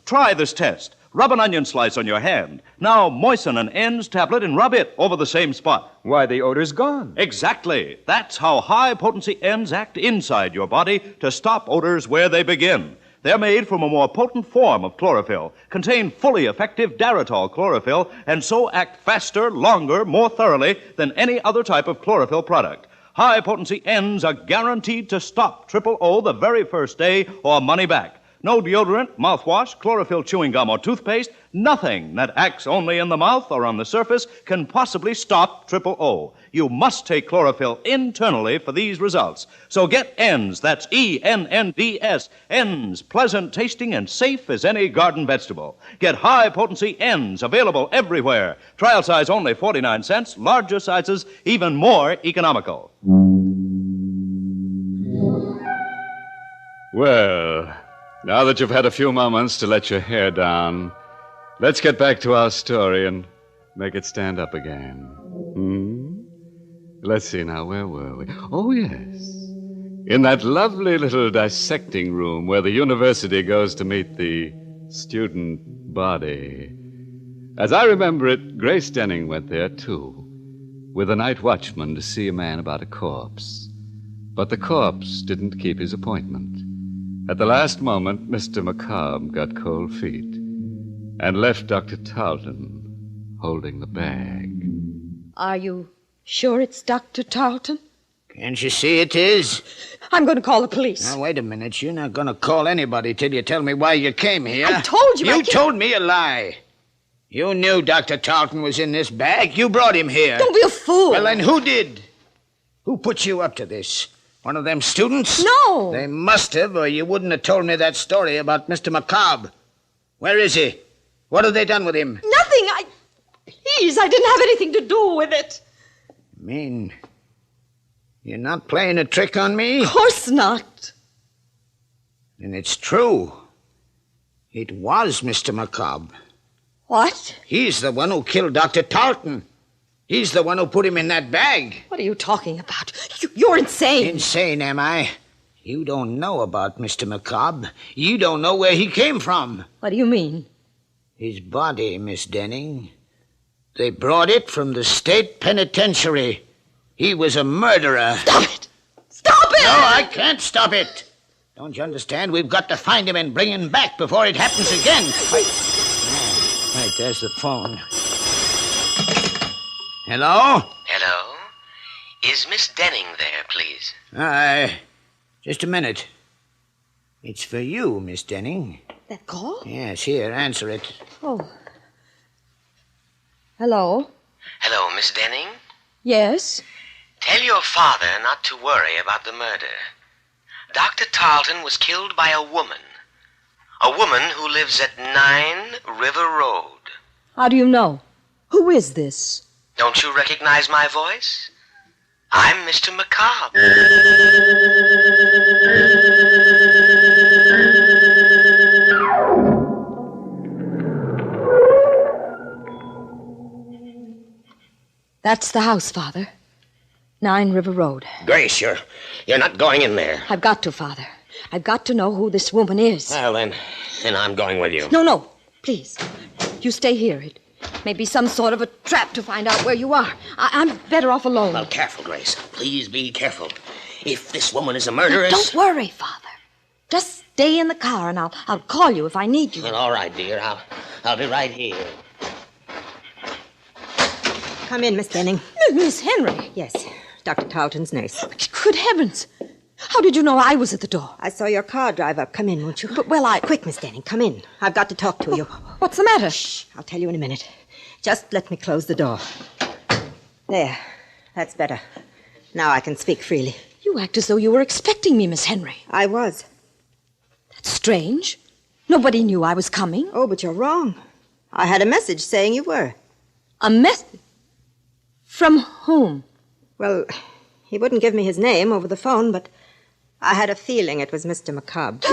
Try this test. Rub an onion slice on your hand. Now moisten an End's tablet and rub it over the same spot. Why, the odor's gone. Exactly. That's how high-potency Ends act inside your body to stop odors where they begin. They're made from a more potent form of chlorophyll, contain fully effective Daratol chlorophyll, and so act faster, longer, more thoroughly than any other type of chlorophyll product. High-potency Ends are guaranteed to stop triple O the very first day or money back. No deodorant, mouthwash, chlorophyll chewing gum, or toothpaste, nothing that acts only in the mouth or on the surface can possibly stop triple O. You must take chlorophyll internally for these results. So get Ends, that's E-N-N-D-S, Ends, pleasant tasting and safe as any garden vegetable. Get high-potency Ends, available everywhere. Trial size only 49 cents, larger sizes even more economical. Well, now that you've had a few moments to let your hair down, let's get back to our story and make it stand up again. Let's see now, where were we? Oh, yes. In that lovely little dissecting room where the university goes to meet the student body. As I remember it, Grace Denning went there, too, with a night watchman to see a man about a corpse. But the corpse didn't keep his appointment. At the last moment, Mr. McCobb got cold feet and left Dr. Talton holding the bag. Are you sure it's Dr. Talton? Can't you see it is? I'm going to call the police. Now, wait a minute. You're not going to call anybody till you tell me why you came here. I told you. You told me a lie. You knew Dr. Talton was in this bag. You brought him here. Don't be a fool. Well, then who did? Who put you up to this? One of them students? No. They must have, or you wouldn't have told me that story about Mr. McCobb. Where is he? What have they done with him? Nothing. Please, I didn't have anything to do with it. I mean, you're not playing a trick on me? Of course not. And it's true. It was Mr. McCobb. What? He's the one who killed Dr. Talton. He's the one who put him in that bag. What are you talking about? You're insane. Insane, am I? You don't know about Mr. McCobb. You don't know where he came from. What do you mean? His body, Miss Denning. They brought it from the state penitentiary. He was a murderer. Stop it! Stop it! No, I can't stop it. Don't you understand? We've got to find him and bring him back before it happens again. Right, there's the phone. Hello? Hello? Is Miss Denning there, please? Just a minute. It's for you, Miss Denning. That call? Yes, here, answer it. Oh. Hello? Hello, Miss Denning? Yes? Tell your father not to worry about the murder. Dr. Talton was killed by a woman. A woman who lives at 9 River Road. How do you know? Who is this? Don't you recognize my voice? I'm Mr. McCobb. That's the house, Father. 9 River Road. Grace, you're not going in there. I've got to, Father. I've got to know who this woman is. Well, then I'm going with you. No, please. You stay here. It may be some sort of a trap to find out where you are. I'm better off alone. Well, careful, Grace. Please be careful. If this woman is a murderess... Now, don't worry, Father. Just stay in the car, and I'll call you if I need you. Well, all right, dear. I'll be right here. Come in, Miss Denning. Miss Henry? Yes, Dr. Tarleton's nurse. Good heavens. How did you know I was at the door? I saw your car drive up. Come in, won't you? But, Quick, Miss Denning, come in. I've got to talk to you. What's the matter? Shh, I'll tell you in a minute. Just let me close the door. There. That's better. Now I can speak freely. You act as though you were expecting me, Miss Henry. I was. That's strange. Nobody knew I was coming. Oh, but you're wrong. I had a message saying you were. A message? From whom? Well, he wouldn't give me his name over the phone, but I had a feeling it was Mr. McCobb.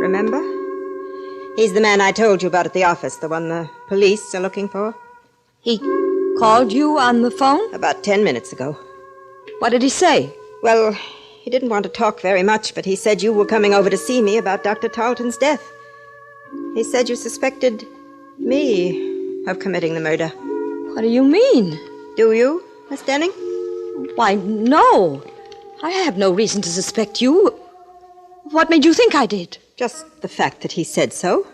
Remember? He's the man I told you about at the office, the one the police are looking for. He called you on the phone? About 10 minutes ago. What did he say? Well, he didn't want to talk very much, but he said you were coming over to see me about Dr. Tarleton's death. He said you suspected me of committing the murder. What do you mean? Do you, Miss Denning? Why, no. I have no reason to suspect you. What made you think I did? Just the fact that he said so.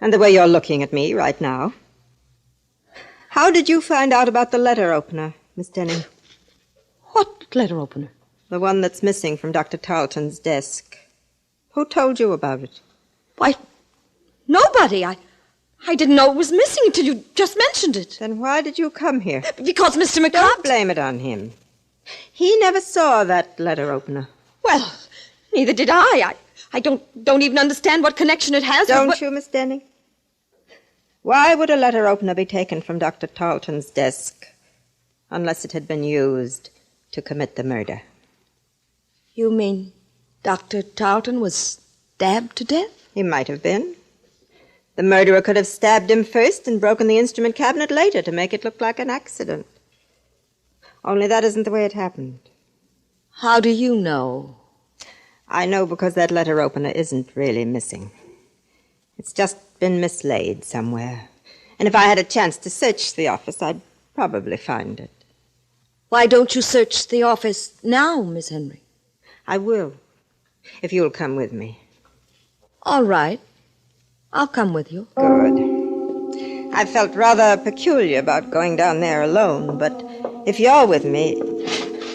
And the way you're looking at me right now. How did you find out about the letter opener, Miss Denning? What letter opener? The one that's missing from Dr. Tarleton's desk. Who told you about it? Why, nobody. I didn't know it was missing until you just mentioned it. Then why did you come here? Because Mr. McCobb... Don't blame it on him. He never saw that letter opener. Well, neither did I. I don't even understand what connection it has. Don't you, Miss Denning? Why would a letter opener be taken from Dr. Tarleton's desk unless it had been used to commit the murder? You mean Dr. Tarleton was stabbed to death? He might have been. The murderer could have stabbed him first and broken the instrument cabinet later to make it look like an accident. Only that isn't the way it happened. How do you know? I know because that letter opener isn't really missing. It's just been mislaid somewhere. And if I had a chance to search the office, I'd probably find it. Why don't you search the office now, Miss Henry? I will, if you'll come with me. All right. I'll come with you. Good. I felt rather peculiar about going down there alone, but if you're with me...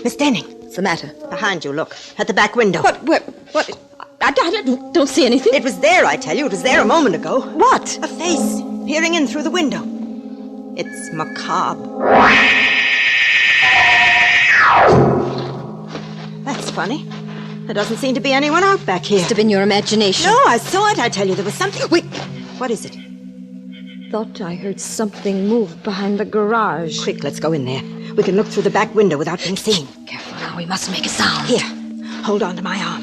Miss Denning. What's the matter? Behind you, look. At the back window. What? I don't see anything. It was there, I tell you. It was there a moment ago. What? A face peering in through the window. It's macabre. That's funny. There doesn't seem to be anyone out back here. Must have been your imagination. No, I saw it. I tell you, there was something... Wait, what is it? Thought I heard something move behind the garage. Quick, let's go in there. We can look through the back window without being seen. Careful now, we mustn't make a sound. Here, hold on to my arm.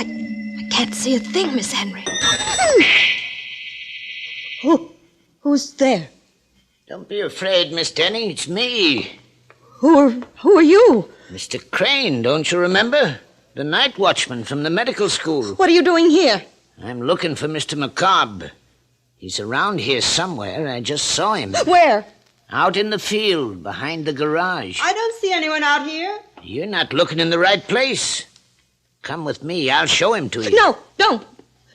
I can't see a thing, Miss Henry. Who's there? Don't be afraid, Miss Denning. It's me. Who are you? Mr. Crane, don't you remember? The night watchman from the medical school. What are you doing here? I'm looking for Mr. McCobb. He's around here somewhere. I just saw him. Where? Out in the field, behind the garage. I don't see anyone out here. You're not looking in the right place. Come with me. I'll show him to you. No, don't.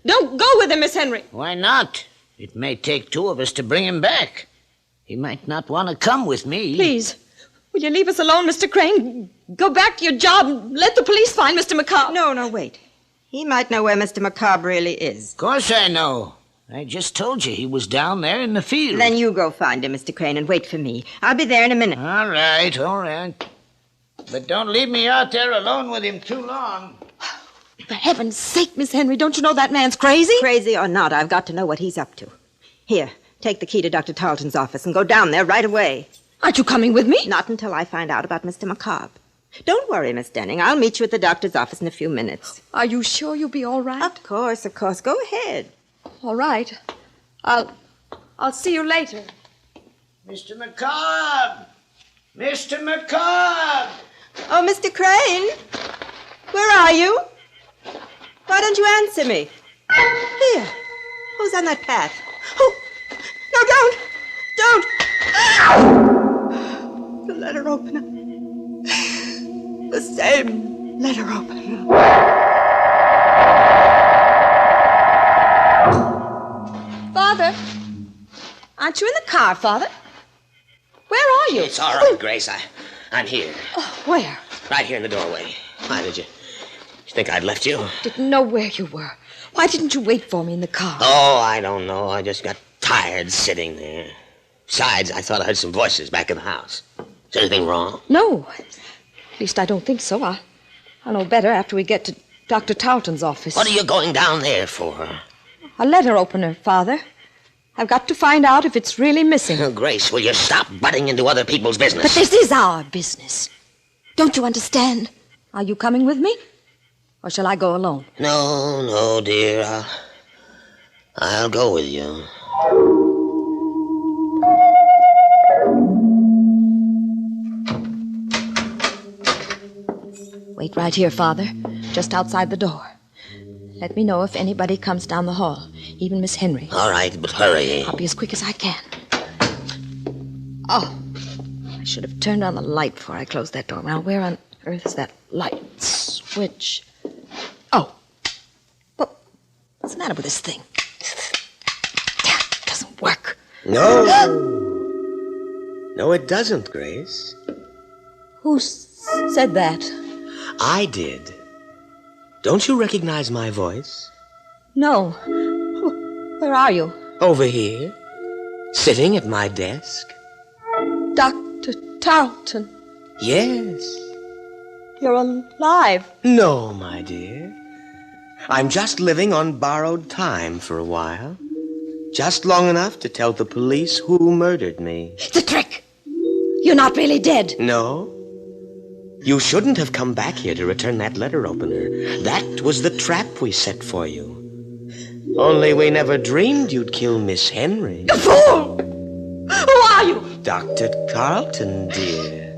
Don't go with him, Miss Henry. Why not? It may take two of us to bring him back. He might not want to come with me. Please, will you leave us alone, Mr. Crane? Go back to your job and let the police find Mr. McCobb. No, wait. He might know where Mr. McCobb really is. Of course I know. I just told you he was down there in the field. Then you go find him, Mr. Crane, and wait for me. I'll be there in a minute. All right. But don't leave me out there alone with him too long. For heaven's sake, Miss Henry, don't you know that man's crazy? Crazy or not, I've got to know what he's up to. Here, take the key to Dr. Tarleton's office and go down there right away. Aren't you coming with me? Not until I find out about Mr. McCobb. Don't worry, Miss Denning. I'll meet you at the doctor's office in a few minutes. Are you sure you'll be all right? Of course. Go ahead. All right. I'll see you later. Mr. McCobb! Mr. McCobb! Oh, Mr. Crane! Where are you? Why don't you answer me? Here. Who's on that path? Oh! No, don't! The letter opener. The same letter opener. Aren't you in the car, Father? Where are you? It's all right, Grace. I'm here. Oh, where? Right here in the doorway. Why did you think I'd left you? Didn't know where you were. Why didn't you wait for me in the car? Oh, I don't know. I just got tired sitting there. Besides, I thought I heard some voices back in the house. Is anything wrong? No. At least I don't think so. I'll know better after we get to Dr. Tarleton's office. What are you going down there for? A letter opener, Father. I've got to find out if it's really missing. Oh, Grace, will you stop butting into other people's business? But this is our business. Don't you understand? Are you coming with me? Or shall I go alone? No, dear. I'll go with you. Wait right here, Father. Just outside the door. Let me know if anybody comes down the hall. Even Miss Henry. All right, but hurry. I'll be as quick as I can. Oh, I should have turned on the light before I closed that door. Now, where on earth is that light switch? Oh. Well, what's the matter with this thing? It doesn't work. No. No, it doesn't, Grace. Who said that? I did. Don't you recognize my voice? No. Where are you? Over here. Sitting at my desk. Dr. Tarleton. Yes. You're alive. No, my dear. I'm just living on borrowed time for a while. Just long enough to tell the police who murdered me. It's a trick. You're not really dead. No. You shouldn't have come back here to return that letter opener. That was the trap we set for you. Only we never dreamed you'd kill Miss Henry. You fool! Who are you? Dr. Tarleton, dear.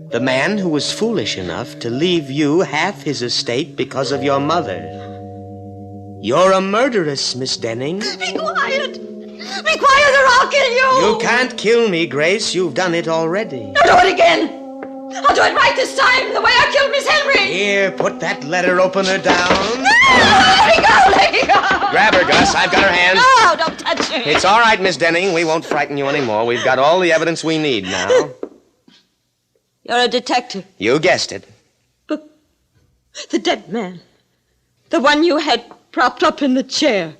The man who was foolish enough to leave you half his estate because of your mother. You're a murderess, Miss Denning. Be quiet! Be quiet or I'll kill you! You can't kill me, Grace. You've done it already. No, do it again! I'll do it right this time, the way I killed Miss Henry! Here, put that letter opener down. Let me go, let me go! Grab her, Gus. I've got her hands. No, don't touch me. It's all right, Miss Denning. We won't frighten you anymore. We've got all the evidence we need now. You're a detective. You guessed it. But the dead man, the one you had propped up in the chair,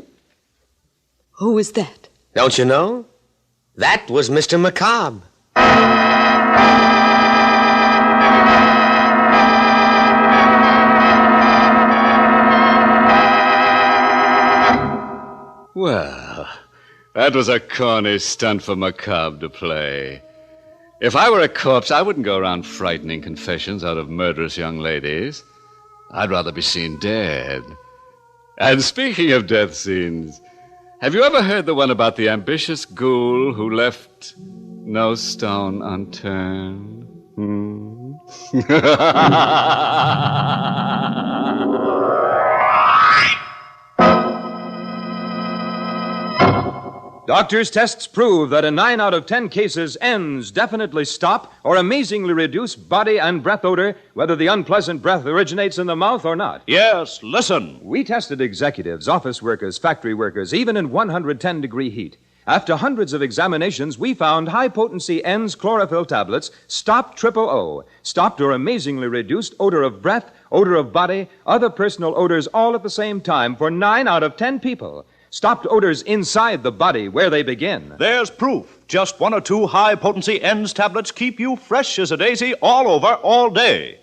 who was that? Don't you know? That was Mr. Macabre. Well, that was a corny stunt for Macabre to play. If I were a corpse, I wouldn't go around frightening confessions out of murderous young ladies. I'd rather be seen dead. And speaking of death scenes, have you ever heard the one about the ambitious ghoul who left no stone unturned? Doctors' tests prove that in 9 out of 10 cases, N's definitely stop or amazingly reduce body and breath odor, whether the unpleasant breath originates in the mouth or not. Yes, listen. We tested executives, office workers, factory workers, even in 110-degree heat. After hundreds of examinations, we found high-potency N's chlorophyll tablets stopped O, stopped or amazingly reduced odor of breath, odor of body, other personal odors all at the same time for 9 out of 10 people. Stopped odors inside the body where they begin. There's proof. Just 1 or 2 high-potency N's tablets keep you fresh as a daisy all over, all day.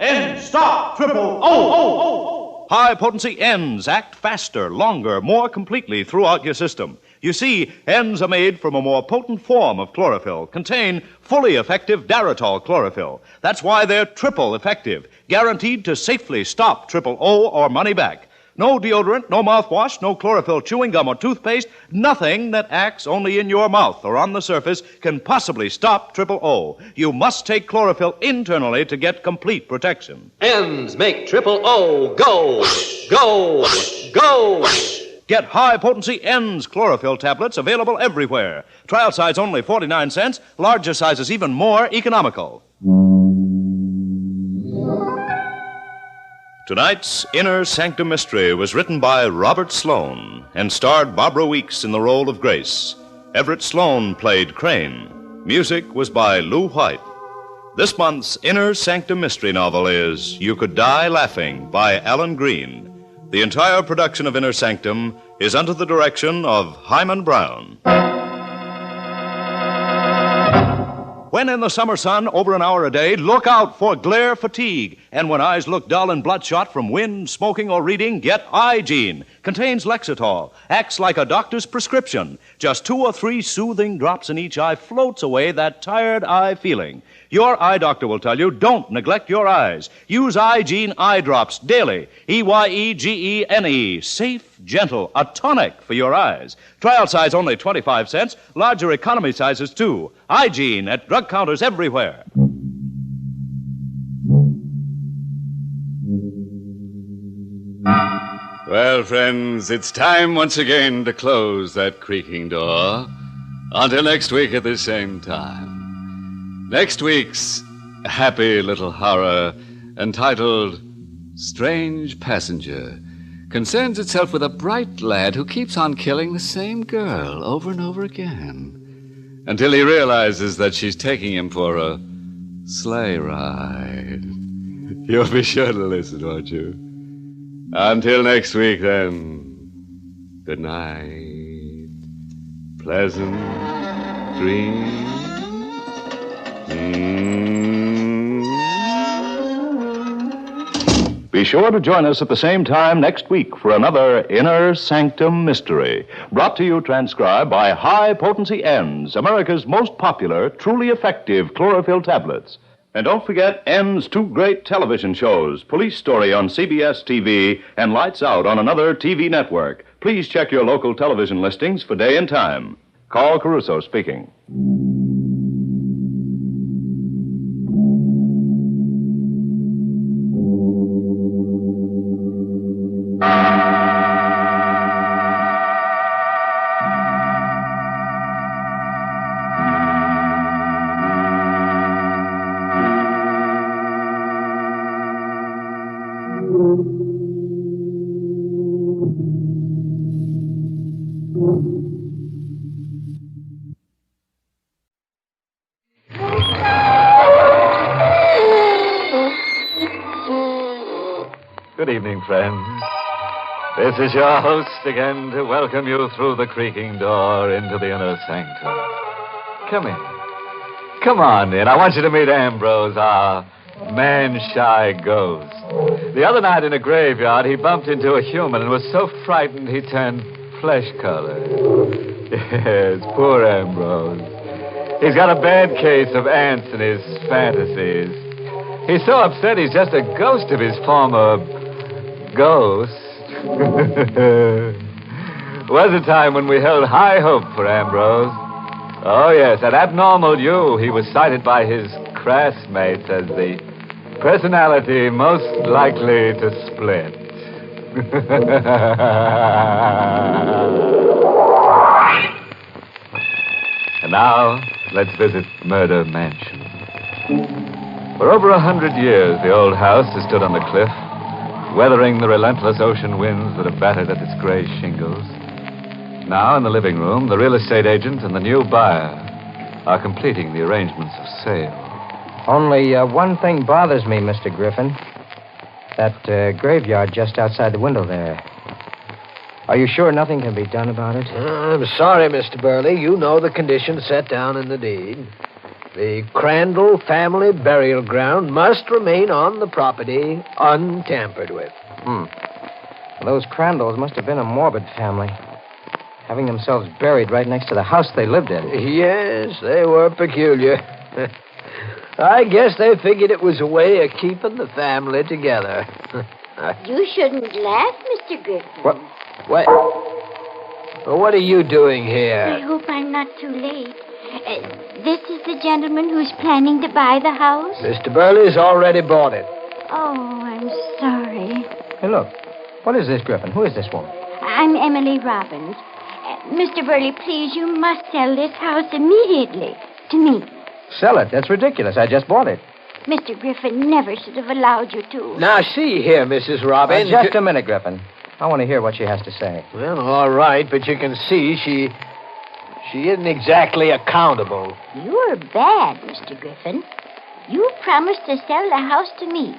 N stop O. High-potency N's act faster, longer, more completely throughout your system. You see, N's are made from a more potent form of chlorophyll, contain fully effective Daratol chlorophyll. That's why they're triple effective, guaranteed to safely stop O or money back. No deodorant, no mouthwash, no chlorophyll chewing gum or toothpaste, nothing that acts only in your mouth or on the surface can possibly stop O. You must take chlorophyll internally to get complete protection. N's make O go, go, go. Get high-potency N's chlorophyll tablets available everywhere. Trial size only 49 cents, larger sizes even more economical. Tonight's Inner Sanctum Mystery was written by Robert Sloane and starred Barbara Weeks in the role of Grace. Everett Sloane played Crane. Music was by Lou White. This month's Inner Sanctum Mystery novel is You Could Die Laughing by Alan Green. The entire production of Inner Sanctum is under the direction of Hyman Brown. When in the summer sun, over an hour a day, look out for glare fatigue. And when eyes look dull and bloodshot from wind, smoking, or reading, get Eye-Gene. Contains Lexitol. Acts like a doctor's prescription. Just 2 or 3 soothing drops in each eye floats away that tired eye feeling. Your eye doctor will tell you, don't neglect your eyes. Use Eye-Gene eye drops daily. Eyegene. Safe, gentle, a tonic for your eyes. Trial size only 25 cents. Larger economy sizes, too. Eye-Gene at drug counters everywhere. Well, friends, it's time once again to close that creaking door. Until next week at the same time. Next week's happy little horror, entitled Strange Passenger, concerns itself with a bright lad who keeps on killing the same girl over and over again until he realizes that she's taking him for a sleigh ride. You'll be sure to listen, won't you? Until next week, then, good night. Pleasant dreams. Be sure to join us at the same time next week for another Inner Sanctum Mystery, brought to you transcribed by High Potency N's, America's most popular, truly effective chlorophyll tablets. And don't forget N's 2 great television shows, Police Story on CBS TV and Lights Out on another TV network. Please check your local television listings for day and time. Carl Caruso speaking. Good evening, friends. This is your host again to welcome you through the creaking door into the inner sanctum. Come in. Come on in. I want you to meet Ambrose, our man-shy ghost. The other night in a graveyard, he bumped into a human and was so frightened he turned flesh-colored. Yes, poor Ambrose. He's got a bad case of ants in his fantasies. He's so upset he's just a ghost of his former ghost. Was a time when we held high hope for Ambrose. Oh, yes, at Abnormal U, he was cited by his classmates as the personality most likely to split. And now, let's visit Murder Mansion. For over 100 years, the old house has stood on the cliff, weathering the relentless ocean winds that have battered at its gray shingles. Now, in the living room, the real estate agent and the new buyer are completing the arrangements of sale. Only one thing bothers me, Mr. Griffin. That graveyard just outside the window there. Are you sure nothing can be done about it? I'm sorry, Mr. Burley. You know the conditions set down in the deed. The Crandall family burial ground must remain on the property untampered with. Well, those Crandalls must have been a morbid family, having themselves buried right next to the house they lived in. Yes, they were peculiar. I guess they figured it was a way of keeping the family together. You shouldn't laugh, Mr. Griffin. What? Well, what are you doing here? I hope I'm not too late. This is the gentleman who's planning to buy the house? Mr. Burley's already bought it. Oh, I'm sorry. Hey, look. What is this, Griffin? Who is this woman? I'm Emily Robbins. Mr. Burley, please, you must sell this house immediately to me. Sell it? That's ridiculous. I just bought it. Mr. Griffin never should have allowed you to. Now, see here, Mrs. Robbins. Just a minute, Griffin. I want to hear what she has to say. Well, all right, but you can see she isn't exactly accountable. You're bad, Mr. Griffin. You promised to sell the house to me,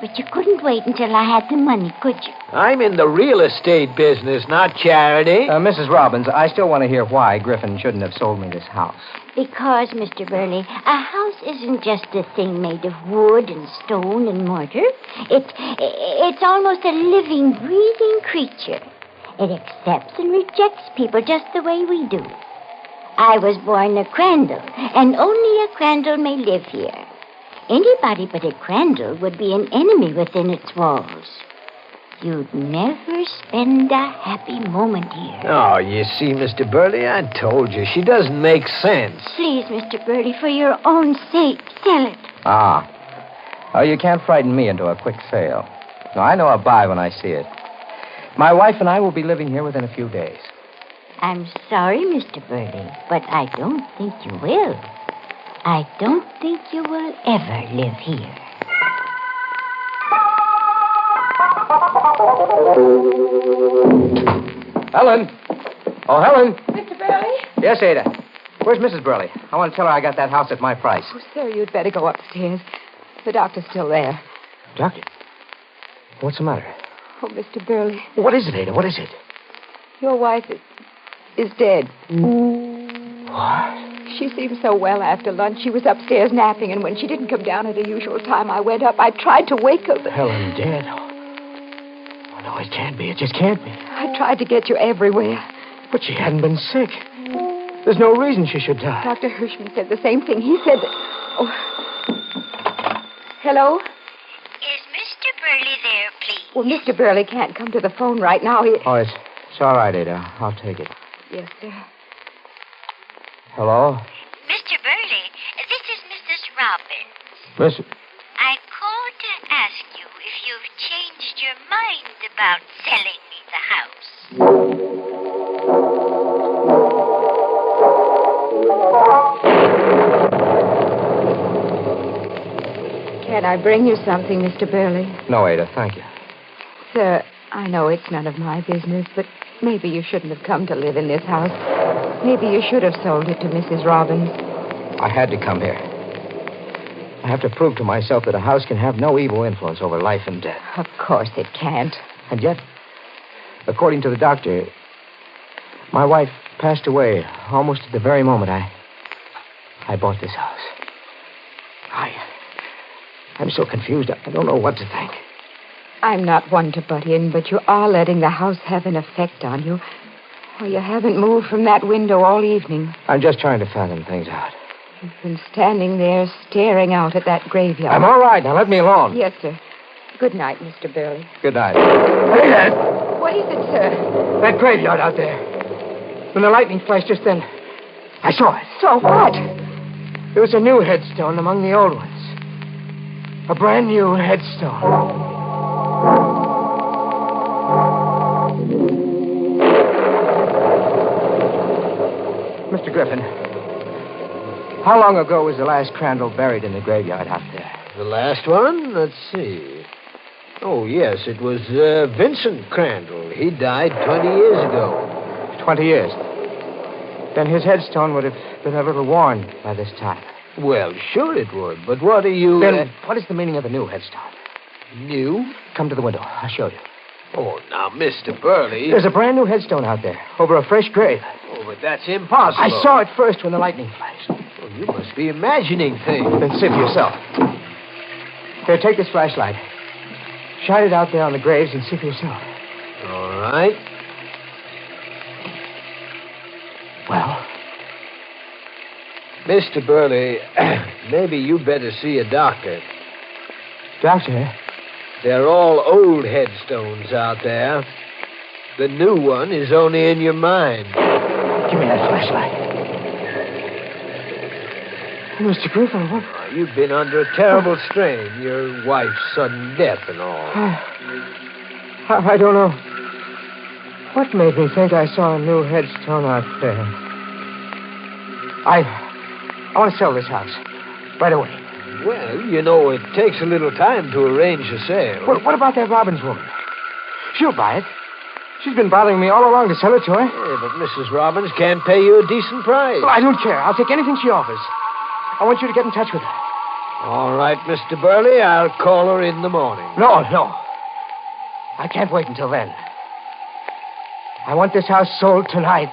but you couldn't wait until I had the money, could you? I'm in the real estate business, not charity. Mrs. Robbins, I still want to hear why Griffin shouldn't have sold me this house. Because, Mr. Burley, a house isn't just a thing made of wood and stone and mortar. It's almost a living, breathing creature. It accepts and rejects people just the way we do. I was born a Crandall, and only a Crandall may live here. Anybody but a Crandall would be an enemy within its walls. You'd never spend a happy moment here. Oh, you see, Mr. Burley, I told you. She doesn't make sense. Please, Mr. Burley, for your own sake, sell it. Oh, you can't frighten me into a quick sale. No, I know a buy when I see it. My wife and I will be living here within a few days. I'm sorry, Mr. Burley, but I don't think you will. I don't think you will ever live here. Helen! Oh, Helen! Mr. Burley? Yes, Ada. Where's Mrs. Burley? I want to tell her I got that house at my price. Oh, sir, you'd better go upstairs. The doctor's still there. Doctor? What's the matter? Oh, Mr. Burley. What is it, Ada? What is it? Your wife is dead. What? She seemed so well after lunch. She was upstairs napping, and when she didn't come down at her usual time, I went up. I tried to wake her, but... Helen dead? Oh, no, it can't be. It just can't be. I tried to get you everywhere. But she hadn't been sick. There's no reason she should die. Dr. Hirschman said the same thing. He said that... Oh. Hello? Is Mr. Burley there, please? Well, Mr. Burley can't come to the phone right now. Oh, it's all right, Ada. I'll take it. Yes, sir. Hello? Mr. Burley, this is Mrs. Robbins. Miss... I called to ask you if you've changed your mind about selling me the house. Can I bring you something, Mr. Burley? No, Ada, thank you. Sir, I know it's none of my business, but maybe you shouldn't have come to live in this house. Maybe you should have sold it to Mrs. Robbins. I had to come here. I have to prove to myself that a house can have no evil influence over life and death. Of course it can't. And yet, according to the doctor, my wife passed away almost at the very moment I bought this house. I'm so confused. I don't know what to think. I'm not one to butt in, but you are letting the house have an effect on you. Or you haven't moved from that window all evening. I'm just trying to fathom things out. You've been standing there staring out at that graveyard. I'm all right. Now let me alone. Yes, sir. Good night, Mr. Burley. Good night. Hey, Dad! What is it, sir? That graveyard out there. When the lightning flashed just then, I saw it. Saw what? There was a new headstone among the old ones. A brand new headstone. Mr. Griffin, how long ago was the last Crandall buried in the graveyard out there? The last one? Let's see. Oh, yes, it was Vincent Crandall. He died 20 years ago. 20 years? Then his headstone would have been a little worn by this time. Well, sure it would, but what are you... Then what is the meaning of the new headstone? New? Come to the window. I'll show you. Oh, now, Mr. Burley... There's a brand new headstone out there, over a fresh grave. Oh, but that's impossible. I saw it first when the lightning flashed. Well, you must be imagining things. Then see for yourself. Here, take this flashlight. Shine it out there on the graves and see for yourself. All right. Well? Mr. Burley, maybe you better see a doctor. Doctor? They're all old headstones out there. The new one is only in your mind. Give me that flashlight. Mr. Griffin, what? Oh, you've been under a terrible strain. Your wife's sudden death and all. I don't know. What made me think I saw a new headstone out there? I want to sell this house. Right away. Well, you know, it takes a little time to arrange a sale. What about that Robbins woman? She'll buy it. She's been bothering me all along to sell it to her. Yeah, but Mrs. Robbins can't pay you a decent price. Well, I don't care. I'll take anything she offers. I want you to get in touch with her. All right, Mr. Burley, I'll call her in the morning. No. I can't wait until then. I want this house sold tonight.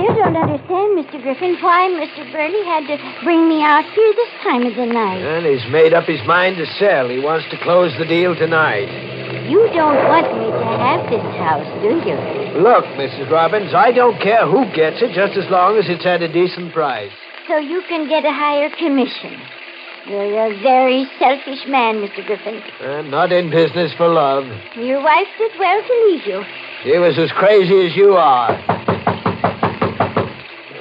You don't understand, Mr. Griffin, why Mr. Burley had to bring me out here this time of the night. And he's made up his mind to sell. He wants to close the deal tonight. You don't want me to have this house, do you? Look, Mrs. Robbins, I don't care who gets it, just as long as it's at a decent price. So you can get a higher commission. You're a very selfish man, Mr. Griffin. I'm not in business for love. Your wife did well to leave you. She was as crazy as you are.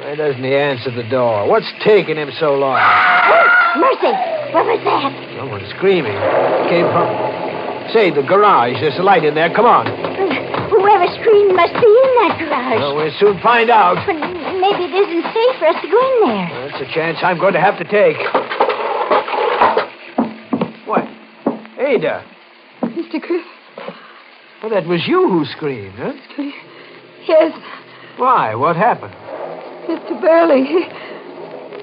Why doesn't he answer the door? What's taking him so long? Mercy! What was that? Someone screaming. Came from... Say, the garage. There's a light in there. Come on. Whoever screamed must be in that garage. Well, we'll soon find out. But maybe it isn't safe for us to go in there. That's a chance I'm going to have to take. What? Ada. Mr. Griffin. Well, that was you who screamed, huh? Yes. Why? What happened? Mr. Burley.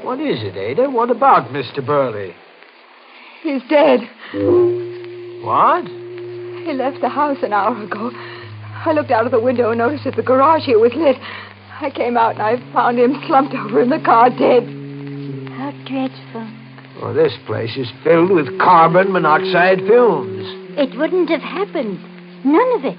What is it, Ada? What about Mr. Burley? He's dead. What? He left the house an hour ago. I looked out of the window and noticed that the garage here was lit. I came out and I found him slumped over in the car, dead. How dreadful. Well, this place is filled with carbon monoxide fumes. It wouldn't have happened. None of it.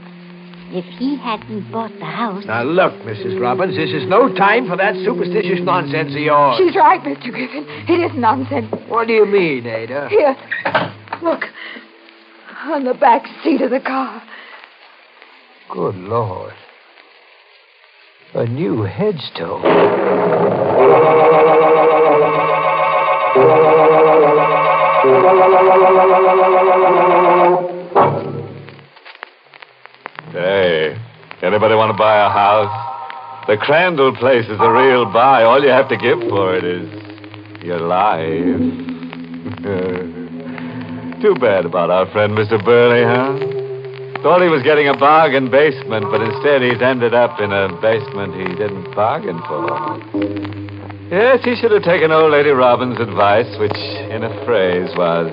If he hadn't bought the house. Now, look, Mrs. Robbins, this is no time for that superstitious nonsense of yours. She's right, Mr. Griffin. It is nonsense. What do you mean, Ada? Here. Look. On the back seat of the car. Good Lord. A new headstone. Hey, anybody want to buy a house? The Crandall place is a real buy. All you have to give for it is your life. Too bad about our friend Mr. Burley, huh? Thought he was getting a bargain basement, but instead he's ended up in a basement he didn't bargain for. Yes, he should have taken old Lady Robbins' advice, which, in a phrase, was,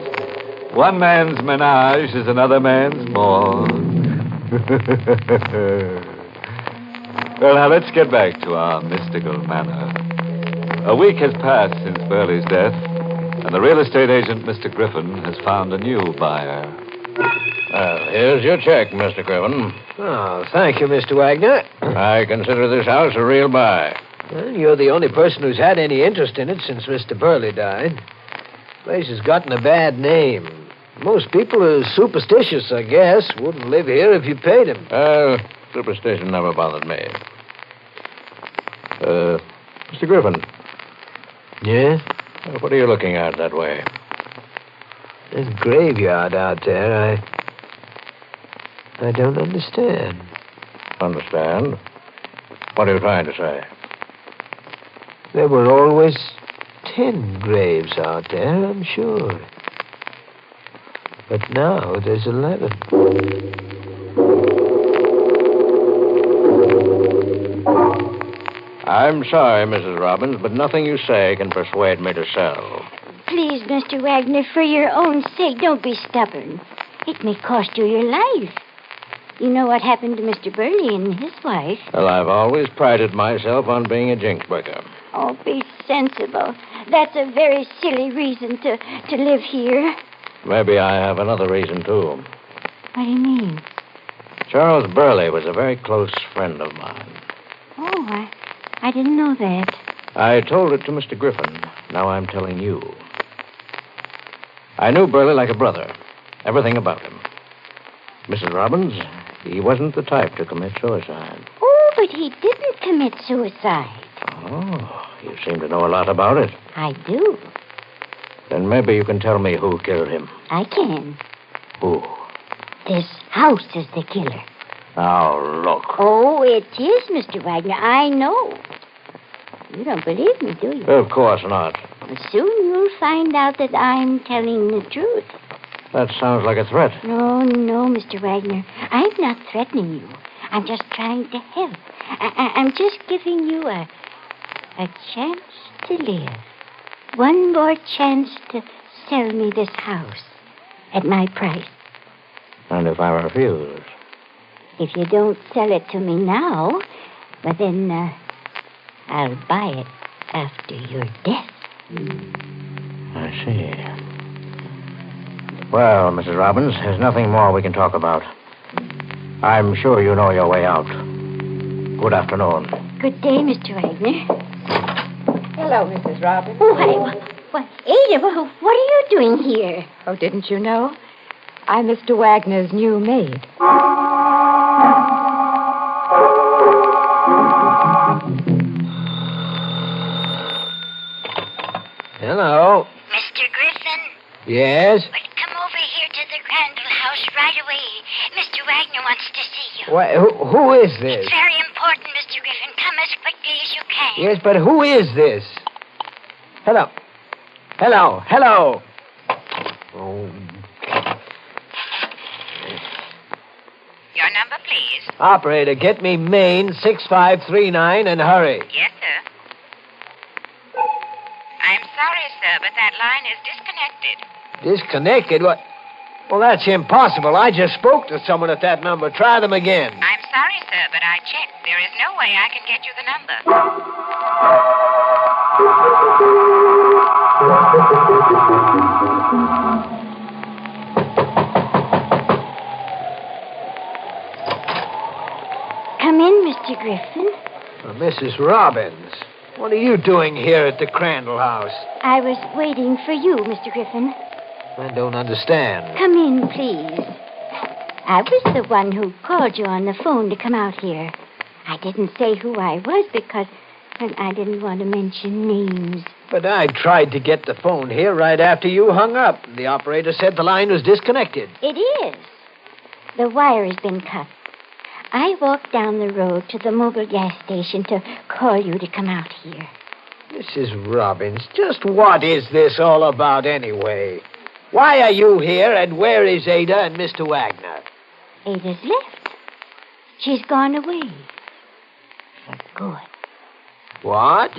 one man's menage is another man's morgue. Well, now, let's get back to our mystical manor. A week has passed since Burley's death, and the real estate agent, Mr. Griffin, has found a new buyer. Here's your check, Mr. Griffin. Oh, thank you, Mr. Wagner. I consider this house a real buy. Well, you're the only person who's had any interest in it since Mr. Burley died. The place has gotten a bad name. Most people are superstitious, I guess. Wouldn't live here if you paid them. Superstition never bothered me. Mr. Griffin. Yeah? What are you looking at that way? There's a graveyard out there. I don't understand. Understand? What are you trying to say? There were always 10 graves out there, I'm sure. But now there's 11. I'm sorry, Mrs. Robbins, but nothing you say can persuade me to sell. Please, Mr. Wagner, for your own sake, don't be stubborn. It may cost you your life. You know what happened to Mr. Burley and his wife. Well, I've always prided myself on being a jinx breaker. Oh, be sensible. That's a very silly reason to live here. Maybe I have another reason, too. What do you mean? Charles Burley was a very close friend of mine. Oh, I didn't know that. I told it to Mr. Griffin. Now I'm telling you. I knew Burley like a brother. Everything about him. Mrs. Robbins, he wasn't the type to commit suicide. Oh, but he didn't commit suicide. Oh, you seem to know a lot about it. I do. Then maybe you can tell me who killed him. I can. Who? This house is the killer. Now, look. Oh, it is, Mr. Wagner. I know. You don't believe me, do you? Of course not. Soon you'll find out that I'm telling the truth. That sounds like a threat. No, Mr. Wagner. I'm not threatening you. I'm just trying to help. I'm just giving you a chance to live. One more chance to sell me this house at my price. And if I refuse? If you don't sell it to me now, well, then I'll buy it after your death. I see. Well, Mrs. Robbins, there's nothing more we can talk about. I'm sure you know your way out. Good afternoon. Good day, Mr. Wagner. Hello, Mrs. Robbins. Oh, Ada, what are you doing here? Oh, didn't you know? I'm Mr. Wagner's new maid. Hello. Mr. Griffin? Yes? Well, come over here to the Crandall house right away. Mr. Wagner wants to see you. What, who is this? It's very important, Mr. Griffin. Come as quickly as you can. Yes, but who is this? Hello. Oh. Your number, please. Operator, get me Maine 6539 and hurry. Yes, sir. I'm sorry, sir, but that line is disconnected. Disconnected? What? Well, that's impossible. I just spoke to someone at that number. Try them again. I'm sorry, sir, but I checked. There is no way I can get you the number. Come in, Mr. Griffin. Mrs. Robbins, what are you doing here at the Crandall house? I was waiting for you, Mr. Griffin. I don't understand. Come in, please. I was the one who called you on the phone to come out here. I didn't say who I was because I didn't want to mention names. But I tried to get the phone here right after you hung up. The operator said the line was disconnected. It is. The wire has been cut. I walked down the road to the mobile gas station to call you to come out here. Mrs. Robbins, just what is this all about anyway? Why are you here, and where is Ada and Mr. Wagner? Ada's left. She's gone away. For good. What?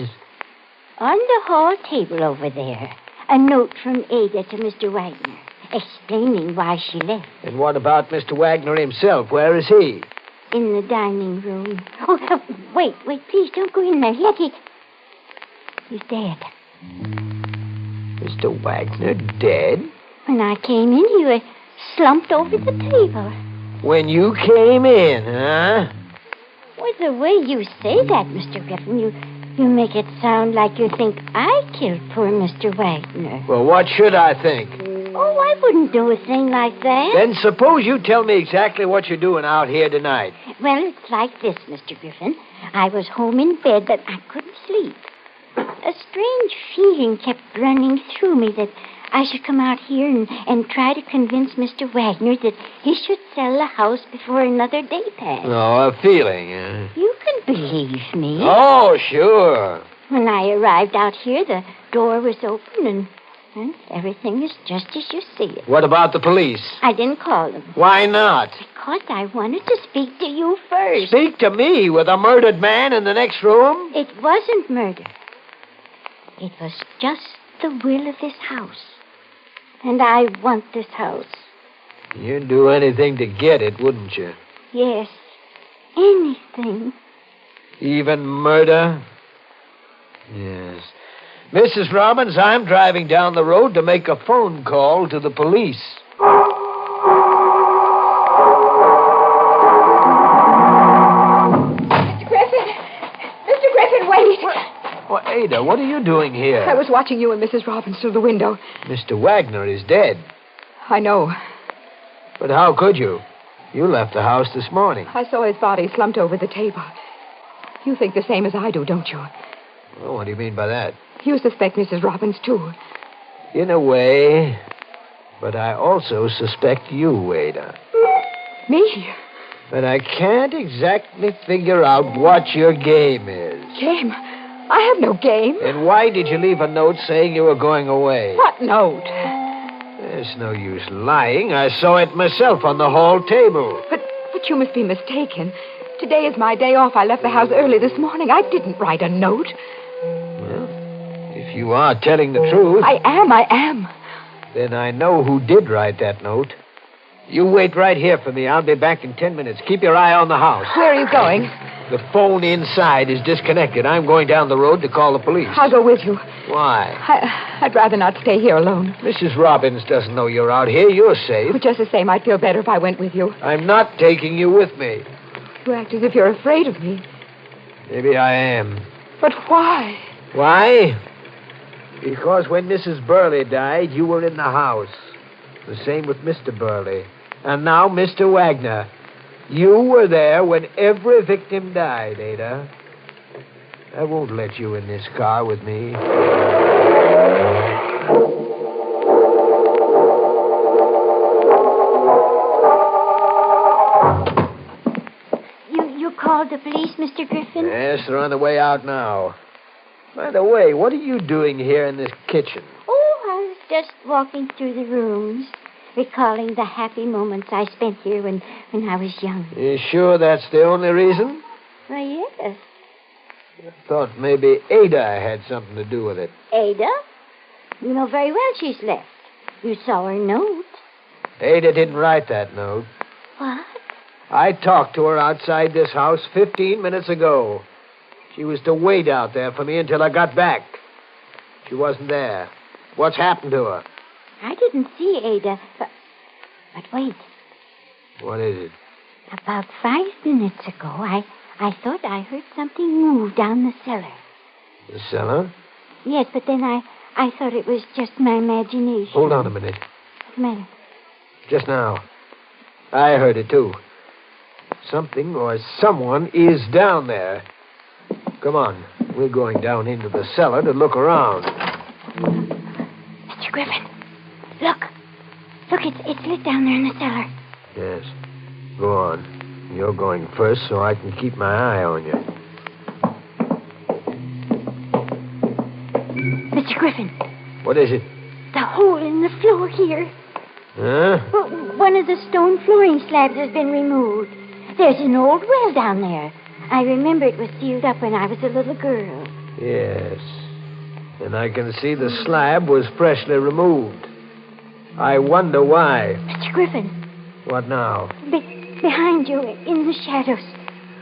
On the hall table over there, a note from Ada to Mr. Wagner, explaining why she left. And what about Mr. Wagner himself? Where is he? In the dining room. Oh, wait, please don't go in there yet. He's dead. Mr. Wagner dead? When I came in, he was slumped over the table. When you came in, huh? Well, the way you say that, Mr. Griffin, you make it sound like you think I killed poor Mr. Wagner. Well, what should I think? Oh, I wouldn't do a thing like that. Then suppose you tell me exactly what you're doing out here tonight. Well, it's like this, Mr. Griffin. I was home in bed, but I couldn't sleep. A strange feeling kept running through me that I should come out here and try to convince Mr. Wagner that he should sell the house before another day passed. Oh, a feeling, huh? You can believe me. Oh, sure. When I arrived out here, the door was open and everything is just as you see it. What about the police? I didn't call them. Why not? Because I wanted to speak to you first. Speak to me with a murdered man in the next room? It wasn't murder. It was just the will of this house. And I want this house. You'd do anything to get it, wouldn't you? Yes. Anything. Even murder? Yes. Mrs. Robbins, I'm driving down the road to make a phone call to the police. Mr. Griffin, wait. Well, Ada, what are you doing here? I was watching you and Mrs. Robbins through the window. Mr. Wagner is dead. I know. But how could you? You left the house this morning. I saw his body slumped over the table. You think the same as I do, don't you? Well, what do you mean by that? You suspect Mrs. Robbins, too. In a way. But I also suspect you, Ada. Me? But I can't exactly figure out what your game is. Game? I have no game. And why did you leave a note saying you were going away? What note? There's no use lying. I saw it myself on the hall table. But you must be mistaken. Today is my day off. I left the house early this morning. I didn't write a note. Well, if you are telling the truth... I am. Then I know who did write that note. You wait right here for me. I'll be back in 10 minutes. Keep your eye on the house. Where are you going? The phone inside is disconnected. I'm going down the road to call the police. I'll go with you. Why? I'd rather not stay here alone. Mrs. Robbins doesn't know you're out here. You're safe. But just the same, I'd feel better if I went with you. I'm not taking you with me. You act as if you're afraid of me. Maybe I am. But why? Why? Because when Mrs. Burley died, you were in the house. The same with Mr. Burley. And now Mr. Wagner. You were there when every victim died, Ada. I won't let you in this car with me. You called the police, Mr. Griffin? Yes, they're on the way out now. By the way, what are you doing here in this kitchen? Oh, I was just walking through the rooms, recalling the happy moments I spent here when I was young. You sure that's the only reason? Why, yes. I thought maybe Ada had something to do with it. Ada? You know very well she's left. You saw her note. Ada didn't write that note. What? I talked to her outside this house 15 minutes ago. She was to wait out there for me until I got back. She wasn't there. What's happened to her? I didn't see Ada, but wait. What is it? About 5 minutes ago, I thought I heard something move down the cellar. The cellar? Yes, but then I thought it was just my imagination. Hold on a minute. What's the matter? Just now. I heard it, too. Something or someone is down there. Come on. We're going down into the cellar to look around. Mr. Griffin, look. Look, it's lit down there in the cellar. Yes. Go on. You're going first so I can keep my eye on you. Mr. Griffin. What is it? The hole in the floor here. Huh? Well, one of the stone flooring slabs has been removed. There's an old well down there. I remember it was sealed up when I was a little girl. Yes. And I can see the slab was freshly removed. I wonder why. Mr. Griffin. What now? Behind you, in the shadows.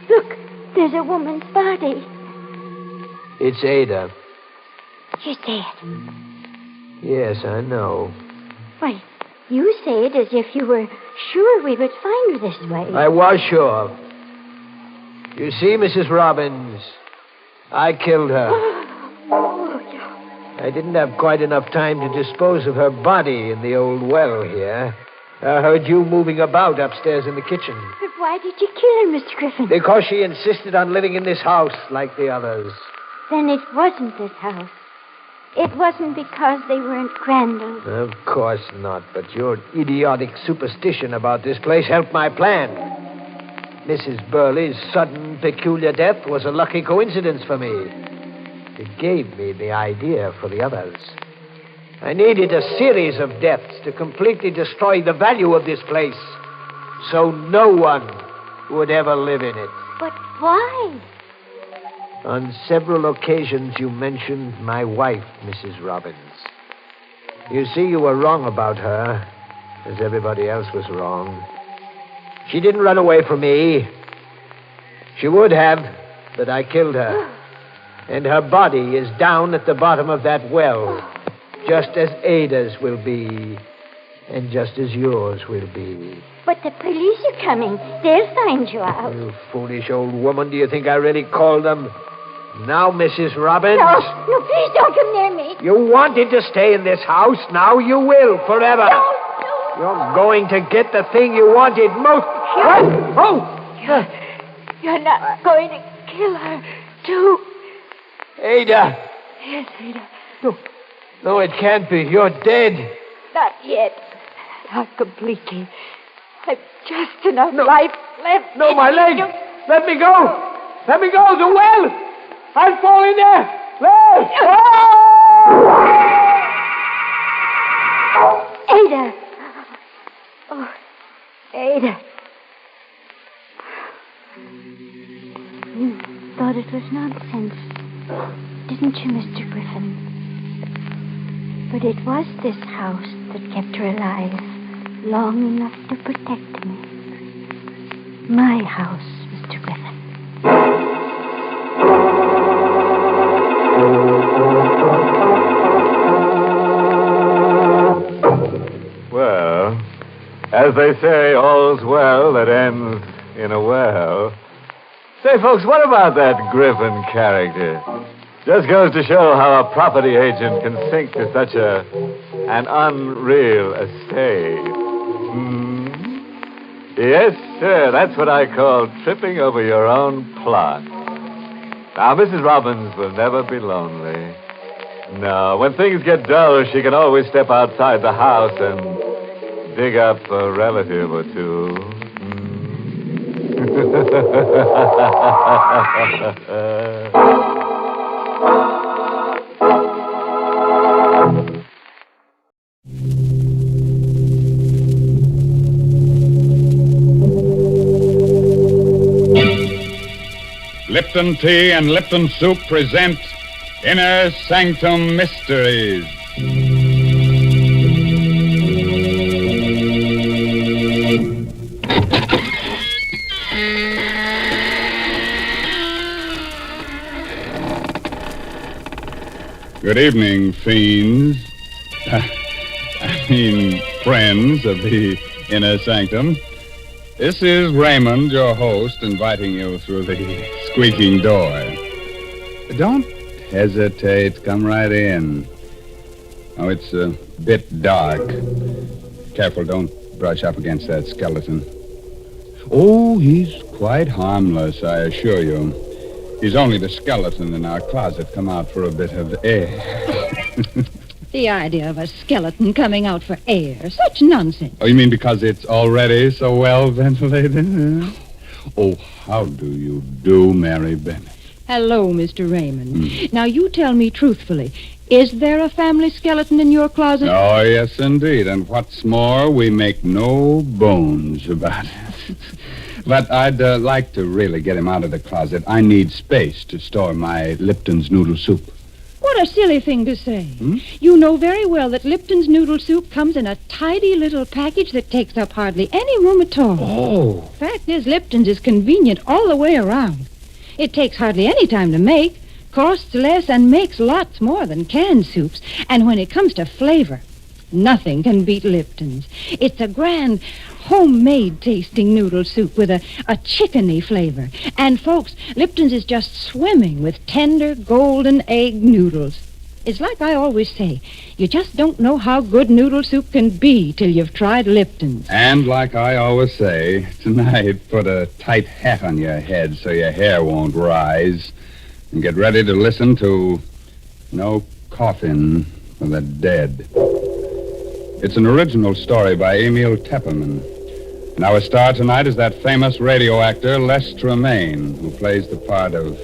Look, there's a woman's body. It's Ada. She's dead. Yes, I know. Why, you say it as if you were sure we would find her this way. I was sure. You see, Mrs. Robbins, I killed her. Oh, yeah. I didn't have quite enough time to dispose of her body in the old well here. I heard you moving about upstairs in the kitchen. But why did you kill her, Mr. Griffin? Because she insisted on living in this house like the others. Then it wasn't this house. It wasn't because they weren't Crandall's. Of course not, but your idiotic superstition about this place helped my plan. Mrs. Burley's sudden, peculiar death was a lucky coincidence for me. It gave me the idea for the others. I needed a series of deaths to completely destroy the value of this place, so no one would ever live in it. But why? On several occasions, you mentioned my wife, Mrs. Robbins. You see, you were wrong about her, as everybody else was wrong. She didn't run away from me. She would have, but I killed her. And her body is down at the bottom of that well, just as Ada's will be, and just as yours will be. But the police are coming. They'll find you out. You foolish old woman, do you think I really called them? Now, Mrs. Robbins. No, please don't come near me. You wanted to stay in this house. Now you will, forever. No. You're going to get the thing you wanted most. You're not going to kill her, too. Ada. Yes, Ada. No, it can't be. You're dead. Not yet. Not completely. I've just enough life left. No, my leg! Let me go! Let me go! The well! I'll fall in there! Let! Ada! Oh, Ada. You thought it was nonsense, didn't you, Mr. Griffin? But it was this house that kept her alive long enough to protect me. My house, Mr. Griffin. Well, as they say, all's well that ends in a well. Say, folks, what about that Griffin character? Just goes to show how a property agent can sink to such an unreal estate. Yes, sir, that's what I call tripping over your own plot. Now, Mrs. Robbins will never be lonely. No, when things get dull, she can always step outside the house and dig up a relative or two. Lipton Tea and Lipton Soup present Inner Sanctum Mysteries. Good evening, fiends. Friends of the Inner Sanctum. This is Raymond, your host, inviting you through the squeaking door. Don't hesitate. Come right in. Oh, it's a bit dark. Careful, don't brush up against that skeleton. Oh, he's quite harmless, I assure you. He's only the skeleton in our closet come out for a bit of air. The idea of a skeleton coming out for air. Such nonsense. Oh, you mean because it's already so well ventilated? Oh, how do you do, Mary Bennett? Hello, Mr. Raymond. Now, you tell me truthfully, is there a family skeleton in your closet? Oh, yes, indeed. And what's more, we make no bones about it. But I'd like to really get him out of the closet. I need space to store my Lipton's noodle soup. What a silly thing to say. You know very well that Lipton's noodle soup comes in a tidy little package that takes up hardly any room at all. Oh. Fact is, Lipton's is convenient all the way around. It takes hardly any time to make, costs less, and makes lots more than canned soups. And when it comes to flavor, nothing can beat Lipton's. It's a grand homemade tasting noodle soup with a chickeny flavor. And folks, Lipton's is just swimming with tender golden egg noodles. It's like I always say, you just don't know how good noodle soup can be till you've tried Lipton's. And like I always say, tonight put a tight hat on your head so your hair won't rise. And get ready to listen to No Coffin for the Dead. It's an original story by Emil Tepperman. And our star tonight is that famous radio actor, Les Tremaine, who plays the part of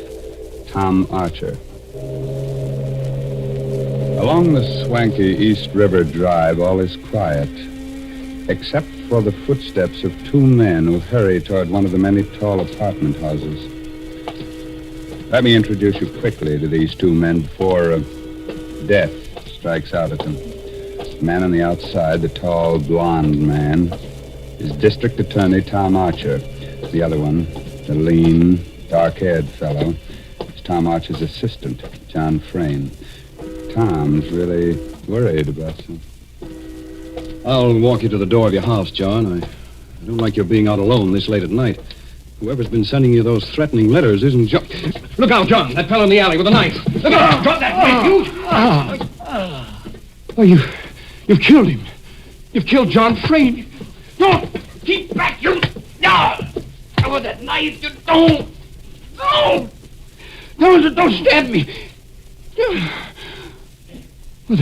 Tom Archer. Along the swanky East River Drive, all is quiet, except for the footsteps of two men who hurry toward one of the many tall apartment houses. Let me introduce you quickly to these two men before death strikes out at them. The man on the outside, the tall, blonde man, is District Attorney Tom Archer. The other one, the lean, dark-haired fellow, is Tom Archer's assistant, John Frayne. Tom's really worried about something. I'll walk you to the door of your house, John. I don't like your being out alone this late at night. Whoever's been sending you those threatening letters isn't John. Look out, John! That fellow in the alley with a knife. Look out! Drop that knife, you! You've killed him. You've killed John Frayne. Don't! Keep back, you! No! With that knife, you don't! No! No, don't stab me! Well,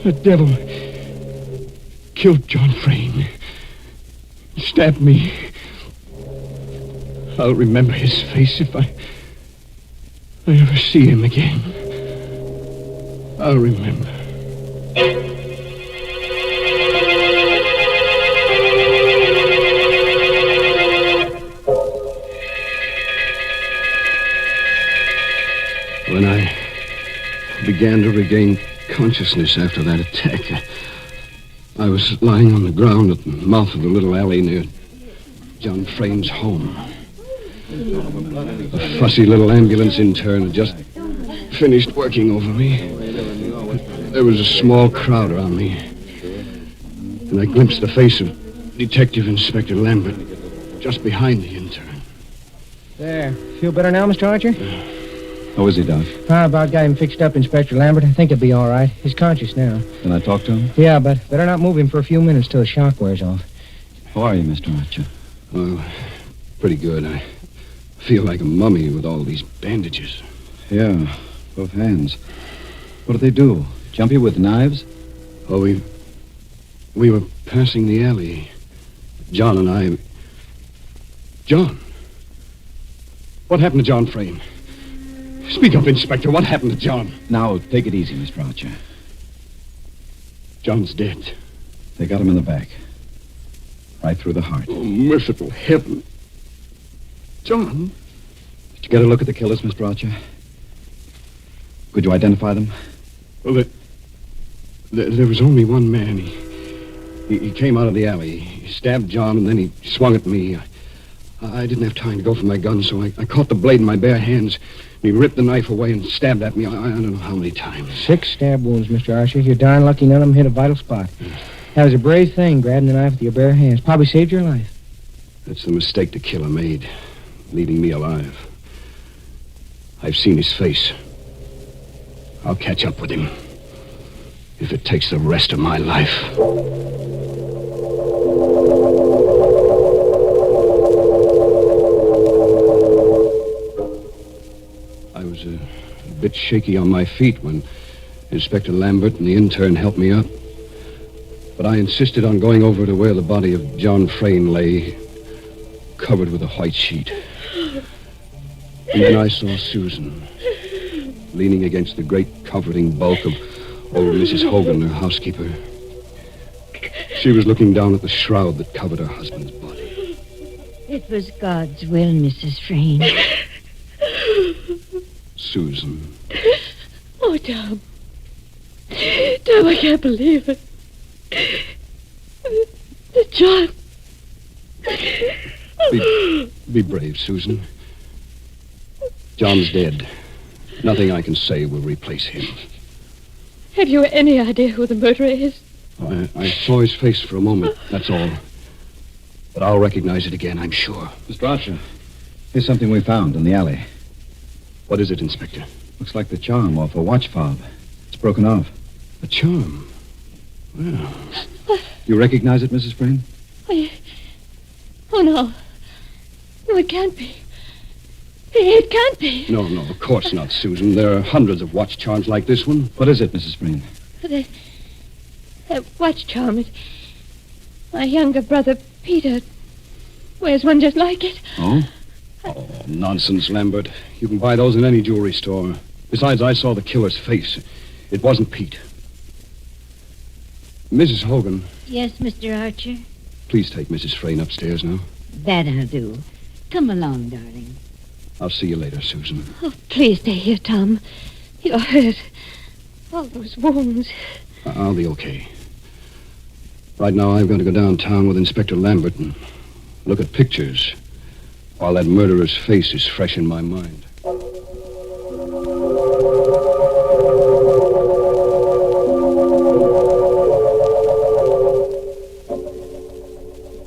the devil killed John Frayne. stabbed me. I'll remember his face if I ever see him again. I'll remember. When I began to regain consciousness after that attack, I was lying on the ground at the mouth of the little alley near John Frame's home. A fussy little ambulance intern had just finished working over me. There was a small crowd around me, and I glimpsed the face of Detective Inspector Lambert just behind the intern. There. Feel better now, Mr. Archer? How is he, Doc? How about got him fixed up, Inspector Lambert? I think he'll be all right. He's conscious now. Can I talk to him? Yeah, but better not move him for a few minutes till the shock wears off. How are you, Mr. Archer? Well, pretty good. I feel like a mummy with all these bandages. Yeah, both hands. What did they do? Jump you with knives? Oh, we were passing the alley. John and I... John? What happened to John Frame? Speak up, Inspector. What happened to John? Now, take it easy, Mr. Archer. John's dead. They got him in the back. Right through the heart. Oh, merciful heaven. John? Did you get a look at the killers, Mr. Archer? Could you identify them? Well, there was only one man. He came out of the alley. He stabbed John, and then he swung at me. I didn't have time to go for my gun, so I caught the blade in my bare hands. He ripped the knife away and stabbed at me. I don't know how many times. 6 stab wounds, Mr. Archer. You're darn lucky none of them hit a vital spot. That was a brave thing, grabbing the knife with your bare hands. Probably saved your life. That's the mistake the killer made, leaving me alive. I've seen his face. I'll catch up with him, if it takes the rest of my life. I was a bit shaky on my feet when Inspector Lambert and the intern helped me up. But I insisted on going over to where the body of John Frame lay, covered with a white sheet. And then I saw Susan, leaning against the great comforting bulk of old Mrs. Hogan, her housekeeper. She was looking down at the shroud that covered her husband's body. It was God's will, Mrs. Frame. Susan. Oh, Tom. Tom, I can't believe it. John. Be brave, Susan. John's dead. Nothing I can say will replace him. Have you any idea who the murderer is? I saw his face for a moment, that's all. But I'll recognize it again, I'm sure. Mr. Archer, here's something we found in the alley. What is it, Inspector? Looks like the charm off a watch fob. It's broken off. A charm? Well... You recognize it, Mrs. Frame? Oh, no. No, it can't be. It can't be. No, of course not, Susan. There are hundreds of watch charms like this one. What is it, Mrs. Frame? That watch charm is... My younger brother, Peter, wears one just like it. Oh? Oh, nonsense, Lambert. You can buy those in any jewelry store. Besides, I saw the killer's face. It wasn't Pete. Mrs. Hogan. Yes, Mr. Archer? Please take Mrs. Frame upstairs now. That I'll do. Come along, darling. I'll see you later, Susan. Oh, please stay here, Tom. You're hurt. All those wounds. I'll be okay. Right now, I've got to go downtown with Inspector Lambert and look at pictures while that murderer's face is fresh in my mind.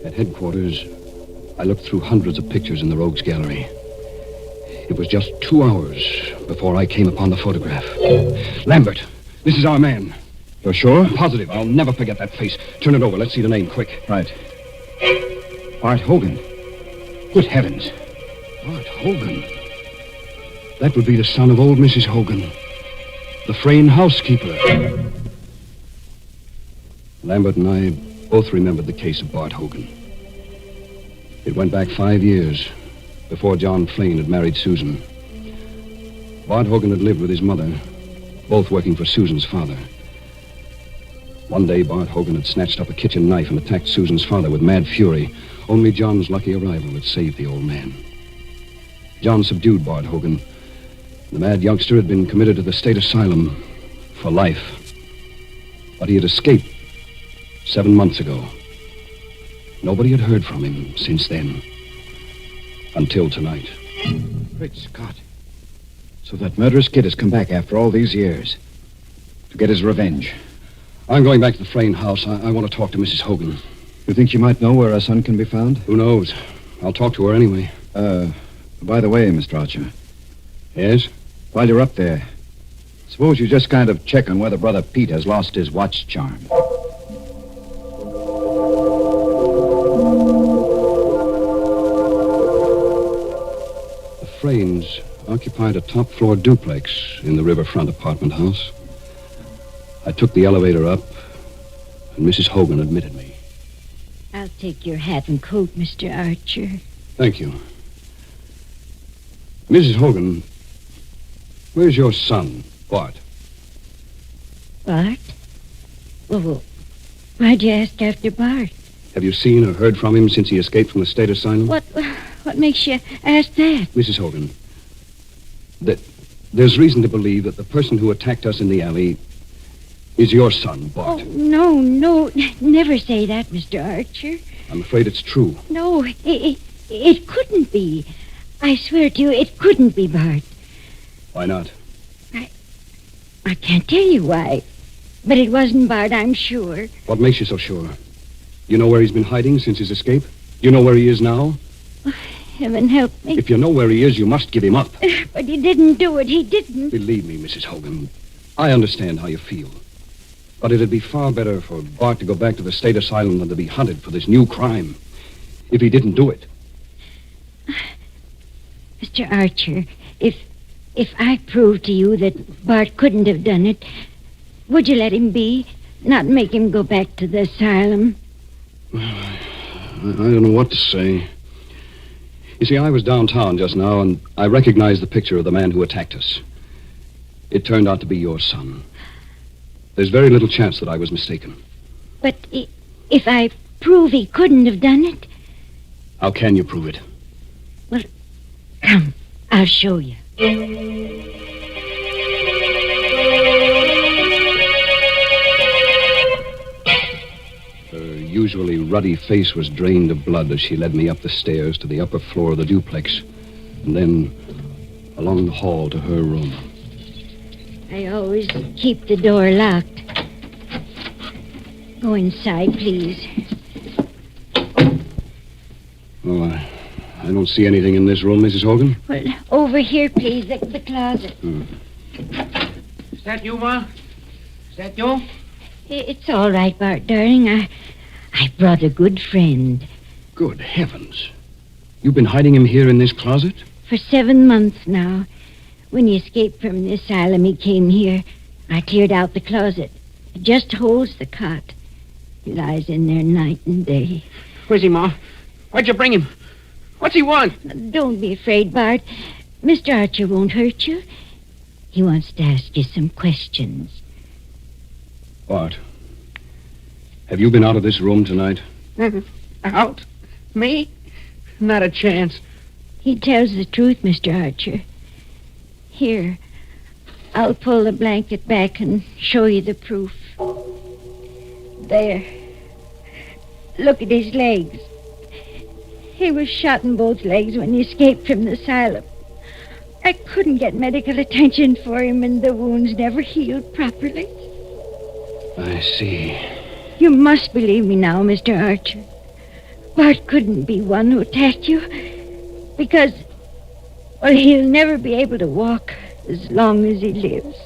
At headquarters, I looked through hundreds of pictures in the Rogues Gallery. It was just 2 hours before I came upon the photograph. Lambert, this is our man. You're sure? Positive. I'll never forget that face. Turn it over. Let's see the name quick. Right. Bart Hogan. Good heavens. Bart Hogan. That would be the son of old Mrs. Hogan, the Frame housekeeper. Lambert and I both remembered the case of Bart Hogan. It went back 5 years, before John Frayne had married Susan. Bart Hogan had lived with his mother, both working for Susan's father. One day, Bart Hogan had snatched up a kitchen knife and attacked Susan's father with mad fury. Only John's lucky arrival had saved the old man. John subdued Bart Hogan. The mad youngster had been committed to the state asylum for life. But he had escaped 7 months ago. Nobody had heard from him since then. Until tonight. Great Scott. So that murderous kid has come back after all these years to get his revenge. I'm going back to the Frayne house. I want to talk to Mrs. Hogan. You think she might know where her son can be found? Who knows? I'll talk to her anyway. By the way, Mr. Archer. Yes? While you're up there, suppose you just kind of check on whether Brother Pete has lost his watch charm. The Fraynes occupied a top-floor duplex in the riverfront apartment house. I took the elevator up, and Mrs. Hogan admitted me. I'll take your hat and coat, Mr. Archer. Thank you. Mrs. Hogan, where's your son, Bart? Bart? Well, why'd you ask after Bart? Have you seen or heard from him since he escaped from the state asylum? What makes you ask that? Mrs. Hogan, there's reason to believe that the person who attacked us in the alley is your son, Bart. Oh, no, never say that, Mr. Archer. I'm afraid it's true. No, it couldn't be. I swear to you, it couldn't be Bart. Why not? I can't tell you why. But it wasn't Bart, I'm sure. What makes you so sure? You know where he's been hiding since his escape? You know where he is now? Heaven help me. If you know where he is, you must give him up. But he didn't do it. He didn't. Believe me, Mrs. Hogan, I understand how you feel. But it'd be far better for Bart to go back to the state asylum than to be hunted for this new crime. If he didn't do it. Mr. Archer, if I prove to you that Bart couldn't have done it, would you let him be? Not make him go back to the asylum? I don't know what to say. You see, I was downtown just now, and I recognized the picture of the man who attacked us. It turned out to be your son. There's very little chance that I was mistaken. But if I prove he couldn't have done it? How can you prove it? Well, come, I'll show you. Her usually ruddy face was drained of blood as she led me up the stairs to the upper floor of the duplex, and then along the hall to her room. I always keep the door locked. Go inside, please. Oh, I don't see anything in this room, Mrs. Hogan. Well, over here, please, the closet. Is that you, Ma? Is that you? It's all right, Bart, darling. I brought a good friend. Good heavens. You've been hiding him here in this closet? For 7 months now. When he escaped from the asylum, he came here. I cleared out the closet. It just holds the cot. He lies in there night and day. Where's he, Ma? Why'd you bring him? What's he want? Don't be afraid, Bart. Mr. Archer won't hurt you. He wants to ask you some questions. Bart, have you been out of this room tonight? Out? Me? Not a chance. He tells the truth, Mr. Archer. Here, I'll pull the blanket back and show you the proof. There. Look at his legs. He was shot in both legs when he escaped from the asylum. I couldn't get medical attention for him, and the wounds never healed properly. I see. You must believe me now, Mr. Archer. Bart couldn't be one who attacked you, because, well, he'll never be able to walk as long as he lives.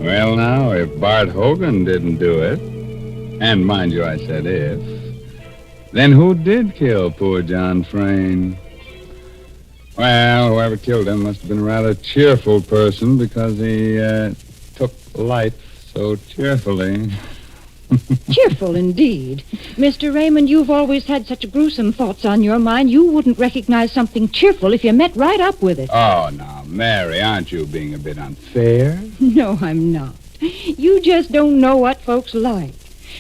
Well, now, if Bart Hogan didn't do it, and mind you, I said if, then who did kill poor John Frayne? Well, whoever killed him must have been a rather cheerful person because he took life so cheerfully. Cheerful indeed. Mr. Raymond, you've always had such gruesome thoughts on your mind, you wouldn't recognize something cheerful if you met right up with it. Oh, now, Mary, aren't you being a bit unfair? No, I'm not. You just don't know what folks like.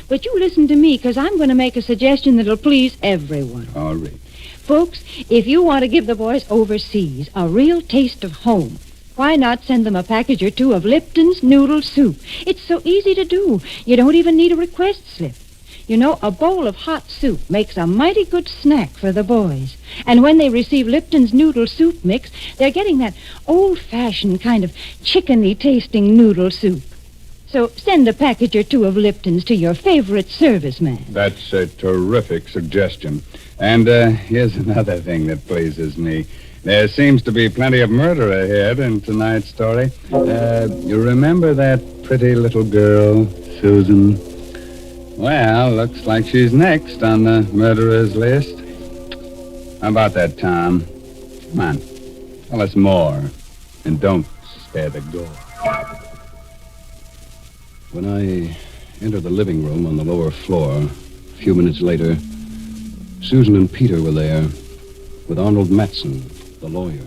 But you listen to me, because I'm going to make a suggestion that'll please everyone. All right. Folks, if you want to give the boys overseas a real taste of home, why not send them a package or two of Lipton's noodle soup? It's so easy to do. You don't even need a request slip. You know, a bowl of hot soup makes a mighty good snack for the boys. And when they receive Lipton's noodle soup mix, they're getting that old-fashioned kind of chickeny-tasting noodle soup. So send a package or two of Lipton's to your favorite serviceman. That's a terrific suggestion. And here's another thing that pleases me. There seems to be plenty of murder ahead in tonight's story. You remember that pretty little girl, Susan? Well, looks like she's next on the murderer's list. How about that, Tom? Come on, tell us more, and don't spare the gore. When I entered the living room on the lower floor, a few minutes later, Susan and Peter were there with Arnold Matson, the lawyer.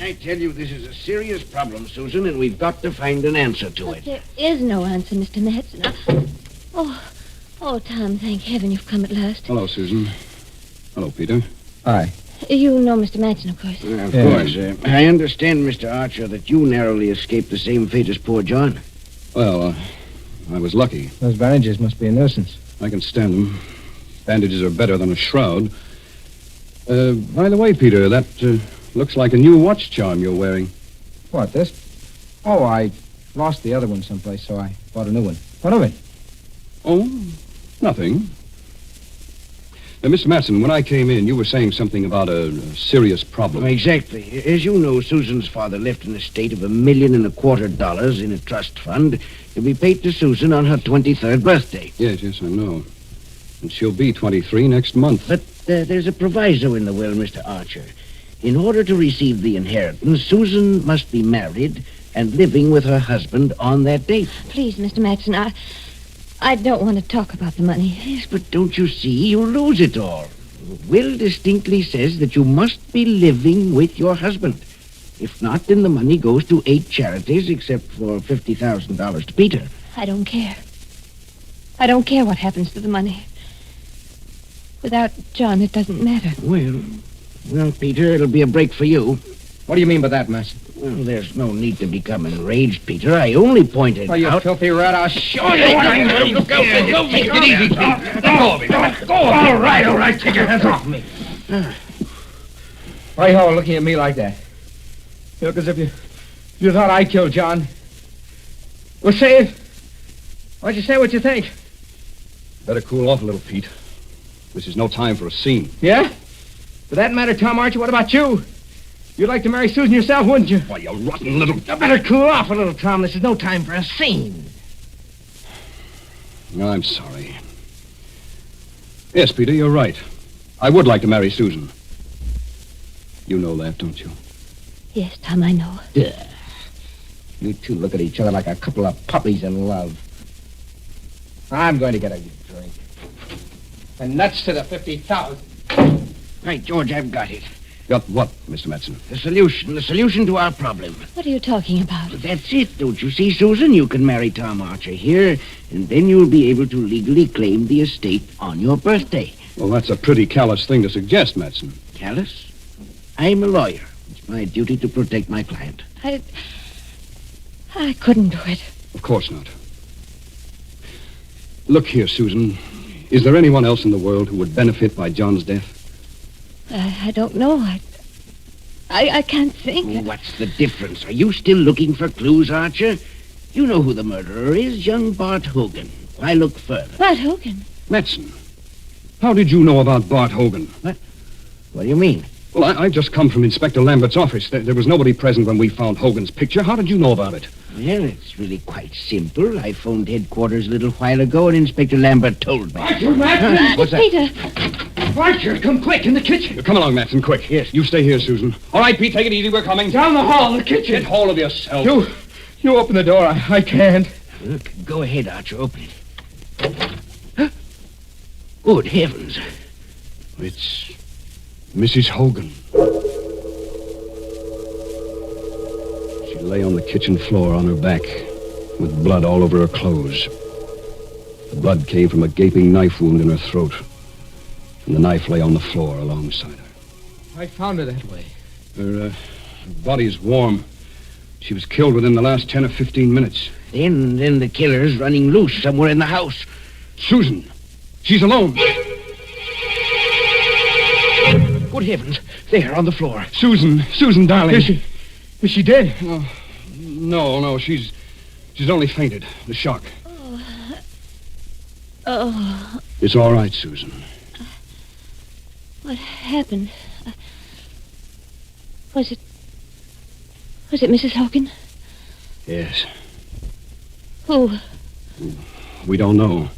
I tell you, this is a serious problem, Susan, and we've got to find an answer to it. There is no answer, Mr. Matson. Oh, Tom, thank heaven you've come at last. Hello, Susan. Hello, Peter. Hi. You know Mr. Matson, of course. Of course. I understand, Mr. Archer, that you narrowly escaped the same fate as poor John. Well, I was lucky. Those bandages must be a nuisance. I can stand them. Bandages are better than a shroud. By the way, Peter, that looks like a new watch charm you're wearing. What, this? Oh, I lost the other one someplace, so I bought a new one. What of it? Oh, nothing. Mr. Matson, when I came in, you were saying something about a serious problem. Exactly. As you know, Susan's father left an estate of $1.25 million in a trust fund to be paid to Susan on her 23rd birthday. Yes, I know. And she'll be 23 next month. But there's a proviso in the will, Mr. Archer. In order to receive the inheritance, Susan must be married and living with her husband on that date. Please, Mr. Matson, I don't want to talk about the money. Yes, but don't you see? You'll lose it all. The will distinctly says that you must be living with your husband. If not, then the money goes to 8 charities, except for $50,000 to Peter. I don't care. I don't care what happens to the money. Without John, it doesn't matter. Well, Peter, it'll be a break for you. What do you mean by that, Mason? Well, there's no need to become enraged, Peter. I only pointed out... Oh, you filthy rat, I'll show you what I'm going to do. Take it easy, Pete. Let go of me. Let go of me. All right. Take your hands off me. Why are you all looking at me like that? You look as if you thought I killed John. Well, say it. Why don't you say what you think? Better cool off a little, Pete. This is no time for a scene. Yeah? For that matter, Tom Archer, what about you? You'd like to marry Susan yourself, wouldn't you? Why, you rotten little... You better cool off a little, Tom. This is no time for a scene. No, I'm sorry. Yes, Peter, you're right. I would like to marry Susan. You know that, don't you? Yes, Tom, I know. Yeah. You two look at each other like a couple of puppies in love. I'm going to get a drink. And nuts to the 50,000. Right, George, I've got it. Got what, Mr. Matson? The solution to our problem. What are you talking about? That's it, don't you see, Susan? You can marry Tom Archer here, and then you'll be able to legally claim the estate on your birthday. Well, that's a pretty callous thing to suggest, Matson. Callous? I'm a lawyer. It's my duty to protect my client. I couldn't do it. Of course not. Look here, Susan. Is there anyone else in the world who would benefit by John's death? I don't know. I can't think. Oh, what's the difference? Are you still looking for clues, Archer? You know who the murderer is, young Bart Hogan. Why look further? Bart Hogan? Matson, how did you know about Bart Hogan? What do you mean? Well, I just come from Inspector Lambert's office. There was nobody present when we found Hogan's picture. How did you know about it? Well, it's really quite simple. I phoned headquarters a little while ago, and Inspector Lambert told me. What's that? Peter. Fletcher, come quick, in the kitchen. Come along, Matson, quick. Yes. You stay here, Susan. All right, Pete, take it easy. We're coming. Down the hall, the kitchen. Get hold of yourself. You open the door. I can't. Look, go ahead, Archer. Open it. Good heavens. It's Mrs. Hogan. She lay on the kitchen floor on her back, with blood all over her clothes. The blood came from a gaping knife wound in her throat, and the knife lay on the floor alongside her. I found her that way. Her body's warm. She was killed within the last 10 or 15 minutes. Then the killer's running loose somewhere in the house. Susan, she's alone. Good heavens. There, on the floor. Susan, darling. Is she dead? No, she's only fainted. The shock. Oh. It's all right, Susan. What happened? Was it Mrs. Hogan? Yes. Who? We don't know.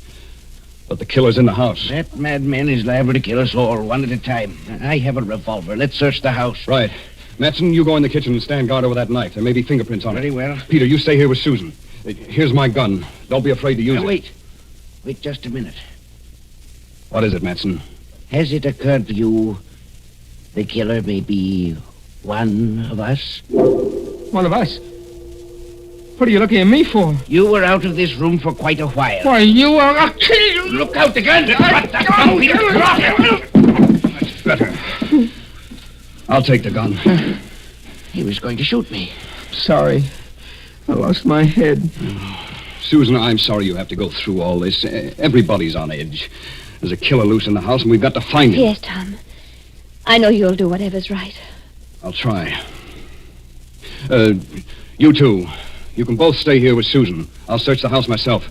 But the killer's in the house. That madman is liable to kill us all, one at a time. I have a revolver. Let's search the house. Right. Matson, you go in the kitchen and stand guard over that knife. There may be fingerprints on it. Very well. Peter, you stay here with Susan. Here's my gun. Don't be afraid to use it. Wait just a minute. What is it, Matson? Has it occurred to you the killer may be one of us? One of us? What are you looking at me for? You were out of this room for quite a while. Why, you are... I'll kill you! Look out, the gun! Drop that gun, Peter! Drop it! That's better. I'll take the gun. He was going to shoot me. Sorry. I lost my head. Susan, I'm sorry you have to go through all this. Everybody's on edge. There's a killer loose in the house, and we've got to find him. Yes, Tom. I know you'll do whatever's right. I'll try. You two. You can both stay here with Susan. I'll search the house myself.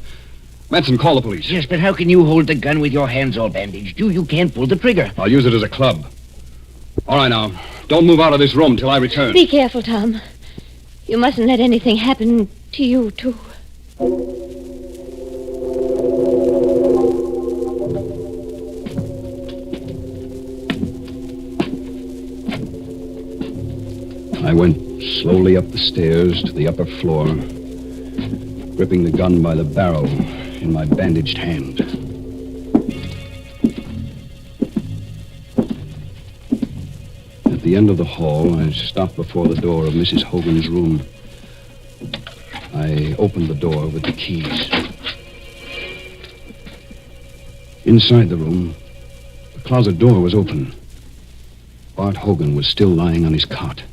Matson, call the police. Yes, but how can you hold the gun with your hands all bandaged? You can't pull the trigger. I'll use it as a club. All right, now. Don't move out of this room till I return. Be careful, Tom. You mustn't let anything happen to you, too. I went slowly up the stairs to the upper floor, gripping the gun by the barrel in my bandaged hand. At the end of the hall, I stopped before the door of Mrs. Hogan's room. I opened the door with the keys. Inside the room, the closet door was open. Bart Hogan was still lying on his cot.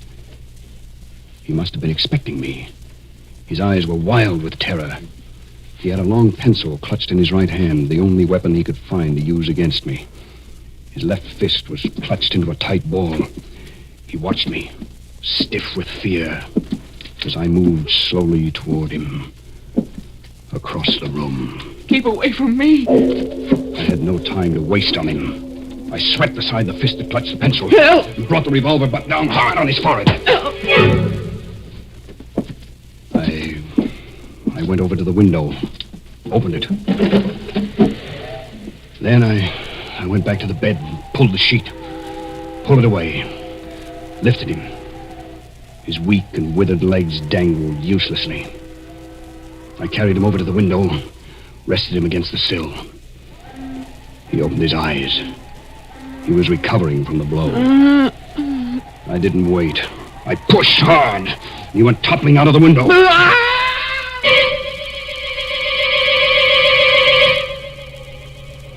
He must have been expecting me. His eyes were wild with terror. He had a long pencil clutched in his right hand, the only weapon he could find to use against me. His left fist was clutched into a tight ball. He watched me, stiff with fear, as I moved slowly toward him, across the room. Keep away from me. I had no time to waste on him. I swept aside the fist that clutched the pencil. Help! And brought the revolver butt down hard on his forehead. I went over to the window, opened it. Then I went back to the bed and pulled the sheet, pulled it away, lifted him. His weak and withered legs dangled uselessly. I carried him over to the window, rested him against the sill. He opened his eyes. He was recovering from the blow. I didn't wait. I pushed hard. He went toppling out of the window.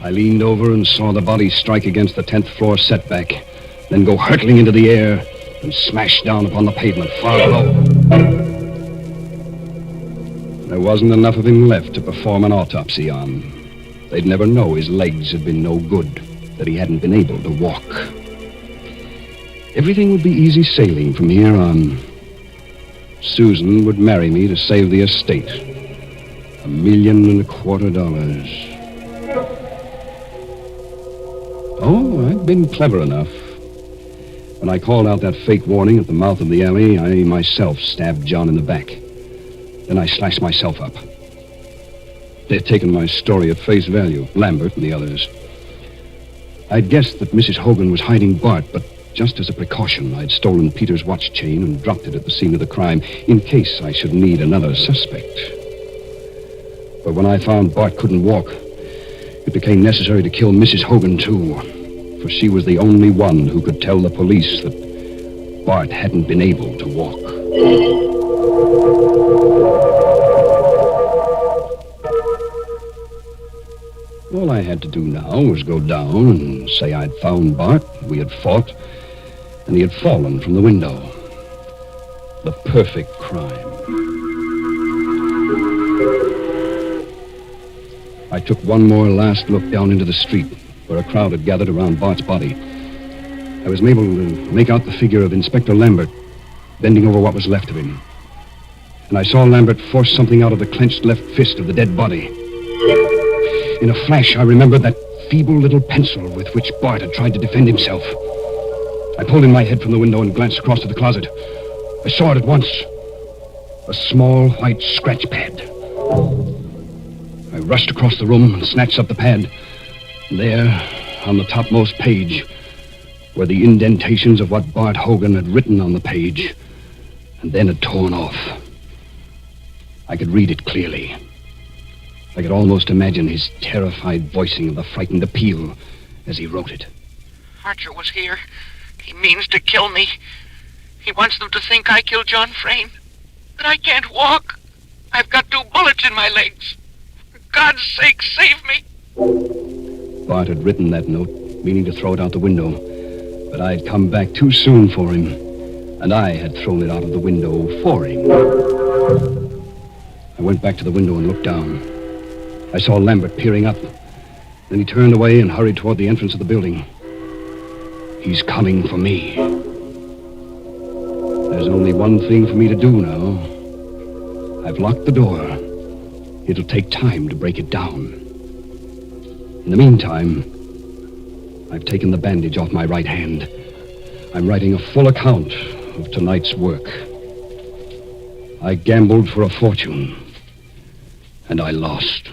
I leaned over and saw the body strike against the 10th floor setback, then go hurtling into the air and smash down upon the pavement far below. There wasn't enough of him left to perform an autopsy on. They'd never know his legs had been no good, that he hadn't been able to walk. Everything would be easy sailing from here on. Susan would marry me to save the estate. $1.25 million. Oh, I'd been clever enough. When I called out that fake warning at the mouth of the alley, I myself stabbed John in the back. Then I slashed myself up. They'd taken my story at face value, Lambert and the others. I'd guessed that Mrs. Hogan was hiding Bart, but just as a precaution, I'd stolen Peter's watch chain and dropped it at the scene of the crime in case I should need another suspect. But when I found Bart couldn't walk, it became necessary to kill Mrs. Hogan, too, for she was the only one who could tell the police that Bart hadn't been able to walk. All I had to do now was go down and say I'd found Bart, we had fought, and he had fallen from the window. The perfect crime. I took one more last look down into the street, where a crowd had gathered around Bart's body. I was able to make out the figure of Inspector Lambert, bending over what was left of him. And I saw Lambert force something out of the clenched left fist of the dead body. In a flash, I remembered that feeble little pencil with which Bart had tried to defend himself. I pulled in my head from the window and glanced across to the closet. I saw it at once. A small white scratch pad. I rushed across the room and snatched up the pad. And there, on the topmost page, were the indentations of what Bart Hogan had written on the page, and then had torn off. I could read it clearly. I could almost imagine his terrified voicing of the frightened appeal as he wrote it. Archer was here. He means to kill me. He wants them to think I killed John Frayne. That I can't walk. I've got 2 bullets in my legs. For God's sake, save me. Bart had written that note, meaning to throw it out the window. But I had come back too soon for him, and I had thrown it out of the window for him. I went back to the window and looked down. I saw Lambert peering up. Then he turned away and hurried toward the entrance of the building. He's coming for me. There's only one thing for me to do now. I've locked the door. It'll take time to break it down. In the meantime, I've taken the bandage off my right hand. I'm writing a full account of tonight's work. I gambled for a fortune, and I lost.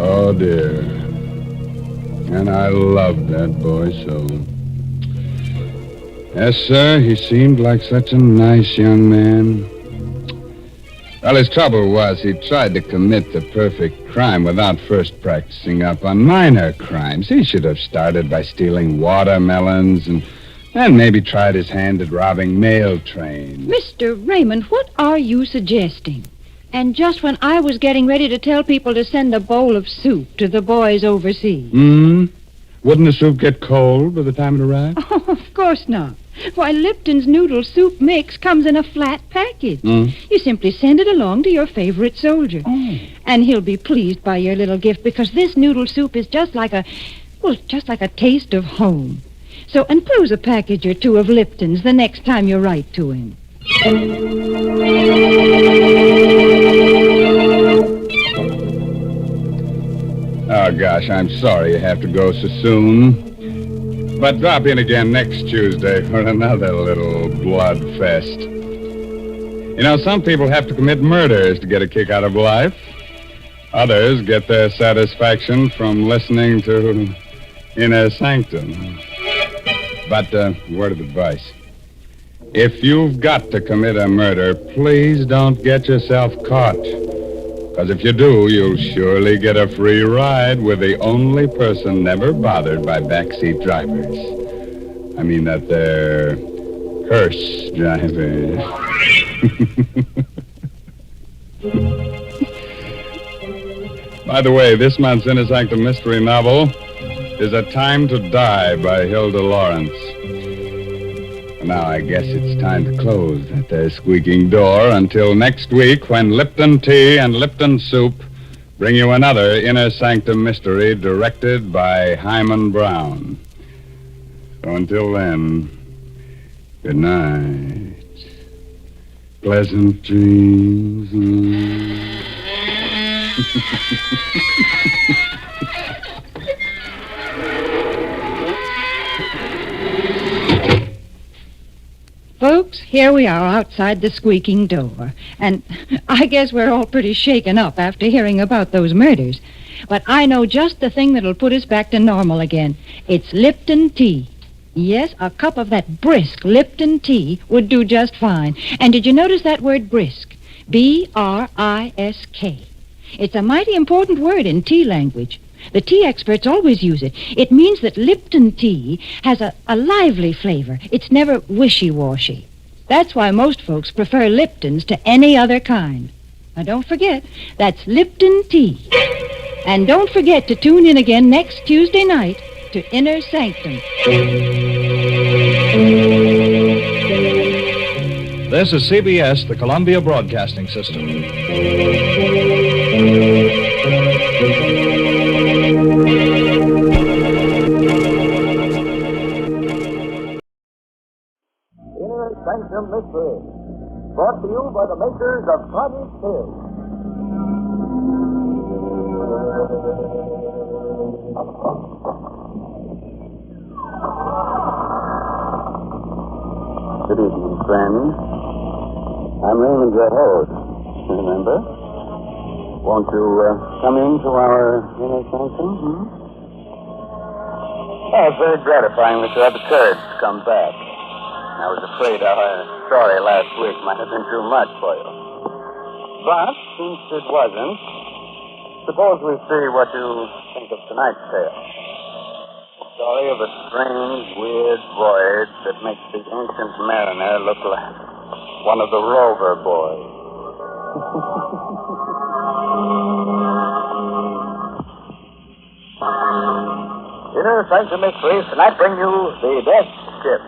Oh, dear. And I loved that boy so. Yes, sir, he seemed like such a nice young man. Well, his trouble was he tried to commit the perfect crime without first practicing up on minor crimes. He should have started by stealing watermelons and maybe tried his hand at robbing mail trains. Mr. Raymond, what are you suggesting? And just when I was getting ready to tell people to send a bowl of soup to the boys overseas. Wouldn't the soup get cold by the time it arrived? Oh, of course not. Why, Lipton's noodle soup mix comes in a flat package. You simply send it along to your favorite soldier. And he'll be pleased by your little gift because this noodle soup is just like a taste of home. So enclose a package or 2 of Lipton's the next time you write to him. Oh, gosh, I'm sorry you have to go so soon. But drop in again next Tuesday for another little blood fest. You know, some people have to commit murders to get a kick out of life. Others get their satisfaction from listening to Inner Sanctum. But, word of advice. If you've got to commit a murder, please don't get yourself caught. Because if you do, you'll surely get a free ride with the only person never bothered by backseat drivers. I mean that they're hearse drivers. By the way, this month's Inner Sanctum Mystery novel is A Time to Die by Hilda Lawrence. Now, I guess it's time to close that there squeaking door until next week when Lipton Tea and Lipton Soup bring you another Inner Sanctum Mystery directed by Hyman Brown. So until then, good night. Pleasant dreams. here we are outside the squeaking door. And I guess we're all pretty shaken up after hearing about those murders. But I know just the thing that'll put us back to normal again. It's Lipton tea. Yes, a cup of that brisk Lipton tea would do just fine. And did you notice that word brisk? B-R-I-S-K. It's a mighty important word in tea language. The tea experts always use it. It means that Lipton tea has a lively flavor. It's never wishy-washy. That's why most folks prefer Lipton's to any other kind. Now, don't forget, that's Lipton tea. And don't forget to tune in again next Tuesday night to Inner Sanctum. This is CBS, the Columbia Broadcasting System. Inner Sanctum Mysteries, brought to you by the makers of Cottage Hill. Good evening, friends. I'm Raymond, your host. Remember? Won't you come into our inner sanctum? Oh, it's very gratifying that you had the courage to come back. I was afraid our story last week might have been too much for you. But, since it wasn't, suppose we see what you think of tonight's tale. Story of a strange, weird voyage that makes the ancient mariner look like one of the rover boys. Inner Sanctum Mysteries tonight bring you The Death Ship,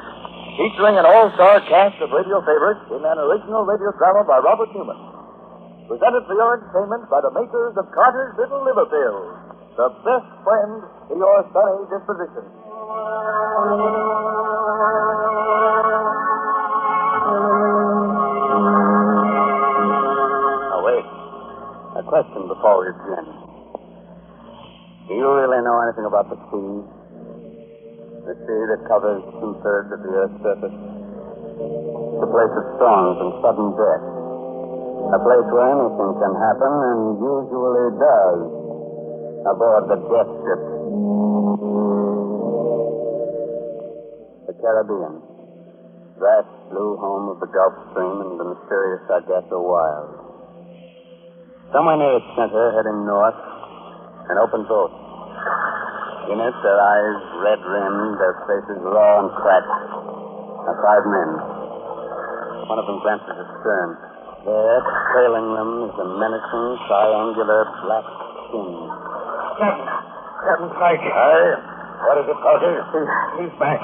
featuring an all-star cast of radio favorites in an original radio drama by Robert Newman. Presented for your entertainment by the makers of Carter's Little Liver Pills, the best friend to your sunny disposition. Now, wait. A question before we begin. Do you really know anything about the sea? The sea that covers 2/3 of the Earth's surface? It's a place of storms and sudden death. A place where anything can happen, and usually does. Aboard the Death Ship. The Caribbean. Vast blue home of the Gulf Stream and the mysterious Sargasso Wild. Somewhere near its center, heading north, an open boat. In it, their eyes red-rimmed, their faces raw and cracked, are 5 men. One of them glances astern. There, trailing them, is a menacing, triangular black skin. Captain Pike. Aye? What is it, Parker? He's back.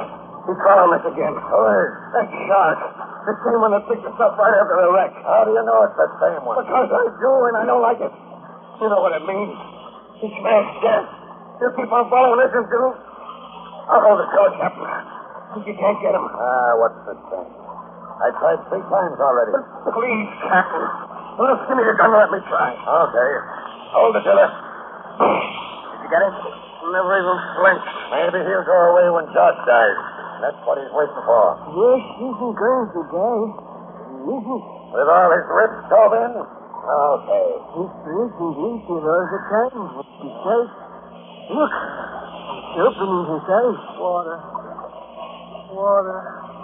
He's following us again. Where? That shark. The same one that picked us up right after the wreck. How do you know it's the same one? Because I do, and I don't like it. You know what it means. He smashed death. You keep on following us until... I'll hold the torch, Captain. You can't get him. What's the sense? I tried 3 times already. Please, Captain. Well, give me your gun and let me try. Okay. Hold it, Dilla. Did you get him? Never even flinched. Maybe he'll go away when Josh dies. That's what he's waiting for. Yes, he's going to die. With all his ribs stove in? Okay. He's eating all the time. He says, look, he's opening his eyes. Water.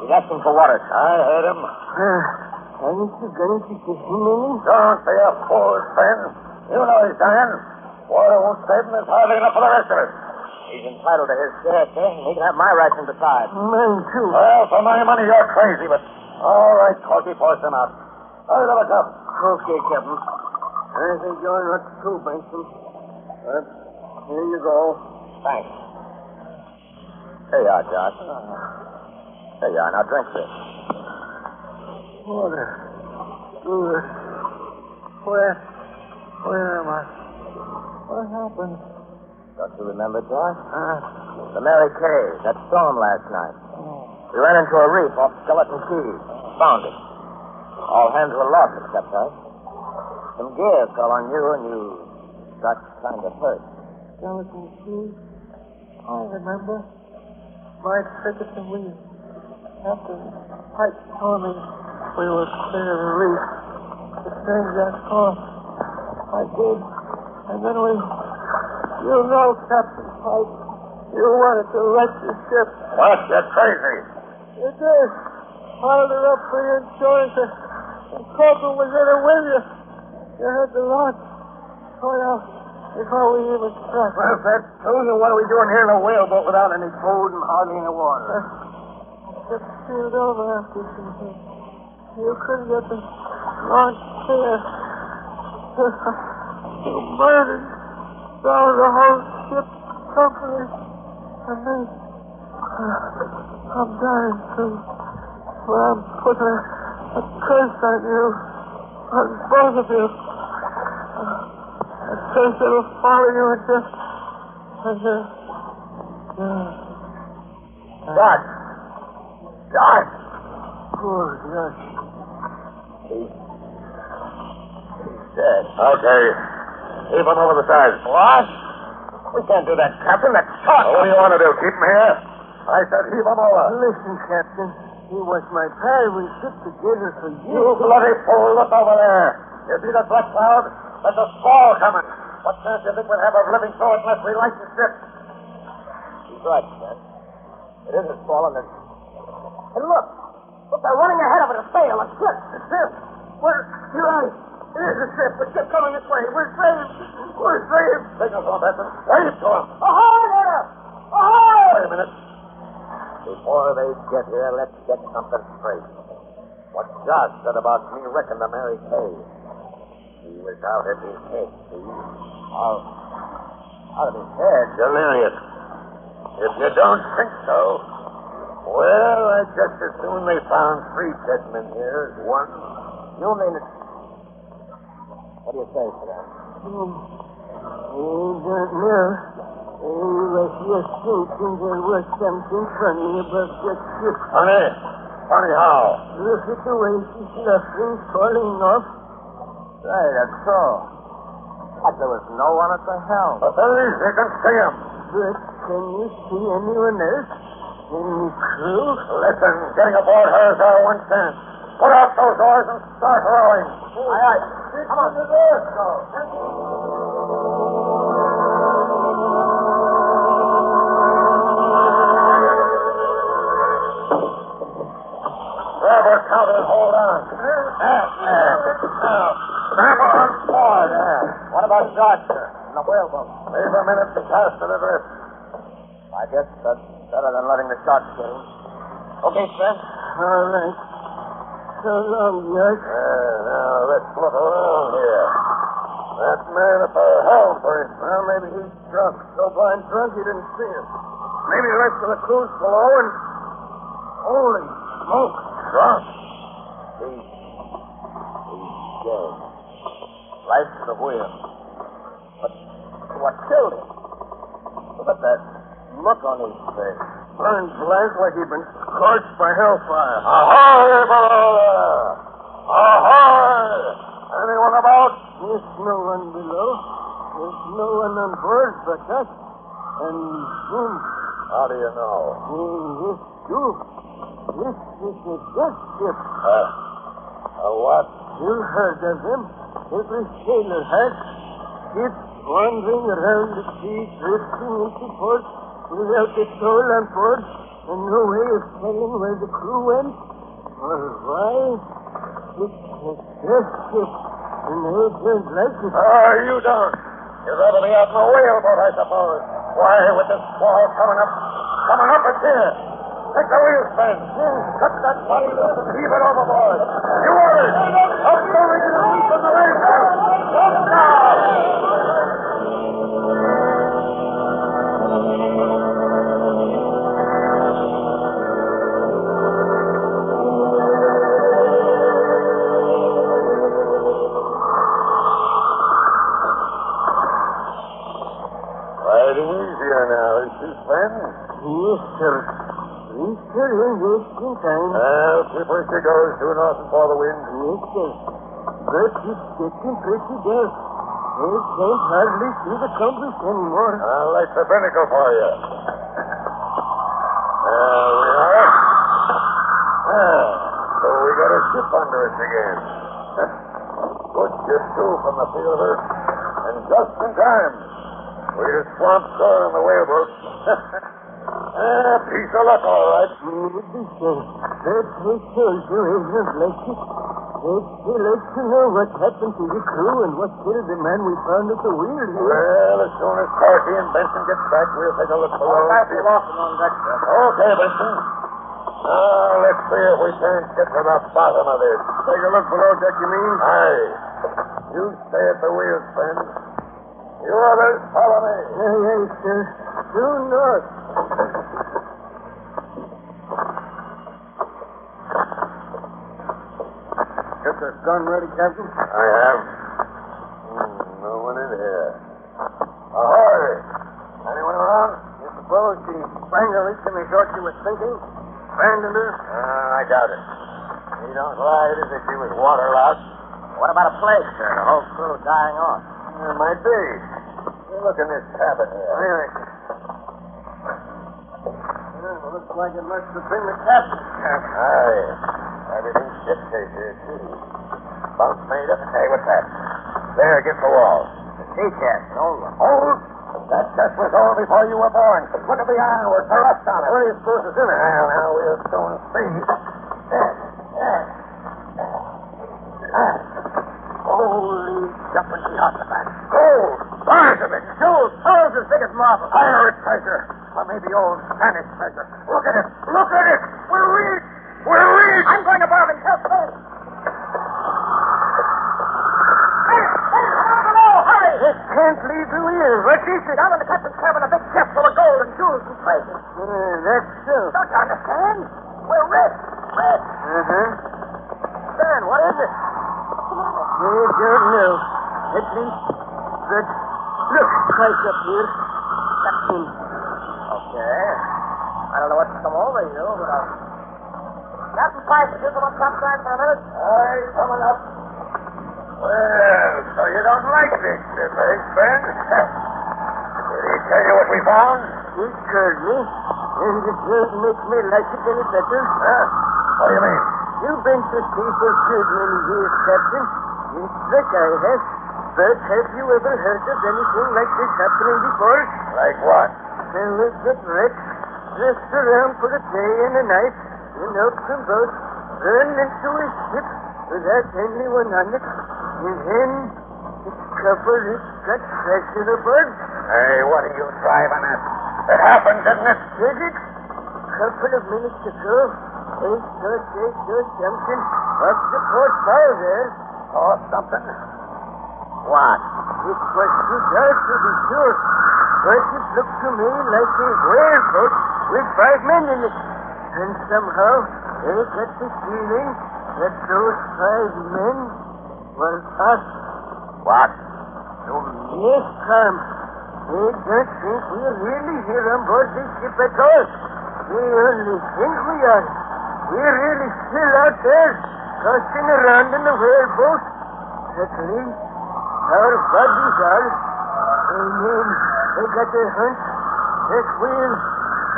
He's asking for water. I heard him. Haven't you got it to give him any? Don't be a fool, Ben. You know he's dying. Water won't save him. There's hardly enough for the rest of us. He's entitled to his share, sir, and he can have my ration besides. Mine, too. Well, for my money, you're crazy, but... All right, Corky, force him out. Hurry to the cup. Okay, Captain. I think you're not too, Benson. But here you go. Thanks. Here you are, Josh. There you are. Now drink this. Water. Good. Where am I? What happened? Don't you remember, Josh? The Mary Kay, that storm last night. We ran into a reef off Skeleton Key. Found it. All hands were lost except us. Some gear fell on you and you got kind of hurt. Skeleton Key? I remember. My trick at the wheel. After Pike told me we were clear of the reef to change that course. I did. And then we... You know, Captain Pike, you wanted to wreck the ship. What? You're crazy. You did. Piled her up for your insurance, and Coffin was in it with you. You had the launch. Oh, yeah. Before we even struck. Well, if that's true, then what are we doing here in a whaleboat without any food and hardly any water? The ship sealed over after something. You couldn't get the launch clear. You murdered down the whole ship company. And then I'm dying too. Well, I'm putting a curse on you. On both of you. A curse that'll follow you until... Josh! Josh! Poor Josh. He's dead. Okay. Heave him over the side. What? We can't do that, Captain. That's shot. What do you want to do? Keep him here? I said heave him over. Listen, Captain. He was my pal. We shipped together for years. You bloody fool. Look over there. You see that black cloud? There's a squall coming. What chance do you think we'll have of living through it unless we light the ship? He's right, Stan. It isn't falling. And look! Look, they're running ahead of it, a sail, a ship. The ship? Where? You're right. It is a ship. The ship coming this way. We're saved. We're saved. Signal to him, Benson. Wave to him. Ahoy there! Ahoy! Wait a minute. Before they get here, let's get something straight. What Josh said about me wrecking the Mary Kay. He was out of his head, see? Out of his head? Delirious. If you don't think so, well, I just as soon they found 3 dead men here as one. You mean it? What do you say, Stan? He don't know. He was just thinking there was something funny about that ship. Funny? Funny how? Look at the way she's laughing, falling off. Right, that's so. But there was no one at the helm. But there is. You can see him. But can you see anyone else? Any crew? Listen, getting aboard her is our one chance. Put out those oars and start rowing. Aye, aye. Come on. The doors go. Robert, counter and hold on. Now, snap on board. What about Josh, sir? In the whaleboat? Leave a minute to cast to the drift. I guess that's better than letting the sharks get him. Okay, Sven. All right. So long, Josh. Now, let's look around here. That man at the helm, for instance. Well, maybe he's drunk. So blind drunk he didn't see him. Maybe the rest of the crew's below and... Holy smoke. Drunk. He's dead. Right to the wheel. But what killed him? Look at that look on his face. Burned black like he'd been scorched by hellfire. Ahoy, below there! Ahoy! Anyone about? There's no one below. There's no one on board but us. And him. How do you know? This too. This is a death ship. A what? You heard of them. Every sailor has. Ships wandering around the sea, drifting into port without a soul on board, and no way of telling where the crew went or why. It's a death ship, and they don't like it. You don't. You'd rather be out in a whaleboat, I suppose. Why, with this squall coming up it's here. Take the wheel, Sven. Cut that body loose and heave it overboard. You orders. Up the ring and from the race house. Up now. Easier now, is she, Sven? Yes, sir. We're still in wasting time. Well, keep where she goes, due north and for the wind. Yes, sir. But it's getting pretty dark. I can't hardly see the compass anymore. I'll light the binnacle for you. There we are. So we got a ship on us again. Good ship, too, from the feel of her. And just in time. We'd have swamped shore on the whaleboat. Piece of luck, all right. That's what shows you, isn't it, Blakey? They like to know what happened to the crew and what killed the man we found at the wheel here. Well, as soon as Corky and Benson get back, we'll take a look below. I'll be Lawson on deck, sir. Okay, Benson. Now, let's see if we can't get to the bottom of this. Take a look below deck, you mean? Aye. You stay at the wheel, friend. You others, follow me. Aye, sir. Due north. Get the gun ready, Captain? I have. No one in here. Ahoy! Anyone around? You suppose she sprang the leak in the short she was sinking? Abandoned her? I doubt it. He don't lie as if she was waterlogged. What about a plague, sir? The whole crew dying off. It might be. Look in this cabin here. Looks like it must have been the captain. Aye. Everything's shipshape here, too. Bunk made up. Hey, what's that? There against the wall. The sea chest. Old one. Old? That chest was old before you were born. Look at the ironwork, the rust on it. What do you suppose is in it? Well, now we'll soon see. Holy jumping Jehoshaphat. Gold! Bars of it! Jewels! Pearls as big as marble. Pirate treasure! Or maybe old Spanish treasure. Look at it! Look at it! We'll read! We'll read! I'm going above and help me. It can't leave the wheel. What is it? Down in the captain's cabin, a big chest full of gold and jewels and treasure. That's so. Don't you understand? We're rich. Rich. Dan, what is it? I don't know. At least, but look twice up here. Captain. Okay. I don't know what's come over you, but Captain Price, would you come up topside for a minute? Aye, coming up. Well, so you don't like this ship, eh, Ben? Did he tell you what we found? He told me, and it doesn't make me like it any better. Huh? What do you mean? You've been to sea for good many years, Captain. Yes, like I have. But have you ever heard of anything like this happening before? Like what? There was that wreck, dressed around for a day and a night, and out from boat, run into a ship without anyone on it, and then discovered it's got treasure aboard. Hey, what are you driving at? It happened, didn't it? Did it? A couple of minutes ago, I saw something off the port bow there. Saw something? What? It was too dark to be sure, but it looked to me like a whaleboat with 5 men in it. And somehow, I got the feeling that those 5 men were us. What? Yes, Tom. I don't think we're really here on board this ship at all. We only think we are. We're really still out there, tossing around in the whaleboat. At least, our bodies are. And then I got a hunch that we're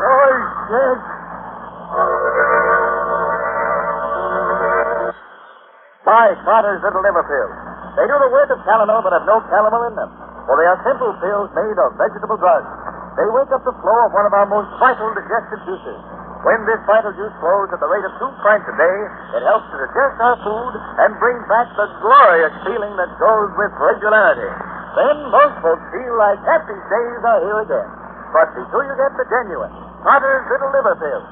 all dead. Buy Carter's Little Liver Pills. They do the work of calomel but have no calomel in them, for they are simple pills made of vegetable drugs. They wake up the flow of one of our most vital digestive juices. When this vital juice flows at the rate of 2 pints a day, it helps to digest our food and bring back the glorious feeling that goes with regularity. Then most folks feel like happy days are here again. But be sure you get the genuine Carter's Little Liver Pills.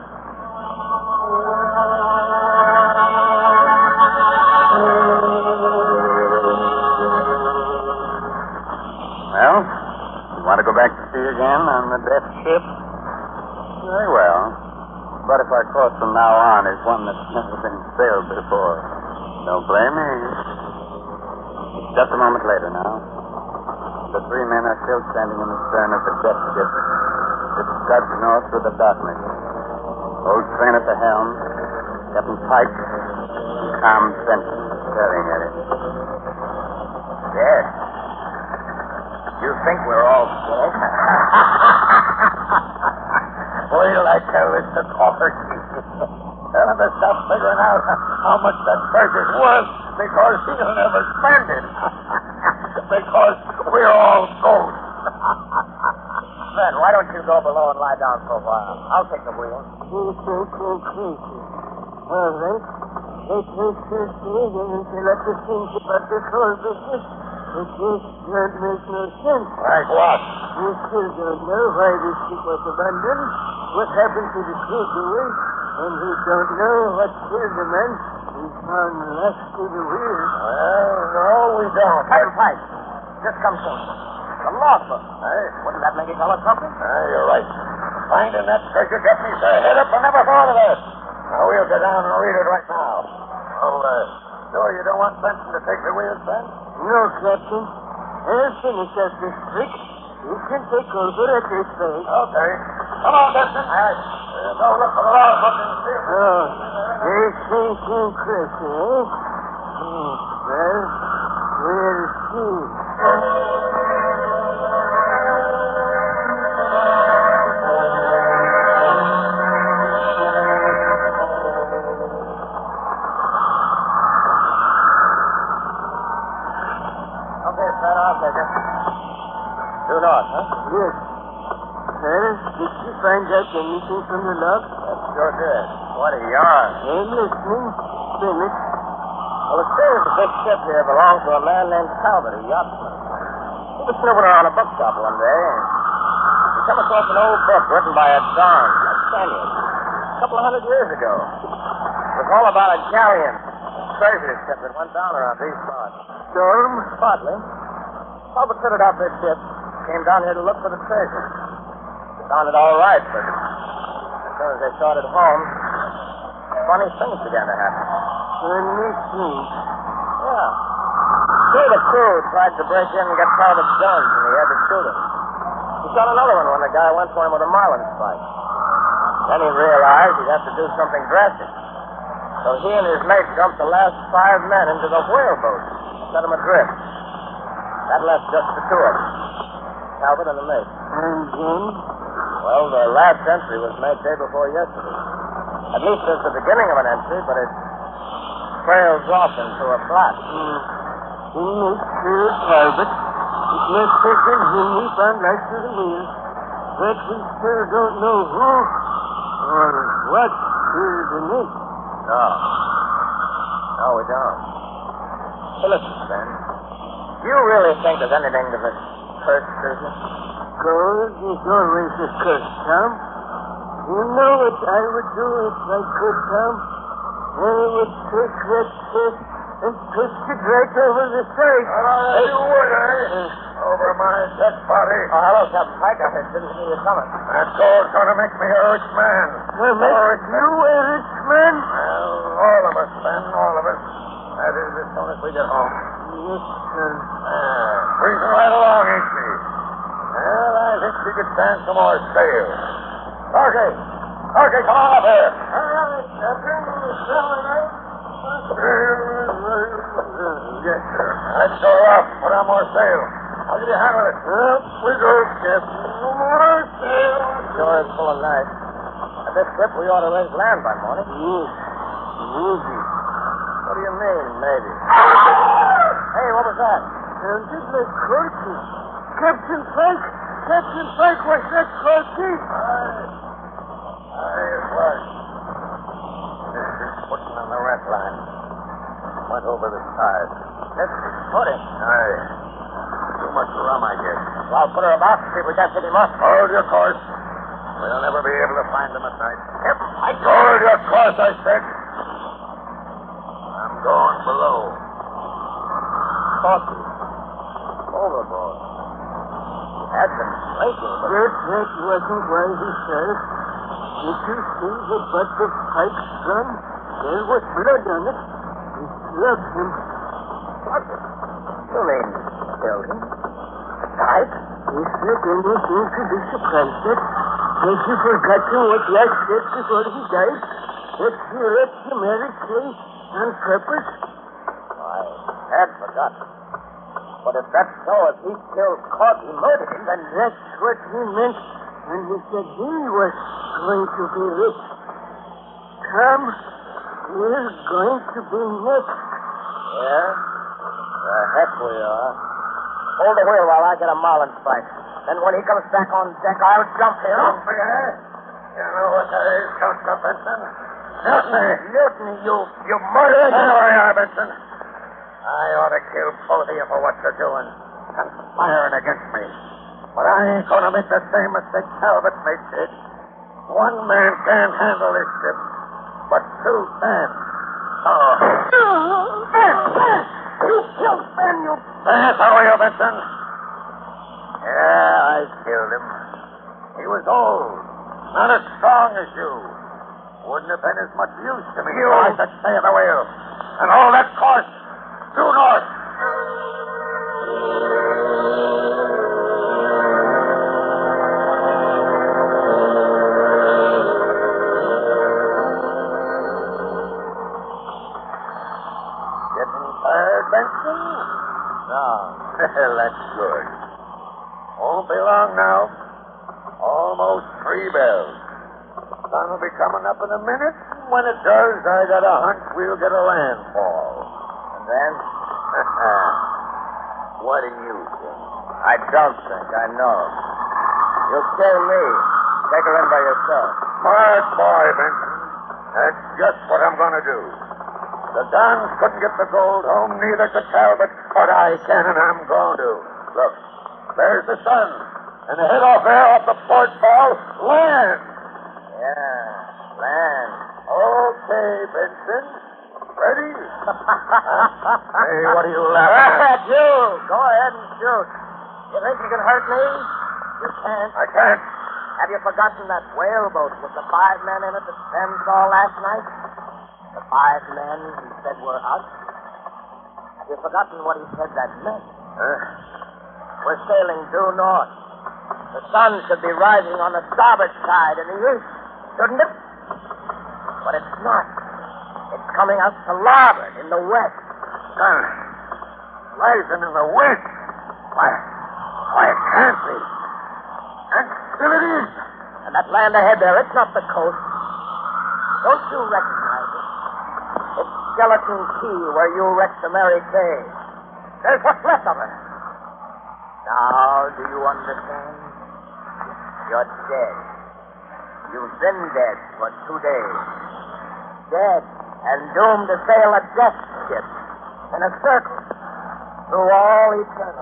Well, you want to go back to sea again on the death ship? Very well. But if our course from now on is one that's never been sailed before, don't blame me. Just a moment later now. The 3 men are still standing in the stern of the death ship. It scuds north through the darkness. Old Train at the helm, Captain Pike, and Tom Benson staring at it. Yes. You think we're all dead? Wait till I tell this to Coffin. Tell him to stop figuring out how much that treasure's worth because he'll never spend it. Because we're all ghosts. Then, why don't you go below and lie down for a while? I'll take the wheel. All right. It makes sense to me then until I to think about this whole business. It just don't make no sense. Like what? We still don't know why the ship was abandoned, what happened to the takeaway, and we don't know what killed the man we found last to the wheel. Well, no, we don't. Captain Pike, just come soon. The logbook. Hey? Wouldn't that make it tell us something? You're right. Finding that treasure got me so head up I never thought of that. Now, we'll go down and read it right now. Oh, sure you don't want Benson to take the wheel, Ben? No, Captain. I'll finish up this trick. You can take over at this place. Okay. Come on, Benson. All right. We'll go look for the logbook and see if There's Sanctum Mysteries, eh? Well, we'll see. Due north, huh? Yes. Well, did you find out anything from the log? That sure did. What a yarn. I'm listening. Finish. Well, it seems the big ship here belonged to a man named Talbot, a yachtsman. He was snooping around a bookshop one day, and he came across an old book written by a Don, a Spaniard, a couple of 100 years ago. It was all about a galleon, a treasure ship that went down around these parts. Storm? Partly. Talbot fitted out this ship, came down here to look for the treasure. They found it all right, but as soon as they started home, funny things began to happen. Funny things? Yeah. Two of the crew tried to break in and get Talbot's guns, and he had to shoot him. He shot another one when the guy went for him with a marlin spike. Then he realized he'd have to do something drastic. So he and his mate dumped the last 5 men into the whaleboat, set them adrift. That left just the two of them, Talbot and the mate. And then? Well, the last entry was made day before yesterday. At least it's the beginning of an entry, but it trails off into a blot. He makes sure Talbot. It must have been him we found last to the wheel. But we still don't know who or what killed the mate. No. No, we don't. Hey, listen, Ben. Do you really think there's anything to this cursed business? Gold is always a curse, Tom. You know what I would do if I could, Tom? I would take that chest and twist it right over the side. You would, eh? Over my dead body. Oh, hello, Captain Pike. I didn't see you coming. That gold's gonna make me a rich man. Well, make you a rich man? Well, all of us, Ben, all of us. That is, as soon as we get home. Yes, sir. Breezing right along, ain't she? Well, I think she could stand some more sail. Okay, come on up here. All right, Captain. Yes, sir. Let's go up. Put on more sail. How did you handle it? Up we go, Captain. More sail. Sure is full of night. At this trip, we ought to raise land by morning. Yes. Maybe. What do you mean, maybe? Hey, what was that? Sounded like Corky. Captain Pike! Captain Pike, was that Corky? Aye, it was. This is footing on the rat line. Went over the side. This is footing. Aye. Too much rum, I guess. Well, put her about and see if we can't pick him up. Hold your course. We'll never be able to find him at night. Captain Pike! Hold your course, I said. I'm going below. Corky. Overboard. Had been drinking, but... That wasn't why he said. Did you see the butt of Pike's gun? There was blood on it. He slugged him. What? You mean killed him? Pike? He said anything to be surprised at. Has he forgotten what Yash said before he died? That he left the married place on purpose? I had forgotten. But if that's so, if he killed Corky, murdered him, then that's what he meant when he said he was going to be rich. Tom, we're going to be next. Yeah? The heck we are. Hold the wheel while I get a marlinspike. Then when he comes back on deck, I'll jump him. Jump here? You know what that is, don't you, Benson? Mutiny. Mutiny, you murdered. There we are, Benson. I ought to kill both of you for what you're doing. Conspiring against me. But I ain't going to make the same mistake Talbot made, Sid. One man can't handle this ship, but two can. Oh. Ben! You killed Ben, you... How are you, Benson? Yeah, I killed him. He was old, not as strong as you. Wouldn't have been as much use to me. I could stay at the wheel. And all that course, due north. Benson? No. Well, that's good. Won't be long now. Almost 3 bells. Sun will be coming up in a minute. When it does, I got a hunch we'll get a landfall. And then? What do you think? I don't think. I know. You'll kill me. Take her in by yourself. Smart boy, Benson. That's just what I'm going to do. The Dons couldn't get the gold home, neither could Talbot, but I can, and I'm going to. Look, there's the sun, and ahead off there, off the port bow, land. Yeah, land. Okay, Benson. Ready? Hey, what are you laughing at? You! Go ahead and shoot. You think you can hurt me? You can't. I can't. Have you forgotten that whaleboat with the 5 men in it that Ben saw last night? The 5 men he said were us? Have you forgotten what he said that meant? We're sailing due north. The sun should be rising on the starboard side in the east, shouldn't it? But it's not. It's coming out to larboard in the west. Sun rising in the west? Why, it can't be. And still it is. And that land ahead there, it's not the coast. Don't you recognize it? It's Skeleton Key, where you wrecked the Mary Kay. There's what's left of her. Now, do you understand? You're dead. You've been dead for 2 days. Dead and doomed to sail a death ship in a circle through all eternity.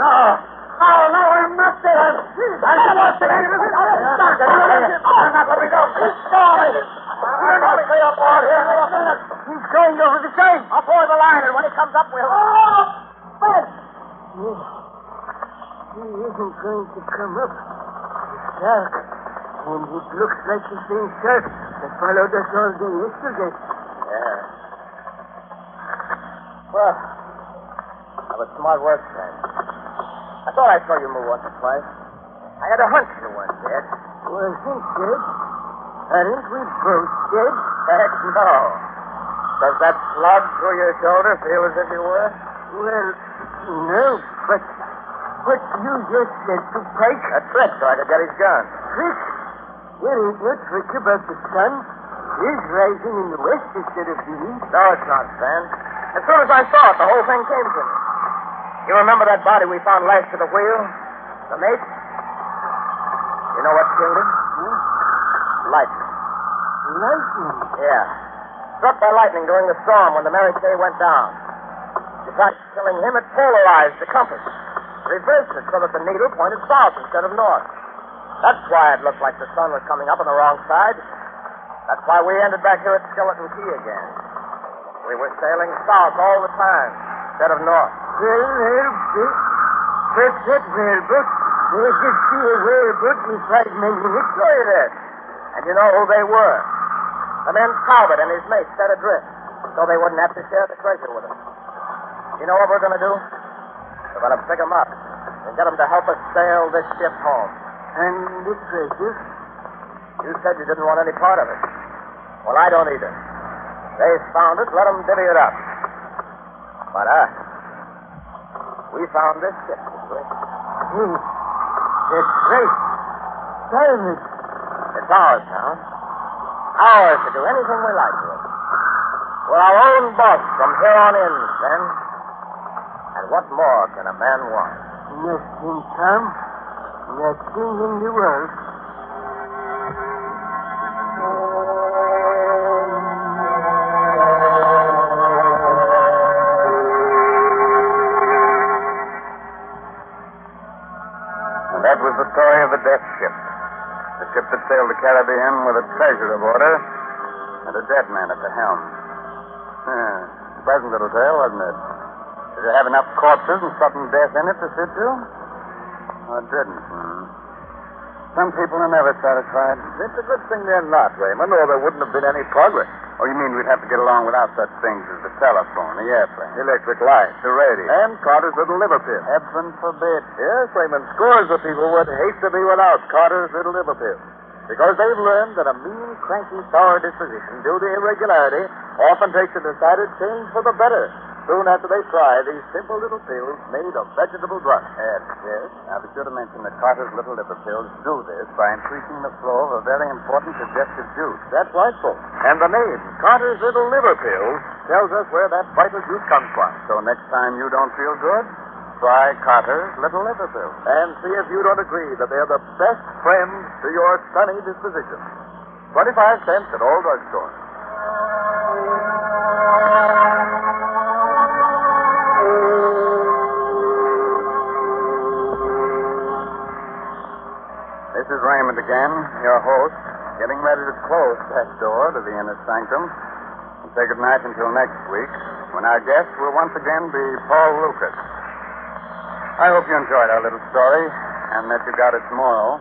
No, I'm not dead. I'm not dead. I'm not letting go. I'm not stay up on here. He's going over the same. I'll pour the line, and when he comes up, we'll... Oh! Ben! He isn't going to come up. It's dark, and it looks like the same shark that followed us all day yesterday. Yeah. Well, that was smart work, Sam. I thought I saw you move once or twice. I had a hunch you weren't dead. Wasn't dead? Aren't we both dead? Heck no. Does that slug through your shoulder feel as if you were? Well, no, but what you just said to Pike... A trick so I could get his gun. Trick? There ain't no trick about the sun. It's rising in the west instead of the east. No, it's not, Sam. As soon as I saw it, the whole thing came to me. You remember that body we found lashed to the wheel? The mate? You know what killed him? Lightning. Lightning? Yeah. Struck by lightning during the storm when the Mary Kay went down. Besides killing him, it polarized the compass. Reversed it so that the needle pointed south instead of north. That's why it looked like the sun was coming up on the wrong side. That's why we ended back here at Skeleton Key again. We were sailing south all the time instead of north. Well, but that whaleboat, there could see a whaleboat with 5 men in it. Sure you did. And you know who they were. The men Talbot and his mate set adrift, so they wouldn't have to share the treasure with us. You know what we're going to do? We're going to pick them up and get them to help us sail this ship home. And the treasure? You said you didn't want any part of it. Well, I don't either. They found it, let them divvy it up. But we found this ship, didn't we? That's right. Diamond. It's ours now. ours to do anything we like with. We're our own boss from here on in, then. And what more can a man want? Yes, King Tom. Yes, king in the world. And that was the story of the Death Ship. The ship that sailed the Caribbean with a treasure aboard her and a dead man at the helm. Pleasant little tale, wasn't it? Did it have enough corpses and sudden death in it to sit to? Oh, it didn't. Some people are never satisfied. It's a good thing they're not, Raymond, or there wouldn't have been any progress. Oh, you mean we'd have to get along without such things as the telephone, the airplane, electric light, the radio, and Carter's little liver pill? Heaven forbid. Yes, Raymond, scores of people would hate to be without Carter's little liver pill. Because they've learned that a mean, cranky, sour disposition due to irregularity often takes a decided change for the better soon after they try these simple little pills made of vegetable drugs. Yes. Now, be sure to mention that Carter's little liver pills do this by increasing the flow of a very important digestive juice. That's right, folks. And the name, Carter's little liver pills, tells us where that vital juice comes from. So next time you don't feel good, try Carter's little liver pills. And see if you don't agree that they're the best friend to your sunny disposition. 25 cents at all drugstores. This is Raymond again, your host, getting ready to close that door to the inner sanctum and say goodnight until next week, when our guest will once again be Paul Lucas. I hope you enjoyed our little story and that you got its moral.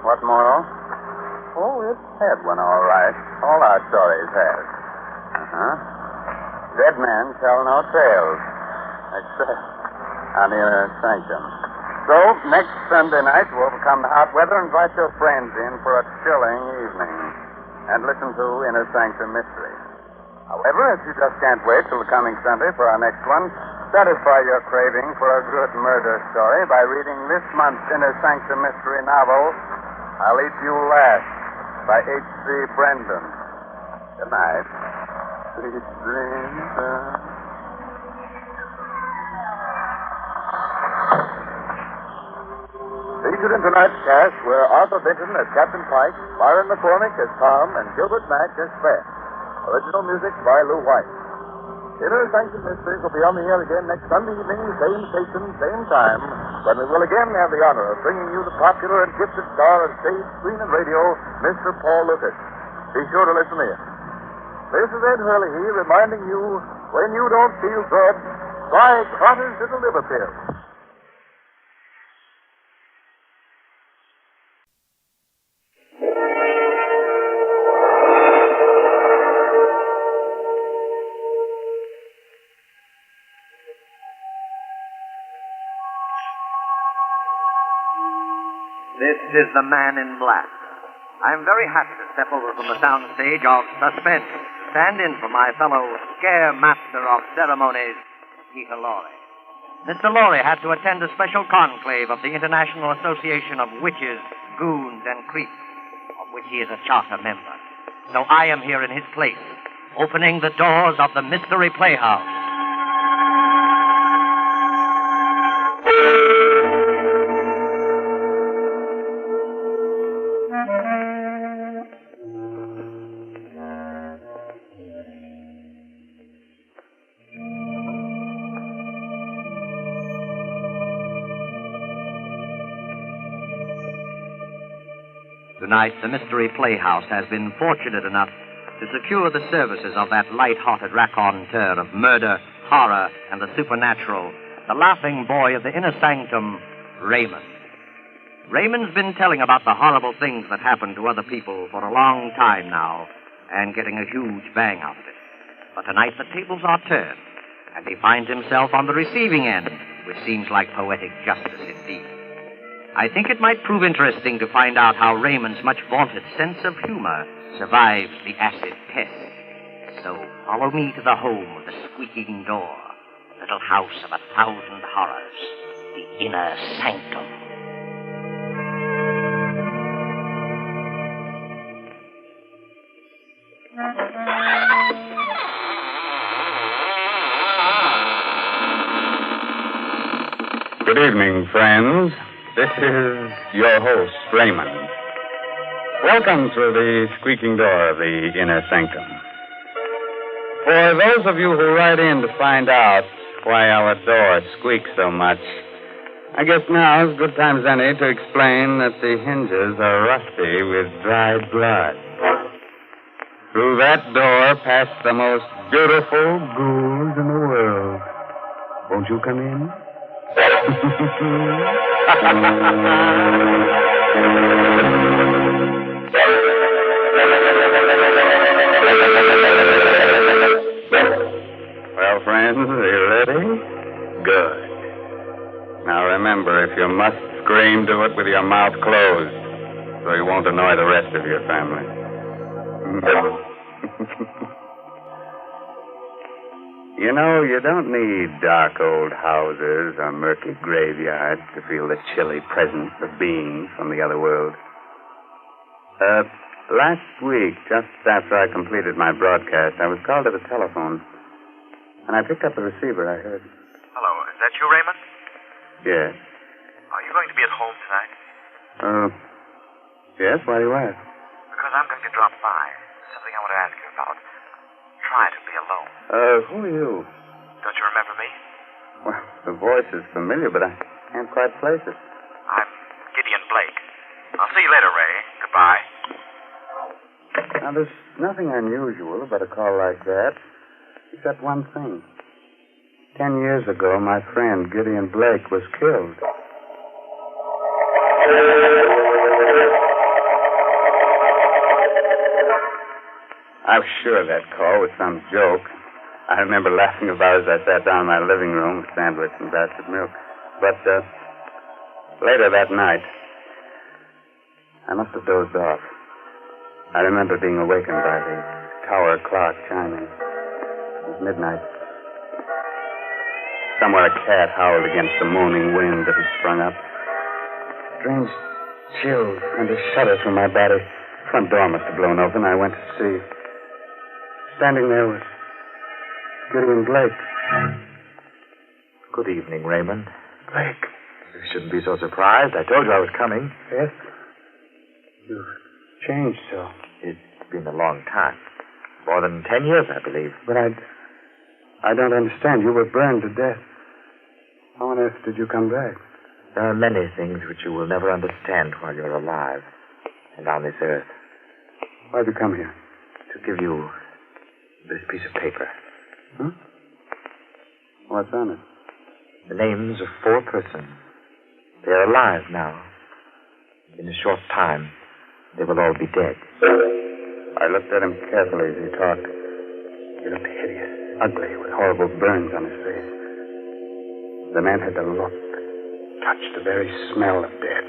What moral? Oh, it had one, all right. All our stories have. Dead men tell no tales, except on the inner sanctum. So, next Sunday night, to overcome the hot weather, invite your friends in for a chilling evening and listen to Inner Sanctum Mysteries. However, if you just can't wait till the coming Sunday for our next one, satisfy your craving for a good murder story by reading this month's Inner Sanctum Mystery novel, I'll Eat You Last, by H.C. Brendan. Good night. Sweet dreams. Featured in tonight's cast were Arthur Benton as Captain Pike, Byron McCormick as Tom, and Gilbert Mack as Fred. Original music by Lou White. Inner Sanctum Mysteries will be on the air again next Sunday evening, same station, same time, when we will again have the honor of bringing you the popular and gifted star of stage, screen, and radio, Mr. Paul Lucas. Be sure to listen in. This is Ed Hurley reminding you, when you don't feel good, try Carter's little liver pill. This is the Man in Black. I'm very happy to step over from the soundstage of Suspense, stand in for my fellow scare master of ceremonies, Peter Lorre. Mr. Lorre had to attend a special conclave of the International Association of Witches, Goons, and Creeps, of which he is a charter member. So I am here in his place, opening the doors of the Mystery Playhouse. Tonight, the Mystery Playhouse has been fortunate enough to secure the services of that light-hearted raconteur of murder, horror, and the supernatural, the laughing boy of the inner sanctum, Raymond. Raymond's been telling about the horrible things that happen to other people for a long time now, and getting a huge bang out of it. But tonight the tables are turned, and he finds himself on the receiving end, which seems like poetic justice indeed. I think it might prove interesting to find out how Raymond's much vaunted sense of humor survives the acid test. So follow me to the home of the squeaking door, little house of 1,000 horrors, the inner sanctum. Good evening, friends. This is your host, Raymond. Welcome through the squeaking door of the inner sanctum. For those of you who write in to find out why our door squeaks so much, I guess now is good time as any to explain that the hinges are rusty with dried blood. Through that door pass the most beautiful ghouls in the world. Won't you come in? Well, friends, are you ready? Good. Now remember, if you must scream, do it with your mouth closed, so you won't annoy the rest of your family. You know, you don't need dark old houses or murky graveyards to feel the chilly presence of beings from the other world. Last week, just after I completed my broadcast, I was called to the telephone. And I picked up the receiver. I heard. Hello, is that you, Raymond? Yes. Are you going to be at home tonight? Yes, why do you ask? Because I'm going to drop by. Something I want to ask you about. Try to be alone. Who are you? Don't you remember me? Well, the voice is familiar, but I can't quite place it. I'm Gideon Blake. I'll see you later, Ray. Goodbye. Now, there's nothing unusual about a call like that, except one thing. 10 years ago, my friend Gideon Blake was killed. I'm sure that call was some joke. I remember laughing about it as I sat down in my living room with sandwich and glass of milk. But later that night, I must have dozed off. I remember being awakened by the tower clock chiming. It was midnight. Somewhere a cat howled against the moaning wind that had sprung up. Strange chills and a shudder through my body. Front door must have blown open. I went to see. Standing there was Gideon Blake. Good evening, Raymond. Blake. You shouldn't be so surprised. I told you I was coming. Yes? You've changed so. It's been a long time. More than 10 years, I believe. But I don't understand. You were burned to death. How on earth did you come back? There are many things which you will never understand while you're alive and on this earth. Why'd you come here? To give you this piece of paper. Huh? What's on it? The names of 4 persons. They are alive now. In a short time, they will all be dead. I looked at him carefully as he talked. He looked hideous, ugly, with horrible burns on his face. The man had the look, touch, the very smell of death.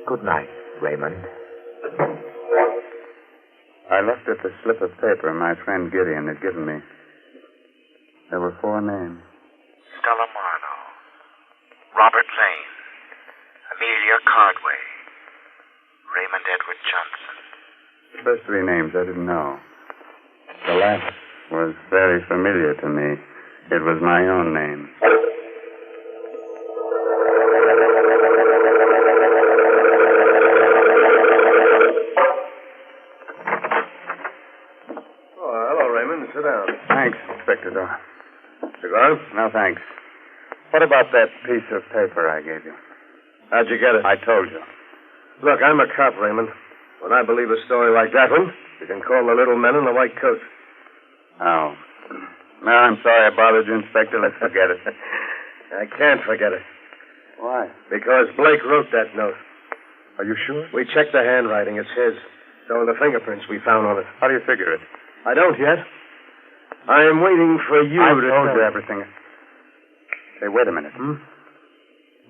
Good night, Raymond. I looked at the slip of paper my friend Gideon had given me. There were 4 names. Stella Marlowe, Robert Lane, Amelia Cardway, Raymond Edward Johnson. The first 3 names I didn't know. The last was very familiar to me. It was my own name. Sit down. Thanks, Inspector Dorr. Cigar? No, thanks. What about that piece of paper I gave you? How'd you get it? I told you. Look, I'm a cop, Raymond. When I believe a story like that one, you can call the little men in the white coats. Oh. No, I'm sorry I bothered you, Inspector. Let's forget it. I can't forget it. Why? Because Blake wrote that note. Are you sure? We checked the handwriting. It's his. So are the fingerprints we found on it. How do you figure it? I don't yet. I am waiting for you I to told tell you me. everything. Hey, wait a minute.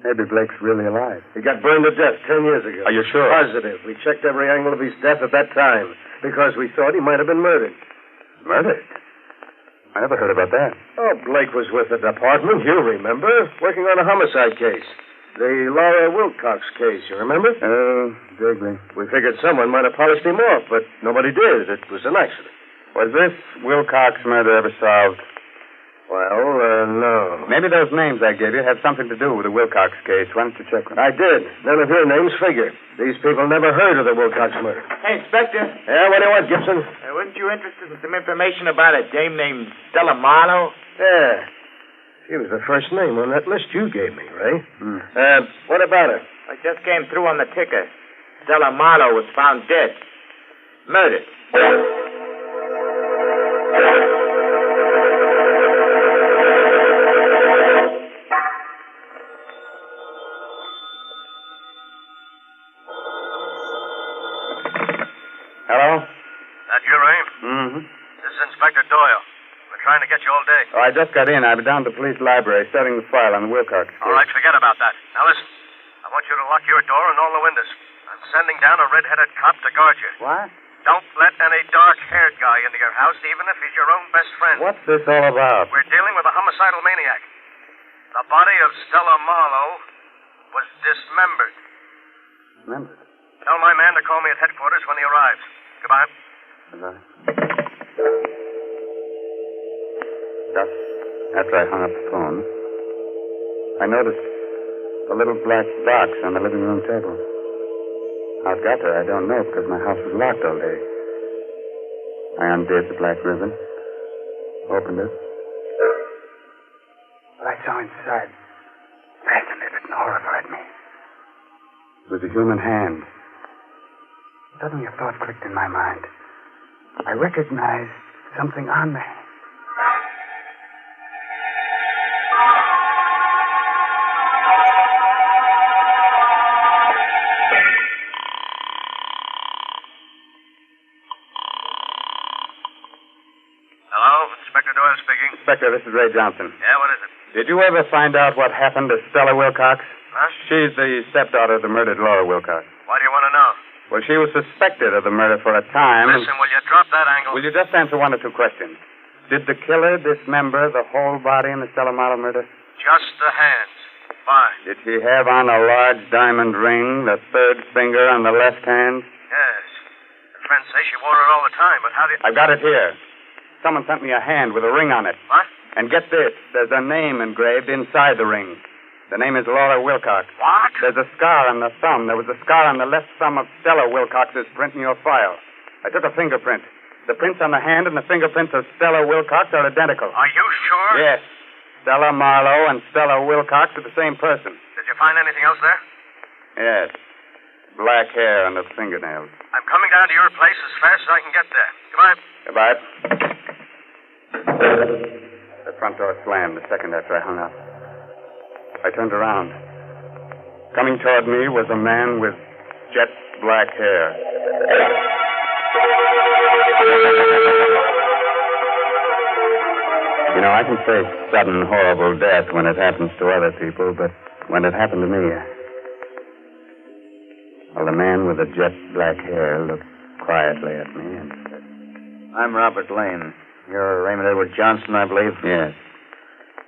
Maybe Blake's really alive. He got burned to death 10 years ago. Are you sure? Positive. We checked every angle of his death at that time because we thought he might have been murdered. Murdered? I never heard about that. Oh, Blake was with the department, you remember, working on a homicide case. The Laura Wilcox case, you remember? Oh, vaguely. We figured someone might have polished him off, but nobody did. It was an accident. Was this Wilcox murder ever solved? Well, no. Maybe those names I gave you have something to do with the Wilcox case. Why don't you check them? I did. None of your names figure. These people never heard of the Wilcox murder. Hey, Inspector. Yeah, what do you want, Gibson? Weren't you interested in some information about a dame named Stella Marlowe? Yeah. She was the first name on that list you gave me, Ray. What about her? I just came through on the ticker. Stella Marlowe was found dead. Murdered. Hello? That you, Ray? Mm-hmm. This is Inspector Doyle. We're trying to get you all day. Oh, I just got in. I was down at the police library studying the file on the Wilcox case. All right, forget about that. Now listen. I want you to lock your door and all the windows. I'm sending down a red-headed cop to guard you. What? Don't let any dark-haired guy into your house, even if he's your own best friend. What's this all about? We're dealing with a homicidal maniac. The body of Stella Marlowe was dismembered. Remember? Tell my man to call me at headquarters when he arrives. Goodbye. Goodbye. Just after I hung up the phone, I noticed a little black box on the living room table. How it got there, I don't know, because my house was locked all day. I undid the black ribbon, opened it. What I saw inside fascinated and horrified me. It was a human hand. Suddenly a thought clicked in my mind. I recognized something on the hand. Inspector, this is Ray Johnson. Yeah, what is it? Did you ever find out what happened to Stella Wilcox? Huh? She's the stepdaughter of the murdered Laura Wilcox. Why do you want to know? Well, she was suspected of the murder for a time. Listen, will you drop that angle? Will you just answer one or two questions? Did the killer dismember the whole body in the Stella Marlowe murder? Just the hands. Fine. Did she have on a large diamond ring, the third finger on the left hand? Yes. Her friends say she wore it all the time, but how do you... I've got it here. Someone sent me a hand with a ring on it. What? And get this, there's a name engraved inside the ring. The name is Laura Wilcox. What? There's a scar on the thumb. There was a scar on the left thumb of Stella Wilcox's print in your file. I took a fingerprint. The prints on the hand and the fingerprints of Stella Wilcox are identical. Are you sure? Yes. Stella Marlowe and Stella Wilcox are the same person. Did you find anything else there? Yes. Black hair and the fingernails. I'm coming down to your place as fast as I can get there. Goodbye. Goodbye. The front door slammed a second after I hung up. I turned around. Coming toward me was a man with jet black hair. You know, I can face sudden, horrible death when it happens to other people, but when it happened to me... Well, the man with the jet black hair looked quietly at me and said... I'm Robert Lane. You're Raymond Edward Johnson, I believe? Yes.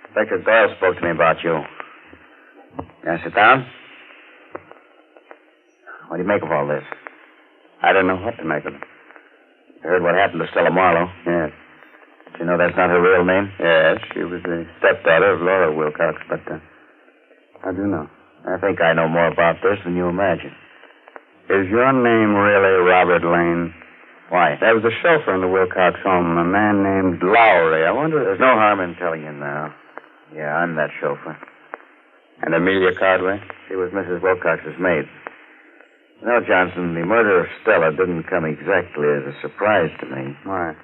Inspector Doyle spoke to me about you. Can I sit down? What do you make of all this? I don't know what to make of it. You heard what happened to Stella Marlowe? Yes. Do you know that's not her real name? Yes, she was the stepdaughter of Laura Wilcox, but I do know. I think I know more about this than you imagine. Is your name really Robert Lane? Why? There was a chauffeur in the Wilcox home, a man named Lowry. I wonder if... There's no harm in telling you now. Yeah, I'm that chauffeur. And Amelia Cardway? She was Mrs. Wilcox's maid. You know, Johnson, the murder of Stella didn't come exactly as a surprise to me. Why?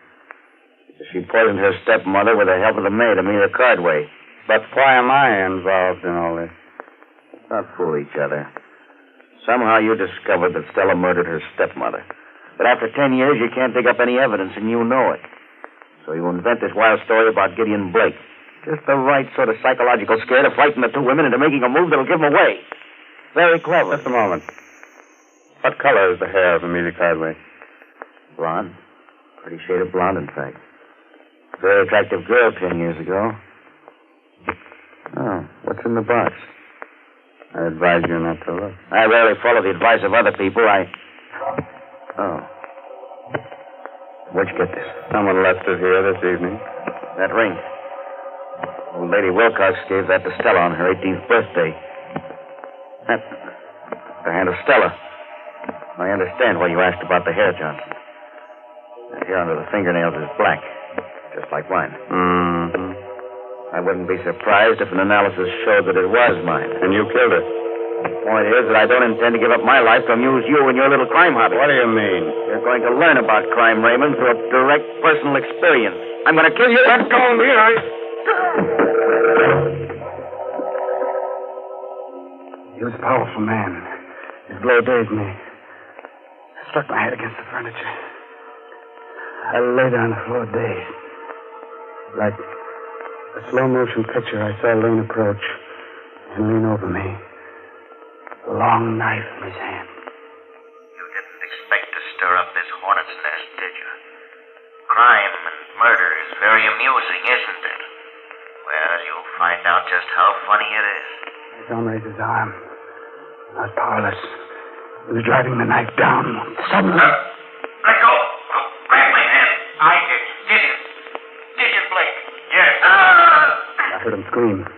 She poisoned her stepmother with the help of the maid, Amelia Cardway. But why am I involved in all this? Let's not fool each other. Somehow you discovered that Stella murdered her stepmother. But after 10 years, you can't dig up any evidence, and you know it. So you invent this wild story about Gideon Blake. Just the right sort of psychological scare to frighten the two women into making a move that'll give them away. Very clever. Just a moment. What color is the hair of Amelia Cardway? Blonde. Pretty shade of blonde, in fact. Very attractive girl 10 years ago. Oh, what's in the box? I advise you not to look. I rarely follow the advice of other people. Oh. Where'd you get this? Someone left it here this evening. That ring. Old Lady Wilcox gave that to Stella on her 18th birthday. That's the hand of Stella. I understand why you asked about the hair, Johnson. The hair under the fingernails is black, just like mine. Mm-hmm. I wouldn't be surprised if an analysis showed that it was mine. And you killed her. The point is that I don't intend to give up my life to amuse you and your little crime hobby. What do you mean? You're going to learn about crime, Raymond, through a direct personal experience. I'm going to kill you. Let go of me, He was a powerful man. His blow dazed me. I struck my head against the furniture. I lay down on the floor dazed. Like a slow-motion picture, I saw Lane approach and lean over me. A long knife in his hand. You didn't expect to stir up this hornet's nest, did you? Crime and murder is very amusing, isn't it? Well, you'll find out just how funny it is. I saw him raise his arm. I was powerless. He was driving the knife down. Suddenly... Let go. Grab my hand. I did. Did you? Did you, Blake? Yes. I heard him scream.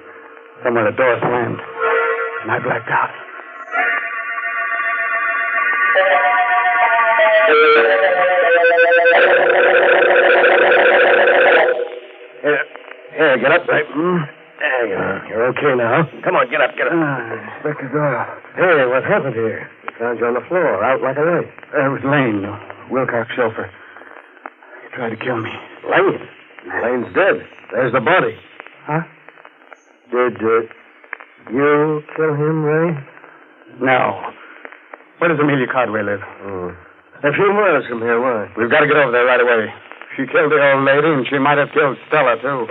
Somewhere the door slammed. And I blacked out. Here, get up, right? There you are. You're okay now. Come on, get up, get up. Inspector Doyle. Hey, what happened here? We found you on the floor, out like a light. It was Lane, Wilcox chauffeur. He tried to kill me. Lane? Lane's dead. There's the body. Huh? Did you kill him, Ray? No. Where does Amelia Cardway live? A few miles from here, why? We've got to get over there right away. She killed the old lady, and she might have killed Stella, too.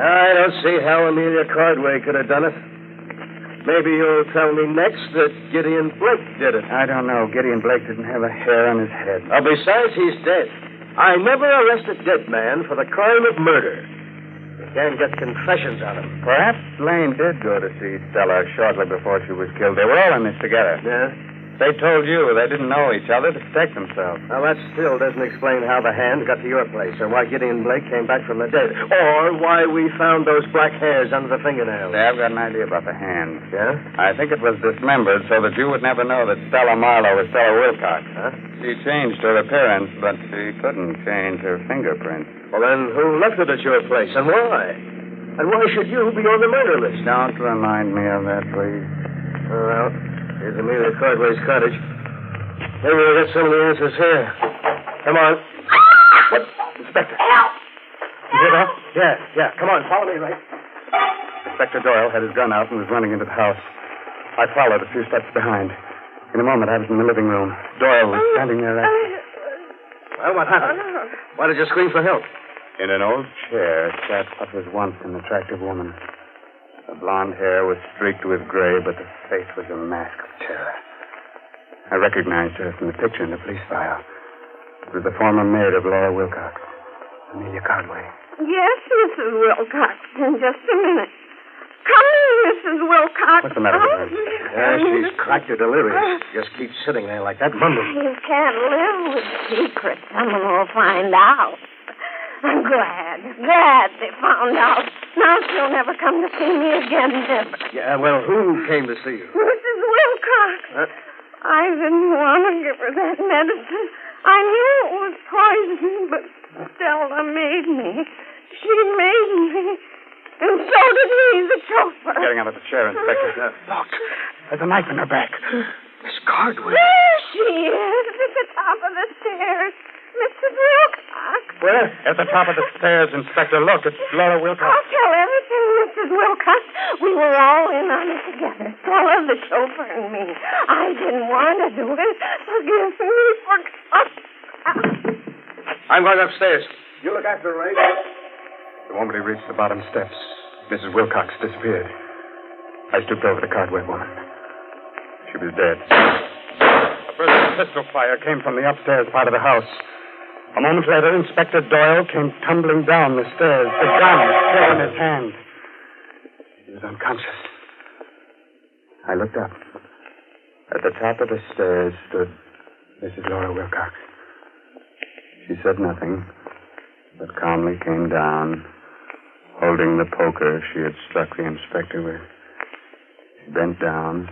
I don't see how Amelia Cardway could have done it. Maybe you'll tell me next that Gideon Blake did it. I don't know. Gideon Blake didn't have a hair on his head. Besides, he's dead. I never arrest a dead man for the crime of murder. You can't get confessions on him. Perhaps Lane did go to see Stella shortly before she was killed. They were all in this together. Yeah? They told you they didn't know each other to protect themselves. Now, that still doesn't explain how the hand got to your place, or why Gideon Blake came back from the dead, or why we found those black hairs under the fingernails. Yeah, I've got an idea about the hand. Yeah? I think it was dismembered so that you would never know that Stella Marlowe was Stella Wilcox. Huh? She changed her appearance, but she couldn't change her fingerprints. Well, then who left it at your place, and why? And why should you be on the murder list? Don't remind me of that, please. Well, here's Amelia Cardway's cottage. Maybe we'll get some of the answers here. Come on. What? Inspector. Help! You hear that? Yeah. Come on, follow me, Ray. Inspector Doyle had his gun out and was running into the house. I followed a few steps behind. In a moment, I was in the living room. Doyle was standing there. Well, what happened? Why did you scream for help? In an old chair sat what was once an attractive woman. The blonde hair was streaked with gray, but the face was a mask of terror. I recognized her from the picture in the police file. It was the former maid of Laura Wilcox, Amelia Cardway. Yes, Mrs. Wilcox. In just a minute. Come in, Mrs. Wilcox. What's the matter with her? Yeah, she's cracked or delirious. Just keeps sitting there like that, mumbling. You can't live with secrets. Someone will find out. I'm glad they found out. Now she'll never come to see me again, never. Yeah, well, who came to see you? Mrs. Wilcox. I didn't want to give her that medicine. I knew it was poison, but Stella made me. She made me. And so did he, the chauffeur. Getting out of the chair, Inspector. Look, there's a knife in her back. Miss Cardway. There she is, at the top of the stairs. Mrs. Wilcox. Where? At the top of the stairs, Inspector. Look, it's Laura Wilcox. I'll tell everything, Mrs. Wilcox. We were all in on it together. Stella, the chauffeur, and me. I didn't want to do it. Forgive me for... I'm going upstairs. You look after Ray. The moment he reached the bottom steps, Mrs. Wilcox disappeared. I stooped over the Cardway woman. She was dead. A burst of pistol fire came from the upstairs part of the house. A moment later, Inspector Doyle came tumbling down the stairs, the gun still in his hand. He was unconscious. I looked up. At the top of the stairs stood Mrs. Laura Wilcox. She said nothing, but calmly came down, holding the poker she had struck the inspector with. She bent down,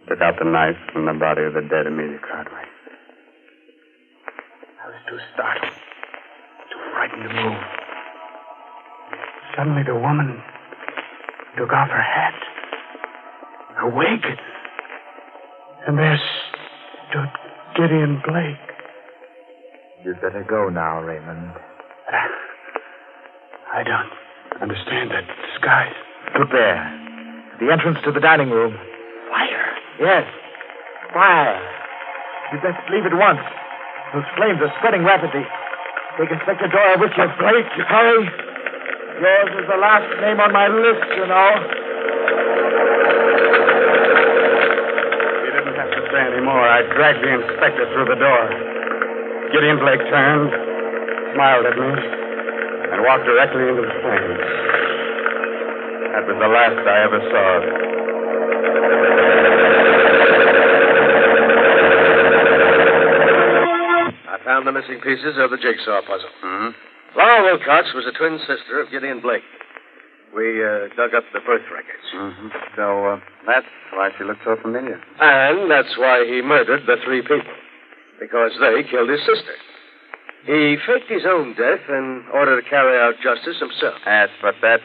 took out the knife from the body of the dead Amelia Cardway. I was too startled, too frightened to move. Suddenly the woman took off her hat, her wig, and there stood Gideon Blake. You'd better go now, Raymond. I don't understand that disguise. Look there. The entrance to the dining room. Fire. Yes. Fire. You'd best leave at once. Those flames are spreading rapidly. Take Inspector Doyle with you. Blake, hurry. Yours is the last name on my list, you know. He didn't have to say any more. I dragged the inspector through the door. Gideon Blake turned, smiled at me, and walked directly into the flames. That was the last I ever saw of it. I found the missing pieces of the jigsaw puzzle. Hmm? Laura Wilcox was a twin sister of Gideon Blake. We dug up the birth records. Mm-hmm. So, that's why she looked so familiar. And that's why he murdered the three people. Because they killed his sister. He faked his own death in order to carry out justice himself. Yes, but that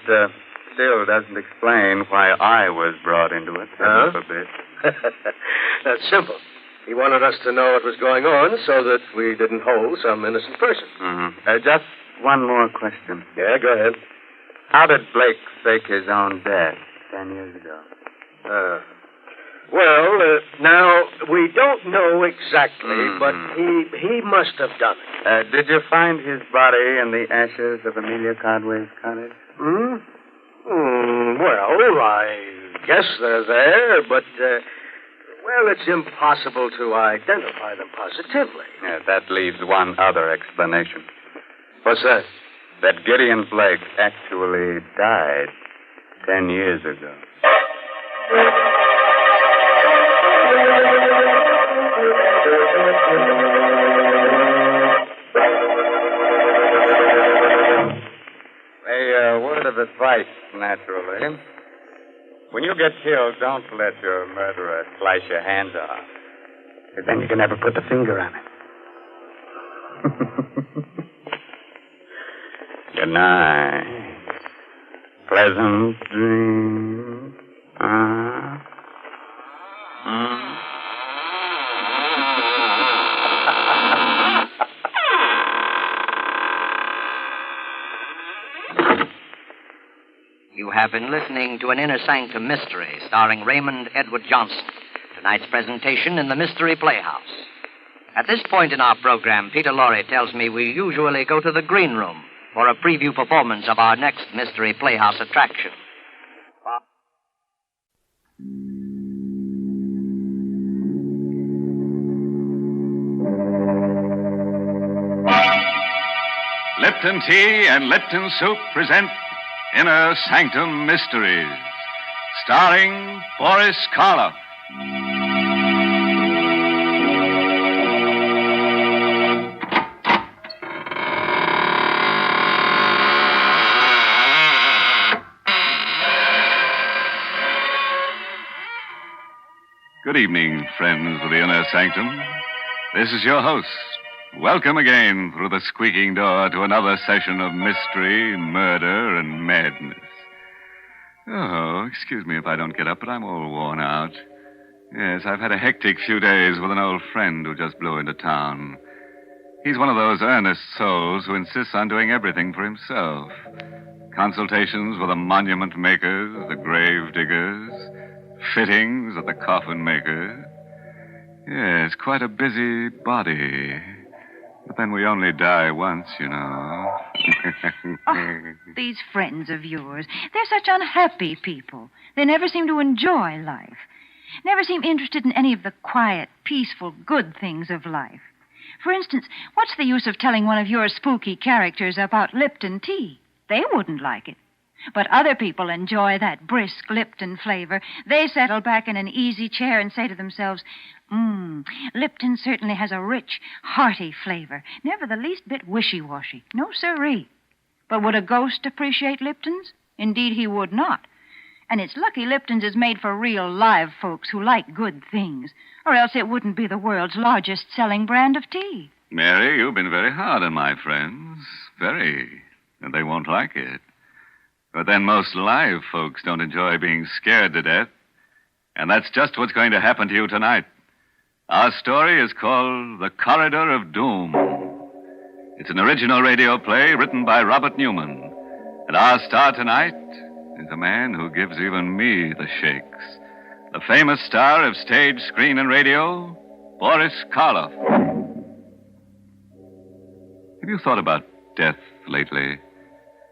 still doesn't explain why I was brought into it. Huh? A bit. That's simple. He wanted us to know what was going on so that we didn't hold some innocent person. Mm-hmm. Just one more question. Yeah, go ahead. How did Blake fake his own death 10 years ago? Now, we don't know exactly, but he must have done it. Did you find his body in the ashes of Amelia Cardway's cottage? Well, I guess they're there, but, it's impossible to identify them positively. Yeah, that leaves one other explanation. What's that? That Gideon Blake actually died 10 years ago. A word of advice, naturally. When you get killed, don't let your murderer slice your hands off. Because then you can never put the finger on it. Good night. Pleasant dreams. You have been listening to an Inner Sanctum Mystery starring Raymond Edward Johnson. Tonight's presentation in the Mystery Playhouse. At this point in our program, Peter Lorre tells me we usually go to the green room for a preview performance of our next Mystery Playhouse attraction. Lipton Tea and Lipton Soup present Inner Sanctum Mysteries, starring Boris Karloff. Good evening, friends of the Inner Sanctum. This is your host. Welcome again through the squeaking door to another session of mystery, murder, and madness. Oh, excuse me if I don't get up, but I'm all worn out. Yes, I've had a hectic few days with an old friend who just blew into town. He's one of those earnest souls who insists on doing everything for himself. Consultations with the monument makers, the grave diggers, fittings at the coffin maker. Yes, quite a busy body. But then we only die once, you know. These friends of yours, they're such unhappy people. They never seem to enjoy life. Never seem interested in any of the quiet, peaceful, good things of life. For instance, what's the use of telling one of your spooky characters about Lipton tea? They wouldn't like it. But other people enjoy that brisk Lipton flavor. They settle back in an easy chair and say to themselves, Lipton certainly has a rich, hearty flavor. Never the least bit wishy-washy. No siree. But would a ghost appreciate Lipton's? Indeed, he would not. And it's lucky Lipton's is made for real live folks who like good things, or else it wouldn't be the world's largest selling brand of tea. Mary, you've been very hard on my friends. Very. And they won't like it. But then most live folks don't enjoy being scared to death. And that's just what's going to happen to you tonight. Our story is called The Corridor of Doom. It's an original radio play written by Robert Newman. And our star tonight is a man who gives even me the shakes. The famous star of stage, screen, and radio, Boris Karloff. Have you thought about death lately?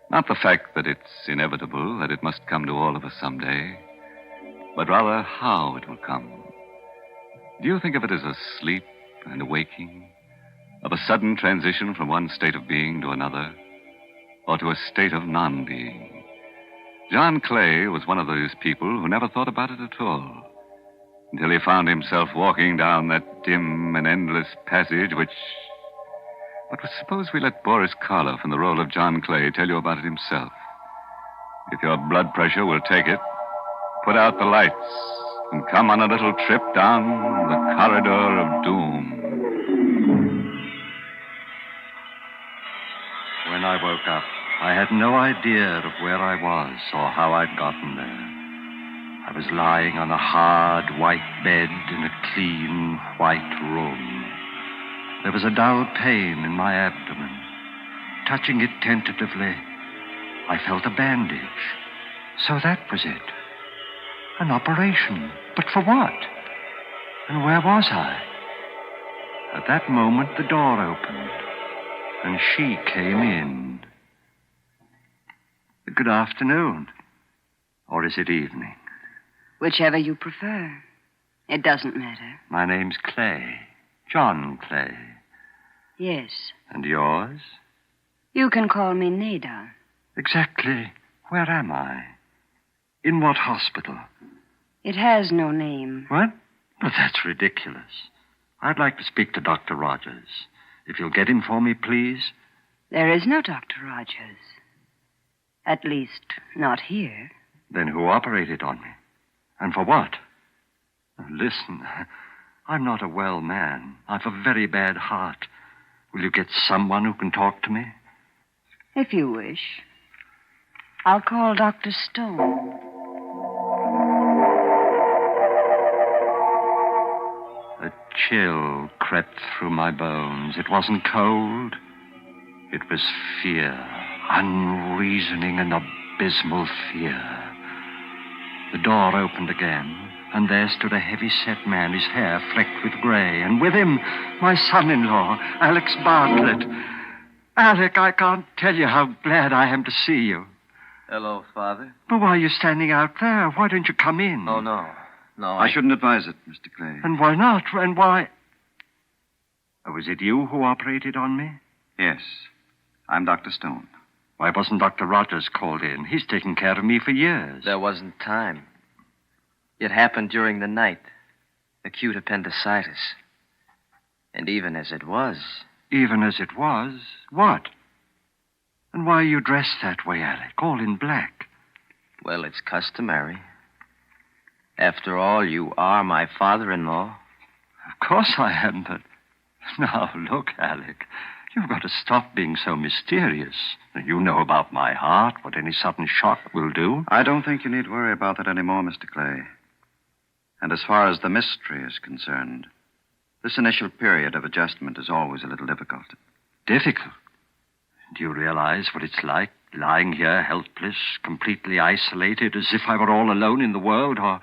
Not the fact that it's inevitable, that it must come to all of us someday, but rather how it will come. Do you think of it as a sleep and a waking, of a sudden transition from one state of being to another, or to a state of non-being? John Clay was one of those people who never thought about it at all, until he found himself walking down that dim and endless passage which... But suppose we let Boris Karloff in the role of John Clay tell you about it himself. If your blood pressure will take it, put out the lights and come on a little trip down the corridor of doom. When I woke up, I had no idea of where I was or how I'd gotten there. I was lying on a hard, white bed in a clean, white room. There was a dull pain in my abdomen. Touching it tentatively, I felt a bandage. So that was it. An operation. But for what? And where was I? At that moment, the door opened, and she came in. Good afternoon. Or is it evening? Whichever you prefer. It doesn't matter. My name's Clay. John Clay. Yes. And yours? You can call me Nada. Exactly. Where am I? In what hospital? It has no name. What? But that's ridiculous. I'd like to speak to Dr. Rogers. If you'll get him for me, please. There is no Dr. Rogers. At least, not here. Then who operated on me? And for what? Listen, I'm not a well man. I've a very bad heart. Will you get someone who can talk to me? If you wish. I'll call Dr. Stone. A chill crept through my bones. It wasn't cold. It was fear. Unreasoning and abysmal fear. The door opened again. And there stood a heavy-set man, his hair flecked with gray, and with him, my son-in-law, Alex Bartlett. Alec, I can't tell you how glad I am to see you. Hello, Father. But why are you standing out there? Why don't you come in? Oh, no. No, I shouldn't advise it, Mr. Clay. And why not? And why... Oh, was it you who operated on me? Yes. I'm Dr. Stone. Why wasn't Dr. Rogers called in? He's taken care of me for years. There wasn't time. It happened during the night. Acute appendicitis. And even as it was... Even as it was? What? And why are you dressed that way, Alec? All in black. Well, it's customary. After all, you are my father-in-law. Of course I am, but... Now, look, Alec. You've got to stop being so mysterious. You know about my heart, what any sudden shock will do. I don't think you need worry about that anymore, Mr. Clay. And as far as the mystery is concerned, this initial period of adjustment is always a little difficult. Difficult? Do you realize what it's like, lying here helpless, completely isolated, as if I were all alone in the world? Or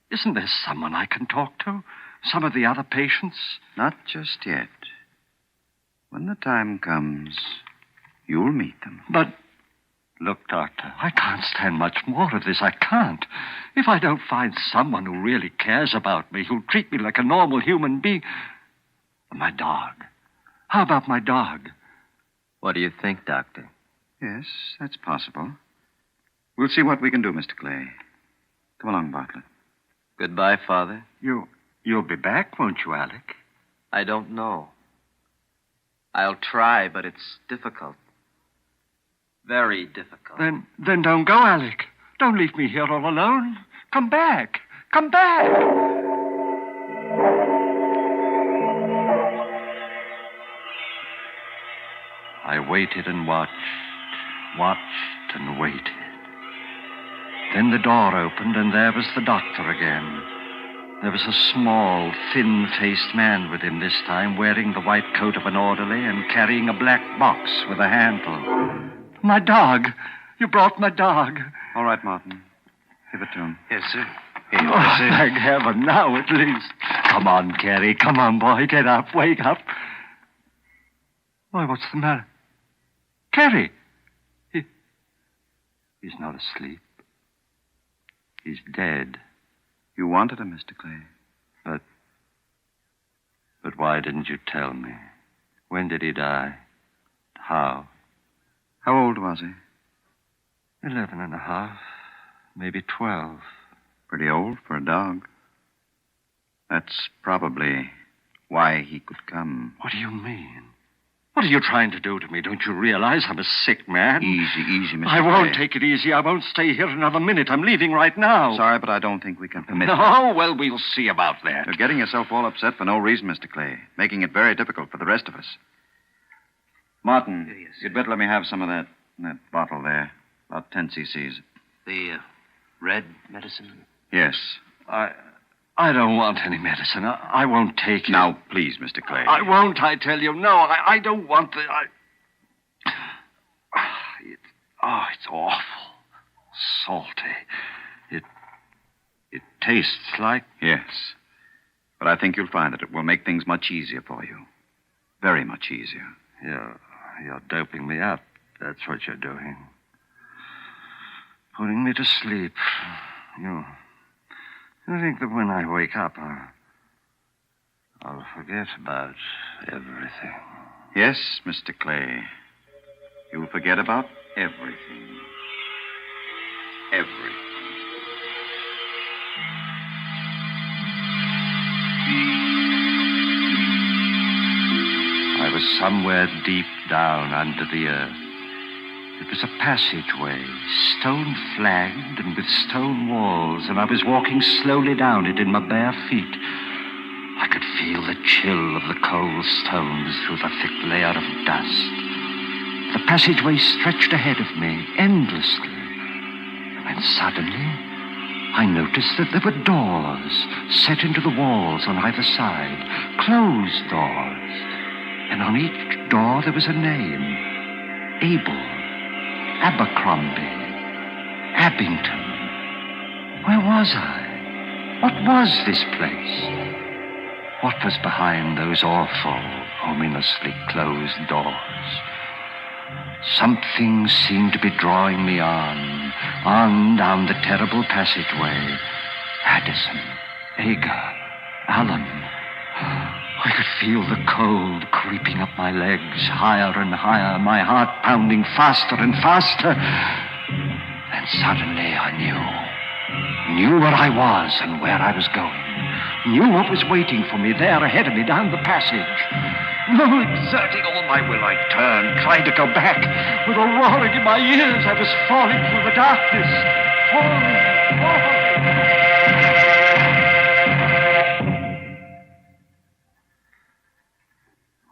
isn't there someone I can talk to? Some of the other patients? Not just yet. When the time comes, you'll meet them. But... Look, Doctor, I can't stand much more of this. I can't. If I don't find someone who really cares about me, who'll treat me like a normal human being... My dog. How about my dog? What do you think, Doctor? Yes, that's possible. We'll see what we can do, Mr. Clay. Come along, Bartlett. Goodbye, Father. You'll be back, won't you, Alec? I don't know. I'll try, but it's difficult. Very difficult. Then don't go, Alec. Don't leave me here all alone. Come back. Come back. I waited and watched and waited. Then the door opened, and there was the doctor again. There was a small, thin-faced man with him this time, wearing the white coat of an orderly and carrying a black box with a handle. My dog. You brought my dog. All right, Martin. Give it to him. Yes, sir. Thank heaven, now at least. Come on, Carrie. Come on, boy. Get up. Wake up. Why, what's the matter? Carrie! He's not asleep. He's dead. You wanted him, Mr. Clay. But why didn't you tell me? When did he die? How? How old was he? 11 and a half. Maybe 12. Pretty old for a dog. That's probably why he could come. What do you mean? What are you trying to do to me? Don't you realize I'm a sick man? Easy, Mr. I won't Clay. take it easy. I won't stay here another minute. I'm leaving right now. Sorry, but I don't think we can permit No, well, we'll see about that. You're getting yourself all upset for no reason, Mr. Clay, making it very difficult for the rest of us. Martin, you'd better let me have some of that bottle there. About 10 cc's. The red medicine? Yes. I don't want any medicine. I won't take it. Now, please, Mr. Clay. I won't, I tell you. No, I don't want the... It's awful. Salty. It tastes like... Yes. But I think you'll find that it will make things much easier for you. Very much easier. You're doping me up. That's what you're doing. Putting me to sleep. You think that when I wake up, I'll forget about everything. Yes, Mr. Clay. You'll forget about everything. Everything. I was somewhere deep down under the earth. It was a passageway, stone-flagged and with stone walls, and I was walking slowly down it in my bare feet. I could feel the chill of the cold stones through the thick layer of dust. The passageway stretched ahead of me, endlessly. And suddenly, I noticed that there were doors set into the walls on either side, closed doors. And on each door there was a name. Abel, Abercrombie, Abington. Where was I? What was this place? What was behind those awful, ominously closed doors? Something seemed to be drawing me on down the terrible passageway. Addison, Agar, Allen. I could feel the cold creeping up my legs, higher and higher, my heart pounding faster and faster. And suddenly I knew where I was and where I was going. Knew what was waiting for me there ahead of me down the passage. No, exerting all my will, I turned, tried to go back. With a roaring in my ears, I was falling through the darkness. Falling.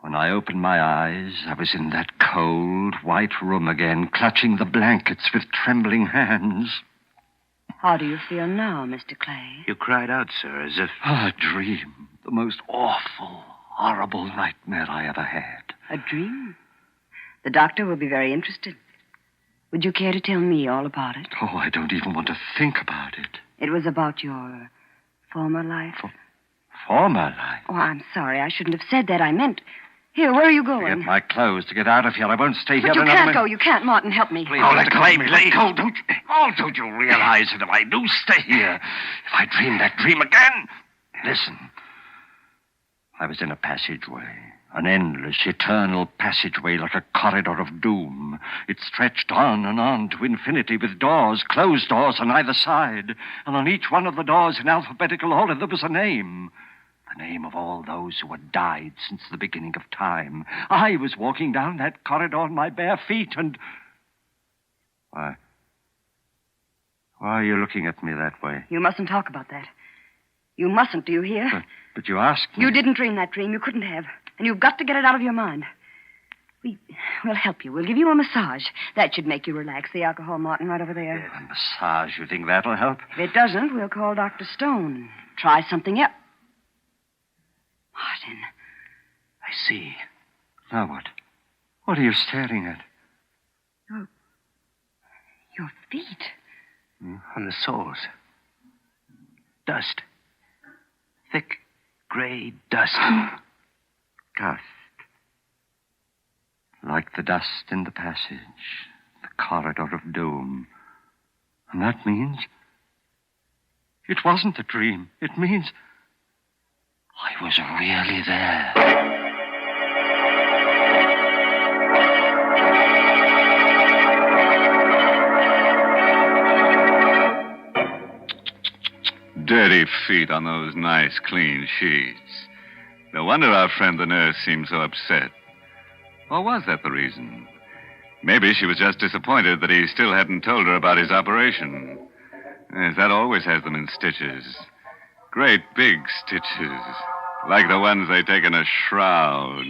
When I opened my eyes, I was in that cold, white room again, clutching the blankets with trembling hands. How do you feel now, Mr. Clay? You cried out, sir, as if... A dream. The most awful, horrible nightmare I ever had. A dream? The doctor will be very interested. Would you care to tell me all about it? Oh, I don't even want to think about it. It was about your former life? Former life? Oh, I'm sorry. I shouldn't have said that. I meant... Here, where are you going? To get my clothes, to get out of here. I won't stay here But you another can't minute. go. You can't. Martin, help me. Please, let go of me. Let go. Don't you realize that if I do stay here, if I dream that dream again... Listen. I was in a passageway, An endless, eternal passageway like a corridor of doom. It stretched on and on to infinity with doors, closed doors on either side. And on each one of the doors in alphabetical order there was a name. The name of all those who had died since the beginning of time. I was walking down that corridor on my bare feet and... Why are you looking at me that way? You mustn't talk about that. You mustn't, do you hear? But you asked me. You didn't dream that dream. You couldn't have. And you've got to get it out of your mind. We'll help you. We'll give you a massage. That should make you relax. The alcohol, Martin, right over there. A massage, you think that'll help? If it doesn't, we'll call Dr. Stone and try something else. Martin. I see. Now what? What are you staring at? Your feet. On the soles. Dust. Thick, gray dust. Dust. Like the dust in the passage. The corridor of doom. And that means... It wasn't a dream. It means... I was really there. Dirty feet on those nice, clean sheets. No wonder our friend the nurse seemed so upset. Or was that the reason? Maybe she was just disappointed that he still hadn't told her about his operation. Yes, that always has them in stitches. Great big stitches. Like the ones they take in a shroud.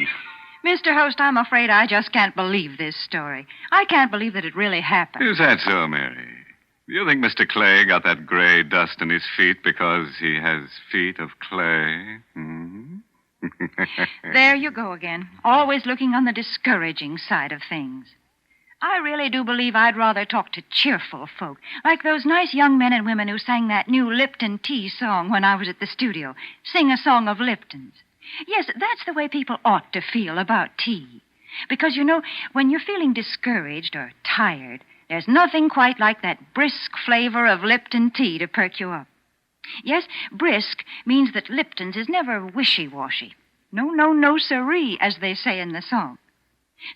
Mr. Host, I'm afraid I just can't believe this story. I can't believe that it really happened. Is that so, Mary? Do you think Mr. Clay got that gray dust in his feet because he has feet of clay? Hmm? There you go again. Always looking on the discouraging side of things. I really do believe I'd rather talk to cheerful folk, like those nice young men and women who sang that new Lipton tea song when I was at the studio. Sing a song of Lipton's. Yes, that's the way people ought to feel about tea. Because, you know, when you're feeling discouraged or tired, there's nothing quite like that brisk flavor of Lipton tea to perk you up. Yes, brisk means that Lipton's is never wishy-washy. No, siree, as they say in the song.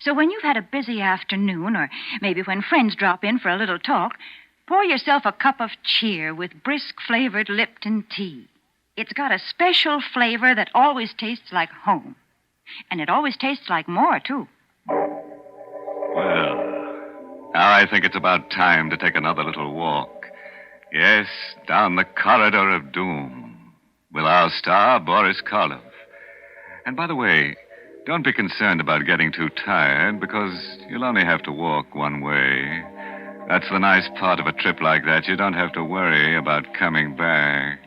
So when you've had a busy afternoon, or maybe when friends drop in for a little talk, pour yourself a cup of cheer with brisk-flavored Lipton tea. It's got a special flavor that always tastes like home. And it always tastes like more, too. Well, now I think it's about time to take another little walk. Yes, down the corridor of doom with our star, Boris Karloff. And by the way, don't be concerned about getting too tired, because you'll only have to walk one way. That's the nice part of a trip like that. You don't have to worry about coming back.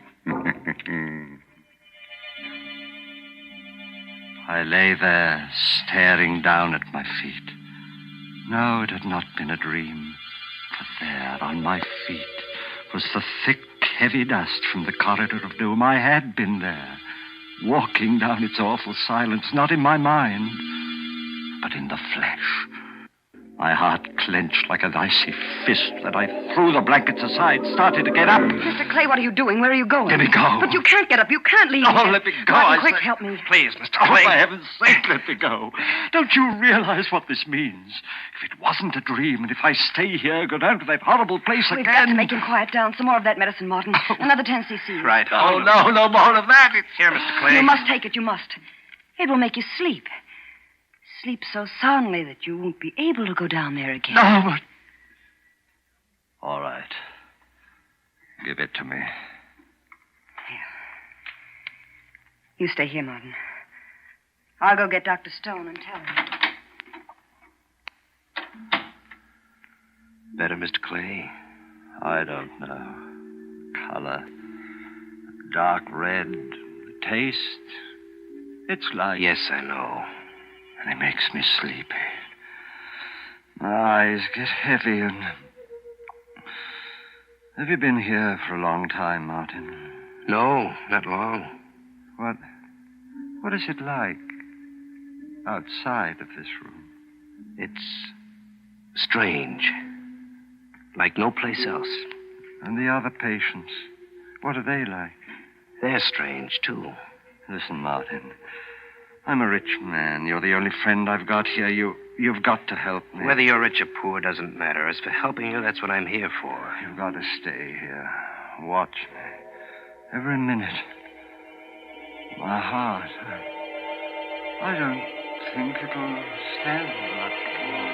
I lay there, staring down at my feet. No, it had not been a dream. For there, on my feet, was the thick, heavy dust from the corridor of doom. I had been there, walking down its awful silence, not in my mind, but in the flesh. My heart clenched like an icy fist that I threw the blankets aside, started to get up. Mr. Clay, what are you doing? Where are you going? Let me go. But you can't get up. You can't leave. Oh, let me go. Martin, quick, help me. Please, Mr. Clay. Oh, for heaven's sake, let me go. Don't you realize what this means? If it wasn't a dream, and if I stay here, go down to that horrible place We've again... got to make him quiet down. Some more of that medicine, Martin. Another 10 cc. Right. Oh, no more of that. It's here, Mr. Clay. You must take it. You must. It will make you sleep. Sleep so soundly that you won't be able to go down there again. No, but... All right. Give it to me. Here. You stay here, Martin. I'll go get Dr. Stone and tell him. Better, Mr. Clay? I don't know. Color. Dark red. Taste. It's like... Yes, I know. And it makes me sleepy. My eyes get heavy and... Have you been here for a long time, Martin? No, not long. What is it like outside of this room? It's strange. Like no place else. And the other patients, what are they like? They're strange, too. Listen, Martin. I'm a rich man. You're the only friend I've got here. You've got to help me. Whether you're rich or poor doesn't matter. As for helping you, that's what I'm here for. You've got to stay here. Watch me. Every minute. My heart. I don't think it'll stand much more.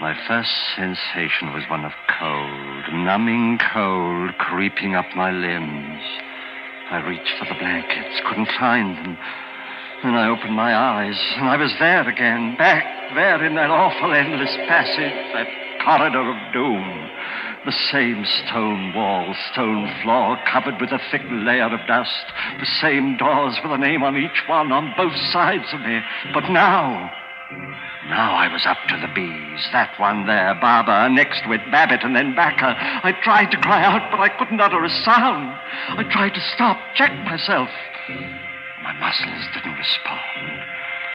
My first sensation was one of cold, numbing cold, creeping up my limbs. I reached for the blankets, couldn't find them. Then I opened my eyes, and I was there again, back there in that awful endless passage, that corridor of doom. The same stone wall, stone floor, covered with a thick layer of dust. The same doors with a name on each one, on both sides of me. But now I was up to the bees. That one there, Barbara, next to it, Babbitt, and then Backer. I tried to cry out, but I couldn't utter a sound. I tried to stop, check myself. My muscles didn't respond.